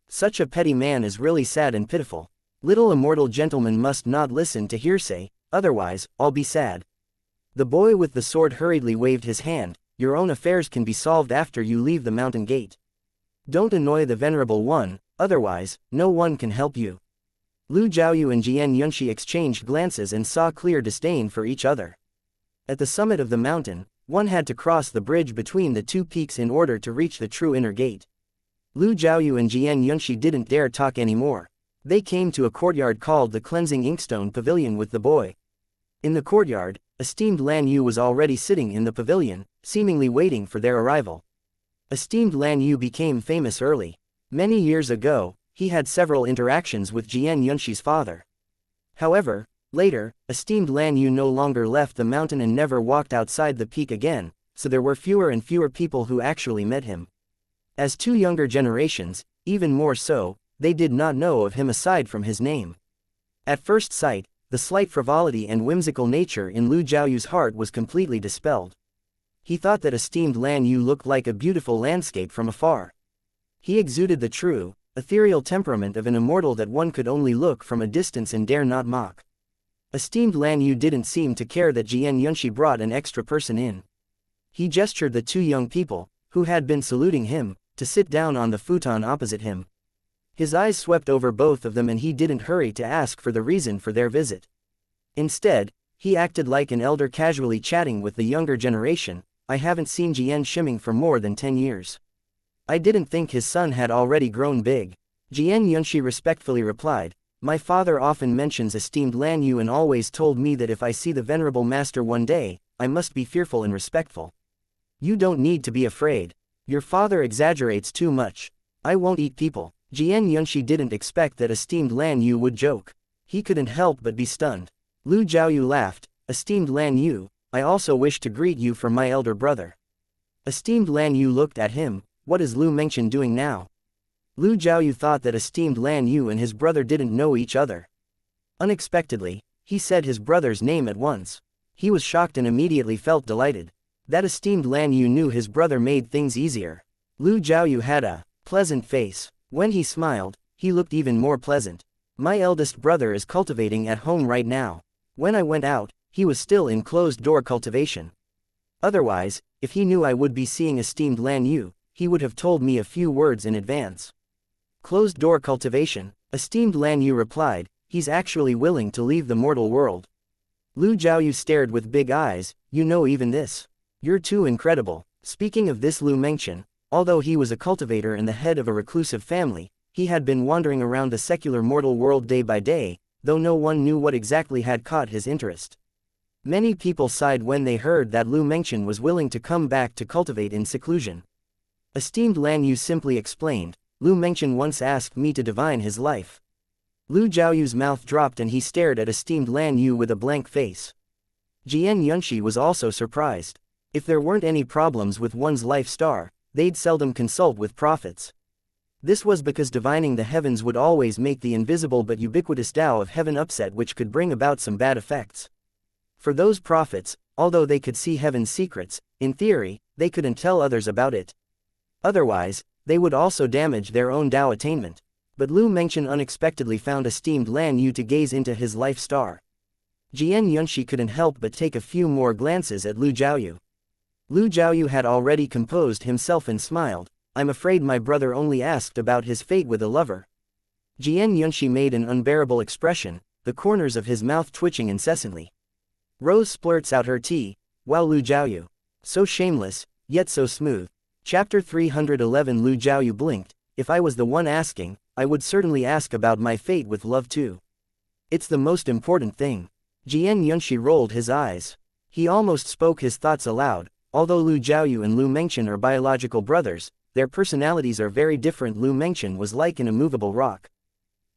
Such a petty man is really sad and pitiful. Little immortal gentleman must not listen to hearsay, otherwise, I'll be sad." The boy with the sword hurriedly waved his hand. "Your own affairs can be solved after you leave the mountain gate. Don't annoy the Venerable One, otherwise, no one can help you." Lu Jiaoyu and Jian Yunshi exchanged glances and saw clear disdain for each other. At the summit of the mountain, one had to cross the bridge between the two peaks in order to reach the true inner gate. Lu Jiaoyu and Jian Yunxi didn't dare talk anymore. They came to a courtyard called the Cleansing Inkstone Pavilion with the boy. In the courtyard, esteemed Lan Yu was already sitting in the pavilion, seemingly waiting for their arrival. Esteemed Lan Yu became famous early. Many years ago, he had several interactions with Jian Yunxi's father. However, later, esteemed Lan Yu no longer left the mountain and never walked outside the peak again, so there were fewer and fewer people who actually met him. As two younger generations, even more so, they did not know of him aside from his name. At first sight, the slight frivolity and whimsical nature in Lu Jiaoyu's heart was completely dispelled. He thought that esteemed Lan Yu looked like a beautiful landscape from afar. He exuded the true, ethereal temperament of an immortal that one could only look from a distance and dare not mock. Esteemed Lan Yu didn't seem to care that Jian Yunxi brought an extra person in. He gestured the two young people, who had been saluting him, to sit down on the futon opposite him. His eyes swept over both of them and he didn't hurry to ask for the reason for their visit. Instead, he acted like an elder casually chatting with the younger generation. I haven't seen Jian Shiming for more than 10 years. I didn't think his son had already grown big. Jian Yunxi respectfully replied, my father often mentions esteemed Lan Yu and always told me that if I see the venerable master one day, I must be fearful and respectful. You don't need to be afraid. Your father exaggerates too much. I won't eat people. Jian Yunxi didn't expect that esteemed Lan Yu would joke. He couldn't help but be stunned. Lu Jiaoyu laughed, esteemed Lan Yu, I also wish to greet you from my elder brother. Esteemed Lan Yu looked at him, what is Lu Mengchen doing now? Lu Jiaoyu thought that esteemed Lan Yu and his brother didn't know each other. Unexpectedly, he said his brother's name at once. He was shocked and immediately felt delighted. That esteemed Lan Yu knew his brother made things easier. Lu Jiaoyu had a pleasant face. When he smiled, he looked even more pleasant. My eldest brother is cultivating at home right now. When I went out, he was still in closed-door cultivation. Otherwise, if he knew I would be seeing esteemed Lan Yu, he would have told me a few words in advance. Closed-door cultivation, esteemed Lan Yu replied, he's actually willing to leave the mortal world. Lu Jiaoyu stared with big eyes, you know even this. You're too incredible. Speaking of this Lu Mengchen, although he was a cultivator and the head of a reclusive family, he had been wandering around the secular mortal world day by day, though no one knew what exactly had caught his interest. Many people sighed when they heard that Lu Mengchen was willing to come back to cultivate in seclusion. Esteemed Lan Yu simply explained, Lu Mengchen once asked me to divine his life. Lu Jiaoyu's mouth dropped and he stared at esteemed Lan Yu with a blank face. Jian Yunxi was also surprised. If there weren't any problems with one's life star, they'd seldom consult with prophets. This was because divining the heavens would always make the invisible but ubiquitous Tao of heaven upset, which could bring about some bad effects. For those prophets, although they could see heaven's secrets, in theory, they couldn't tell others about it. Otherwise, they would also damage their own Tao attainment. But Lu Mengchen unexpectedly found esteemed Lan Yu to gaze into his life star. Jian Yunxi couldn't help but take a few more glances at Lu Jiaoyu. Lu Jiaoyu had already composed himself and smiled, I'm afraid my brother only asked about his fate with a lover. Jian Yunxi made an unbearable expression, the corners of his mouth twitching incessantly. Rose splurts out her tea, wow Lu Jiaoyu. So shameless, yet so smooth. Chapter 311 Lu Jiaoyu blinked, if I was the one asking, I would certainly ask about my fate with love too. It's the most important thing. Jian Yunxi rolled his eyes. He almost spoke his thoughts aloud. Although Lu Jiaoyu and Lu Mengchen are biological brothers, their personalities are very different. Lu Mengchen was like an immovable rock.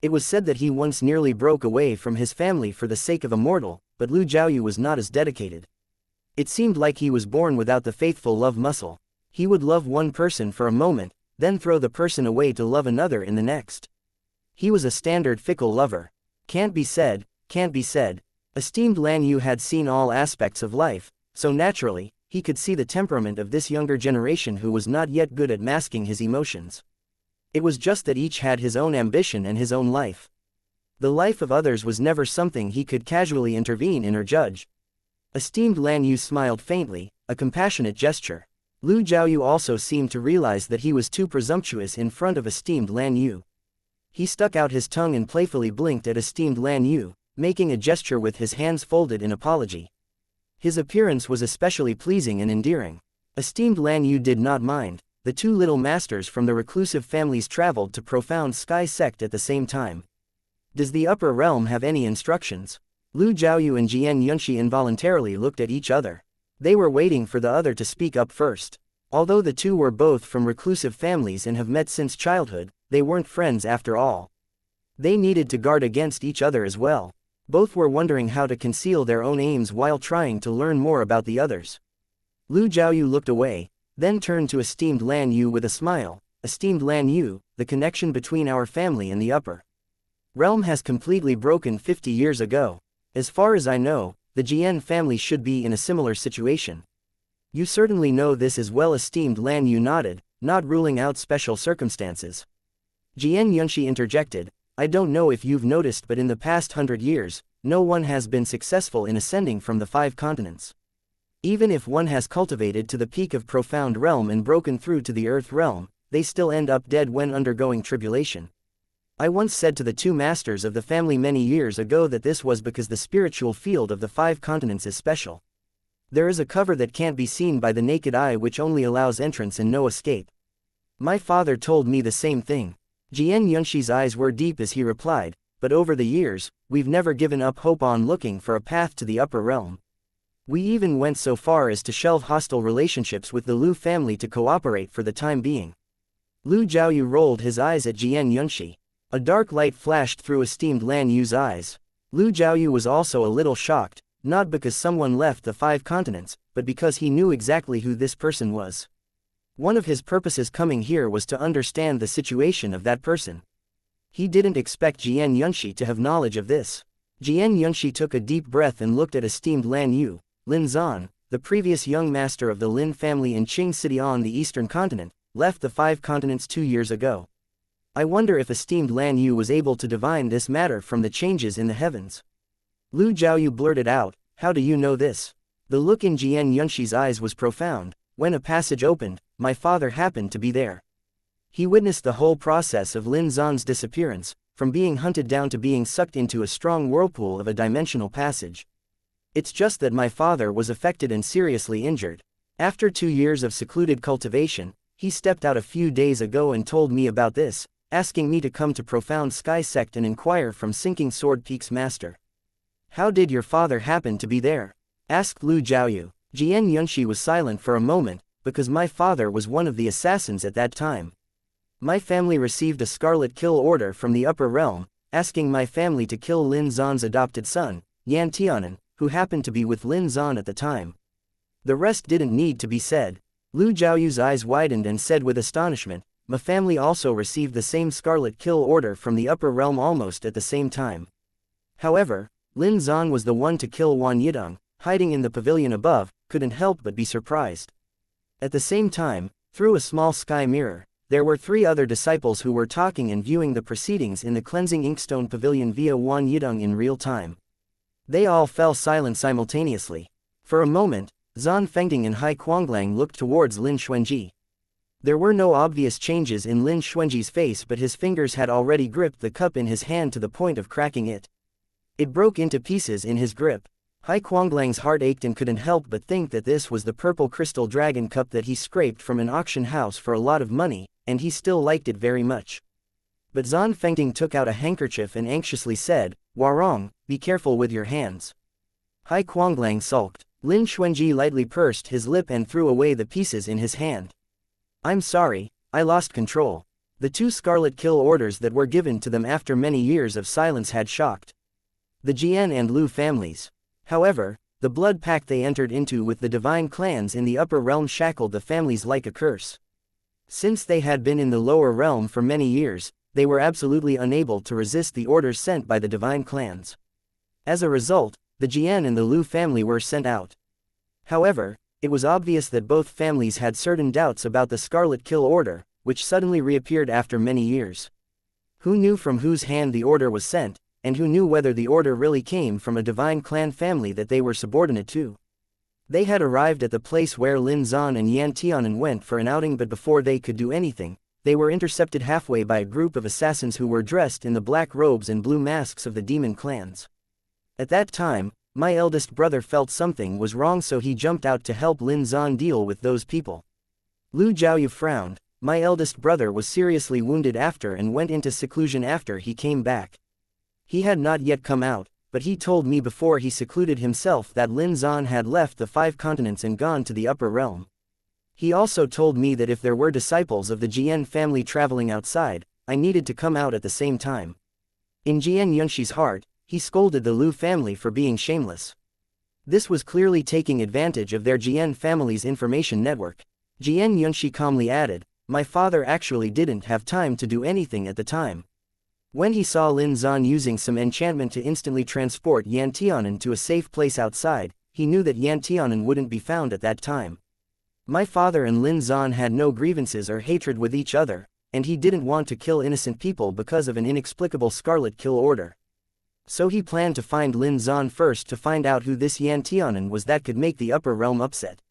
It was said that he once nearly broke away from his family for the sake of a mortal, but Lu Jiaoyu was not as dedicated. It seemed like he was born without the faithful love muscle. He would love one person for a moment, then throw the person away to love another in the next. He was a standard fickle lover. Can't be said, can't be said. Esteemed Lan Yu had seen all aspects of life, so naturally, he could see the temperament of this younger generation who was not yet good at masking his emotions. It was just that each had his own ambition and his own life. The life of others was never something he could casually intervene in or judge. Esteemed Lan Yu smiled faintly, a compassionate gesture. Lu Jiaoyu also seemed to realize that he was too presumptuous in front of esteemed Lan Yu. He stuck out his tongue and playfully blinked at esteemed Lan Yu, making a gesture with his hands folded in apology. His appearance was especially pleasing and endearing. Esteemed Lan Yu did not mind. The two little masters from the reclusive families traveled to Profound Sky Sect at the same time. Does the upper realm have any instructions? Lu Jiaoyu and Jian Yunxi involuntarily looked at each other. They were waiting for the other to speak up first. Although the two were both from reclusive families and have met since childhood, they weren't friends after all. They needed to guard against each other as well. Both were wondering how to conceal their own aims while trying to learn more about the others. Lu Jiaoyu looked away, then turned to Esteemed Lan Yu with a smile. Esteemed Lan Yu, the connection between our family and the upper realm has completely broken 50 years ago. As far as I know, the Jian family should be in a similar situation. You certainly know this as well. Esteemed Lan Yu nodded, not ruling out special circumstances. Jian Yunxi interjected, I don't know if you've noticed, but in the past 100 years, no one has been successful in ascending from the 5 continents. Even if one has cultivated to the peak of Profound Realm and broken through to the Earth Realm, they still end up dead when undergoing tribulation. I once said to the 2 masters of the family many years ago that this was because the spiritual field of the 5 continents is special. There is a cover that can't be seen by the naked eye which only allows entrance and no escape. My father told me the same thing. Jian Yunxi's eyes were deep as he replied, but over the years, we've never given up hope on looking for a path to the upper realm. We even went so far as to shelve hostile relationships with the Lu family to cooperate for the time being. Lu Jiaoyu rolled his eyes at Jian Yunxi. A dark light flashed through Esteemed Lan Yu's eyes. Lu Jiaoyu was also a little shocked, not because someone left the 5 continents, but because he knew exactly who this person was. One of his purposes coming here was to understand the situation of that person. He didn't expect Jian Yunxi to have knowledge of this. Jian Yunxi took a deep breath and looked at Esteemed Lan Yu. Lin Zan, the previous young master of the Lin family in Qing City on the eastern continent, left the 5 continents 2 years ago. I wonder if Esteemed Lan Yu was able to divine this matter from the changes in the heavens. Lu Jiaoyu blurted out, how do you know this? The look in Jian Yunxi's eyes was profound. When a passage opened, my father happened to be there. He witnessed the whole process of Lin Zan's disappearance, from being hunted down to being sucked into a strong whirlpool of a dimensional passage. It's just that my father was affected and seriously injured. After 2 years of secluded cultivation, he stepped out a few days ago and told me about this, asking me to come to Profound Sky Sect and inquire from Sinking Sword Peak's master. How did your father happen to be there? Asked Lu Jiaoyu. Jian Yunxi was silent for a moment, because my father was one of the assassins at that time. My family received a scarlet kill order from the upper realm, asking my family to kill Lin Zan's adopted son, Yan Tianan, who happened to be with Lin Zan at the time. The rest didn't need to be said. Lu Jiaoyu's eyes widened and said with astonishment, my family also received the same scarlet kill order from the upper realm almost at the same time. However, Lin Zan was the one to kill Wan Yidong, hiding in the pavilion above, couldn't help but be surprised. At the same time, through a small sky mirror, there were 3 other disciples who were talking and viewing the proceedings in the cleansing inkstone pavilion via Wan Yidong in real time. They all fell silent simultaneously. For a moment, Zan Fengting and Hai Kuanglang looked towards Lin Xuanji. There were no obvious changes in Lin Xuanji's face, but his fingers had already gripped the cup in his hand to the point of cracking it. It broke into pieces in his grip. Hai Kuanglang's heart ached and couldn't help but think that this was the purple crystal dragon cup that he scraped from an auction house for a lot of money, and he still liked it very much. But Zan Fengting took out a handkerchief and anxiously said, Warong, be careful with your hands. Hai Kuanglang sulked. Lin Xuanji lightly pursed his lip and threw away the pieces in his hand. I'm sorry, I lost control. The 2 scarlet kill orders that were given to them after many years of silence had shocked the Jian and Lu families. However, the blood pact they entered into with the divine clans in the upper realm shackled the families like a curse. Since they had been in the lower realm for many years, they were absolutely unable to resist the orders sent by the divine clans. As a result, the Jian and the Lu family were sent out. However, it was obvious that both families had certain doubts about the Scarlet Kill order, which suddenly reappeared after many years. Who knew from whose hand the order was sent, and who knew whether the order really came from a divine clan family that they were subordinate to? They had arrived at the place where Lin Zan and Yan Tianan went for an outing, but before they could do anything, they were intercepted halfway by a group of assassins who were dressed in the black robes and blue masks of the demon clans. At that time, My eldest brother felt something was wrong, so he jumped out to help Lin Zan deal with those people. Lu Jiaoyu frowned. My eldest brother was seriously wounded after and went into seclusion after he came back. He had not yet come out, but he told me before he secluded himself that Lin Zan had left the 5 continents and gone to the upper realm. He also told me that if there were disciples of the Jian family traveling outside, I needed to come out at the same time. In Jian Yunshi's heart, he scolded the Lu family for being shameless. This was clearly taking advantage of their Jian family's information network. Jian Yunshi calmly added, "My father actually didn't have time to do anything at the time." When he saw Lin Zan using some enchantment to instantly transport Yan Tianan to a safe place outside, he knew that Yan Tianan wouldn't be found at that time. My father and Lin Zan had no grievances or hatred with each other, and he didn't want to kill innocent people because of an inexplicable scarlet kill order. So he planned to find Lin Zan first to find out who this Yan Tianan was that could make the upper realm upset.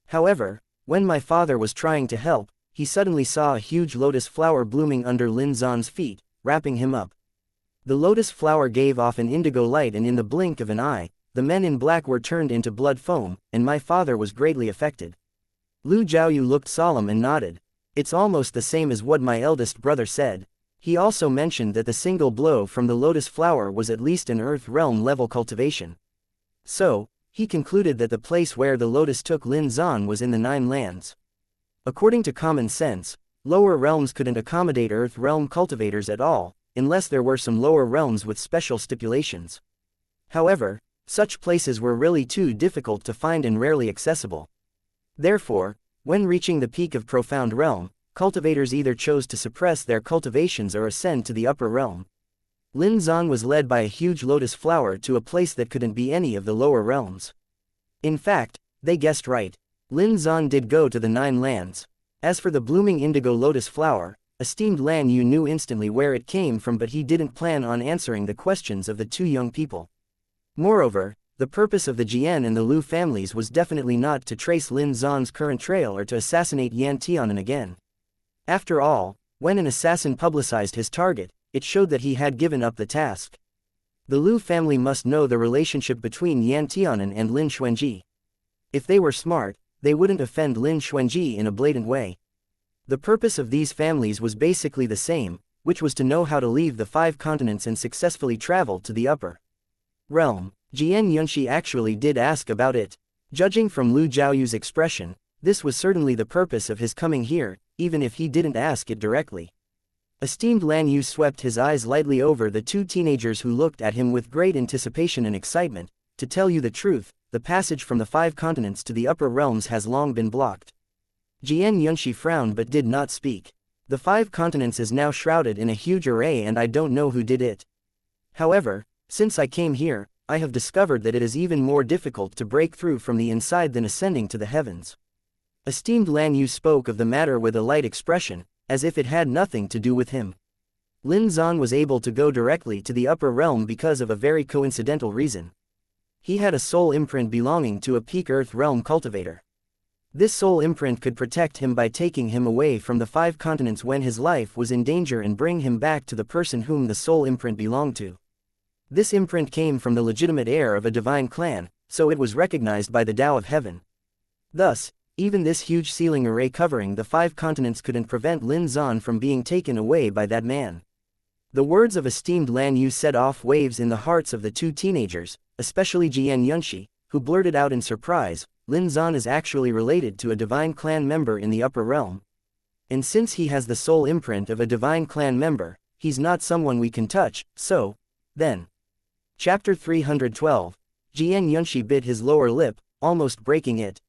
However, when my father was trying to help, he suddenly saw a huge lotus flower blooming under Lin Zan's feet, wrapping him up. The lotus flower gave off an indigo light, and in the blink of an eye, the men in black were turned into blood foam, and my father was greatly affected. Lu Jiaoyu looked solemn and nodded. It's almost the same as what my eldest brother said. He also mentioned that the single blow from the lotus flower was at least an earth realm level cultivation. So, he concluded that the place where the lotus took Lin Zan was in the 9 lands. According to common sense, lower realms couldn't accommodate earth realm cultivators at all, unless there were some lower realms with special stipulations. However, such places were really too difficult to find and rarely accessible. Therefore, when reaching the peak of profound realm, cultivators either chose to suppress their cultivations or ascend to the upper realm. Lin Zan was led by a huge lotus flower to a place that couldn't be any of the lower realms. In fact, they guessed right. Lin Zan did go to the 9 lands. As for the blooming indigo lotus flower, esteemed Lan Yu knew instantly where it came from, but he didn't plan on answering the questions of the 2 young people. Moreover, the purpose of the Jian and the Lu families was definitely not to trace Lin Zan's current trail or to assassinate Yan Tianan again. After all, when an assassin publicized his target, it showed that he had given up the task. The Lu family must know the relationship between Yan Tianan and Lin Xuanji. If they were smart, they wouldn't offend Lin Xuanji in a blatant way. The purpose of these families was basically the same, which was to know how to leave the 5 continents and successfully travel to the upper realm. Jian Yunshi actually did ask about it. Judging from Lu Jiaoyu's expression, this was certainly the purpose of his coming here, even if he didn't ask it directly. Esteemed Lan Yu swept his eyes lightly over the 2 teenagers who looked at him with great anticipation and excitement. To tell you the truth, the passage from the 5 continents to the upper realms has long been blocked. Jian Yunshi frowned but did not speak. The 5 continents is now shrouded in a huge array, and I don't know who did it. However, since I came here, I have discovered that it is even more difficult to break through from the inside than ascending to the heavens. Esteemed Lan Yu spoke of the matter with a light expression, as if it had nothing to do with him. Lin Zan was able to go directly to the upper realm because of a very coincidental reason. He had a soul imprint belonging to a peak earth realm cultivator. This soul imprint could protect him by taking him away from the 5 continents when his life was in danger and bring him back to the person whom the soul imprint belonged to. This imprint came from the legitimate heir of a divine clan, so it was recognized by the Tao of Heaven. Thus, even this huge sealing array covering the 5 continents couldn't prevent Lin Zan from being taken away by that man. The words of esteemed Lan Yu set off waves in the hearts of the 2 teenagers, especially Jian Yunshi, who blurted out in surprise, Lin Zan is actually related to a divine clan member in the upper realm. And since he has the soul imprint of a divine clan member, he's not someone we can touch, so, then. Chapter 312. Jian Yunshi bit his lower lip, almost breaking it.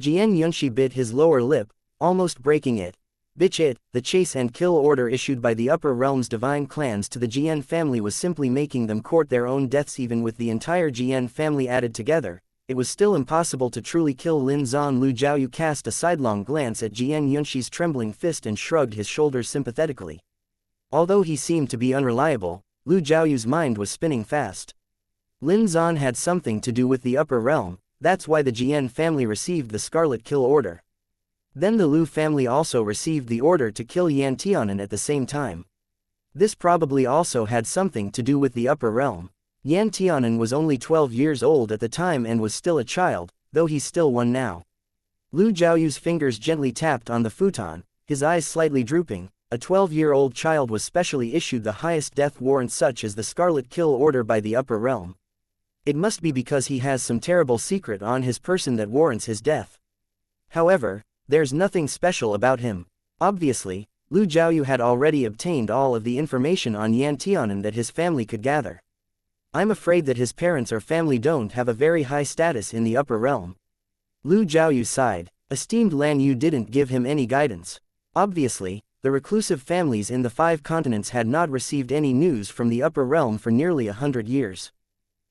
Jian Yunshi bit his lower lip, almost breaking it. Bitch it, the chase and kill order issued by the upper realm's divine clans to the Jian family was simply making them court their own deaths. Even with the entire Jian family added together, it was still impossible to truly kill Lin Zan. Lu Jiaoyu cast a sidelong glance at Jian Yunshi's trembling fist and shrugged his shoulders sympathetically. Although he seemed to be unreliable, Lu Jiaoyu's mind was spinning fast. Lin Zan had something to do with the upper realm, that's why the Jian family received the Scarlet Kill order. Then the Lu family also received the order to kill Yan Tianan at the same time. This probably also had something to do with the upper realm. Yan Tianan was only 12 years old at the time and was still a child, though he's still one now. Lu Zhaoyu's fingers gently tapped on the futon, his eyes slightly drooping. A 12-year-old child was specially issued the highest death warrant such as the Scarlet Kill Order by the Upper Realm. It must be because he has some terrible secret on his person that warrants his death. However, there's nothing special about him. Obviously, Lu Zhaoyu had already obtained all of the information on Yan Tianan that his family could gather. I'm afraid that his parents or family don't have a very high status in the Upper Realm. Lu Zhaoyu sighed. Esteemed Lan Yu didn't give him any guidance. Obviously, the reclusive families in the 5 continents had not received any news from the Upper Realm for nearly 100 years.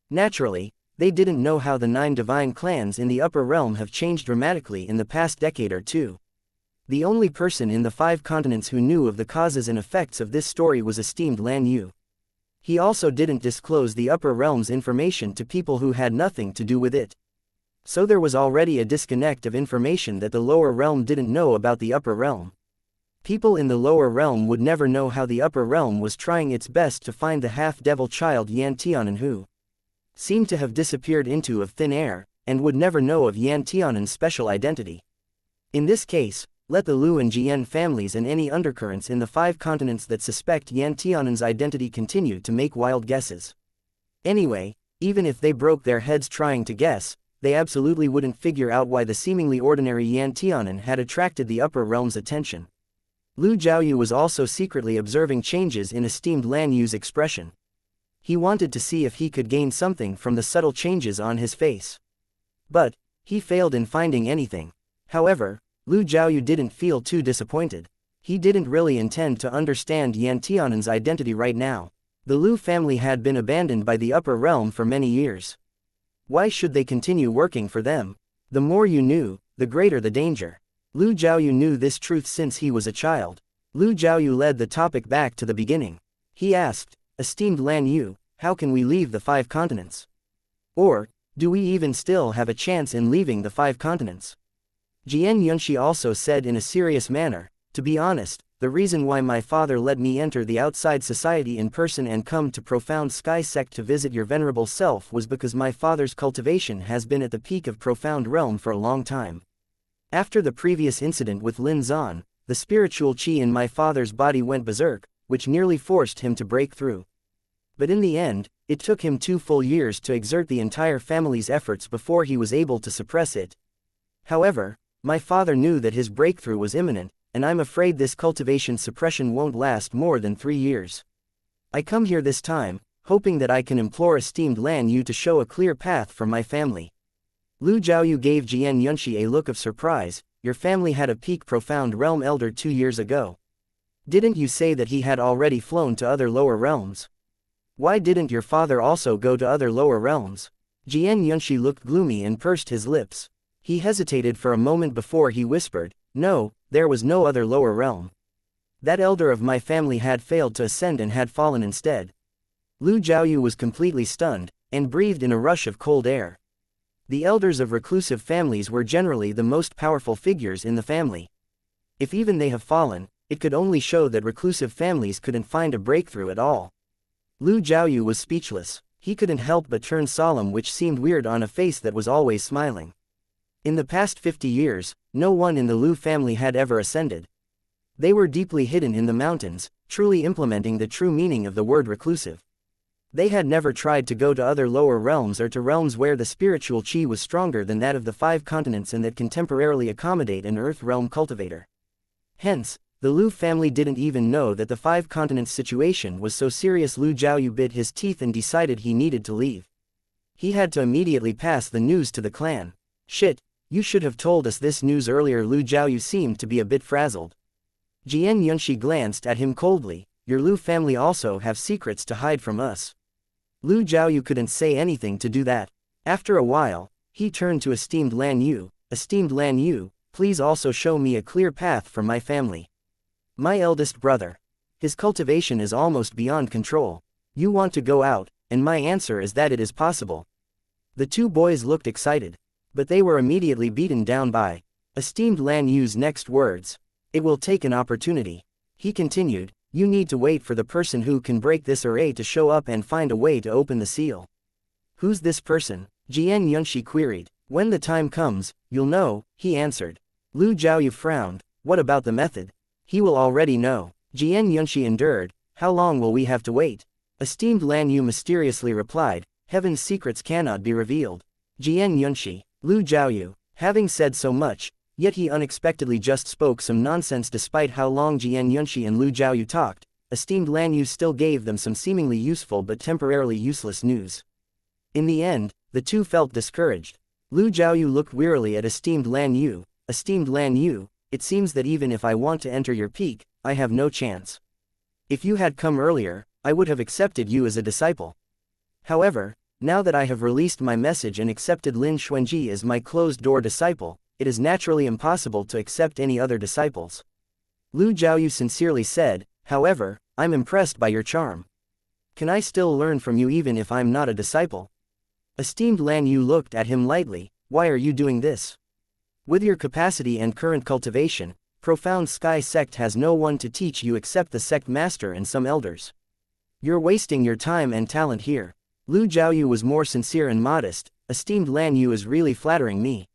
Naturally, they didn't know how the 9 divine clans in the Upper Realm have changed dramatically in the past decade or two. The only person in the 5 continents who knew of the causes and effects of this story was esteemed Lan Yu. He also didn't disclose the Upper Realm's information to people who had nothing to do with it. So there was already a disconnect of information that the lower realm didn't know about the Upper Realm. People in the lower realm would never know how the Upper Realm was trying its best to find the half-devil child Yan Tianan who seemed to have disappeared into of thin air, and would never know of Yan Tianan's special identity. In this case, let the Lu and Jian families and any undercurrents in the 5 continents that suspect Yan Tianan's identity continue to make wild guesses. Anyway, even if they broke their heads trying to guess, they absolutely wouldn't figure out why the seemingly ordinary Yan Tianan had attracted the Upper Realm's attention. Lu Zhaoyu was also secretly observing changes in esteemed Lan Yu's expression. He wanted to see if he could gain something from the subtle changes on his face. But he failed in finding anything. However, Lu Zhaoyu didn't feel too disappointed. He didn't really intend to understand Yan Tianan's identity right now. The Lu family had been abandoned by the Upper Realm for many years. Why should they continue working for them? The more you knew, the greater the danger. Lu Zhaoyu knew this truth since he was a child. Lu Zhaoyu led the topic back to the beginning. He asked, esteemed Lan Yu, how can we leave the 5 continents? Or, do we even still have a chance in leaving the 5 continents? Jian Yunshi also said in a serious manner, to be honest, the reason why my father let me enter the outside society in person and come to Profound Sky Sect to visit your venerable self was because my father's cultivation has been at the peak of Profound Realm for a long time. After the previous incident with Lin Zan, the spiritual qi in my father's body went berserk, which nearly forced him to break through. But in the end, it took him 2 full years to exert the entire family's efforts before he was able to suppress it. However, my father knew that his breakthrough was imminent, and I'm afraid this cultivation suppression won't last more than 3 years. I come here this time, hoping that I can implore esteemed Lan Yu to show a clear path for my family. Lu Zhaoyu gave Jian Yunshi a look of surprise. Your family had a peak Profound Realm elder 2 years ago. Didn't you say that he had already flown to other lower realms? Why didn't your father also go to other lower realms? Jian Yunshi looked gloomy and pursed his lips. He hesitated for a moment before he whispered, no, there was no other lower realm. That elder of my family had failed to ascend and had fallen instead. Lu Zhaoyu was completely stunned, and breathed in a rush of cold air. The elders of reclusive families were generally the most powerful figures in the family. If even they have fallen, it could only show that reclusive families couldn't find a breakthrough at all. Lu Zhaoyu was speechless. He couldn't help but turn solemn, which seemed weird on a face that was always smiling. In the past 50 years, no one in the Lu family had ever ascended. They were deeply hidden in the mountains, truly implementing the true meaning of the word reclusive. They had never tried to go to other lower realms or to realms where the spiritual qi was stronger than that of the 5 continents and that can temporarily accommodate an earth realm cultivator. Hence, the Lu family didn't even know that the 5 continents situation was so serious. Lu Zhaoyu bit his teeth and decided he needed to leave. He had to immediately pass the news to the clan. Shit, you should have told us this news earlier. Lu Zhaoyu seemed to be a bit frazzled. Jian Yunshi glanced at him coldly. Your Lu family also have secrets to hide from us. Lu Zhaoyu couldn't say anything to do that. After a while, he turned to esteemed Lan Yu. Esteemed Lan Yu, please also show me a clear path for my family. My eldest brother. His cultivation is almost beyond control. You want to go out, and my answer is that it is possible. The 2 boys looked excited. But they were immediately beaten down by esteemed Lan Yu's next words. It will take an opportunity. He continued, You need to wait for the person who can break this array to show up and find a way to open the seal. Who's this person? Jian Yunshi queried. When the time comes, you'll know, he answered. Lu Jiaoyu frowned. What about the method? He will already know. Jian Yunshi endured. How long will we have to wait? Esteemed Lan Yu mysteriously replied, Heaven's secrets cannot be revealed. Jian Yunshi. Lu Jiaoyu. Having said so much, yet he unexpectedly just spoke some nonsense. Despite how long Jian Yunshi and Lu Jiaoyu talked, esteemed Lan Yu still gave them some seemingly useful but temporarily useless news. In the end, the two felt discouraged. Lu Jiaoyu looked wearily at esteemed Lan Yu. Esteemed Lan Yu, it seems that even if I want to enter your peak, I have no chance. If you had come earlier, I would have accepted you as a disciple. However, now that I have released my message and accepted Lin Xuanji as my closed-door disciple, it is naturally impossible to accept any other disciples. Lu Jiaoyu sincerely said, however, I'm impressed by your charm. Can I still learn from you even if I'm not a disciple? Esteemed Lan Yu looked at him lightly. Why are you doing this? With your capacity and current cultivation, Profound Sky Sect has no one to teach you except the sect master and some elders. You're wasting your time and talent here. Lu Jiaoyu was more sincere and modest. Esteemed Lan Yu is really flattering me.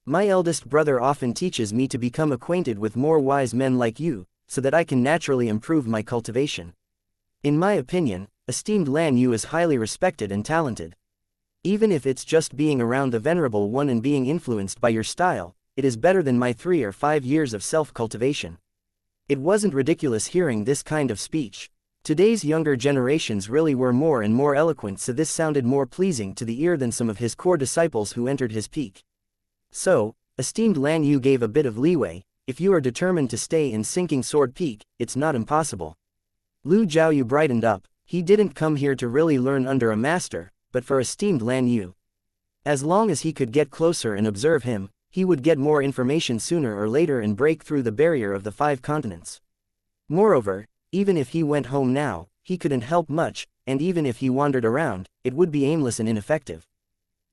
My eldest brother often teaches me to become acquainted with more wise men like you, so that I can naturally improve my cultivation. In my opinion, esteemed Lan Yu is highly respected and talented. Even if it's just being around the Venerable One and being influenced by your style, it is better than my 3 or 5 years of self-cultivation. It wasn't ridiculous hearing this kind of speech. Today's younger generations really were more and more eloquent, so this sounded more pleasing to the ear than some of his core disciples who entered his peak. So, esteemed Lan Yu gave a bit of leeway. If you are determined to stay in Sinking Sword Peak, it's not impossible. Lu Jiaoyu brightened up. He didn't come here to really learn under a master, but for esteemed Lan Yu. As long as he could get closer and observe him, he would get more information sooner or later and break through the barrier of the 5 continents. Moreover, even if he went home now, he couldn't help much, and even if he wandered around, it would be aimless and ineffective.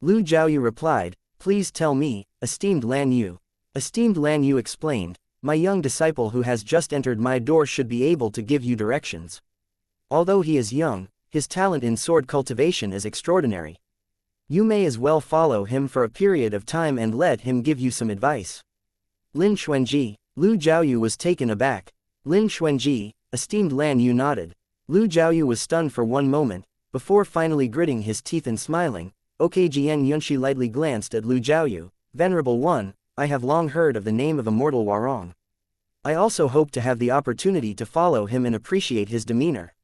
Lu Jiaoyu replied, Please tell me, esteemed Lan Yu. Esteemed Lan Yu explained, My young disciple who has just entered my door should be able to give you directions. Although he is young, his talent in sword cultivation is extraordinary. You may as well follow him for a period of time and let him give you some advice. Lin Xuanji. Lu Jiaoyu was taken aback. Lin Xuanji. Esteemed Lan Yu nodded. Lu Jiaoyu was stunned for one moment, before finally gritting his teeth and smiling. Okay, Jian Yunshi lightly glanced at Lu Jiaoyu. Venerable One, I have long heard of the name of Immortal Warong. I also hope to have the opportunity to follow him and appreciate his demeanor.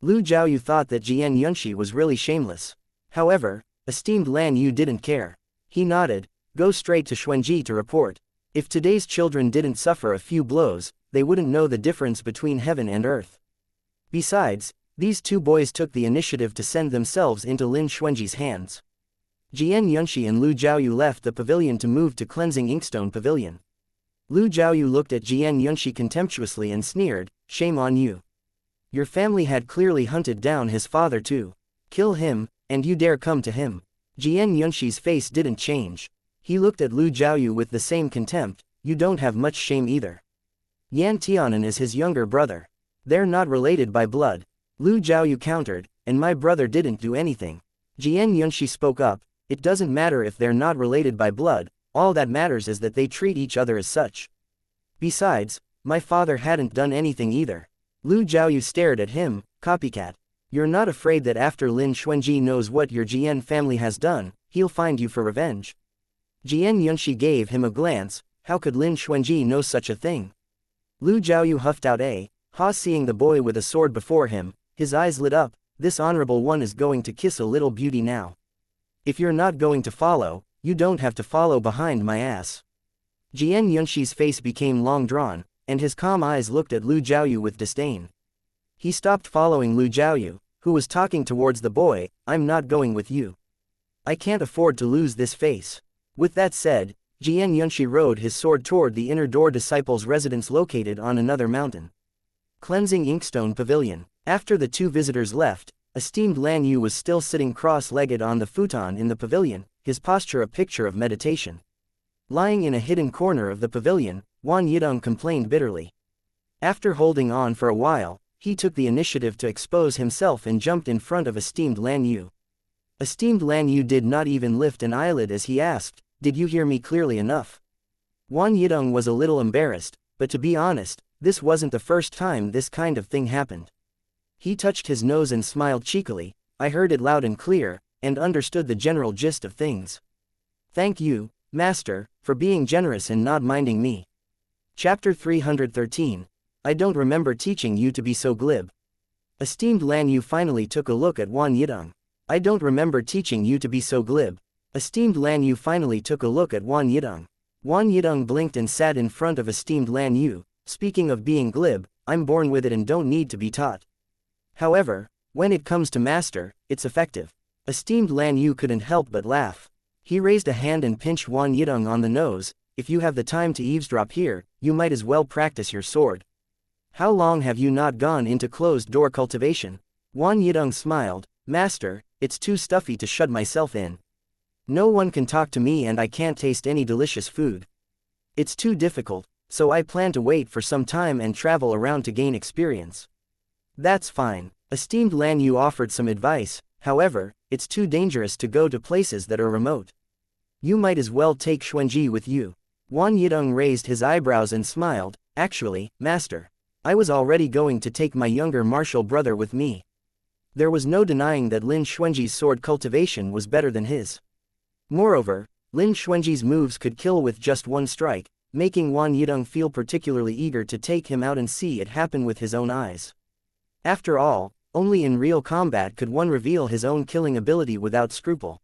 Lu Jiaoyu thought that Jian Yunshi was really shameless. However, esteemed Lan Yu didn't care. He nodded. Go straight to Xuanji to report. If today's children didn't suffer a few blows, they wouldn't know the difference between heaven and earth. Besides, these 2 boys took the initiative to send themselves into Lin Xuanji's hands. Jian Yunshi and Lu Jiaoyu left the pavilion to move to Cleansing Inkstone Pavilion. Lu Jiaoyu looked at Jian Yunshi contemptuously and sneered, Shame on you. Your family had clearly hunted down his father too. Kill him, and you dare come to him. Jian Yunshi's face didn't change. He looked at Lu Jiaoyu with the same contempt. You don't have much shame either. Yan Tianan is his younger brother. They're not related by blood. Lu Jiaoyu countered, and my brother didn't do anything. Jian Yunshi spoke up, it doesn't matter if they're not related by blood, all that matters is that they treat each other as such. Besides, my father hadn't done anything either. Lu Jiaoyu stared at him, copycat. You're not afraid that after Lin Xuanji knows what your Jian family has done, he'll find you for revenge? Jian Yunshi gave him a glance. How could Lin Xuanji know such a thing? Lu Jiaoyu huffed out seeing the boy with a sword before him, his eyes lit up. This honorable one is going to kiss a little beauty now. If you're not going to follow, you don't have to follow behind my ass. Jian Yunshi's face became long drawn, and his calm eyes looked at Lu Jiaoyu with disdain. He stopped following Lu Jiaoyu, who was talking towards the boy. I'm not going with you. I can't afford to lose this face. With that said, Jian Yunshi rode his sword toward the inner door disciples' residence located on another mountain. Cleansing Inkstone Pavilion. After the 2 visitors left, esteemed Lan Yu was still sitting cross-legged on the futon in the pavilion, his posture a picture of meditation. Lying in a hidden corner of the pavilion, Wan Yidong complained bitterly. After holding on for a while, he took the initiative to expose himself and jumped in front of esteemed Lan Yu. Esteemed Lan Yu did not even lift an eyelid as he asked, "Did you hear me clearly enough?" Wan Yidong was a little embarrassed, but to be honest, this wasn't the first time this kind of thing happened. He touched his nose and smiled cheekily. "I heard it loud and clear, and understood the general gist of things. Thank you, Master, for being generous and not minding me." Chapter 313. I don't remember teaching you to be so glib. Esteemed Lan Yu finally took a look at Wan Yidong. I don't remember teaching you to be so glib. Esteemed Lan Yu finally took a look at Wan Yidong. Wan Yidong blinked and sat in front of esteemed Lan Yu. Speaking of being glib, I'm born with it and don't need to be taught. However, when it comes to master, it's effective. Esteemed Lan Yu couldn't help but laugh. He raised a hand and pinched Wan Yidong on the nose. If you have the time to eavesdrop here, you might as well practice your sword. How long have you not gone into closed-door cultivation? Wan Yidong smiled. Master, it's too stuffy to shut myself in. No one can talk to me and I can't taste any delicious food. It's too difficult, so I plan to wait for some time and travel around to gain experience. That's fine. Esteemed Lan Yu offered some advice. However, it's too dangerous to go to places that are remote. You might as well take Xuanji with you. Wan Yidong raised his eyebrows and smiled. Actually, Master, I was already going to take my younger martial brother with me. There was no denying that Lin Xuanji's sword cultivation was better than his. Moreover, Lin Xuanji's moves could kill with just one strike, making Wan Yidong feel particularly eager to take him out and see it happen with his own eyes. After all, only in real combat could one reveal his own killing ability without scruple.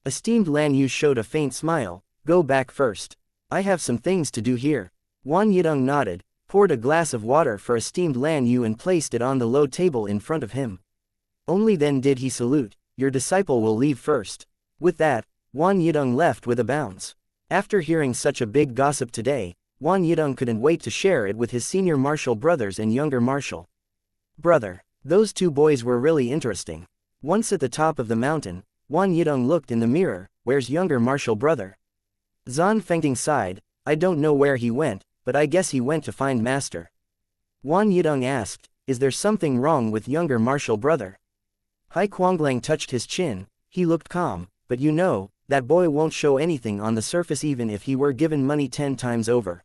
Esteemed Lan Yu showed a faint smile. Go back first. I have some things to do here. Wan Yidong nodded, poured a glass of water for esteemed Lan Yu and placed it on the low table in front of him. Only then did he salute. Your disciple will leave first. With that, Wan Yidong left with a bounce. After hearing such a big gossip today, Wan Yidong couldn't wait to share it with his senior martial brothers and younger martial brother. Those two boys were really interesting. Once at the top of the mountain, Wan Yidong looked in the mirror. Where's younger martial brother? Zan Fengting sighed. I don't know where he went, but I guess he went to find master. Wan Yidong asked, is there something wrong with younger martial brother? Hai Kuanglang touched his chin. He looked calm, but you know, that boy won't show anything on the surface even if he were given money 10 times over.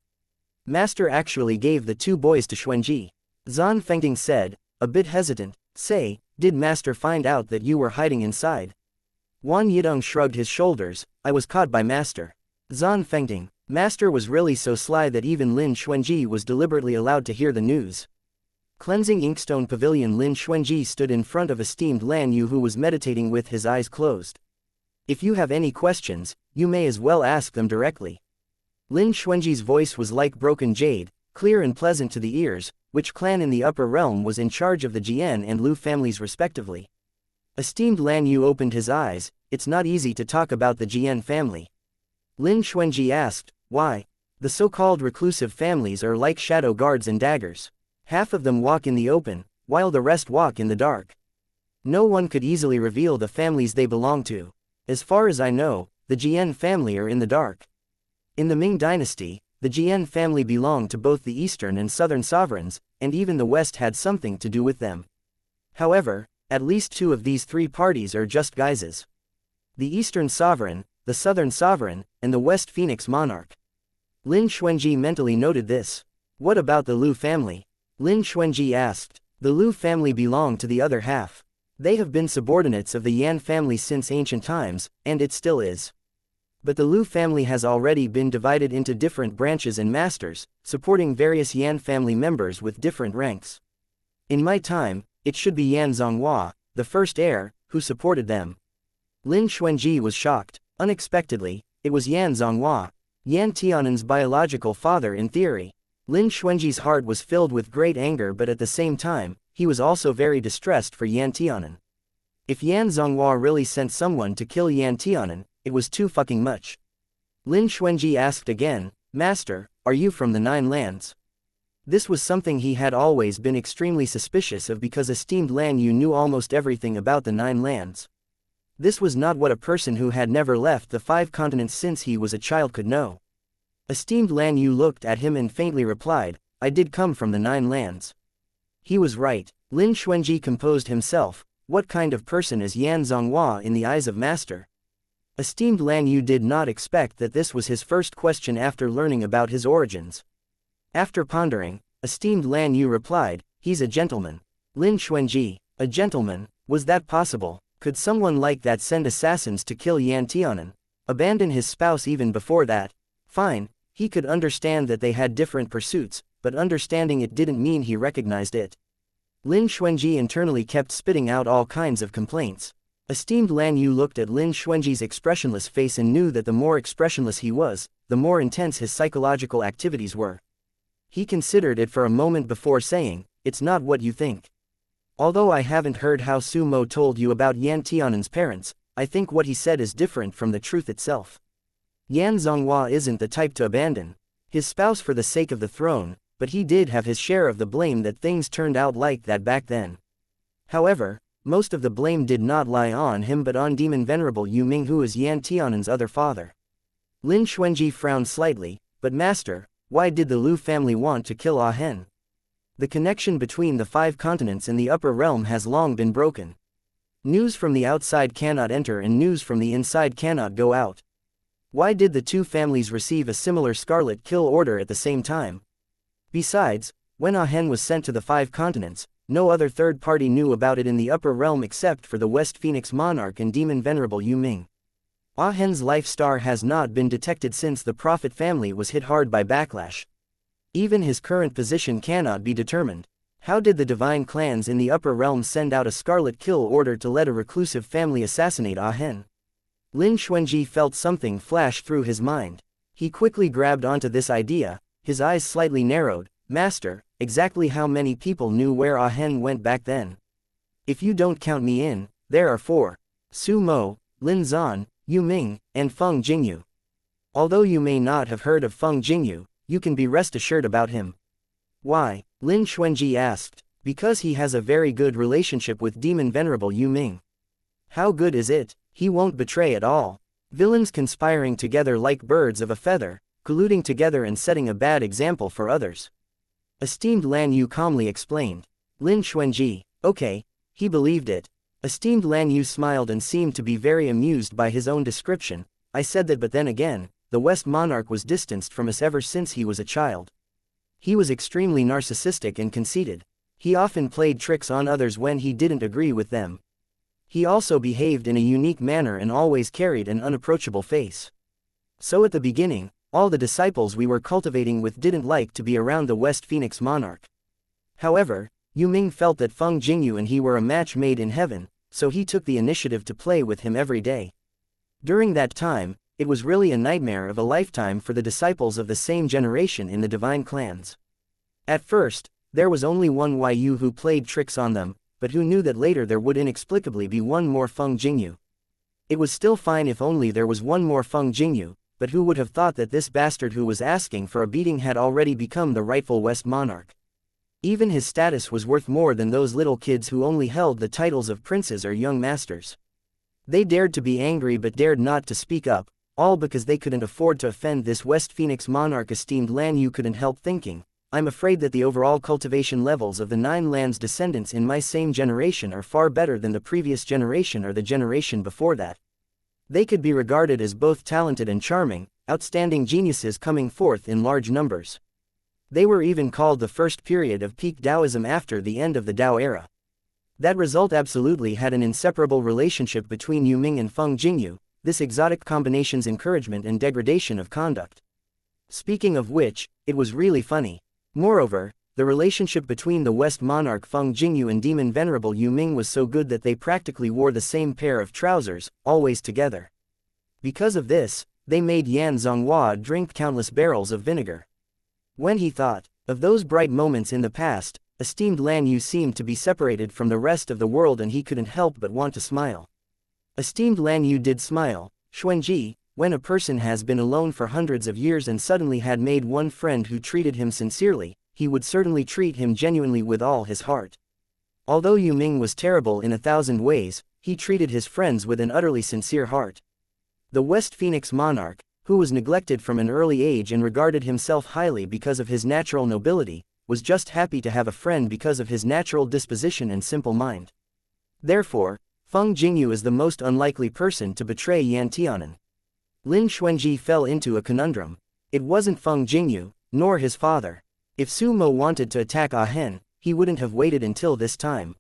Master actually gave the two boys to Xuanji. Zan Fengting said, a bit hesitant. Say, did master find out that you were hiding inside? Wan Yidong shrugged his shoulders. I was caught by master. Zan Fengting. Master was really so sly that even Lin Xuanji was deliberately allowed to hear the news. Cleansing Inkstone Pavilion. Lin Xuanji stood in front of esteemed Lan Yu who was meditating with his eyes closed. If you have any questions, you may as well ask them directly. Lin Xuanji's voice was like broken jade, clear and pleasant to the ears. Which clan in the upper realm was in charge of the Jian and Lu families respectively? Esteemed Lan Yu opened his eyes. It's not easy to talk about the Jian family. Lin Xuanji asked, why? The so-called reclusive families are like shadow guards and daggers. Half of them walk in the open, while the rest walk in the dark. No one could easily reveal the families they belong to. As far as I know, the Jian family are in the dark. In the Ming dynasty, the Jian family belonged to both the eastern and southern sovereigns, and even the west had something to do with them. However, at least 2 of these 3 parties are just guises. The eastern sovereign, the southern sovereign, and the west phoenix monarch. Lin Xuanji mentally noted this. What about the Lu family? Lin Xuanji asked. The Lu family belong to the other half. They have been subordinates of the Yan family since ancient times, and it still is. But the Lu family has already been divided into different branches and masters, supporting various Yan family members with different ranks. In my time, it should be Yan Zonghua, the first heir, who supported them. Lin Xuanji was shocked. Unexpectedly, it was Yan Zonghua, Yan Tianan's biological father in theory. Lin Xuanji's heart was filled with great anger, but at the same time, he was also very distressed for Yan Tianan. If Yan Zonghua really sent someone to kill Yan Tianan, it was too fucking much. Lin Xuanji asked again, Master, are you from the 9 lands? This was something he had always been extremely suspicious of because esteemed Lan Yu knew almost everything about the 9 lands. This was not what a person who had never left the 5 continents since he was a child could know. Esteemed Lan Yu looked at him and faintly replied, I did come from the Nine Lands. He was right. Lin Xuanji composed himself. What kind of person is Yan Zhonghua in the eyes of Master? Esteemed Lan Yu did not expect that this was his first question after learning about his origins. After pondering, esteemed Lan Yu replied, he's a gentleman. Lin Xuanji, a gentleman, was that possible? Could someone like that send assassins to kill Yan Tianan? Abandon his spouse even before that? Fine, he could understand that they had different pursuits, but understanding it didn't mean he recognized it. Lin Xuanji internally kept spitting out all kinds of complaints. Esteemed Lan Yu looked at Lin Xuanji's expressionless face and knew that the more expressionless he was, the more intense his psychological activities were. He considered it for a moment before saying, it's not what you think. Although I haven't heard how Su Mo told you about Yan Tianan's parents, I think what he said is different from the truth itself. Yan Zhonghua isn't the type to abandon his spouse for the sake of the throne, but he did have his share of the blame that things turned out like that back then. However, most of the blame did not lie on him but on Demon Venerable Yu Ming, who is Yan Tianan's other father. Lin Xuanji frowned slightly, but Master, why did the Lu family want to kill Ah Hen? The connection between the 5 continents and the upper realm has long been broken. News from the outside cannot enter and news from the inside cannot go out. Why did the 2 families receive a similar scarlet kill order at the same time? Besides, when Ah Hen was sent to the 5 continents, no other third party knew about it in the upper realm except for the West Phoenix Monarch and Demon Venerable Yu Ming. Ah Hen's life star has not been detected since the Prophet family was hit hard by backlash. Even his current position cannot be determined. How did the divine clans in the upper realm send out a scarlet kill order to let a reclusive family assassinate Ah Hen? Lin Xuanji felt something flash through his mind. He quickly grabbed onto this idea, his eyes slightly narrowed. Master, exactly how many people knew where Ah Hen went back then? If you don't count me in, there are 4. Su Mo, Lin Zan, Yu Ming, and Feng Jingyu. Although you may not have heard of Feng Jingyu, you can be rest assured about him. Why? Lin Xuanji asked. Because he has a very good relationship with Demon Venerable Yu Ming. How good is it? He won't betray at all. Villains conspiring together like birds of a feather, colluding together and setting a bad example for others. Esteemed Lan Yu calmly explained. Lin Xuanji, okay, he believed it. Esteemed Lan Yu smiled and seemed to be very amused by his own description. I said that, but then again, the West Monarch was distanced from us ever since he was a child. He was extremely narcissistic and conceited. He often played tricks on others when he didn't agree with them. He also behaved in a unique manner and always carried an unapproachable face. So at the beginning, all the disciples we were cultivating with didn't like to be around the West Phoenix Monarch. However, Yu Ming felt that Feng Jingyu and he were a match made in heaven, so he took the initiative to play with him every day. During that time, it was really a nightmare of a lifetime for the disciples of the same generation in the divine clans. At first, there was only one Yu who played tricks on them, but who knew that later there would inexplicably be one more Feng Jingyu. It was still fine if only there was one more Feng Jingyu, but who would have thought that this bastard who was asking for a beating had already become the rightful West Monarch? Even his status was worth more than those little kids who only held the titles of princes or young masters. They dared to be angry but dared not to speak up, all because they couldn't afford to offend this West Phoenix Monarch. Esteemed Lan Yu couldn't help thinking, I'm afraid that the overall cultivation levels of the Nine Lands descendants in my same generation are far better than the previous generation or the generation before that. They could be regarded as both talented and charming, outstanding geniuses coming forth in large numbers. They were even called the first period of peak Taoism after the end of the Tao era. That result absolutely had an inseparable relationship between Yu Ming and Feng Jingyu, this exotic combination's encouragement and degradation of conduct. Speaking of which, it was really funny. Moreover, the relationship between the West Monarch Feng Jingyu and Demon Venerable Yu Ming was so good that they practically wore the same pair of trousers, always together. Because of this, they made Yan Zhonghua drink countless barrels of vinegar. When he thought of those bright moments in the past, esteemed Lan Yu seemed to be separated from the rest of the world and he couldn't help but want to smile. Esteemed Lan Yu did smile. Xuanji, when a person has been alone for hundreds of years and suddenly had made one friend who treated him sincerely, he would certainly treat him genuinely with all his heart. Although Yu Ming was terrible in 1,000 ways, he treated his friends with an utterly sincere heart. The West Phoenix Monarch, who was neglected from an early age and regarded himself highly because of his natural nobility, was just happy to have a friend because of his natural disposition and simple mind. Therefore, Feng Jingyu is the most unlikely person to betray Yan Tianan. Lin Xuanji fell into a conundrum. It wasn't Feng Jingyu, nor his father. If Su Mo wanted to attack Ah Hen, he wouldn't have waited until this time.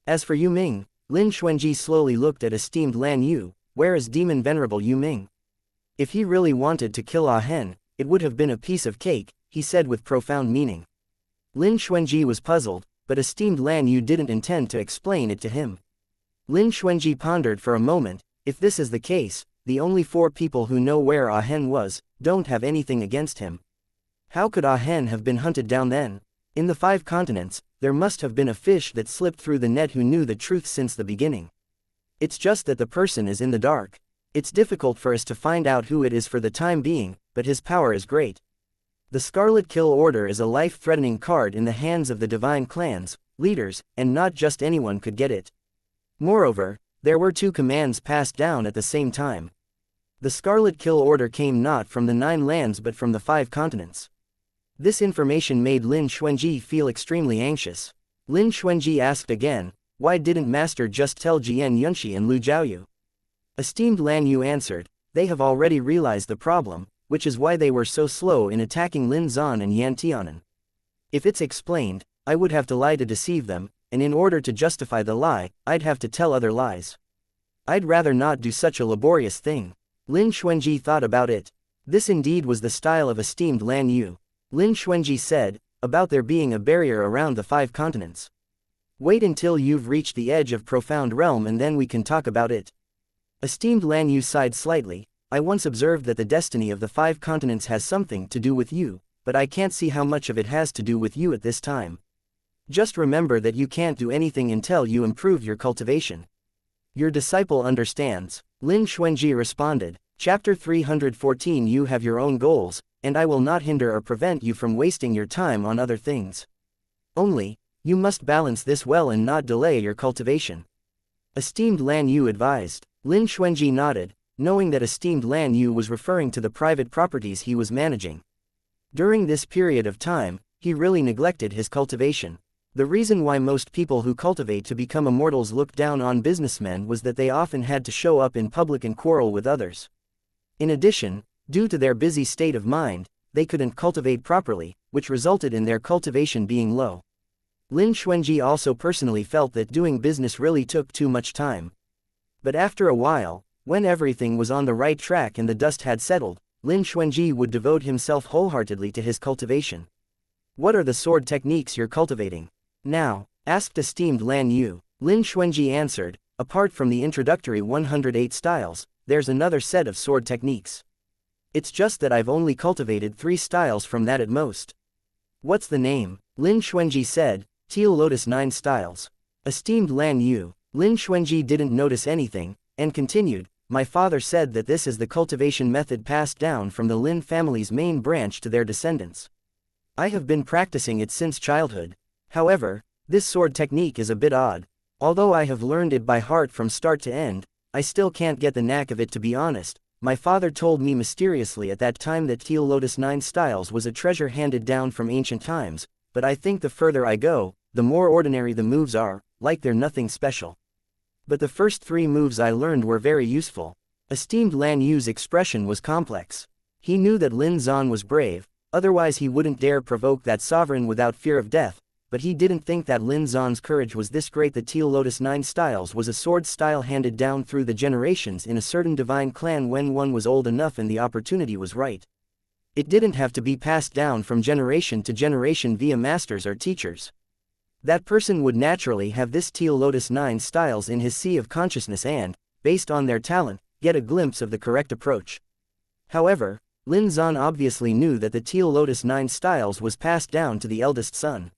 As for Yu Ming, Lin Xuanji slowly looked at esteemed Lan Yu. Where is demon venerable Yu Ming? If he really wanted to kill Ah Hen, it would have been a piece of cake, he said with profound meaning. Lin Xuanji was puzzled, but esteemed Lan Yu didn't intend to explain it to him. Lin Xuanji pondered for a moment. If this is the case, the only 4 people who know where Ah Hen was, don't have anything against him. How could Ah Hen have been hunted down then? In the 5 continents, there must have been a fish that slipped through the net who knew the truth since the beginning. It's just that the person is in the dark. It's difficult for us to find out who it is for the time being, but his power is great. The Scarlet Kill Order is a life-threatening card in the hands of the divine clans, leaders, and not just anyone could get it. Moreover, there were 2 commands passed down at the same time. The Scarlet Kill Order came not from the 9 lands but from the 5 continents. This information made Lin Xuanji feel extremely anxious. Lin Xuanji asked again, why didn't Master just tell Jian Yunshi and Lu Jiaoyu? Esteemed Lan Yu answered, they have already realized the problem, which is why they were so slow in attacking Lin Zan and Yan Tianan. If it's explained, I would have to lie to deceive them, and in order to justify the lie, I'd have to tell other lies. I'd rather not do such a laborious thing. Lin Xuanji thought about it. This indeed was the style of esteemed Lan Yu. Lin Xuanji said, about there being a barrier around the 5 continents. Wait until you've reached the edge of Profound Realm and then we can talk about it. Esteemed Lan Yu sighed slightly. I once observed that the destiny of the 5 continents has something to do with you, but I can't see how much of it has to do with you at this time. Just remember that you can't do anything until you improve your cultivation. Your disciple understands. Lin Xuanji responded. Chapter 314. You have your own goals, and I will not hinder or prevent you from wasting your time on other things. Only, you must balance this well and not delay your cultivation. Esteemed Lan Yu advised. Lin Xuanji nodded, knowing that esteemed Lan Yu was referring to the private properties he was managing. During this period of time, he really neglected his cultivation. The reason why most people who cultivate to become immortals look down on businessmen was that they often had to show up in public and quarrel with others. In addition, due to their busy state of mind, they couldn't cultivate properly, which resulted in their cultivation being low. Lin Xuanji also personally felt that doing business really took too much time. But after a while, when everything was on the right track and the dust had settled, Lin Xuanji would devote himself wholeheartedly to his cultivation. What are the sword techniques you're cultivating now? Asked esteemed Lan Yu. Lin Xuanji answered, apart from the introductory 108 styles, there's another set of sword techniques. It's just that I've only cultivated 3 styles from that at most. What's the name? Lin Xuanji said, Teal Lotus 9 styles. Esteemed Lan Yu. Lin Xuanji didn't notice anything, and continued, my father said that this is the cultivation method passed down from the Lin family's main branch to their descendants. I have been practicing it since childhood. However, this sword technique is a bit odd. Although I have learned it by heart from start to end, I still can't get the knack of it to be honest. My father told me mysteriously at that time that Teal Lotus 9 styles was a treasure handed down from ancient times, but I think the further I go, the more ordinary the moves are, like they're nothing special. But the first 3 moves I learned were very useful. Esteemed Lan Yu's expression was complex. He knew that Lin Zan was brave, otherwise he wouldn't dare provoke that sovereign without fear of death, but he didn't think that Lin Zan's courage was this great. The Teal Lotus 9 styles was a sword style handed down through the generations in a certain divine clan when one was old enough and the opportunity was right. It didn't have to be passed down from generation to generation via masters or teachers. That person would naturally have this Teal Lotus 9 styles in his sea of consciousness and, based on their talent, get a glimpse of the correct approach. However, Lin Zan obviously knew that the Teal Lotus 9 styles was passed down to the eldest son.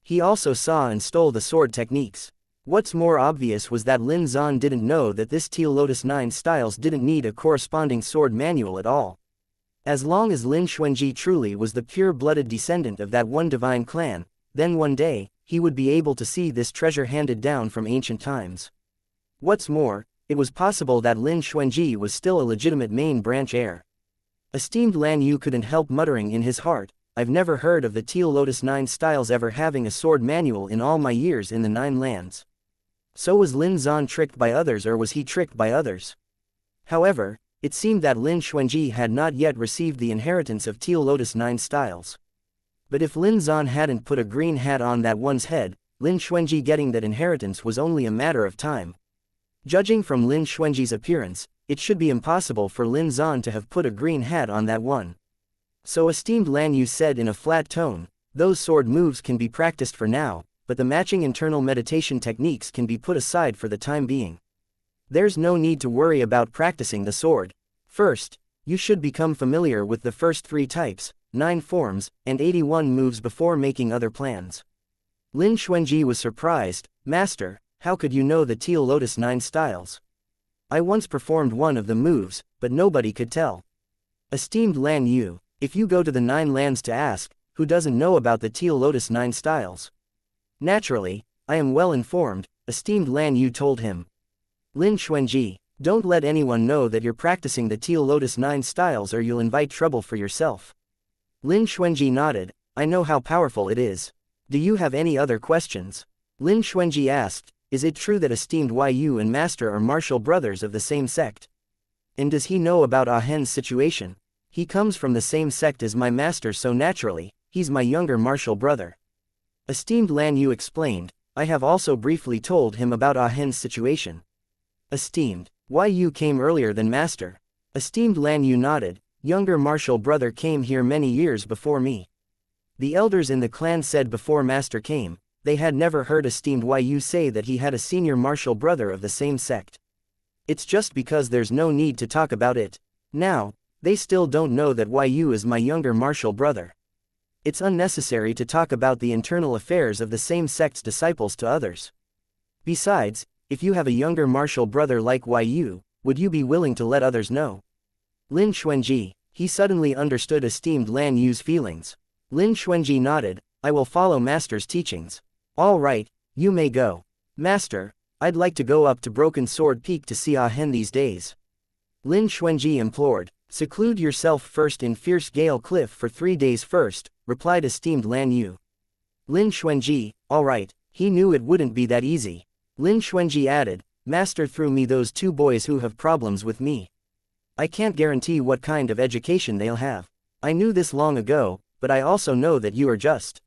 He also saw and stole the sword techniques. What's more obvious was that Lin Zan didn't know that this Teal Lotus 9 styles didn't need a corresponding sword manual at all. As long as Lin Xuanji truly was the pure-blooded descendant of that one divine clan, then one day, he would be able to see this treasure handed down from ancient times. What's more, it was possible that Lin Xuanji was still a legitimate main branch heir. Esteemed Lan Yu couldn't help muttering in his heart, I've never heard of the Teal Lotus 9 styles ever having a sword manual in all my years in the 9 lands. So was Lin Zan tricked by others, or was he tricked by others? However, it seemed that Lin Xuanji had not yet received the inheritance of Teal Lotus 9 styles. But if Lin Zan hadn't put a green hat on that one's head, Lin Xuanji getting that inheritance was only a matter of time. Judging from Lin Xuanji's appearance, it should be impossible for Lin Zan to have put a green hat on that one. So esteemed Lan Yu said in a flat tone, those sword moves can be practiced for now, but the matching internal meditation techniques can be put aside for the time being. There's no need to worry about practicing the sword. First, you should become familiar with the first 3 types, 9 forms, and 81 moves before making other plans. Lin Xuanji was surprised, Master, how could you know the Teal Lotus 9 styles? I once performed one of the moves, but nobody could tell. Esteemed Lan Yu, if you go to the 9 lands to ask, who doesn't know about the Teal Lotus 9 styles? Naturally, I am well informed, esteemed Lan Yu told him. Lin Xuanji, don't let anyone know that you're practicing the Teal Lotus 9 styles or you'll invite trouble for yourself. Lin Xuanji nodded, I know how powerful it is. Do you have any other questions? Lin Xuanji asked, is it true that esteemed Yu and Master are martial brothers of the same sect? And does he know about Ah Hen's situation? He comes from the same sect as my master, so naturally, he's my younger martial brother. Esteemed Lan Yu explained, I have also briefly told him about Ah Hen's situation. Esteemed Yu came earlier than Master. Esteemed Lan Yu nodded, younger martial brother came here many years before me. The elders in the clan said before Master came, they had never heard esteemed Yu say that he had a senior martial brother of the same sect. It's just because there's no need to talk about it. Now, they still don't know that Yu is my younger martial brother. It's unnecessary to talk about the internal affairs of the same sect's disciples to others. Besides, if you have a younger martial brother like Yu, would you be willing to let others know? Lin Xuanji, he suddenly understood esteemed Lan Yu's feelings. Lin Xuanji nodded, I will follow Master's teachings. All right, you may go. Master, I'd like to go up to Broken Sword Peak to see Ah Hen these days. Lin Xuanji implored, seclude yourself first in Fierce Gale Cliff for 3 days first, replied esteemed Lan Yu. Lin Xuanji, all right, he knew it wouldn't be that easy. Lin Xuanji added, Master threw me those 2 boys who have problems with me. I can't guarantee what kind of education they'll have. I knew this long ago, but I also know that you are just.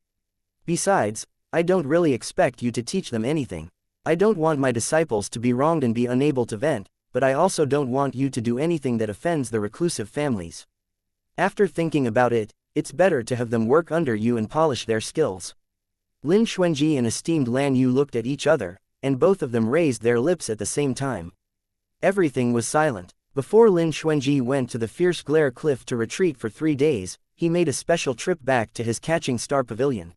Besides, I don't really expect you to teach them anything. I don't want my disciples to be wronged and be unable to vent, but I also don't want you to do anything that offends the reclusive families. After thinking about it, it's better to have them work under you and polish their skills. Lin Xuanji and esteemed Lan Yu looked at each other, and both of them raised their lips at the same time. Everything was silent. Before Lin Xuanji went to the Fierce Glare Cliff to retreat for 3 days, he made a special trip back to his Catching Star Pavilion.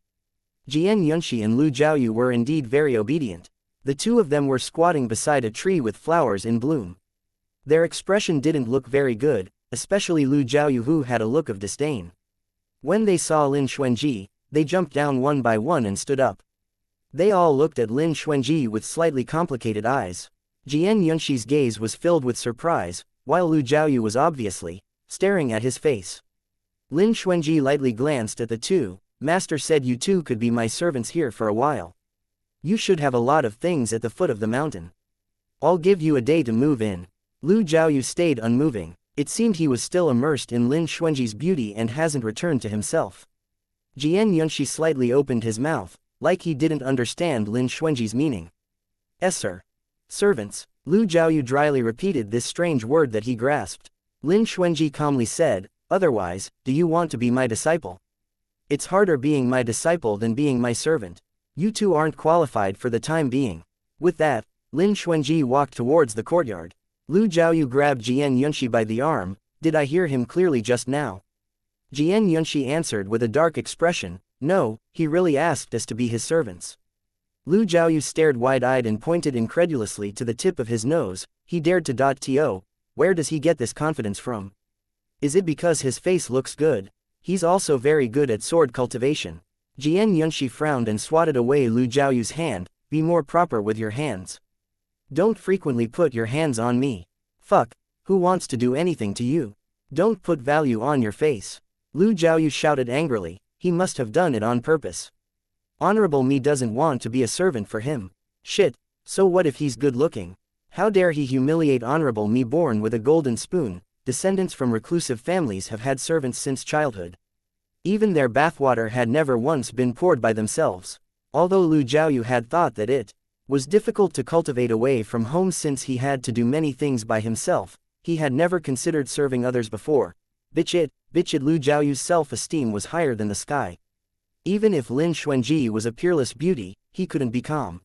Jian Yunxi and Lu Zhaoyu were indeed very obedient. The 2 of them were squatting beside a tree with flowers in bloom. Their expression didn't look very good, especially Lu Zhaoyu, who had a look of disdain. When they saw Lin Xuanji, they jumped down one by one and stood up. They all looked at Lin Xuanji with slightly complicated eyes. Jian Yunxi's gaze was filled with surprise, while Lu Zhaoyu was obviously staring at his face. Lin Xuanji lightly glanced at the 2. Master said you 2 could be my servants here for a while. You should have a lot of things at the foot of the mountain. I'll give you a day to move in. Lu Zhaoyu stayed unmoving. It seemed he was still immersed in Lin Xuanji's beauty and hasn't returned to himself. Jian Yunxi slightly opened his mouth, like he didn't understand Lin Xuanji's meaning. Sir. Servants. Lu Zhaoyu dryly repeated this strange word that he grasped. Lin Xuanji calmly said, otherwise, do you want to be my disciple? It's harder being my disciple than being my servant. You 2 aren't qualified for the time being. With that, Lin Xuanji walked towards the courtyard. Lu Zhaoyu grabbed Jian Yunxi by the arm, did I hear him clearly just now? Jian Yunxi answered with a dark expression, no, he really asked us to be his servants. Lu Zhaoyu stared wide-eyed and pointed incredulously to the tip of his nose, he dared to. Where does he get this confidence from? Is it because his face looks good? He's also very good at sword cultivation. Jian Yunxi frowned and swatted away Lu Zhaoyu's hand, be more proper with your hands. Don't frequently put your hands on me. Fuck, who wants to do anything to you? Don't put value on your face. Lu Jiaoyu shouted angrily, he must have done it on purpose. Honorable me doesn't want to be a servant for him. Shit, so what if he's good looking? How dare he humiliate honorable me born with a golden spoon? Descendants from reclusive families have had servants since childhood. Even their bathwater had never once been poured by themselves. Although Lu Jiaoyu had thought that it was difficult to cultivate away from home since he had to do many things by himself, he had never considered serving others before. Bitch it, Lu Jiaoyu's self-esteem was higher than the sky. Even if Lin Xuanji was a peerless beauty, he couldn't be calm.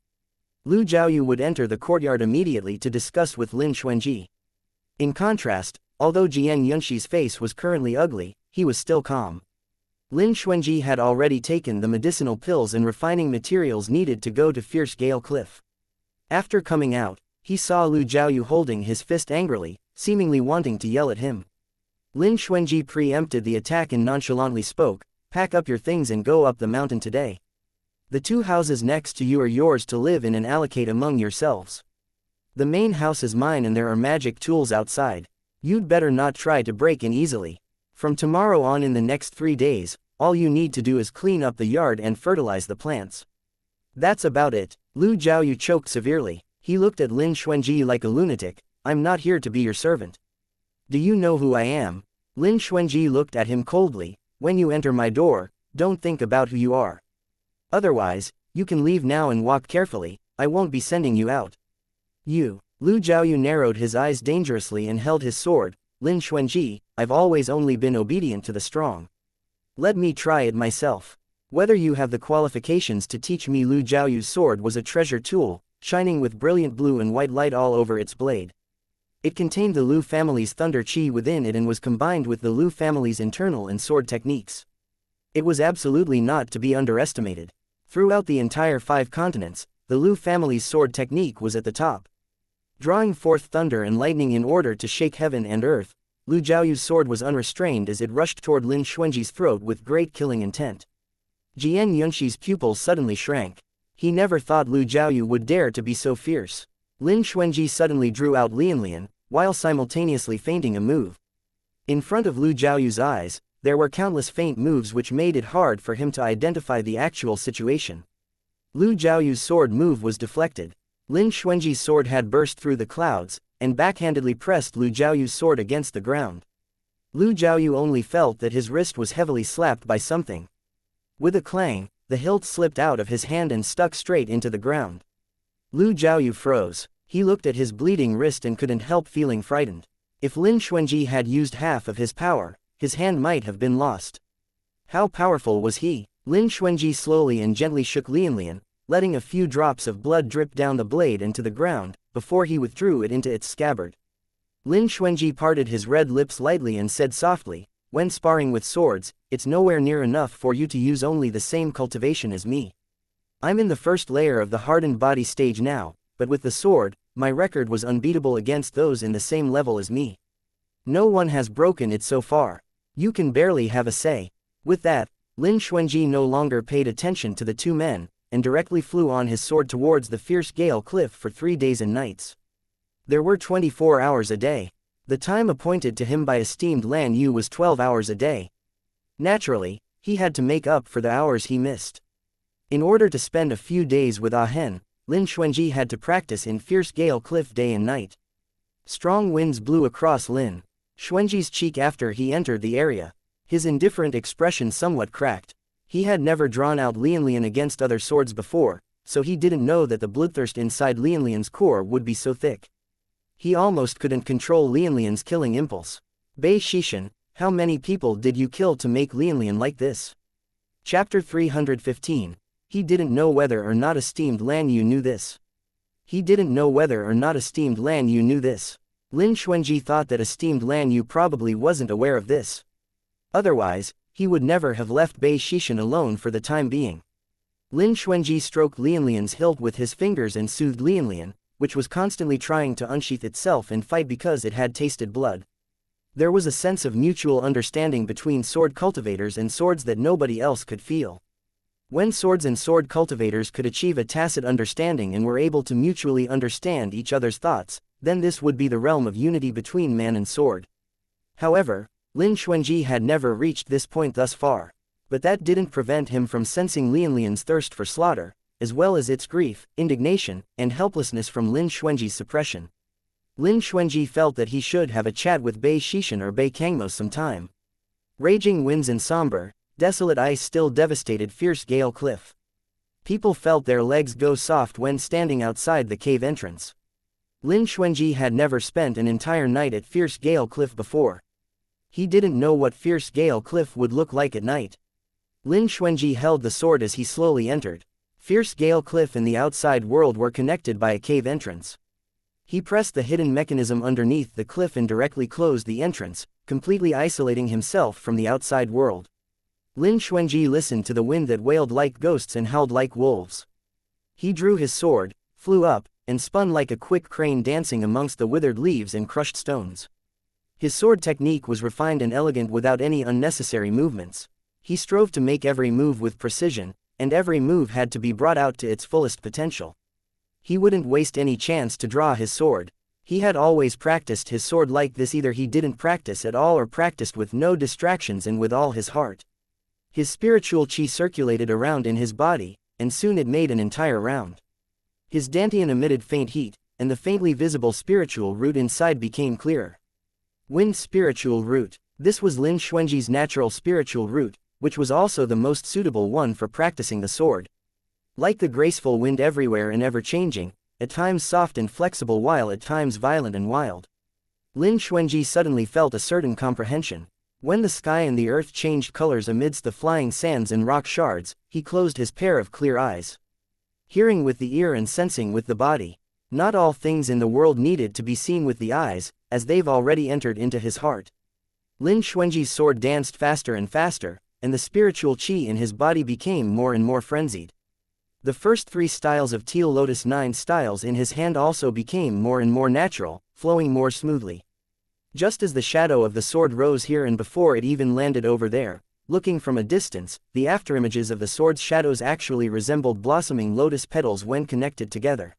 Lu Jiaoyu would enter the courtyard immediately to discuss with Lin Xuanji. In contrast, although Jian Yunxi's face was currently ugly, he was still calm. Lin Xuanji had already taken the medicinal pills and refining materials needed to go to Fierce Gale Cliff. After coming out, he saw Lu Jiaoyu holding his fist angrily, seemingly wanting to yell at him. Lin Xuanji preempted the attack and nonchalantly spoke, "Pack up your things and go up the mountain today. The 2 houses next to you are yours to live in and allocate among yourselves. The main house is mine and there are magic tools outside. You'd better not try to break in easily. From tomorrow on in the next 3 days, all you need to do is clean up the yard and fertilize the plants. That's about it." Lu Jiaoyu choked severely. He looked at Lin Xuanji like a lunatic. "I'm not here to be your servant. Do you know who I am?" Lin Xuanji looked at him coldly. "When you enter my door, don't think about who you are. Otherwise, you can leave now and walk carefully, I won't be sending you out." "You." Lu Jiaoyu narrowed his eyes dangerously and held his sword. "Lin Xuanji, I've always only been obedient to the strong. Let me try it myself. Whether you have the qualifications to teach me." Lu Jiaoyu's sword was a treasure tool, shining with brilliant blue and white light all over its blade. It contained the Lu family's thunder chi within it and was combined with the Lu family's internal and sword techniques. It was absolutely not to be underestimated. Throughout the entire 5 continents, the Lu family's sword technique was at the top. Drawing forth thunder and lightning in order to shake heaven and earth, Lu Jiaoyu's sword was unrestrained as it rushed toward Lin Xuanji's throat with great killing intent. Jian Yunxi's pupils suddenly shrank. He never thought Lu Jiaoyu would dare to be so fierce. Lin Xuanji suddenly drew out Lianlian, while simultaneously feinting a move. In front of Lu Jiaoyu's eyes, there were countless feint moves which made it hard for him to identify the actual situation. Lu Jiaoyu's sword move was deflected. Lin Xuanji's sword had burst through the clouds, and backhandedly pressed Lu Jiaoyu's sword against the ground. Lu Jiaoyu only felt that his wrist was heavily slapped by something. With a clang, the hilt slipped out of his hand and stuck straight into the ground. Lu Jiaoyu froze. He looked at his bleeding wrist and couldn't help feeling frightened. If Lin Xuanji had used half of his power, his hand might have been lost. How powerful was he? Lin Xuanji slowly and gently shook Lianlian, letting a few drops of blood drip down the blade and to the ground, before he withdrew it into its scabbard. Lin Xuanji parted his red lips lightly and said softly, "When sparring with swords, it's nowhere near enough for you to use only the same cultivation as me. I'm in the first layer of the hardened body stage now, but with the sword, my record was unbeatable against those in the same level as me. No one has broken it so far. You can barely have a say." With that, Lin Xuanji no longer paid attention to the 2 men, and directly flew on his sword towards the Fierce Gale Cliff for 3 days and nights. There were 24 hours a day. The time appointed to him by esteemed Lan Yu was 12 hours a day. Naturally, he had to make up for the hours he missed. In order to spend a few days with Ah Hen, Lin Xuanji had to practice in Fierce Gale Cliff day and night. Strong winds blew across Lin Xuanji's cheek after he entered the area. His indifferent expression somewhat cracked. He had never drawn out Lianlian against other swords before, so he didn't know that the bloodthirst inside Lianlian's core would be so thick. He almost couldn't control Lianlian's killing impulse. "Bei Shishan, how many people did you kill to make Lianlian like this?" Chapter 315. He didn't know whether or not esteemed Lan Yu knew this. Lin Xuanji thought that esteemed Lan Yu probably wasn't aware of this. Otherwise, he would never have left Bei Shishan alone for the time being. Lin Xuanji stroked Lianlian's hilt with his fingers and soothed Lianlian, which was constantly trying to unsheath itself and fight because it had tasted blood. There was a sense of mutual understanding between sword cultivators and swords that nobody else could feel. When swords and sword cultivators could achieve a tacit understanding and were able to mutually understand each other's thoughts, then this would be the realm of unity between man and sword. However, Lin Xuanji had never reached this point thus far. But that didn't prevent him from sensing Lian's thirst for slaughter, as well as its grief, indignation, and helplessness from Lin Xuanji's suppression. Lin Xuanji felt that he should have a chat with Bei Shishan or Bei Kangmo sometime. Raging winds and somber, desolate ice still devastated Fierce Gale Cliff. People felt their legs go soft when standing outside the cave entrance. Lin Xuanji had never spent an entire night at Fierce Gale Cliff before. He didn't know what Fierce Gale Cliff would look like at night. Lin Xuanji held the sword as he slowly entered. Fierce Gale Cliff and the outside world were connected by a cave entrance. He pressed the hidden mechanism underneath the cliff and directly closed the entrance, completely isolating himself from the outside world. Lin Xuanji listened to the wind that wailed like ghosts and howled like wolves. He drew his sword, flew up, and spun like a quick crane dancing amongst the withered leaves and crushed stones. His sword technique was refined and elegant without any unnecessary movements. He strove to make every move with precision, and every move had to be brought out to its fullest potential. He wouldn't waste any chance to draw his sword. He had always practiced his sword like this. Either he didn't practice at all or practiced with no distractions and with all his heart. His spiritual chi circulated around in his body, and soon it made an entire round. His dantian emitted faint heat, and the faintly visible spiritual root inside became clearer. Wind spiritual root. This was Lin Xuanji's natural spiritual root, which was also the most suitable one for practicing the sword. Like the graceful wind everywhere and ever-changing, at times soft and flexible while at times violent and wild. Lin Xuanji suddenly felt a certain comprehension. When the sky and the earth changed colors amidst the flying sands and rock shards, he closed his pair of clear eyes. Hearing with the ear and sensing with the body. Not all things in the world needed to be seen with the eyes, as they've already entered into his heart. Lin Xuanji's sword danced faster and faster, and the spiritual chi in his body became more and more frenzied. The first 3 styles of Teal Lotus 9 styles in his hand also became more and more natural, flowing more smoothly. Just as the shadow of the sword rose here and before it even landed over there, looking from a distance, the afterimages of the sword's shadows actually resembled blossoming lotus petals when connected together.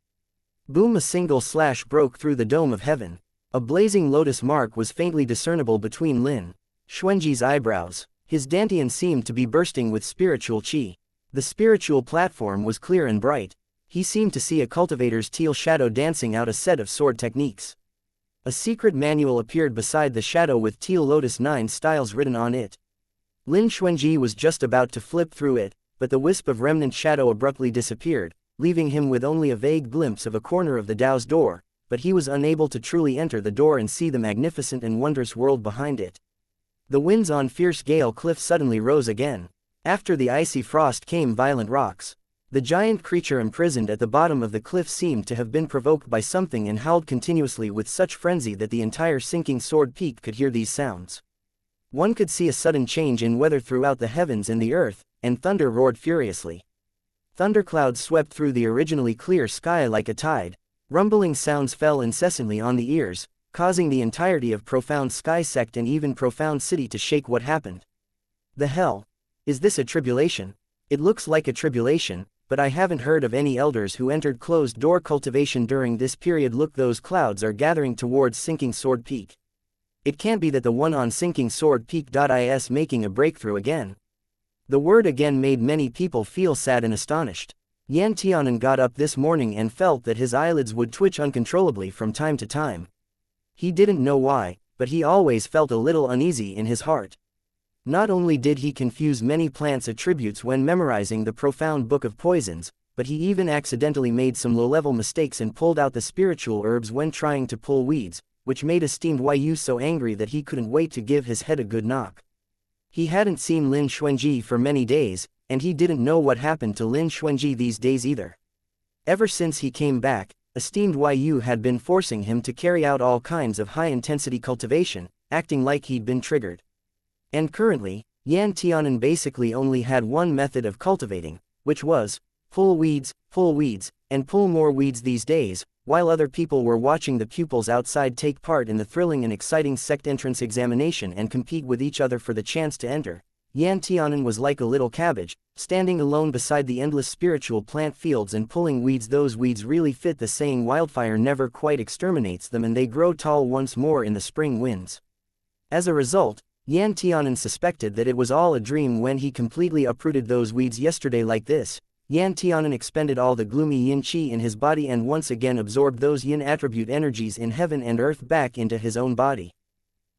Boom! A single slash broke through the dome of heaven. A blazing lotus mark was faintly discernible between Lin Xuanji's eyebrows. His dantian seemed to be bursting with spiritual chi. The spiritual platform was clear and bright. He seemed to see a cultivator's teal shadow dancing out a set of sword techniques. A secret manual appeared beside the shadow with Teal Lotus 9 styles written on it. Lin Xuanji was just about to flip through it, but the wisp of remnant shadow abruptly disappeared, leaving him with only a vague glimpse of a corner of the Tao's door, but he was unable to truly enter the door and see the magnificent and wondrous world behind it. The winds on Fierce Gale Cliff suddenly rose again. After the icy frost came violent rocks. The giant creature imprisoned at the bottom of the cliff seemed to have been provoked by something and howled continuously with such frenzy that the entire sinking sword peak could hear these sounds. One could see a sudden change in weather throughout the heavens and the earth, and thunder roared furiously. Thunderclouds swept through the originally clear sky like a tide. Rumbling sounds fell incessantly on the ears, causing the entirety of Profound Sky Sect and even Profound City to shake. What happened? The hell? Is this a tribulation? It looks like a tribulation, but I haven't heard of any elders who entered closed-door cultivation during this period. Look, those clouds are gathering towards Sinking Sword Peak. It can't be that the one on Sinking Sword Peak is making a breakthrough again. The word again made many people feel sad and astonished. Yan Tianan got up this morning and felt that his eyelids would twitch uncontrollably from time to time. He didn't know why, but he always felt a little uneasy in his heart. Not only did he confuse many plants' attributes when memorizing the profound book of poisons, but he even accidentally made some low-level mistakes and pulled out the spiritual herbs when trying to pull weeds, which made esteemed Yu so angry that he couldn't wait to give his head a good knock. He hadn't seen Lin Xuanji for many days, and he didn't know what happened to Lin Xuanji these days either. Ever since he came back, esteemed Yu had been forcing him to carry out all kinds of high-intensity cultivation, acting like he'd been triggered. And currently, Yan Tianan basically only had one method of cultivating, which was, pull weeds, and pull more weeds these days, while other people were watching the pupils outside take part in the thrilling and exciting sect entrance examination and compete with each other for the chance to enter. Yan Tianan was like a little cabbage, standing alone beside the endless spiritual plant fields and pulling weeds. Those weeds really fit the saying, wildfire never quite exterminates them and they grow tall once more in the spring winds. As a result, Yan Tianan suspected that it was all a dream when he completely uprooted those weeds yesterday like this. Yan Tianan expended all the gloomy yin qi in his body and once again absorbed those yin attribute energies in heaven and earth back into his own body.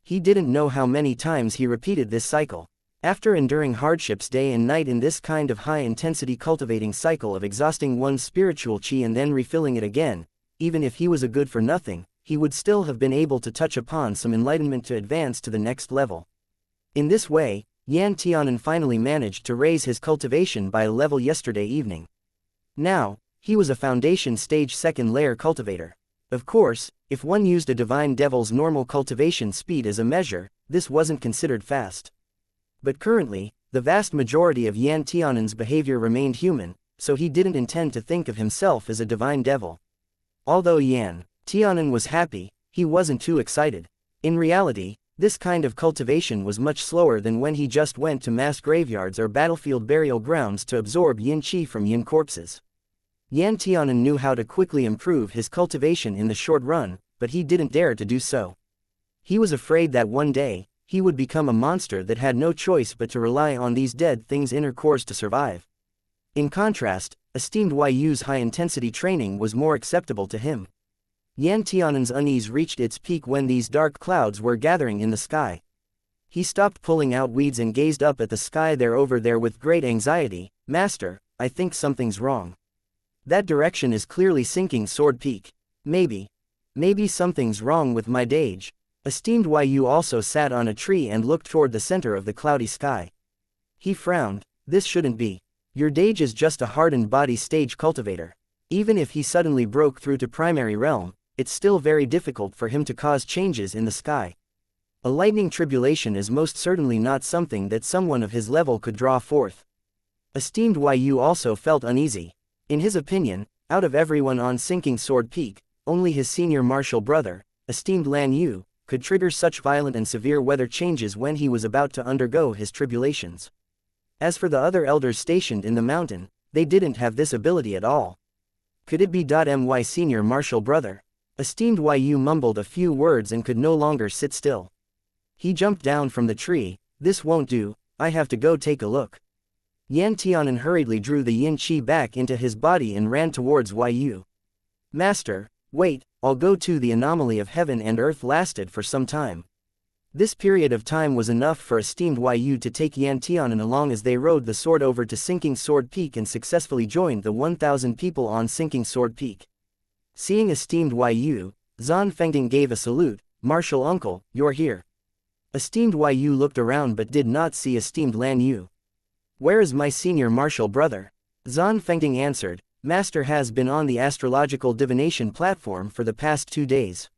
He didn't know how many times he repeated this cycle. After enduring hardships day and night in this kind of high-intensity cultivating cycle of exhausting one's spiritual qi and then refilling it again, even if he was a good-for-nothing, he would still have been able to touch upon some enlightenment to advance to the next level. In this way, Yan Tianan finally managed to raise his cultivation by a level yesterday evening. Now, he was a foundation stage second layer cultivator. Of course, if one used a divine devil's normal cultivation speed as a measure, this wasn't considered fast. But currently, the vast majority of Yan Tianan's behavior remained human, so he didn't intend to think of himself as a divine devil. Although Yan Tianan was happy, he wasn't too excited. In reality, this kind of cultivation was much slower than when he just went to mass graveyards or battlefield burial grounds to absorb yin qi from yin corpses. Yan Tianan knew how to quickly improve his cultivation in the short run, but he didn't dare to do so. He was afraid that one day, he would become a monster that had no choice but to rely on these dead things' inner cores to survive. In contrast, esteemed Yu's high-intensity training was more acceptable to him. Yan Tianan's unease reached its peak when these dark clouds were gathering in the sky. He stopped pulling out weeds and gazed up at the sky over there with great anxiety. "Master, I think something's wrong. That direction is clearly sinking Sword Peak. Maybe something's wrong with my dage." Esteemed Yu also sat on a tree and looked toward the center of the cloudy sky. He frowned. "This shouldn't be. Your dage is just a hardened body stage cultivator. Even if he suddenly broke through to primary realm, it's still very difficult for him to cause changes in the sky. A lightning tribulation is most certainly not something that someone of his level could draw forth." Esteemed Yu also felt uneasy. In his opinion, out of everyone on sinking Sword Peak, only his senior martial brother, esteemed Lan Yu, could trigger such violent and severe weather changes when he was about to undergo his tribulations. As for the other elders stationed in the mountain, they didn't have this ability at all. Could it be my senior martial brother? Esteemed Yu mumbled a few words and could no longer sit still. He jumped down from the tree. "This won't do, I have to go take a look." Yan Tianan hurriedly drew the yin qi back into his body and ran towards Yu. "Master, wait, I'll go too." The anomaly of heaven and earth lasted for some time. This period of time was enough for esteemed Yu to take Yan Tianan along as they rode the sword over to Sinking Sword Peak and successfully joined the 1,000 people on Sinking Sword Peak. Seeing esteemed Yu, Zan Fengding gave a salute. "Martial uncle, you're here." Esteemed Yu looked around but did not see esteemed Lan Yu. "Where is my senior martial brother?" Zan Fengding answered. "Master has been on the astrological divination platform for the past 2 days."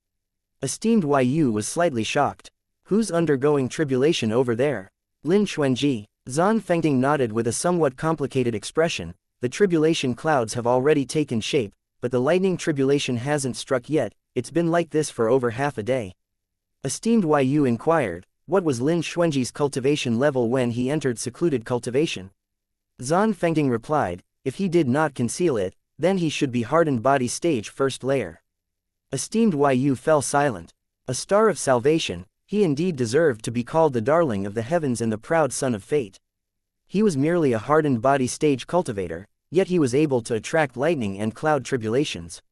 Esteemed Yu was slightly shocked. "Who's undergoing tribulation over there?" "Lin Xuanji." Zan Fengding nodded with a somewhat complicated expression. "The tribulation clouds have already taken shape, but the lightning tribulation hasn't struck yet. It's been like this for over half a day." Esteemed Yu inquired, "What was Lin Xuanji's cultivation level when he entered secluded cultivation?" Zan Fengding replied, "If he did not conceal it, then he should be hardened body stage first layer." Esteemed Yu fell silent. A star of salvation, he indeed deserved to be called the darling of the heavens and the proud son of fate. He was merely a hardened body stage cultivator, yet he was able to attract lightning and cloud tribulations.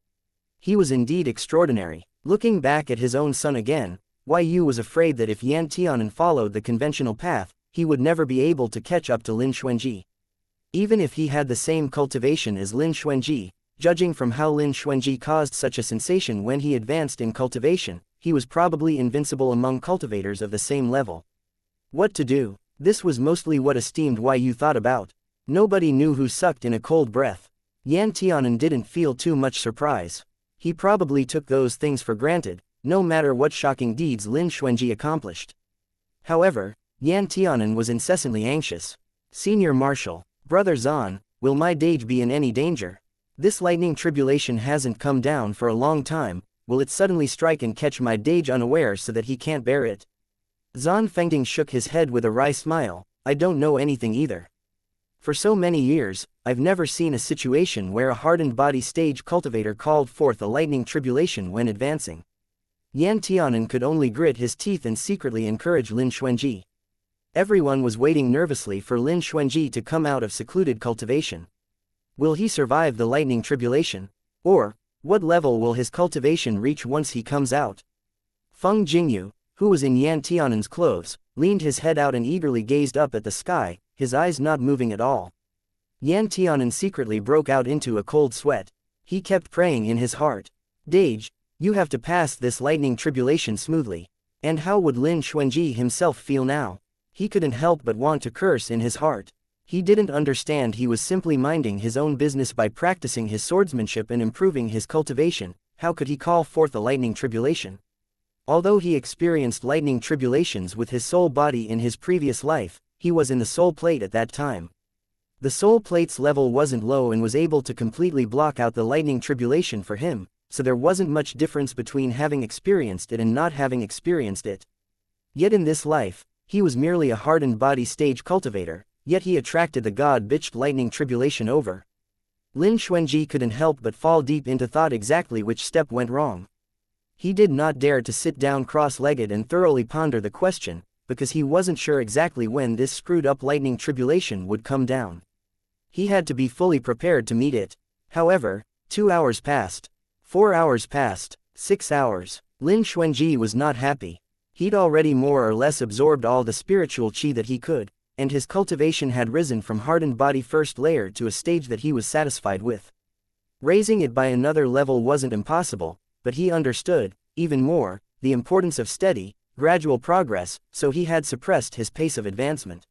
He was indeed extraordinary. Looking back at his own son again, Yu was afraid that if Yan Tianan followed the conventional path, he would never be able to catch up to Lin Xuanji. Even if he had the same cultivation as Lin Xuanji, judging from how Lin Xuanji caused such a sensation when he advanced in cultivation, he was probably invincible among cultivators of the same level. What to do? This was mostly what esteemed Yu thought about. Nobody knew who sucked in a cold breath. Yan Tianan didn't feel too much surprise. He probably took those things for granted, no matter what shocking deeds Lin Xuanji accomplished. However, Yan Tianan was incessantly anxious. "Senior Marshal, Brother Zan, will my dage be in any danger? This lightning tribulation hasn't come down for a long time. Will it suddenly strike and catch my dage unaware so that he can't bear it?" Zan Fengding shook his head with a wry smile. "I don't know anything either. For so many years, I've never seen a situation where a hardened body stage cultivator called forth a lightning tribulation when advancing. Yan Tianan could only grit his teeth and secretly encourage Lin Xuanji. Everyone was waiting nervously for Lin Xuanji to come out of secluded cultivation. Will he survive the lightning tribulation? Or, what level will his cultivation reach once he comes out? Feng Jingyu, who was in Yan Tianan's clothes, leaned his head out and eagerly gazed up at the sky, his eyes not moving at all. Yan Tianan secretly broke out into a cold sweat. He kept praying in his heart. Dage, you have to pass this lightning tribulation smoothly. And how would Lin Xuanji himself feel now? He couldn't help but want to curse in his heart. He didn't understand he was simply minding his own business by practicing his swordsmanship and improving his cultivation. How could he call forth a lightning tribulation? Although he experienced lightning tribulations with his soul body in his previous life, he was in the soul plate at that time. The soul plate's level wasn't low and was able to completely block out the lightning tribulation for him, so there wasn't much difference between having experienced it and not having experienced it. Yet in this life, he was merely a hardened body stage cultivator, yet he attracted the god-bitched lightning tribulation over. Lin Xuanji couldn't help but fall deep into thought exactly which step went wrong. He did not dare to sit down cross-legged and thoroughly ponder the question, because he wasn't sure exactly when this screwed-up lightning tribulation would come down. He had to be fully prepared to meet it. However, 2 hours passed. 4 hours passed. 6 hours. Lin Xuanji was not happy. He'd already more or less absorbed all the spiritual qi that he could, and his cultivation had risen from hardened body first layer to a stage that he was satisfied with. Raising it by another level wasn't impossible, but he understood, even more, the importance of steady, gradual progress, so he had suppressed his pace of advancement.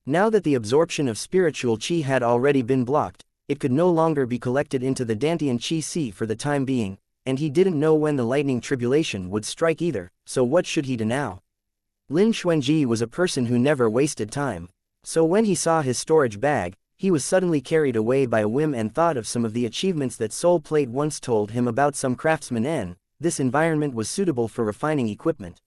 Now that the absorption of spiritual qi had already been blocked, it could no longer be collected into the Dantian qi sea for the time being, and he didn't know when the lightning tribulation would strike either, so what should he do now? Lin Xuanji was a person who never wasted time. So when he saw his storage bag, he was suddenly carried away by a whim and thought of some of the achievements that Soul Plate once told him about some craftsmen, and this environment was suitable for refining equipment.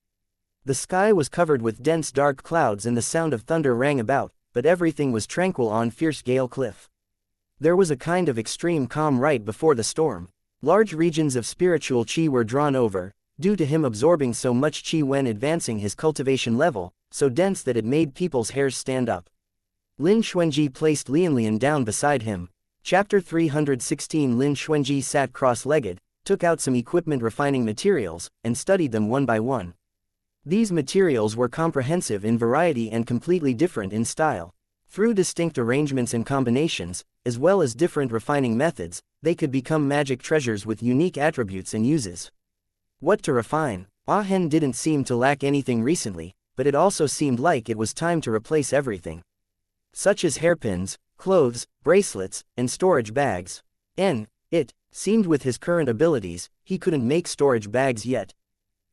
The sky was covered with dense dark clouds and the sound of thunder rang about, but everything was tranquil on Fierce Gale Cliff. There was a kind of extreme calm right before the storm. Large regions of spiritual qi were drawn over, due to him absorbing so much qi when advancing his cultivation level, so dense that it made people's hairs stand up. Lin Xuanji placed Lianlian down beside him. Chapter 316. Lin Xuanji sat cross-legged, took out some equipment refining materials, and studied them one by one. These materials were comprehensive in variety and completely different in style. Through distinct arrangements and combinations, as well as different refining methods, they could become magic treasures with unique attributes and uses. What to refine? Ah Hen didn't seem to lack anything recently, but it also seemed like it was time to replace everything. Such as hairpins, clothes, bracelets, and storage bags. It seemed with his current abilities, he couldn't make storage bags yet.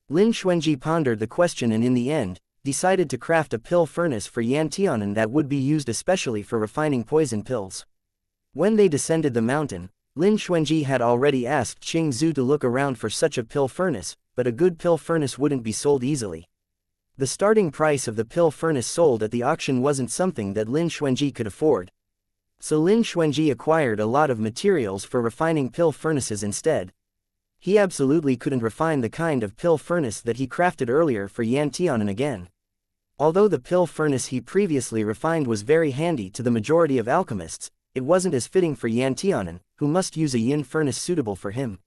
Lin Xuanji pondered the question and in the end, decided to craft a pill furnace for Yan Tianan that would be used especially for refining poison pills. When they descended the mountain, Lin Xuanji had already asked Qing Zhu to look around for such a pill furnace, but a good pill furnace wouldn't be sold easily. The starting price of the pill furnace sold at the auction wasn't something that Lin Xuanji could afford. So Lin Xuanji acquired a lot of materials for refining pill furnaces instead. He absolutely couldn't refine the kind of pill furnace that he crafted earlier for Yan Tianan again. Although the pill furnace he previously refined was very handy to the majority of alchemists, it wasn't as fitting for Yan Tianan, who must use a yin furnace suitable for him.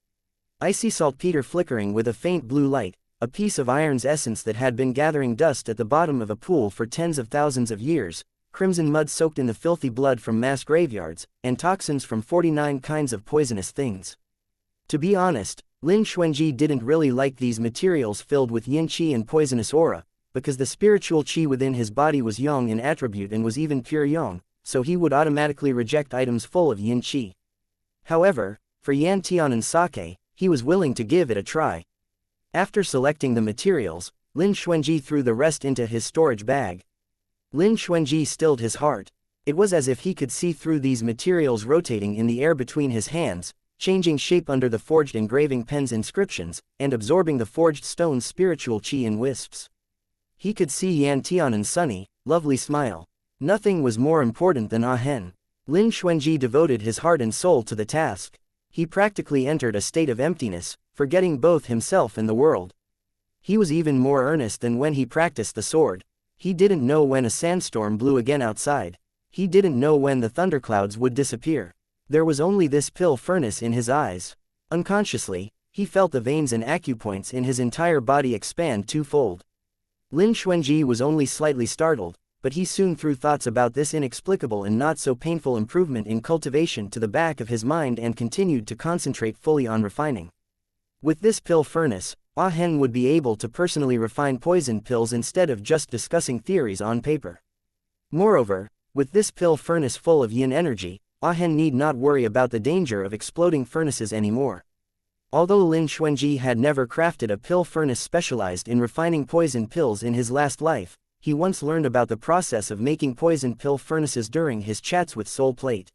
Icy saltpeter flickering with a faint blue light, a piece of iron's essence that had been gathering dust at the bottom of a pool for tens of thousands of years, crimson mud soaked in the filthy blood from mass graveyards, and toxins from 49 kinds of poisonous things. To be honest, Lin Xuanji didn't really like these materials filled with yin qi and poisonous aura, because the spiritual qi within his body was yang in attribute and was even pure yang, so he would automatically reject items full of yin qi. However, for Yan Tianan's sake, he was willing to give it a try. After selecting the materials, Lin Xuanji threw the rest into his storage bag. Lin Xuanji stilled his heart. It was as if he could see through these materials rotating in the air between his hands, changing shape under the forged engraving pen's inscriptions, and absorbing the forged stone's spiritual qi in wisps. He could see Yan Tianan's sunny, lovely smile. Nothing was more important than Ah Hen. Lin Xuanji devoted his heart and soul to the task. He practically entered a state of emptiness, forgetting both himself and the world. He was even more earnest than when he practiced the sword. He didn't know when a sandstorm blew again outside. He didn't know when the thunderclouds would disappear. There was only this pill furnace in his eyes. Unconsciously, he felt the veins and acupoints in his entire body expand twofold. Lin Xuanji was only slightly startled, but he soon threw thoughts about this inexplicable and not so painful improvement in cultivation to the back of his mind and continued to concentrate fully on refining. With this pill furnace, Ah Hen would be able to personally refine poison pills instead of just discussing theories on paper. Moreover, with this pill furnace full of yin energy, Ah Hen need not worry about the danger of exploding furnaces anymore. Although Lin Xuanji had never crafted a pill furnace specialized in refining poison pills in his last life, he once learned about the process of making poison pill furnaces during his chats with Soul Plate.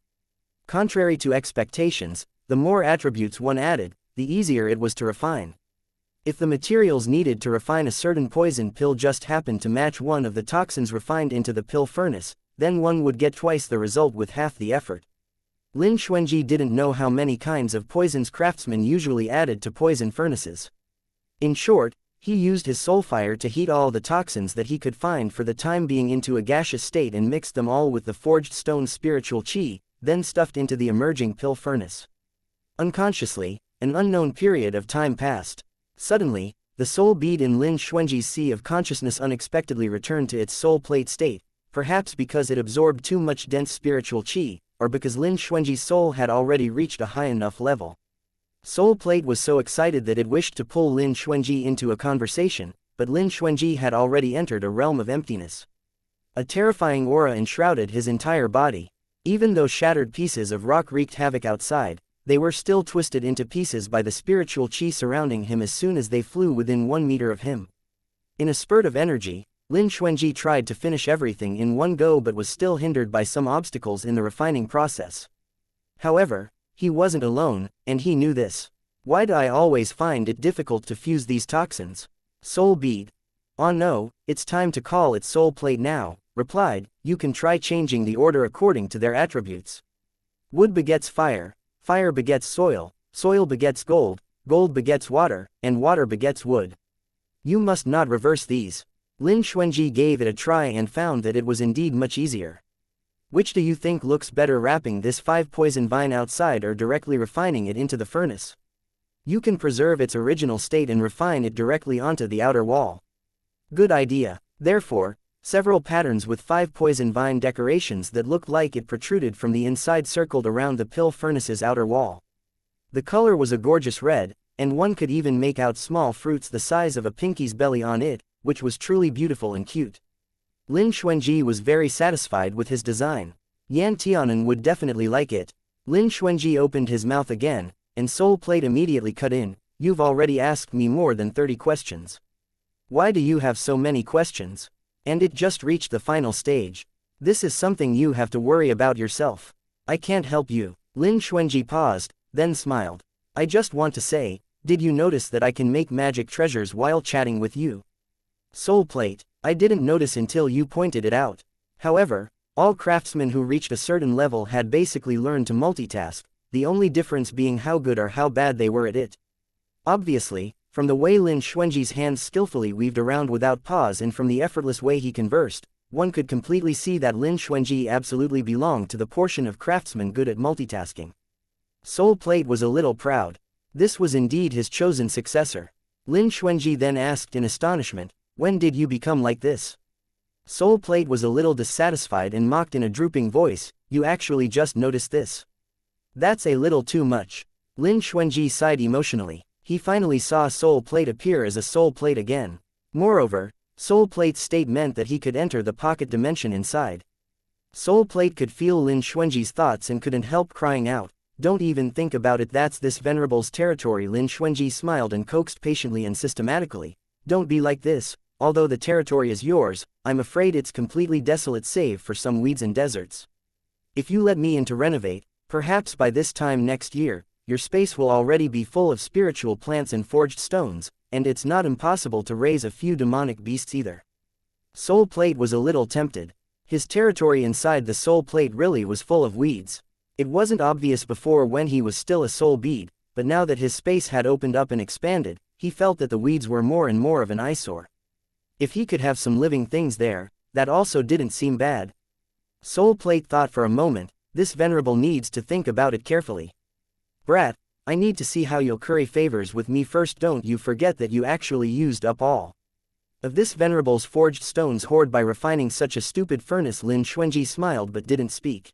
Contrary to expectations, the more attributes one added, the easier it was to refine. If the materials needed to refine a certain poison pill just happened to match one of the toxins refined into the pill furnace, then one would get twice the result with half the effort. Lin Xuanji didn't know how many kinds of poisons craftsmen usually added to poison furnaces. In short, he used his soul fire to heat all the toxins that he could find for the time being into a gaseous state and mixed them all with the forged stone's spiritual qi, then stuffed into the emerging pill furnace. Unconsciously, an unknown period of time passed. Suddenly, the soul bead in Lin Xuanji's sea of consciousness unexpectedly returned to its soul plate state, perhaps because it absorbed too much dense spiritual qi, or because Lin Xuanji's soul had already reached a high enough level. Soul Plate was so excited that it wished to pull Lin Xuanji into a conversation, but Lin Xuanji had already entered a realm of emptiness. A terrifying aura enshrouded his entire body. Even though shattered pieces of rock wreaked havoc outside, they were still twisted into pieces by the spiritual qi surrounding him as soon as they flew within 1 meter of him. In a spurt of energy, Lin Xuanji tried to finish everything in one go but was still hindered by some obstacles in the refining process. However, he wasn't alone, and he knew this. Why do I always find it difficult to fuse these toxins? Soul Bead. Oh no, it's time to call it Soul Plate now, replied, you can try changing the order according to their attributes. Wood begets fire, fire begets soil, soil begets gold, gold begets water, and water begets wood. You must not reverse these. Lin Xuanji gave it a try and found that it was indeed much easier. Which do you think looks better, wrapping this 5 poison vine outside or directly refining it into the furnace? You can preserve its original state and refine it directly onto the outer wall. Good idea. Therefore, several patterns with 5 poison vine decorations that looked like it protruded from the inside circled around the pill furnace's outer wall. The color was a gorgeous red, and one could even make out small fruits the size of a pinky's belly on it, which was truly beautiful and cute. Lin Xuanji was very satisfied with his design. Yan Tianan would definitely like it. Lin Xuanji opened his mouth again, and Soul Plate immediately cut in, you've already asked me more than 30 questions. Why do you have so many questions? And it just reached the final stage. This is something you have to worry about yourself. I can't help you. Lin Xuanji paused, then smiled. I just want to say, did you notice that I can make magic treasures while chatting with you? Soul Plate. I didn't notice until you pointed it out. However, all craftsmen who reached a certain level had basically learned to multitask, the only difference being how good or how bad they were at it. Obviously, from the way Lin Xuanji's hands skillfully weaved around without pause and from the effortless way he conversed, one could completely see that Lin Xuanji absolutely belonged to the portion of craftsmen good at multitasking. Soul Plate was a little proud. This was indeed his chosen successor. Lin Xuanji then asked in astonishment, when did you become like this? Soul Plate was a little dissatisfied and mocked in a drooping voice, you actually just noticed this? That's a little too much. Lin Xuanji sighed emotionally. He finally saw Soul Plate appear as a Soul Plate again. Moreover, Soul Plate's state meant that he could enter the pocket dimension inside. Soul Plate could feel Lin Xuanji's thoughts and couldn't help crying out, don't even think about it, that's this venerable's territory. Lin Xuanji smiled and coaxed patiently and systematically. Don't be like this. Although the territory is yours, I'm afraid it's completely desolate save for some weeds and deserts. If you let me in to renovate, perhaps by this time next year, your space will already be full of spiritual plants and forged stones, and it's not impossible to raise a few demonic beasts either. Soul Plate was a little tempted. His territory inside the Soul Plate really was full of weeds. It wasn't obvious before when he was still a soul bead, but now that his space had opened up and expanded, he felt that the weeds were more and more of an eyesore. If he could have some living things there, that also didn't seem bad. Soul Plate thought for a moment, this venerable needs to think about it carefully. Brat, I need to see how you'll curry favors with me first. Don't you forget that you actually used up all of this venerable's forged stones hoard by refining such a stupid furnace. Lin Xuanji smiled but didn't speak.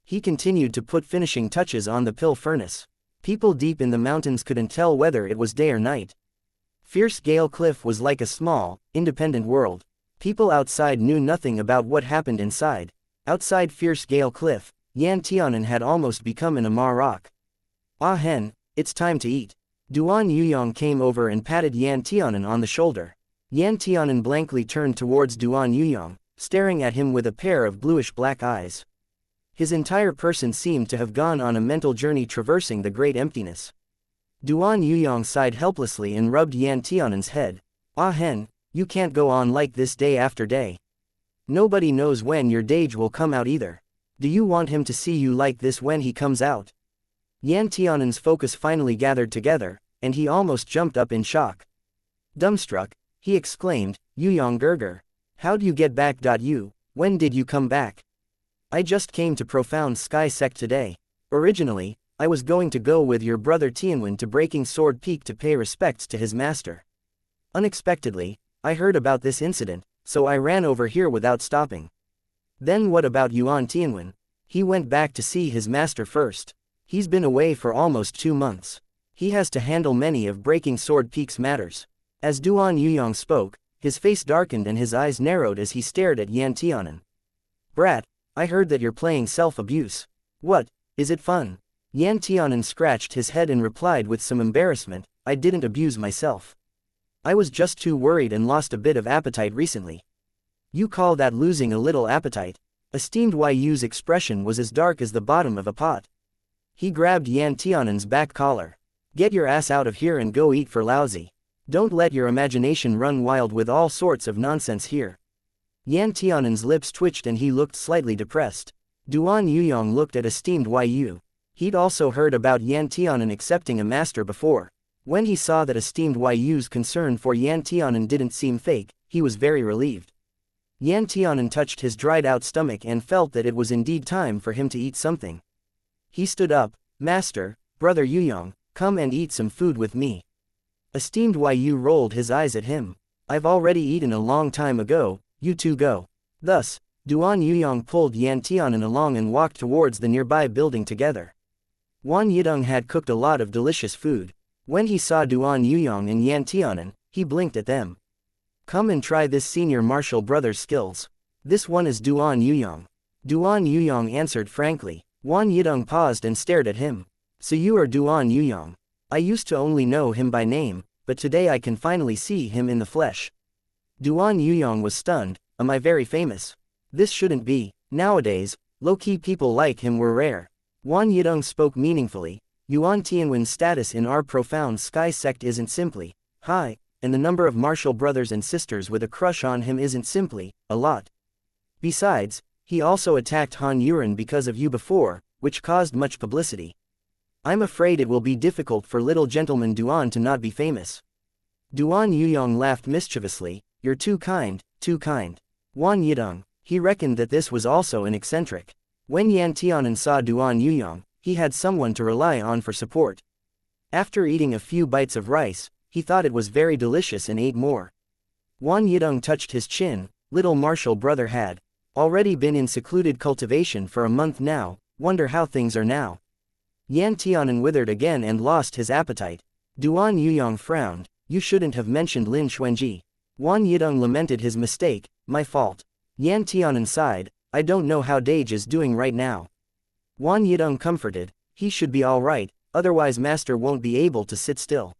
He continued to put finishing touches on the pill furnace. People deep in the mountains couldn't tell whether it was day or night. Fierce Gale Cliff was like a small, independent world. People outside knew nothing about what happened inside. Outside Fierce Gale Cliff, Yan Tianan had almost become an Amar rock. Ah hen, it's time to eat. Duan Yuyong came over and patted Yan Tianan on the shoulder. Yan Tianan blankly turned towards Duan Yuyong, staring at him with a pair of bluish-black eyes. His entire person seemed to have gone on a mental journey traversing the great emptiness. Duan Yuyong sighed helplessly and rubbed Yan Tianan's head. Ah hen, you can't go on like this day after day. Nobody knows when your Dage will come out either. Do you want him to see you like this when he comes out? Yan Tianan's focus finally gathered together, and he almost jumped up in shock. Dumbstruck, he exclaimed, Yuyong Gerger. How do you get back? When did you come back? I just came to Profound Sky Sect today. Originally, I was going to go with your brother Tianwen to Breaking Sword Peak to pay respects to his master. Unexpectedly, I heard about this incident, so I ran over here without stopping. Then what about Yuan Tianwen? He went back to see his master first. He's been away for almost 2 months. He has to handle many of Breaking Sword Peak's matters. As Duan Yuyong spoke, his face darkened and his eyes narrowed as he stared at Yan Tianan. Brat, I heard that you're playing self-abuse. What, is it fun? Yan Tianan scratched his head and replied with some embarrassment, I didn't abuse myself. I was just too worried and lost a bit of appetite recently. You call that losing a little appetite? Esteemed Yu's expression was as dark as the bottom of a pot. He grabbed Yan Tianan's back collar. Get your ass out of here and go eat for lousy. Don't let your imagination run wild with all sorts of nonsense here. Yan Tianan's lips twitched and he looked slightly depressed. Duan Yuyong looked at Esteemed Yu. He'd also heard about Yan Tianan accepting a master before. When he saw that Esteemed Yu's concern for Yan Tianan didn't seem fake, he was very relieved. Yan Tianan touched his dried-out stomach and felt that it was indeed time for him to eat something. He stood up, Master, Brother Yuyong, come and eat some food with me. Esteemed Yu rolled his eyes at him. I've already eaten a long time ago, you two go. Thus, Duan Yuyong pulled Yan Tianan along and walked towards the nearby building together. Wan Yidong had cooked a lot of delicious food. When he saw Duan Yuyong and Yan Tianan, he blinked at them. Come and try this senior martial brother's skills. This one is Duan Yuyong. Duan Yuyong answered frankly. Wan Yidong paused and stared at him. So you are Duan Yuyong. I used to only know him by name, but today I can finally see him in the flesh. Duan Yuyong was stunned. Am I very famous? This shouldn't be. Nowadays, low-key people like him were rare. Wan Yidong spoke meaningfully. Yuan Tianwen's status in our Profound Sky Sect isn't simply high, and the number of martial brothers and sisters with a crush on him isn't simply a lot. Besides, he also attacked Han Yuren because of you before, which caused much publicity. I'm afraid it will be difficult for little gentleman Duan to not be famous. Duan Yuyong laughed mischievously. You're too kind, too kind. Wan Yidong, he reckoned that this was also an eccentric. When Yan Tianan saw Duan Yuyong, he had someone to rely on for support. After eating a few bites of rice, he thought it was very delicious and ate more. Wan Yidong touched his chin. Little martial brother had already been in secluded cultivation for a month now, wonder how things are now. Yan Tianan withered again and lost his appetite. Duan Yuyong frowned. You shouldn't have mentioned Lin Xuanji. Wan Yidong lamented his mistake. My fault. Yan Tianan sighed. I don't know how Dage is doing right now. Wan Yidong comforted. He should be alright, otherwise master won't be able to sit still.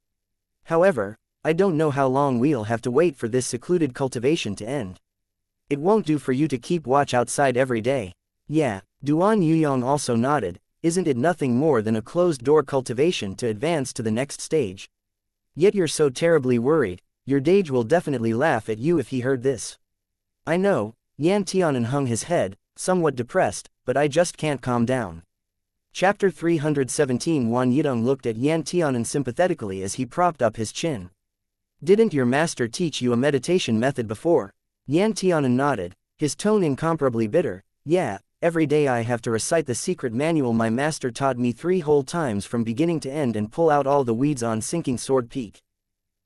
However, I don't know how long we'll have to wait for this secluded cultivation to end. It won't do for you to keep watch outside every day. Yeah, Duan Yuyong also nodded. Isn't it nothing more than a closed-door cultivation to advance to the next stage? Yet you're so terribly worried. Your Dage will definitely laugh at you if he heard this. I know. Yan Tianan hung his head, somewhat depressed, but I just can't calm down. Chapter 317. Wan Yidong looked at Yan Tianan sympathetically as he propped up his chin. Didn't your master teach you a meditation method before? Yan Tianan nodded, his tone incomparably bitter. Yeah, every day I have to recite the secret manual my master taught me 3 whole times from beginning to end and pull out all the weeds on Sinking Sword Peak.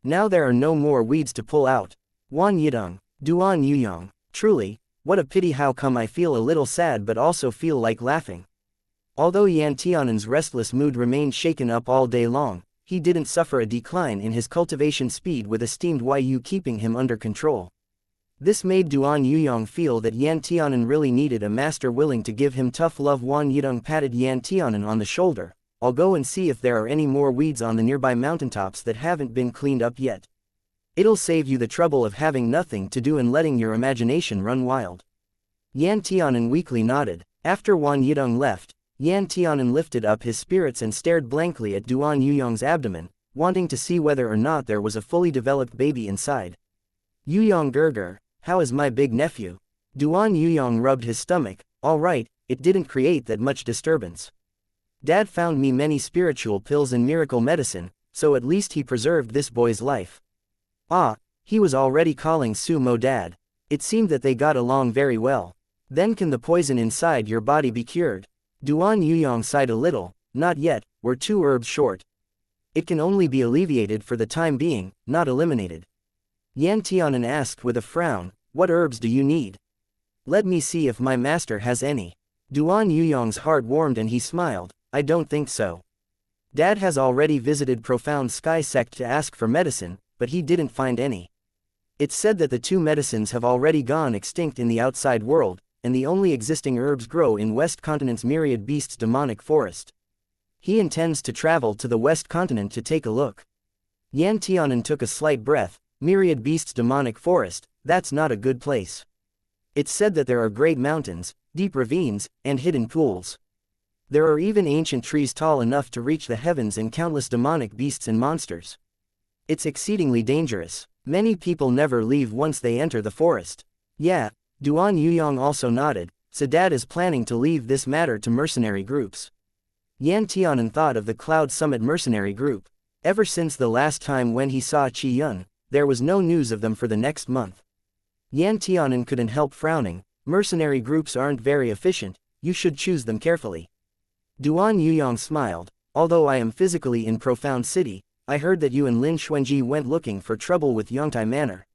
Now there are no more weeds to pull out. Wan Yidong, Duan Yuyong, truly, what a pity, how come I feel a little sad but also feel like laughing. Although Yan Tianan's restless mood remained shaken up all day long, he didn't suffer a decline in his cultivation speed with esteemed Yu keeping him under control. This made Duan Yuyong feel that Yan Tianan really needed a master willing to give him tough love. Wan Yidong patted Yan Tianan on the shoulder. I'll go and see if there are any more weeds on the nearby mountaintops that haven't been cleaned up yet. It'll save you the trouble of having nothing to do and letting your imagination run wild. Yan Tianan weakly nodded. After Wan Yidong left, Yan Tianan lifted up his spirits and stared blankly at Duan Yuyong's abdomen, wanting to see whether or not there was a fully developed baby inside. Yuyong Gerger, how is my big nephew? Duan Yuyong rubbed his stomach. All right, it didn't create that much disturbance. Dad found me many spiritual pills and miracle medicine, so at least he preserved this boy's life. Ah, he was already calling Sumo Dad. It seemed that they got along very well. Then can the poison inside your body be cured? Duan Yuyong sighed a little. Not yet, we're 2 herbs short. It can only be alleviated for the time being, not eliminated. Yan Tianan asked with a frown, what herbs do you need? Let me see if my master has any. Duan Yuyong's heart warmed and he smiled. I don't think so. Dad has already visited Profound Sky Sect to ask for medicine, but he didn't find any. It's said that the 2 medicines have already gone extinct in the outside world, and the only existing herbs grow in West Continent's Myriad Beasts demonic forest. He intends to travel to the West Continent to take a look. Yan Tianan took a slight breath. Myriad Beasts demonic forest, that's not a good place. It's said that there are great mountains, deep ravines, and hidden pools. There are even ancient trees tall enough to reach the heavens and countless demonic beasts and monsters. It's exceedingly dangerous. Many people never leave once they enter the forest. Yeah, Duan Yuyong also nodded, so Dad is planning to leave this matter to mercenary groups. Yan Tianan thought of the Cloud Summit mercenary group. Ever since the last time when he saw Chi Yun, there was no news of them for the next month. Yan Tianan couldn't help frowning. Mercenary groups aren't very efficient, you should choose them carefully. Duan Yuyong smiled. Although I am physically in Profound City, I heard that you and Lin Xuanji went looking for trouble with Yongtai Manor.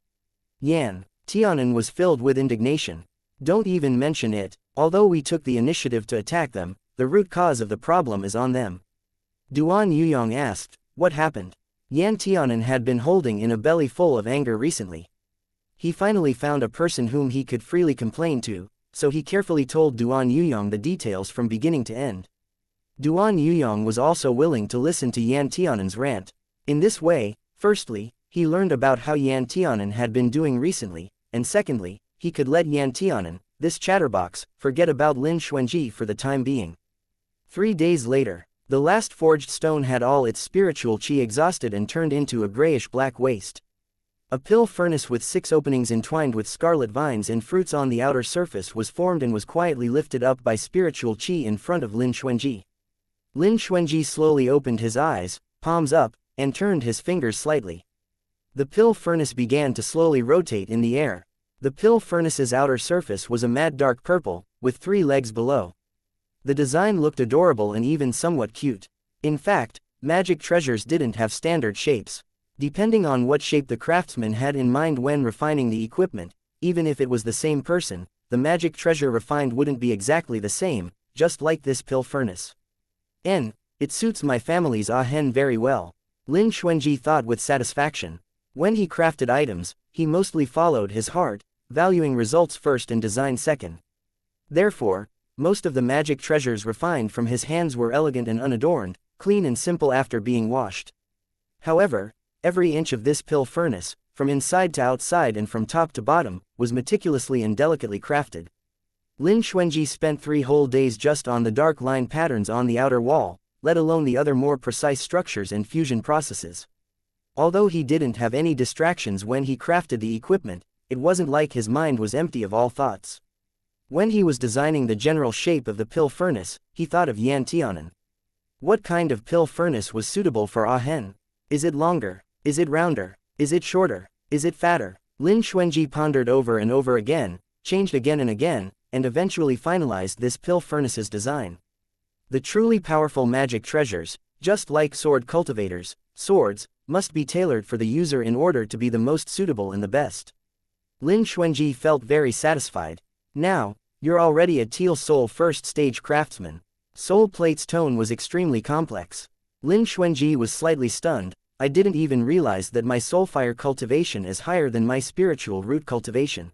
Yan Tianan was filled with indignation. Don't even mention it. Although we took the initiative to attack them, the root cause of the problem is on them. Duan Yuyong asked, what happened? Yan Tianan had been holding in a belly full of anger recently. He finally found a person whom he could freely complain to, so he carefully told Duan Yuyong the details from beginning to end. Duan Yuyong was also willing to listen to Yan Tianan's rant. In this way, firstly, he learned about how Yan Tianan had been doing recently, and secondly, he could let Yan Tianan, this chatterbox, forget about Lin Xuanji for the time being. 3 days later, the last forged stone had all its spiritual chi exhausted and turned into a grayish-black waste. A pill furnace with 6 openings entwined with scarlet vines and fruits on the outer surface was formed and was quietly lifted up by spiritual chi in front of Lin Xuanji. Lin Xuanji slowly opened his eyes, palms up, and turned his fingers slightly. The pill furnace began to slowly rotate in the air. The pill furnace's outer surface was a matte dark purple, with 3 legs below. The design looked adorable and even somewhat cute. In fact, magic treasures didn't have standard shapes. Depending on what shape the craftsman had in mind when refining the equipment, even if it was the same person, the magic treasure refined wouldn't be exactly the same, just like this pill furnace. It suits my family's Ahen very well. Lin Xuanji thought with satisfaction. When he crafted items, he mostly followed his heart, valuing results first and design second. Therefore, most of the magic treasures refined from his hands were elegant and unadorned, clean and simple after being washed. However, every inch of this pill furnace, from inside to outside and from top to bottom, was meticulously and delicately crafted. Lin Xuanji spent 3 whole days just on the dark line patterns on the outer wall, let alone the other more precise structures and fusion processes. Although he didn't have any distractions when he crafted the equipment, it wasn't like his mind was empty of all thoughts. When he was designing the general shape of the pill furnace, he thought of Yan Tianan. What kind of pill furnace was suitable for Ahen? Is it longer? Is it rounder? Is it shorter? Is it fatter? Lin Xuanji pondered over and over again, changed again and again, and eventually finalized this pill furnace's design. The truly powerful magic treasures, just like sword cultivators, swords, must be tailored for the user in order to be the most suitable and the best. Lin Xuanji felt very satisfied. Now, you're already a Teal Soul first stage craftsman. Soul Plate's tone was extremely complex. Lin Xuanji was slightly stunned. I didn't even realize that my soulfire cultivation is higher than my spiritual root cultivation.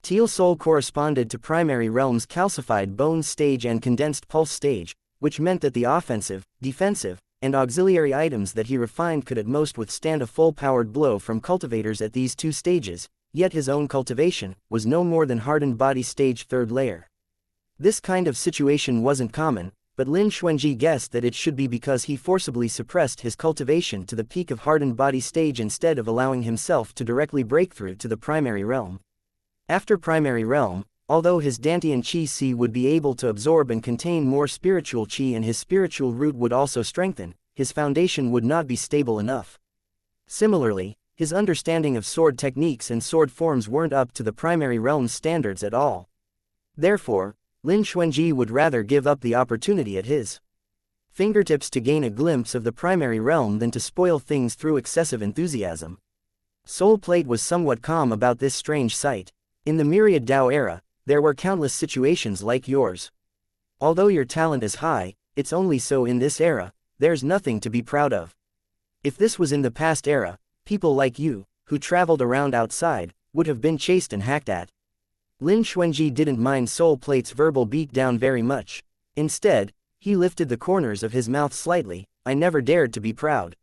Teal Soul corresponded to primary realms calcified bones stage and condensed pulse stage, which meant that the offensive, defensive, and auxiliary items that he refined could at most withstand a full-powered blow from cultivators at these two stages, yet his own cultivation was no more than hardened body stage third layer. This kind of situation wasn't common, but Lin Xuanji guessed that it should be because he forcibly suppressed his cultivation to the peak of hardened body stage instead of allowing himself to directly break through to the primary realm. After primary realm, although his Dantian Qi would be able to absorb and contain more spiritual Qi and his spiritual root would also strengthen, his foundation would not be stable enough. Similarly, his understanding of sword techniques and sword forms weren't up to the primary realm's standards at all. Therefore, Lin Xuanji would rather give up the opportunity at his fingertips to gain a glimpse of the primary realm than to spoil things through excessive enthusiasm. Soul Plate was somewhat calm about this strange sight. In the Myriad Dao era, there were countless situations like yours. Although your talent is high, it's only so in this era, there's nothing to be proud of. If this was in the past era, people like you, who traveled around outside, would have been chased and hacked at. Lin Xuanji didn't mind Soul Plate's verbal beatdown very much. Instead, he lifted the corners of his mouth slightly. I never dared to be proud.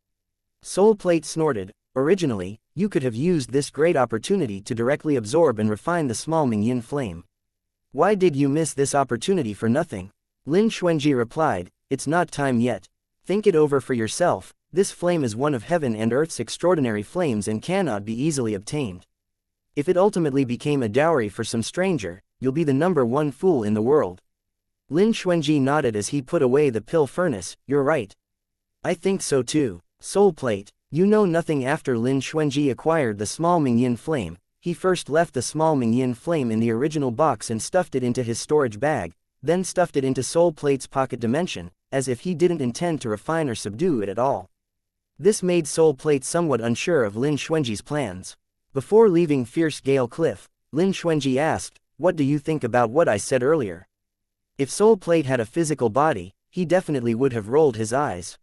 Soul Plate snorted. Originally, you could have used this great opportunity to directly absorb and refine the small Mingyin flame. Why did you miss this opportunity for nothing? Lin Xuanji replied, it's not time yet. Think it over for yourself. This flame is one of heaven and earth's extraordinary flames and cannot be easily obtained. If it ultimately became a dowry for some stranger, you'll be the #1 fool in the world. Lin Xuanji nodded as he put away the pill furnace. You're right. I think so too. Soul Plate, you know nothing. After Lin Xuanji acquired the small Mingyin flame, he first left the small Mingyin flame in the original box and stuffed it into his storage bag, then stuffed it into Soul Plate's pocket dimension, as if he didn't intend to refine or subdue it at all. This made Soul Plate somewhat unsure of Lin Xuanji's plans. Before leaving Fierce Gale Cliff, Lin Xuanji asked, what do you think about what I said earlier? If Soul Plate had a physical body, he definitely would have rolled his eyes.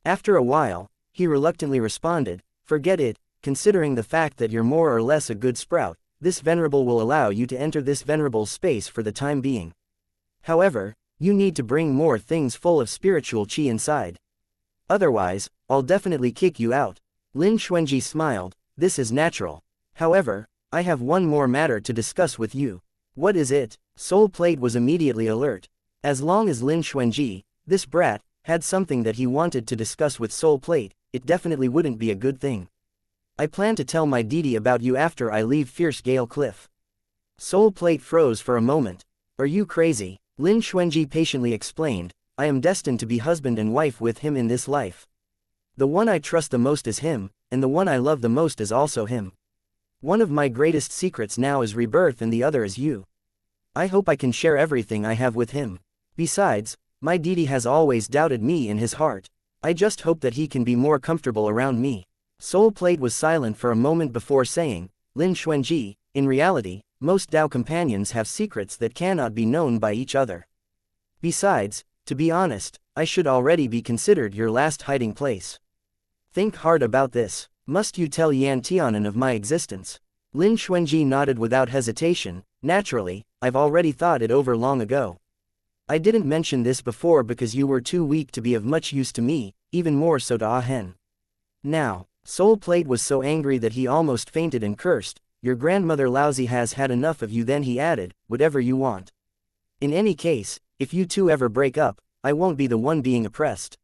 After a while, he reluctantly responded, forget it, considering the fact that you're more or less a good sprout, this venerable will allow you to enter this venerable space for the time being. However, you need to bring more things full of spiritual Qi inside. Otherwise, I'll definitely kick you out. Lin Xuanji smiled. This is natural. However, I have one more matter to discuss with you. What is it? Soul Plate was immediately alert. As long as Lin Xuanji, this brat, had something that he wanted to discuss with Soul Plate, it definitely wouldn't be a good thing. I plan to tell my deity about you after I leave Fierce Gale Cliff. Soul Plate froze for a moment. Are you crazy? Lin Xuanji patiently explained, I am destined to be husband and wife with him in this life. The one I trust the most is him, and the one I love the most is also him. One of my greatest secrets now is Rebirth and the other is you. I hope I can share everything I have with him. Besides, my deity has always doubted me in his heart. I just hope that he can be more comfortable around me. Soul Plate was silent for a moment before saying, Lin Xuanji, in reality, most Dao companions have secrets that cannot be known by each other. Besides, to be honest, I should already be considered your last hiding place. Think hard about this. Must you tell Yan Tianan of my existence? Lin Xuanji nodded without hesitation. Naturally, I've already thought it over long ago. I didn't mention this before because you were too weak to be of much use to me, even more so to Ah Hen. Now, Soul Plate was so angry that he almost fainted and cursed, your grandmother Lousy has had enough of you. Then he added, whatever you want. In any case, if you two ever break up, I won't be the one being oppressed.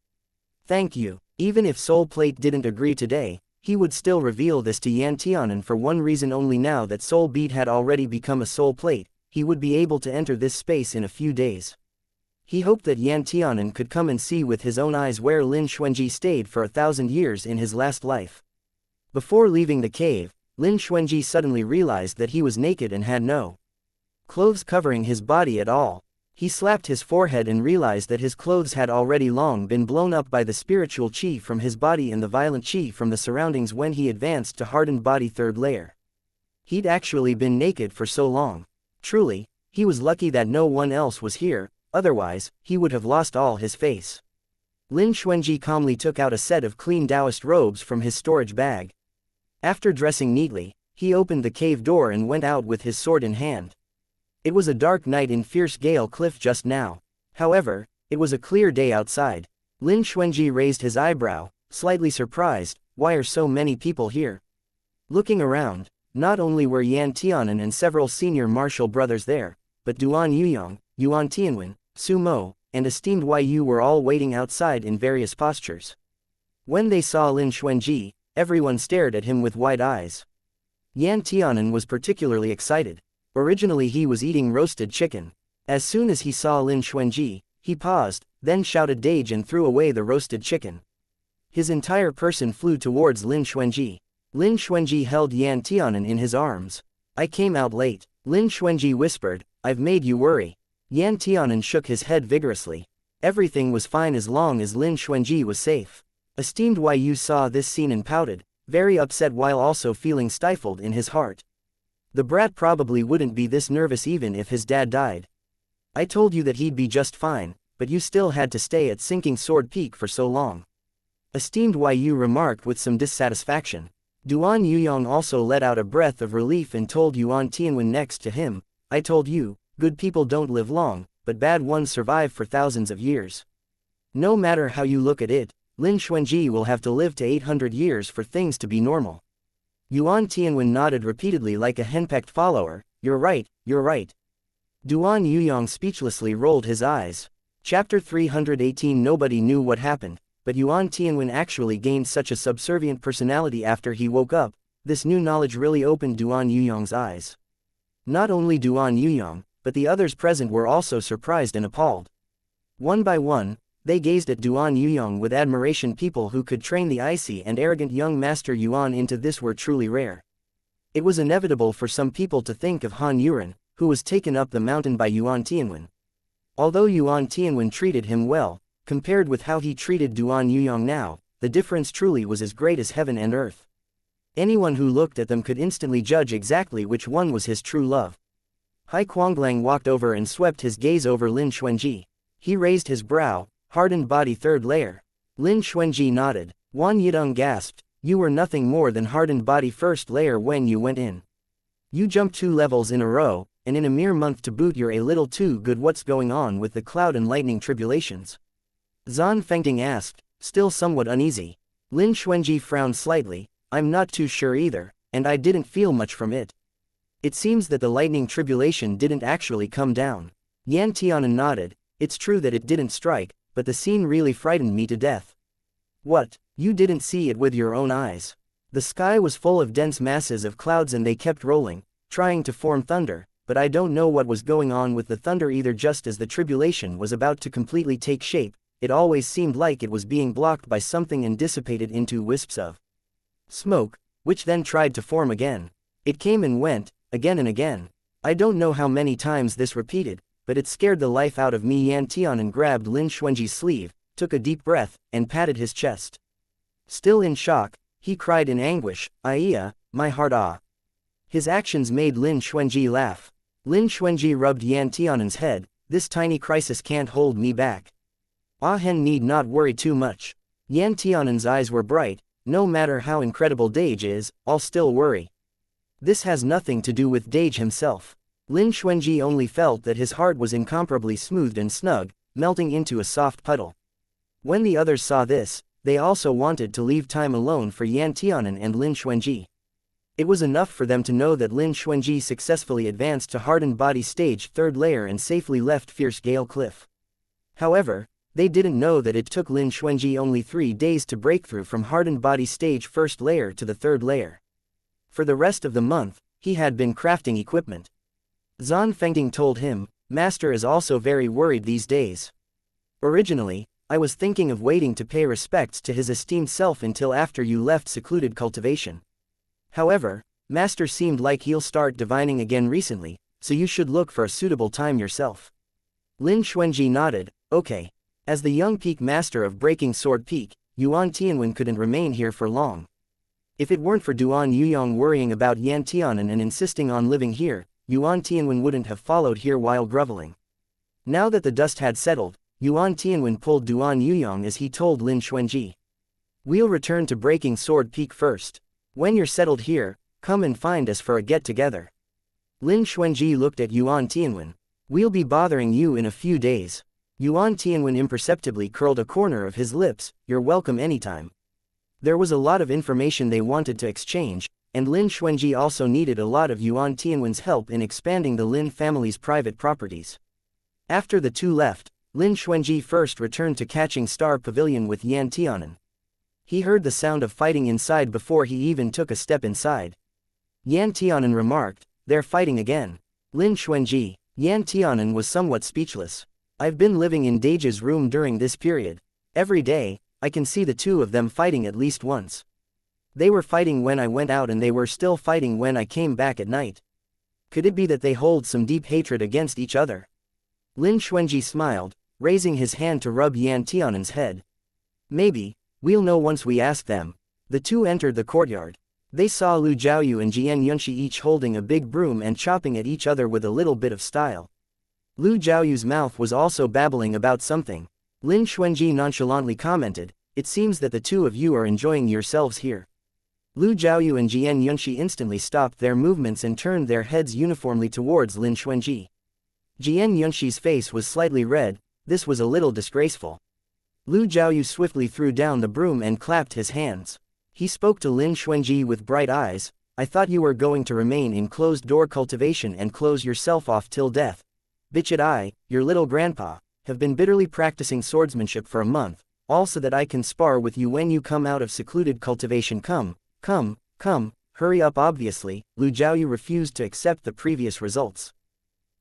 Thank you. Even if Soul Plate didn't agree today, he would still reveal this to Yan Tianan for one reason only. Now that Soul Beat had already become a Soul Plate, he would be able to enter this space in a few days. He hoped that Yan Tianan could come and see with his own eyes where Lin Xuanji stayed for 1,000 years in his last life. Before leaving the cave, Lin Xuanji suddenly realized that he was naked and had no clothes covering his body at all. He slapped his forehead and realized that his clothes had already long been blown up by the spiritual chi from his body and the violent chi from the surroundings when he advanced to hardened body third layer. He'd actually been naked for so long. Truly, he was lucky that no one else was here, otherwise, he would have lost all his face. Lin Xuanji calmly took out a set of clean Taoist robes from his storage bag. After dressing neatly, he opened the cave door and went out with his sword in hand. It was a dark night in fierce gale cliff just now. However, it was a clear day outside. Lin Xuanji raised his eyebrow, slightly surprised. Why are so many people here? Looking around, not only were Yan Tianan and several senior martial brothers there, but Duan Yuyong, Yuan Tianwen, Su Mo, and esteemed Yu were all waiting outside in various postures. When they saw Lin Xuanji, everyone stared at him with wide eyes. Yan Tianan was particularly excited. Originally he was eating roasted chicken. As soon as he saw Lin Xuanji, he paused, then shouted "Dage" and threw away the roasted chicken. His entire person flew towards Lin Xuanji. Lin Xuanji held Yan Tianan in his arms. "I came out late." Lin Xuanji whispered, "I've made you worry." Yan Tianan shook his head vigorously. Everything was fine as long as Lin Xuanji was safe. Esteemed Yu saw this scene and pouted, very upset while also feeling stifled in his heart. The brat probably wouldn't be this nervous even if his dad died. "I told you that he'd be just fine, but you still had to stay at Sinking Sword Peak for so long." Esteemed Yu remarked with some dissatisfaction. Duan Yuyong also let out a breath of relief and told Yuan Tianwen next to him, "I told you, good people don't live long, but bad ones survive for thousands of years. No matter how you look at it, Lin Xuanji will have to live to 800 years for things to be normal." Yuan Tianwen nodded repeatedly like a henpecked follower. You're right, you're right." Duan Yuyong speechlessly rolled his eyes. Chapter 318. Nobody knew what happened, but Yuan Tianwen actually gained such a subservient personality after he woke up. This new knowledge really opened Duan Yuyong's eyes. Not only Duan Yuyong, but the others present were also surprised and appalled. One by one, they gazed at Duan Yuyong with admiration. People who could train the icy and arrogant young master Yuan into this were truly rare. It was inevitable for some people to think of Han Yuren, who was taken up the mountain by Yuan Tianwen. Although Yuan Tianwen treated him well, compared with how he treated Duan Yuyong now, the difference truly was as great as heaven and earth. Anyone who looked at them could instantly judge exactly which one was his true love. Hai Kuanglang walked over and swept his gaze over Lin Xuanji. He raised his brow. "Hardened body third layer." Lin Xuanji nodded. Wan Yidong gasped, "You were nothing more than hardened body first layer when you went in. You jumped 2 levels in a row, and in a mere month to boot you're a little too good. What's going on with the cloud and lightning tribulations?" Zan Fengting asked, still somewhat uneasy. Lin Xuanji frowned slightly. "I'm not too sure either, and I didn't feel much from it. It seems that the lightning tribulation didn't actually come down." Yan Tianan nodded. "It's true that it didn't strike, but the scene really frightened me to death." "What? You didn't see it with your own eyes?" "The sky was full of dense masses of clouds and they kept rolling, trying to form thunder, but I don't know what was going on with the thunder either. Just as the tribulation was about to completely take shape, it always seemed like it was being blocked by something and dissipated into wisps of smoke, which then tried to form again. It came and went, again and again. I don't know how many times this repeated, but it scared the life out of me." Yan Tianan grabbed Lin Xuanji's sleeve, took a deep breath, and patted his chest. Still in shock, he cried in anguish, "Iya, my heart ah." His actions made Lin Xuanji laugh. Lin Xuanji rubbed Yan Tianan's head. "This tiny crisis can't hold me back. Ah Hen need not worry too much." Yan Tianan's eyes were bright. "No matter how incredible Dage is, I'll still worry. This has nothing to do with Dage himself." Lin Xuanji only felt that his heart was incomparably smooth and snug, melting into a soft puddle. When the others saw this, they also wanted to leave time alone for Yan Tianan and Lin Xuanji. It was enough for them to know that Lin Xuanji successfully advanced to hardened body stage third layer and safely left Fierce Gale Cliff. However, they didn't know that it took Lin Xuanji only 3 days to break through from hardened body stage first layer to the third layer. For the rest of the month, he had been crafting equipment. Zan Fengting told him, "Master is also very worried these days." Originally, I was thinking of waiting to pay respects to his esteemed self until after you left secluded cultivation. However, Master seemed like he'll start divining again recently, so you should look for a suitable time yourself. Lin Xuanji nodded, okay. As the young peak master of Breaking Sword Peak, Yuan Tianwen couldn't remain here for long. If it weren't for Duan Yuyong worrying about Yan Tianan and insisting on living here, Yuan Tianwen wouldn't have followed here while groveling. Now that the dust had settled, Yuan Tianwen pulled Duan Yuyong as he told Lin Xuanji. We'll return to Breaking Sword Peak first. When you're settled here, come and find us for a get-together. Lin Xuanji looked at Yuan Tianwen. We'll be bothering you in a few days. Yuan Tianwen imperceptibly curled a corner of his lips, you're welcome anytime. There was a lot of information they wanted to exchange, and Lin Xuanji also needed a lot of Yuan Tianwen's help in expanding the Lin family's private properties. After the two left, Lin Xuanji first returned to Catching Star Pavilion with Yan Tianan. He heard the sound of fighting inside before he even took a step inside. Yan Tianan remarked, they're fighting again. Lin Xuanji, Yan Tianan was somewhat speechless. I've been living in Dage's room during this period. Every day, I can see the two of them fighting at least once. They were fighting when I went out and they were still fighting when I came back at night. Could it be that they hold some deep hatred against each other? Lin Xuanji smiled, raising his hand to rub Yan Tianan's head. Maybe, we'll know once we ask them. The two entered the courtyard. They saw Lu Jiaoyu and Jian Yunxi each holding a big broom and chopping at each other with a little bit of style. Lu Jiaoyu's mouth was also babbling about something. Lin Xuanji nonchalantly commented, it seems that the two of you are enjoying yourselves here. Lu Jiaoyu and Jian Yunxi instantly stopped their movements and turned their heads uniformly towards Lin Xuanji. Jian Yunxi's face was slightly red, this was a little disgraceful. Lu Jiaoyu swiftly threw down the broom and clapped his hands. He spoke to Lin Xuanji with bright eyes, I thought you were going to remain in closed-door cultivation and close yourself off till death. Bitch it I, your little grandpa, have been bitterly practicing swordsmanship for a month, all so that I can spar with you when you come out of secluded cultivation. Come, hurry up. Obviously, Lu Jiaoyu refused to accept the previous results.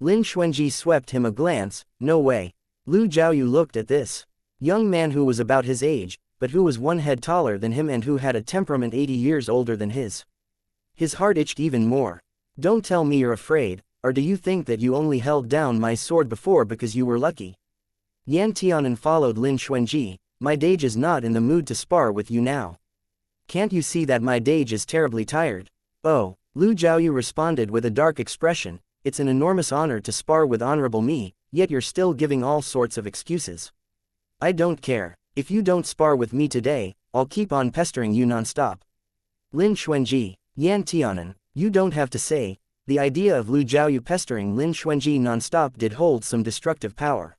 Lin Xuanji swept him a glance, no way. Lu Jiaoyu looked at this young man who was about his age, but who was one head taller than him and who had a temperament 80 years older than his. His heart itched even more. Don't tell me you're afraid, or do you think that you only held down my sword before because you were lucky? Yan Tianan followed Lin Xuanji, my Dage is not in the mood to spar with you now. Can't you see that my Dage is terribly tired? Oh, Lu Jiaoyu responded with a dark expression, it's an enormous honor to spar with honorable me, yet you're still giving all sorts of excuses. I don't care, if you don't spar with me today, I'll keep on pestering you non-stop. Lin Xuanji, Yan Tianan, you don't have to say. The idea of Lu Jiaoyu pestering Lin Xuanji non-stop did hold some destructive power.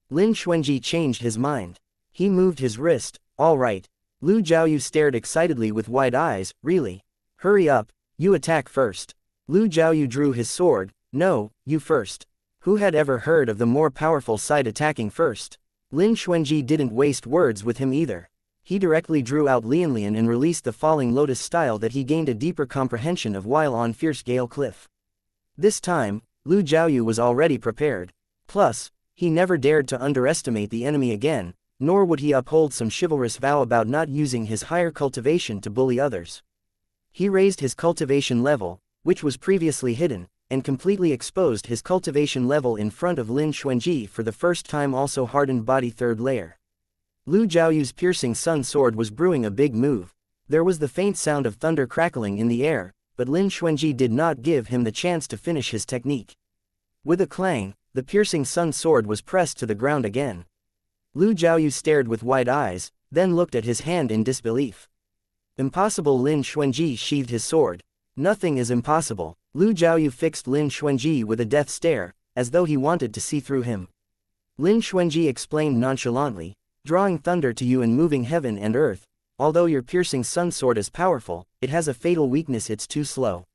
Lin Xuanji changed his mind. He moved his wrist, all right. Lu Jiaoyu stared excitedly with wide eyes, really? Hurry up, you attack first. Lu Jiaoyu drew his sword, no, you first. Who had ever heard of the more powerful side attacking first? Lin Xuanji didn't waste words with him either. He directly drew out Lianlian and released the falling lotus style that he gained a deeper comprehension of while on Fierce Gale Cliff. This time, Lu Jiaoyu was already prepared. Plus, he never dared to underestimate the enemy again, nor would he uphold some chivalrous vow about not using his higher cultivation to bully others. He raised his cultivation level, which was previously hidden, and completely exposed his cultivation level in front of Lin Xuanji for the first time. Also hardened body third layer. Lu Jiaoyu's piercing sun sword was brewing a big move. There was the faint sound of thunder crackling in the air, but Lin Xuanji did not give him the chance to finish his technique. With a clang, the piercing sun sword was pressed to the ground again. Lu Jiaoyu stared with wide eyes, then looked at his hand in disbelief. Impossible. Lin Xuanji sheathed his sword. Nothing is impossible. Lu Jiaoyu fixed Lin Xuanji with a death stare, as though he wanted to see through him. Lin Xuanji explained nonchalantly, drawing thunder to you and moving heaven and earth. Although your piercing sun sword is powerful, it has a fatal weakness: it's too slow.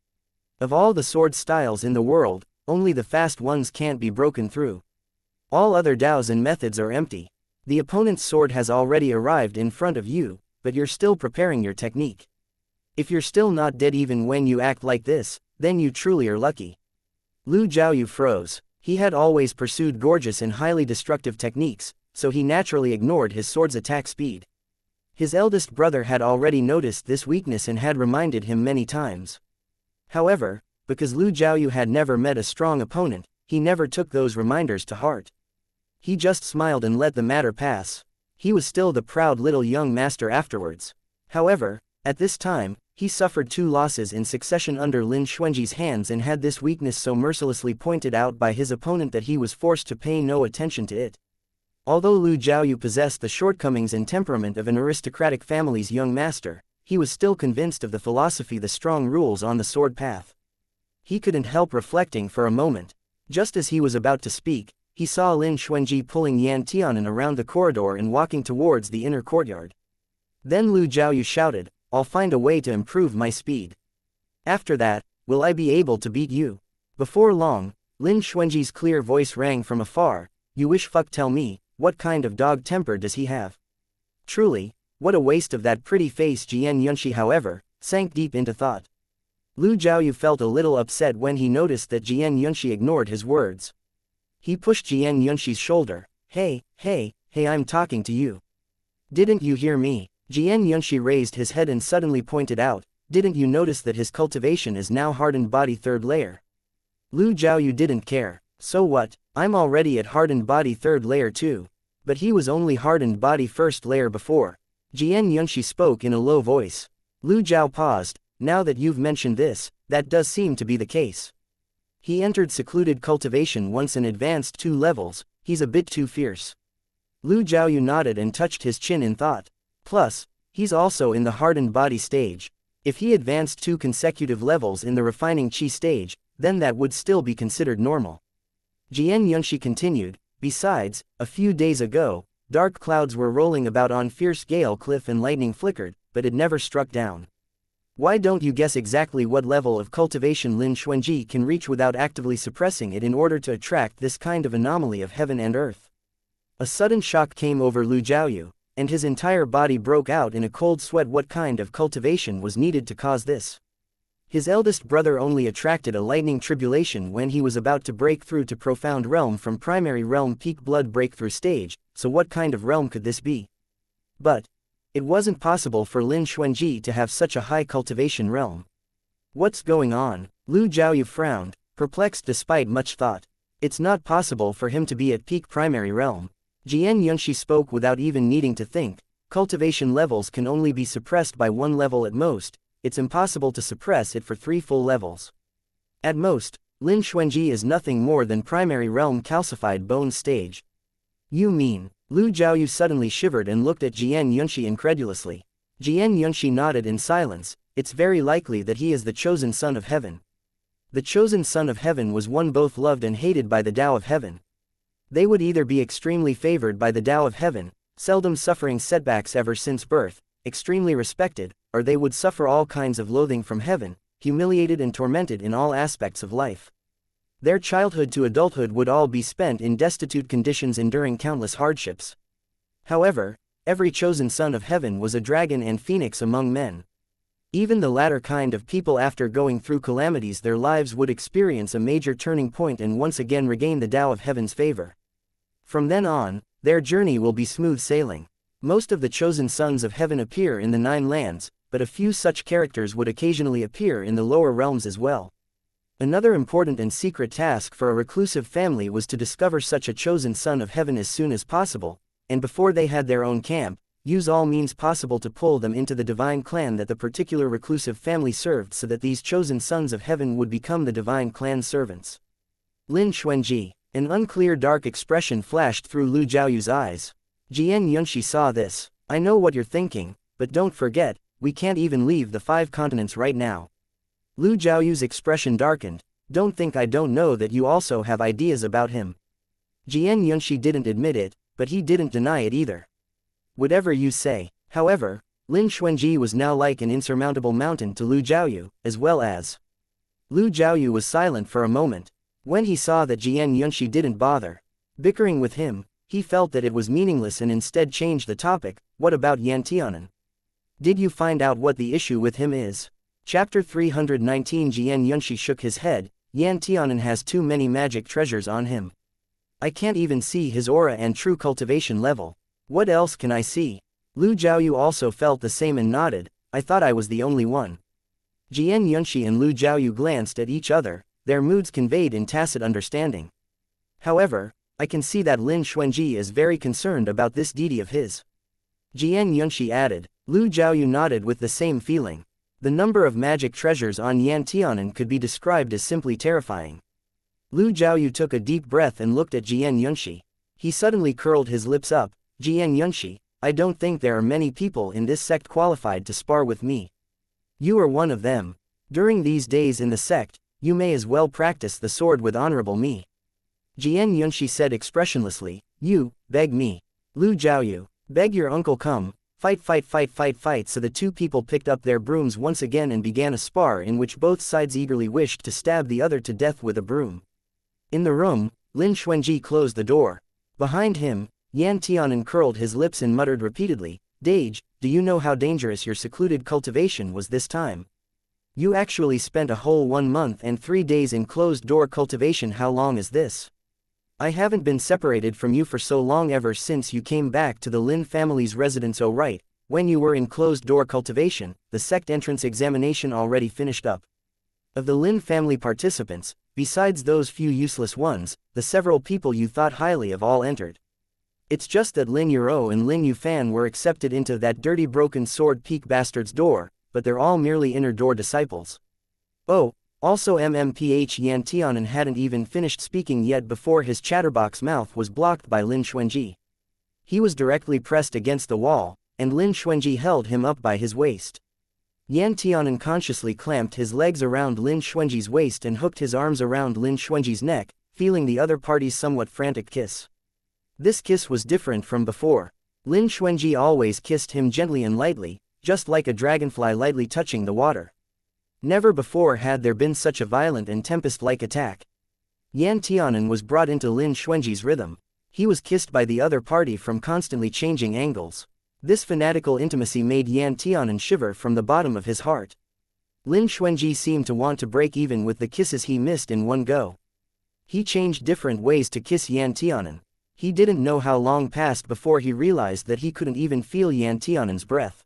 Of all the sword styles in the world, only the fast ones can't be broken through. All other daos and methods are empty. The opponent's sword has already arrived in front of you, but you're still preparing your technique. If you're still not dead even when you act like this, then you truly are lucky. Lu Jiaoyu froze. He had always pursued gorgeous and highly destructive techniques, so he naturally ignored his sword's attack speed. His eldest brother had already noticed this weakness and had reminded him many times. However, because Lu Jiaoyu had never met a strong opponent, he never took those reminders to heart. He just smiled and let the matter pass. He was still the proud little young master afterwards. However, at this time, he suffered 2 losses in succession under Lin Xuanji's hands and had this weakness so mercilessly pointed out by his opponent that he was forced to pay no attention to it. Although Lu Jiaoyu possessed the shortcomings and temperament of an aristocratic family's young master, he was still convinced of the philosophy, the strong rules on the sword path. He couldn't help reflecting for a moment. Just as he was about to speak, he saw Lin Xuanji pulling Yan Tianan around the corridor and walking towards the inner courtyard. Then Lu Jiaoyu shouted, "I'll find a way to improve my speed. After that, will I be able to beat you?" Before long, Lin Xuanji's clear voice rang from afar, "You wish fuck tell me, what kind of dog temper does he have?" Truly, what a waste of that pretty face. Jian Yunshi, however, sank deep into thought. Lu Jiaoyu felt a little upset when he noticed that Jian Yunshi ignored his words. He pushed Jian Yunshi's shoulder. Hey, I'm talking to you. Didn't you hear me?" Jian Yunshi raised his head and suddenly pointed out, "Didn't you notice that his cultivation is now hardened body 3rd layer? Lu Jiaoyu didn't care. "So what, I'm already at hardened body 3rd layer too. But he was only hardened body 1st layer before." Jian Yunshi spoke in a low voice. Lu Jiao paused. "Now that you've mentioned this, that does seem to be the case. He entered secluded cultivation once and advanced 2 levels, he's a bit too fierce." Lu Jiaoyu nodded and touched his chin in thought. Plus, he's also in the hardened body stage. If he advanced 2 consecutive levels in the refining chi stage, then that would still be considered normal. Jian Yunshi continued, "Besides, a few days ago, dark clouds were rolling about on fierce gale cliff and lightning flickered, but it never struck down. Why don't you guess exactly what level of cultivation Lin Xuanji can reach without actively suppressing it in order to attract this kind of anomaly of heaven and earth?" A sudden shock came over Lu Jiaoyu, and his entire body broke out in a cold sweat. What kind of cultivation was needed to cause this? His eldest brother only attracted a lightning tribulation when he was about to break through to profound realm from primary realm peak blood breakthrough stage, so what kind of realm could this be? But it wasn't possible for Lin Xuanji to have such a high cultivation realm. What's going on? Lu Jiaoyu frowned, perplexed despite much thought. It's not possible for him to be at peak primary realm. Jian Yunshi spoke without even needing to think. Cultivation levels can only be suppressed by 1 level at most. It's impossible to suppress it for 3 full levels. At most, Lin Xuanji is nothing more than primary realm calcified bone stage. You mean? Lu Jiaoyu suddenly shivered and looked at Jian Yunshi incredulously. Jian Yunshi nodded in silence. It's very likely that he is the chosen son of heaven. The chosen son of heaven was one both loved and hated by the Tao of heaven. They would either be extremely favored by the Tao of heaven, seldom suffering setbacks ever since birth, extremely respected, or they would suffer all kinds of loathing from heaven, humiliated and tormented in all aspects of life. Their childhood to adulthood would all be spent in destitute conditions enduring countless hardships. However, every chosen son of heaven was a dragon and phoenix among men. Even the latter kind of people, after going through calamities, their lives would experience a major turning point and once again regain the Tao of heaven's favor. From then on, their journey will be smooth sailing. Most of the chosen sons of heaven appear in the 9 lands, but a few such characters would occasionally appear in the lower realms as well. Another important and secret task for a reclusive family was to discover such a chosen son of heaven as soon as possible, and before they had their own camp, use all means possible to pull them into the divine clan that the particular reclusive family served, so that these chosen sons of heaven would become the divine clan servants. Lin Xuanji. An unclear dark expression flashed through Lu Jiaoyu's eyes. Jian Yunshi saw this. "I know what you're thinking, but don't forget, we can't even leave the 5 continents right now." Lu Jiaoyu's expression darkened. "Don't think I don't know that you also have ideas about him." Jian Yunshi didn't admit it, but he didn't deny it either. "Whatever you say." However, Lin Xuanji was now like an insurmountable mountain to Lu Jiaoyu, as well as. Lu Jiaoyu was silent for a moment. When he saw that Jian Yunshi didn't bother bickering with him, he felt that it was meaningless and instead changed the topic. "What about Yan Tianan? Did you find out what the issue with him is?" Chapter 319. Jian Yunshi shook his head. "Yan Tianan has too many magic treasures on him. I can't even see his aura and true cultivation level. What else can I see? Lu Jiaoyu also felt the same and nodded. I thought I was the only one. Jian Yunshi and Lu Jiaoyu glanced at each other, their moods conveyed in tacit understanding. However, I can see that Lin Xuanji is very concerned about this deity of his. Jian Yunshi added. Lu Jiaoyu nodded with the same feeling. The number of magic treasures on Yan Tianan could be described as simply terrifying. Lu Jiaoyu took a deep breath and looked at Jian Yunshi. He suddenly curled his lips up. Jian Yunshi, I don't think there are many people in this sect qualified to spar with me. You are one of them. During these days in the sect, you may as well practice the sword with honorable me. Jian Yunshi said expressionlessly. You, beg me. Lu Jiaoyu, beg your uncle come. Fight. So the two people picked up their brooms once again and began a spar in which both sides eagerly wished to stab the other to death with a broom. In the room, Lin Xuanji closed the door. Behind him, Yan Tianan curled his lips and muttered repeatedly, Dage, do you know how dangerous your secluded cultivation was this time? You actually spent a whole 1 month and 3 days in closed-door cultivation. How long is this? I haven't been separated from you for so long ever since you came back to the Lin family's residence. Oh right, when you were in closed-door cultivation, the sect entrance examination already finished up. Of the Lin family participants, besides those few useless ones, the several people you thought highly of all entered. It's just that Lin Yuro and Lin Yufan were accepted into that dirty broken sword peak bastard's door, but they're all merely inner door disciples. Oh, also MMPH Yan Tianan hadn't even finished speaking yet before his chatterbox mouth was blocked by Lin Xuanji. He was directly pressed against the wall, and Lin Xuanji held him up by his waist. Yan Tianan consciously clamped his legs around Lin Xuanji's waist and hooked his arms around Lin Xuanji's neck, feeling the other party's somewhat frantic kiss. This kiss was different from before. Lin Xuanji always kissed him gently and lightly, just like a dragonfly lightly touching the water. Never before had there been such a violent and tempest-like attack. Yan Tianan was brought into Lin Xuanji's rhythm. He was kissed by the other party from constantly changing angles. This fanatical intimacy made Yan Tianan shiver from the bottom of his heart. Lin Xuanji seemed to want to break even with the kisses he missed in one go. He changed different ways to kiss Yan Tianan. He didn't know how long passed before he realized that he couldn't even feel Yan Tianan's breath.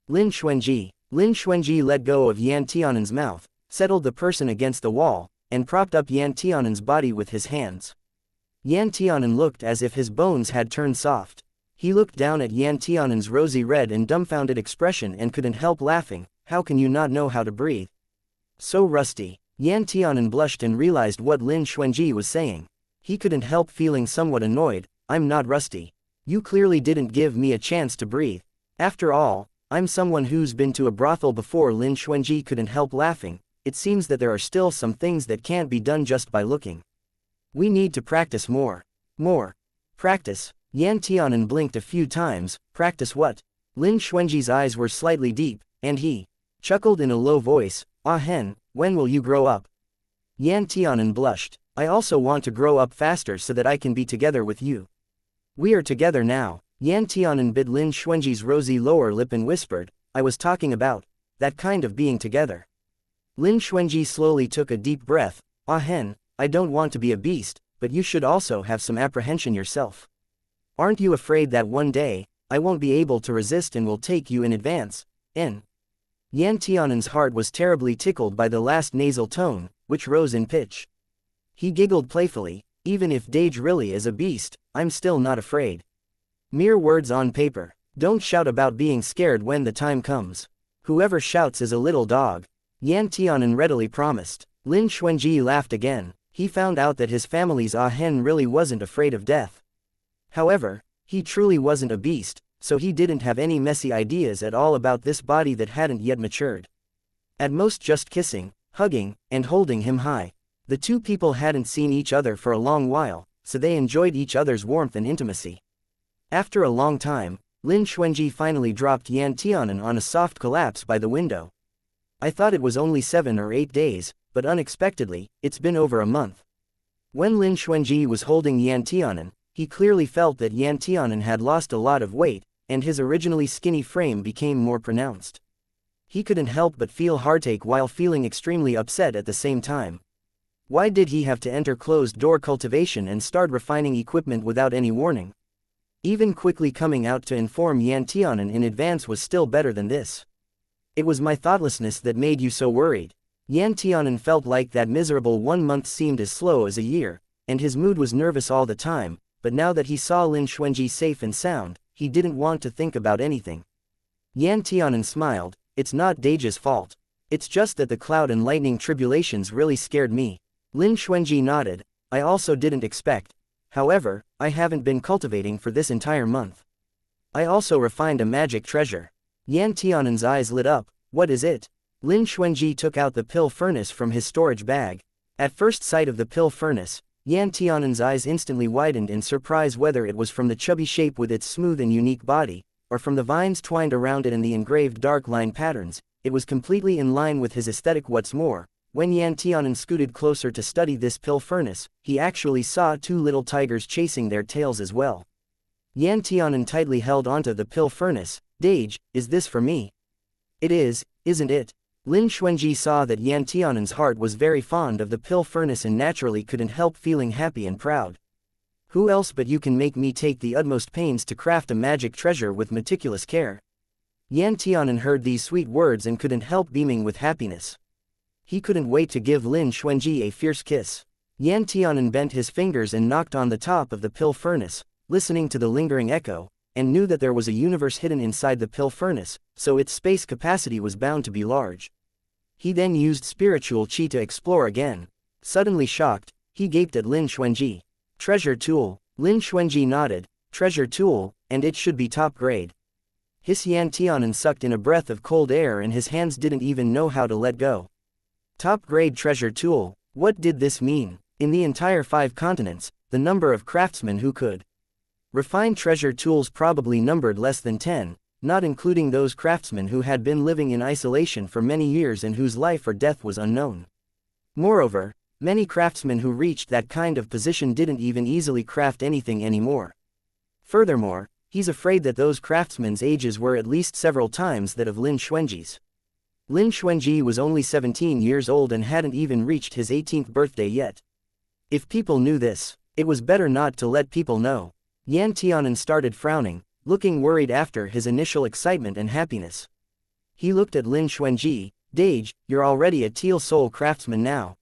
Lin Xuanji let go of Yan Tianan's mouth, settled the person against the wall, and propped up Yan Tianan's body with his hands. Yan Tianan looked as if his bones had turned soft. He looked down at Yan Tianan's rosy red and dumbfounded expression and couldn't help laughing. How can you not know how to breathe? So rusty. Yan Tianan blushed and realized what Lin Xuanji was saying. He couldn't help feeling somewhat annoyed. I'm not rusty. You clearly didn't give me a chance to breathe. After all, I'm someone who's been to a brothel before. Lin Xuanji couldn't help laughing. It seems that there are still some things that can't be done just by looking. We need to practice more. More. Practice. Yan Tianan blinked a few times. Practice what? Lin Xuanji's eyes were slightly deep, and he chuckled in a low voice. Ah hen, when will you grow up? Yan Tianan blushed. I also want to grow up faster so that I can be together with you. We are together now. Yan Tianan bit Lin Xuanji's rosy lower lip and whispered, I was talking about that kind of being together. Lin Xuanji slowly took a deep breath. Ah hen, I don't want to be a beast, but you should also have some apprehension yourself. Aren't you afraid that one day, I won't be able to resist and will take you in advance? Yan Tianan's heart was terribly tickled by the last nasal tone, which rose in pitch. He giggled playfully. Even if Dage really is a beast, I'm still not afraid. Mere words on paper. Don't shout about being scared when the time comes. Whoever shouts is a little dog. Yan Tianan readily promised. Lin Xuanji laughed again. He found out that his family's Ah hen really wasn't afraid of death. However, he truly wasn't a beast, so he didn't have any messy ideas at all about this body that hadn't yet matured. At most just kissing, hugging, and holding him high. The two people hadn't seen each other for a long while, so they enjoyed each other's warmth and intimacy. After a long time, Lin Xuanji finally dropped Yan Tianan on a soft collapse by the window. I thought it was only 7 or 8 days, but unexpectedly, it's been over a month. When Lin Xuanji was holding Yan Tianan, he clearly felt that Yan Tianan had lost a lot of weight, and his originally skinny frame became more pronounced. He couldn't help but feel heartache while feeling extremely upset at the same time. Why did he have to enter closed-door cultivation and start refining equipment without any warning? Even quickly coming out to inform Yan Tianan in advance was still better than this. It was my thoughtlessness that made you so worried. Yan Tianan felt like that miserable 1 month seemed as slow as a year, and his mood was nervous all the time, but now that he saw Lin Xuanji safe and sound, he didn't want to think about anything. Yan Tianan smiled. It's not Deja's fault. It's just that the cloud and lightning tribulations really scared me. Lin Xuanji nodded. I also didn't expect. However, I haven't been cultivating for this entire month. I also refined a magic treasure. Yan Tianan's eyes lit up. What is it? Lin Xuanji took out the pill furnace from his storage bag. At first sight of the pill furnace, Yan Tianan's eyes instantly widened in surprise, whether it was from the chubby shape with its smooth and unique body, or from the vines twined around it and the engraved dark line patterns. It was completely in line with his aesthetic. What's more, when Yan Tianan scooted closer to study this pill furnace, he actually saw 2 little tigers chasing their tails as well. Yan Tianan tightly held onto the pill furnace. Dage, is this for me? It is, isn't it? Lin Xuanji saw that Yan Tianan's heart was very fond of the pill furnace and naturally couldn't help feeling happy and proud. Who else but you can make me take the utmost pains to craft a magic treasure with meticulous care? Yan Tianan heard these sweet words and couldn't help beaming with happiness. He couldn't wait to give Lin Xuanji a fierce kiss. Yan Tianan bent his fingers and knocked on the top of the pill furnace, listening to the lingering echo, and knew that there was a universe hidden inside the pill furnace, so its space capacity was bound to be large. He then used spiritual chi to explore again. Suddenly shocked, he gaped at Lin Xuanji. Treasure tool. Lin Xuanji nodded. Treasure tool, and it should be top grade. Yan Tianan sucked in a breath of cold air and his hands didn't even know how to let go. Top grade treasure tool. What did this mean? In the entire 5 continents, the number of craftsmen who could refine treasure tools probably numbered less than 10, not including those craftsmen who had been living in isolation for many years and whose life or death was unknown. Moreover, many craftsmen who reached that kind of position didn't even easily craft anything anymore. Furthermore, he's afraid that those craftsmen's ages were at least several times that of Lin Xuanji's. Lin Xuanji was only 17 years old and hadn't even reached his 18th birthday yet. If people knew this, it was better not to let people know. Yan Tianan started frowning, looking worried after his initial excitement and happiness. He looked at Lin Xuanji. Dage, you're already a teal soul craftsman now.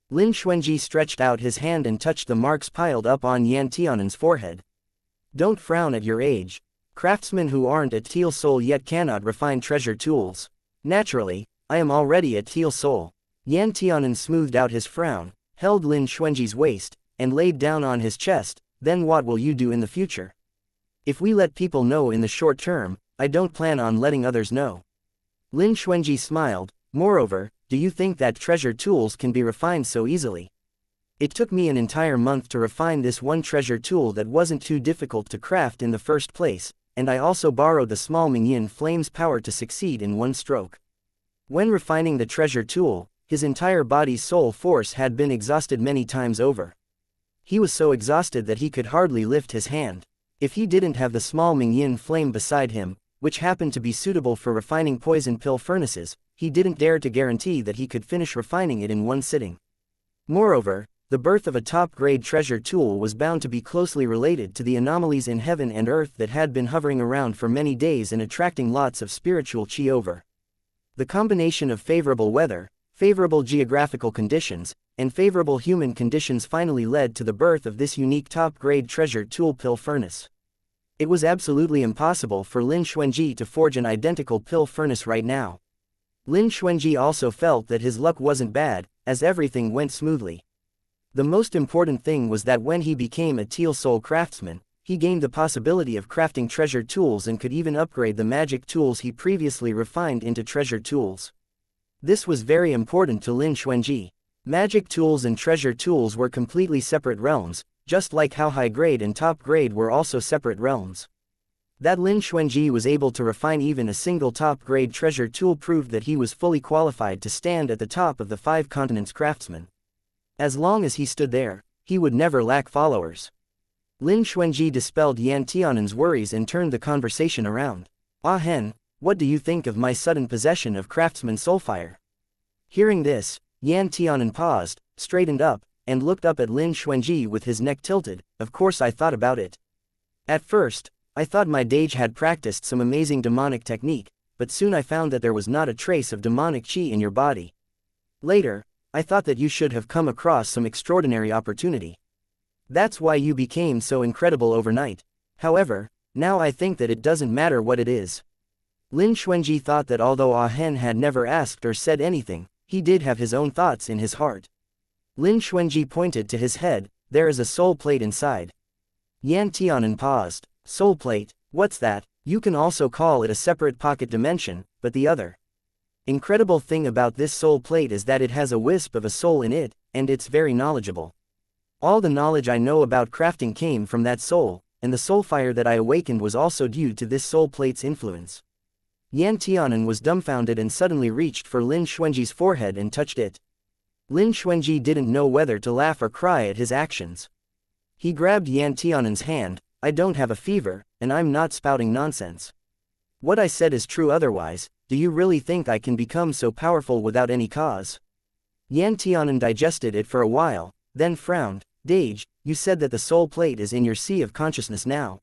Lin Xuanji stretched out his hand and touched the marks piled up on Yan Tianan's forehead. Don't frown at your age. Craftsmen who aren't a teal soul yet cannot refine treasure tools. Naturally, I am already a teal soul. Yan Tianan smoothed out his frown, held Lin Xuanji's waist, and laid down on his chest. Then what will you do in the future? If we let people know in the short term, I don't plan on letting others know. Lin Xuanji smiled. Moreover, do you think that treasure tools can be refined so easily? It took me an entire month to refine this one treasure tool that wasn't too difficult to craft in the first place, and I also borrowed the small Mingyan Flame's power to succeed in one stroke. When refining the treasure tool, his entire body's soul force had been exhausted many times over. He was so exhausted that he could hardly lift his hand. If he didn't have the small Mingyan Flame beside him, which happened to be suitable for refining poison pill furnaces, he didn't dare to guarantee that he could finish refining it in one sitting. Moreover, the birth of a top-grade treasure tool was bound to be closely related to the anomalies in heaven and earth that had been hovering around for many days and attracting lots of spiritual chi over. The combination of favorable weather, favorable geographical conditions, and favorable human conditions finally led to the birth of this unique top-grade treasure tool pill furnace. It was absolutely impossible for Lin Xuanji to forge an identical pill furnace right now. Lin Xuanji also felt that his luck wasn't bad, as everything went smoothly. The most important thing was that when he became a teal soul craftsman, he gained the possibility of crafting treasure tools and could even upgrade the magic tools he previously refined into treasure tools. This was very important to Lin Xuanji. Magic tools and treasure tools were completely separate realms, just like how high grade and top grade were also separate realms. That Lin Xuanji was able to refine even a single top grade treasure tool proved that he was fully qualified to stand at the top of the 5 continents craftsmen. As long as he stood there, he would never lack followers. Lin Xuanji dispelled Yan Tianan's worries and turned the conversation around. Ah Hen, what do you think of my sudden possession of craftsman soulfire? Hearing this, Yan Tianan paused, straightened up, and looked up at Lin Xuanji with his neck tilted. Of course I thought about it. At first, I thought my Dage had practiced some amazing demonic technique, but soon I found that there was not a trace of demonic chi in your body. Later, I thought that you should have come across some extraordinary opportunity. That's why you became so incredible overnight. However, now I think that it doesn't matter what it is. Lin Xuanji thought that although Ah Hen had never asked or said anything, he did have his own thoughts in his heart. Lin Xuanji pointed to his head. There is a soul plate inside. Yan Tianan paused. Soul plate, what's that? You can also call it a separate pocket dimension, but the other incredible thing about this soul plate is that it has a wisp of a soul in it, and it's very knowledgeable. All the knowledge I know about crafting came from that soul, and the soul fire that I awakened was also due to this soul plate's influence. Yan Tianan was dumbfounded and suddenly reached for Lin Xuanji's forehead and touched it. Lin Xuanji didn't know whether to laugh or cry at his actions. He grabbed Yan Tianan's hand. I don't have a fever, and I'm not spouting nonsense. What I said is true otherwise. Do you really think I can become so powerful without any cause? Yan Tianan digested it for a while, then frowned. Dage, you said that the soul plate is in your sea of consciousness now.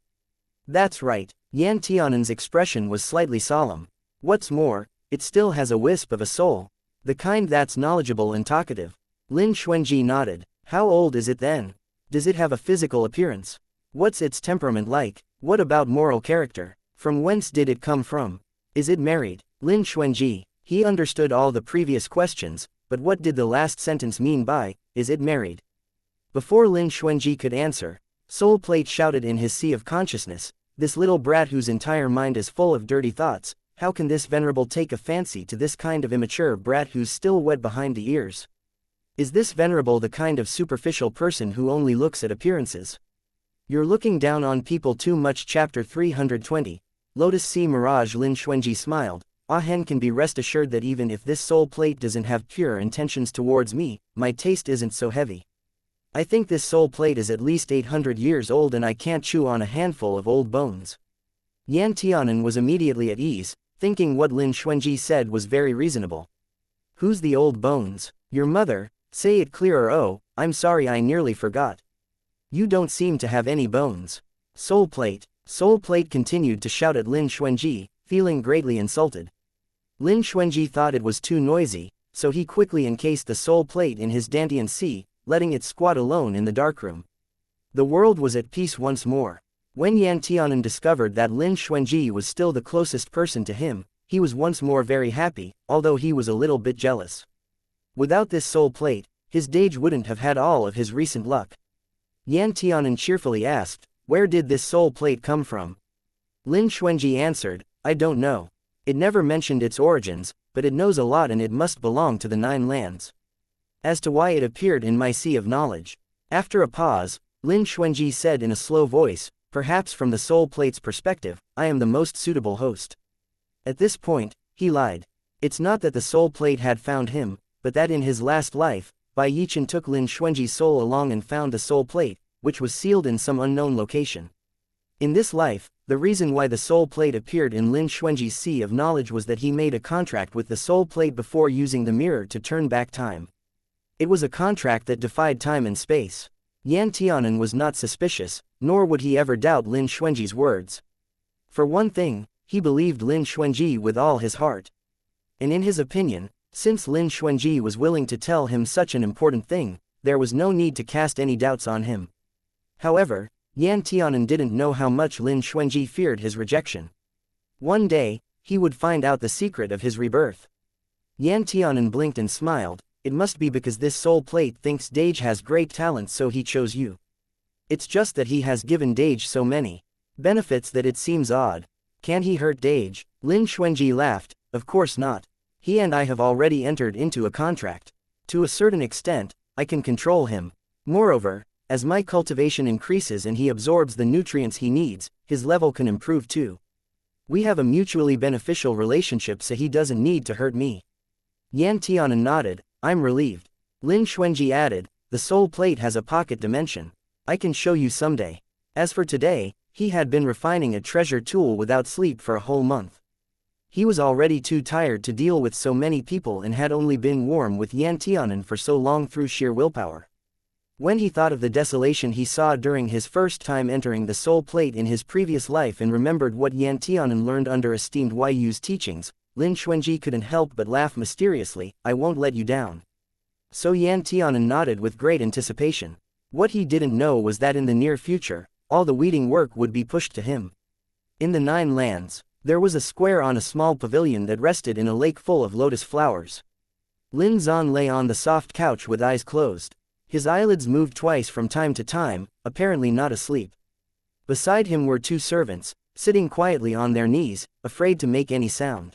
That's right. Yan Tianan's expression was slightly solemn. What's more, it still has a wisp of a soul. The kind that's knowledgeable and talkative. Lin Xuanji nodded. How old is it then? Does it have a physical appearance? What's its temperament like? What about moral character? From whence did it come from? Is it married? Lin Xuanji, he understood all the previous questions, but what did the last sentence mean by, is it married? Before Lin Xuanji could answer, Soul Plate shouted in his sea of consciousness, this little brat whose entire mind is full of dirty thoughts, how can this venerable take a fancy to this kind of immature brat who's still wet behind the ears? Is this venerable the kind of superficial person who only looks at appearances? You're looking down on people too much. Chapter 320, Lotus Sea Mirage. Lin Xuanji smiled. Ah Hen can be rest assured that even if this soul plate doesn't have pure intentions towards me, my taste isn't so heavy. I think this soul plate is at least 800 years old and I can't chew on a handful of old bones. Yan Tianan was immediately at ease, thinking what Lin Xuanji said was very reasonable. Who's the old bones? Your mother. Say it clearer. Oh, I'm sorry, I nearly forgot. You don't seem to have any bones. Soul Plate. Soul Plate continued to shout at Lin Xuanji, feeling greatly insulted. Lin Xuanji thought it was too noisy, so he quickly encased the Soul Plate in his Dantian Sea, letting it squat alone in the darkroom. The world was at peace once more. When Yan Tianan discovered that Lin Xuanji was still the closest person to him, he was once more very happy, although he was a little bit jealous. Without this Soul Plate, his Dage wouldn't have had all of his recent luck. Yan Tianan cheerfully asked, where did this soul plate come from? Lin Xuanji answered, I don't know. It never mentioned its origins, but it knows a lot and it must belong to the 9 lands. As to why it appeared in my sea of knowledge. After a pause, Lin Xuanji said in a slow voice, perhaps from the soul plate's perspective, I am the most suitable host. At this point, he lied. It's not that the soul plate had found him, but that in his last life, Bai Yichen took Lin Xuanji's soul along and found the soul plate, which was sealed in some unknown location. In this life, the reason why the soul plate appeared in Lin Xuanji's sea of knowledge was that he made a contract with the soul plate before using the mirror to turn back time. It was a contract that defied time and space. Yan Tianan was not suspicious, nor would he ever doubt Lin Xuanji's words. For one thing, he believed Lin Xuanji with all his heart. And in his opinion, since Lin Xuanji was willing to tell him such an important thing, there was no need to cast any doubts on him. However, Yan Tianan didn't know how much Lin Xuanji feared his rejection. One day, he would find out the secret of his rebirth. Yan Tianan blinked and smiled. It must be because this soul plate thinks Dage has great talent, so he chose you. It's just that he has given Dage so many benefits that it seems odd. Can he hurt Dage? Lin Xuanji laughed. Of course not. He and I have already entered into a contract. To a certain extent, I can control him. Moreover, as my cultivation increases and he absorbs the nutrients he needs, his level can improve too. We have a mutually beneficial relationship, so he doesn't need to hurt me. Yan Tianan nodded. I'm relieved. Lin Xuanji added, the soul plate has a pocket dimension. I can show you someday. As for today, he had been refining a treasure tool without sleep for a whole month. He was already too tired to deal with so many people and had only been warm with Yan Tianan for so long through sheer willpower. When he thought of the desolation he saw during his first time entering the soul plate in his previous life and remembered what Yan Tianan learned under esteemed Yu's teachings, Lin Xuanji couldn't help but laugh mysteriously. "I won't let you down." So Yan Tianan nodded with great anticipation. What he didn't know was that in the near future, all the weeding work would be pushed to him. In the 9 lands, there was a square on a small pavilion that rested in a lake full of lotus flowers. Lin Zan lay on the soft couch with eyes closed. His eyelids moved twice from time to time, apparently not asleep. Beside him were 2 servants, sitting quietly on their knees, afraid to make any sound.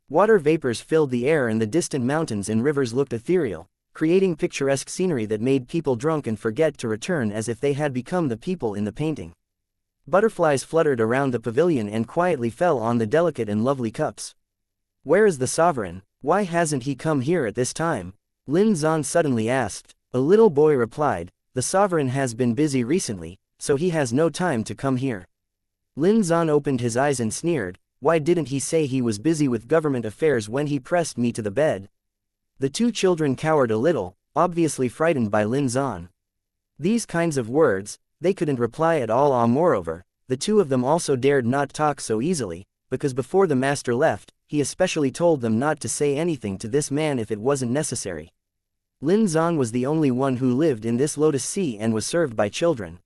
Water vapors filled the air and the distant mountains and rivers looked ethereal, creating picturesque scenery that made people drunk and forget to return as if they had become the people in the painting. Butterflies fluttered around the pavilion and quietly fell on the delicate and lovely cups. "Where is the sovereign? Why hasn't he come here at this time?" Lin Zan suddenly asked. A little boy replied, "The sovereign has been busy recently, so he has no time to come here." Lin Zan opened his eyes and sneered, "Why didn't he say he was busy with government affairs when he pressed me to the bed?" The 2 children cowered a little, obviously frightened by Lin Zan. These kinds of words, they couldn't reply at all. Moreover, the 2 of them also dared not talk so easily, because before the master left, he especially told them not to say anything to this man if it wasn't necessary. Lin Zan was the only one who lived in this lotus sea and was served by children.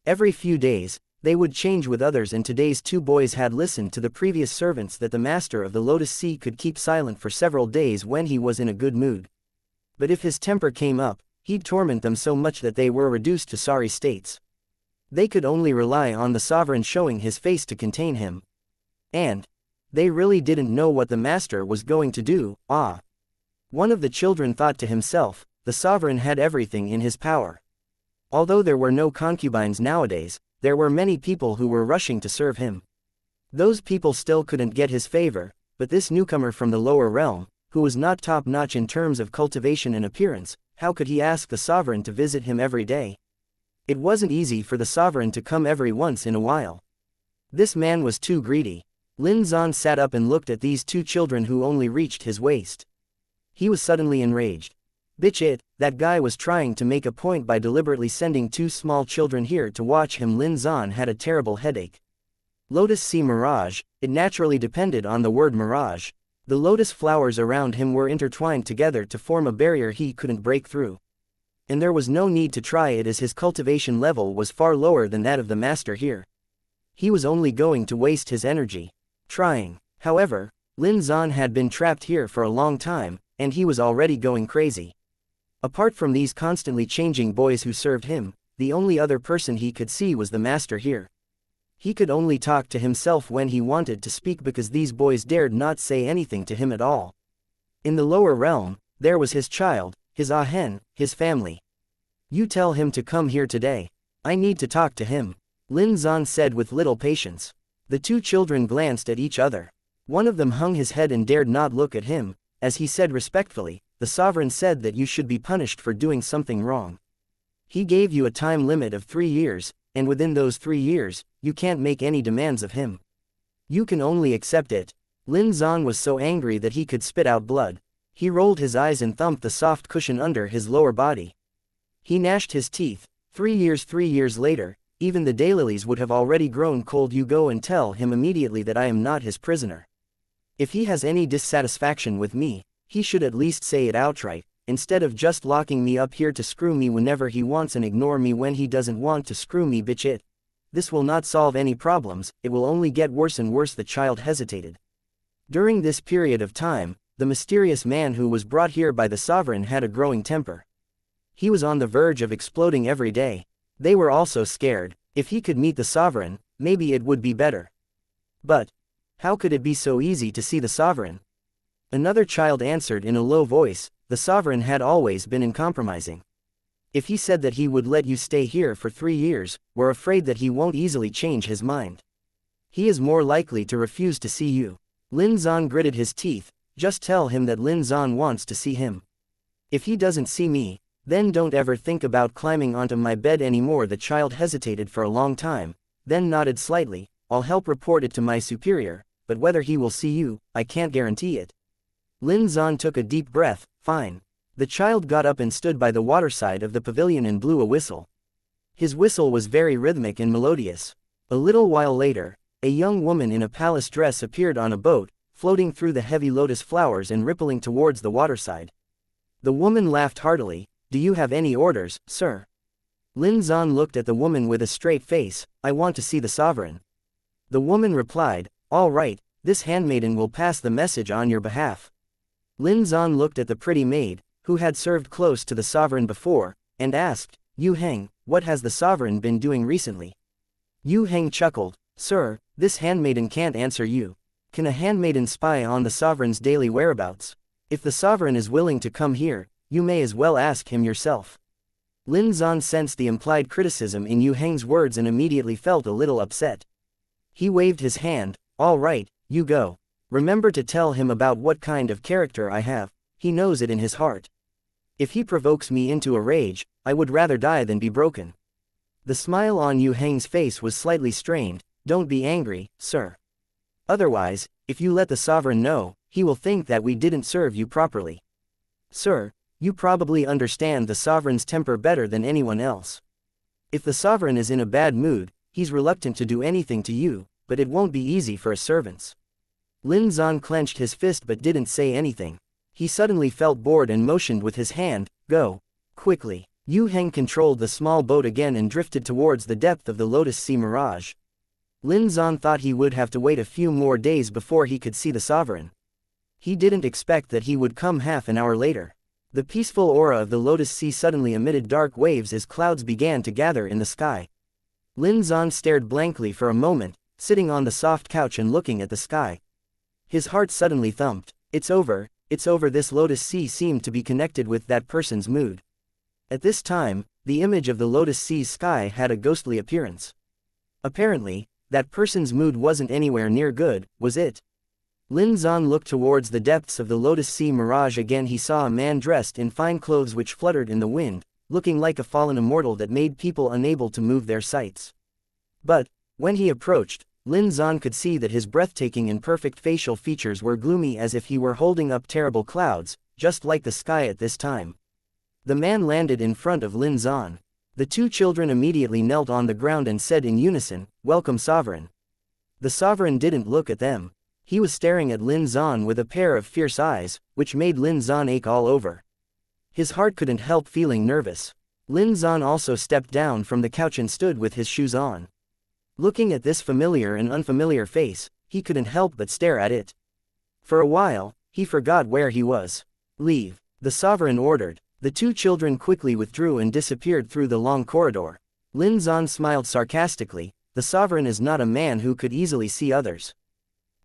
Every few days, they would change with others, and today's 2 boys had listened to the previous servants that the master of the lotus sea could keep silent for several days when he was in a good mood. But if his temper came up, he'd torment them so much that they were reduced to sorry states. They could only rely on the sovereign showing his face to contain him. And they really didn't know what the master was going to do. One of the children thought to himself, the sovereign had everything in his power. Although there were no concubines nowadays, there were many people who were rushing to serve him. Those people still couldn't get his favor, but this newcomer from the lower realm, who was not top-notch in terms of cultivation and appearance, how could he ask the sovereign to visit him every day? It wasn't easy for the sovereign to come every once in a while. This man was too greedy. Lin Zan sat up and looked at these 2 children who only reached his waist. He was suddenly enraged. "Bitch it, that guy was trying to make a point by deliberately sending 2 small children here to watch him." Lin Zan had a terrible headache. Lotus Sea Mirage, it naturally depended on the word mirage. The lotus flowers around him were intertwined together to form a barrier he couldn't break through. And there was no need to try it as his cultivation level was far lower than that of the master here. He was only going to waste his energy trying. However, Lin Zan had been trapped here for a long time, and he was already going crazy. Apart from these constantly changing boys who served him, the only other person he could see was the master here. He could only talk to himself when he wanted to speak because these boys dared not say anything to him at all. In the lower realm, there was his child, his Ahen, his family. "You tell him to come here today. I need to talk to him," Lin Zan said with little patience. The 2 children glanced at each other. One of them hung his head and dared not look at him, as he said respectfully, "The sovereign said that you should be punished for doing something wrong. He gave you a time limit of 3 years, and within those 3 years, you can't make any demands of him. You can only accept it." Lin Zan was so angry that he could spit out blood. He rolled his eyes and thumped the soft cushion under his lower body. He gnashed his teeth. 3 years later, even the daylilies would have already grown cold. "You go and tell him immediately that I am not his prisoner. If he has any dissatisfaction with me, he should at least say it outright, instead of just locking me up here to screw me whenever he wants and ignore me when he doesn't want to screw me. Bitch it. This will not solve any problems, it will only get worse and worse." The child hesitated. During this period of time, the mysterious man who was brought here by the sovereign had a growing temper. He was on the verge of exploding every day. They were also scared. If he could meet the sovereign, maybe it would be better. But how could it be so easy to see the sovereign? Another child answered in a low voice, "The sovereign had always been uncompromising. If he said that he would let you stay here for 3 years, we're afraid that he won't easily change his mind. He is more likely to refuse to see you." Lin Zan gritted his teeth. "Just tell him that Lin Zan wants to see him. If he doesn't see me, then don't ever think about climbing onto my bed anymore." The child hesitated for a long time, then nodded slightly. "I'll help report it to my superior, but whether he will see you, I can't guarantee it. Lin Zan took a deep breath. Fine. The child got up and stood by the waterside of the pavilion and blew a whistle. His whistle was very rhythmic and melodious. A little while later, a young woman in a palace dress appeared on a boat, floating through the heavy lotus flowers and rippling towards the waterside. The woman laughed heartily. Do you have any orders, sir? Lin Zan looked at the woman with a straight face. I want to see the sovereign. The woman replied, all right, this handmaiden will pass the message on your behalf. Lin Zan looked at the pretty maid, who had served close to the sovereign before, and asked, Yu Heng, what has the sovereign been doing recently? Yu Heng chuckled, sir, this handmaiden can't answer you. Can a handmaiden spy on the sovereign's daily whereabouts? If the sovereign is willing to come here, you may as well ask him yourself. Lin Zan sensed the implied criticism in Yu Heng's words and immediately felt a little upset. He waved his hand, all right, you go. Remember to tell him about what kind of character I have, he knows it in his heart. If he provokes me into a rage, I would rather die than be broken. The smile on Yu Heng's face was slightly strained. Don't be angry, sir. Otherwise, if you let the sovereign know, he will think that we didn't serve you properly. Sir, you probably understand the sovereign's temper better than anyone else. If the sovereign is in a bad mood, he's reluctant to do anything to you, but it won't be easy for his servants. Lin Zan clenched his fist but didn't say anything. He suddenly felt bored and motioned with his hand, go. Quickly. Yu Heng controlled the small boat again and drifted towards the depth of the Lotus Sea mirage. Lin Zan thought he would have to wait a few more days before he could see the sovereign. He didn't expect that he would come half an hour later. The peaceful aura of the Lotus Sea suddenly emitted dark waves as clouds began to gather in the sky. Lin Zan stared blankly for a moment, sitting on the soft couch and looking at the sky. His heart suddenly thumped. It's over, it's over. This Lotus Sea seemed to be connected with that person's mood. At this time, the image of the Lotus Sea's sky had a ghostly appearance. Apparently, that person's mood wasn't anywhere near good, was it? Lin Zan looked towards the depths of the Lotus Sea mirage again. He saw a man dressed in fine clothes which fluttered in the wind, looking like a fallen immortal that made people unable to move their sights. But, when he approached, Lin Zan could see that his breathtaking and perfect facial features were gloomy as if he were holding up terrible clouds, just like the sky at this time. The man landed in front of Lin Zan. The two children immediately knelt on the ground and said in unison, Welcome, Sovereign. The Sovereign didn't look at them. He was staring at Lin Zan with a pair of fierce eyes, which made Lin Zan ache all over. His heart couldn't help feeling nervous. Lin Zan also stepped down from the couch and stood with his shoes on. Looking at this familiar and unfamiliar face, he couldn't help but stare at it. For a while, he forgot where he was. Leave, the Sovereign ordered. The two children quickly withdrew and disappeared through the long corridor. Lin Zan smiled sarcastically. The Sovereign is not a man who could easily see others.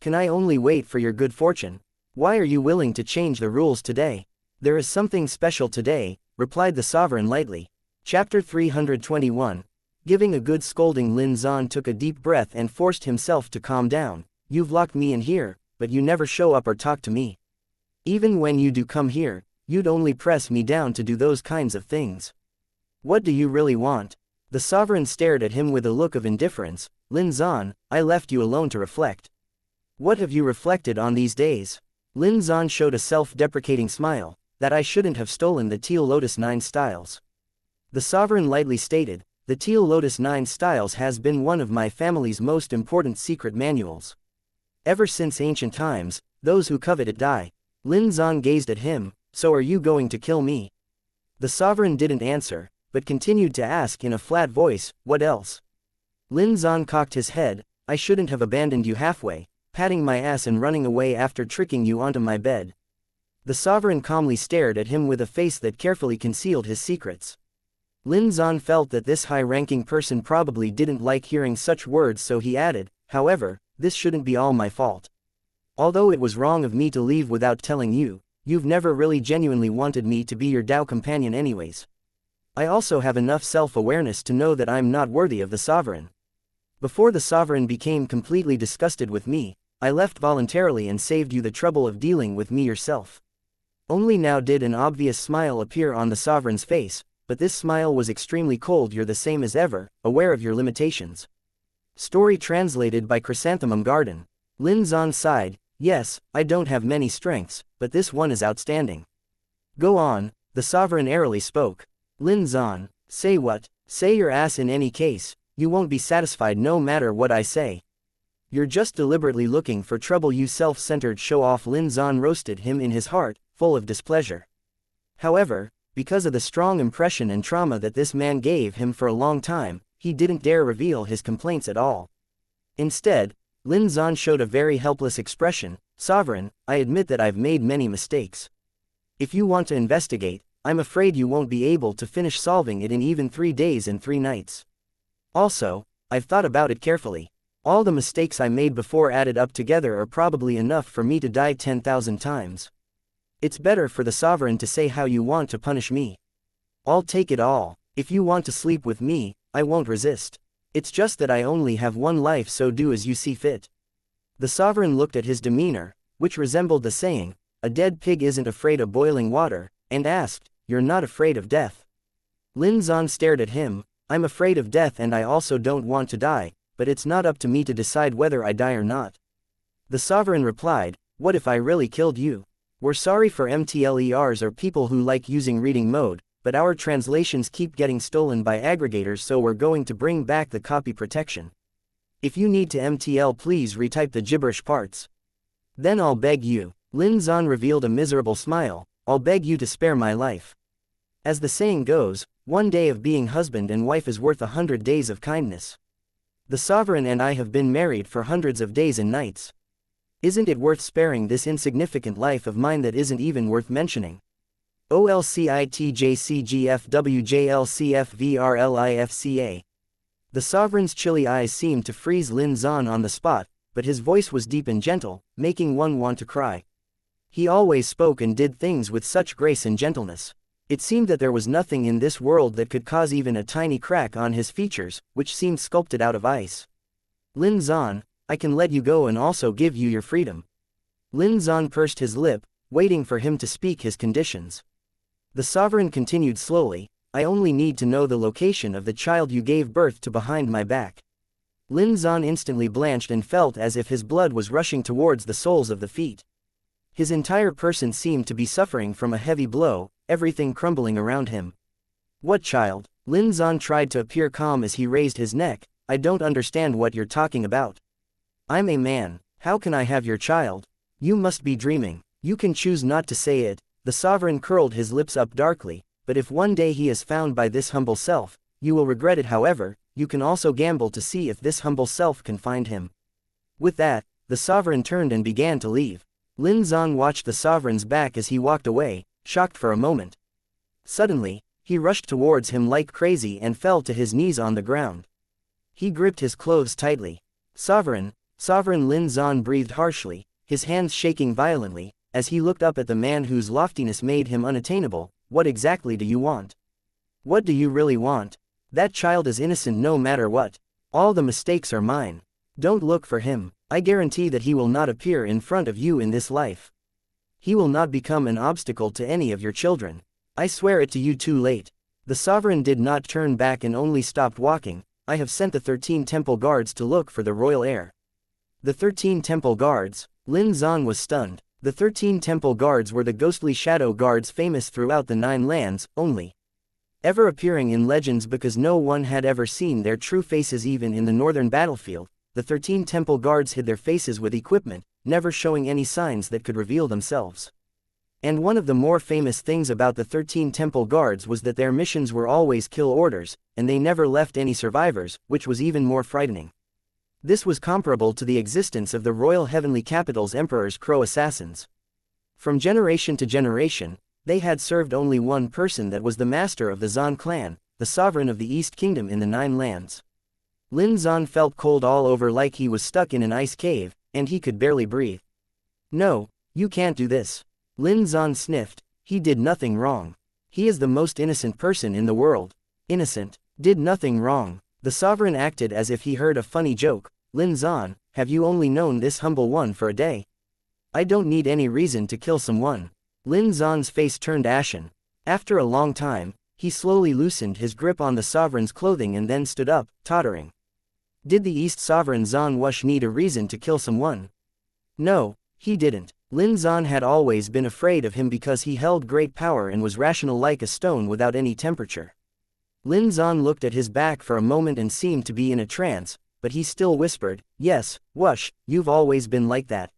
Can I only wait for your good fortune? Why are you willing to change the rules today? There is something special today, replied the Sovereign lightly. Chapter 321. Giving a good scolding. Lin Zan took a deep breath and forced himself to calm down. You've locked me in here, but you never show up or talk to me. Even when you do come here, you'd only press me down to do those kinds of things. What do you really want? The Sovereign stared at him with a look of indifference. Lin Zan, I left you alone to reflect. What have you reflected on these days? Lin Zan showed a self-deprecating smile. That I shouldn't have stolen the Teal Lotus 9 Styles. The Sovereign lightly stated, the Teal Lotus 9 Styles has been one of my family's most important secret manuals. Ever since ancient times, those who covet it die. Lin Zan gazed at him. So are you going to kill me? The Sovereign didn't answer, but continued to ask in a flat voice, what else? Lin Zan cocked his head. I shouldn't have abandoned you halfway, patting my ass and running away after tricking you onto my bed. The Sovereign calmly stared at him with a face that carefully concealed his secrets. Lin Zan felt that this high-ranking person probably didn't like hearing such words, so he added, however, this shouldn't be all my fault. Although it was wrong of me to leave without telling you, you've never really genuinely wanted me to be your Dao companion anyways. I also have enough self-awareness to know that I'm not worthy of the Sovereign. Before the Sovereign became completely disgusted with me, I left voluntarily and saved you the trouble of dealing with me yourself. Only now did an obvious smile appear on the Sovereign's face, but this smile was extremely cold. You're the same as ever, aware of your limitations. Story translated by Chrysanthemum Garden. Lin Zan sighed. Yes, I don't have many strengths, but this one is outstanding. Go on, the sovereign airily spoke. Lin Zan, say what? Say your ass in any case, you won't be satisfied no matter what I say. You're just deliberately looking for trouble, you self-centered show-off. Lin Zan roasted him in his heart, full of displeasure. However, because of the strong impression and trauma that this man gave him for a long time, he didn't dare reveal his complaints at all. Instead, Lin Zan showed a very helpless expression. Sovereign, I admit that I've made many mistakes. If you want to investigate, I'm afraid you won't be able to finish solving it in even 3 days and 3 nights. Also, I've thought about it carefully. All the mistakes I made before added up together are probably enough for me to die 10,000 times. It's better for the sovereign to say how you want to punish me. I'll take it all. If you want to sleep with me, I won't resist. It's just that I only have one life, so do as you see fit. The sovereign looked at his demeanor, which resembled the saying, a dead pig isn't afraid of boiling water, and asked, you're not afraid of death? Lin Zan stared at him. I'm afraid of death and I also don't want to die, but it's not up to me to decide whether I die or not. The sovereign replied, what if I really killed you? We're sorry for MTLERs or people who like using reading mode, but our translations keep getting stolen by aggregators, so we're going to bring back the copy protection. If you need to MTL, please retype the gibberish parts. Then I'll beg you. Lin Zan revealed a miserable smile. I'll beg you to spare my life. As the saying goes, one day of being husband and wife is worth 100 days of kindness. The sovereign and I have been married for hundreds of days and nights. Isn't it worth sparing this insignificant life of mine that isn't even worth mentioning? OLCITJCGFWJLCFVRLIFCA. The sovereign's chilly eyes seemed to freeze Lin Zan on the spot, but his voice was deep and gentle, making one want to cry. He always spoke and did things with such grace and gentleness. It seemed that there was nothing in this world that could cause even a tiny crack on his features, which seemed sculpted out of ice. Lin Zan, I can let you go and also give you your freedom. Lin Zan pursed his lip, waiting for him to speak his conditions. The sovereign continued slowly, I only need to know the location of the child you gave birth to behind my back. Lin Zan instantly blanched and felt as if his blood was rushing towards the soles of the feet. His entire person seemed to be suffering from a heavy blow, everything crumbling around him. What child? Lin Zan tried to appear calm as he raised his neck. I don't understand what you're talking about. I'm a man. How can I have your child? You must be dreaming. You can choose not to say it. The sovereign curled his lips up darkly, but if one day he is found by this humble self, you will regret it. However, you can also gamble to see if this humble self can find him. With that, the sovereign turned and began to leave. Lin Zan watched the sovereign's back as he walked away, shocked for a moment. Suddenly, he rushed towards him like crazy and fell to his knees on the ground. He gripped his clothes tightly. Sovereign, Lin Zan breathed harshly, his hands shaking violently, as he looked up at the man whose loftiness made him unattainable. What exactly do you want? What do you really want? That child is innocent no matter what. All the mistakes are mine. Don't look for him. I guarantee that he will not appear in front of you in this life. He will not become an obstacle to any of your children. I swear it to you. Too late. The sovereign did not turn back and only stopped walking. I have sent the 13 temple guards to look for the royal heir. The 13 temple guards? Lin Zan was stunned. The 13 temple guards were the ghostly shadow guards famous throughout the 9 lands, only ever appearing in legends because no one had ever seen their true faces. Even in the northern battlefield, the 13 temple guards hid their faces with equipment, never showing any signs that could reveal themselves. And one of the more famous things about the 13 temple guards was that their missions were always kill orders, and they never left any survivors, which was even more frightening. This was comparable to the existence of the royal heavenly capital's emperor's crow assassins. From generation to generation, they had served only one person, that was the master of the Zan clan, the sovereign of the East Kingdom in the 9 lands. Lin Zan felt cold all over, like he was stuck in an ice cave, and he could barely breathe. No, you can't do this. Lin Zan sniffed. He did nothing wrong. He is the most innocent person in the world. Innocent. Did nothing wrong. The sovereign acted as if he heard a funny joke. Lin Zan, have you only known this humble one for a day? I don't need any reason to kill someone. Lin Zan's face turned ashen. After a long time, he slowly loosened his grip on the sovereign's clothing and then stood up, tottering. Did the East Sovereign Zan Wush need a reason to kill someone? No, he didn't. Lin Zan had always been afraid of him because he held great power and was rational like a stone without any temperature. Lin Zan looked at his back for a moment and seemed to be in a trance, but he still whispered, "Yes, Wush, you've always been like that.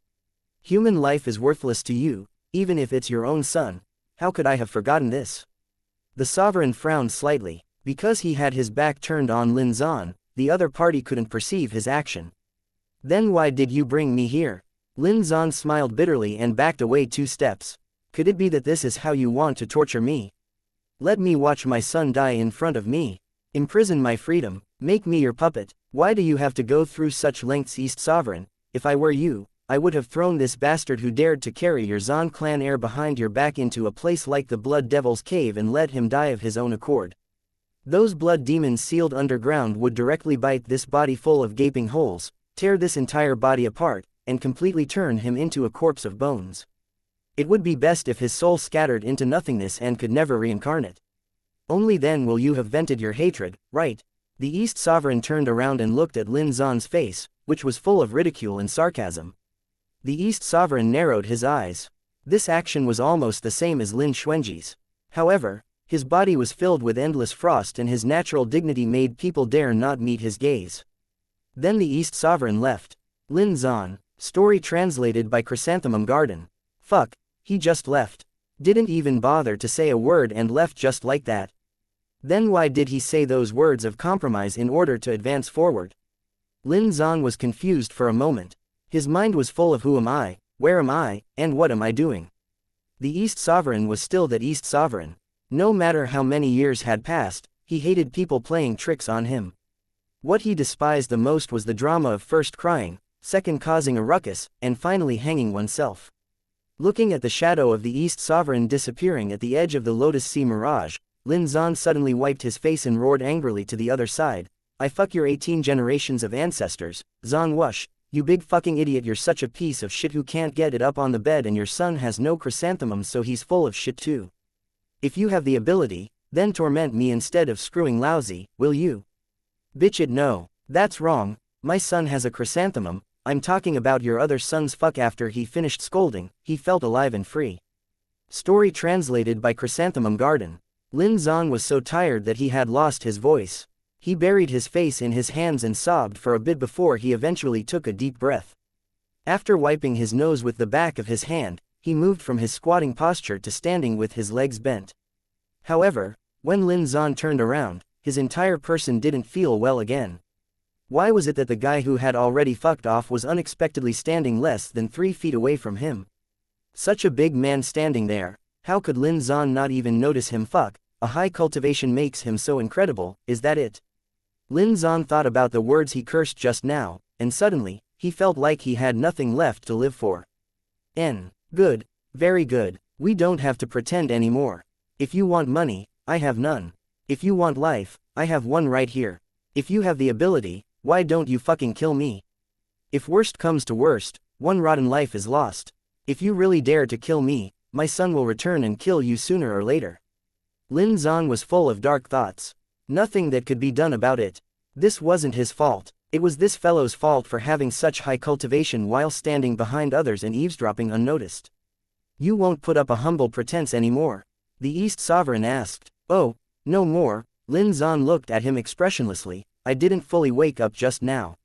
Human life is worthless to you, even if it's your own son. How could I have forgotten this?" The sovereign frowned slightly. Because he had his back turned on Lin Zan, the other party couldn't perceive his action. "Then why did you bring me here?" Lin Zan smiled bitterly and backed away 2 steps. "Could it be that this is how you want to torture me? Let me watch my son die in front of me. Imprison my freedom, make me your puppet. Why do you have to go through such lengths, East Sovereign? If I were you, I would have thrown this bastard who dared to carry your Zan clan heir behind your back into a place like the Blood Devil's Cave and let him die of his own accord. Those blood demons sealed underground would directly bite this body full of gaping holes, tear this entire body apart, and completely turn him into a corpse of bones. It would be best if his soul scattered into nothingness and could never reincarnate. Only then will you have vented your hatred, right?" The East Sovereign turned around and looked at Lin Zan's face, which was full of ridicule and sarcasm. The East Sovereign narrowed his eyes. This action was almost the same as Lin Xuanji's. However, his body was filled with endless frost and his natural dignity made people dare not meet his gaze. Then the East Sovereign left. Lin Zan. Story translated by Chrysanthemum Garden. Fuck, he just left. Didn't even bother to say a word and left just like that. Then why did he say those words of compromise in order to advance forward? Lin Zan was confused for a moment. His mind was full of who am I, where am I, and what am I doing? The East Sovereign was still that East Sovereign. No matter how many years had passed, he hated people playing tricks on him. What he despised the most was the drama of first crying, second causing a ruckus, and finally hanging oneself. Looking at the shadow of the East Sovereign disappearing at the edge of the Lotus Sea mirage, Lin Zan suddenly wiped his face and roared angrily to the other side, "I fuck your 18 generations of ancestors, Zan Wush, you big fucking idiot, you're such a piece of shit who can't get it up on the bed and your son has no chrysanthemums so he's full of shit too. If you have the ability, then torment me instead of screwing lousy, will you?" "Bitch it no. That's wrong, my son has a chrysanthemum, I'm talking about your other son's fuck." After he finished scolding, he felt alive and free. Story translated by Chrysanthemum Garden. Lin Zan was so tired that he had lost his voice. He buried his face in his hands and sobbed for a bit before he eventually took a deep breath. After wiping his nose with the back of his hand, he moved from his squatting posture to standing with his legs bent. However, when Lin Zan turned around, his entire person didn't feel well again. Why was it that the guy who had already fucked off was unexpectedly standing less than 3 feet away from him? Such a big man standing there, how could Lin Zan not even notice him fuck? A high cultivation makes him so incredible, is that it? Lin Zan thought about the words he cursed just now, and suddenly, he felt like he had nothing left to live for. Good, very good, we don't have to pretend anymore. If you want money, I have none. If you want life, I have one right here. If you have the ability, why don't you fucking kill me? If worst comes to worst, one rotten life is lost. If you really dare to kill me, my son will return and kill you sooner or later." Lin Zan was full of dark thoughts. Nothing that could be done about it. This wasn't his fault. It was this fellow's fault for having such high cultivation while standing behind others and eavesdropping unnoticed. "You won't put up a humble pretense anymore?" the East Sovereign asked. "Oh, no more." Lin Zan looked at him expressionlessly. "I didn't fully wake up just now.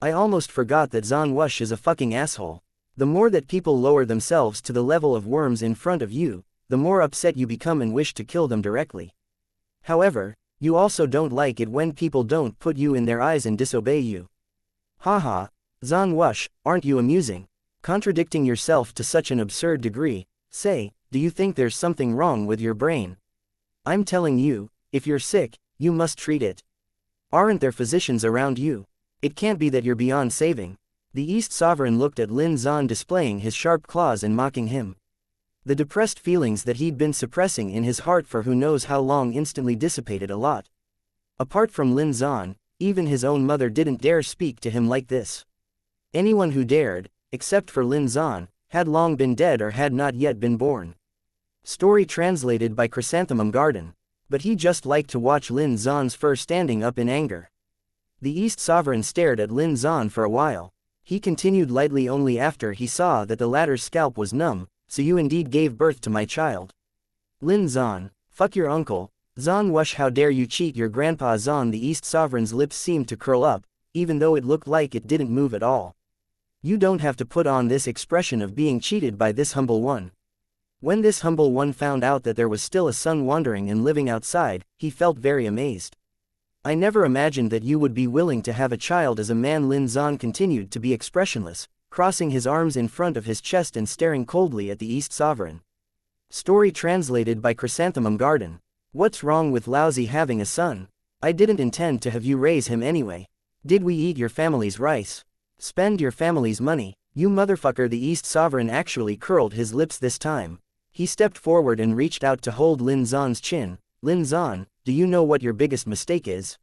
I almost forgot that Zan Wush is a fucking asshole. The more that people lower themselves to the level of worms in front of you, the more upset you become and wish to kill them directly. However, you also don't like it when people don't put you in their eyes and disobey you. Haha, Zan Wush, aren't you amusing? Contradicting yourself to such an absurd degree. Say, do you think there's something wrong with your brain? I'm telling you, if you're sick, you must treat it. Aren't there physicians around you? It can't be that you're beyond saving." The East Sovereign looked at Lin Zan displaying his sharp claws and mocking him. The depressed feelings that he'd been suppressing in his heart for who knows how long instantly dissipated a lot. Apart from Lin Zan, even his own mother didn't dare speak to him like this. Anyone who dared, except for Lin Zan, had long been dead or had not yet been born. Story translated by Chrysanthemum Garden. But he just liked to watch Lin Zan's fur standing up in anger. The East Sovereign stared at Lin Zan for a while. He continued lightly only after he saw that the latter's scalp was numb. So you indeed gave birth to my child. Lin Zan, fuck your uncle. Zan Wush, how dare you cheat your grandpa Zan. The East Sovereign's lips seemed to curl up, even though it looked like it didn't move at all. You don't have to put on this expression of being cheated by this humble one. When this humble one found out that there was still a son wandering and living outside, he felt very amazed. I never imagined that you would be willing to have a child as a man. Lin Zan continued to be expressionless, crossing his arms in front of his chest and staring coldly at the East Sovereign. Story translated by Chrysanthemum Garden. What's wrong with lousy having a son? I didn't intend to have you raise him anyway. Did we eat your family's rice? Spend your family's money? You motherfucker. The East Sovereign actually curled his lips this time. He stepped forward and reached out to hold Lin Zan's chin. Lin Zan, do you know what your biggest mistake is?